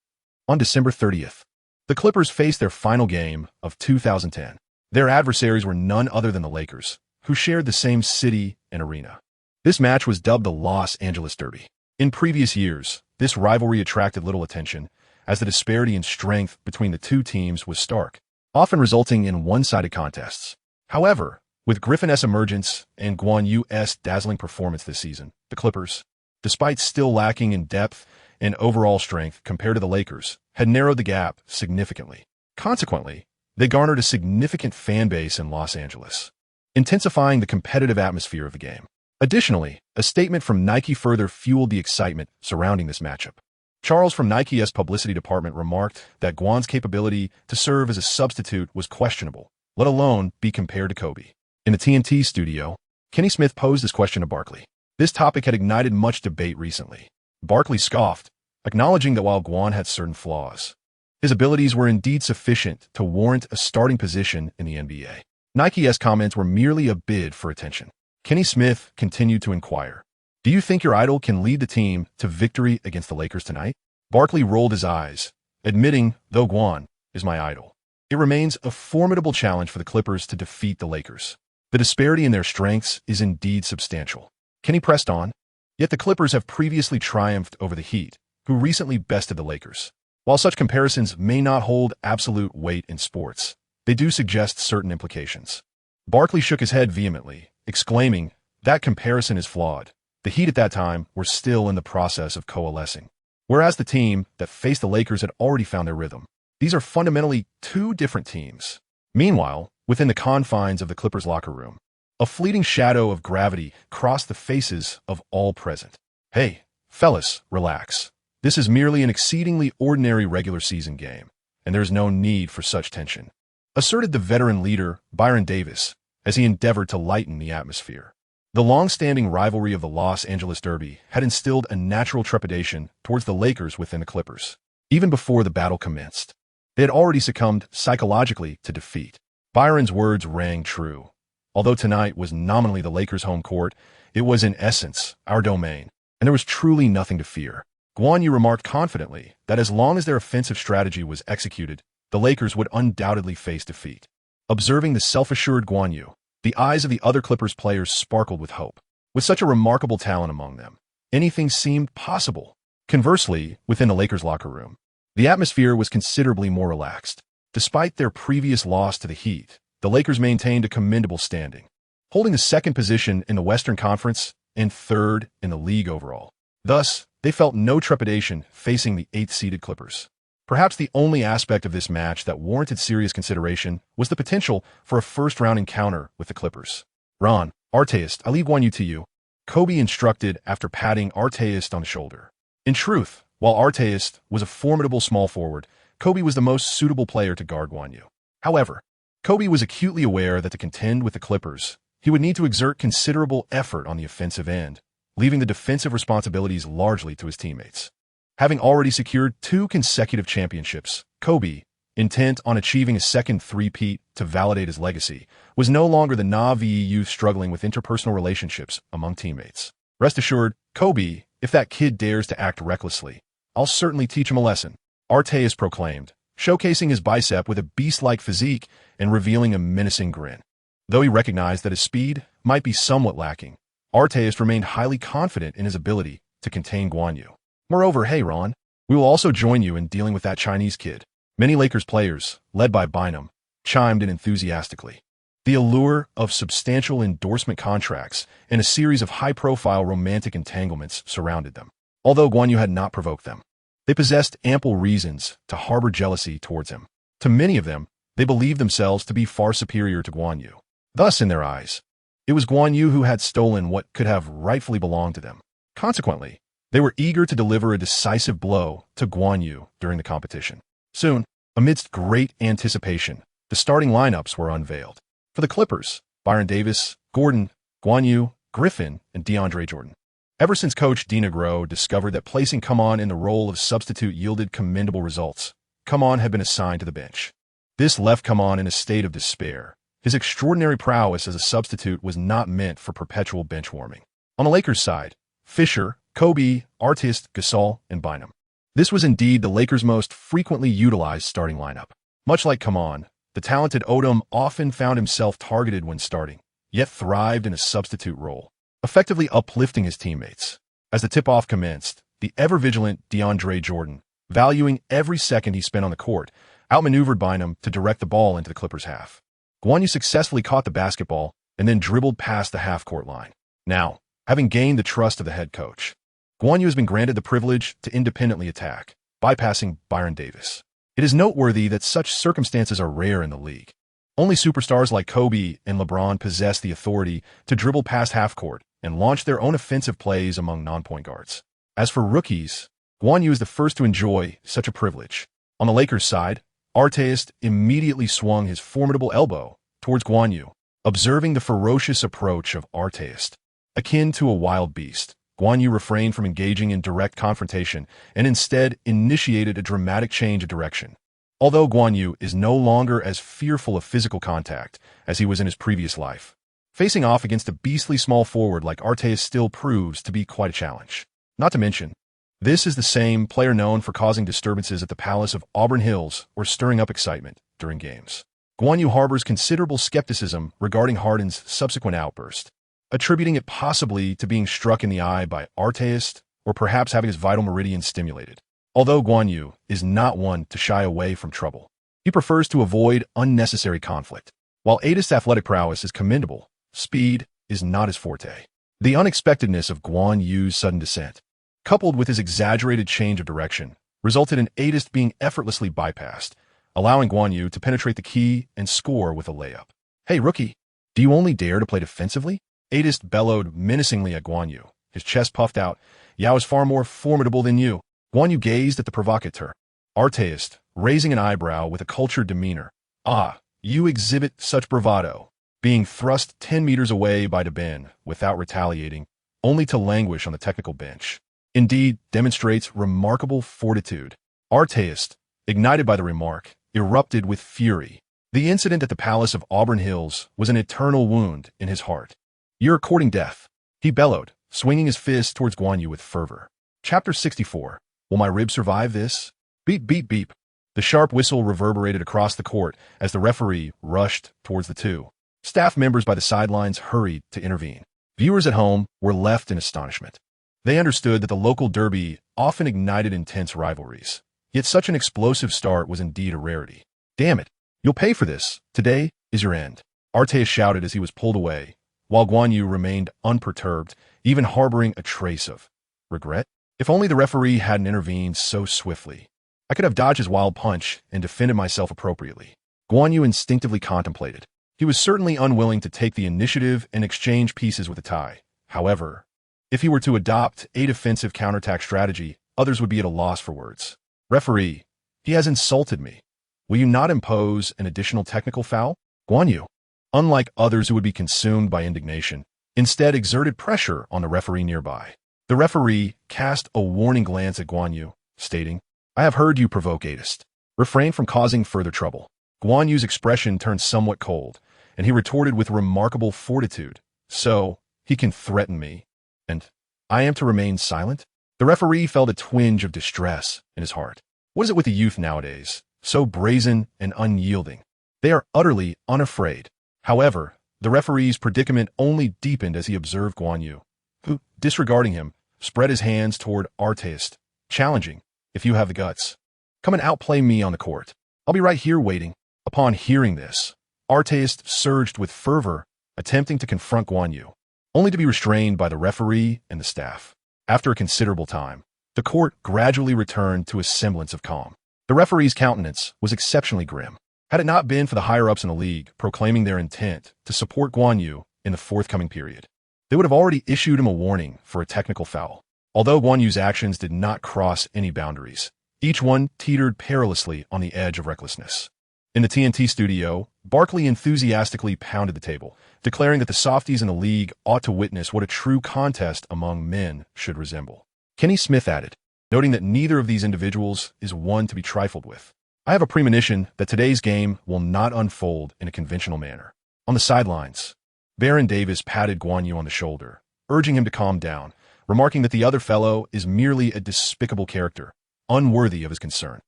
On December 30th, the Clippers faced their final game of 2010. Their adversaries were none other than the Lakers, who shared the same city and arena. This match was dubbed the Los Angeles Derby. In previous years, this rivalry attracted little attention, as the disparity in strength between the two teams was stark, often resulting in one-sided contests. However, with Griffin's emergence and Guan Yu's dazzling performance this season, the Clippers, despite still lacking in depth and overall strength compared to the Lakers, had narrowed the gap significantly. Consequently, they garnered a significant fan base in Los Angeles, intensifying the competitive atmosphere of the game. Additionally, a statement from Nike further fueled the excitement surrounding this matchup. Charles from Nike's publicity department remarked that Guan's capability to serve as a substitute was questionable, let alone be compared to Kobe. In the TNT studio, Kenny Smith posed this question to Barkley. This topic had ignited much debate recently. Barkley scoffed, acknowledging that while Guan had certain flaws, his abilities were indeed sufficient to warrant a starting position in the NBA. Nike's comments were merely a bid for attention. Kenny Smith continued to inquire, "Do you think your idol can lead the team to victory against the Lakers tonight?" Barkley rolled his eyes, admitting, though Guan is my idol, it remains a formidable challenge for the Clippers to defeat the Lakers. The disparity in their strengths is indeed substantial. Kenny pressed on, yet the Clippers have previously triumphed over the Heat, who recently bested the Lakers. While such comparisons may not hold absolute weight in sports, they do suggest certain implications. Barkley shook his head vehemently, exclaiming, "That comparison is flawed. The Heat at that time were still in the process of coalescing, whereas the team that faced the Lakers had already found their rhythm. These are fundamentally two different teams." Meanwhile, within the confines of the Clippers' locker room, a fleeting shadow of gravity crossed the faces of all present. "Hey, fellas, relax. This is merely an exceedingly ordinary regular season game, and there's no need for such tension," asserted the veteran leader, Byron Davis, as he endeavored to lighten the atmosphere. The long-standing rivalry of the Los Angeles Derby had instilled a natural trepidation towards the Lakers within the Clippers. Even before the battle commenced, they had already succumbed psychologically to defeat. Byron's words rang true. Although tonight was nominally the Lakers' home court, it was in essence our domain, and there was truly nothing to fear. Guan Yu remarked confidently that as long as their offensive strategy was executed, the Lakers would undoubtedly face defeat. Observing the self-assured Guan Yu, the eyes of the other Clippers players sparkled with hope. With such a remarkable talent among them, anything seemed possible. Conversely, within the Lakers' locker room, the atmosphere was considerably more relaxed. Despite their previous loss to the Heat, the Lakers maintained a commendable standing, holding the second position in the Western Conference and third in the league overall. Thus, they felt no trepidation facing the 8th-seeded Clippers. Perhaps the only aspect of this match that warranted serious consideration was the potential for a first-round encounter with the Clippers. "Ron, Artest, I leave Guan Yu to you," Kobe instructed after patting Artest on the shoulder. In truth, while Artest was a formidable small forward, Kobe was the most suitable player to guard Guan Yu. However, Kobe was acutely aware that to contend with the Clippers, he would need to exert considerable effort on the offensive end, leaving the defensive responsibilities largely to his teammates. Having already secured 2 consecutive championships, Kobe, intent on achieving a second three-peat to validate his legacy, was no longer the naive youth struggling with interpersonal relationships among teammates. "Rest assured, Kobe, if that kid dares to act recklessly, I'll certainly teach him a lesson," Artest proclaimed, showcasing his bicep with a beast-like physique and revealing a menacing grin. Though he recognized that his speed might be somewhat lacking, Artest remained highly confident in his ability to contain Guan Yu. "Moreover, hey Ron, we will also join you in dealing with that Chinese kid." Many Lakers players, led by Bynum, chimed in enthusiastically. The allure of substantial endorsement contracts and a series of high-profile romantic entanglements surrounded them. Although Guan Yu had not provoked them, they possessed ample reasons to harbor jealousy towards him. To many of them, they believed themselves to be far superior to Guan Yu. Thus, in their eyes, it was Guan Yu who had stolen what could have rightfully belonged to them. Consequently, they were eager to deliver a decisive blow to Guan Yu during the competition. Soon, amidst great anticipation, the starting lineups were unveiled. For the Clippers, Byron Davis, Gordon, Guan Yu, Griffin, and DeAndre Jordan. Ever since coach Dina Groh discovered that placing Come On in the role of substitute yielded commendable results, Come On had been assigned to the bench. This left Come On in a state of despair. His extraordinary prowess as a substitute was not meant for perpetual benchwarming. On the Lakers' side, Fisher, Kobe, Artist, Gasol, and Bynum. This was indeed the Lakers' most frequently utilized starting lineup. Much like Come On, the talented Odom often found himself targeted when starting, yet thrived in a substitute role, effectively uplifting his teammates. As the tip-off commenced, the ever-vigilant DeAndre Jordan, valuing every second he spent on the court, outmaneuvered Bynum to direct the ball into the Clippers' half. Guan Yu successfully caught the basketball and then dribbled past the half-court line. Now, having gained the trust of the head coach, Guan Yu has been granted the privilege to independently attack, bypassing Byron Davis. It is noteworthy that such circumstances are rare in the league. Only superstars like Kobe and LeBron possess the authority to dribble past half-court and launch their own offensive plays among non-point guards. As for rookies, Guan Yu is the first to enjoy such a privilege. On the Lakers' side, Artist immediately swung his formidable elbow towards Guan Yu, observing the ferocious approach of Artist. Akin to a wild beast, Guan Yu refrained from engaging in direct confrontation and instead initiated a dramatic change of direction. Although Guan Yu is no longer as fearful of physical contact as he was in his previous life, facing off against a beastly small forward like Artist still proves to be quite a challenge. Not to mention, this is the same player known for causing disturbances at the Palace of Auburn Hills or stirring up excitement during games. Guan Yu harbors considerable skepticism regarding Harden's subsequent outburst, attributing it possibly to being struck in the eye by Artist or perhaps having his vital meridians stimulated. Although Guan Yu is not one to shy away from trouble, he prefers to avoid unnecessary conflict. While Artist's athletic prowess is commendable, speed is not his forte. The unexpectedness of Guan Yu's sudden descent, coupled with his exaggerated change of direction, resulted in Artist being effortlessly bypassed, allowing Guan Yu to penetrate the key and score with a layup. "Hey, rookie, do you only dare to play defensively?" Artist bellowed menacingly at Guan Yu, his chest puffed out. "Yao is far more formidable than you." Guan Yu gazed at the provocateur. Artist, raising an eyebrow with a cultured demeanor. "Ah, you exhibit such bravado," being thrust 10 meters away by DeBen without retaliating, only to languish on the technical bench. Indeed, demonstrates remarkable fortitude. Artist, ignited by the remark, erupted with fury. The incident at the Palace of Auburn Hills was an eternal wound in his heart. "You're courting death," he bellowed, swinging his fist towards Guan Yu with fervor. Chapter 64. Will my rib survive this? Beep, beep, beep. The sharp whistle reverberated across the court as the referee rushed towards the two. Staff members by the sidelines hurried to intervene. Viewers at home were left in astonishment. They understood that the local derby often ignited intense rivalries. Yet such an explosive start was indeed a rarity. "Damn it, you'll pay for this. Today is your end," Artist shouted as he was pulled away, while Guan Yu remained unperturbed, even harboring a trace of regret. If only the referee hadn't intervened so swiftly. I could have dodged his wild punch and defended myself appropriately. Guan Yu instinctively contemplated. He was certainly unwilling to take the initiative and exchange pieces with a tie. However, if he were to adopt a defensive counterattack strategy, others would be at a loss for words. "Referee, he has insulted me. Will you not impose an additional technical foul?" Guan Yu, unlike others who would be consumed by indignation, instead exerted pressure on the referee nearby. The referee cast a warning glance at Guan Yu, stating, "I have heard you provoke Artist. Refrain from causing further trouble." Guan Yu's expression turned somewhat cold, and he retorted with remarkable fortitude, "So, he can threaten me, and I am to remain silent?" The referee felt a twinge of distress in his heart. What is it with the youth nowadays? So brazen and unyielding. They are utterly unafraid. However, the referee's predicament only deepened as he observed Guan Yu, who, disregarding him, spread his hands toward Artist, challenging, "If you have the guts, come and outplay me on the court. I'll be right here waiting." Upon hearing this, Artist surged with fervor, attempting to confront Guan Yu, only to be restrained by the referee and the staff. After a considerable time, the court gradually returned to a semblance of calm. The referee's countenance was exceptionally grim. Had it not been for the higher-ups in the league proclaiming their intent to support Guan Yu in the forthcoming period, they would have already issued him a warning for a technical foul. Although Guan Yu's actions did not cross any boundaries, each one teetered perilously on the edge of recklessness. In the TNT studio, Barkley enthusiastically pounded the table, declaring that the softies in the league ought to witness what a true contest among men should resemble. Kenny Smith added, noting that neither of these individuals is one to be trifled with. I have a premonition that today's game will not unfold in a conventional manner. On the sidelines, Baron Davis patted Guan Yu on the shoulder, urging him to calm down, remarking that the other fellow is merely a despicable character, unworthy of his concern.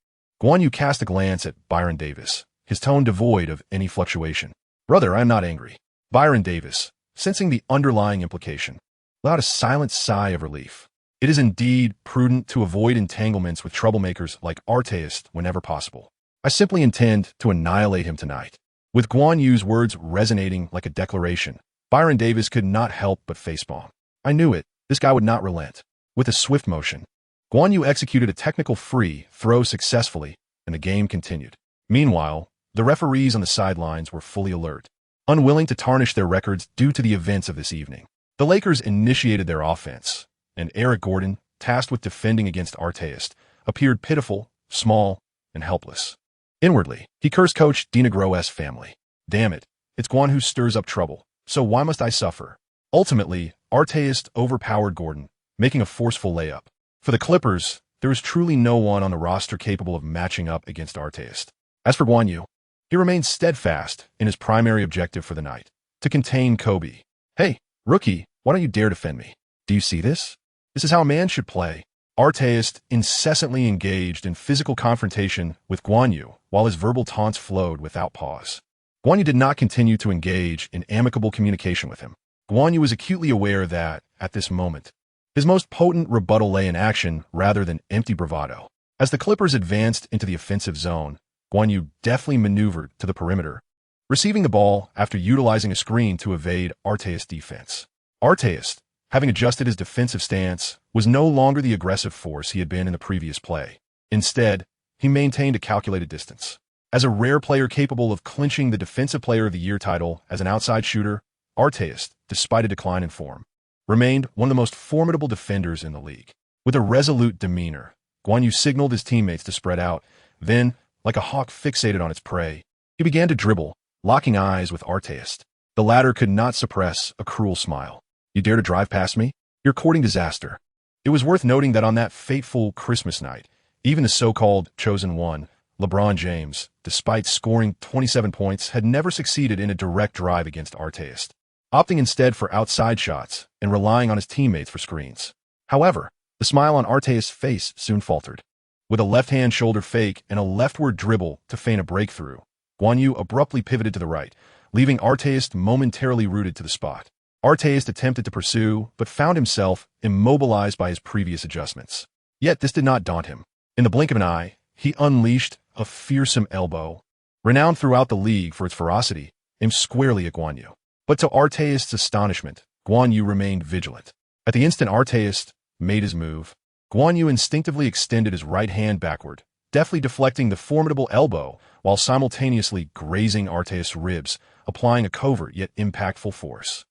Guan Yu cast a glance at Byron Davis, his tone devoid of any fluctuation. "Brother, I am not angry." Byron Davis, sensing the underlying implication, allowed a silent sigh of relief. It is indeed prudent to avoid entanglements with troublemakers like Arteist whenever possible. I simply intend to annihilate him tonight. With Guan Yu's words resonating like a declaration, Byron Davis could not help but facepalm. I knew it. This guy would not relent. With a swift motion, Guan Yu executed a technical free throw successfully, and the game continued. Meanwhile, the referees on the sidelines were fully alert, unwilling to tarnish their records due to the events of this evening. The Lakers initiated their offense, and Eric Gordon, tasked with defending against Arteist, appeared pitiful, small, and helpless. Inwardly, he cursed Coach Dinagro's family. Damn it, it's Guan who stirs up trouble, so why must I suffer? Ultimately, Arteist overpowered Gordon, making a forceful layup. For the Clippers, there is truly no one on the roster capable of matching up against Arteist. As for Guan Yu, he remained steadfast in his primary objective for the night, to contain Kobe. "Hey, rookie, why don't you dare defend me? Do you see this? This is how a man should play." Arteist incessantly engaged in physical confrontation with Guan Yu, while his verbal taunts flowed without pause. Guan Yu did not continue to engage in amicable communication with him. Guan Yu was acutely aware that, at this moment, his most potent rebuttal lay in action rather than empty bravado. As the Clippers advanced into the offensive zone, Guan Yu deftly maneuvered to the perimeter, receiving the ball after utilizing a screen to evade Arteist's defense. Arteist, having adjusted his defensive stance, was no longer the aggressive force he had been in the previous play. Instead, he maintained a calculated distance. As a rare player capable of clinching the Defensive Player of the Year title as an outside shooter, Arteist, despite a decline in form, remained one of the most formidable defenders in the league. With a resolute demeanor, Guan Yu signaled his teammates to spread out. Then, like a hawk fixated on its prey, he began to dribble, locking eyes with Arteist. The latter could not suppress a cruel smile. "You dare to drive past me? You're courting disaster." It was worth noting that on that fateful Christmas night, even the so-called chosen one, LeBron James, despite scoring 27 points, had never succeeded in a direct drive against Arteist, opting instead for outside shots and relying on his teammates for screens. However, the smile on Arteist's face soon faltered. With a left-hand shoulder fake and a leftward dribble to feign a breakthrough, Guan Yu abruptly pivoted to the right, leaving Arteist momentarily rooted to the spot. Arteist attempted to pursue, but found himself immobilized by his previous adjustments. Yet this did not daunt him. In the blink of an eye, he unleashed a fearsome elbow, renowned throughout the league for its ferocity, aimed squarely at Guan Yu. But to Arteist's astonishment, Guan Yu remained vigilant. At the instant Arteist made his move, Guan Yu instinctively extended his right hand backward, deftly deflecting the formidable elbow while simultaneously grazing Arteist's ribs, applying a covert yet impactful force.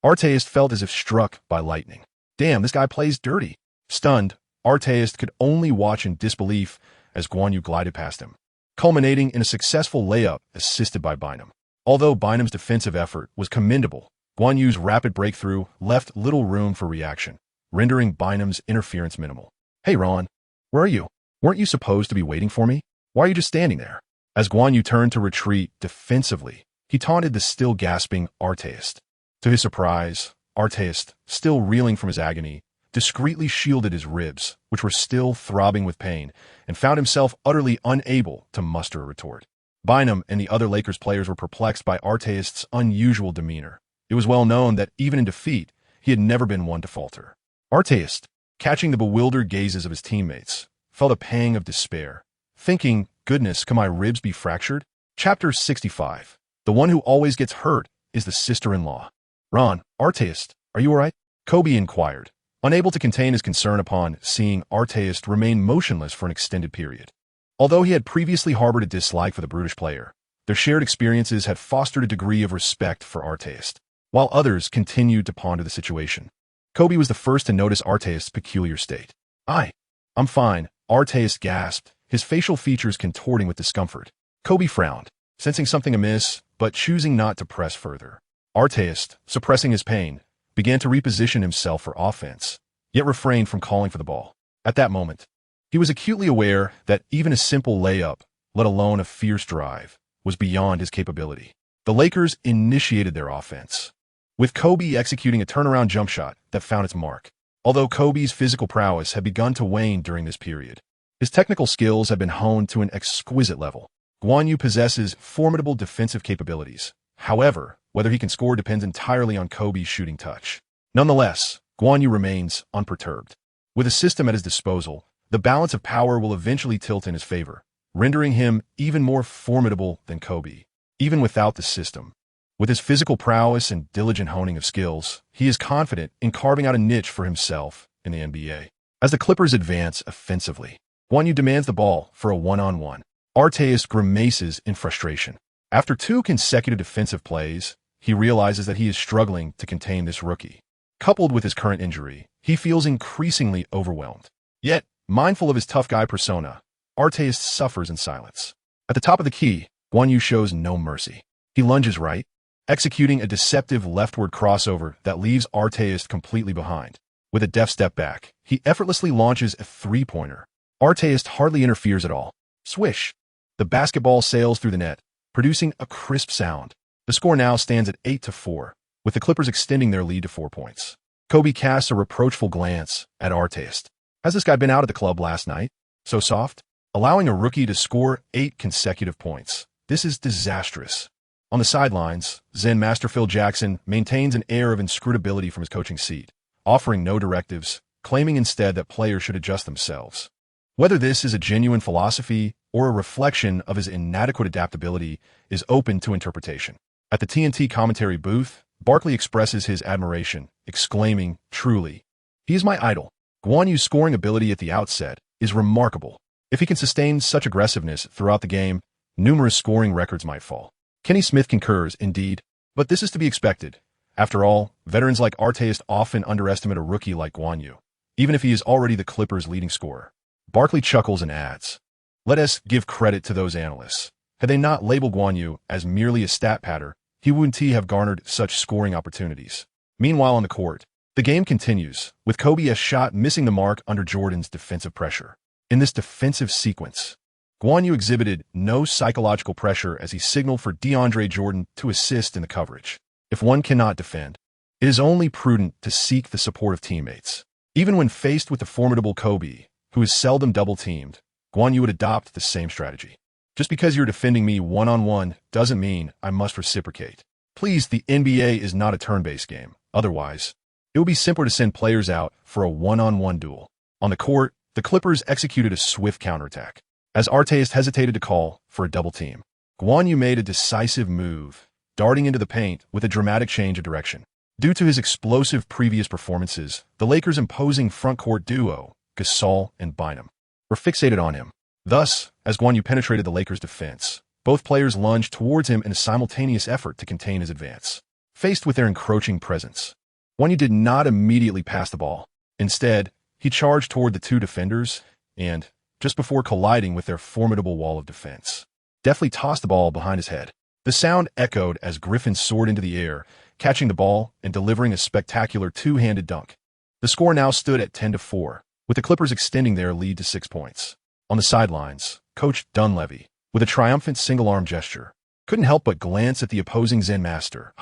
Arteist felt as if struck by lightning. Damn, this guy plays dirty. Stunned, Arteist could only watch in disbelief as Guan Yu glided past him, culminating in a successful layup assisted by Bynum. Although Bynum's defensive effort was commendable, Guan Yu's rapid breakthrough left little room for reaction, rendering Bynum's interference minimal. "Hey, Ron, where are you? Weren't you supposed to be waiting for me? Why are you just standing there?" As Guan Yu turned to retreat defensively, he taunted the still gasping Arteist. To his surprise, Arteist, still reeling from his agony, discreetly shielded his ribs, which were still throbbing with pain, and found himself utterly unable to muster a retort. Bynum and the other Lakers players were perplexed by Arteist's unusual demeanor. It was well known that even in defeat, he had never been one to falter. Arteist, catching the bewildered gazes of his teammates, felt a pang of despair, thinking, "Goodness, can my ribs be fractured?" Chapter 65. The one who always gets hurt is the sister-in-law. "Ron, Arteist, are you all right?" Kobe inquired, unable to contain his concern upon seeing Arteist remain motionless for an extended period. Although he had previously harbored a dislike for the brutish player, their shared experiences had fostered a degree of respect for Arteist, while others continued to ponder the situation. Kobe was the first to notice Arteist's peculiar state. I'm fine," Arteist gasped, his facial features contorting with discomfort. Kobe frowned, sensing something amiss, but choosing not to press further. Arteist, suppressing his pain, began to reposition himself for offense, yet refrained from calling for the ball. At that moment, he was acutely aware that even a simple layup, let alone a fierce drive, was beyond his capability. The Lakers initiated their offense, with Kobe executing a turnaround jump shot that found its mark. Although Kobe's physical prowess had begun to wane during this period, his technical skills had been honed to an exquisite level. Guan Yu possesses formidable defensive capabilities. However, whether he can score depends entirely on Kobe's shooting touch. Nonetheless, Guan Yu remains unperturbed. With a system at his disposal, the balance of power will eventually tilt in his favor, rendering him even more formidable than Kobe. Even without the system, with his physical prowess and diligent honing of skills, he is confident in carving out a niche for himself in the NBA. As the Clippers advance offensively, Guan Yu demands the ball for a one-on-one. Artest grimaces in frustration. After 2 consecutive defensive plays, he realizes that he is struggling to contain this rookie. Coupled with his current injury, he feels increasingly overwhelmed. Yet, mindful of his tough guy persona, Artest suffers in silence. At the top of the key, Guan Yu shows no mercy. He lunges right, executing a deceptive leftward crossover that leaves Artest completely behind. With a deft step back, he effortlessly launches a three-pointer. Artest hardly interferes at all. Swish! The basketball sails through the net, producing a crisp sound. The score now stands at 8-4, with the Clippers extending their lead to 4 points. Kobe casts a reproachful glance at Artest. Has this guy been out at the club last night? So soft? Allowing a rookie to score 8 consecutive points. This is disastrous. On the sidelines, Zen Master Phil Jackson maintains an air of inscrutability from his coaching seat, offering no directives, claiming instead that players should adjust themselves. Whether this is a genuine philosophy or a reflection of his inadequate adaptability is open to interpretation. At the TNT commentary booth, Barkley expresses his admiration, exclaiming, "Truly, he is my idol." Guan Yu's scoring ability at the outset is remarkable. If he can sustain such aggressiveness throughout the game, numerous scoring records might fall. Kenny Smith concurs, indeed, but this is to be expected. After all, veterans like Artest often underestimate a rookie like Guan Yu, even if he is already the Clippers' leading scorer. Barkley chuckles and adds, "Let us give credit to those analysts. Had they not labeled Guan Yu as merely a stat patter, he wouldn't have garnered such scoring opportunities." Meanwhile on the court, the game continues, with Kobe's shot missing the mark under Jordan's defensive pressure. In this defensive sequence, Guan Yu exhibited no psychological pressure as he signaled for DeAndre Jordan to assist in the coverage. If one cannot defend, it is only prudent to seek the support of teammates. Even when faced with the formidable Kobe, who is seldom double-teamed, Guan Yu would adopt the same strategy. Just because you're defending me one-on-one doesn't mean I must reciprocate. Please, the NBA is not a turn-based game. Otherwise, it would be simpler to send players out for a one-on-one duel. On the court, the Clippers executed a swift counterattack. As Artest hesitated to call for a double team, Guan Yu made a decisive move, darting into the paint with a dramatic change of direction. Due to his explosive previous performances, the Lakers' imposing front-court duo, Gasol and Bynum, were fixated on him. Thus, as Guan Yu penetrated the Lakers' defense, both players lunged towards him in a simultaneous effort to contain his advance. Faced with their encroaching presence, Guan Yu did not immediately pass the ball. Instead, he charged toward the 2 defenders and, just before colliding with their formidable wall of defense, deftly tossed the ball behind his head. The sound echoed as Griffin soared into the air, catching the ball and delivering a spectacular 2-handed dunk. The score now stood at 10-4, with the Clippers extending their lead to 6 points. On the sidelines, Coach Dunleavy, with a triumphant single-arm gesture, couldn't help but glance at the opposing Zen Master.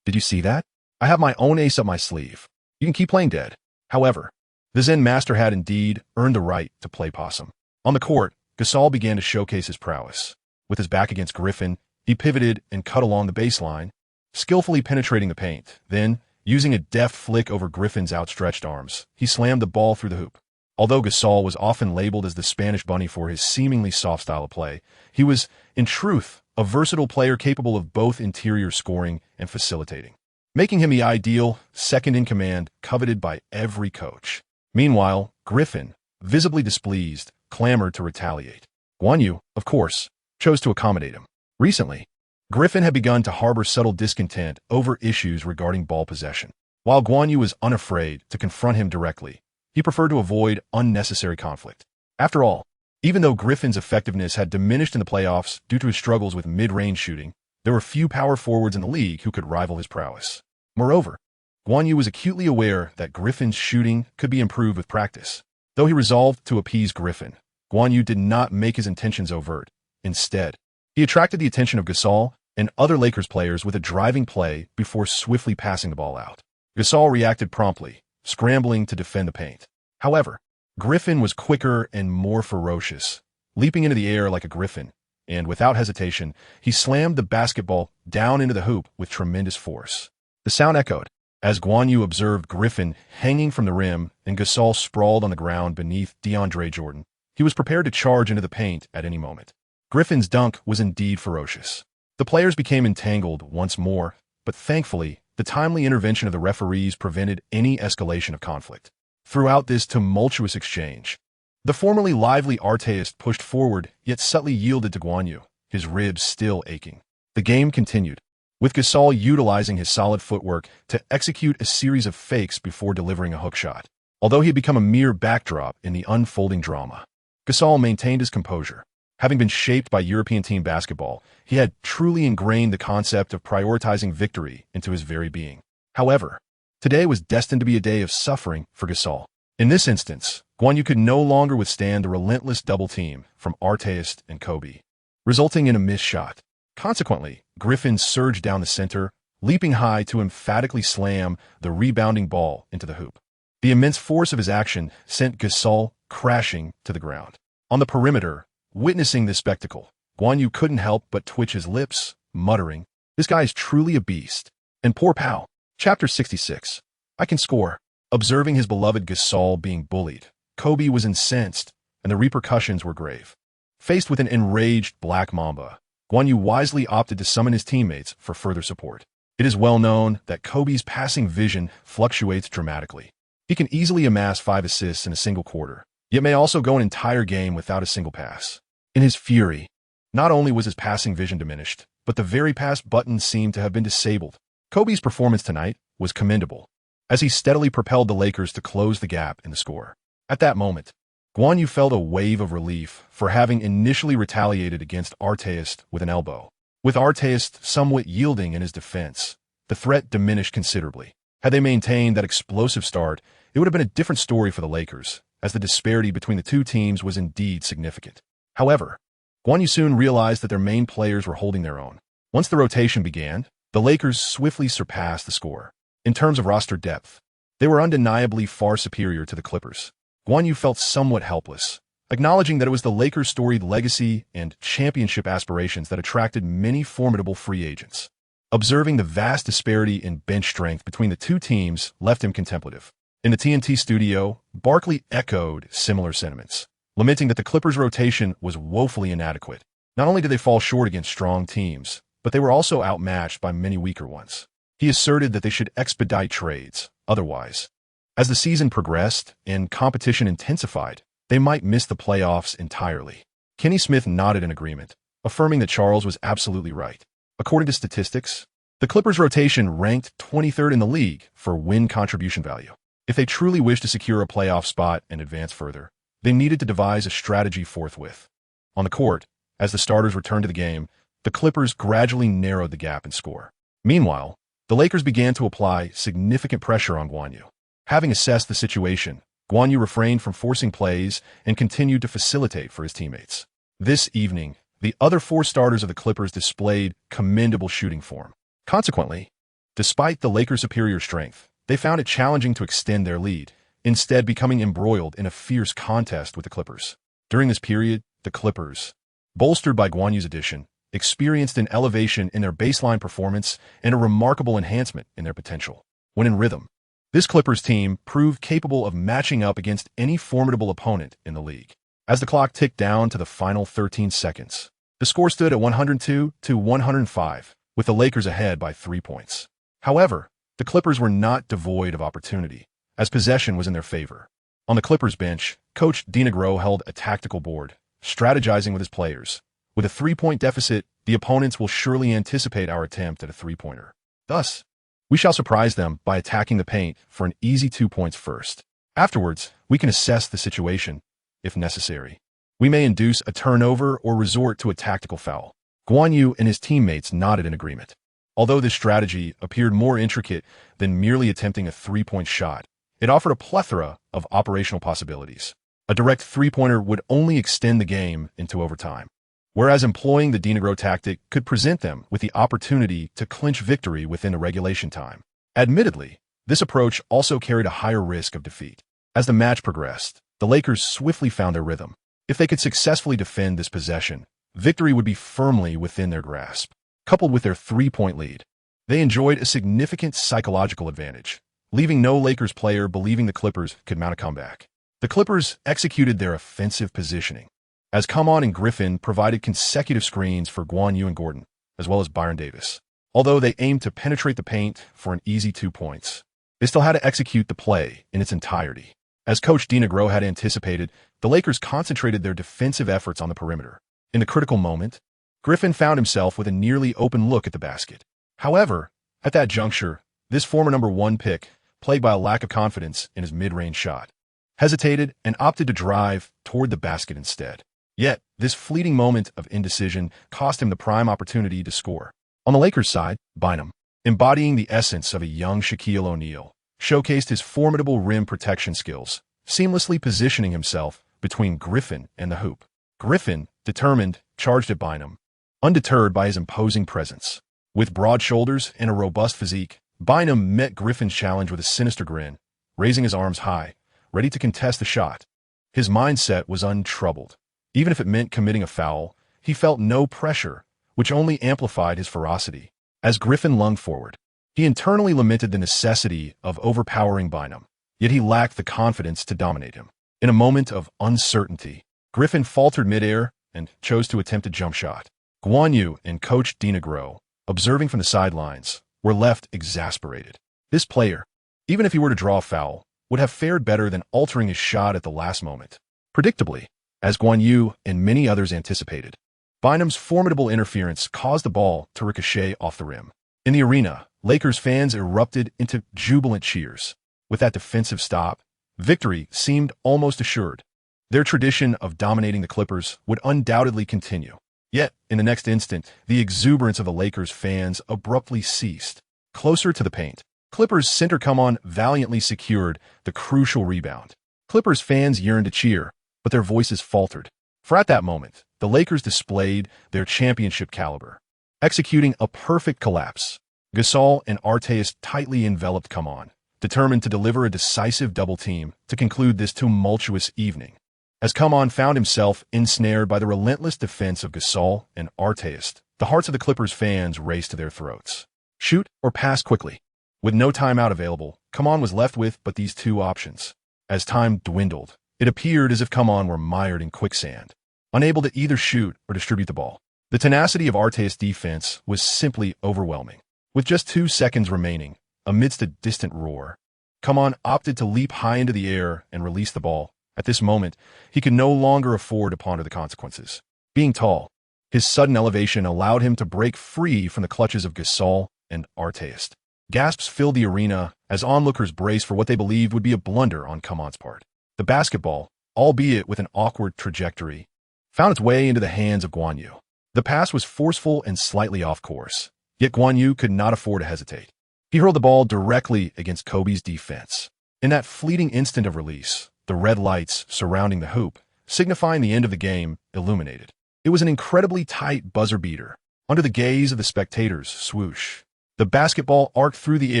Did you see that? I have my own ace up my sleeve. You can keep playing dead." However, the Zen Master had indeed earned the right to play possum. On the court, Gasol began to showcase his prowess. With his back against Griffin, he pivoted and cut along the baseline, skillfully penetrating the paint. Then, using a deft flick over Griffin's outstretched arms, he slammed the ball through the hoop. Although Gasol was often labeled as the Spanish bunny for his seemingly soft style of play, he was, in truth, a versatile player capable of both interior scoring and facilitating, making him the ideal second-in-command coveted by every coach. Meanwhile, Griffin, visibly displeased, clamored to retaliate. Guan Yu, of course, chose to accommodate him. Recently, Griffin had begun to harbor subtle discontent over issues regarding ball possession. While Guan Yu was unafraid to confront him directly, he preferred to avoid unnecessary conflict. After all, even though Griffin's effectiveness had diminished in the playoffs due to his struggles with mid-range shooting, there were few power forwards in the league who could rival his prowess. Moreover, Guan Yu was acutely aware that Griffin's shooting could be improved with practice. Though he resolved to appease Griffin, Guan Yu did not make his intentions overt. Instead, he attracted the attention of Gasol and other Lakers players with a driving play before swiftly passing the ball out. Gasol reacted promptly, scrambling to defend the paint. However, Griffin was quicker and more ferocious, leaping into the air like a griffin, and without hesitation, he slammed the basketball down into the hoop with tremendous force. The sound echoed as Guan Yu observed Griffin hanging from the rim and Gasol sprawled on the ground beneath DeAndre Jordan. He was prepared to charge into the paint at any moment. Griffin's dunk was indeed ferocious. The players became entangled once more, but thankfully, the timely intervention of the referees prevented any escalation of conflict. Throughout this tumultuous exchange, the formerly lively artist pushed forward, yet subtly yielded to Guan Yu, his ribs still aching. The game continued, with Gasol utilizing his solid footwork to execute a series of fakes before delivering a hook shot. Although he had become a mere backdrop in the unfolding drama, Gasol maintained his composure. Having been shaped by European team basketball, he had truly ingrained the concept of prioritizing victory into his very being. However, today was destined to be a day of suffering for Gasol. In this instance, Guan Yu could no longer withstand the relentless double team from Artest and Kobe, resulting in a missed shot. Consequently, Griffin surged down the center, leaping high to emphatically slam the rebounding ball into the hoop. The immense force of his action sent Gasol crashing to the ground. On the perimeter, witnessing this spectacle, Guan Yu couldn't help but twitch his lips, muttering, "This guy is truly a beast." And poor pal. Chapter 66. I can score. Observing his beloved Gasol being bullied, Kobe was incensed, and the repercussions were grave. Faced with an enraged Black Mamba, Guan Yu wisely opted to summon his teammates for further support. It is well known that Kobe's passing vision fluctuates dramatically. He can easily amass 5 assists in a single quarter, yet may also go an entire game without a single pass. In his fury, not only was his passing vision diminished, but the very pass button seemed to have been disabled. Kobe's performance tonight was commendable, as he steadily propelled the Lakers to close the gap in the score. At that moment, Guan Yu felt a wave of relief for having initially retaliated against Artest with an elbow. With Artest somewhat yielding in his defense, the threat diminished considerably. Had they maintained that explosive start, it would have been a different story for the Lakers, as the disparity between the two teams was indeed significant. However, Guan Yu soon realized that their main players were holding their own. Once the rotation began, the Lakers swiftly surpassed the score. In terms of roster depth, they were undeniably far superior to the Clippers. Guan Yu felt somewhat helpless, acknowledging that it was the Lakers' storied legacy and championship aspirations that attracted many formidable free agents. Observing the vast disparity in bench strength between the two teams left him contemplative. In the TNT studio, Barkley echoed similar sentiments, lamenting that the Clippers' rotation was woefully inadequate. Not only did they fall short against strong teams, but they were also outmatched by many weaker ones. He asserted that they should expedite trades, otherwise, as the season progressed and competition intensified, they might miss the playoffs entirely. Kenny Smith nodded in agreement, affirming that Charles was absolutely right. According to statistics, the Clippers' rotation ranked 23rd in the league for win contribution value. If they truly wished to secure a playoff spot and advance further, they needed to devise a strategy forthwith. On the court, as the starters returned to the game, the Clippers gradually narrowed the gap in score. Meanwhile, the Lakers began to apply significant pressure on Guan Yu. Having assessed the situation, Guan Yu refrained from forcing plays and continued to facilitate for his teammates. This evening, the other 4 starters of the Clippers displayed commendable shooting form. Consequently, despite the Lakers' superior strength, they found it challenging to extend their lead, instead becoming embroiled in a fierce contest with the Clippers. During this period, the Clippers, bolstered by Guan Yu's addition, experienced an elevation in their baseline performance and a remarkable enhancement in their potential. When in rhythm, this Clippers team proved capable of matching up against any formidable opponent in the league. As the clock ticked down to the final 13 seconds, the score stood at 102-105, with the Lakers ahead by 3 points. However, the Clippers were not devoid of opportunity, as possession was in their favor. On the Clippers bench, Coach DeNegro held a tactical board, strategizing with his players. With a 3-point deficit, the opponents will surely anticipate our attempt at a 3-pointer. Thus, we shall surprise them by attacking the paint for an easy 2 points first. Afterwards, we can assess the situation, if necessary. We may induce a turnover or resort to a tactical foul. Guan Yu and his teammates nodded in agreement. Although this strategy appeared more intricate than merely attempting a 3-point shot, it offered a plethora of operational possibilities. A direct 3-pointer would only extend the game into overtime. whereas employing the Dinegro tactic could present them with the opportunity to clinch victory within the regulation time. Admittedly, this approach also carried a higher risk of defeat. As the match progressed, the Lakers swiftly found their rhythm. If they could successfully defend this possession, victory would be firmly within their grasp. Coupled with their three-point lead, they enjoyed a significant psychological advantage, leaving no Lakers player believing the Clippers could mount a comeback. The Clippers executed their offensive positioning, as Come On and Griffin provided consecutive screens for Guan Yu and Gordon, as well as Byron Davis. Although they aimed to penetrate the paint for an easy 2 points, they still had to execute the play in its entirety. As Coach Dinegro had anticipated, the Lakers concentrated their defensive efforts on the perimeter. In the critical moment, Griffin found himself with a nearly open look at the basket. However, at that juncture, this former number 1 pick, plagued by a lack of confidence in his mid-range shot, hesitated and opted to drive toward the basket instead. Yet, this fleeting moment of indecision cost him the prime opportunity to score. On the Lakers' side, Bynum, embodying the essence of a young Shaquille O'Neal, showcased his formidable rim protection skills, seamlessly positioning himself between Griffin and the hoop. Griffin, determined, charged at Bynum, undeterred by his imposing presence. With broad shoulders and a robust physique, Bynum met Griffin's challenge with a sinister grin, raising his arms high, ready to contest the shot. His mindset was untroubled. Even if it meant committing a foul, he felt no pressure, which only amplified his ferocity. As Griffin lunged forward, he internally lamented the necessity of overpowering Bynum, yet he lacked the confidence to dominate him. In a moment of uncertainty, Griffin faltered midair and chose to attempt a jump shot. Guan Yu and Coach Dinegro, observing from the sidelines, were left exasperated. This player, even if he were to draw a foul, would have fared better than altering his shot at the last moment. Predictably, as Guan Yu and many others anticipated, Bynum's formidable interference caused the ball to ricochet off the rim. In the arena, Lakers fans erupted into jubilant cheers. With that defensive stop, victory seemed almost assured. Their tradition of dominating the Clippers would undoubtedly continue. Yet, in the next instant, the exuberance of the Lakers fans abruptly ceased. Closer to the paint, Clippers center Come On valiantly secured the crucial rebound. Clippers fans yearned to cheer, but their voices faltered. For at that moment, the Lakers displayed their championship caliber. Executing a perfect collapse, Gasol and Artest tightly enveloped Come On, determined to deliver a decisive double team to conclude this tumultuous evening. As Come On found himself ensnared by the relentless defense of Gasol and Artest, the hearts of the Clippers fans raced to their throats. Shoot or pass quickly. With no timeout available, Come On was left with but these two options. As time dwindled, it appeared as if Come On were mired in quicksand, unable to either shoot or distribute the ball. The tenacity of Artest's defense was simply overwhelming. With just 2 seconds remaining, amidst a distant roar, Come On opted to leap high into the air and release the ball. At this moment, he could no longer afford to ponder the consequences. Being tall, his sudden elevation allowed him to break free from the clutches of Gasol and Artest. Gasps filled the arena as onlookers braced for what they believed would be a blunder on Come On's part. The basketball, albeit with an awkward trajectory, found its way into the hands of Guan Yu. The pass was forceful and slightly off course, yet Guan Yu could not afford to hesitate. He hurled the ball directly against Kobe's defense. In that fleeting instant of release, the red lights surrounding the hoop, signifying the end of the game, illuminated. It was an incredibly tight buzzer beater. Under the gaze of the spectators, swoosh. The basketball arced through the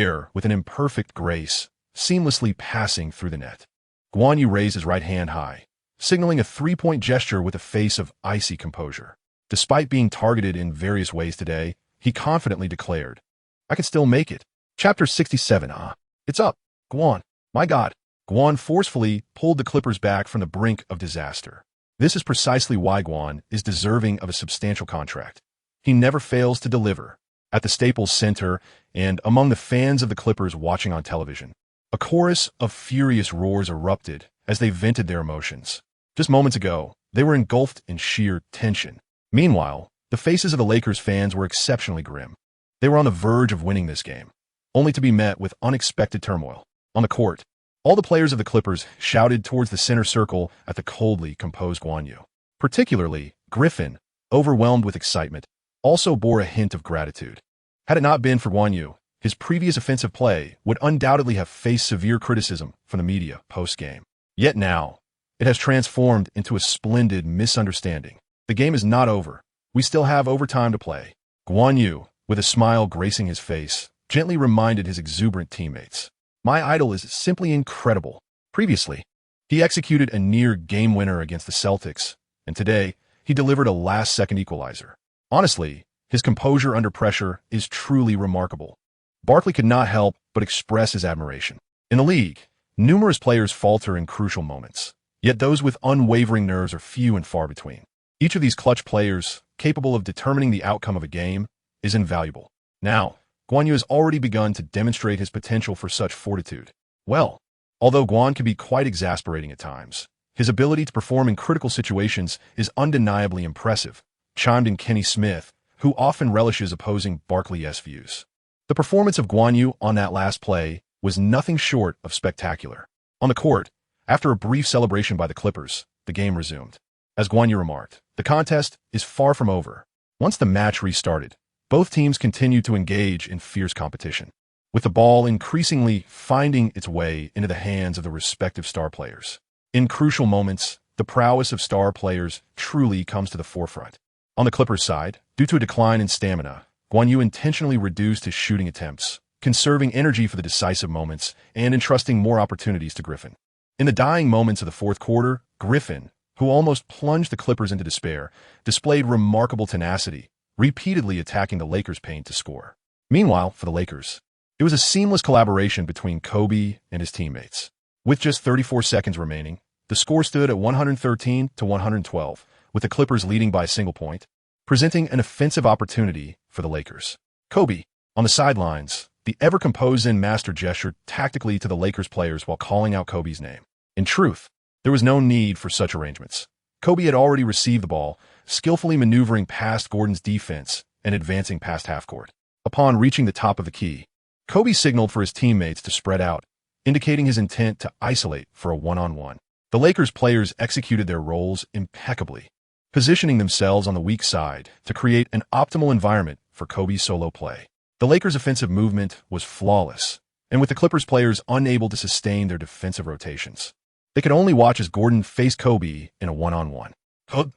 air with an imperfect grace, seamlessly passing through the net. Guan Yu raised his right hand high, signaling a three-point gesture with a face of icy composure. Despite being targeted in various ways today, he confidently declared, "I can still make it." Chapter 67. It's up. Guan. My God. Guan forcefully pulled the Clippers back from the brink of disaster. This is precisely why Guan is deserving of a substantial contract. He never fails to deliver. At the Staples Center and among the fans of the Clippers watching on television, a chorus of furious roars erupted as they vented their emotions. Just moments ago, they were engulfed in sheer tension. Meanwhile, the faces of the Lakers fans were exceptionally grim. They were on the verge of winning this game, only to be met with unexpected turmoil. On the court, all the players of the Clippers shouted towards the center circle at the coldly composed Guan Yu. Particularly, Griffin, overwhelmed with excitement, also bore a hint of gratitude. Had it not been for Guan Yu, his previous offensive play would undoubtedly have faced severe criticism from the media post-game. Yet now, it has transformed into a splendid misunderstanding. The game is not over. We still have overtime to play. Guan Yu, with a smile gracing his face, gently reminded his exuberant teammates. My idol is simply incredible. Previously, he executed a near game winner against the Celtics, and today, he delivered a last-second equalizer. Honestly, his composure under pressure is truly remarkable. Barkley could not help but express his admiration. In the league, numerous players falter in crucial moments, yet those with unwavering nerves are few and far between. Each of these clutch players, capable of determining the outcome of a game, is invaluable. Now, Guan Yu has already begun to demonstrate his potential for such fortitude. Well, although Guan can be quite exasperating at times, his ability to perform in critical situations is undeniably impressive, chimed in Kenny Smith, who often relishes opposing Barkley-esque views. The performance of Guan Yu on that last play was nothing short of spectacular. On the court, after a brief celebration by the Clippers, the game resumed. As Guan Yu remarked, the contest is far from over. Once the match restarted, both teams continued to engage in fierce competition, with the ball increasingly finding its way into the hands of the respective star players. In crucial moments, the prowess of star players truly comes to the forefront. On the Clippers' side, due to a decline in stamina, Guan Yu intentionally reduced his shooting attempts, conserving energy for the decisive moments and entrusting more opportunities to Griffin. In the dying moments of the fourth quarter, Griffin, who almost plunged the Clippers into despair, displayed remarkable tenacity, repeatedly attacking the Lakers' paint to score. Meanwhile, for the Lakers, it was a seamless collaboration between Kobe and his teammates. With just 34 seconds remaining, the score stood at 113-112, with the Clippers leading by a single point, presenting an offensive opportunity for the Lakers. Kobe, on the sidelines, the ever-composed and master gestured tactically to the Lakers players while calling out Kobe's name. In truth, there was no need for such arrangements. Kobe had already received the ball, skillfully maneuvering past Gordon's defense and advancing past half-court. Upon reaching the top of the key, Kobe signaled for his teammates to spread out, indicating his intent to isolate for a one-on-one. The Lakers players executed their roles impeccably, positioning themselves on the weak side to create an optimal environment for Kobe's solo play. The Lakers' offensive movement was flawless, and with the Clippers players unable to sustain their defensive rotations, they could only watch as Gordon faced Kobe in a one-on-one. Hood.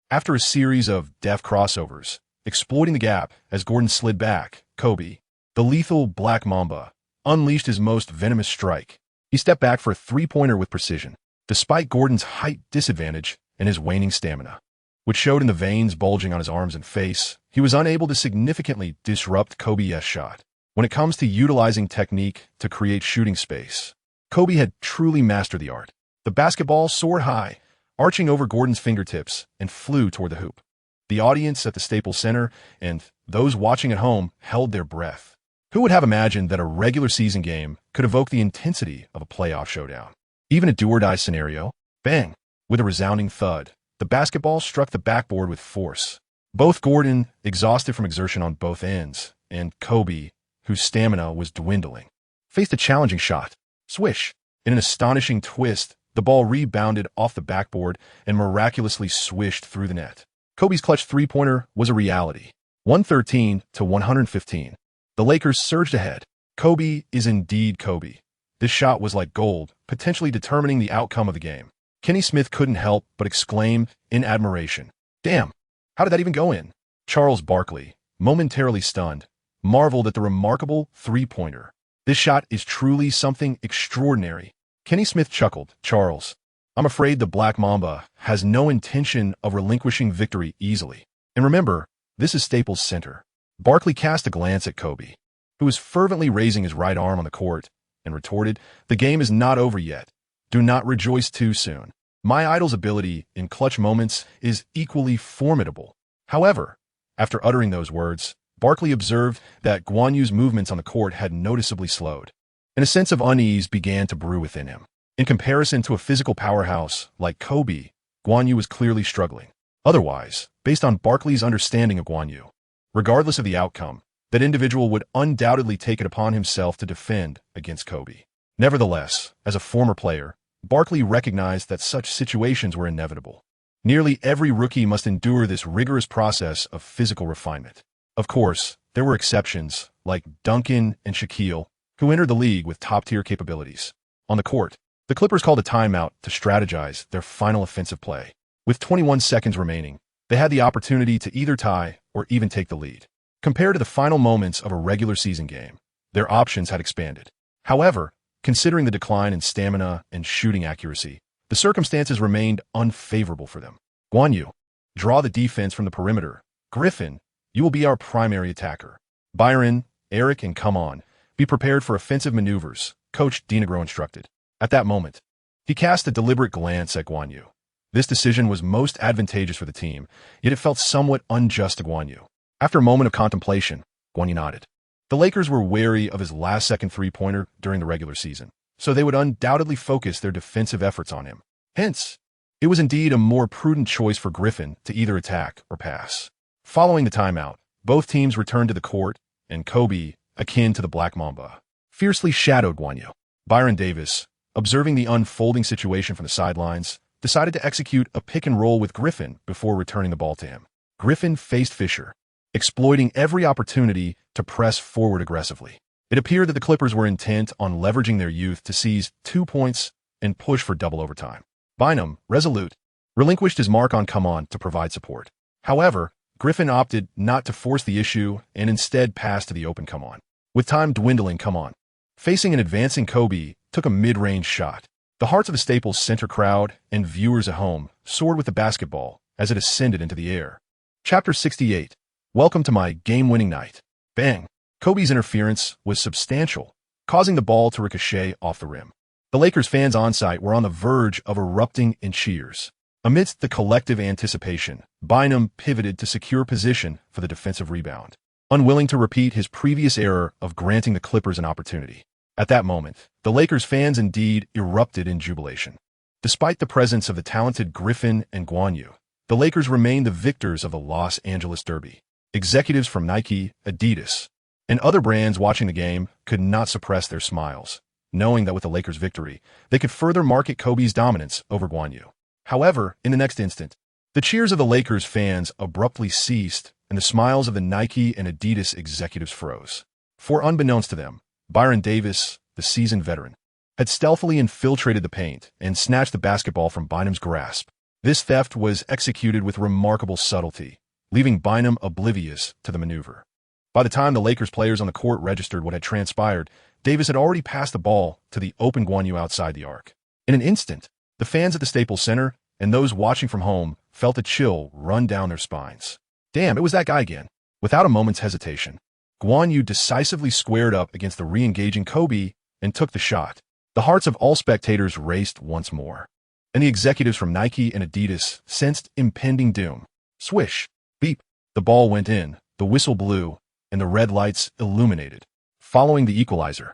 After a series of deft crossovers, exploiting the gap as Gordon slid back, Kobe, the lethal Black Mamba, unleashed his most venomous strike. He stepped back for a three-pointer with precision, despite Gordon's height disadvantage and his waning stamina, which showed in the veins bulging on his arms and face. He was unable to significantly disrupt Kobe's shot. When it comes to utilizing technique to create shooting space, Kobe had truly mastered the art. The basketball soared high, arching over Gordon's fingertips, and flew toward the hoop. The audience at the Staples Center and those watching at home held their breath. Who would have imagined that a regular season game could evoke the intensity of a playoff showdown? Even a do-or-die scenario? Bang! With a resounding thud, the basketball struck the backboard with force. Both Gordon, exhausted from exertion on both ends, and Kobe, whose stamina was dwindling, faced a challenging shot. Swish! In an astonishing twist, the ball rebounded off the backboard and miraculously swished through the net. Kobe's clutch three-pointer was a reality. 113-115. The Lakers surged ahead. Kobe is indeed Kobe. This shot was like gold, potentially determining the outcome of the game. Kenny Smith couldn't help but exclaim in admiration, "Damn, how did that even go in?" Charles Barkley, momentarily stunned, marveled at the remarkable three-pointer. This shot is truly something extraordinary. Kenny Smith chuckled. "Charles, I'm afraid the Black Mamba has no intention of relinquishing victory easily. And remember, this is Staples Center." Barkley cast a glance at Kobe, who was fervently raising his right arm on the court, and retorted, "The game is not over yet. Do not rejoice too soon. My idol's ability in clutch moments is equally formidable." However, after uttering those words, Barkley observed that Guan Yu's movements on the court had noticeably slowed, and a sense of unease began to brew within him. In comparison to a physical powerhouse like Kobe, Guan Yu was clearly struggling. Otherwise, based on Barkley's understanding of Guan Yu, regardless of the outcome, that individual would undoubtedly take it upon himself to defend against Kobe. Nevertheless, as a former player, Barkley recognized that such situations were inevitable. Nearly every rookie must endure this rigorous process of physical refinement. Of course, there were exceptions, like Duncan and Shaquille, who entered the league with top-tier capabilities. On the court, the Clippers called a timeout to strategize their final offensive play. With 21 seconds remaining, they had the opportunity to either tie or even take the lead. Compared to the final moments of a regular season game, their options had expanded. However, considering the decline in stamina and shooting accuracy, the circumstances remained unfavorable for them. Guan Yu, draw the defense from the perimeter. Griffin, you will be our primary attacker. Byron, Eric, and come on, be prepared for offensive maneuvers, Coach Dinegro instructed. At that moment, he cast a deliberate glance at Guan Yu. This decision was most advantageous for the team, yet it felt somewhat unjust to Guan Yu. After a moment of contemplation, Guan Yu nodded. The Lakers were wary of his last-second three-pointer during the regular season, so they would undoubtedly focus their defensive efforts on him. Hence, it was indeed a more prudent choice for Griffin to either attack or pass. Following the timeout, both teams returned to the court, and Kobe, akin to the Black Mamba, fiercely shadowed Guan Yu. Byron Davis, observing the unfolding situation from the sidelines, decided to execute a pick-and-roll with Griffin before returning the ball to him. Griffin faced Fisher, exploiting every opportunity to press forward aggressively. It appeared that the Clippers were intent on leveraging their youth to seize 2 points and push for double overtime. Bynum, resolute, relinquished his mark on come on to provide support. However, Griffin opted not to force the issue and instead passed to the open come on. With time dwindling come on, facing an advancing Kobe, took a mid-range shot. The hearts of the Staples Center crowd and viewers at home soared with the basketball as it ascended into the air. Chapter 68. Welcome to my game-winning night. Bang! Kobe's interference was substantial, causing the ball to ricochet off the rim. The Lakers fans on-site were on the verge of erupting in cheers. Amidst the collective anticipation, Bynum pivoted to secure position for the defensive rebound, unwilling to repeat his previous error of granting the Clippers an opportunity. At that moment, the Lakers fans indeed erupted in jubilation. Despite the presence of the talented Griffin and Guan Yu, the Lakers remained the victors of the Los Angeles Derby. Executives from Nike, Adidas, and other brands watching the game could not suppress their smiles, knowing that with the Lakers' victory, they could further market Kobe's dominance over Guan Yu. However, in the next instant, the cheers of the Lakers fans abruptly ceased and the smiles of the Nike and Adidas executives froze. For unbeknownst to them, Byron Davis, the seasoned veteran, had stealthily infiltrated the paint and snatched the basketball from Bynum's grasp. This theft was executed with remarkable subtlety, leaving Bynum oblivious to the maneuver. By the time the Lakers players on the court registered what had transpired, Davis had already passed the ball to the open Guan Yu outside the arc. In an instant, the fans at the Staples Center and those watching from home felt a chill run down their spines. Damn, it was that guy again. Without a moment's hesitation, Guan Yu decisively squared up against the re-engaging Kobe and took the shot. The hearts of all spectators raced once more, and the executives from Nike and Adidas sensed impending doom. Swish, beep, the ball went in, the whistle blew, and the red lights illuminated. Following the equalizer,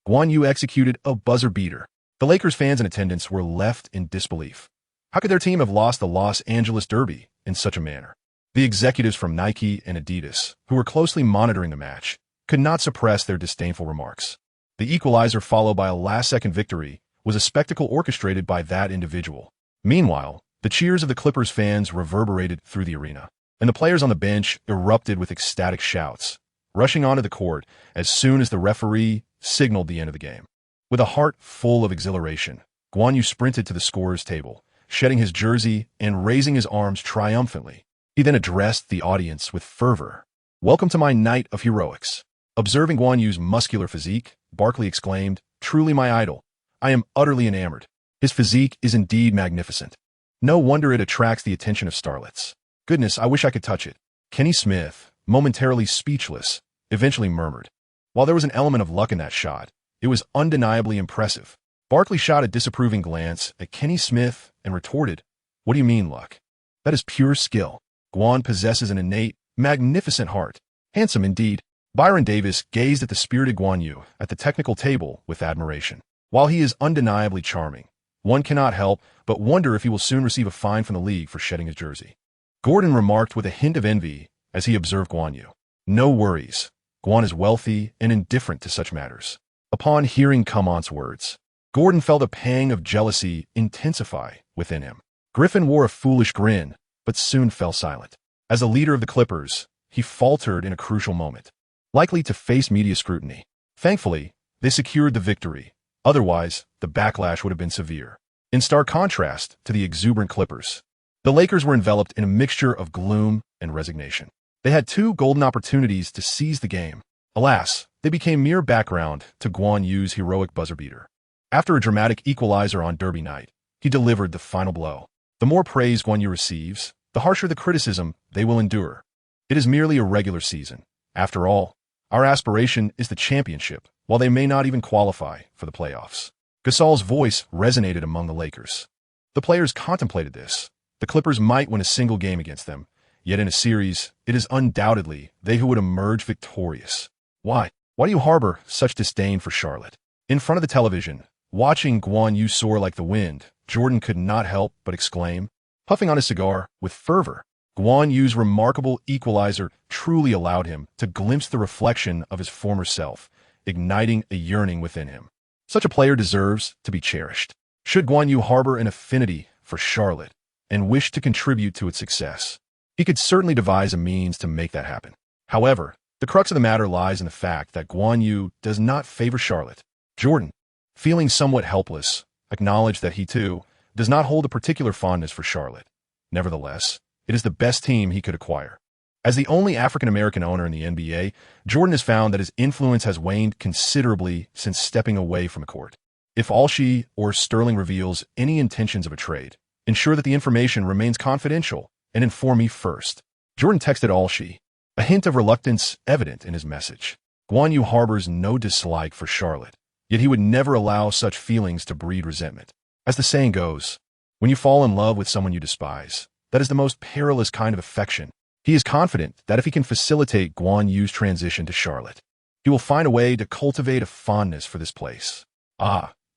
Guan Yu executed a buzzer beater. The Lakers fans in attendance were left in disbelief. How could their team have lost the Los Angeles Derby in such a manner? The executives from Nike and Adidas, who were closely monitoring the match, could not suppress their disdainful remarks. The equalizer, followed by a last-second victory, was a spectacle orchestrated by that individual. Meanwhile, the cheers of the Clippers fans reverberated through the arena, and the players on the bench erupted with ecstatic shouts, rushing onto the court as soon as the referee signaled the end of the game. With a heart full of exhilaration, Guan Yu sprinted to the scorer's table, shedding his jersey and raising his arms triumphantly. He then addressed the audience with fervor. "Welcome to my night of heroics." Observing Guan Yu's muscular physique, Barkley exclaimed, "Truly my idol. I am utterly enamored. His physique is indeed magnificent. No wonder it attracts the attention of starlets. Goodness, I wish I could touch it." Kenny Smith, momentarily speechless, eventually murmured. While there was an element of luck in that shot, it was undeniably impressive. Barkley shot a disapproving glance at Kenny Smith and retorted, "What do you mean, luck? That is pure skill. Guan possesses an innate, magnificent heart. Handsome indeed." Byron Davis gazed at the spirited Guan Yu at the technical table with admiration. While he is undeniably charming, one cannot help but wonder if he will soon receive a fine from the league for shedding his jersey. Gordon remarked with a hint of envy as he observed Guan Yu. "No worries. Guan is wealthy and indifferent to such matters." Upon hearing Comont's words, Gordon felt a pang of jealousy intensify within him. Griffin wore a foolish grin, but soon fell silent. As a leader of the Clippers, he faltered in a crucial moment, likely to face media scrutiny. Thankfully, they secured the victory. Otherwise, the backlash would have been severe. In stark contrast to the exuberant Clippers, The Lakers were enveloped in a mixture of gloom and resignation. They had two golden opportunities to seize the game. Alas, they became mere background to Guan Yu's heroic buzzer beater. After a dramatic equalizer on Derby night, he delivered the final blow. The more praise Guan Yu receives, the harsher the criticism they will endure. It is merely a regular season. After all, our aspiration is the championship, while they may not even qualify for the playoffs. Gasol's voice resonated among the Lakers. The players contemplated this. The Clippers might win a single game against them, yet in a series, it is undoubtedly they who would emerge victorious. Why? Why do you harbor such disdain for Charlotte? In front of the television, watching Guan Yu soar like the wind, Jordan could not help but exclaim, puffing on his cigar with fervor. Guan Yu's remarkable equalizer truly allowed him to glimpse the reflection of his former self, igniting a yearning within him. Such a player deserves to be cherished. Should Guan Yu harbor an affinity for Charlotte and wish to contribute to its success, he could certainly devise a means to make that happen. However, the crux of the matter lies in the fact that Guan Yu does not favor Charlotte. Jordan, feeling somewhat helpless, acknowledged that he too does not hold a particular fondness for Charlotte. Nevertheless, it is the best team he could acquire. As the only African-American owner in the NBA, Jordan has found that his influence has waned considerably since stepping away from the court. If Alshi or Sterling reveals any intentions of a trade, ensure that the information remains confidential and inform me first. Jordan texted Alshi, a hint of reluctance evident in his message. Guan Yu harbors no dislike for Charlotte, yet he would never allow such feelings to breed resentment. As the saying goes, when you fall in love with someone you despise, that is the most perilous kind of affection. He is confident that if he can facilitate Guan Yu's transition to Charlotte, he will find a way to cultivate a fondness for this place.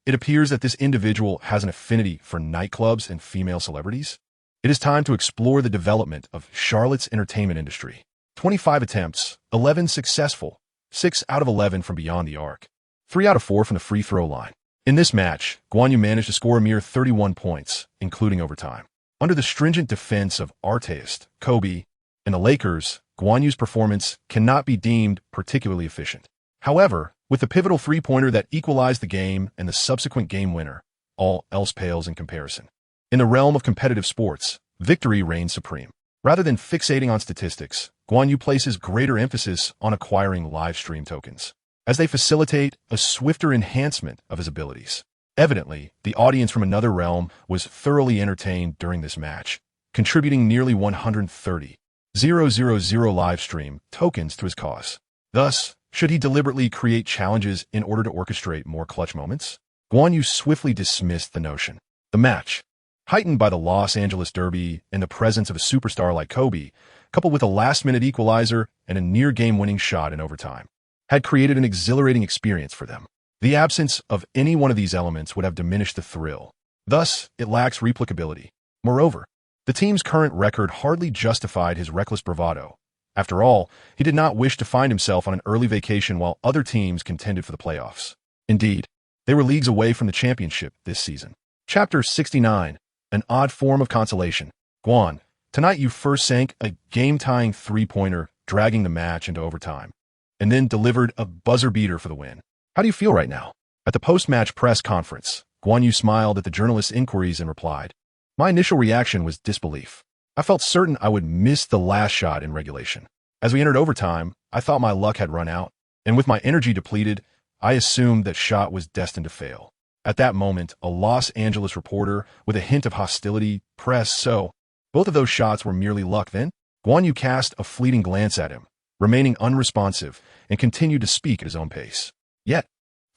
It appears that this individual has an affinity for nightclubs and female celebrities. It is time to explore the development of Charlotte's entertainment industry. 25 attempts, 11 successful, 6 out of 11 from beyond the arc, 3 out of 4 from the free throw line. In this match, Guan Yu managed to score a mere 31 points, including overtime. Under the stringent defense of artist Kobe and the Lakers, Guan Yu's performance cannot be deemed particularly efficient. However, with the pivotal three-pointer that equalized the game and the subsequent game winner, all else pales in comparison. In the realm of competitive sports, victory reigns supreme. Rather than fixating on statistics, Guan Yu places greater emphasis on acquiring live stream tokens, as they facilitate a swifter enhancement of his abilities. Evidently, the audience from another realm was thoroughly entertained during this match, contributing nearly 130,000 live stream tokens to his cause. Thus, should he deliberately create challenges in order to orchestrate more clutch moments? Guan Yu swiftly dismissed the notion. The match, heightened by the Los Angeles Derby and the presence of a superstar like Kobe, coupled with a last-minute equalizer and a near-game-winning shot in overtime, had created an exhilarating experience for them. The absence of any one of these elements would have diminished the thrill. Thus, it lacks replicability. Moreover, the team's current record hardly justified his reckless bravado. After all, he did not wish to find himself on an early vacation while other teams contended for the playoffs. Indeed, they were leagues away from the championship this season. Chapter 69, an odd form of consolation. Guan, tonight you first sank a game-tying three-pointer, dragging the match into overtime, and then delivered a buzzer beater for the win. How do you feel right now? At the post-match press conference, Guan Yu smiled at the journalist's inquiries and replied, "My initial reaction was disbelief. I felt certain I would miss the last shot in regulation. As we entered overtime, I thought my luck had run out, and with my energy depleted, I assumed that shot was destined to fail." At that moment, a Los Angeles reporter, with a hint of hostility, pressed, "So, both of those shots were merely luck then?" Guan Yu cast a fleeting glance at him, remaining unresponsive, and continued to speak at his own pace. Yet,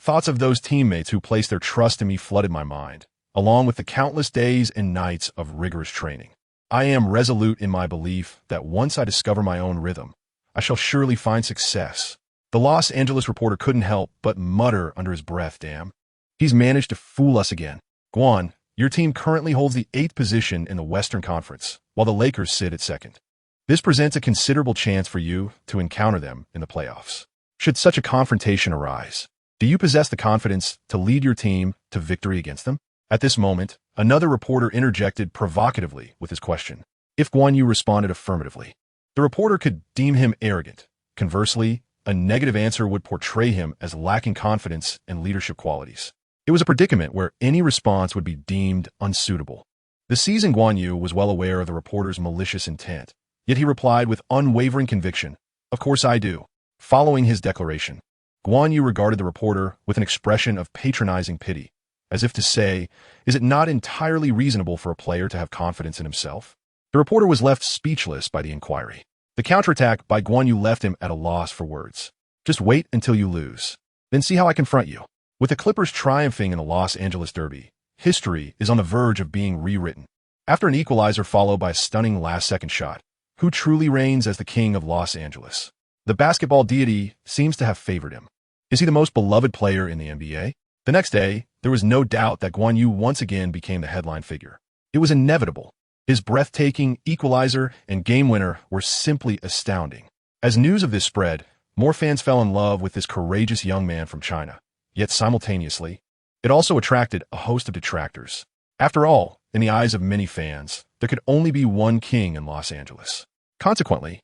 thoughts of those teammates who placed their trust in me flooded my mind, along with the countless days and nights of rigorous training. I am resolute in my belief that once I discover my own rhythm, I shall surely find success. The Los Angeles reporter couldn't help but mutter under his breath, "Damn. He's managed to fool us again." Guan, your team currently holds the 8th position in the Western Conference, while the Lakers sit at 2nd. This presents a considerable chance for you to encounter them in the playoffs. Should such a confrontation arise, do you possess the confidence to lead your team to victory against them? At this moment, another reporter interjected provocatively with his question. If Guan Yu responded affirmatively, the reporter could deem him arrogant. Conversely, a negative answer would portray him as lacking confidence and leadership qualities. It was a predicament where any response would be deemed unsuitable. The seasoned Guan Yu was well aware of the reporter's malicious intent, yet he replied with unwavering conviction, "Of course I do." Following his declaration, Guan Yu regarded the reporter with an expression of patronizing pity, as if to say, is it not entirely reasonable for a player to have confidence in himself? The reporter was left speechless by the inquiry. The counterattack by Guan Yu left him at a loss for words. "Just wait until you lose. Then see how I confront you." With the Clippers triumphing in the Los Angeles Derby, history is on the verge of being rewritten. After an equalizer followed by a stunning last-second shot, who truly reigns as the king of Los Angeles? The basketball deity seems to have favored him. Is he the most beloved player in the NBA? The next day, there was no doubt that Guan Yu once again became the headline figure. It was inevitable. His breathtaking equalizer and game winner were simply astounding. As news of this spread, more fans fell in love with this courageous young man from China. Yet simultaneously, it also attracted a host of detractors. After all, in the eyes of many fans, there could only be one king in Los Angeles. Consequently,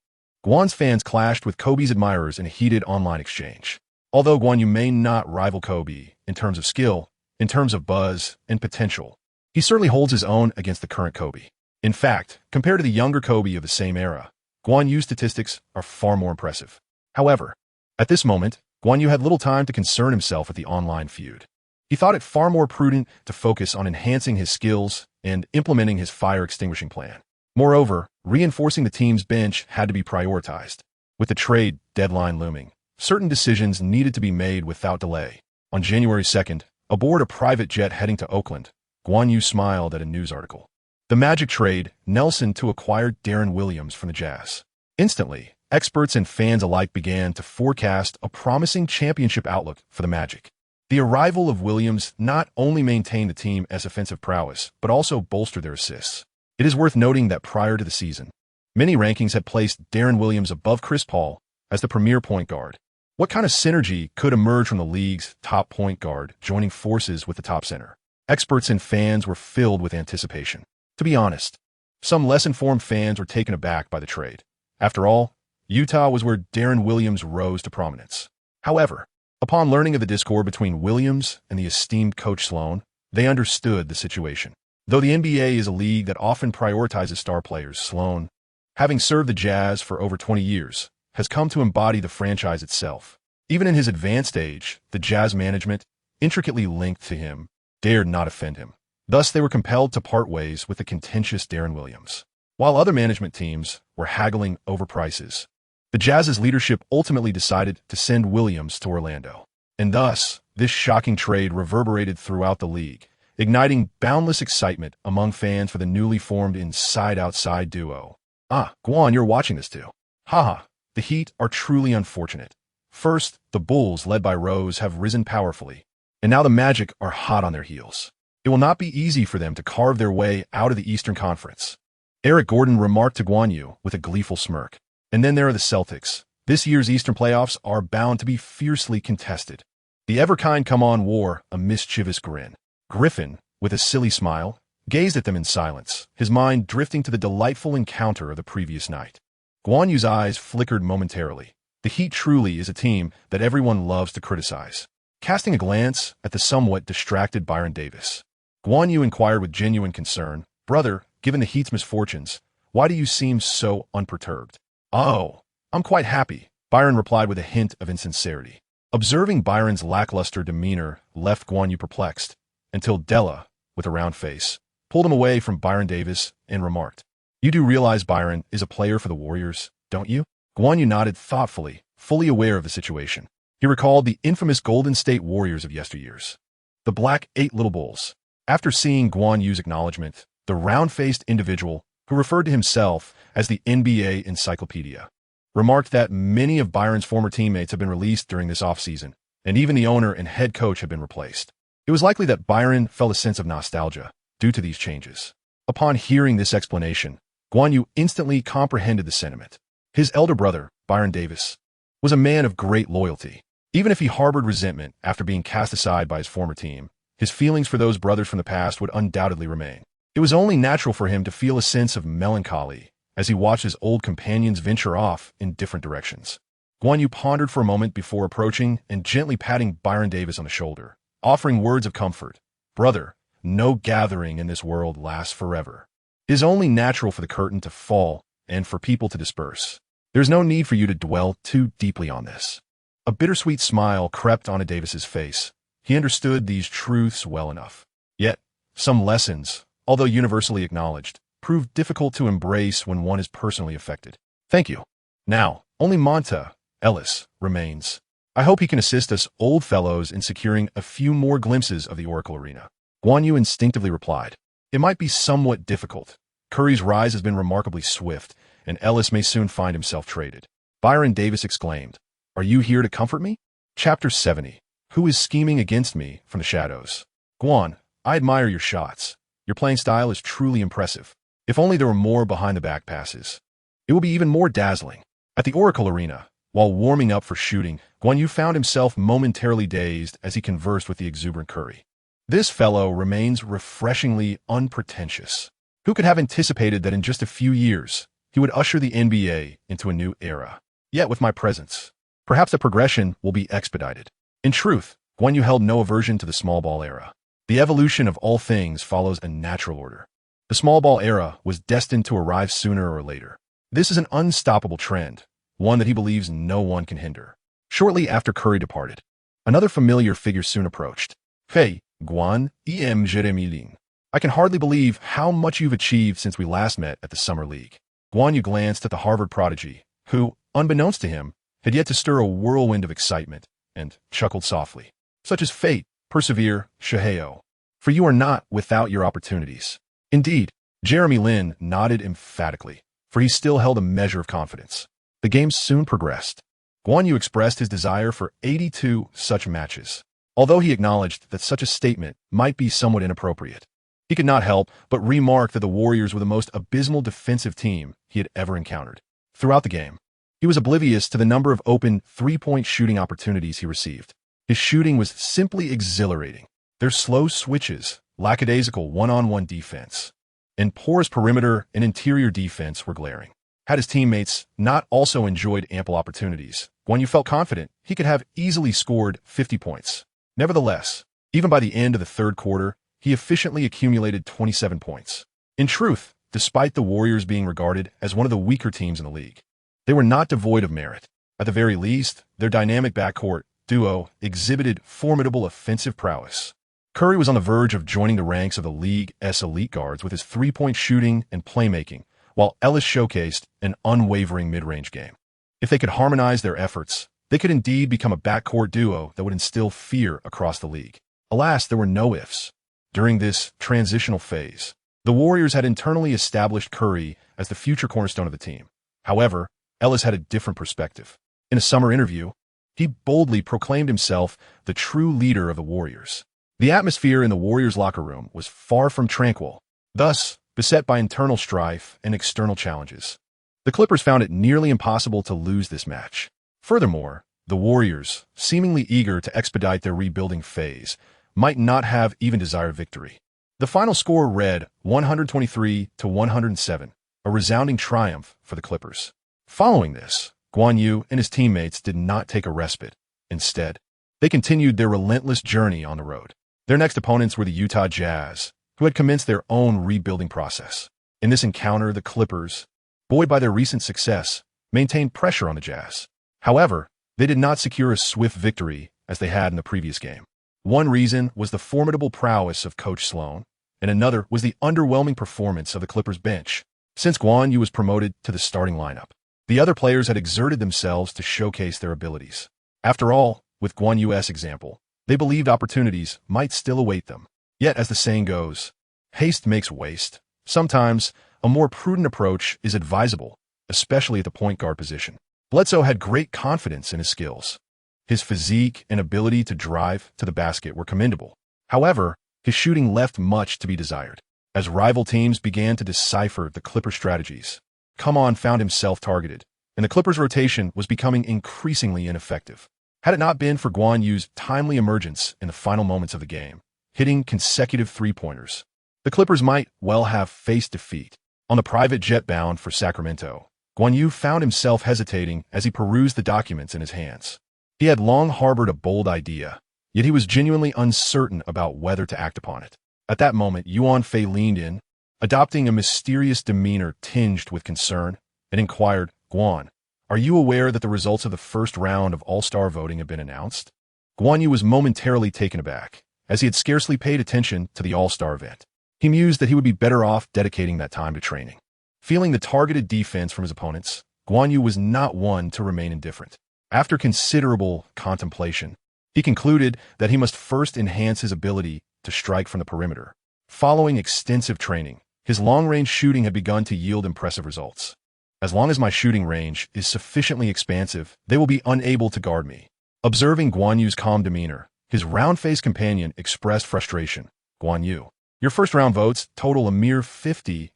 Guan's fans clashed with Kobe's admirers in a heated online exchange. Although Guan Yu may not rival Kobe in terms of skill, in terms of buzz and potential, he certainly holds his own against the current Kobe. In fact, compared to the younger Kobe of the same era, Guan Yu's statistics are far more impressive. However, at this moment, Guan Yu had little time to concern himself with the online feud. He thought it far more prudent to focus on enhancing his skills and implementing his fire-extinguishing plan. Moreover, reinforcing the team's bench had to be prioritized. With the trade deadline looming, certain decisions needed to be made without delay. On January 2nd, aboard a private jet heading to Oakland, Guan Yu smiled at a news article. The Magic trade Nelson to acquire Darren Williams from the Jazz. Instantly, experts and fans alike began to forecast a promising championship outlook for the Magic. The arrival of Williams not only maintained the team as offensive prowess, but also bolstered their assists. It is worth noting that prior to the season, many rankings had placed Darren Williams above Chris Paul as the premier point guard. What kind of synergy could emerge from the league's top point guard joining forces with the top center? Experts and fans were filled with anticipation. To be honest, some less informed fans were taken aback by the trade. After all, Utah was where Darren Williams rose to prominence. However, upon learning of the discord between Williams and the esteemed Coach Sloan, they understood the situation. Though the NBA is a league that often prioritizes star players, Sloan, having served the Jazz for over 20 years, has come to embody the franchise itself. Even in his advanced age, the Jazz management, intricately linked to him, dared not offend him. Thus, they were compelled to part ways with the contentious Darren Williams. While other management teams were haggling over prices, the Jazz's leadership ultimately decided to send Williams to Orlando. And thus, this shocking trade reverberated throughout the league, igniting boundless excitement among fans for the newly formed inside-outside duo. Ah, Guan, you're watching this too. Haha, the Heat are truly unfortunate. First, the Bulls, led by Rose, have risen powerfully, and now the Magic are hot on their heels. It will not be easy for them to carve their way out of the Eastern Conference. Eric Gordon remarked to Guan Yu with a gleeful smirk. And then there are the Celtics. This year's Eastern playoffs are bound to be fiercely contested. The ever-kind come-on wore a mischievous grin. Griffin, with a silly smile, gazed at them in silence, his mind drifting to the delightful encounter of the previous night. Guan Yu's eyes flickered momentarily. The Heat truly is a team that everyone loves to criticize. Casting a glance at the somewhat distracted Byron Davis, Guan Yu inquired with genuine concern, "Brother, given the Heat's misfortunes, why do you seem so unperturbed?" "Oh, I'm quite happy," Byron replied with a hint of insincerity. Observing Byron's lackluster demeanor left Guan Yu perplexed, until Della, with a round face, pulled him away from Byron Davis and remarked, "You do realize Byron is a player for the Warriors, don't you?" Guan Yu nodded thoughtfully, fully aware of the situation. He recalled the infamous Golden State Warriors of yesteryears. The Black Eight Little Bulls. After seeing Guan Yu's acknowledgement, the round-faced individual, who referred to himself as the NBA Encyclopedia, remarked that many of Byron's former teammates have been released during this offseason, and even the owner and head coach have been replaced. It was likely that Byron felt a sense of nostalgia due to these changes. Upon hearing this explanation, Guan Yu instantly comprehended the sentiment. His elder brother, Byron Davis, was a man of great loyalty. Even if he harbored resentment after being cast aside by his former team, his feelings for those brothers from the past would undoubtedly remain. It was only natural for him to feel a sense of melancholy as he watched his old companions venture off in different directions. Guan Yu pondered for a moment before approaching and gently patting Byron Davis on the shoulder, offering words of comfort. "Brother, no gathering in this world lasts forever. It is only natural for the curtain to fall and for people to disperse. There's no need for you to dwell too deeply on this. A bittersweet smile crept onto Davis's face. He understood these truths well enough. Yet, some lessons, although universally acknowledged, prove difficult to embrace when one is personally affected. Thank you. Now, only Monta, Ellis, remains. I hope he can assist us old fellows in securing a few more glimpses of the Oracle Arena. Guan Yu instinctively replied. It might be somewhat difficult. Curry's rise has been remarkably swift, and Ellis may soon find himself traded. Byron Davis exclaimed, Are you here to comfort me? Chapter 70. Who is scheming against me from the shadows? Guan, I admire your shots. Your playing style is truly impressive. If only there were more behind-the-back passes. It will be even more dazzling. At the Oracle Arena, while warming up for shooting, Guan Yu found himself momentarily dazed as he conversed with the exuberant Curry. This fellow remains refreshingly unpretentious. Who could have anticipated that in just a few years, he would usher the NBA into a new era? Yet with my presence, perhaps the progression will be expedited. In truth, Guan Yu held no aversion to the small ball era. The evolution of all things follows a natural order. The small ball era was destined to arrive sooner or later. This is an unstoppable trend, one that he believes no one can hinder. Shortly after Curry departed, another familiar figure soon approached. Hey, Guan, Jeremy. I can hardly believe how much you've achieved since we last met at the Summer League. Guan Yu glanced at the Harvard prodigy, who, unbeknownst to him, had yet to stir a whirlwind of excitement, and chuckled softly. Such is fate, persevere, Shaheo. For you are not without your opportunities. Indeed, Jeremy Lin nodded emphatically, for he still held a measure of confidence. The game soon progressed. Guan Yu expressed his desire for 82 such matches, although he acknowledged that such a statement might be somewhat inappropriate. He could not help but remark that the Warriors were the most abysmal defensive team he had ever encountered. Throughout the game, he was oblivious to the number of open three-point shooting opportunities he received. His shooting was simply exhilarating. Their slow switches, lackadaisical one-on-one defense, and porous perimeter and interior defense were glaring. Had his teammates not also enjoyed ample opportunities, Guan Yu felt confident he could have easily scored 50 points. Nevertheless, even by the end of the third quarter, he efficiently accumulated 27 points. In truth, despite the Warriors being regarded as one of the weaker teams in the league, they were not devoid of merit. At the very least, their dynamic backcourt duo exhibited formidable offensive prowess. Curry was on the verge of joining the ranks of the league's elite guards with his three-point shooting and playmaking, while Ellis showcased an unwavering mid-range game. If they could harmonize their efforts, they could indeed become a backcourt duo that would instill fear across the league. Alas, there were no ifs. During this transitional phase, the Warriors had internally established Curry as the future cornerstone of the team. However, Ellis had a different perspective. In a summer interview, he boldly proclaimed himself the true leader of the Warriors. The atmosphere in the Warriors' locker room was far from tranquil, thus beset by internal strife and external challenges. The Clippers found it nearly impossible to lose this match. Furthermore, the Warriors, seemingly eager to expedite their rebuilding phase, might not have even desired victory. The final score read 123-107, a resounding triumph for the Clippers. Following this, Guan Yu and his teammates did not take a respite. Instead, they continued their relentless journey on the road. Their next opponents were the Utah Jazz, who had commenced their own rebuilding process. In this encounter, the Clippers, buoyed by their recent success, maintained pressure on the Jazz. However, they did not secure a swift victory as they had in the previous game. One reason was the formidable prowess of Coach Sloan, and another was the underwhelming performance of the Clippers bench. Since Guan Yu was promoted to the starting lineup, the other players had exerted themselves to showcase their abilities. After all, with Guan Yu's example, they believed opportunities might still await them. Yet, as the saying goes, haste makes waste. Sometimes, a more prudent approach is advisable, especially at the point guard position. Bledsoe had great confidence in his skills. His physique and ability to drive to the basket were commendable. However, his shooting left much to be desired. As rival teams began to decipher the Clippers' strategies, Come On found himself targeted, and the Clippers' rotation was becoming increasingly ineffective. Had it not been for Guan Yu's timely emergence in the final moments of the game, hitting consecutive three-pointers, the Clippers might well have faced defeat. On the private jet bound for Sacramento, Guan Yu found himself hesitating as he perused the documents in his hands. He had long harbored a bold idea, yet he was genuinely uncertain about whether to act upon it. At that moment, Yuan Fei leaned in, adopting a mysterious demeanor tinged with concern, and inquired, Guan, are you aware that the results of the first round of all-star voting have been announced? Guan Yu was momentarily taken aback, as he had scarcely paid attention to the all-star event. He mused that he would be better off dedicating that time to training. Feeling the targeted defense from his opponents, Guan Yu was not one to remain indifferent. After considerable contemplation, he concluded that he must first enhance his ability to strike from the perimeter. Following extensive training, his long-range shooting had begun to yield impressive results. As long as my shooting range is sufficiently expansive, they will be unable to guard me. Observing Guan Yu's calm demeanor, his round-faced companion expressed frustration. Guan Yu, your first-round votes total a mere 50,000.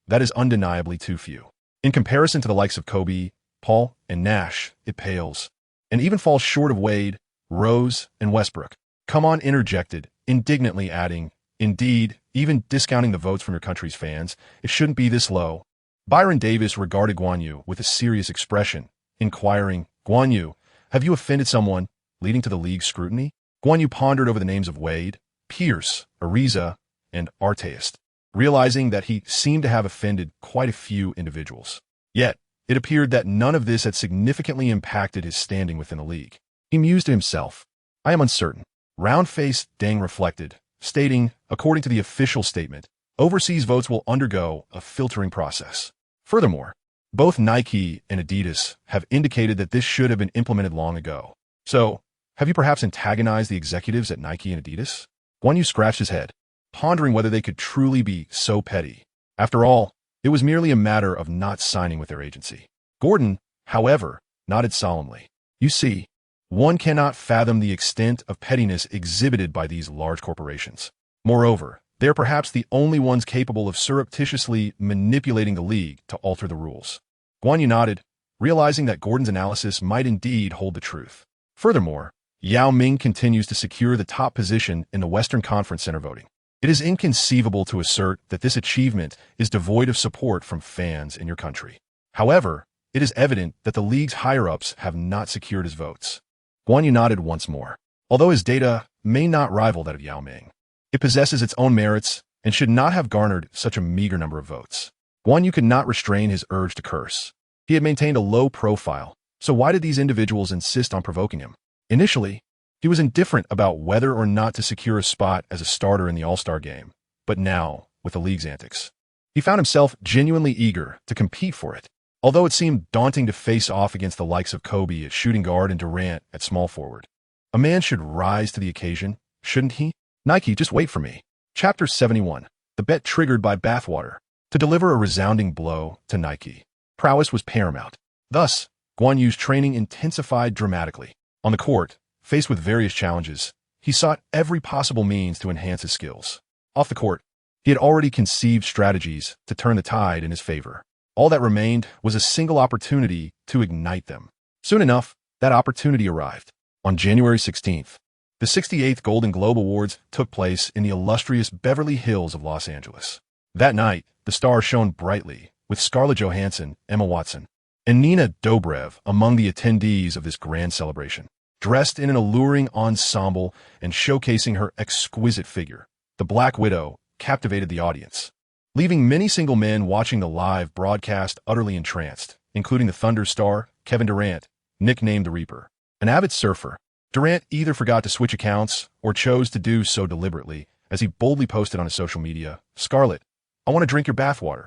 That is undeniably too few. In comparison to the likes of Kobe, Paul, and Nash, it pales, and even falls short of Wade, Rose, and Westbrook. Come on interjected, indignantly adding, indeed, even discounting the votes from your country's fans, it shouldn't be this low. Byron Davis regarded Guan Yu with a serious expression, inquiring, Guan Yu, have you offended someone, leading to the league's scrutiny? Guan Yu pondered over the names of Wade, Pierce, Ariza, and Arteist, realizing that he seemed to have offended quite a few individuals. Yet, it appeared that none of this had significantly impacted his standing within the league. He mused to himself, I am uncertain. Round-faced Deng reflected, stating, according to the official statement, overseas votes will undergo a filtering process. Furthermore, both Nike and Adidas have indicated that this should have been implemented long ago. So, have you perhaps antagonized the executives at Nike and Adidas? Guan Yu scratched his head, pondering whether they could truly be so petty. After all, it was merely a matter of not signing with their agency. Gordon, however, nodded solemnly. You see, one cannot fathom the extent of pettiness exhibited by these large corporations. Moreover, they are perhaps the only ones capable of surreptitiously manipulating the league to alter the rules. Guan Yu nodded, realizing that Gordon's analysis might indeed hold the truth. Furthermore, Yao Ming continues to secure the top position in the Western Conference Center voting. It is inconceivable to assert that this achievement is devoid of support from fans in your country. However, it is evident that the league's higher-ups have not secured his votes. Guan Yu nodded once more. Although his data may not rival that of Yao Ming, it possesses its own merits and should not have garnered such a meager number of votes. Guan Yu could not restrain his urge to curse. He had maintained a low profile, so why did these individuals insist on provoking him? Initially, he was indifferent about whether or not to secure a spot as a starter in the All-Star game, but now, with the league's antics, he found himself genuinely eager to compete for it. Although it seemed daunting to face off against the likes of Kobe at shooting guard and Durant at small forward, a man should rise to the occasion, shouldn't he? Nike, just wait for me. Chapter 71. The bet triggered by bathwater. To deliver a resounding blow to Nike, prowess was paramount. Thus, Guan Yu's training intensified dramatically. On the court, faced with various challenges, he sought every possible means to enhance his skills. Off the court, he had already conceived strategies to turn the tide in his favor. All that remained was a single opportunity to ignite them. Soon enough, that opportunity arrived. On January 16th, the 68th Golden Globe Awards took place in the illustrious Beverly Hills of Los Angeles. That night, the stars shone brightly, with Scarlett Johansson, Emma Watson, and Nina Dobrev among the attendees of this grand celebration. Dressed in an alluring ensemble and showcasing her exquisite figure, the Black Widow captivated the audience, leaving many single men watching the live broadcast utterly entranced, including the Thunder star, Kevin Durant, nicknamed the Reaper. An avid surfer, Durant either forgot to switch accounts or chose to do so deliberately as he boldly posted on his social media, Scarlett, I want to drink your bathwater.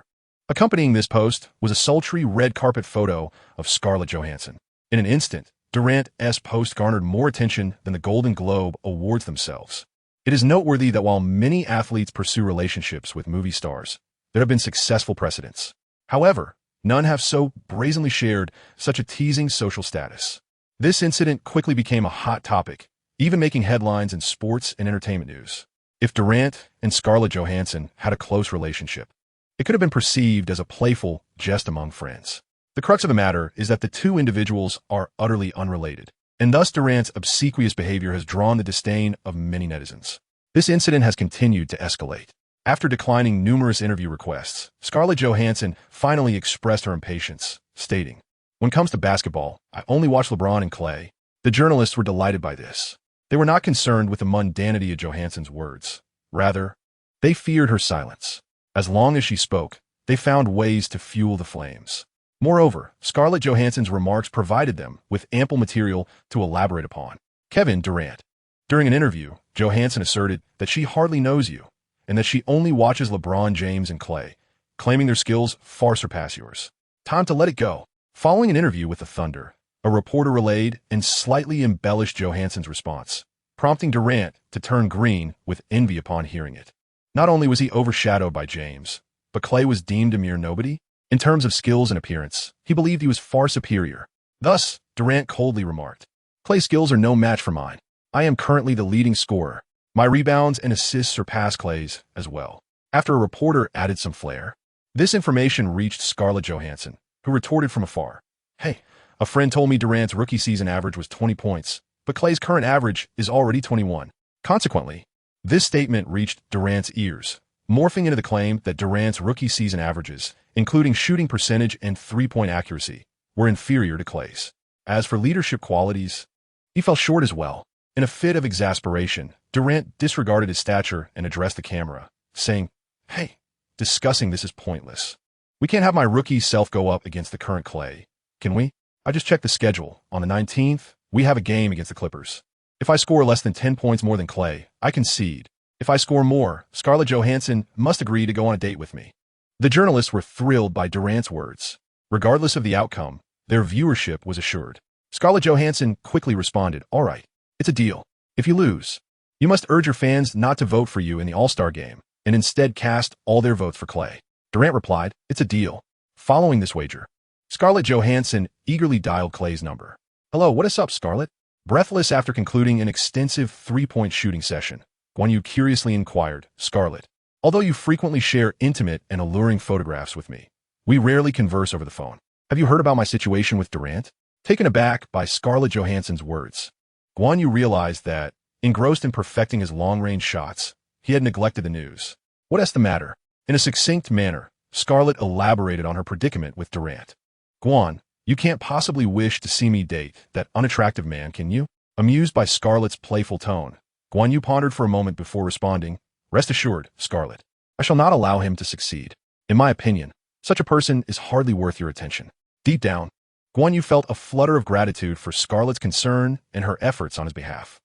Accompanying this post was a sultry red carpet photo of Scarlett Johansson. In an instant, Durant's post garnered more attention than the Golden Globe Awards themselves. It is noteworthy that while many athletes pursue relationships with movie stars, there have been successful precedents. However, none have so brazenly shared such a teasing social status. This incident quickly became a hot topic, even making headlines in sports and entertainment news. If Durant and Scarlett Johansson had a close relationship, it could have been perceived as a playful jest among friends. The crux of the matter is that the two individuals are utterly unrelated, and thus Durant's obsequious behavior has drawn the disdain of many netizens. This incident has continued to escalate. After declining numerous interview requests, Scarlett Johansson finally expressed her impatience, stating, "When it comes to basketball, I only watch LeBron and Clay." The journalists were delighted by this. They were not concerned with the mundanity of Johansson's words. Rather, they feared her silence. As long as she spoke, they found ways to fuel the flames. Moreover, Scarlett Johansson's remarks provided them with ample material to elaborate upon. Kevin Durant. During an interview, Johansson asserted that she hardly knows you, and that she only watches LeBron James and Klay, claiming their skills far surpass yours. Time to let it go. Following an interview with the Thunder, a reporter relayed and slightly embellished Johansson's response, prompting Durant to turn green with envy upon hearing it. Not only was he overshadowed by James, but Klay was deemed a mere nobody. In terms of skills and appearance, he believed he was far superior. Thus, Durant coldly remarked, "Klay's skills are no match for mine. I am currently the leading scorer. My rebounds and assists surpass Klay's as well." After a reporter added some flair, this information reached Scarlett Johansson, who retorted from afar, "Hey, a friend told me Durant's rookie season average was 20 points, but Klay's current average is already 21. Consequently, this statement reached Durant's ears, morphing into the claim that Durant's rookie season averages, including shooting percentage and three-point accuracy, were inferior to Klay's. As for leadership qualities, he fell short as well. In a fit of exasperation, Durant disregarded his stature and addressed the camera, saying, "Hey, discussing this is pointless. We can't have my rookie self go up against the current Klay, can we? I just checked the schedule. On the 19th, we have a game against the Clippers. If I score less than 10 points more than Klay, I concede. If I score more, Scarlett Johansson must agree to go on a date with me." The journalists were thrilled by Durant's words. Regardless of the outcome, their viewership was assured. Scarlett Johansson quickly responded, "All right, it's a deal. If you lose, you must urge your fans not to vote for you in the All-Star game, and instead cast all their votes for Klay." Durant replied, "It's a deal." Following this wager, Scarlett Johansson eagerly dialed Klay's number. "Hello, what is up, Scarlett?" Breathless after concluding an extensive three-point shooting session, Guan Yu curiously inquired, "Scarlett, although you frequently share intimate and alluring photographs with me, we rarely converse over the phone. Have you heard about my situation with Durant?" Taken aback by Scarlett Johansson's words, Guan Yu realized that, engrossed in perfecting his long-range shots, he had neglected the news. "What's the matter?" In a succinct manner, Scarlett elaborated on her predicament with Durant. "Guan, you can't possibly wish to see me date that unattractive man, can you?" Amused by Scarlett's playful tone, Guan Yu pondered for a moment before responding, "Rest assured, Scarlett, I shall not allow him to succeed. In my opinion, such a person is hardly worth your attention." Deep down, Guan Yu felt a flutter of gratitude for Scarlett's concern and her efforts on his behalf.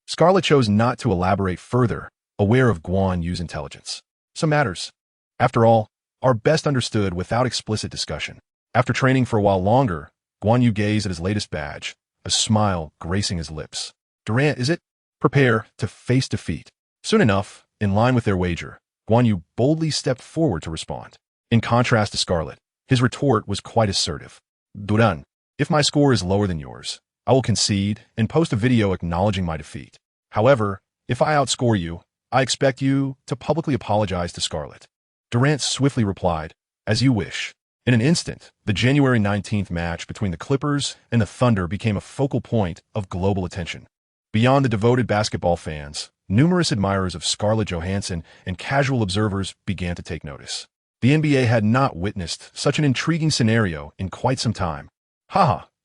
Scarlett chose not to elaborate further, aware of Guan Yu's intelligence. Some matters, after all, are best understood without explicit discussion. After training for a while longer, Guan Yu gazed at his latest badge, a smile gracing his lips. "Durant, is it? Prepare to face defeat." Soon enough, in line with their wager, Guan Yu boldly stepped forward to respond. In contrast to Scarlett, his retort was quite assertive. "Durant, if my score is lower than yours, I will concede and post a video acknowledging my defeat. However, if I outscore you, I expect you to publicly apologize to Scarlett." Durant swiftly replied, "As you wish." In an instant, the January 19th match between the Clippers and the Thunder became a focal point of global attention. Beyond the devoted basketball fans, numerous admirers of Scarlett Johansson and casual observers began to take notice. The NBA had not witnessed such an intriguing scenario in quite some time.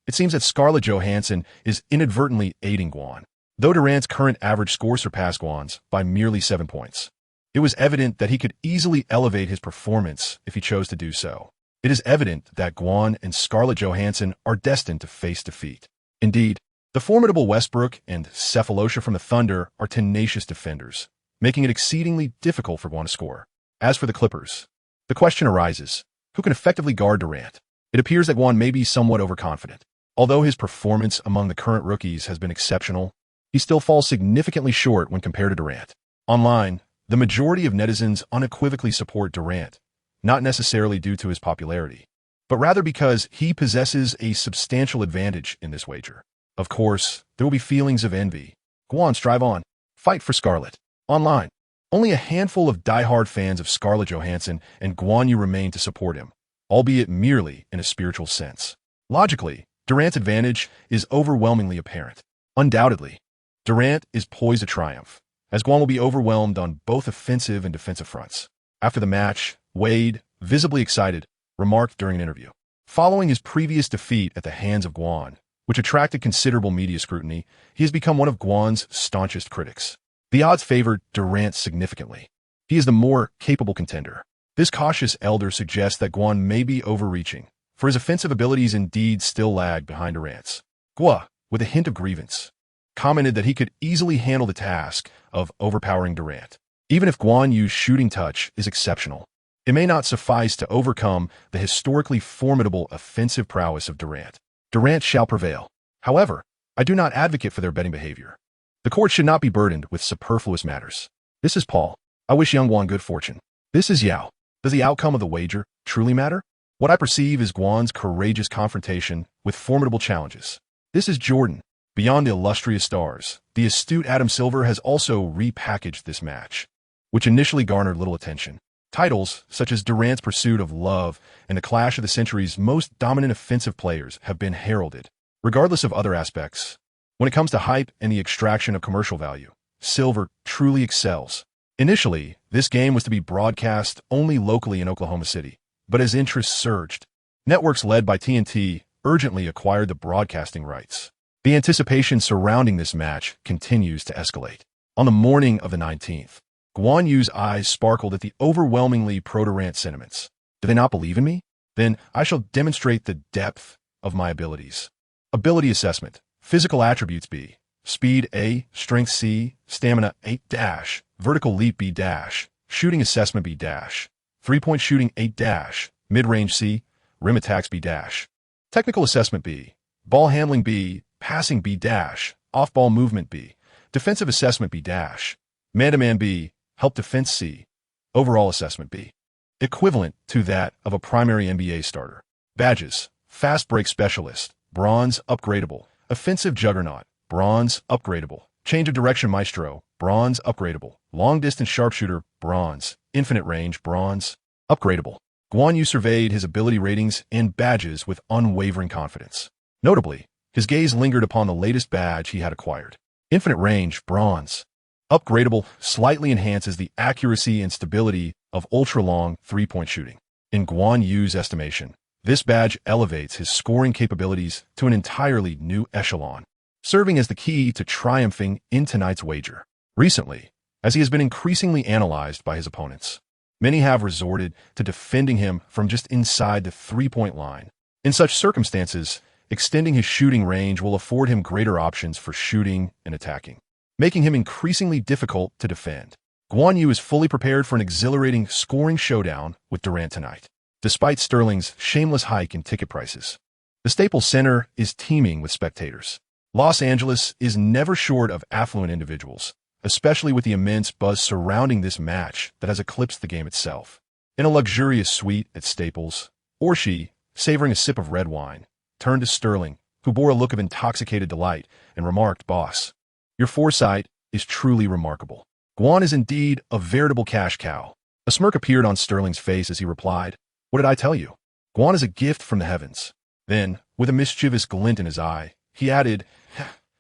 It seems that Scarlett Johansson is inadvertently aiding Guan. Though Durant's current average score surpassed Guan's by merely 7 points, it was evident that he could easily elevate his performance if he chose to do so. It is evident that Guan and Scarlett Johansson are destined to face defeat. Indeed, the formidable Westbrook and Cephalosha from the Thunder are tenacious defenders, making it exceedingly difficult for Guan to score. As for the Clippers, the question arises, who can effectively guard Durant? It appears that Guan may be somewhat overconfident. Although his performance among the current rookies has been exceptional, he still falls significantly short when compared to Durant. Online, the majority of netizens unequivocally support Durant, not necessarily due to his popularity, but rather because he possesses a substantial advantage in this wager. Of course, there will be feelings of envy. Guan, strive on. Fight for Scarlett. Online, only a handful of die-hard fans of Scarlett Johansson and Guan Yu remain to support him, albeit merely in a spiritual sense. Logically, Durant's advantage is overwhelmingly apparent. Undoubtedly, Durant is poised to triumph, as Guan will be overwhelmed on both offensive and defensive fronts. After the match, Wade, visibly excited, remarked during an interview. Following his previous defeat at the hands of Guan, which attracted considerable media scrutiny, he has become one of Guan's staunchest critics. The odds favored Durant significantly. He is the more capable contender. This cautious elder suggests that Guan may be overreaching, for his offensive abilities indeed still lag behind Durant's. Guan, with a hint of grievance, commented that he could easily handle the task of overpowering Durant. Even if Guan Yu's shooting touch is exceptional, it may not suffice to overcome the historically formidable offensive prowess of Durant. Durant shall prevail. However, I do not advocate for their betting behavior. The court should not be burdened with superfluous matters. This is Paul. I wish young Guan good fortune. This is Yao. Does the outcome of the wager truly matter? What I perceive is Guan's courageous confrontation with formidable challenges. This is Jordan. Beyond the illustrious stars, the astute Adam Silver has also repackaged this match, which initially garnered little attention. Titles such as Durant's pursuit of love and the clash of the century's most dominant offensive players have been heralded. Regardless of other aspects, when it comes to hype and the extraction of commercial value, Silver truly excels. Initially, this game was to be broadcast only locally in Oklahoma City, but as interest surged, networks led by TNT urgently acquired the broadcasting rights. The anticipation surrounding this match continues to escalate. On the morning of the 19th, Guan Yu's eyes sparkled at the overwhelmingly pro-Durant sentiments. Do they not believe in me? Then I shall demonstrate the depth of my abilities. Ability assessment. Physical attributes B. Speed A, strength C, stamina 8-, vertical leap B-, shooting assessment B-, three-point shooting 8-, mid-range C, rim attacks B-. Technical assessment B. Ball handling B, passing B-, off-ball movement B, defensive assessment B-, man-to-man B, help defense C, overall assessment B. Equivalent to that of a primary NBA starter. Badges. Fast break specialist, bronze, upgradable. Offensive juggernaut, bronze, upgradable. Change of direction maestro, bronze, upgradable. Long distance sharpshooter, bronze. Infinite range, bronze, upgradable. Guan Yu surveyed his ability ratings and badges with unwavering confidence. Notably, his gaze lingered upon the latest badge he had acquired. Infinite range, bronze. Upgradable slightly enhances the accuracy and stability of ultra-long three-point shooting. In Guan Yu's estimation, this badge elevates his scoring capabilities to an entirely new echelon, serving as the key to triumphing in tonight's wager. Recently, as he has been increasingly analyzed by his opponents, many have resorted to defending him from just inside the three-point line. In such circumstances, extending his shooting range will afford him greater options for shooting and attacking, making him increasingly difficult to defend. Guan Yu is fully prepared for an exhilarating scoring showdown with Durant tonight. Despite Sterling's shameless hike in ticket prices, the Staples Center is teeming with spectators. Los Angeles is never short of affluent individuals, especially with the immense buzz surrounding this match that has eclipsed the game itself. In a luxurious suite at Staples, Orshi, savoring a sip of red wine, turned to Sterling, who bore a look of intoxicated delight, and remarked, "Boss, your foresight is truly remarkable. Guan is indeed a veritable cash cow." A smirk appeared on Sterling's face as he replied, "What did I tell you? Guan is a gift from the heavens." Then, with a mischievous glint in his eye, he added,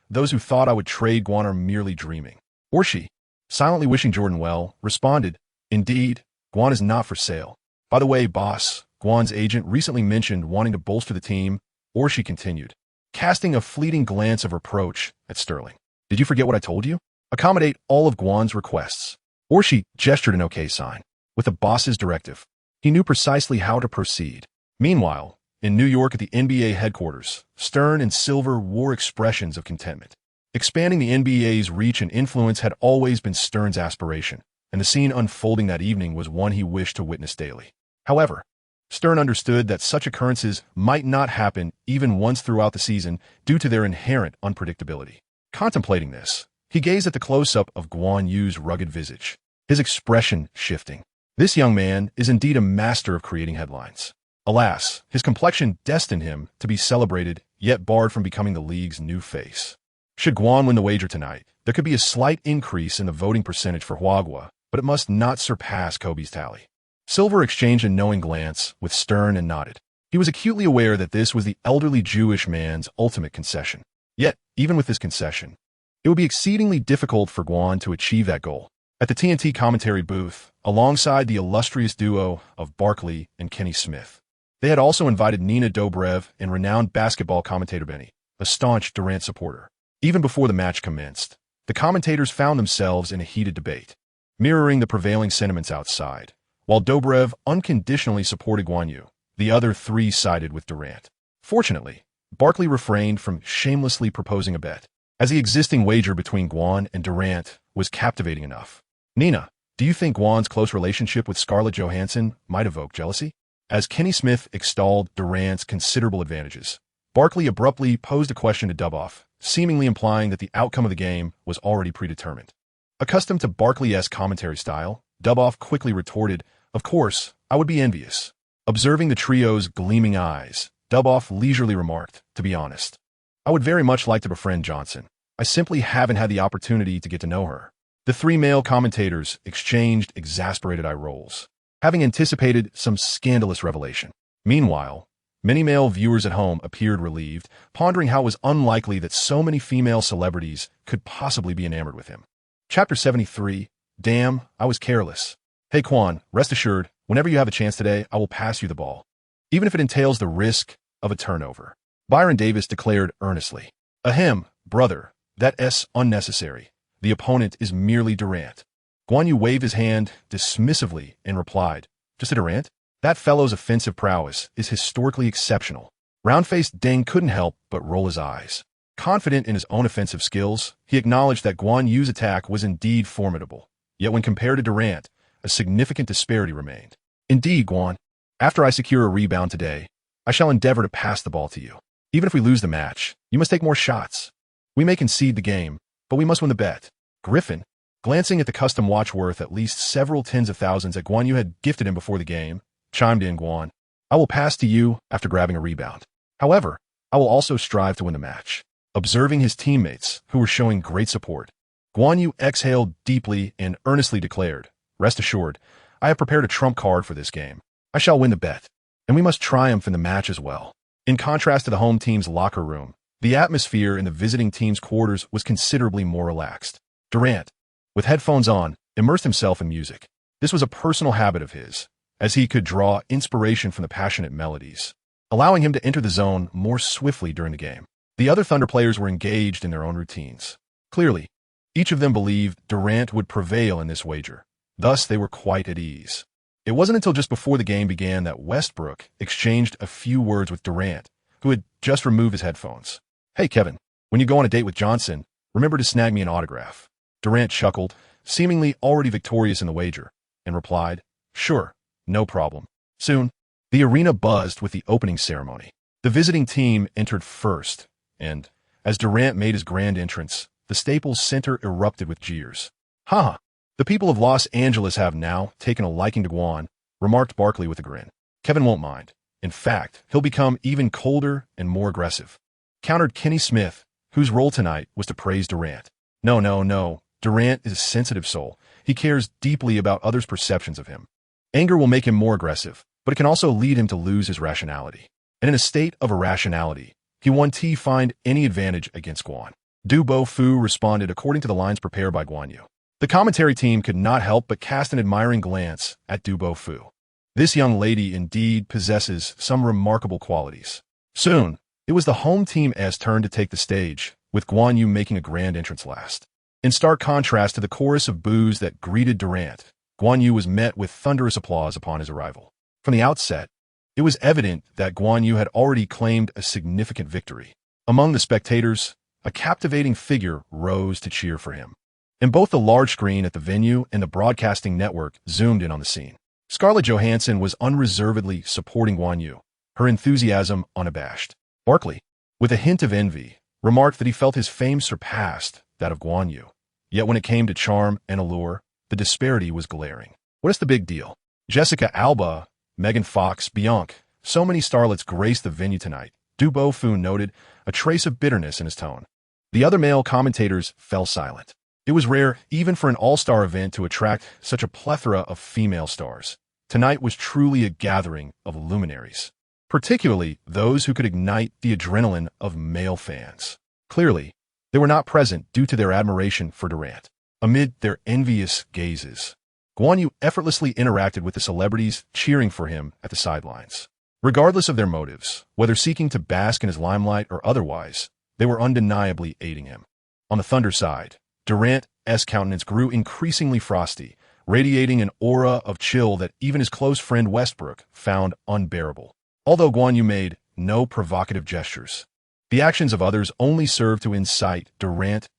"Those who thought I would trade Guan are merely dreaming." Orshi, silently wishing Jordan well, responded, "Indeed, Guan is not for sale. By the way, boss, Guan's agent recently mentioned wanting to bolster the team," Orshi continued, casting a fleeting glance of reproach at Sterling. "Did you forget what I told you? Accommodate all of Guan's requests." Orshi gestured an okay sign. With the boss's directive, he knew precisely how to proceed. Meanwhile, in New York at the NBA headquarters, Stern and Silver wore expressions of contentment. Expanding the NBA's reach and influence had always been Stern's aspiration, and the scene unfolding that evening was one he wished to witness daily. However, Stern understood that such occurrences might not happen even once throughout the season due to their inherent unpredictability. Contemplating this, he gazed at the close-up of Guan Yu's rugged visage, his expression shifting. This young man is indeed a master of creating headlines. Alas, his complexion destined him to be celebrated, yet barred from becoming the league's new face. Should Guan win the wager tonight, there could be a slight increase in the voting percentage for Huagua, but it must not surpass Kobe's tally. Silver exchanged a knowing glance with Stern and nodded. He was acutely aware that this was the elderly Jewish man's ultimate concession. Yet, even with this concession, it would be exceedingly difficult for Guan to achieve that goal. At the TNT commentary booth, alongside the illustrious duo of Barkley and Kenny Smith, they had also invited Nina Dobrev and renowned basketball commentator Benny a staunch Durant supporter. Even before the match commenced, the commentators found themselves in a heated debate, mirroring the prevailing sentiments outside. While Dobrev unconditionally supported Guan Yu, the other three sided with Durant. Fortunately, Barkley refrained from shamelessly proposing a bet, as the existing wager between Guan and Durant was captivating enough. Nina, do you think Guan's close relationship with Scarlett Johansson might evoke jealousy? As Kenny Smith extolled Durant's considerable advantages, Barkley abruptly posed a question to Duboff, seemingly implying that the outcome of the game was already predetermined. Accustomed to Barkley-esque commentary style, Duboff quickly retorted, "Of course, I would be envious." Observing the trio's gleaming eyes, Duboff leisurely remarked, "To be honest, I would very much like to befriend Johnson. I simply haven't had the opportunity to get to know her." The three male commentators exchanged exasperated eye rolls, having anticipated some scandalous revelation. Meanwhile, many male viewers at home appeared relieved, pondering how it was unlikely that so many female celebrities could possibly be enamored with him. Chapter 73, Damn, I Was Careless. Hey Quan, rest assured, whenever you have a chance today, I will pass you the ball, even if it entails the risk of a turnover. Byron Davis declared earnestly. Ahem, brother, that's unnecessary. The opponent is merely Durant. Guan Yu waved his hand dismissively and replied, Just a Durant? That fellow's offensive prowess is historically exceptional. Round-faced Deng couldn't help but roll his eyes. Confident in his own offensive skills, he acknowledged that Guan Yu's attack was indeed formidable. Yet when compared to Durant, a significant disparity remained. Indeed, Guan, after I secure a rebound today, I shall endeavor to pass the ball to you. Even if we lose the match, you must take more shots. We may concede the game, but we must win the bet. Griffin, glancing at the custom watch worth at least several tens of thousands that Guan Yu had gifted him before the game, chimed in. Guan, I will pass to you after grabbing a rebound. However, I will also strive to win the match. Observing his teammates, who were showing great support, Guan Yu exhaled deeply and earnestly declared, Rest assured, I have prepared a trump card for this game. I shall win the bet, and we must triumph in the match as well. In contrast to the home team's locker room, the atmosphere in the visiting team's quarters was considerably more relaxed. Durant, with headphones on, immersed himself in music. This was a personal habit of his, as he could draw inspiration from the passionate melodies, allowing him to enter the zone more swiftly during the game. The other Thunder players were engaged in their own routines. Clearly, each of them believed Durant would prevail in this wager. Thus, they were quite at ease. It wasn't until just before the game began that Westbrook exchanged a few words with Durant, who had just removed his headphones. Hey, Kevin, when you go on a date with Johnson, remember to snag me an autograph. Durant chuckled, seemingly already victorious in the wager, and replied, Sure, no problem. Soon, the arena buzzed with the opening ceremony. The visiting team entered first, and, as Durant made his grand entrance, the Staples Center erupted with jeers. Ha! The people of Los Angeles have now taken a liking to Guan, remarked Barkley with a grin. Kevin won't mind. In fact, he'll become even colder and more aggressive. Countered Kenny Smith, whose role tonight was to praise Durant. No. Durant is a sensitive soul. He cares deeply about others' perceptions of him. Anger will make him more aggressive, but it can also lead him to lose his rationality. And in a state of irrationality, he won't find any advantage against Guan. Du Bo Fu responded according to the lines prepared by Guan Yu. The commentary team could not help but cast an admiring glance at Du Bo Fu. This young lady indeed possesses some remarkable qualities. Soon, it was the home team's turn to take the stage, with Guan Yu making a grand entrance last. In stark contrast to the chorus of boos that greeted Durant, Guan Yu was met with thunderous applause upon his arrival. From the outset, it was evident that Guan Yu had already claimed a significant victory. Among the spectators, a captivating figure rose to cheer for him. And both the large screen at the venue and the broadcasting network zoomed in on the scene. Scarlett Johansson was unreservedly supporting Guan Yu, her enthusiasm unabashed. Barkley, with a hint of envy, remarked that he felt his fame surpassed that of Guan Yu. Yet when it came to charm and allure, the disparity was glaring. What is the big deal? Jessica Alba, Megan Fox, Bianca, so many starlets graced the venue tonight. Du Bo Fu noted, a trace of bitterness in his tone. The other male commentators fell silent. It was rare, even for an all-star event, to attract such a plethora of female stars. Tonight was truly a gathering of luminaries, particularly those who could ignite the adrenaline of male fans. Clearly, they were not present due to their admiration for Durant. Amid their envious gazes, Guan Yu effortlessly interacted with the celebrities cheering for him at the sidelines. Regardless of their motives, whether seeking to bask in his limelight or otherwise, they were undeniably aiding him. On the Thunder side, Durant's countenance grew increasingly frosty, radiating an aura of chill that even his close friend Westbrook found unbearable. Although Guan Yu made no provocative gestures, the actions of others only served to incite Durant's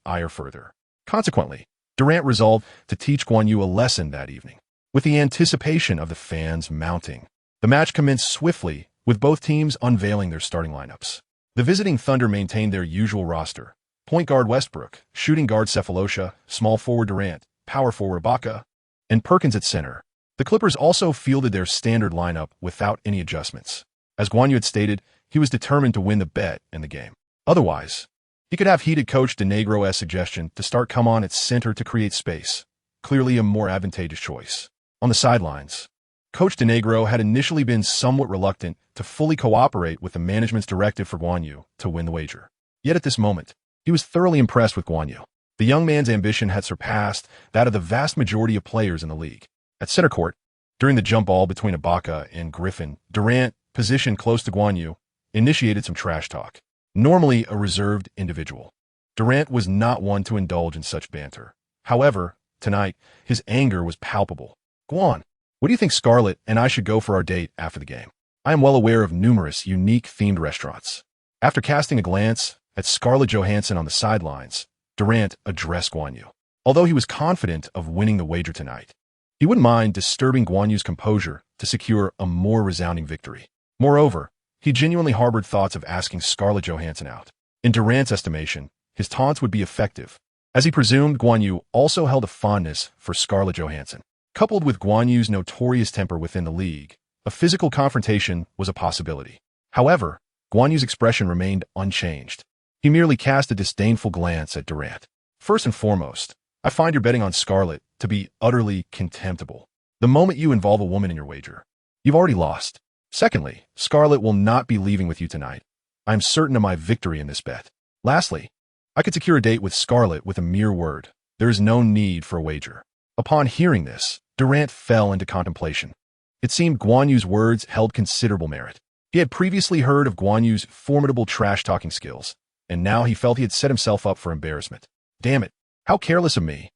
ire further. Consequently, Durant resolved to teach Guan Yu a lesson that evening. With the anticipation of the fans mounting, the match commenced swiftly, with both teams unveiling their starting lineups. The visiting Thunder maintained their usual roster: point guard Westbrook, shooting guard Cephalosha, small forward Durant, power forward Ibaka, and Perkins at center. The Clippers also fielded their standard lineup without any adjustments. As Guan Yu had stated, he was determined to win the bet in the game. Otherwise, he could have heeded Coach DeNegro's suggestion to start come on at center to create space, clearly a more advantageous choice. On the sidelines, Coach DeNegro had initially been somewhat reluctant to fully cooperate with the management's directive for Guan Yu to win the wager. Yet at this moment, he was thoroughly impressed with Guan Yu. The young man's ambition had surpassed that of the vast majority of players in the league. At center court, during the jump ball between Ibaka and Griffin, Durant, positioned close to Guan Yu, initiated some trash talk. Normally a reserved individual, Durant was not one to indulge in such banter. However, tonight, his anger was palpable. "Guan, what do you think Scarlett and I should go for our date after the game? I am well aware of numerous unique themed restaurants." After casting a glance at Scarlett Johansson on the sidelines, Durant addressed Guan Yu. Although he was confident of winning the wager tonight, he wouldn't mind disturbing Guan Yu's composure to secure a more resounding victory. Moreover, he genuinely harbored thoughts of asking Scarlett Johansson out. In Durant's estimation, his taunts would be effective, as he presumed Guan Yu also held a fondness for Scarlett Johansson. Coupled with Guan Yu's notorious temper within the league, a physical confrontation was a possibility. However, Guan Yu's expression remained unchanged. He merely cast a disdainful glance at Durant. "First and foremost, I find your betting on Scarlett to be utterly contemptible. The moment you involve a woman in your wager, you've already lost. Secondly, Scarlett will not be leaving with you tonight. I am certain of my victory in this bet. Lastly, I could secure a date with Scarlett with a mere word. There is no need for a wager." Upon hearing this, Durant fell into contemplation. It seemed Guan Yu's words held considerable merit. He had previously heard of Guan Yu's formidable trash-talking skills, and now he felt he had set himself up for embarrassment. Damn it, how careless of me.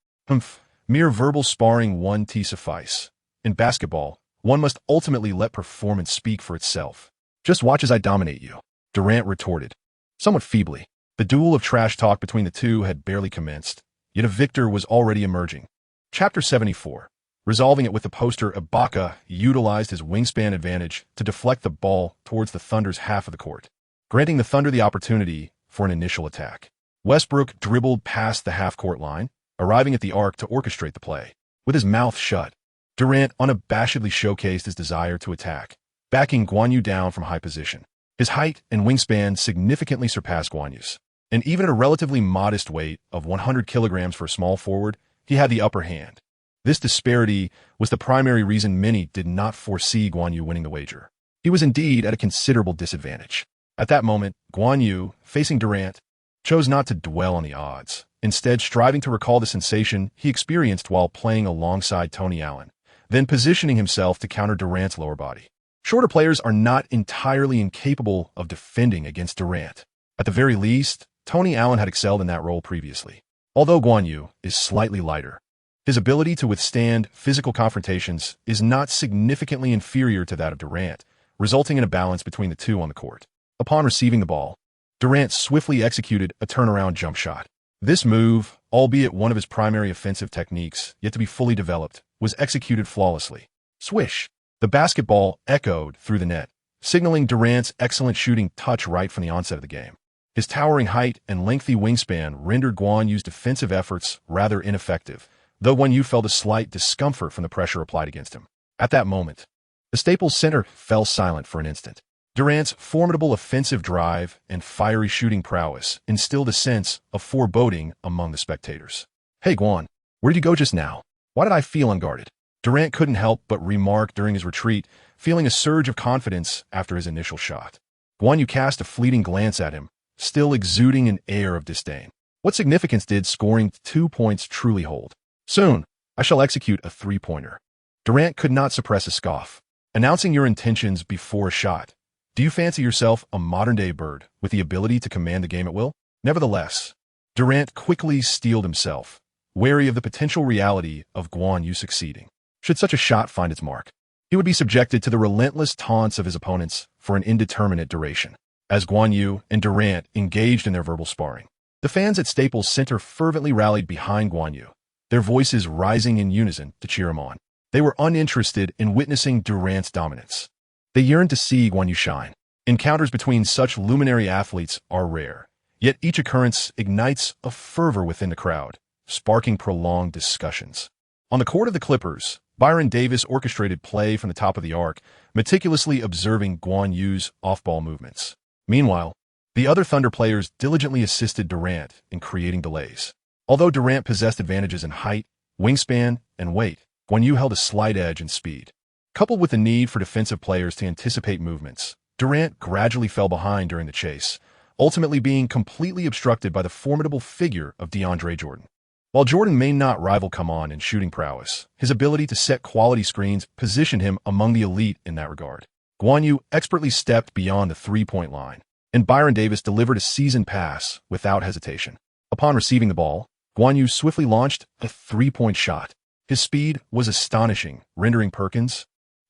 Mere verbal sparring won't suffice. In basketball, one must ultimately let performance speak for itself. "Just watch as I dominate you," Durant retorted, somewhat feebly. The duel of trash talk between the two had barely commenced, yet a victor was already emerging. Chapter 74. Resolving it with the poster, Ibaka utilized his wingspan advantage to deflect the ball towards the Thunder's half of the court, granting the Thunder the opportunity for an initial attack. Westbrook dribbled past the half-court line, arriving at the arc to orchestrate the play. With his mouth shut, Durant unabashedly showcased his desire to attack, backing Guan Yu down from high position. His height and wingspan significantly surpassed Guan Yu's, and even at a relatively modest weight of 100 kilograms for a small forward, he had the upper hand. This disparity was the primary reason many did not foresee Guan Yu winning the wager. He was indeed at a considerable disadvantage. At that moment, Guan Yu, facing Durant, chose not to dwell on the odds, instead striving to recall the sensation he experienced while playing alongside Tony Allen, then positioning himself to counter Durant's lower body. Shorter players are not entirely incapable of defending against Durant. At the very least, Tony Allen had excelled in that role previously. Although Guan Yu is slightly lighter, his ability to withstand physical confrontations is not significantly inferior to that of Durant, resulting in a balance between the two on the court. Upon receiving the ball, Durant swiftly executed a turnaround jump shot. This move, albeit one of his primary offensive techniques yet to be fully developed, was executed flawlessly. Swish! The basketball echoed through the net, signaling Durant's excellent shooting touch right from the onset of the game. His towering height and lengthy wingspan rendered Guan Yu's defensive efforts rather ineffective, though Guan Yu felt a slight discomfort from the pressure applied against him. At that moment, the Staples Center fell silent for an instant. Durant's formidable offensive drive and fiery shooting prowess instilled a sense of foreboding among the spectators. "Hey Guan, where'd you go just now? Why did I feel unguarded?" Durant couldn't help but remark during his retreat, feeling a surge of confidence after his initial shot. Guan Yu cast a fleeting glance at him, still exuding an air of disdain. What significance did scoring 2 points truly hold? "Soon, I shall execute a three-pointer." Durant could not suppress a scoff. "Announcing your intentions before a shot. Do you fancy yourself a modern-day Bird with the ability to command the game at will? Nevertheless, Durant quickly steeled himself, wary of the potential reality of Guan Yu succeeding. Should such a shot find its mark, he would be subjected to the relentless taunts of his opponents for an indeterminate duration. As Guan Yu and Durant engaged in their verbal sparring, the fans at Staples Center fervently rallied behind Guan Yu, their voices rising in unison to cheer him on. They were uninterested in witnessing Durant's dominance. They yearned to see Guan Yu shine. Encounters between such luminary athletes are rare, yet each occurrence ignites a fervor within the crowd, sparking prolonged discussions. On the court of the Clippers, Byron Davis orchestrated play from the top of the arc, meticulously observing Guan Yu's off-ball movements. Meanwhile, the other Thunder players diligently assisted Durant in creating delays. Although Durant possessed advantages in height, wingspan, and weight, Guan Yu held a slight edge in speed. Coupled with the need for defensive players to anticipate movements, Durant gradually fell behind during the chase, ultimately being completely obstructed by the formidable figure of DeAndre Jordan. While Jordan may not rival Come On in shooting prowess, his ability to set quality screens positioned him among the elite in that regard. Guan Yu expertly stepped beyond the three-point line, and Byron Davis delivered a seasoned pass without hesitation. Upon receiving the ball, Guan Yu swiftly launched a three-point shot. His speed was astonishing, rendering Perkins,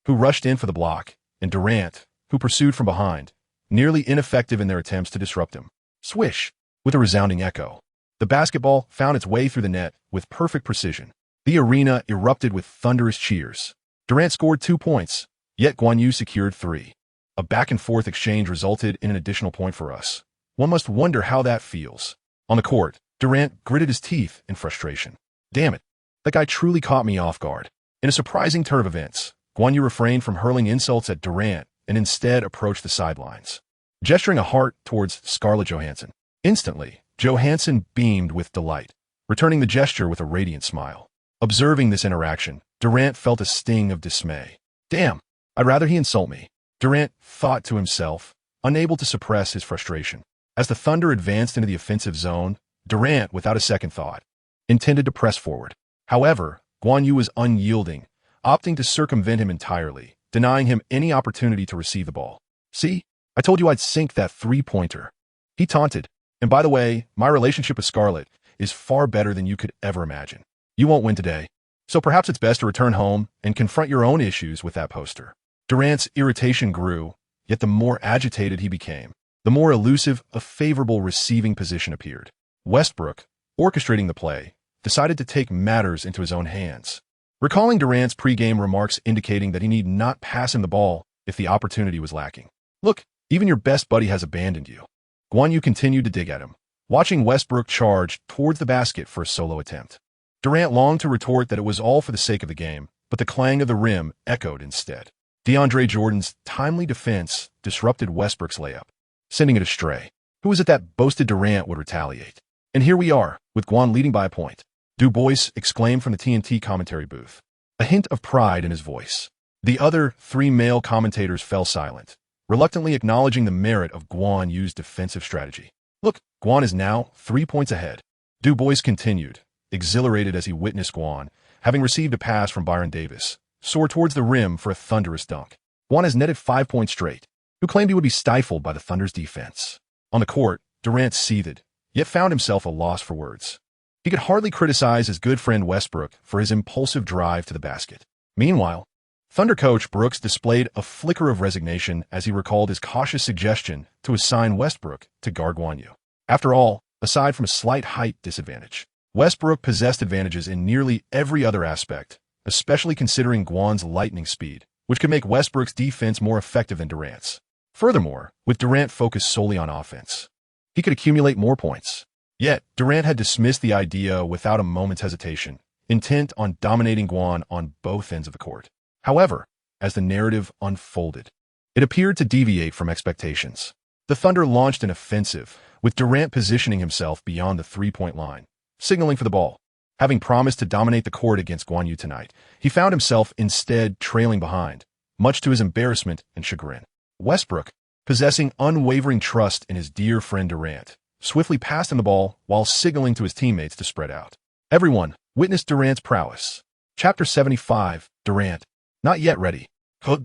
who rushed in for the block, and Durant, who pursued from behind, nearly ineffective in their attempts to disrupt him. Swish! With a resounding echo, the basketball found its way through the net with perfect precision. The arena erupted with thunderous cheers. Durant scored 2 points, yet Guan Yu secured 3. A back-and-forth exchange resulted in an additional point for us. One must wonder how that feels. On the court, Durant gritted his teeth in frustration. Damn it, that guy truly caught me off guard. In a surprising turn of events, Guan Yu refrained from hurling insults at Durant and instead approached the sidelines, gesturing a heart towards Scarlett Johansson. Instantly, Johansson beamed with delight, returning the gesture with a radiant smile. Observing this interaction, Durant felt a sting of dismay. Damn, I'd rather he insult me, Durant thought to himself, unable to suppress his frustration. As the Thunder advanced into the offensive zone, Durant, without a second thought, intended to press forward. However, Guan Yu was unyielding, opting to circumvent him entirely, denying him any opportunity to receive the ball. See, I told you I'd sink that three-pointer, he taunted. And by the way, my relationship with Scarlett is far better than you could ever imagine. You won't win today, so perhaps it's best to return home and confront your own issues with that poster. Durant's irritation grew, yet the more agitated he became, the more elusive a favorable receiving position appeared. Westbrook, orchestrating the play, decided to take matters into his own hands. Recalling Durant's pregame remarks indicating that he need not pass him the ball if the opportunity was lacking. Look, even your best buddy has abandoned you. Guan Yu continued to dig at him, watching Westbrook charge towards the basket for a solo attempt. Durant longed to retort that it was all for the sake of the game, but the clang of the rim echoed instead. DeAndre Jordan's timely defense disrupted Westbrook's layup, sending it astray. Who was it that boasted Durant would retaliate? And here we are, with Guan leading by a point. Du Bois exclaimed from the TNT commentary booth, a hint of pride in his voice. The other 3 male commentators fell silent, reluctantly acknowledging the merit of Guan Yu's defensive strategy. Look, Guan is now 3 points ahead. Du Bois continued, exhilarated as he witnessed Guan, having received a pass from Byron Davis, soar towards the rim for a thunderous dunk. Guan has netted 5 points straight, who claimed he would be stifled by the Thunder's defense. On the court, Durant seethed, yet found himself a loss for words. He could hardly criticize his good friend Westbrook for his impulsive drive to the basket. Meanwhile, Thunder coach Brooks displayed a flicker of resignation as he recalled his cautious suggestion to assign Westbrook to guard Guan Yu. After all, aside from a slight height disadvantage, Westbrook possessed advantages in nearly every other aspect, especially considering Guan's lightning speed, which could make Westbrook's defense more effective than Durant's. Furthermore, with Durant focused solely on offense, he could accumulate more points. Yet, Durant had dismissed the idea without a moment's hesitation, intent on dominating Guan on both ends of the court. However, as the narrative unfolded, it appeared to deviate from expectations. The Thunder launched an offensive, with Durant positioning himself beyond the three-point line, signaling for the ball. Having promised to dominate the court against Guan Yu tonight, he found himself instead trailing behind, much to his embarrassment and chagrin. Westbrook, possessing unwavering trust in his dear friend Durant, swiftly passed him the ball while signaling to his teammates to spread out. Everyone witnessed Durant's prowess. Chapter 75, Durant. Not yet ready. Hood.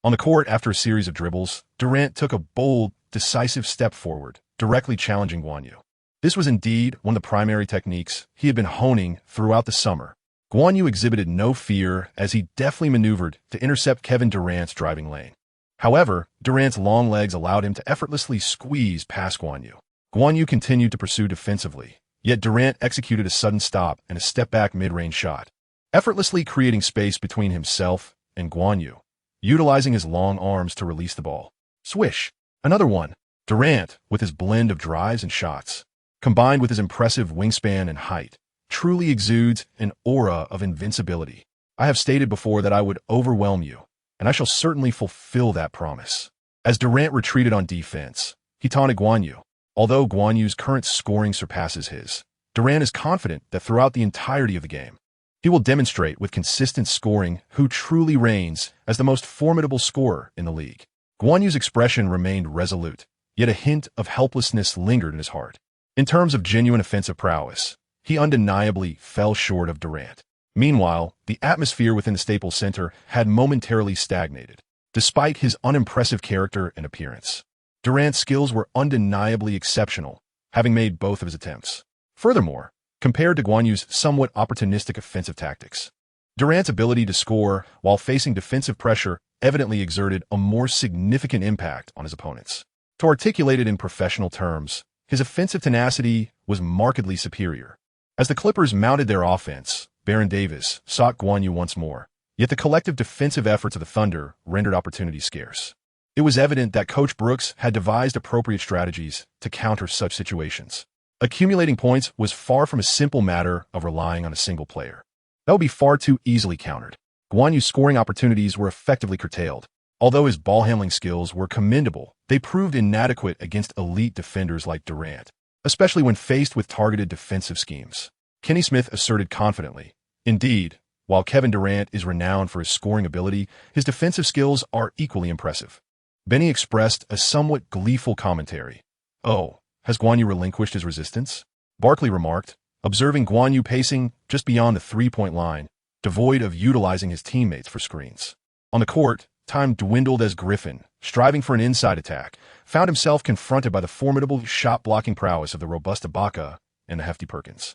On the court, after a series of dribbles, Durant took a bold, decisive step forward, directly challenging Guan Yu. This was indeed one of the primary techniques he had been honing throughout the summer. Guan Yu exhibited no fear as he deftly maneuvered to intercept Kevin Durant's driving lane. However, Durant's long legs allowed him to effortlessly squeeze past Guan Yu. Guan Yu continued to pursue defensively, yet Durant executed a sudden stop and a step-back mid-range shot, effortlessly creating space between himself and Guan Yu, utilizing his long arms to release the ball. Swish! Another one. Durant, with his blend of drives and shots, combined with his impressive wingspan and height, truly exudes an aura of invincibility. I have stated before that I would overwhelm you, and I shall certainly fulfill that promise. As Durant retreated on defense, he taunted Guan Yu. Although Guan Yu's current scoring surpasses his, Durant is confident that throughout the entirety of the game, he will demonstrate with consistent scoring who truly reigns as the most formidable scorer in the league. Guan Yu's expression remained resolute, yet a hint of helplessness lingered in his heart. In terms of genuine offensive prowess, he undeniably fell short of Durant. Meanwhile, the atmosphere within the Staples Center had momentarily stagnated. Despite his unimpressive character and appearance, Durant's skills were undeniably exceptional, having made both of his attempts. Furthermore, compared to Guan Yu's somewhat opportunistic offensive tactics, Durant's ability to score while facing defensive pressure evidently exerted a more significant impact on his opponents. To articulate it in professional terms, his offensive tenacity was markedly superior. As the Clippers mounted their offense, Baron Davis sought Guan Yu once more, yet the collective defensive efforts of the Thunder rendered opportunities scarce. It was evident that Coach Brooks had devised appropriate strategies to counter such situations. Accumulating points was far from a simple matter of relying on a single player. That would be far too easily countered. Guan Yu's scoring opportunities were effectively curtailed. Although his ball-handling skills were commendable, they proved inadequate against elite defenders like Durant, especially when faced with targeted defensive schemes. Kenny Smith asserted confidently, "Indeed, while Kevin Durant is renowned for his scoring ability, his defensive skills are equally impressive." Benny expressed a somewhat gleeful commentary. "Oh, has Guan Yu relinquished his resistance?" Barkley remarked, observing Guan Yu pacing just beyond the three-point line, devoid of utilizing his teammates for screens. On the court, time dwindled as Griffin, striving for an inside attack, found himself confronted by the formidable shot-blocking prowess of the robust Ibaka and the hefty Perkins.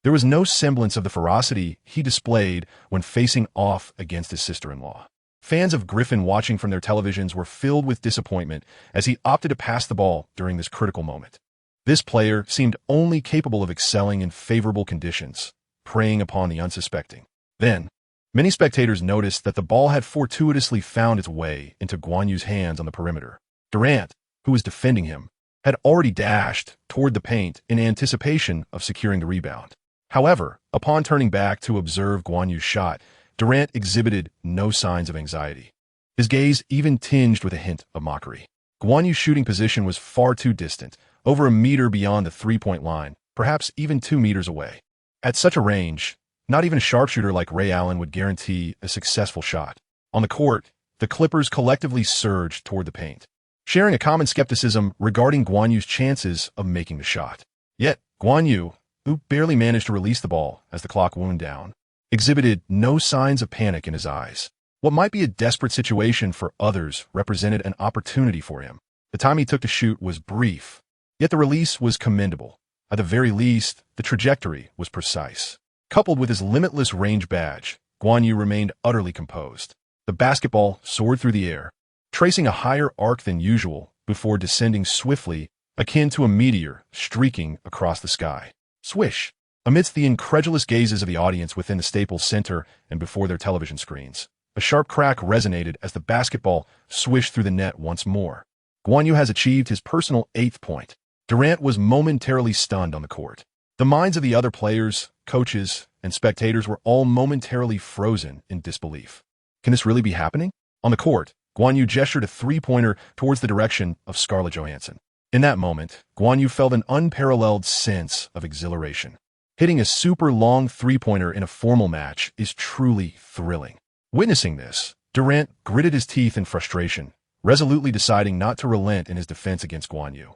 There was no semblance of the ferocity he displayed when facing off against his sister-in-law. Fans of Griffin watching from their televisions were filled with disappointment as he opted to pass the ball during this critical moment. This player seemed only capable of excelling in favorable conditions, preying upon the unsuspecting. Then, many spectators noticed that the ball had fortuitously found its way into Guan Yu's hands on the perimeter. Durant, who was defending him, had already dashed toward the paint in anticipation of securing the rebound. However, upon turning back to observe Guan Yu's shot, Durant exhibited no signs of anxiety. His gaze even tinged with a hint of mockery. Guan Yu's shooting position was far too distant, over a meter beyond the three-point line, perhaps even 2 meters away. At such a range, not even a sharpshooter like Ray Allen would guarantee a successful shot. On the court, the Clippers collectively surged toward the paint, sharing a common skepticism regarding Guan Yu's chances of making the shot. Yet, Guan Yu, who barely managed to release the ball as the clock wound down, exhibited no signs of panic in his eyes. What might be a desperate situation for others represented an opportunity for him. The time he took to shoot was brief, yet the release was commendable. At the very least, the trajectory was precise. Coupled with his limitless range badge, Guan Yu remained utterly composed. The basketball soared through the air, tracing a higher arc than usual before descending swiftly, akin to a meteor streaking across the sky. Swish! Amidst the incredulous gazes of the audience within the Staples Center and before their television screens, a sharp crack resonated as the basketball swished through the net once more. Guan Yu has achieved his personal 8th point. Durant was momentarily stunned on the court. The minds of the other players, coaches, and spectators were all momentarily frozen in disbelief. Can this really be happening? On the court, Guan Yu gestured a three-pointer towards the direction of Scarlett Johansson. In that moment, Guan Yu felt an unparalleled sense of exhilaration. Hitting a super long three-pointer in a formal match is truly thrilling. Witnessing this, Durant gritted his teeth in frustration, resolutely deciding not to relent in his defense against Guan Yu.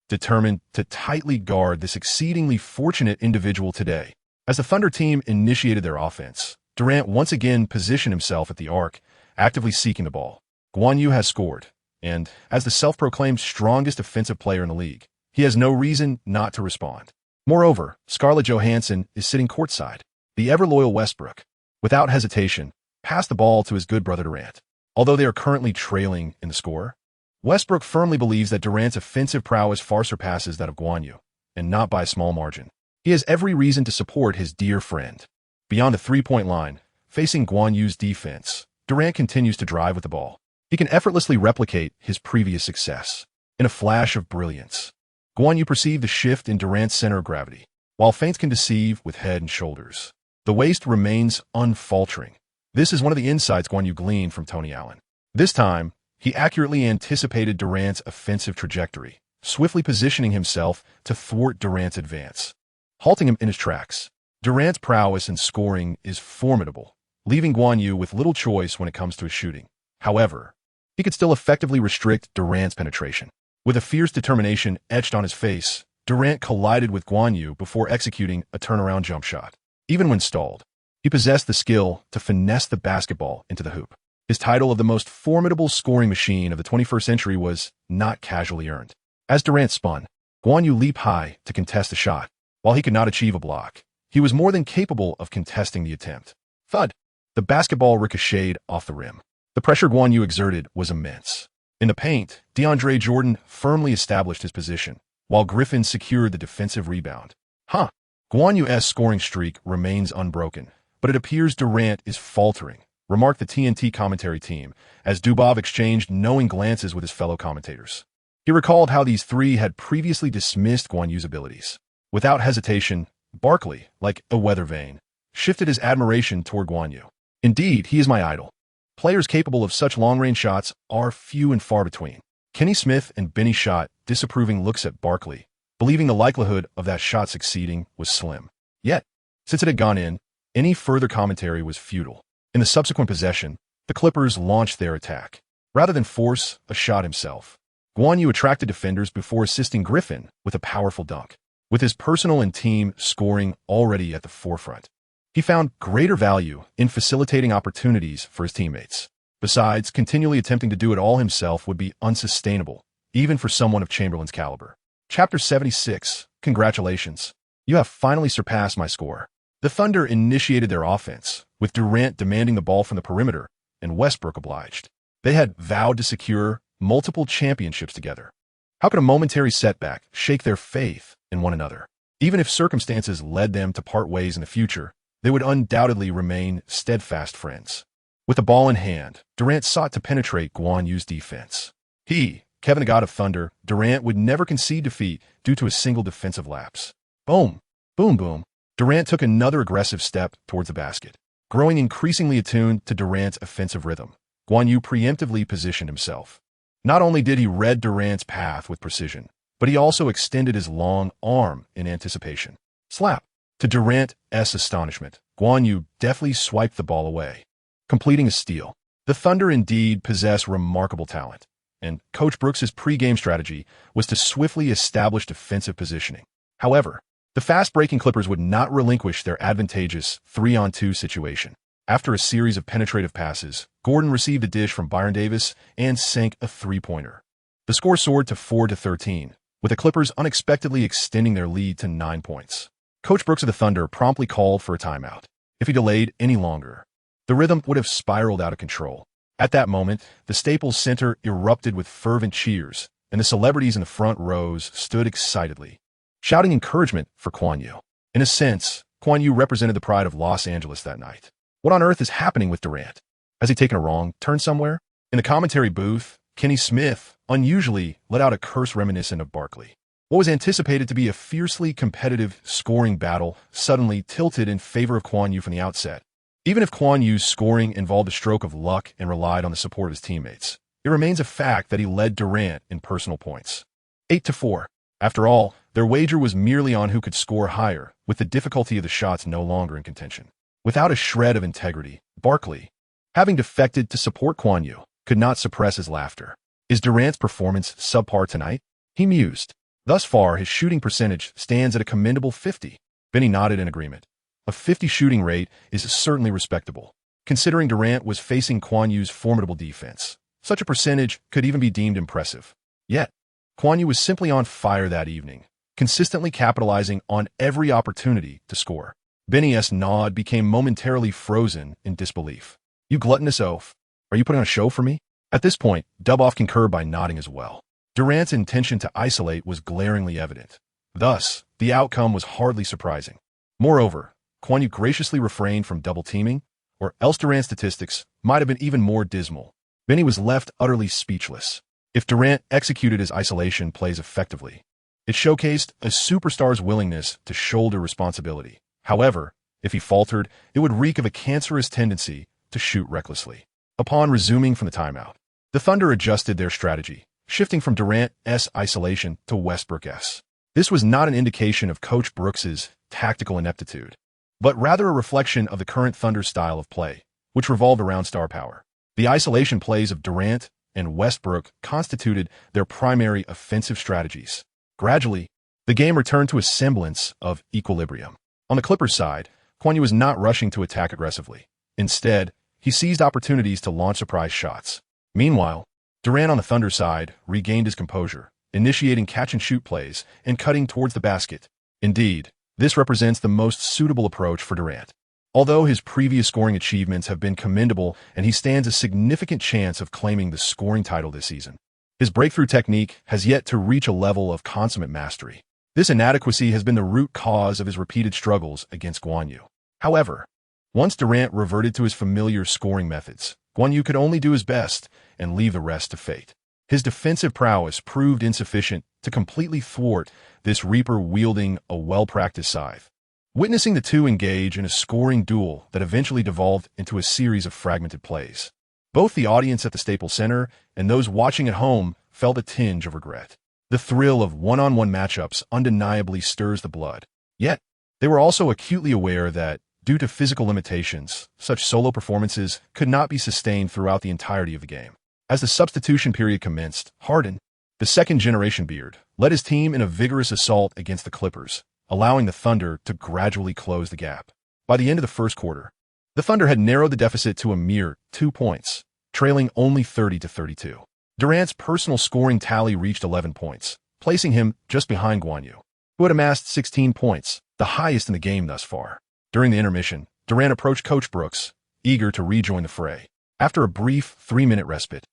Determined to tightly guard this exceedingly fortunate individual today. As the Thunder team initiated their offense, Durant once again positioned himself at the arc, actively seeking the ball. Guan Yu has scored, and as the self-proclaimed strongest offensive player in the league, he has no reason not to respond. Moreover, Scarlett Johansson is sitting courtside. The ever-loyal Westbrook, without hesitation, passed the ball to his good brother Durant. Although they are currently trailing in the score, Westbrook firmly believes that Durant's offensive prowess far surpasses that of Guan Yu, and not by a small margin. He has every reason to support his dear friend. Beyond the three-point line, facing Guan Yu's defense, Durant continues to drive with the ball. He can effortlessly replicate his previous success. In a flash of brilliance, Guan Yu perceived the shift in Durant's center of gravity. While feints can deceive with head and shoulders, the waist remains unfaltering. This is one of the insights Guan Yu gleaned from Tony Allen. This time, he accurately anticipated Durant's offensive trajectory, swiftly positioning himself to thwart Durant's advance, halting him in his tracks. Durant's prowess in scoring is formidable, leaving Guan Yu with little choice when it comes to his shooting. However, he could still effectively restrict Durant's penetration. With a fierce determination etched on his face, Durant collided with Guan Yu before executing a turnaround jump shot. Even when stalled, he possessed the skill to finesse the basketball into the hoop. His title of the most formidable scoring machine of the 21st century was not casually earned. As Durant spun, Guan Yu leaped high to contest the shot. While he could not achieve a block, he was more than capable of contesting the attempt. Thud! The basketball ricocheted off the rim. The pressure Guan Yu exerted was immense. In the paint, DeAndre Jordan firmly established his position, while Griffin secured the defensive rebound. Guan Yu's scoring streak remains unbroken, but it appears Durant is faltering, remarked the TNT commentary team, as Dubov exchanged knowing glances with his fellow commentators. He recalled how these three had previously dismissed Guan Yu's abilities. Without hesitation, Barkley, like a weather vane, shifted his admiration toward Guan Yu. Indeed, he is my idol. Players capable of such long-range shots are few and far between. Kenny Smith and Benny shot disapproving looks at Barkley, believing the likelihood of that shot succeeding was slim. Yet, since it had gone in, any further commentary was futile. In the subsequent possession, the Clippers launched their attack. Rather than force a shot himself, Guan Yu attracted defenders before assisting Griffin with a powerful dunk. With his personal and team scoring already at the forefront, he found greater value in facilitating opportunities for his teammates. Besides, continually attempting to do it all himself would be unsustainable, even for someone of Chamberlain's caliber. Chapter 76. Congratulations. You have finally surpassed my score. The Thunder initiated their offense, with Durant demanding the ball from the perimeter, and Westbrook obliged. They had vowed to secure multiple championships together. How could a momentary setback shake their faith in one another? Even if circumstances led them to part ways in the future, they would undoubtedly remain steadfast friends. With the ball in hand, Durant sought to penetrate Guan Yu's defense. Kevin the God of Thunder, Durant would never concede defeat due to a single defensive lapse. Boom, boom, boom. Durant took another aggressive step towards the basket. Growing increasingly attuned to Durant's offensive rhythm, Guan Yu preemptively positioned himself. Not only did he read Durant's path with precision, but he also extended his long arm in anticipation. Slap! To Durant's astonishment, Guan Yu deftly swiped the ball away, completing a steal. The Thunder indeed possess remarkable talent, and Coach Brooks's pre-game strategy was to swiftly establish defensive positioning. However, the fast-breaking Clippers would not relinquish their advantageous 3-on-2 situation. After a series of penetrative passes, Gordon received a dish from Byron Davis and sank a three-pointer. The score soared to 4-13, with the Clippers unexpectedly extending their lead to 9 points. Coach Brooks of the Thunder promptly called for a timeout. If he delayed any longer, the rhythm would have spiraled out of control. At that moment, the Staples Center erupted with fervent cheers, and the celebrities in the front rows stood excitedly, shouting encouragement for Guan Yu. In a sense, Guan Yu represented the pride of Los Angeles that night. What on earth is happening with Durant? Has he taken a wrong turn somewhere? In the commentary booth, Kenny Smith unusually let out a curse reminiscent of Barkley. What was anticipated to be a fiercely competitive scoring battle suddenly tilted in favor of Guan Yu from the outset. Even if Guan Yu's scoring involved a stroke of luck and relied on the support of his teammates, it remains a fact that he led Durant in personal points. 8-4. After all, their wager was merely on who could score higher, with the difficulty of the shots no longer in contention. Without a shred of integrity, Barkley, having defected to support Guan Yu, could not suppress his laughter. Is Durant's performance subpar tonight? He mused. Thus far, his shooting percentage stands at a commendable 50. Benny nodded in agreement. A 50 shooting rate is certainly respectable, considering Durant was facing Guan Yu's formidable defense. Such a percentage could even be deemed impressive. Yet, Guan Yu was simply on fire that evening, consistently capitalizing on every opportunity to score. Benny's nod became momentarily frozen in disbelief. "You gluttonous oaf, are you putting on a show for me?" At this point, Duboff concurred by nodding as well. Durant's intention to isolate was glaringly evident. Thus, the outcome was hardly surprising. Moreover, Guan Yu graciously refrained from double-teaming, or else Durant's statistics might have been even more dismal. Benny was left utterly speechless. If Durant executed his isolation plays effectively, it showcased a superstar's willingness to shoulder responsibility. However, if he faltered, it would reek of a cancerous tendency to shoot recklessly. Upon resuming from the timeout, the Thunder adjusted their strategy, shifting from Durant's isolation to Westbrook's. This was not an indication of Coach Brooks's tactical ineptitude, but rather a reflection of the current Thunder's style of play, which revolved around star power. The isolation plays of Durant and Westbrook constituted their primary offensive strategies. Gradually, the game returned to a semblance of equilibrium. On the Clippers' side, Guan Yu was not rushing to attack aggressively. Instead, he seized opportunities to launch surprise shots. Meanwhile, Durant on the Thunder side regained his composure, initiating catch-and-shoot plays and cutting towards the basket. Indeed, this represents the most suitable approach for Durant. Although his previous scoring achievements have been commendable and he stands a significant chance of claiming the scoring title this season, his breakthrough technique has yet to reach a level of consummate mastery. This inadequacy has been the root cause of his repeated struggles against Guan Yu. However, once Durant reverted to his familiar scoring methods, Guan Yu could only do his best and leave the rest to fate. His defensive prowess proved insufficient to completely thwart this Reaper wielding a well-practiced scythe. Witnessing the two engage in a scoring duel that eventually devolved into a series of fragmented plays, both the audience at the Staples Center and those watching at home felt a tinge of regret. The thrill of one-on-one matchups undeniably stirs the blood. Yet, they were also acutely aware that, due to physical limitations, such solo performances could not be sustained throughout the entirety of the game. As the substitution period commenced, Harden, the second-generation Beard, led his team in a vigorous assault against the Clippers, allowing the Thunder to gradually close the gap. By the end of the first quarter, the Thunder had narrowed the deficit to a mere 2 points, trailing only 30-32. Durant's personal scoring tally reached 11 points, placing him just behind Guan Yu, who had amassed 16 points, the highest in the game thus far. During the intermission, Durant approached Coach Brooks, eager to rejoin the fray. After a brief 3-minute respite,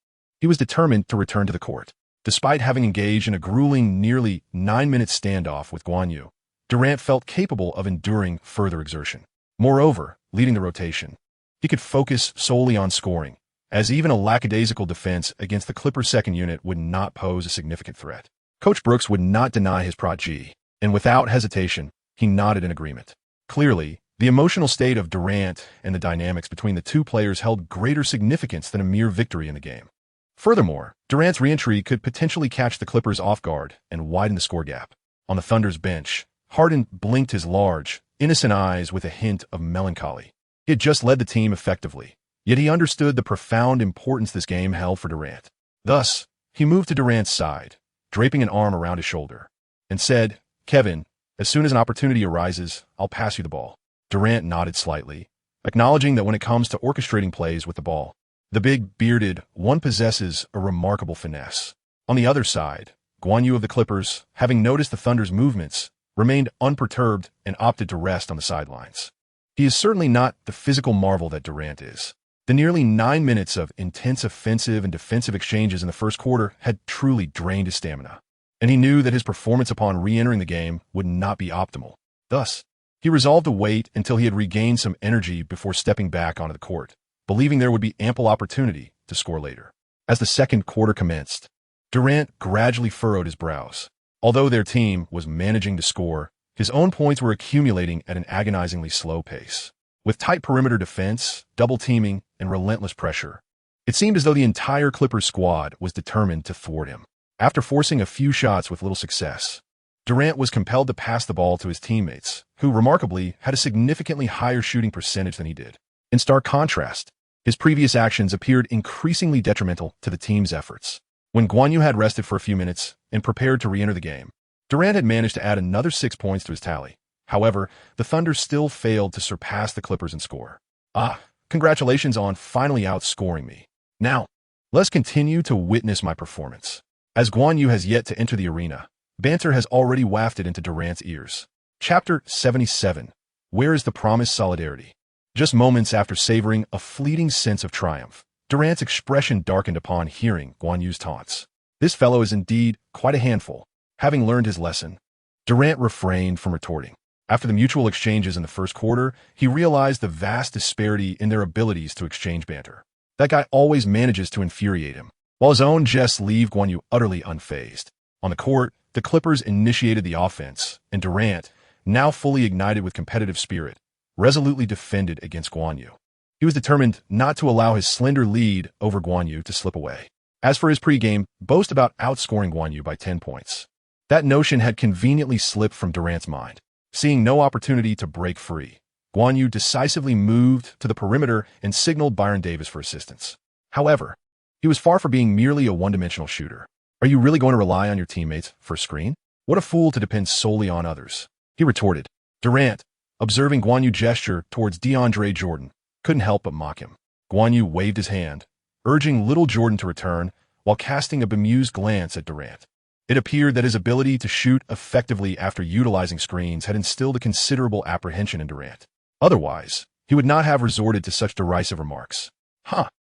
he was determined to return to the court. Despite having engaged in a grueling, nearly 9-minute standoff with Guan Yu, Durant felt capable of enduring further exertion. Moreover, leading the rotation, he could focus solely on scoring, as even a lackadaisical defense against the Clippers' second unit would not pose a significant threat. Coach Brooks would not deny his protege, and without hesitation, he nodded in agreement. Clearly, the emotional state of Durant and the dynamics between the two players held greater significance than a mere victory in the game. Furthermore, Durant's re-entry could potentially catch the Clippers off guard and widen the score gap. On the Thunder's bench, Harden blinked his large, innocent eyes with a hint of melancholy. He had just led the team effectively, yet he understood the profound importance this game held for Durant. Thus, he moved to Durant's side, draping an arm around his shoulder, and said, "Kevin, as soon as an opportunity arises, I'll pass you the ball." Durant nodded slightly, acknowledging that when it comes to orchestrating plays with the ball, the big, bearded one possesses a remarkable finesse. On the other side, Guan Yu of the Clippers, having noticed the Thunder's movements, remained unperturbed and opted to rest on the sidelines. He is certainly not the physical marvel that Durant is. The nearly 9 minutes of intense offensive and defensive exchanges in the first quarter had truly drained his stamina, and he knew that his performance upon re-entering the game would not be optimal. Thus, he resolved to wait until he had regained some energy before stepping back onto the court, believing there would be ample opportunity to score later. As the second quarter commenced, Durant gradually furrowed his brows. Although their team was managing to score, his own points were accumulating at an agonizingly slow pace. With tight perimeter defense, double teaming, and relentless pressure, it seemed as though the entire Clippers squad was determined to thwart him. After forcing a few shots with little success, Durant was compelled to pass the ball to his teammates, who remarkably had a significantly higher shooting percentage than he did. In stark contrast, his previous actions appeared increasingly detrimental to the team's efforts. When Guan Yu had rested for a few minutes and prepared to re-enter the game, Durant had managed to add another 6 points to his tally. However, the Thunder still failed to surpass the Clippers in score. "Ah, congratulations on finally outscoring me. Now, Let's continue to witness my performance. As Guan Yu has yet to enter the arena, banter has already wafted into Durant's ears. Chapter 77. Where is the promised solidarity? Just moments after savoring a fleeting sense of triumph, Durant's expression darkened upon hearing Guan Yu's taunts. This fellow is indeed quite a handful. Having learned his lesson, Durant refrained from retorting. After the mutual exchanges in the first quarter, he realized the vast disparity in their abilities to exchange banter. That guy always manages to infuriate him, while his own jests leave Guan Yu utterly unfazed. On the court, the Clippers initiated the offense, and Durant, now fully ignited with competitive spirit, resolutely defended against Guan Yu. He was determined not to allow his slender lead over Guan Yu to slip away. As for his pregame boast about outscoring Guan Yu by 10 points, that notion had conveniently slipped from Durant's mind. Seeing no opportunity to break free, Guan Yu decisively moved to the perimeter and signaled Byron Davis for assistance. However, he was far from being merely a one-dimensional shooter. Are you really going to rely on your teammates for a screen? What a fool to depend solely on others, he retorted. Durant, observing Guan Yu gesture towards DeAndre Jordan, couldn't help but mock him. Guan Yu waved his hand, urging little Jordan to return, while casting a bemused glance at Durant. It appeared that his ability to shoot effectively after utilizing screens had instilled a considerable apprehension in Durant. Otherwise, he would not have resorted to such derisive remarks.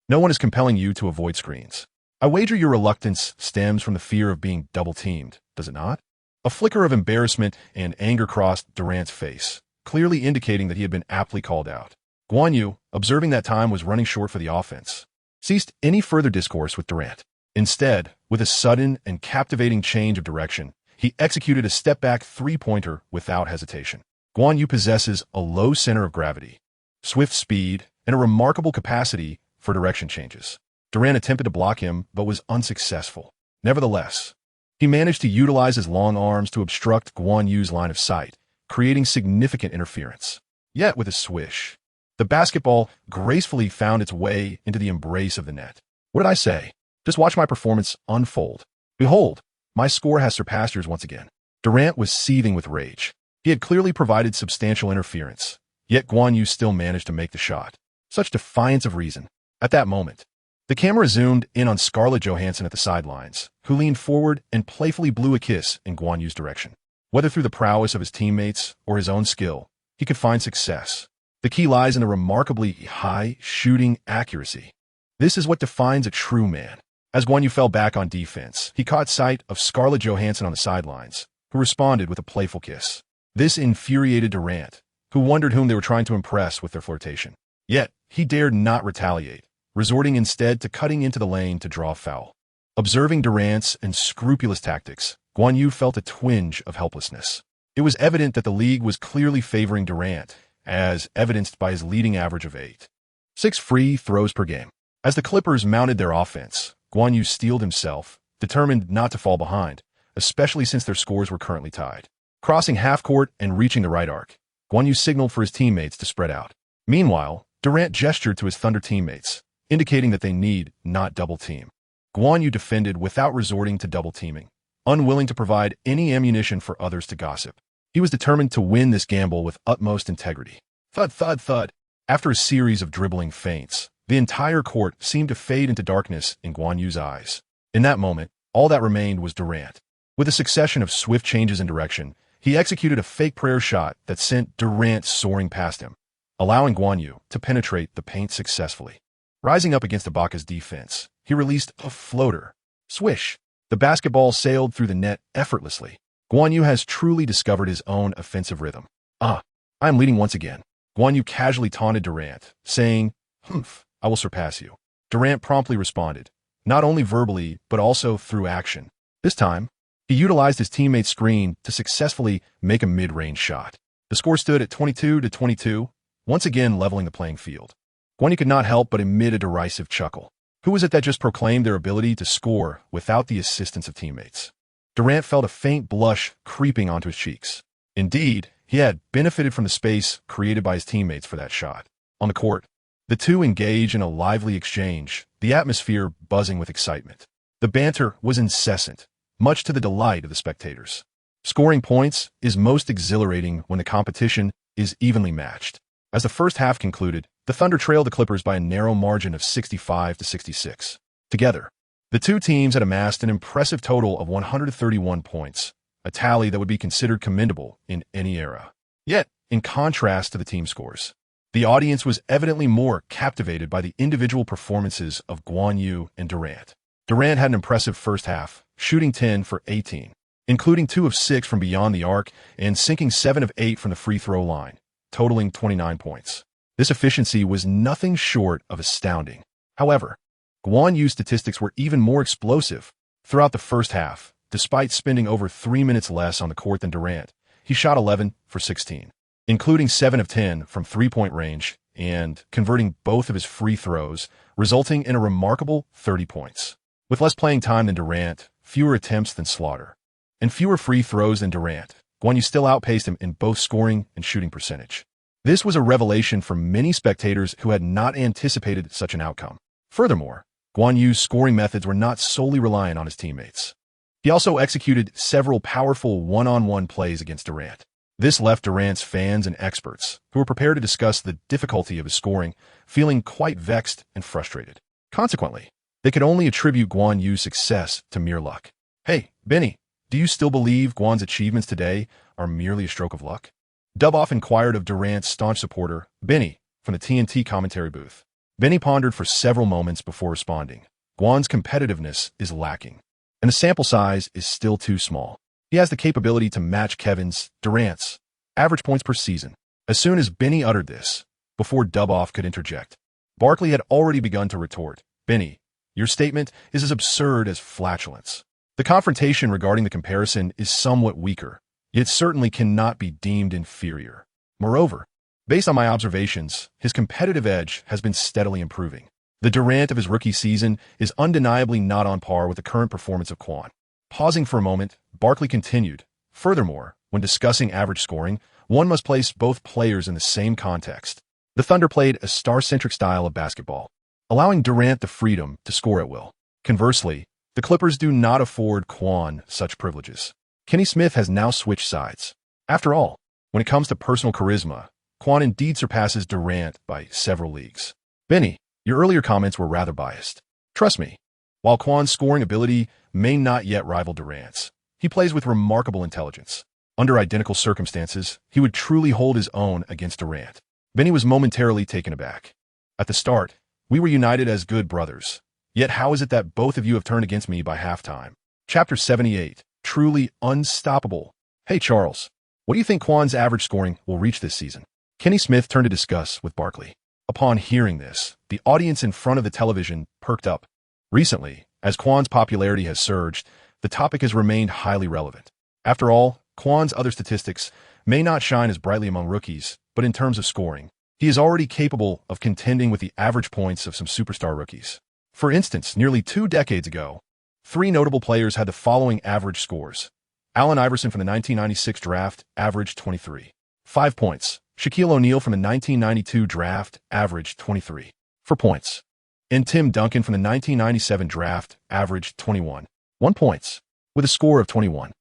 No one is compelling you to avoid screens. I wager your reluctance stems from the fear of being double-teamed, does it not? A flicker of embarrassment and anger crossed Durant's face, clearly indicating that he had been aptly called out. Guan Yu, observing that time was running short for the offense, ceased any further discourse with Durant. Instead, with a sudden and captivating change of direction, he executed a step-back three-pointer without hesitation. Guan Yu possesses a low center of gravity, swift speed, and a remarkable capacity for direction changes. Durant attempted to block him, but was unsuccessful. Nevertheless, he managed to utilize his long arms to obstruct Guan Yu's line of sight, creating significant interference. Yet with a swish, the basketball gracefully found its way into the embrace of the net. What did I say? Just watch my performance unfold. Behold, my score has surpassed yours once again. Durant was seething with rage. He had clearly provided substantial interference, yet Guan Yu still managed to make the shot. Such defiance of reason. At that moment, the camera zoomed in on Scarlett Johansson at the sidelines, who leaned forward and playfully blew a kiss in Guan Yu's direction. Whether through the prowess of his teammates or his own skill, he could find success. The key lies in a remarkably high shooting accuracy. This is what defines a true man. As Guan Yu fell back on defense, he caught sight of Scarlett Johansson on the sidelines, who responded with a playful kiss. This infuriated Durant, who wondered whom they were trying to impress with their flirtation. Yet, he dared not retaliate, resorting instead to cutting into the lane to draw a foul. Observing Durant's unscrupulous tactics, Guan Yu felt a twinge of helplessness. It was evident that the league was clearly favoring Durant, as evidenced by his leading average of 8.6 free throws per game. As the Clippers mounted their offense, Guan Yu steeled himself, determined not to fall behind, especially since their scores were currently tied. Crossing half-court and reaching the right arc, Guan Yu signaled for his teammates to spread out. Meanwhile, Durant gestured to his Thunder teammates, indicating that they need not double-team. Guan Yu defended without resorting to double-teaming, unwilling to provide any ammunition for others to gossip. He was determined to win this gamble with utmost integrity. Thud, thud, thud. After a series of dribbling feints, the entire court seemed to fade into darkness in Guan Yu's eyes. In that moment, all that remained was Durant. With a succession of swift changes in direction, he executed a fake prayer shot that sent Durant soaring past him, allowing Guan Yu to penetrate the paint successfully. Rising up against Ibaka's defense, he released a floater. Swish! The basketball sailed through the net effortlessly. Guan Yu has truly discovered his own offensive rhythm. I am leading once again. Guan Yu casually taunted Durant, saying, I will surpass you. Durant promptly responded, not only verbally, but also through action. This time, he utilized his teammate's screen to successfully make a mid-range shot. The score stood at 22-22, once again leveling the playing field. Guan Yu could not help but emit a derisive chuckle. Who was it that just proclaimed their ability to score without the assistance of teammates? Durant felt a faint blush creeping onto his cheeks. Indeed, he had benefited from the space created by his teammates for that shot. On the court, the two engaged in a lively exchange, the atmosphere buzzing with excitement. The banter was incessant, much to the delight of the spectators. Scoring points is most exhilarating when the competition is evenly matched. As the first half concluded, the Thunder trailed the Clippers by a narrow margin of 65-66. Together, the two teams had amassed an impressive total of 131 points, a tally that would be considered commendable in any era. Yet, in contrast to the team scores, the audience was evidently more captivated by the individual performances of Guan Yu and Durant. Durant had an impressive first half, shooting 10 for 18, including 2 of 6 from beyond the arc and sinking 7 of 8 from the free throw line, totaling 29 points. This efficiency was nothing short of astounding. However, Guan Yu's statistics were even more explosive. Throughout the first half, despite spending over 3 minutes less on the court than Durant, he shot 11 for 16, including 7 of 10 from three-point range and converting both of his free throws, resulting in a remarkable 30 points. With less playing time than Durant, fewer attempts than Slaughter, and fewer free throws than Durant, Guan Yu still outpaced him in both scoring and shooting percentage. This was a revelation for many spectators who had not anticipated such an outcome. Furthermore, Guan Yu's scoring methods were not solely reliant on his teammates. He also executed several powerful one-on-one plays against Durant. This left Durant's fans and experts, who were prepared to discuss the difficulty of his scoring, feeling quite vexed and frustrated. Consequently, they could only attribute Guan Yu's success to mere luck. Hey, Benny, do you still believe Guan's achievements today are merely a stroke of luck? Duboff inquired of Durant's staunch supporter, Benny, from the TNT commentary booth. Benny pondered for several moments before responding. Guan's competitiveness is lacking, and the sample size is still too small. He has the capability to match Kevin's, Durant's, average points per season. As soon as Benny uttered this, before Duboff could interject, Barkley had already begun to retort, Benny, your statement is as absurd as flatulence. The confrontation regarding the comparison is somewhat weaker, yet certainly cannot be deemed inferior. Moreover, based on my observations, his competitive edge has been steadily improving. The Durant of his rookie season is undeniably not on par with the current performance of Guan. Pausing for a moment, Barkley continued, furthermore, when discussing average scoring, one must place both players in the same context. The Thunder played a star-centric style of basketball, allowing Durant the freedom to score at will. Conversely, the Clippers do not afford Guan such privileges. Kenny Smith has now switched sides. After all, when it comes to personal charisma, Guan indeed surpasses Durant by several leagues. Benny, your earlier comments were rather biased. Trust me, while Guan's scoring ability may not yet rival Durant's, he plays with remarkable intelligence. Under identical circumstances, he would truly hold his own against Durant. Benny was momentarily taken aback. At the start, we were united as good brothers. Yet how is it that both of you have turned against me by halftime? Chapter 78, Truly Unstoppable. Hey Charles, what do you think Guan's average scoring will reach this season? Kenny Smith turned to discuss with Barkley. Upon hearing this, the audience in front of the television perked up. Recently, as Guan's popularity has surged, the topic has remained highly relevant. After all, Guan's other statistics may not shine as brightly among rookies, but in terms of scoring, he is already capable of contending with the average points of some superstar rookies. For instance, nearly 2 decades ago, 3 notable players had the following average scores. Allen Iverson from the 1996 draft averaged 23.5 points. Shaquille O'Neal from the 1992 draft averaged 23.4 points. And Tim Duncan from the 1997 draft averaged 21.1 points. With a score of 21.0,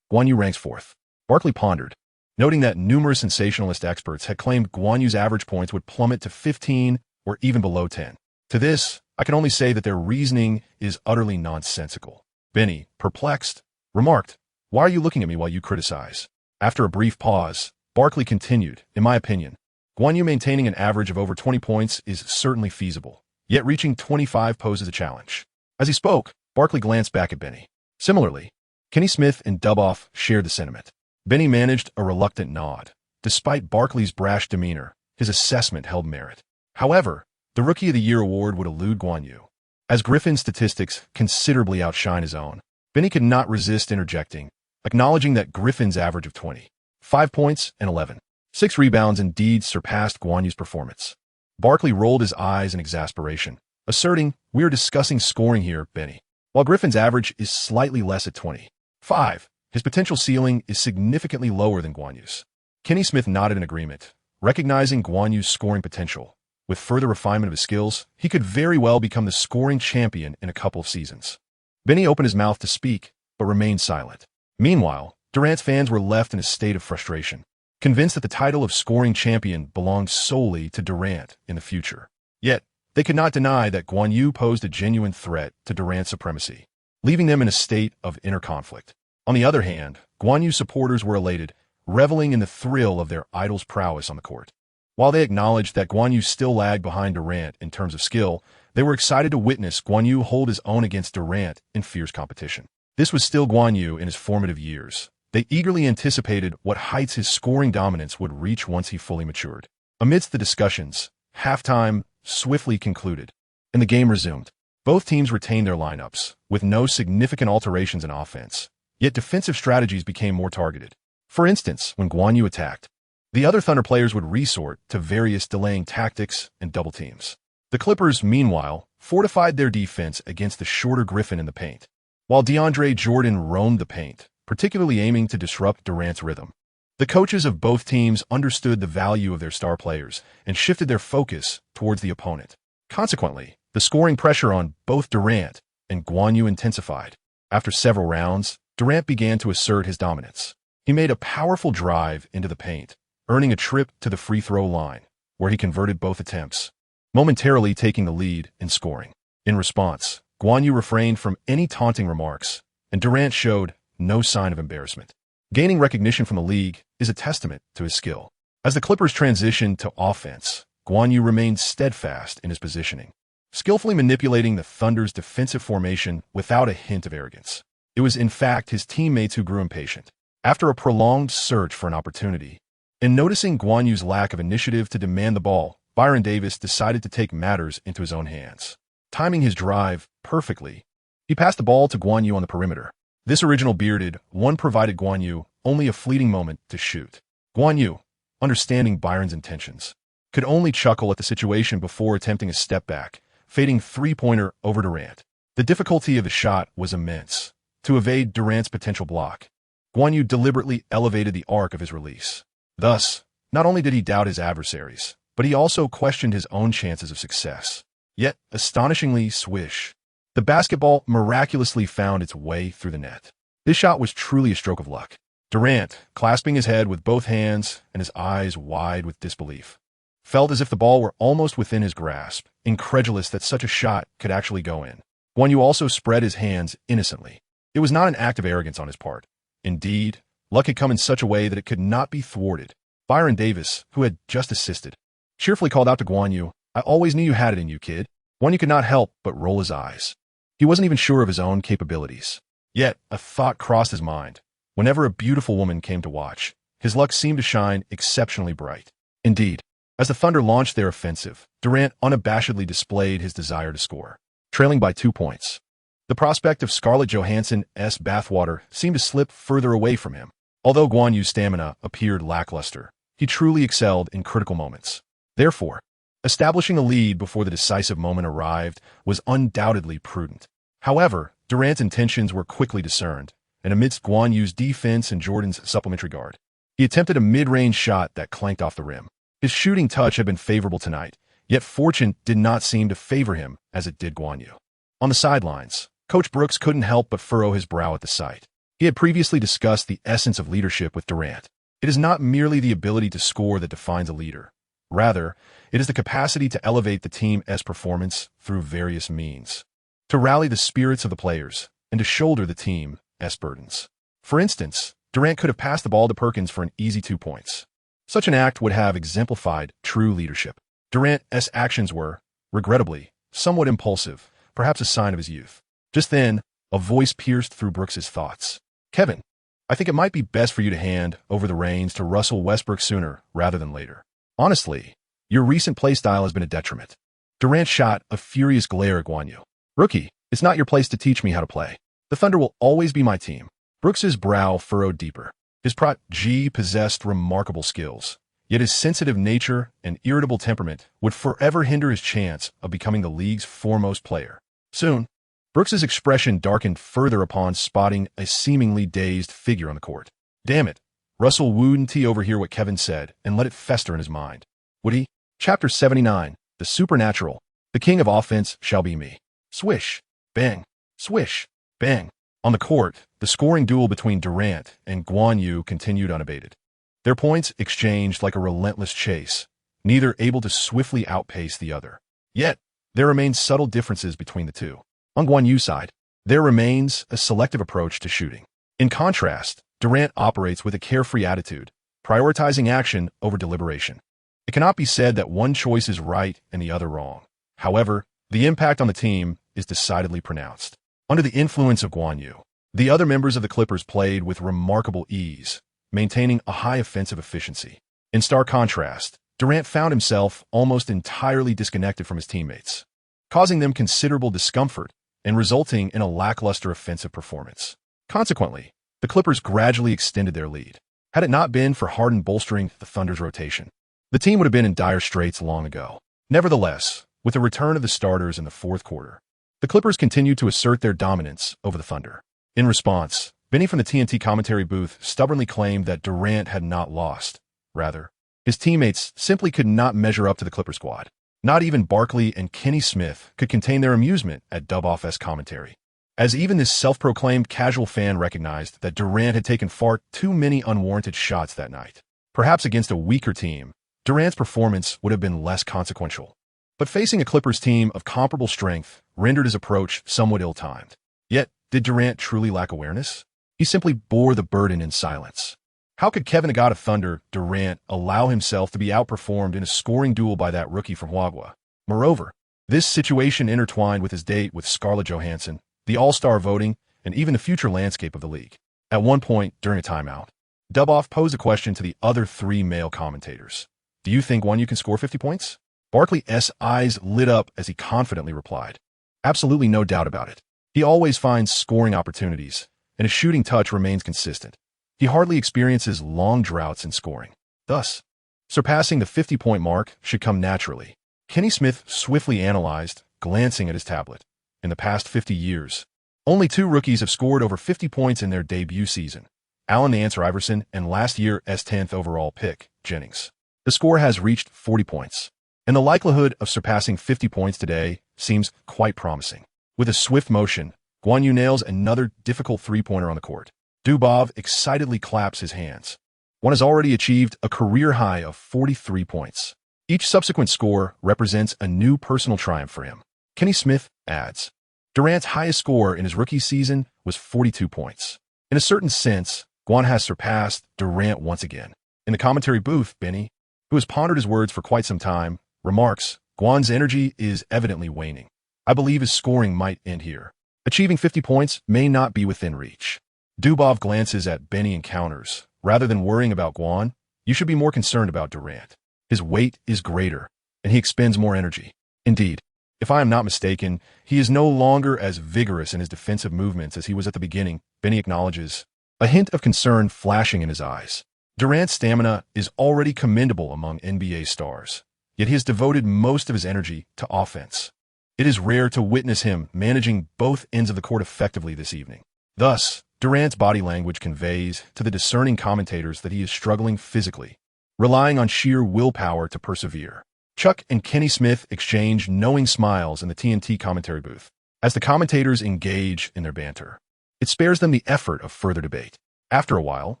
Guan Yu ranks 4th. Barkley pondered, noting that numerous sensationalist experts had claimed Guan Yu's average points would plummet to 15 or even below 10. To this, I can only say that their reasoning is utterly nonsensical. Benny, perplexed, remarked, Why are you looking at me while you criticize? After a brief pause, Barkley continued, In my opinion, Guan Yu maintaining an average of over 20 points is certainly feasible, yet reaching 25 poses a challenge. As he spoke, Barkley glanced back at Benny. Similarly, Kenny Smith and Duboff shared the sentiment. Benny managed a reluctant nod. Despite Barkley's brash demeanor, his assessment held merit. However, the Rookie of the Year award would elude Guan Yu. As Griffin's statistics considerably outshine his own, Benny could not resist interjecting, acknowledging that Griffin's average of 25 points and 11.6 rebounds indeed surpassed Guan Yu's performance. Barkley rolled his eyes in exasperation, asserting, We are discussing scoring here, Benny. While Griffin's average is slightly less at 25, his potential ceiling is significantly lower than Guan Yu's. Kenny Smith nodded in agreement, recognizing Guan Yu's scoring potential. With further refinement of his skills, he could very well become the scoring champion in a couple of seasons. Benny opened his mouth to speak, but remained silent. Meanwhile, Durant's fans were left in a state of frustration, convinced that the title of scoring champion belonged solely to Durant in the future. Yet, They could not deny that Guan Yu posed a genuine threat to Durant's supremacy, leaving them in a state of inner conflict. On the other hand, Guan Yu supporters were elated, reveling in the thrill of their idol's prowess on the court. While they acknowledged that Guan Yu still lagged behind Durant in terms of skill, they were excited to witness Guan Yu hold his own against Durant in fierce competition. This was still Guan Yu in his formative years. They eagerly anticipated what heights his scoring dominance would reach once he fully matured. Amidst the discussions, halftime swiftly concluded, and the game resumed. Both teams retained their lineups, with no significant alterations in offense. Yet defensive strategies became more targeted. For instance, when Guan Yu attacked, the other Thunder players would resort to various delaying tactics and double teams. The Clippers, meanwhile, fortified their defense against the shorter Griffin in the paint, while DeAndre Jordan roamed the paint, particularly aiming to disrupt Durant's rhythm. The coaches of both teams understood the value of their star players and shifted their focus towards the opponent. Consequently, the scoring pressure on both Durant and Guan Yu intensified. After several rounds, Durant began to assert his dominance. He made a powerful drive into the paint, earning a trip to the free throw line, where he converted both attempts, momentarily taking the lead in scoring. In response, Guan Yu refrained from any taunting remarks, and Durant showed no sign of embarrassment. Gaining recognition from the league is a testament to his skill. As the Clippers transitioned to offense, Guan Yu remained steadfast in his positioning, skillfully manipulating the Thunder's defensive formation without a hint of arrogance. It was, in fact, his teammates who grew impatient. After a prolonged search for an opportunity, and noticing Guan Yu's lack of initiative to demand the ball, Byron Davis decided to take matters into his own hands. Timing his drive perfectly, he passed the ball to Guan Yu on the perimeter. This original bearded one provided Guan Yu only a fleeting moment to shoot. Guan Yu, understanding Byron's intentions, could only chuckle at the situation before attempting a step back, fading three-pointer over Durant. The difficulty of the shot was immense. To evade Durant's potential block, Guan Yu deliberately elevated the arc of his release. Thus, not only did he doubt his adversaries, but he also questioned his own chances of success. Yet, astonishingly, swish, the basketball miraculously found its way through the net. This shot was truly a stroke of luck. Durant, clasping his head with both hands and his eyes wide with disbelief, felt as if the ball were almost within his grasp, incredulous that such a shot could actually go in. Guan Yu also spread his hands innocently. It was not an act of arrogance on his part. Indeed, luck had come in such a way that it could not be thwarted. Byron Davis, who had just assisted, cheerfully called out to Guan Yu, "I always knew you had it in you, kid." Guan Yu could not help but roll his eyes. He wasn't even sure of his own capabilities. Yet, a thought crossed his mind. Whenever a beautiful woman came to watch, his luck seemed to shine exceptionally bright. Indeed, as the Thunder launched their offensive, Durant unabashedly displayed his desire to score, trailing by 2 points. The prospect of Scarlett Johansson's bathwater seemed to slip further away from him. Although Guan Yu's stamina appeared lackluster, he truly excelled in critical moments. Therefore, establishing a lead before the decisive moment arrived was undoubtedly prudent. However, Durant's intentions were quickly discerned, and amidst Guan Yu's defense and Jordan's supplementary guard, he attempted a mid-range shot that clanked off the rim. His shooting touch had been favorable tonight, yet fortune did not seem to favor him as it did Guan Yu. On the sidelines, Coach Brooks couldn't help but furrow his brow at the sight. He had previously discussed the essence of leadership with Durant. It is not merely the ability to score that defines a leader. Rather, it is the capacity to elevate the team's performance through various means, to rally the spirits of the players, and to shoulder the team's burdens. For instance, Durant could have passed the ball to Perkins for an easy 2 points. Such an act would have exemplified true leadership. Durant's actions were, regrettably, somewhat impulsive, perhaps a sign of his youth. Just then, a voice pierced through Brooks's thoughts. "Kevin, I think it might be best for you to hand over the reins to Russell Westbrook sooner rather than later. Honestly, your recent play style has been a detriment." Durant shot a furious glare at Guan Yu. "Rookie, it's not your place to teach me how to play. The Thunder will always be my team." Brooks's brow furrowed deeper. His protege possessed remarkable skills, yet his sensitive nature and irritable temperament would forever hinder his chance of becoming the league's foremost player. Soon, Brooks's expression darkened further upon spotting a seemingly dazed figure on the court. Damn it, Russell wouldn't he overhear what Kevin said and let it fester in his mind? Would he? Chapter 79, The Supernatural. The King of Offense shall be me. Swish, bang, swish, bang. On the court, the scoring duel between Durant and Guan Yu continued unabated. Their points exchanged like a relentless chase, neither able to swiftly outpace the other. Yet, there remain subtle differences between the two. On Guan Yu's side, there remains a selective approach to shooting. In contrast, Durant operates with a carefree attitude, prioritizing action over deliberation. It cannot be said that one choice is right and the other wrong. However, the impact on the team is decidedly pronounced. Under the influence of Guan Yu, the other members of the Clippers played with remarkable ease, maintaining a high offensive efficiency. In stark contrast, Durant found himself almost entirely disconnected from his teammates, causing them considerable discomfort and resulting in a lackluster offensive performance. Consequently, the Clippers gradually extended their lead. Had it not been for Harden bolstering the Thunder's rotation, the team would have been in dire straits long ago. Nevertheless, with the return of the starters in the fourth quarter, the Clippers continued to assert their dominance over the Thunder. In response, Benny from the TNT commentary booth stubbornly claimed that Durant had not lost. Rather, his teammates simply could not measure up to the Clipper squad. Not even Barkley and Kenny Smith could contain their amusement at Dub-Off's commentary, as even this self-proclaimed casual fan recognized that Durant had taken far too many unwarranted shots that night. Perhaps against a weaker team, Durant's performance would have been less consequential. But facing a Clippers team of comparable strength rendered his approach somewhat ill-timed. Yet, did Durant truly lack awareness? He simply bore the burden in silence. How could Kevin the God of Thunder, Durant, allow himself to be outperformed in a scoring duel by that rookie from Huagua? Moreover, this situation intertwined with his date with Scarlett Johansson, the All-Star voting, and even the future landscape of the league. At one point, during a timeout, Dub-Off posed a question to the other three male commentators. Do you think Guan Yu can score 50 points? Barkley's eyes lit up as he confidently replied. Absolutely no doubt about it. He always finds scoring opportunities, and his shooting touch remains consistent. He hardly experiences long droughts in scoring. Thus, surpassing the 50-point mark should come naturally. Kenny Smith swiftly analyzed, glancing at his tablet. In the past 50 years, only two rookies have scored over 50 points in their debut season, Allen the Answer Iverson and last year's 10th overall pick, Jennings. The score has reached 40 points, and the likelihood of surpassing 50 points today seems quite promising. With a swift motion, Guan Yu nails another difficult three-pointer on the court. Dubov excitedly claps his hands. One has already achieved a career high of 43 points. Each subsequent score represents a new personal triumph for him. Kenny Smith adds, Durant's highest score in his rookie season was 42 points. In a certain sense, Guan has surpassed Durant once again. In the commentary booth, Benny, who has pondered his words for quite some time, remarks, Guan's energy is evidently waning. I believe his scoring might end here. Achieving 50 points may not be within reach. Dubov glances at Benny and counters. Rather than worrying about Guan, you should be more concerned about Durant. His weight is greater, and he expends more energy. Indeed, if I am not mistaken, he is no longer as vigorous in his defensive movements as he was at the beginning, Benny acknowledges, a hint of concern flashing in his eyes. Durant's stamina is already commendable among NBA stars, yet he has devoted most of his energy to offense. It is rare to witness him managing both ends of the court effectively this evening. Thus, Durant's body language conveys to the discerning commentators that he is struggling physically, relying on sheer willpower to persevere. Chuck and Kenny Smith exchange knowing smiles in the TNT commentary booth as the commentators engage in their banter. It spares them the effort of further debate. After a while,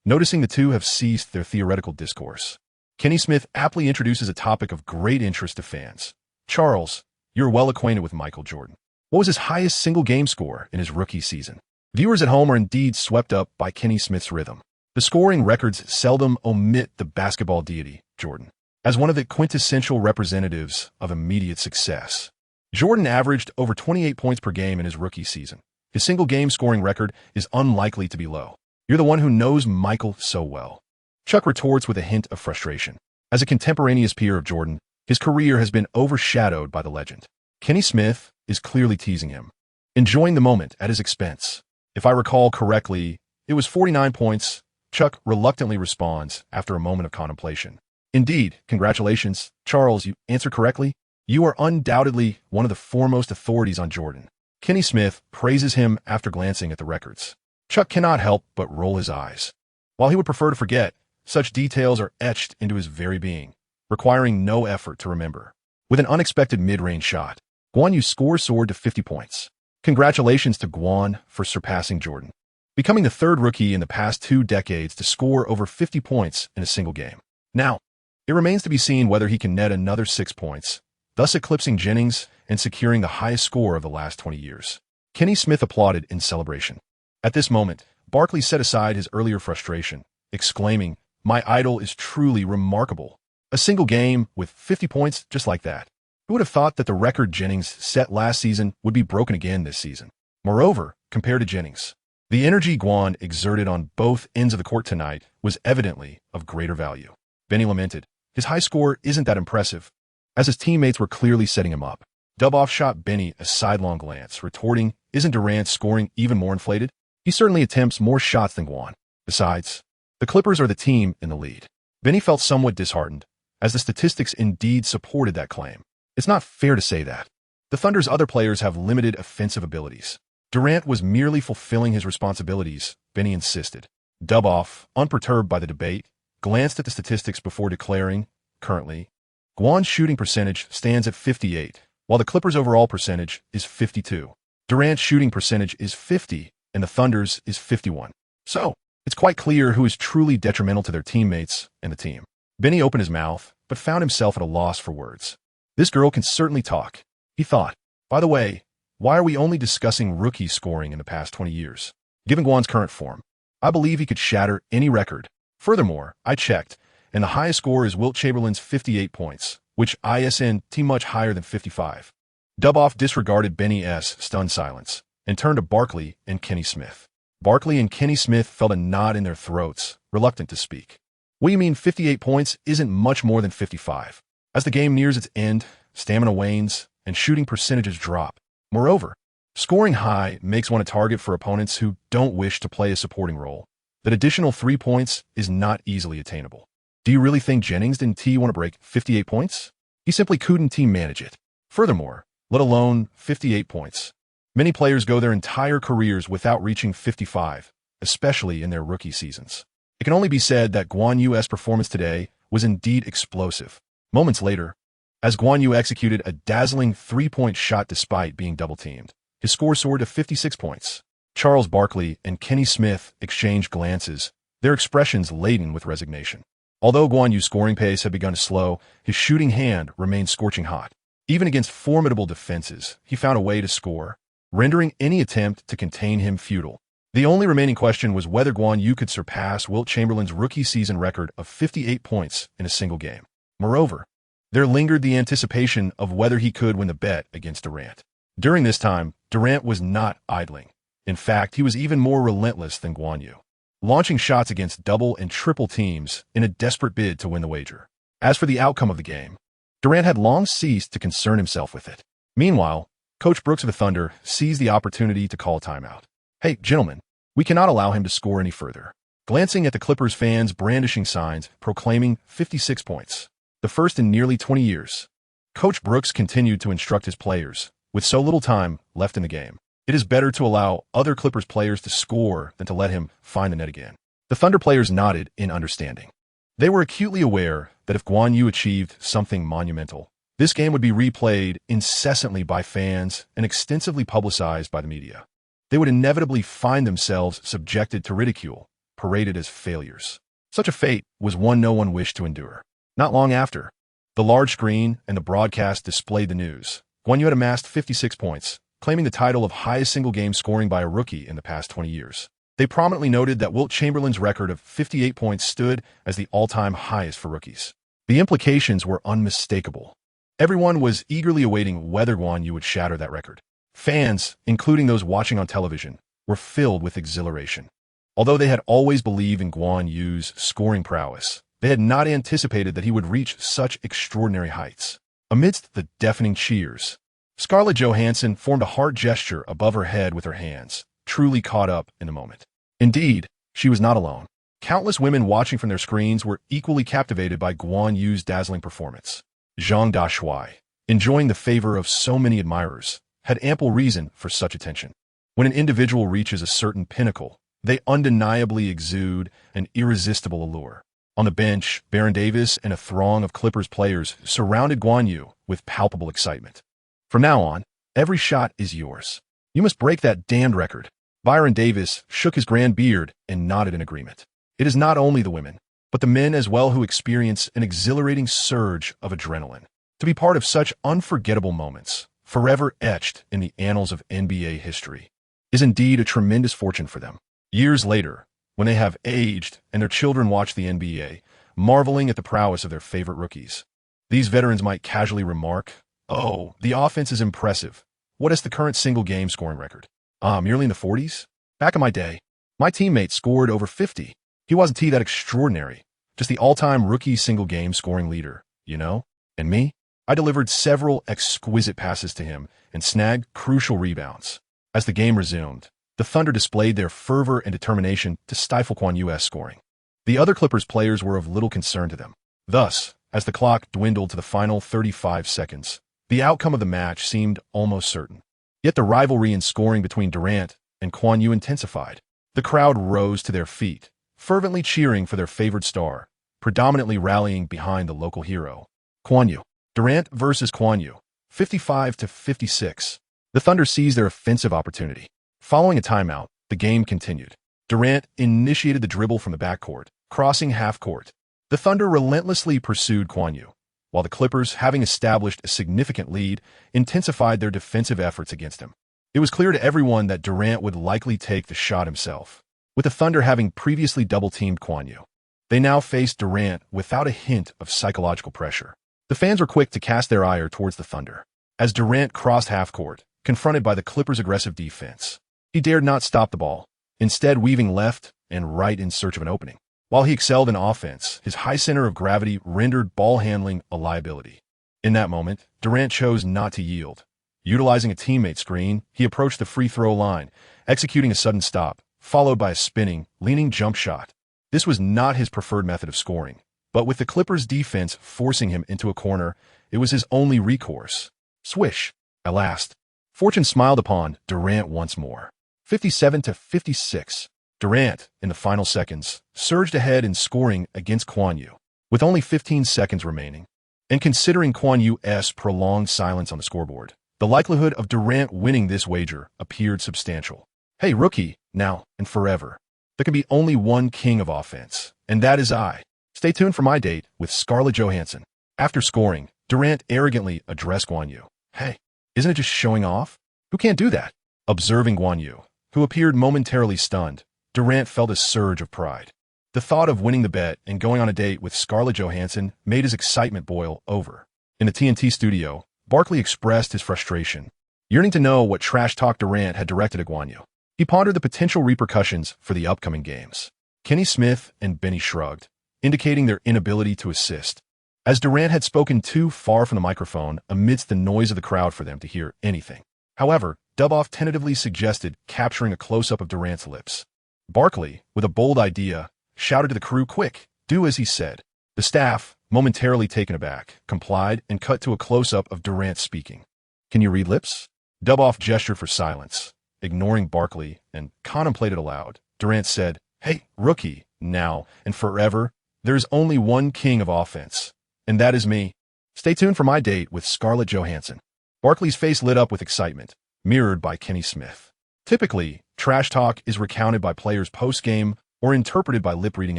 noticing the two have ceased their theoretical discourse, Kenny Smith aptly introduces a topic of great interest to fans. Charles, you're well acquainted with Michael Jordan. What was his highest single-game score in his rookie season? Viewers at home are indeed swept up by Kenny Smith's rhythm. The scoring records seldom omit the basketball deity, Jordan, as one of the quintessential representatives of immediate success. Jordan averaged over 28 points per game in his rookie season. His single-game scoring record is unlikely to be low. You're the one who knows Michael so well. Chuck retorts with a hint of frustration. As a contemporaneous peer of Jordan, his career has been overshadowed by the legend. Kenny Smith is clearly teasing him, enjoying the moment at his expense. If I recall correctly, it was 49 points, Chuck reluctantly responds after a moment of contemplation. Indeed, congratulations, Charles, you answered correctly. You are undoubtedly one of the foremost authorities on Jordan. Kenny Smith praises him after glancing at the records. Chuck cannot help but roll his eyes. While he would prefer to forget, such details are etched into his very being, requiring no effort to remember. With an unexpected mid-range shot, Guan Yu soared to 50 points. Congratulations to Guan for surpassing Jordan, becoming the third rookie in the past 2 decades to score over 50 points in a single game. Now, it remains to be seen whether he can net another 6 points, thus eclipsing Jennings and securing the highest score of the last 20 years. Kenny Smith applauded in celebration. At this moment, Barkley set aside his earlier frustration, exclaiming, "My idol is truly remarkable. A single game with 50 points just like that. Who would have thought that the record Jennings set last season would be broken again this season?" Moreover, compared to Jennings, the energy Guan exerted on both ends of the court tonight was evidently of greater value. Benny lamented, "His high score isn't that impressive," as his teammates were clearly setting him up. Duboff shot Benny a sidelong glance, retorting, "Isn't Durant's scoring even more inflated? He certainly attempts more shots than Guan. Besides, the Clippers are the team in the lead." Benny felt somewhat disheartened, as the statistics indeed supported that claim. It's not fair to say that. The Thunder's other players have limited offensive abilities. Durant was merely fulfilling his responsibilities, Benny insisted. Duboff, unperturbed by the debate, glanced at the statistics before declaring, "Currently, Guan's shooting percentage stands at 58, while the Clippers' overall percentage is 52. Durant's shooting percentage is 50, and the Thunder's is 51. So, it's quite clear who is truly detrimental to their teammates and the team." Benny opened his mouth, but found himself at a loss for words. This girl can certainly talk, he thought. By the way, why are we only discussing rookie scoring in the past 20 years? Given Guan's current form, I believe he could shatter any record. Furthermore, I checked, and the highest score is Wilt Chamberlain's 58 points, which isn't much higher than 55. Duboff disregarded Benny's stunned silence and turned to Barkley and Kenny Smith. Barkley and Kenny Smith felt a knot in their throats, reluctant to speak. "What do you mean 58 points isn't much more than 55? As the game nears its end, stamina wanes, and shooting percentages drop. Moreover, scoring high makes one a target for opponents who don't wish to play a supporting role. That additional 3 points is not easily attainable. Do you really think Jennings didn't want to break 58 points? He simply couldn't manage it. Furthermore, let alone 58 points. Many players go their entire careers without reaching 55, especially in their rookie seasons. It can only be said that Guan Yu's performance today was indeed explosive." Moments later, as Guan Yu executed a dazzling 3-point shot despite being double-teamed, his score soared to 56 points. Charles Barkley and Kenny Smith exchanged glances, their expressions laden with resignation. Although Guan Yu's scoring pace had begun to slow, his shooting hand remained scorching hot. Even against formidable defenses, he found a way to score, rendering any attempt to contain him futile. The only remaining question was whether Guan Yu could surpass Wilt Chamberlain's rookie season record of 58 points in a single game. Moreover, there lingered the anticipation of whether he could win the bet against Durant. During this time, Durant was not idling. In fact, he was even more relentless than Guan Yu, launching shots against double and triple teams in a desperate bid to win the wager. As for the outcome of the game, Durant had long ceased to concern himself with it. Meanwhile, Coach Brooks of the Thunder seized the opportunity to call timeout. "Hey, gentlemen, we cannot allow him to score any further." Glancing at the Clippers fans brandishing signs proclaiming 56 points, the first in nearly 20 years, Coach Brooks continued to instruct his players, with so little time left in the game, it is better to allow other Clippers players to score than to let him find the net again. The Thunder players nodded in understanding. They were acutely aware that if Guan Yu achieved something monumental, this game would be replayed incessantly by fans and extensively publicized by the media. They would inevitably find themselves subjected to ridicule, paraded as failures. Such a fate was one no one wished to endure. Not long after, the large screen and the broadcast displayed the news. Guan Yu had amassed 56 points, claiming the title of highest single-game scoring by a rookie in the past 20 years. They prominently noted that Wilt Chamberlain's record of 58 points stood as the all-time highest for rookies. The implications were unmistakable. Everyone was eagerly awaiting whether Guan Yu would shatter that record. Fans, including those watching on television, were filled with exhilaration. Although they had always believed in Guan Yu's scoring prowess, they had not anticipated that he would reach such extraordinary heights. Amidst the deafening cheers, Scarlett Johansson formed a heart gesture above her head with her hands, truly caught up in the moment. Indeed, she was not alone. Countless women watching from their screens were equally captivated by Guan Yu's dazzling performance. Zhang Dashui, enjoying the favor of so many admirers, had ample reason for such attention. When an individual reaches a certain pinnacle, they undeniably exude an irresistible allure. On the bench, Baron Davis and a throng of Clippers players surrounded Guan Yu with palpable excitement. "From now on, every shot is yours. You must break that damned record." Byron Davis shook his grand beard and nodded in agreement. It is not only the women, but the men as well who experience an exhilarating surge of adrenaline. to be part of such unforgettable moments, forever etched in the annals of NBA history, is indeed a tremendous fortune for them. Years later, when they have aged and their children watch the NBA, marveling at the prowess of their favorite rookies, these veterans might casually remark, "Oh, the offense is impressive. What is the current single-game scoring record? Merely in the 40s? Back in my day, my teammate scored over 50. He wasn't that extraordinary, just the all-time rookie single-game scoring leader, you know? And me? I delivered several exquisite passes to him and snagged crucial rebounds." As the game resumed, the Thunder displayed their fervor and determination to stifle Guan Yu's scoring. The other Clippers players were of little concern to them. Thus, as the clock dwindled to the final 35 seconds, the outcome of the match seemed almost certain. Yet the rivalry in scoring between Durant and Guan Yu intensified. The crowd rose to their feet, fervently cheering for their favored star, predominantly rallying behind the local hero. Guan Yu. Durant versus Guan Yu, 55-56. The Thunder seized their offensive opportunity. Following a timeout, the game continued. Durant initiated the dribble from the backcourt, crossing half-court. The Thunder relentlessly pursued Guan Yu, while the Clippers, having established a significant lead, intensified their defensive efforts against him. It was clear to everyone that Durant would likely take the shot himself. With the Thunder having previously double-teamed Guan Yu, they now faced Durant without a hint of psychological pressure. The fans were quick to cast their ire towards the Thunder. As Durant crossed half-court, confronted by the Clippers' aggressive defense, he dared not stop the ball, instead weaving left and right in search of an opening. While he excelled in offense, his high center of gravity rendered ball handling a liability. In that moment, Durant chose not to yield. Utilizing a teammate screen, he approached the free throw line, executing a sudden stop, followed by a spinning, leaning jump shot. This was not his preferred method of scoring, but with the Clippers' defense forcing him into a corner, it was his only recourse. Swish. At last, fortune smiled upon Durant once more. 57-56. Durant, in the final seconds, surged ahead in scoring against Guan Yu, with only 15 seconds remaining. And considering Guan Yu's prolonged silence on the scoreboard, the likelihood of Durant winning this wager appeared substantial. Hey, rookie, now and forever. There can be only one king of offense, and that is I. Stay tuned for my date with Scarlett Johansson. After scoring, Durant arrogantly addressed Guan Yu. Hey, isn't it just showing off? Who can't do that? Observing Guan Yu, who appeared momentarily stunned, Durant felt a surge of pride. The thought of winning the bet and going on a date with Scarlett Johansson made his excitement boil over. In the TNT studio, Barkley expressed his frustration, yearning to know what trash talk Durant had directed at Guan Yu. He pondered the potential repercussions for the upcoming games. Kenny Smith and Benny shrugged, indicating their inability to assist, as Durant had spoken too far from the microphone amidst the noise of the crowd for them to hear anything. However, Duboff tentatively suggested capturing a close-up of Durant's lips. Barkley, with a bold idea, shouted to the crew, "Quick, do as he said." The staff, momentarily taken aback, complied and cut to a close-up of Durant speaking. "Can you read lips?" Duboff gestured for silence, ignoring Barkley, and contemplated aloud. Durant said, "Hey, rookie, now and forever, there is only one king of offense, and that is me. Stay tuned for my date with Scarlett Johansson." Barkley's face lit up with excitement, mirrored by Kenny Smith. Typically, trash talk is recounted by players post-game or interpreted by lip-reading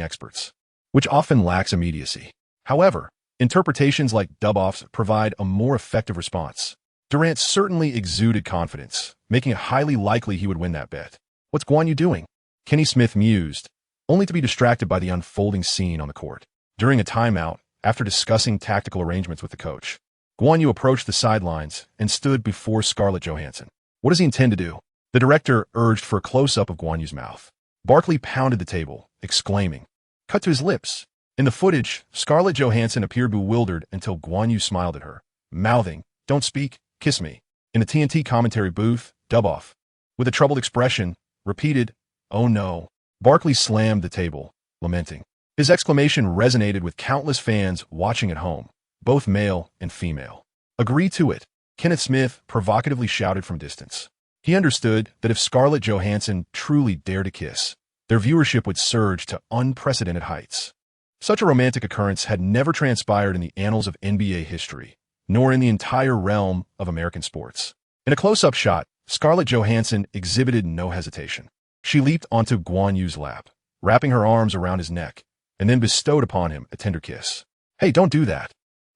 experts, which often lacks immediacy. However, interpretations like Duboff's provide a more effective response. Durant certainly exuded confidence, making it highly likely he would win that bet. "What's Guan Yu doing?" Kenny Smith mused, only to be distracted by the unfolding scene on the court. During a timeout, after discussing tactical arrangements with the coach, Guan Yu approached the sidelines and stood before Scarlett Johansson. What does he intend to do? The director urged for a close-up of Guan Yu's mouth. Barkley pounded the table, exclaiming, "Cut to his lips." In the footage, Scarlett Johansson appeared bewildered until Guan Yu smiled at her, mouthing, "Don't speak, kiss me." In the TNT commentary booth, Duboff, with a troubled expression, repeated, "Oh no." Barkley slammed the table, lamenting. His exclamation resonated with countless fans watching at home, both male and female. "Agree to it," Kenneth Smith provocatively shouted from distance. He understood that if Scarlett Johansson truly dared to kiss, their viewership would surge to unprecedented heights. Such a romantic occurrence had never transpired in the annals of NBA history, nor in the entire realm of American sports. In a close-up shot, Scarlett Johansson exhibited no hesitation. She leaped onto Guan Yu's lap, wrapping her arms around his neck, and then bestowed upon him a tender kiss. "Hey, don't do that."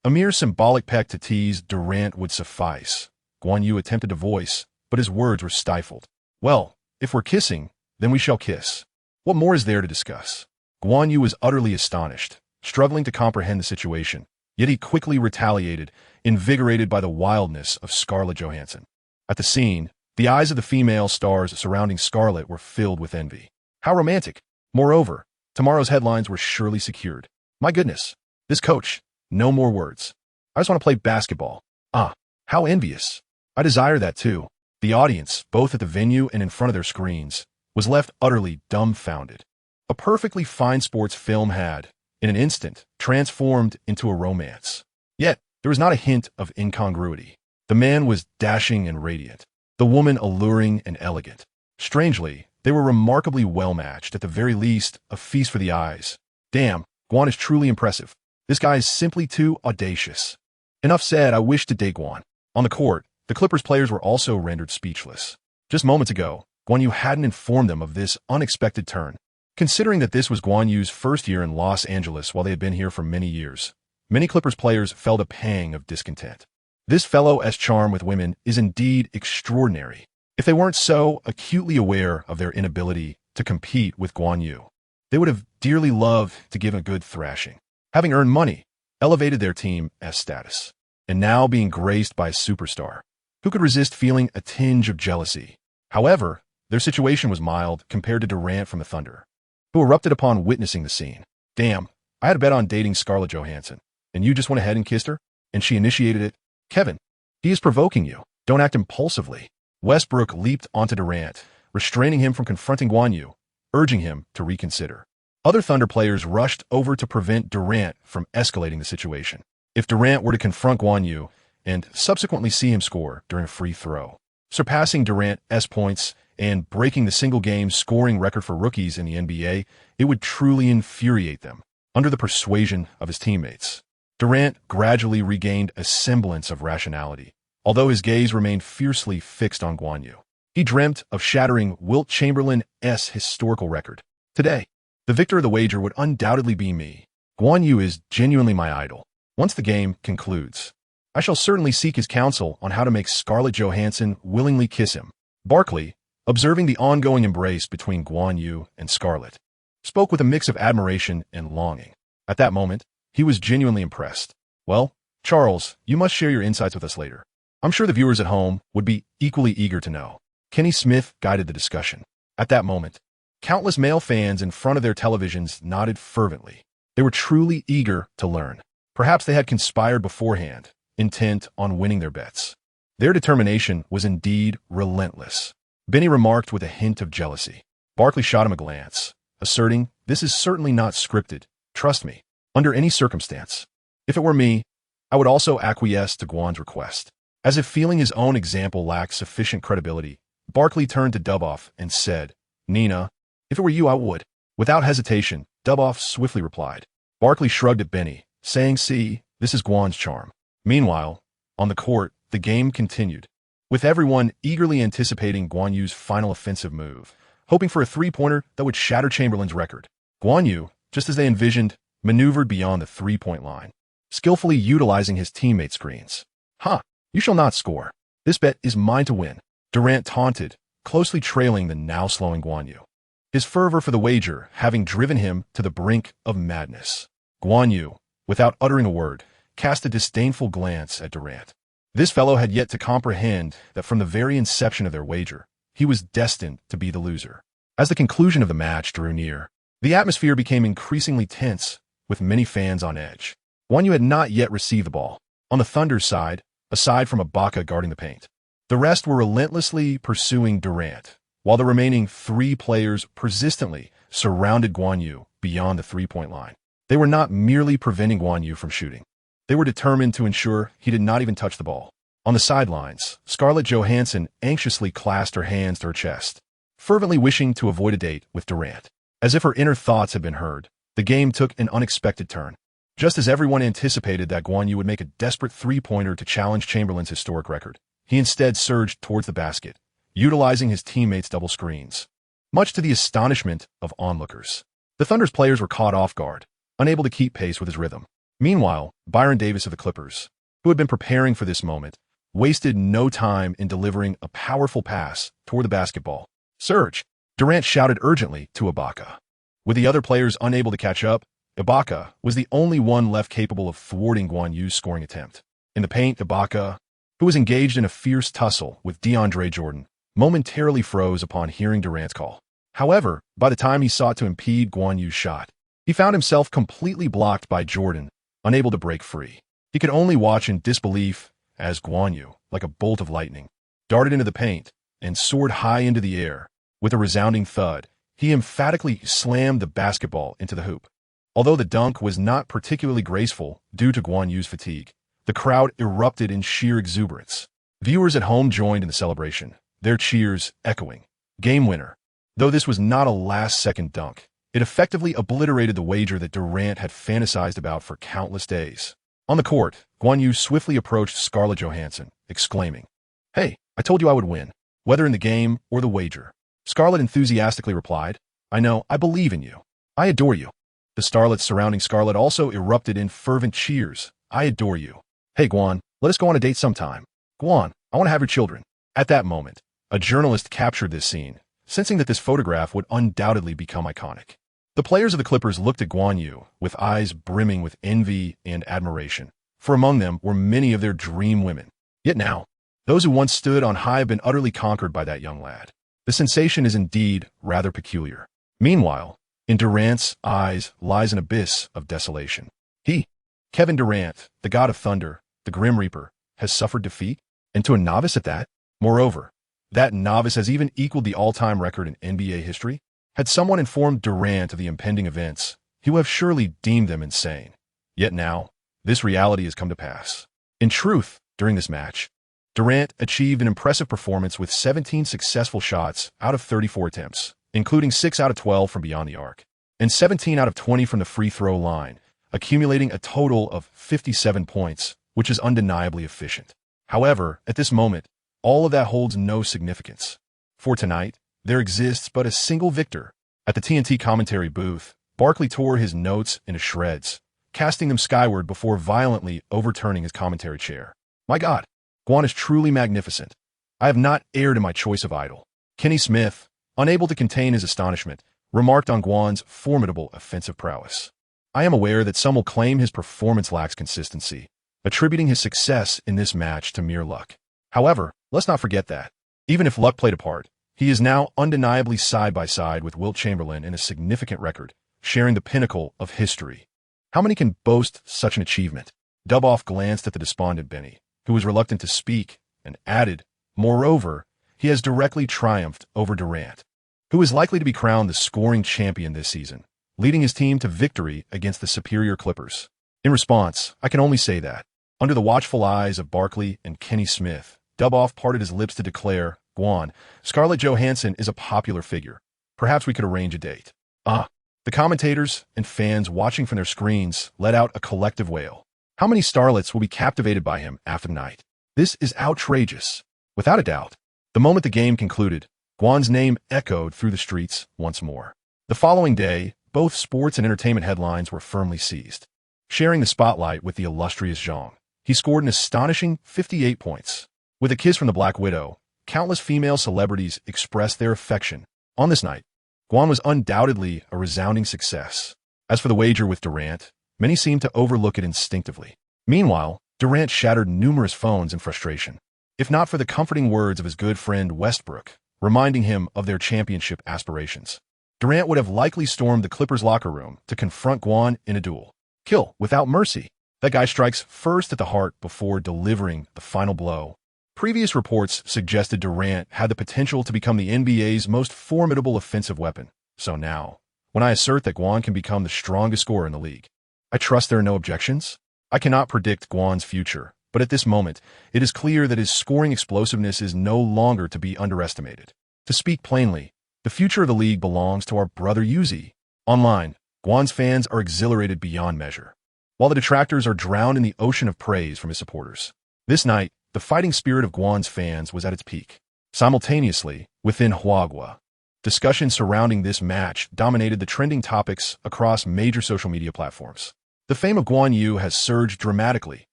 A mere symbolic peck to tease Durant would suffice. Guan Yu attempted to voice, but his words were stifled. Well, if we're kissing, then we shall kiss. What more is there to discuss? Guan Yu was utterly astonished, struggling to comprehend the situation, yet he quickly retaliated, invigorated by the wildness of Scarlett Johansson. At the scene, the eyes of the female stars surrounding Scarlett were filled with envy. How romantic! Moreover, tomorrow's headlines were surely secured. My goodness, this coach, no more words. I just want to play basketball. Ah, how envious. I desire that too. The audience, both at the venue and in front of their screens, was left utterly dumbfounded. A perfectly fine sports film had, in an instant, transformed into a romance. Yet, there was not a hint of incongruity. The man was dashing and radiant, the woman alluring and elegant. Strangely, they were remarkably well-matched, at the very least, a feast for the eyes. Damn, Guan is truly impressive. This guy is simply too audacious. Enough said, I wish to date Guan. On the court, the Clippers players were also rendered speechless. Just moments ago, Guan Yu hadn't informed them of this unexpected turn. Considering that this was Guan Yu's first year in Los Angeles while they had been here for many years, many Clippers players felt a pang of discontent. This fellow's charm with women is indeed extraordinary. If they weren't so acutely aware of their inability to compete with Guan Yu, they would have dearly loved to give him a good thrashing. Having earned money, elevated their team's status, and now being graced by a superstar, who could resist feeling a tinge of jealousy? However, their situation was mild compared to Durant from the Thunder, who erupted upon witnessing the scene. Damn, I had a bet on dating Scarlett Johansson, and you just went ahead and kissed her? And she initiated it? Kevin, he is provoking you. Don't act impulsively. Westbrook leaped onto Durant, restraining him from confronting Guan Yu, urging him to reconsider. Other Thunder players rushed over to prevent Durant from escalating the situation. If Durant were to confront Guan Yu and subsequently see him score during a free throw, surpassing Durant's points and breaking the single-game scoring record for rookies in the NBA, it would truly infuriate them. Under the persuasion of his teammates, Durant gradually regained a semblance of rationality, although his gaze remained fiercely fixed on Guan Yu. He dreamt of shattering Wilt Chamberlain's historical record. Today, the victor of the wager would undoubtedly be me. Guan Yu is genuinely my idol. Once the game concludes, I shall certainly seek his counsel on how to make Scarlett Johansson willingly kiss him. Barkley, observing the ongoing embrace between Guan Yu and Scarlett, spoke with a mix of admiration and longing. At that moment, he was genuinely impressed. Well, Charles, you must share your insights with us later. I'm sure the viewers at home would be equally eager to know. Kenny Smith guided the discussion. At that moment, countless male fans in front of their televisions nodded fervently. They were truly eager to learn. Perhaps they had conspired beforehand, intent on winning their bets. Their determination was indeed relentless. Benny remarked with a hint of jealousy. Barkley shot him a glance, asserting, "This is certainly not scripted. Trust me, under any circumstance. If it were me, I would also acquiesce to Guan's request." As if feeling his own example lacked sufficient credibility, Barkley turned to Duboff and said, "Nina, if it were you, I would." Without hesitation, Duboff swiftly replied. Barkley shrugged at Benny, saying, "See, this is Guan's charm." Meanwhile, on the court, the game continued, with everyone eagerly anticipating Guan Yu's final offensive move, hoping for a three-pointer that would shatter Chamberlain's record. Guan Yu, just as they envisioned, maneuvered beyond the three-point line, skillfully utilizing his teammates' screens. "Ha! You shall not score. This bet is mine to win," Durant taunted, closely trailing the now-slowing Guan Yu, his fervor for the wager having driven him to the brink of madness. Guan Yu, without uttering a word, cast a disdainful glance at Durant. This fellow had yet to comprehend that from the very inception of their wager, he was destined to be the loser. As the conclusion of the match drew near, the atmosphere became increasingly tense, with many fans on edge. Guan Yu had not yet received the ball. On the Thunder's side, aside from Ibaka guarding the paint, the rest were relentlessly pursuing Durant, while the remaining three players persistently surrounded Guan Yu beyond the three-point line. They were not merely preventing Guan Yu from shooting. They were determined to ensure he did not even touch the ball. On the sidelines, Scarlett Johansson anxiously clasped her hands to her chest, fervently wishing to avoid a date with Durant. As if her inner thoughts had been heard, the game took an unexpected turn. Just as everyone anticipated that Guan Yu would make a desperate three-pointer to challenge Chamberlain's historic record, he instead surged towards the basket, utilizing his teammates' double screens. Much to the astonishment of onlookers, the Thunder's players were caught off guard, unable to keep pace with his rhythm. Meanwhile, Byron Davis of the Clippers, who had been preparing for this moment, wasted no time in delivering a powerful pass toward the basketball. "Surge!" Durant shouted urgently to Ibaka. With the other players unable to catch up, Ibaka was the only one left capable of thwarting Guan Yu's scoring attempt. In the paint, Ibaka, who was engaged in a fierce tussle with DeAndre Jordan, momentarily froze upon hearing Durant's call. However, by the time he sought to impede Guan Yu's shot, he found himself completely blocked by Jordan, unable to break free. He could only watch in disbelief as Guan Yu, like a bolt of lightning, darted into the paint and soared high into the air. With a resounding thud, he emphatically slammed the basketball into the hoop. Although the dunk was not particularly graceful due to Guan Yu's fatigue, the crowd erupted in sheer exuberance. Viewers at home joined in the celebration, their cheers echoing. Game winner. Though this was not a last-second dunk, it effectively obliterated the wager that Durant had fantasized about for countless days. On the court, Guan Yu swiftly approached Scarlett Johansson, exclaiming, "Hey, I told you I would win, whether in the game or the wager." Scarlett enthusiastically replied, "I know, I believe in you. I adore you." The starlets surrounding Scarlett also erupted in fervent cheers. "I adore you. Hey, Guan, let us go on a date sometime. Guan, I want to have your children." At that moment, a journalist captured this scene, sensing that this photograph would undoubtedly become iconic. The players of the Clippers looked at Guan Yu with eyes brimming with envy and admiration, for among them were many of their dream women. Yet now, those who once stood on high have been utterly conquered by that young lad. The sensation is indeed rather peculiar. Meanwhile, in Durant's eyes lies an abyss of desolation. He, Kevin Durant, the god of thunder, the Grim Reaper, has suffered defeat, and to a novice at that. Moreover, that novice has even equaled the all-time record in NBA history. Had someone informed Durant of the impending events, he would have surely deemed them insane. Yet now, this reality has come to pass. In truth, during this match, Durant achieved an impressive performance with 17 successful shots out of 34 attempts, including 6 out of 12 from beyond the arc, and 17 out of 20 from the free throw line, accumulating a total of 57 points, which is undeniably efficient. However, at this moment, all of that holds no significance. For tonight, there exists but a single victor. At the TNT commentary booth, Barkley tore his notes into shreds, casting them skyward before violently overturning his commentary chair. "My God, Guan is truly magnificent. I have not erred in my choice of idol." Kenny Smith, unable to contain his astonishment, remarked on Guan's formidable offensive prowess. "I am aware that some will claim his performance lacks consistency, attributing his success in this match to mere luck. However, let's not forget that, even if luck played a part, he is now undeniably side by side with Wilt Chamberlain in a significant record, sharing the pinnacle of history. How many can boast such an achievement?" Duboff glanced at the despondent Benny, who was reluctant to speak, and added, "Moreover, he has directly triumphed over Durant, who is likely to be crowned the scoring champion this season, leading his team to victory against the superior Clippers." In response, I can only say that, under the watchful eyes of Barkley and Kenny Smith, Duboff parted his lips to declare, "Guan, Scarlett Johansson is a popular figure. Perhaps we could arrange a date." The commentators and fans watching from their screens let out a collective wail. How many starlets will be captivated by him after the night? This is outrageous. Without a doubt, the moment the game concluded, Guan's name echoed through the streets once more. The following day, both sports and entertainment headlines were firmly seized. Sharing the spotlight with the illustrious Zhang, he scored an astonishing 58 points. With a kiss from the Black Widow, countless female celebrities expressed their affection. On this night, Guan was undoubtedly a resounding success. As for the wager with Durant, many seemed to overlook it instinctively. Meanwhile, Durant shattered numerous phones in frustration. If not for the comforting words of his good friend Westbrook, reminding him of their championship aspirations, Durant would have likely stormed the Clippers' locker room to confront Guan in a duel. Kill without mercy. That guy strikes first at the heart before delivering the final blow. Previous reports suggested Durant had the potential to become the NBA's most formidable offensive weapon. So now, when I assert that Guan can become the strongest scorer in the league, I trust there are no objections. I cannot predict Guan's future, but at this moment, it is clear that his scoring explosiveness is no longer to be underestimated. To speak plainly, the future of the league belongs to our brother Yuzi. Online, Guan's fans are exhilarated beyond measure, while the detractors are drowned in the ocean of praise from his supporters. This night, the fighting spirit of Guan's fans was at its peak. Simultaneously, within Huagua, discussion surrounding this match dominated the trending topics across major social media platforms. The fame of Guan Yu has surged dramatically,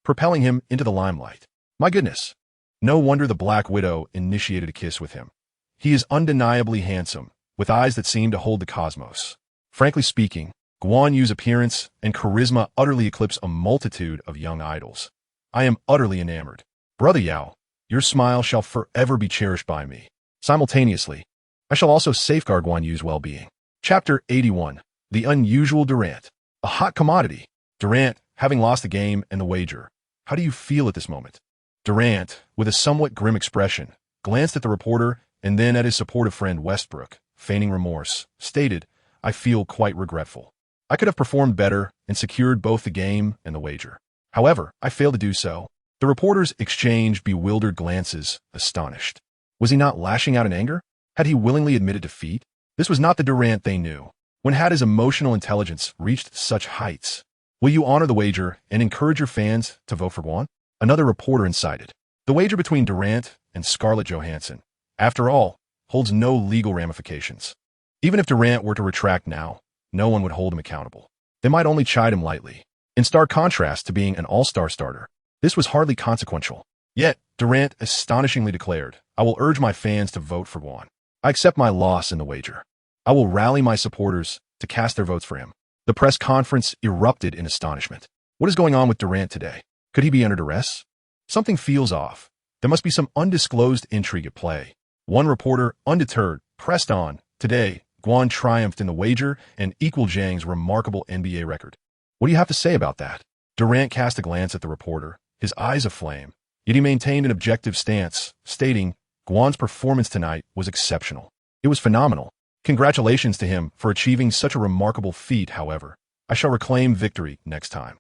propelling him into the limelight. My goodness. No wonder the Black Widow initiated a kiss with him. He is undeniably handsome, with eyes that seem to hold the cosmos. Frankly speaking, Guan Yu's appearance and charisma utterly eclipse a multitude of young idols. I am utterly enamored. Brother Yao, your smile shall forever be cherished by me. Simultaneously, I shall also safeguard Guan Yu's well-being. Chapter 81. The Unusual Durant. A hot commodity. Durant, having lost the game and the wager. How do you feel at this moment? Durant, with a somewhat grim expression, glanced at the reporter and then at his supportive friend Westbrook, feigning remorse, stated, I feel quite regretful. I could have performed better and secured both the game and the wager. However, I failed to do so. The reporters exchanged bewildered glances, astonished. Was he not lashing out in anger? Had he willingly admitted defeat? This was not the Durant they knew. When had his emotional intelligence reached such heights? Will you honor the wager and encourage your fans to vote for Guan? Another reporter incited. The wager between Durant and Scarlett Johansson, after all, holds no legal ramifications. Even if Durant were to retract now, no one would hold him accountable. They might only chide him lightly. In stark contrast to being an all-star starter, this was hardly consequential. Yet, Durant astonishingly declared, I will urge my fans to vote for Guan. I accept my loss in the wager. I will rally my supporters to cast their votes for him. The press conference erupted in astonishment. What is going on with Durant today? Could he be under duress? Something feels off. There must be some undisclosed intrigue at play. One reporter, undeterred, pressed on. Today, Guan triumphed in the wager and equaled Zhang's remarkable NBA record. What do you have to say about that? Durant cast a glance at the reporter, his eyes aflame. Yet he maintained an objective stance, stating, Guan's performance tonight was exceptional. It was phenomenal. Congratulations to him for achieving such a remarkable feat, however. I shall reclaim victory next time.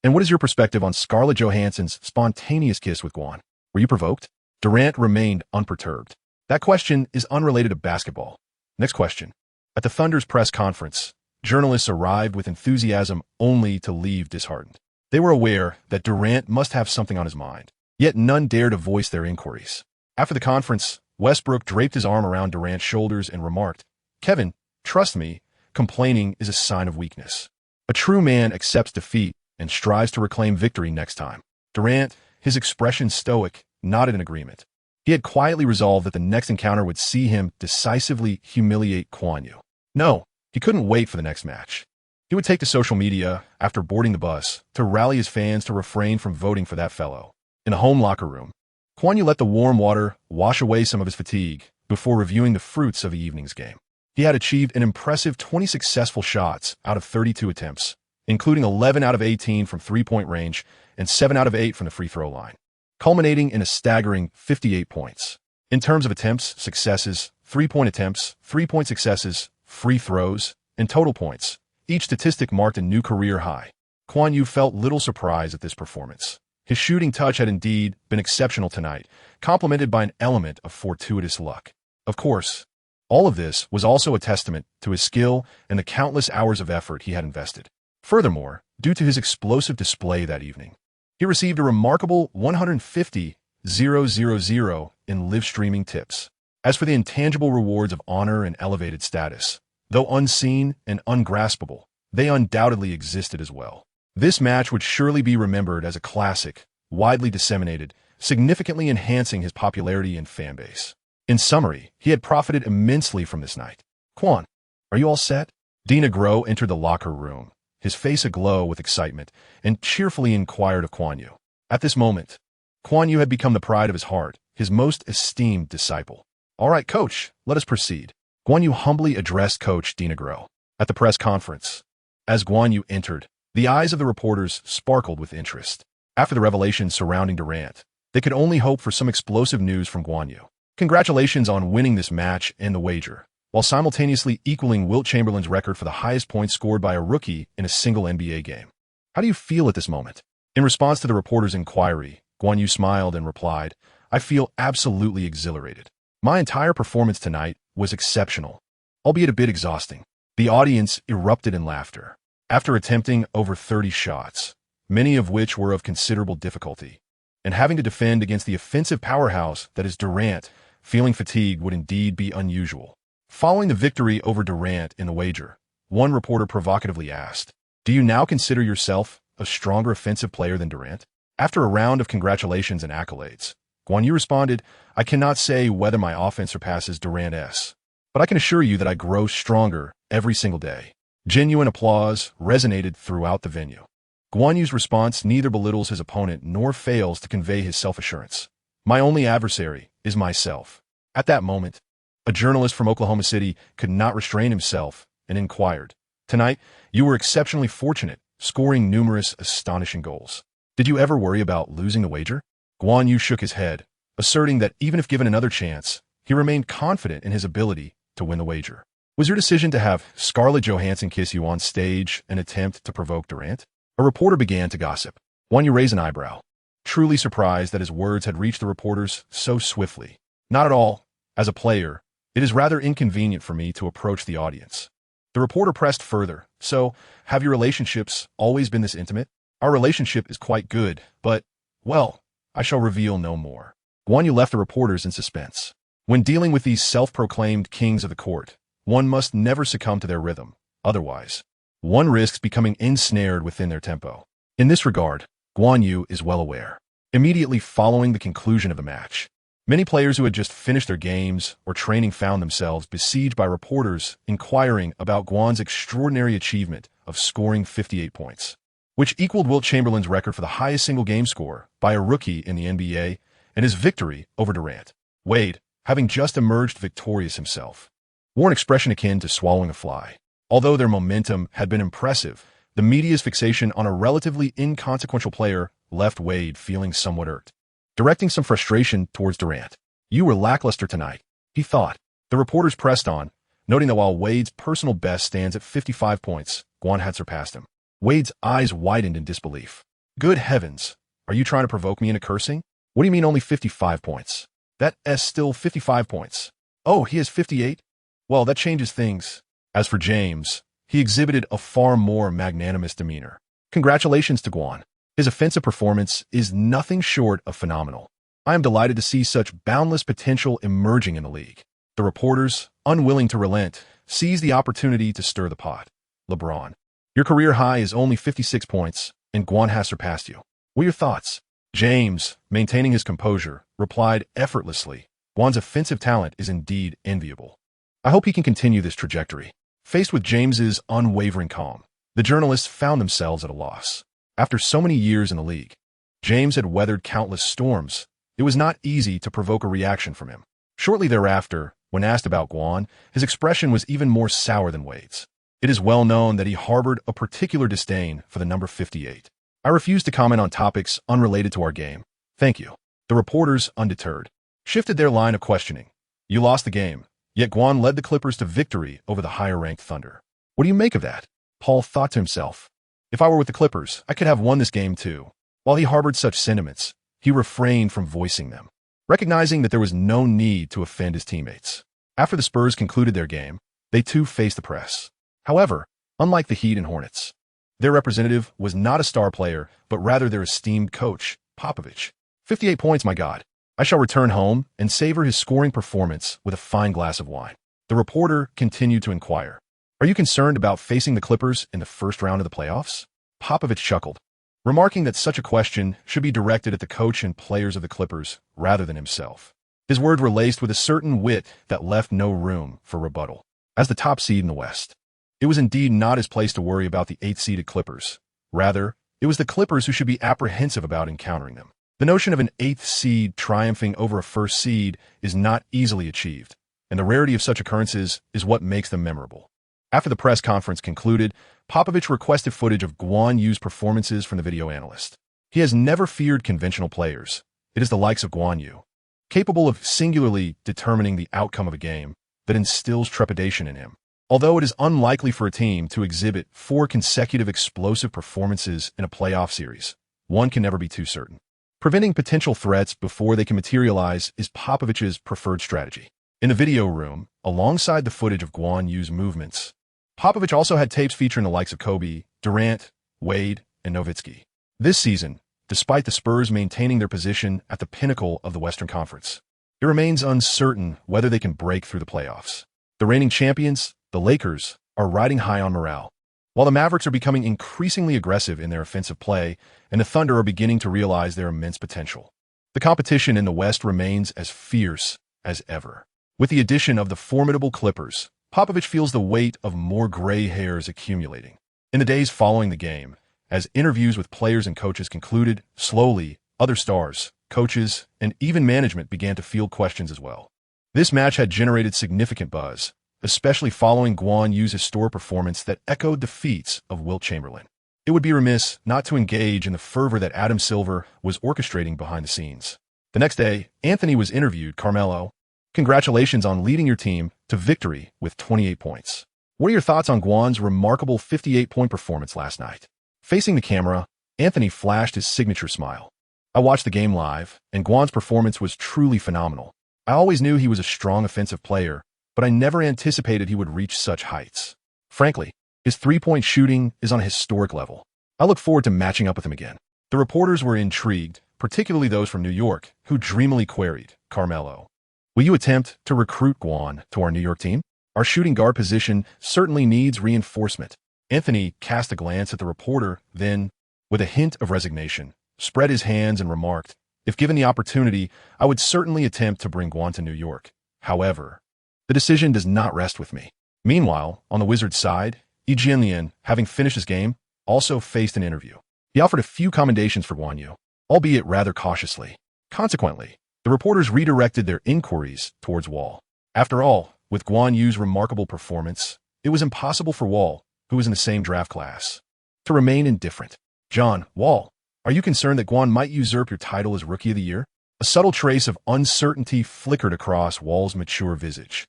And what is your perspective on Scarlett Johansson's spontaneous kiss with Guan? Were you provoked? Durant remained unperturbed. That question is unrelated to basketball. Next question. At the Thunder's press conference, journalists arrived with enthusiasm only to leave disheartened. They were aware that Durant must have something on his mind, yet none dared to voice their inquiries. After the conference, Westbrook draped his arm around Durant's shoulders and remarked, Kevin, trust me, complaining is a sign of weakness. A true man accepts defeat and strives to reclaim victory next time. Durant, his expression stoic, nodded in agreement. He had quietly resolved that the next encounter would see him decisively humiliate Guan Yu. No, he couldn't wait for the next match. He would take to social media after boarding the bus to rally his fans to refrain from voting for that fellow. In a home locker room, Guan Yu let the warm water wash away some of his fatigue before reviewing the fruits of the evening's game. He had achieved an impressive 20 successful shots out of 32 attempts, including 11 out of 18 from three-point range and 7 out of 8 from the free throw line, culminating in a staggering 58 points. In terms of attempts, successes, three-point attempts, three-point successes, free throws, and total points, each statistic marked a new career high. Guan Yu felt little surprise at this performance. His shooting touch had indeed been exceptional tonight, complemented by an element of fortuitous luck. Of course, all of this was also a testament to his skill and the countless hours of effort he had invested. Furthermore, due to his explosive display that evening, he received a remarkable 150,000 in live streaming tips. As for the intangible rewards of honor and elevated status, though unseen and ungraspable, they undoubtedly existed as well. This match would surely be remembered as a classic, widely disseminated, significantly enhancing his popularity and fanbase. In summary, he had profited immensely from this night. Guan, are you all set? Dina Groh entered the locker room, his face aglow with excitement, and cheerfully inquired of Guan Yu. At this moment, Guan Yu had become the pride of his heart, his most esteemed disciple. All right, coach, let us proceed. Guan Yu humbly addressed Coach Dina Groh at the press conference. As Guan Yu entered, the eyes of the reporters sparkled with interest. After the revelations surrounding Durant, they could only hope for some explosive news from Guan Yu. Congratulations on winning this match and the wager, while simultaneously equaling Wilt Chamberlain's record for the highest points scored by a rookie in a single NBA game. How do you feel at this moment? In response to the reporter's inquiry, Guan Yu smiled and replied, I feel absolutely exhilarated. My entire performance tonight was exceptional, albeit a bit exhausting. The audience erupted in laughter. After attempting over 30 shots, many of which were of considerable difficulty, and having to defend against the offensive powerhouse that is Durant, feeling fatigued would indeed be unusual. Following the victory over Durant in the wager, one reporter provocatively asked, Do you now consider yourself a stronger offensive player than Durant? After a round of congratulations and accolades, Guan Yu responded, I cannot say whether my offense surpasses Durant's, but I can assure you that I grow stronger every single day. Genuine applause resonated throughout the venue. Guan Yu's response neither belittles his opponent nor fails to convey his self-assurance. My only adversary is myself. At that moment, a journalist from Oklahoma City could not restrain himself and inquired, Tonight, you were exceptionally fortunate, scoring numerous astonishing goals. Did you ever worry about losing the wager? Guan Yu shook his head, asserting that even if given another chance, he remained confident in his ability to win the wager. Was your decision to have Scarlett Johansson kiss you on stage an attempt to provoke Durant? A reporter began to gossip. Guan Yu raised an eyebrow, truly surprised that his words had reached the reporters so swiftly. Not at all. As a player, it is rather inconvenient for me to approach the audience. The reporter pressed further. So, have your relationships always been this intimate? Our relationship is quite good, but, well, I shall reveal no more. Guan Yu left the reporters in suspense. When dealing with these self-proclaimed kings of the court, one must never succumb to their rhythm. Otherwise, one risks becoming ensnared within their tempo. In this regard, Guan Yu is well aware. Immediately following the conclusion of the match, many players who had just finished their games or training found themselves besieged by reporters inquiring about Guan's extraordinary achievement of scoring 58 points, which equaled Wilt Chamberlain's record for the highest single-game score by a rookie in the NBA and his victory over Durant. Wade, having just emerged victorious himself, wore an expression akin to swallowing a fly. Although their momentum had been impressive, the media's fixation on a relatively inconsequential player left Wade feeling somewhat irked. Directing some frustration towards Durant. You were lackluster tonight, he thought. The reporters pressed on, noting that while Wade's personal best stands at 55 points, Guan had surpassed him. Wade's eyes widened in disbelief. Good heavens, are you trying to provoke me into cursing? What do you mean only 55 points? That's still 55 points. Oh, he has 58? Well, that changes things. As for James, he exhibited a far more magnanimous demeanor. Congratulations to Guan. His offensive performance is nothing short of phenomenal. I am delighted to see such boundless potential emerging in the league. The reporters, unwilling to relent, seized the opportunity to stir the pot. LeBron, your career high is only 56 points, and Guan has surpassed you. What are your thoughts? James, maintaining his composure, replied effortlessly, Guan's offensive talent is indeed enviable. I hope he can continue this trajectory. Faced with James's unwavering calm, the journalists found themselves at a loss. After so many years in the league, James had weathered countless storms. It was not easy to provoke a reaction from him. Shortly thereafter, when asked about Guan, his expression was even more sour than Wade's. It is well known that he harbored a particular disdain for the number 58. I refuse to comment on topics unrelated to our game. Thank you. The reporters, undeterred, shifted their line of questioning. You lost the game, yet Guan led the Clippers to victory over the higher-ranked Thunder. What do you make of that? Paul thought to himself. If I were with the Clippers, I could have won this game too. While he harbored such sentiments, he refrained from voicing them, recognizing that there was no need to offend his teammates. After the Spurs concluded their game, they too faced the press. However, unlike the Heat and Hornets, their representative was not a star player, but rather their esteemed coach, Popovich. 58 points, my God. I shall return home and savor his scoring performance with a fine glass of wine. The reporter continued to inquire. Are you concerned about facing the Clippers in the first round of the playoffs? Popovich chuckled, remarking that such a question should be directed at the coach and players of the Clippers rather than himself. His words were laced with a certain wit that left no room for rebuttal. As the top seed in the West, it was indeed not his place to worry about the 8th-seeded Clippers. Rather, it was the Clippers who should be apprehensive about encountering them. The notion of an 8th seed triumphing over a 1st seed is not easily achieved, and the rarity of such occurrences is what makes them memorable. After the press conference concluded, Popovich requested footage of Guan Yu's performances from the video analyst. He has never feared conventional players. It is the likes of Guan Yu, capable of singularly determining the outcome of a game, that instills trepidation in him. Although it is unlikely for a team to exhibit 4 consecutive explosive performances in a playoff series, one can never be too certain. Preventing potential threats before they can materialize is Popovich's preferred strategy. In the video room, alongside the footage of Guan Yu's movements, Popovich also had tapes featuring the likes of Kobe, Durant, Wade, and Nowitzki. This season, despite the Spurs maintaining their position at the pinnacle of the Western Conference, it remains uncertain whether they can break through the playoffs. The reigning champions, the Lakers, are riding high on morale. While the Mavericks are becoming increasingly aggressive in their offensive play, and the Thunder are beginning to realize their immense potential. The competition in the West remains as fierce as ever. With the addition of the formidable Clippers, Popovich feels the weight of more gray hairs accumulating. In the days following the game, as interviews with players and coaches concluded, slowly, other stars, coaches, and even management began to field questions as well. This match had generated significant buzz, especially following Guan Yu's historic performance that echoed the feats of Wilt Chamberlain. It would be remiss not to engage in the fervor that Adam Silver was orchestrating behind the scenes. The next day, Anthony was interviewed. Carmelo, congratulations on leading your team to victory with 28 points. What are your thoughts on Guan's remarkable 58-point performance last night? Facing the camera, Anthony flashed his signature smile. I watched the game live, and Guan's performance was truly phenomenal. I always knew he was a strong offensive player, but I never anticipated he would reach such heights. Frankly, his three-point shooting is on a historic level. I look forward to matching up with him again. The reporters were intrigued, particularly those from New York, who dreamily queried, Carmelo, will you attempt to recruit Guan to our New York team? Our shooting guard position certainly needs reinforcement. Anthony cast a glance at the reporter, then, with a hint of resignation, spread his hands and remarked, if given the opportunity, I would certainly attempt to bring Guan to New York. However, the decision does not rest with me. Meanwhile, on the Wizards' side, Jianlian, having finished his game, also faced an interview. He offered a few commendations for Guan Yu, albeit rather cautiously. Consequently, the reporters redirected their inquiries towards Wall. After all, with Guan Yu's remarkable performance, it was impossible for Wall, who was in the same draft class, to remain indifferent. John, Wall, are you concerned that Guan might usurp your title as Rookie of the Year? A subtle trace of uncertainty flickered across Wall's mature visage.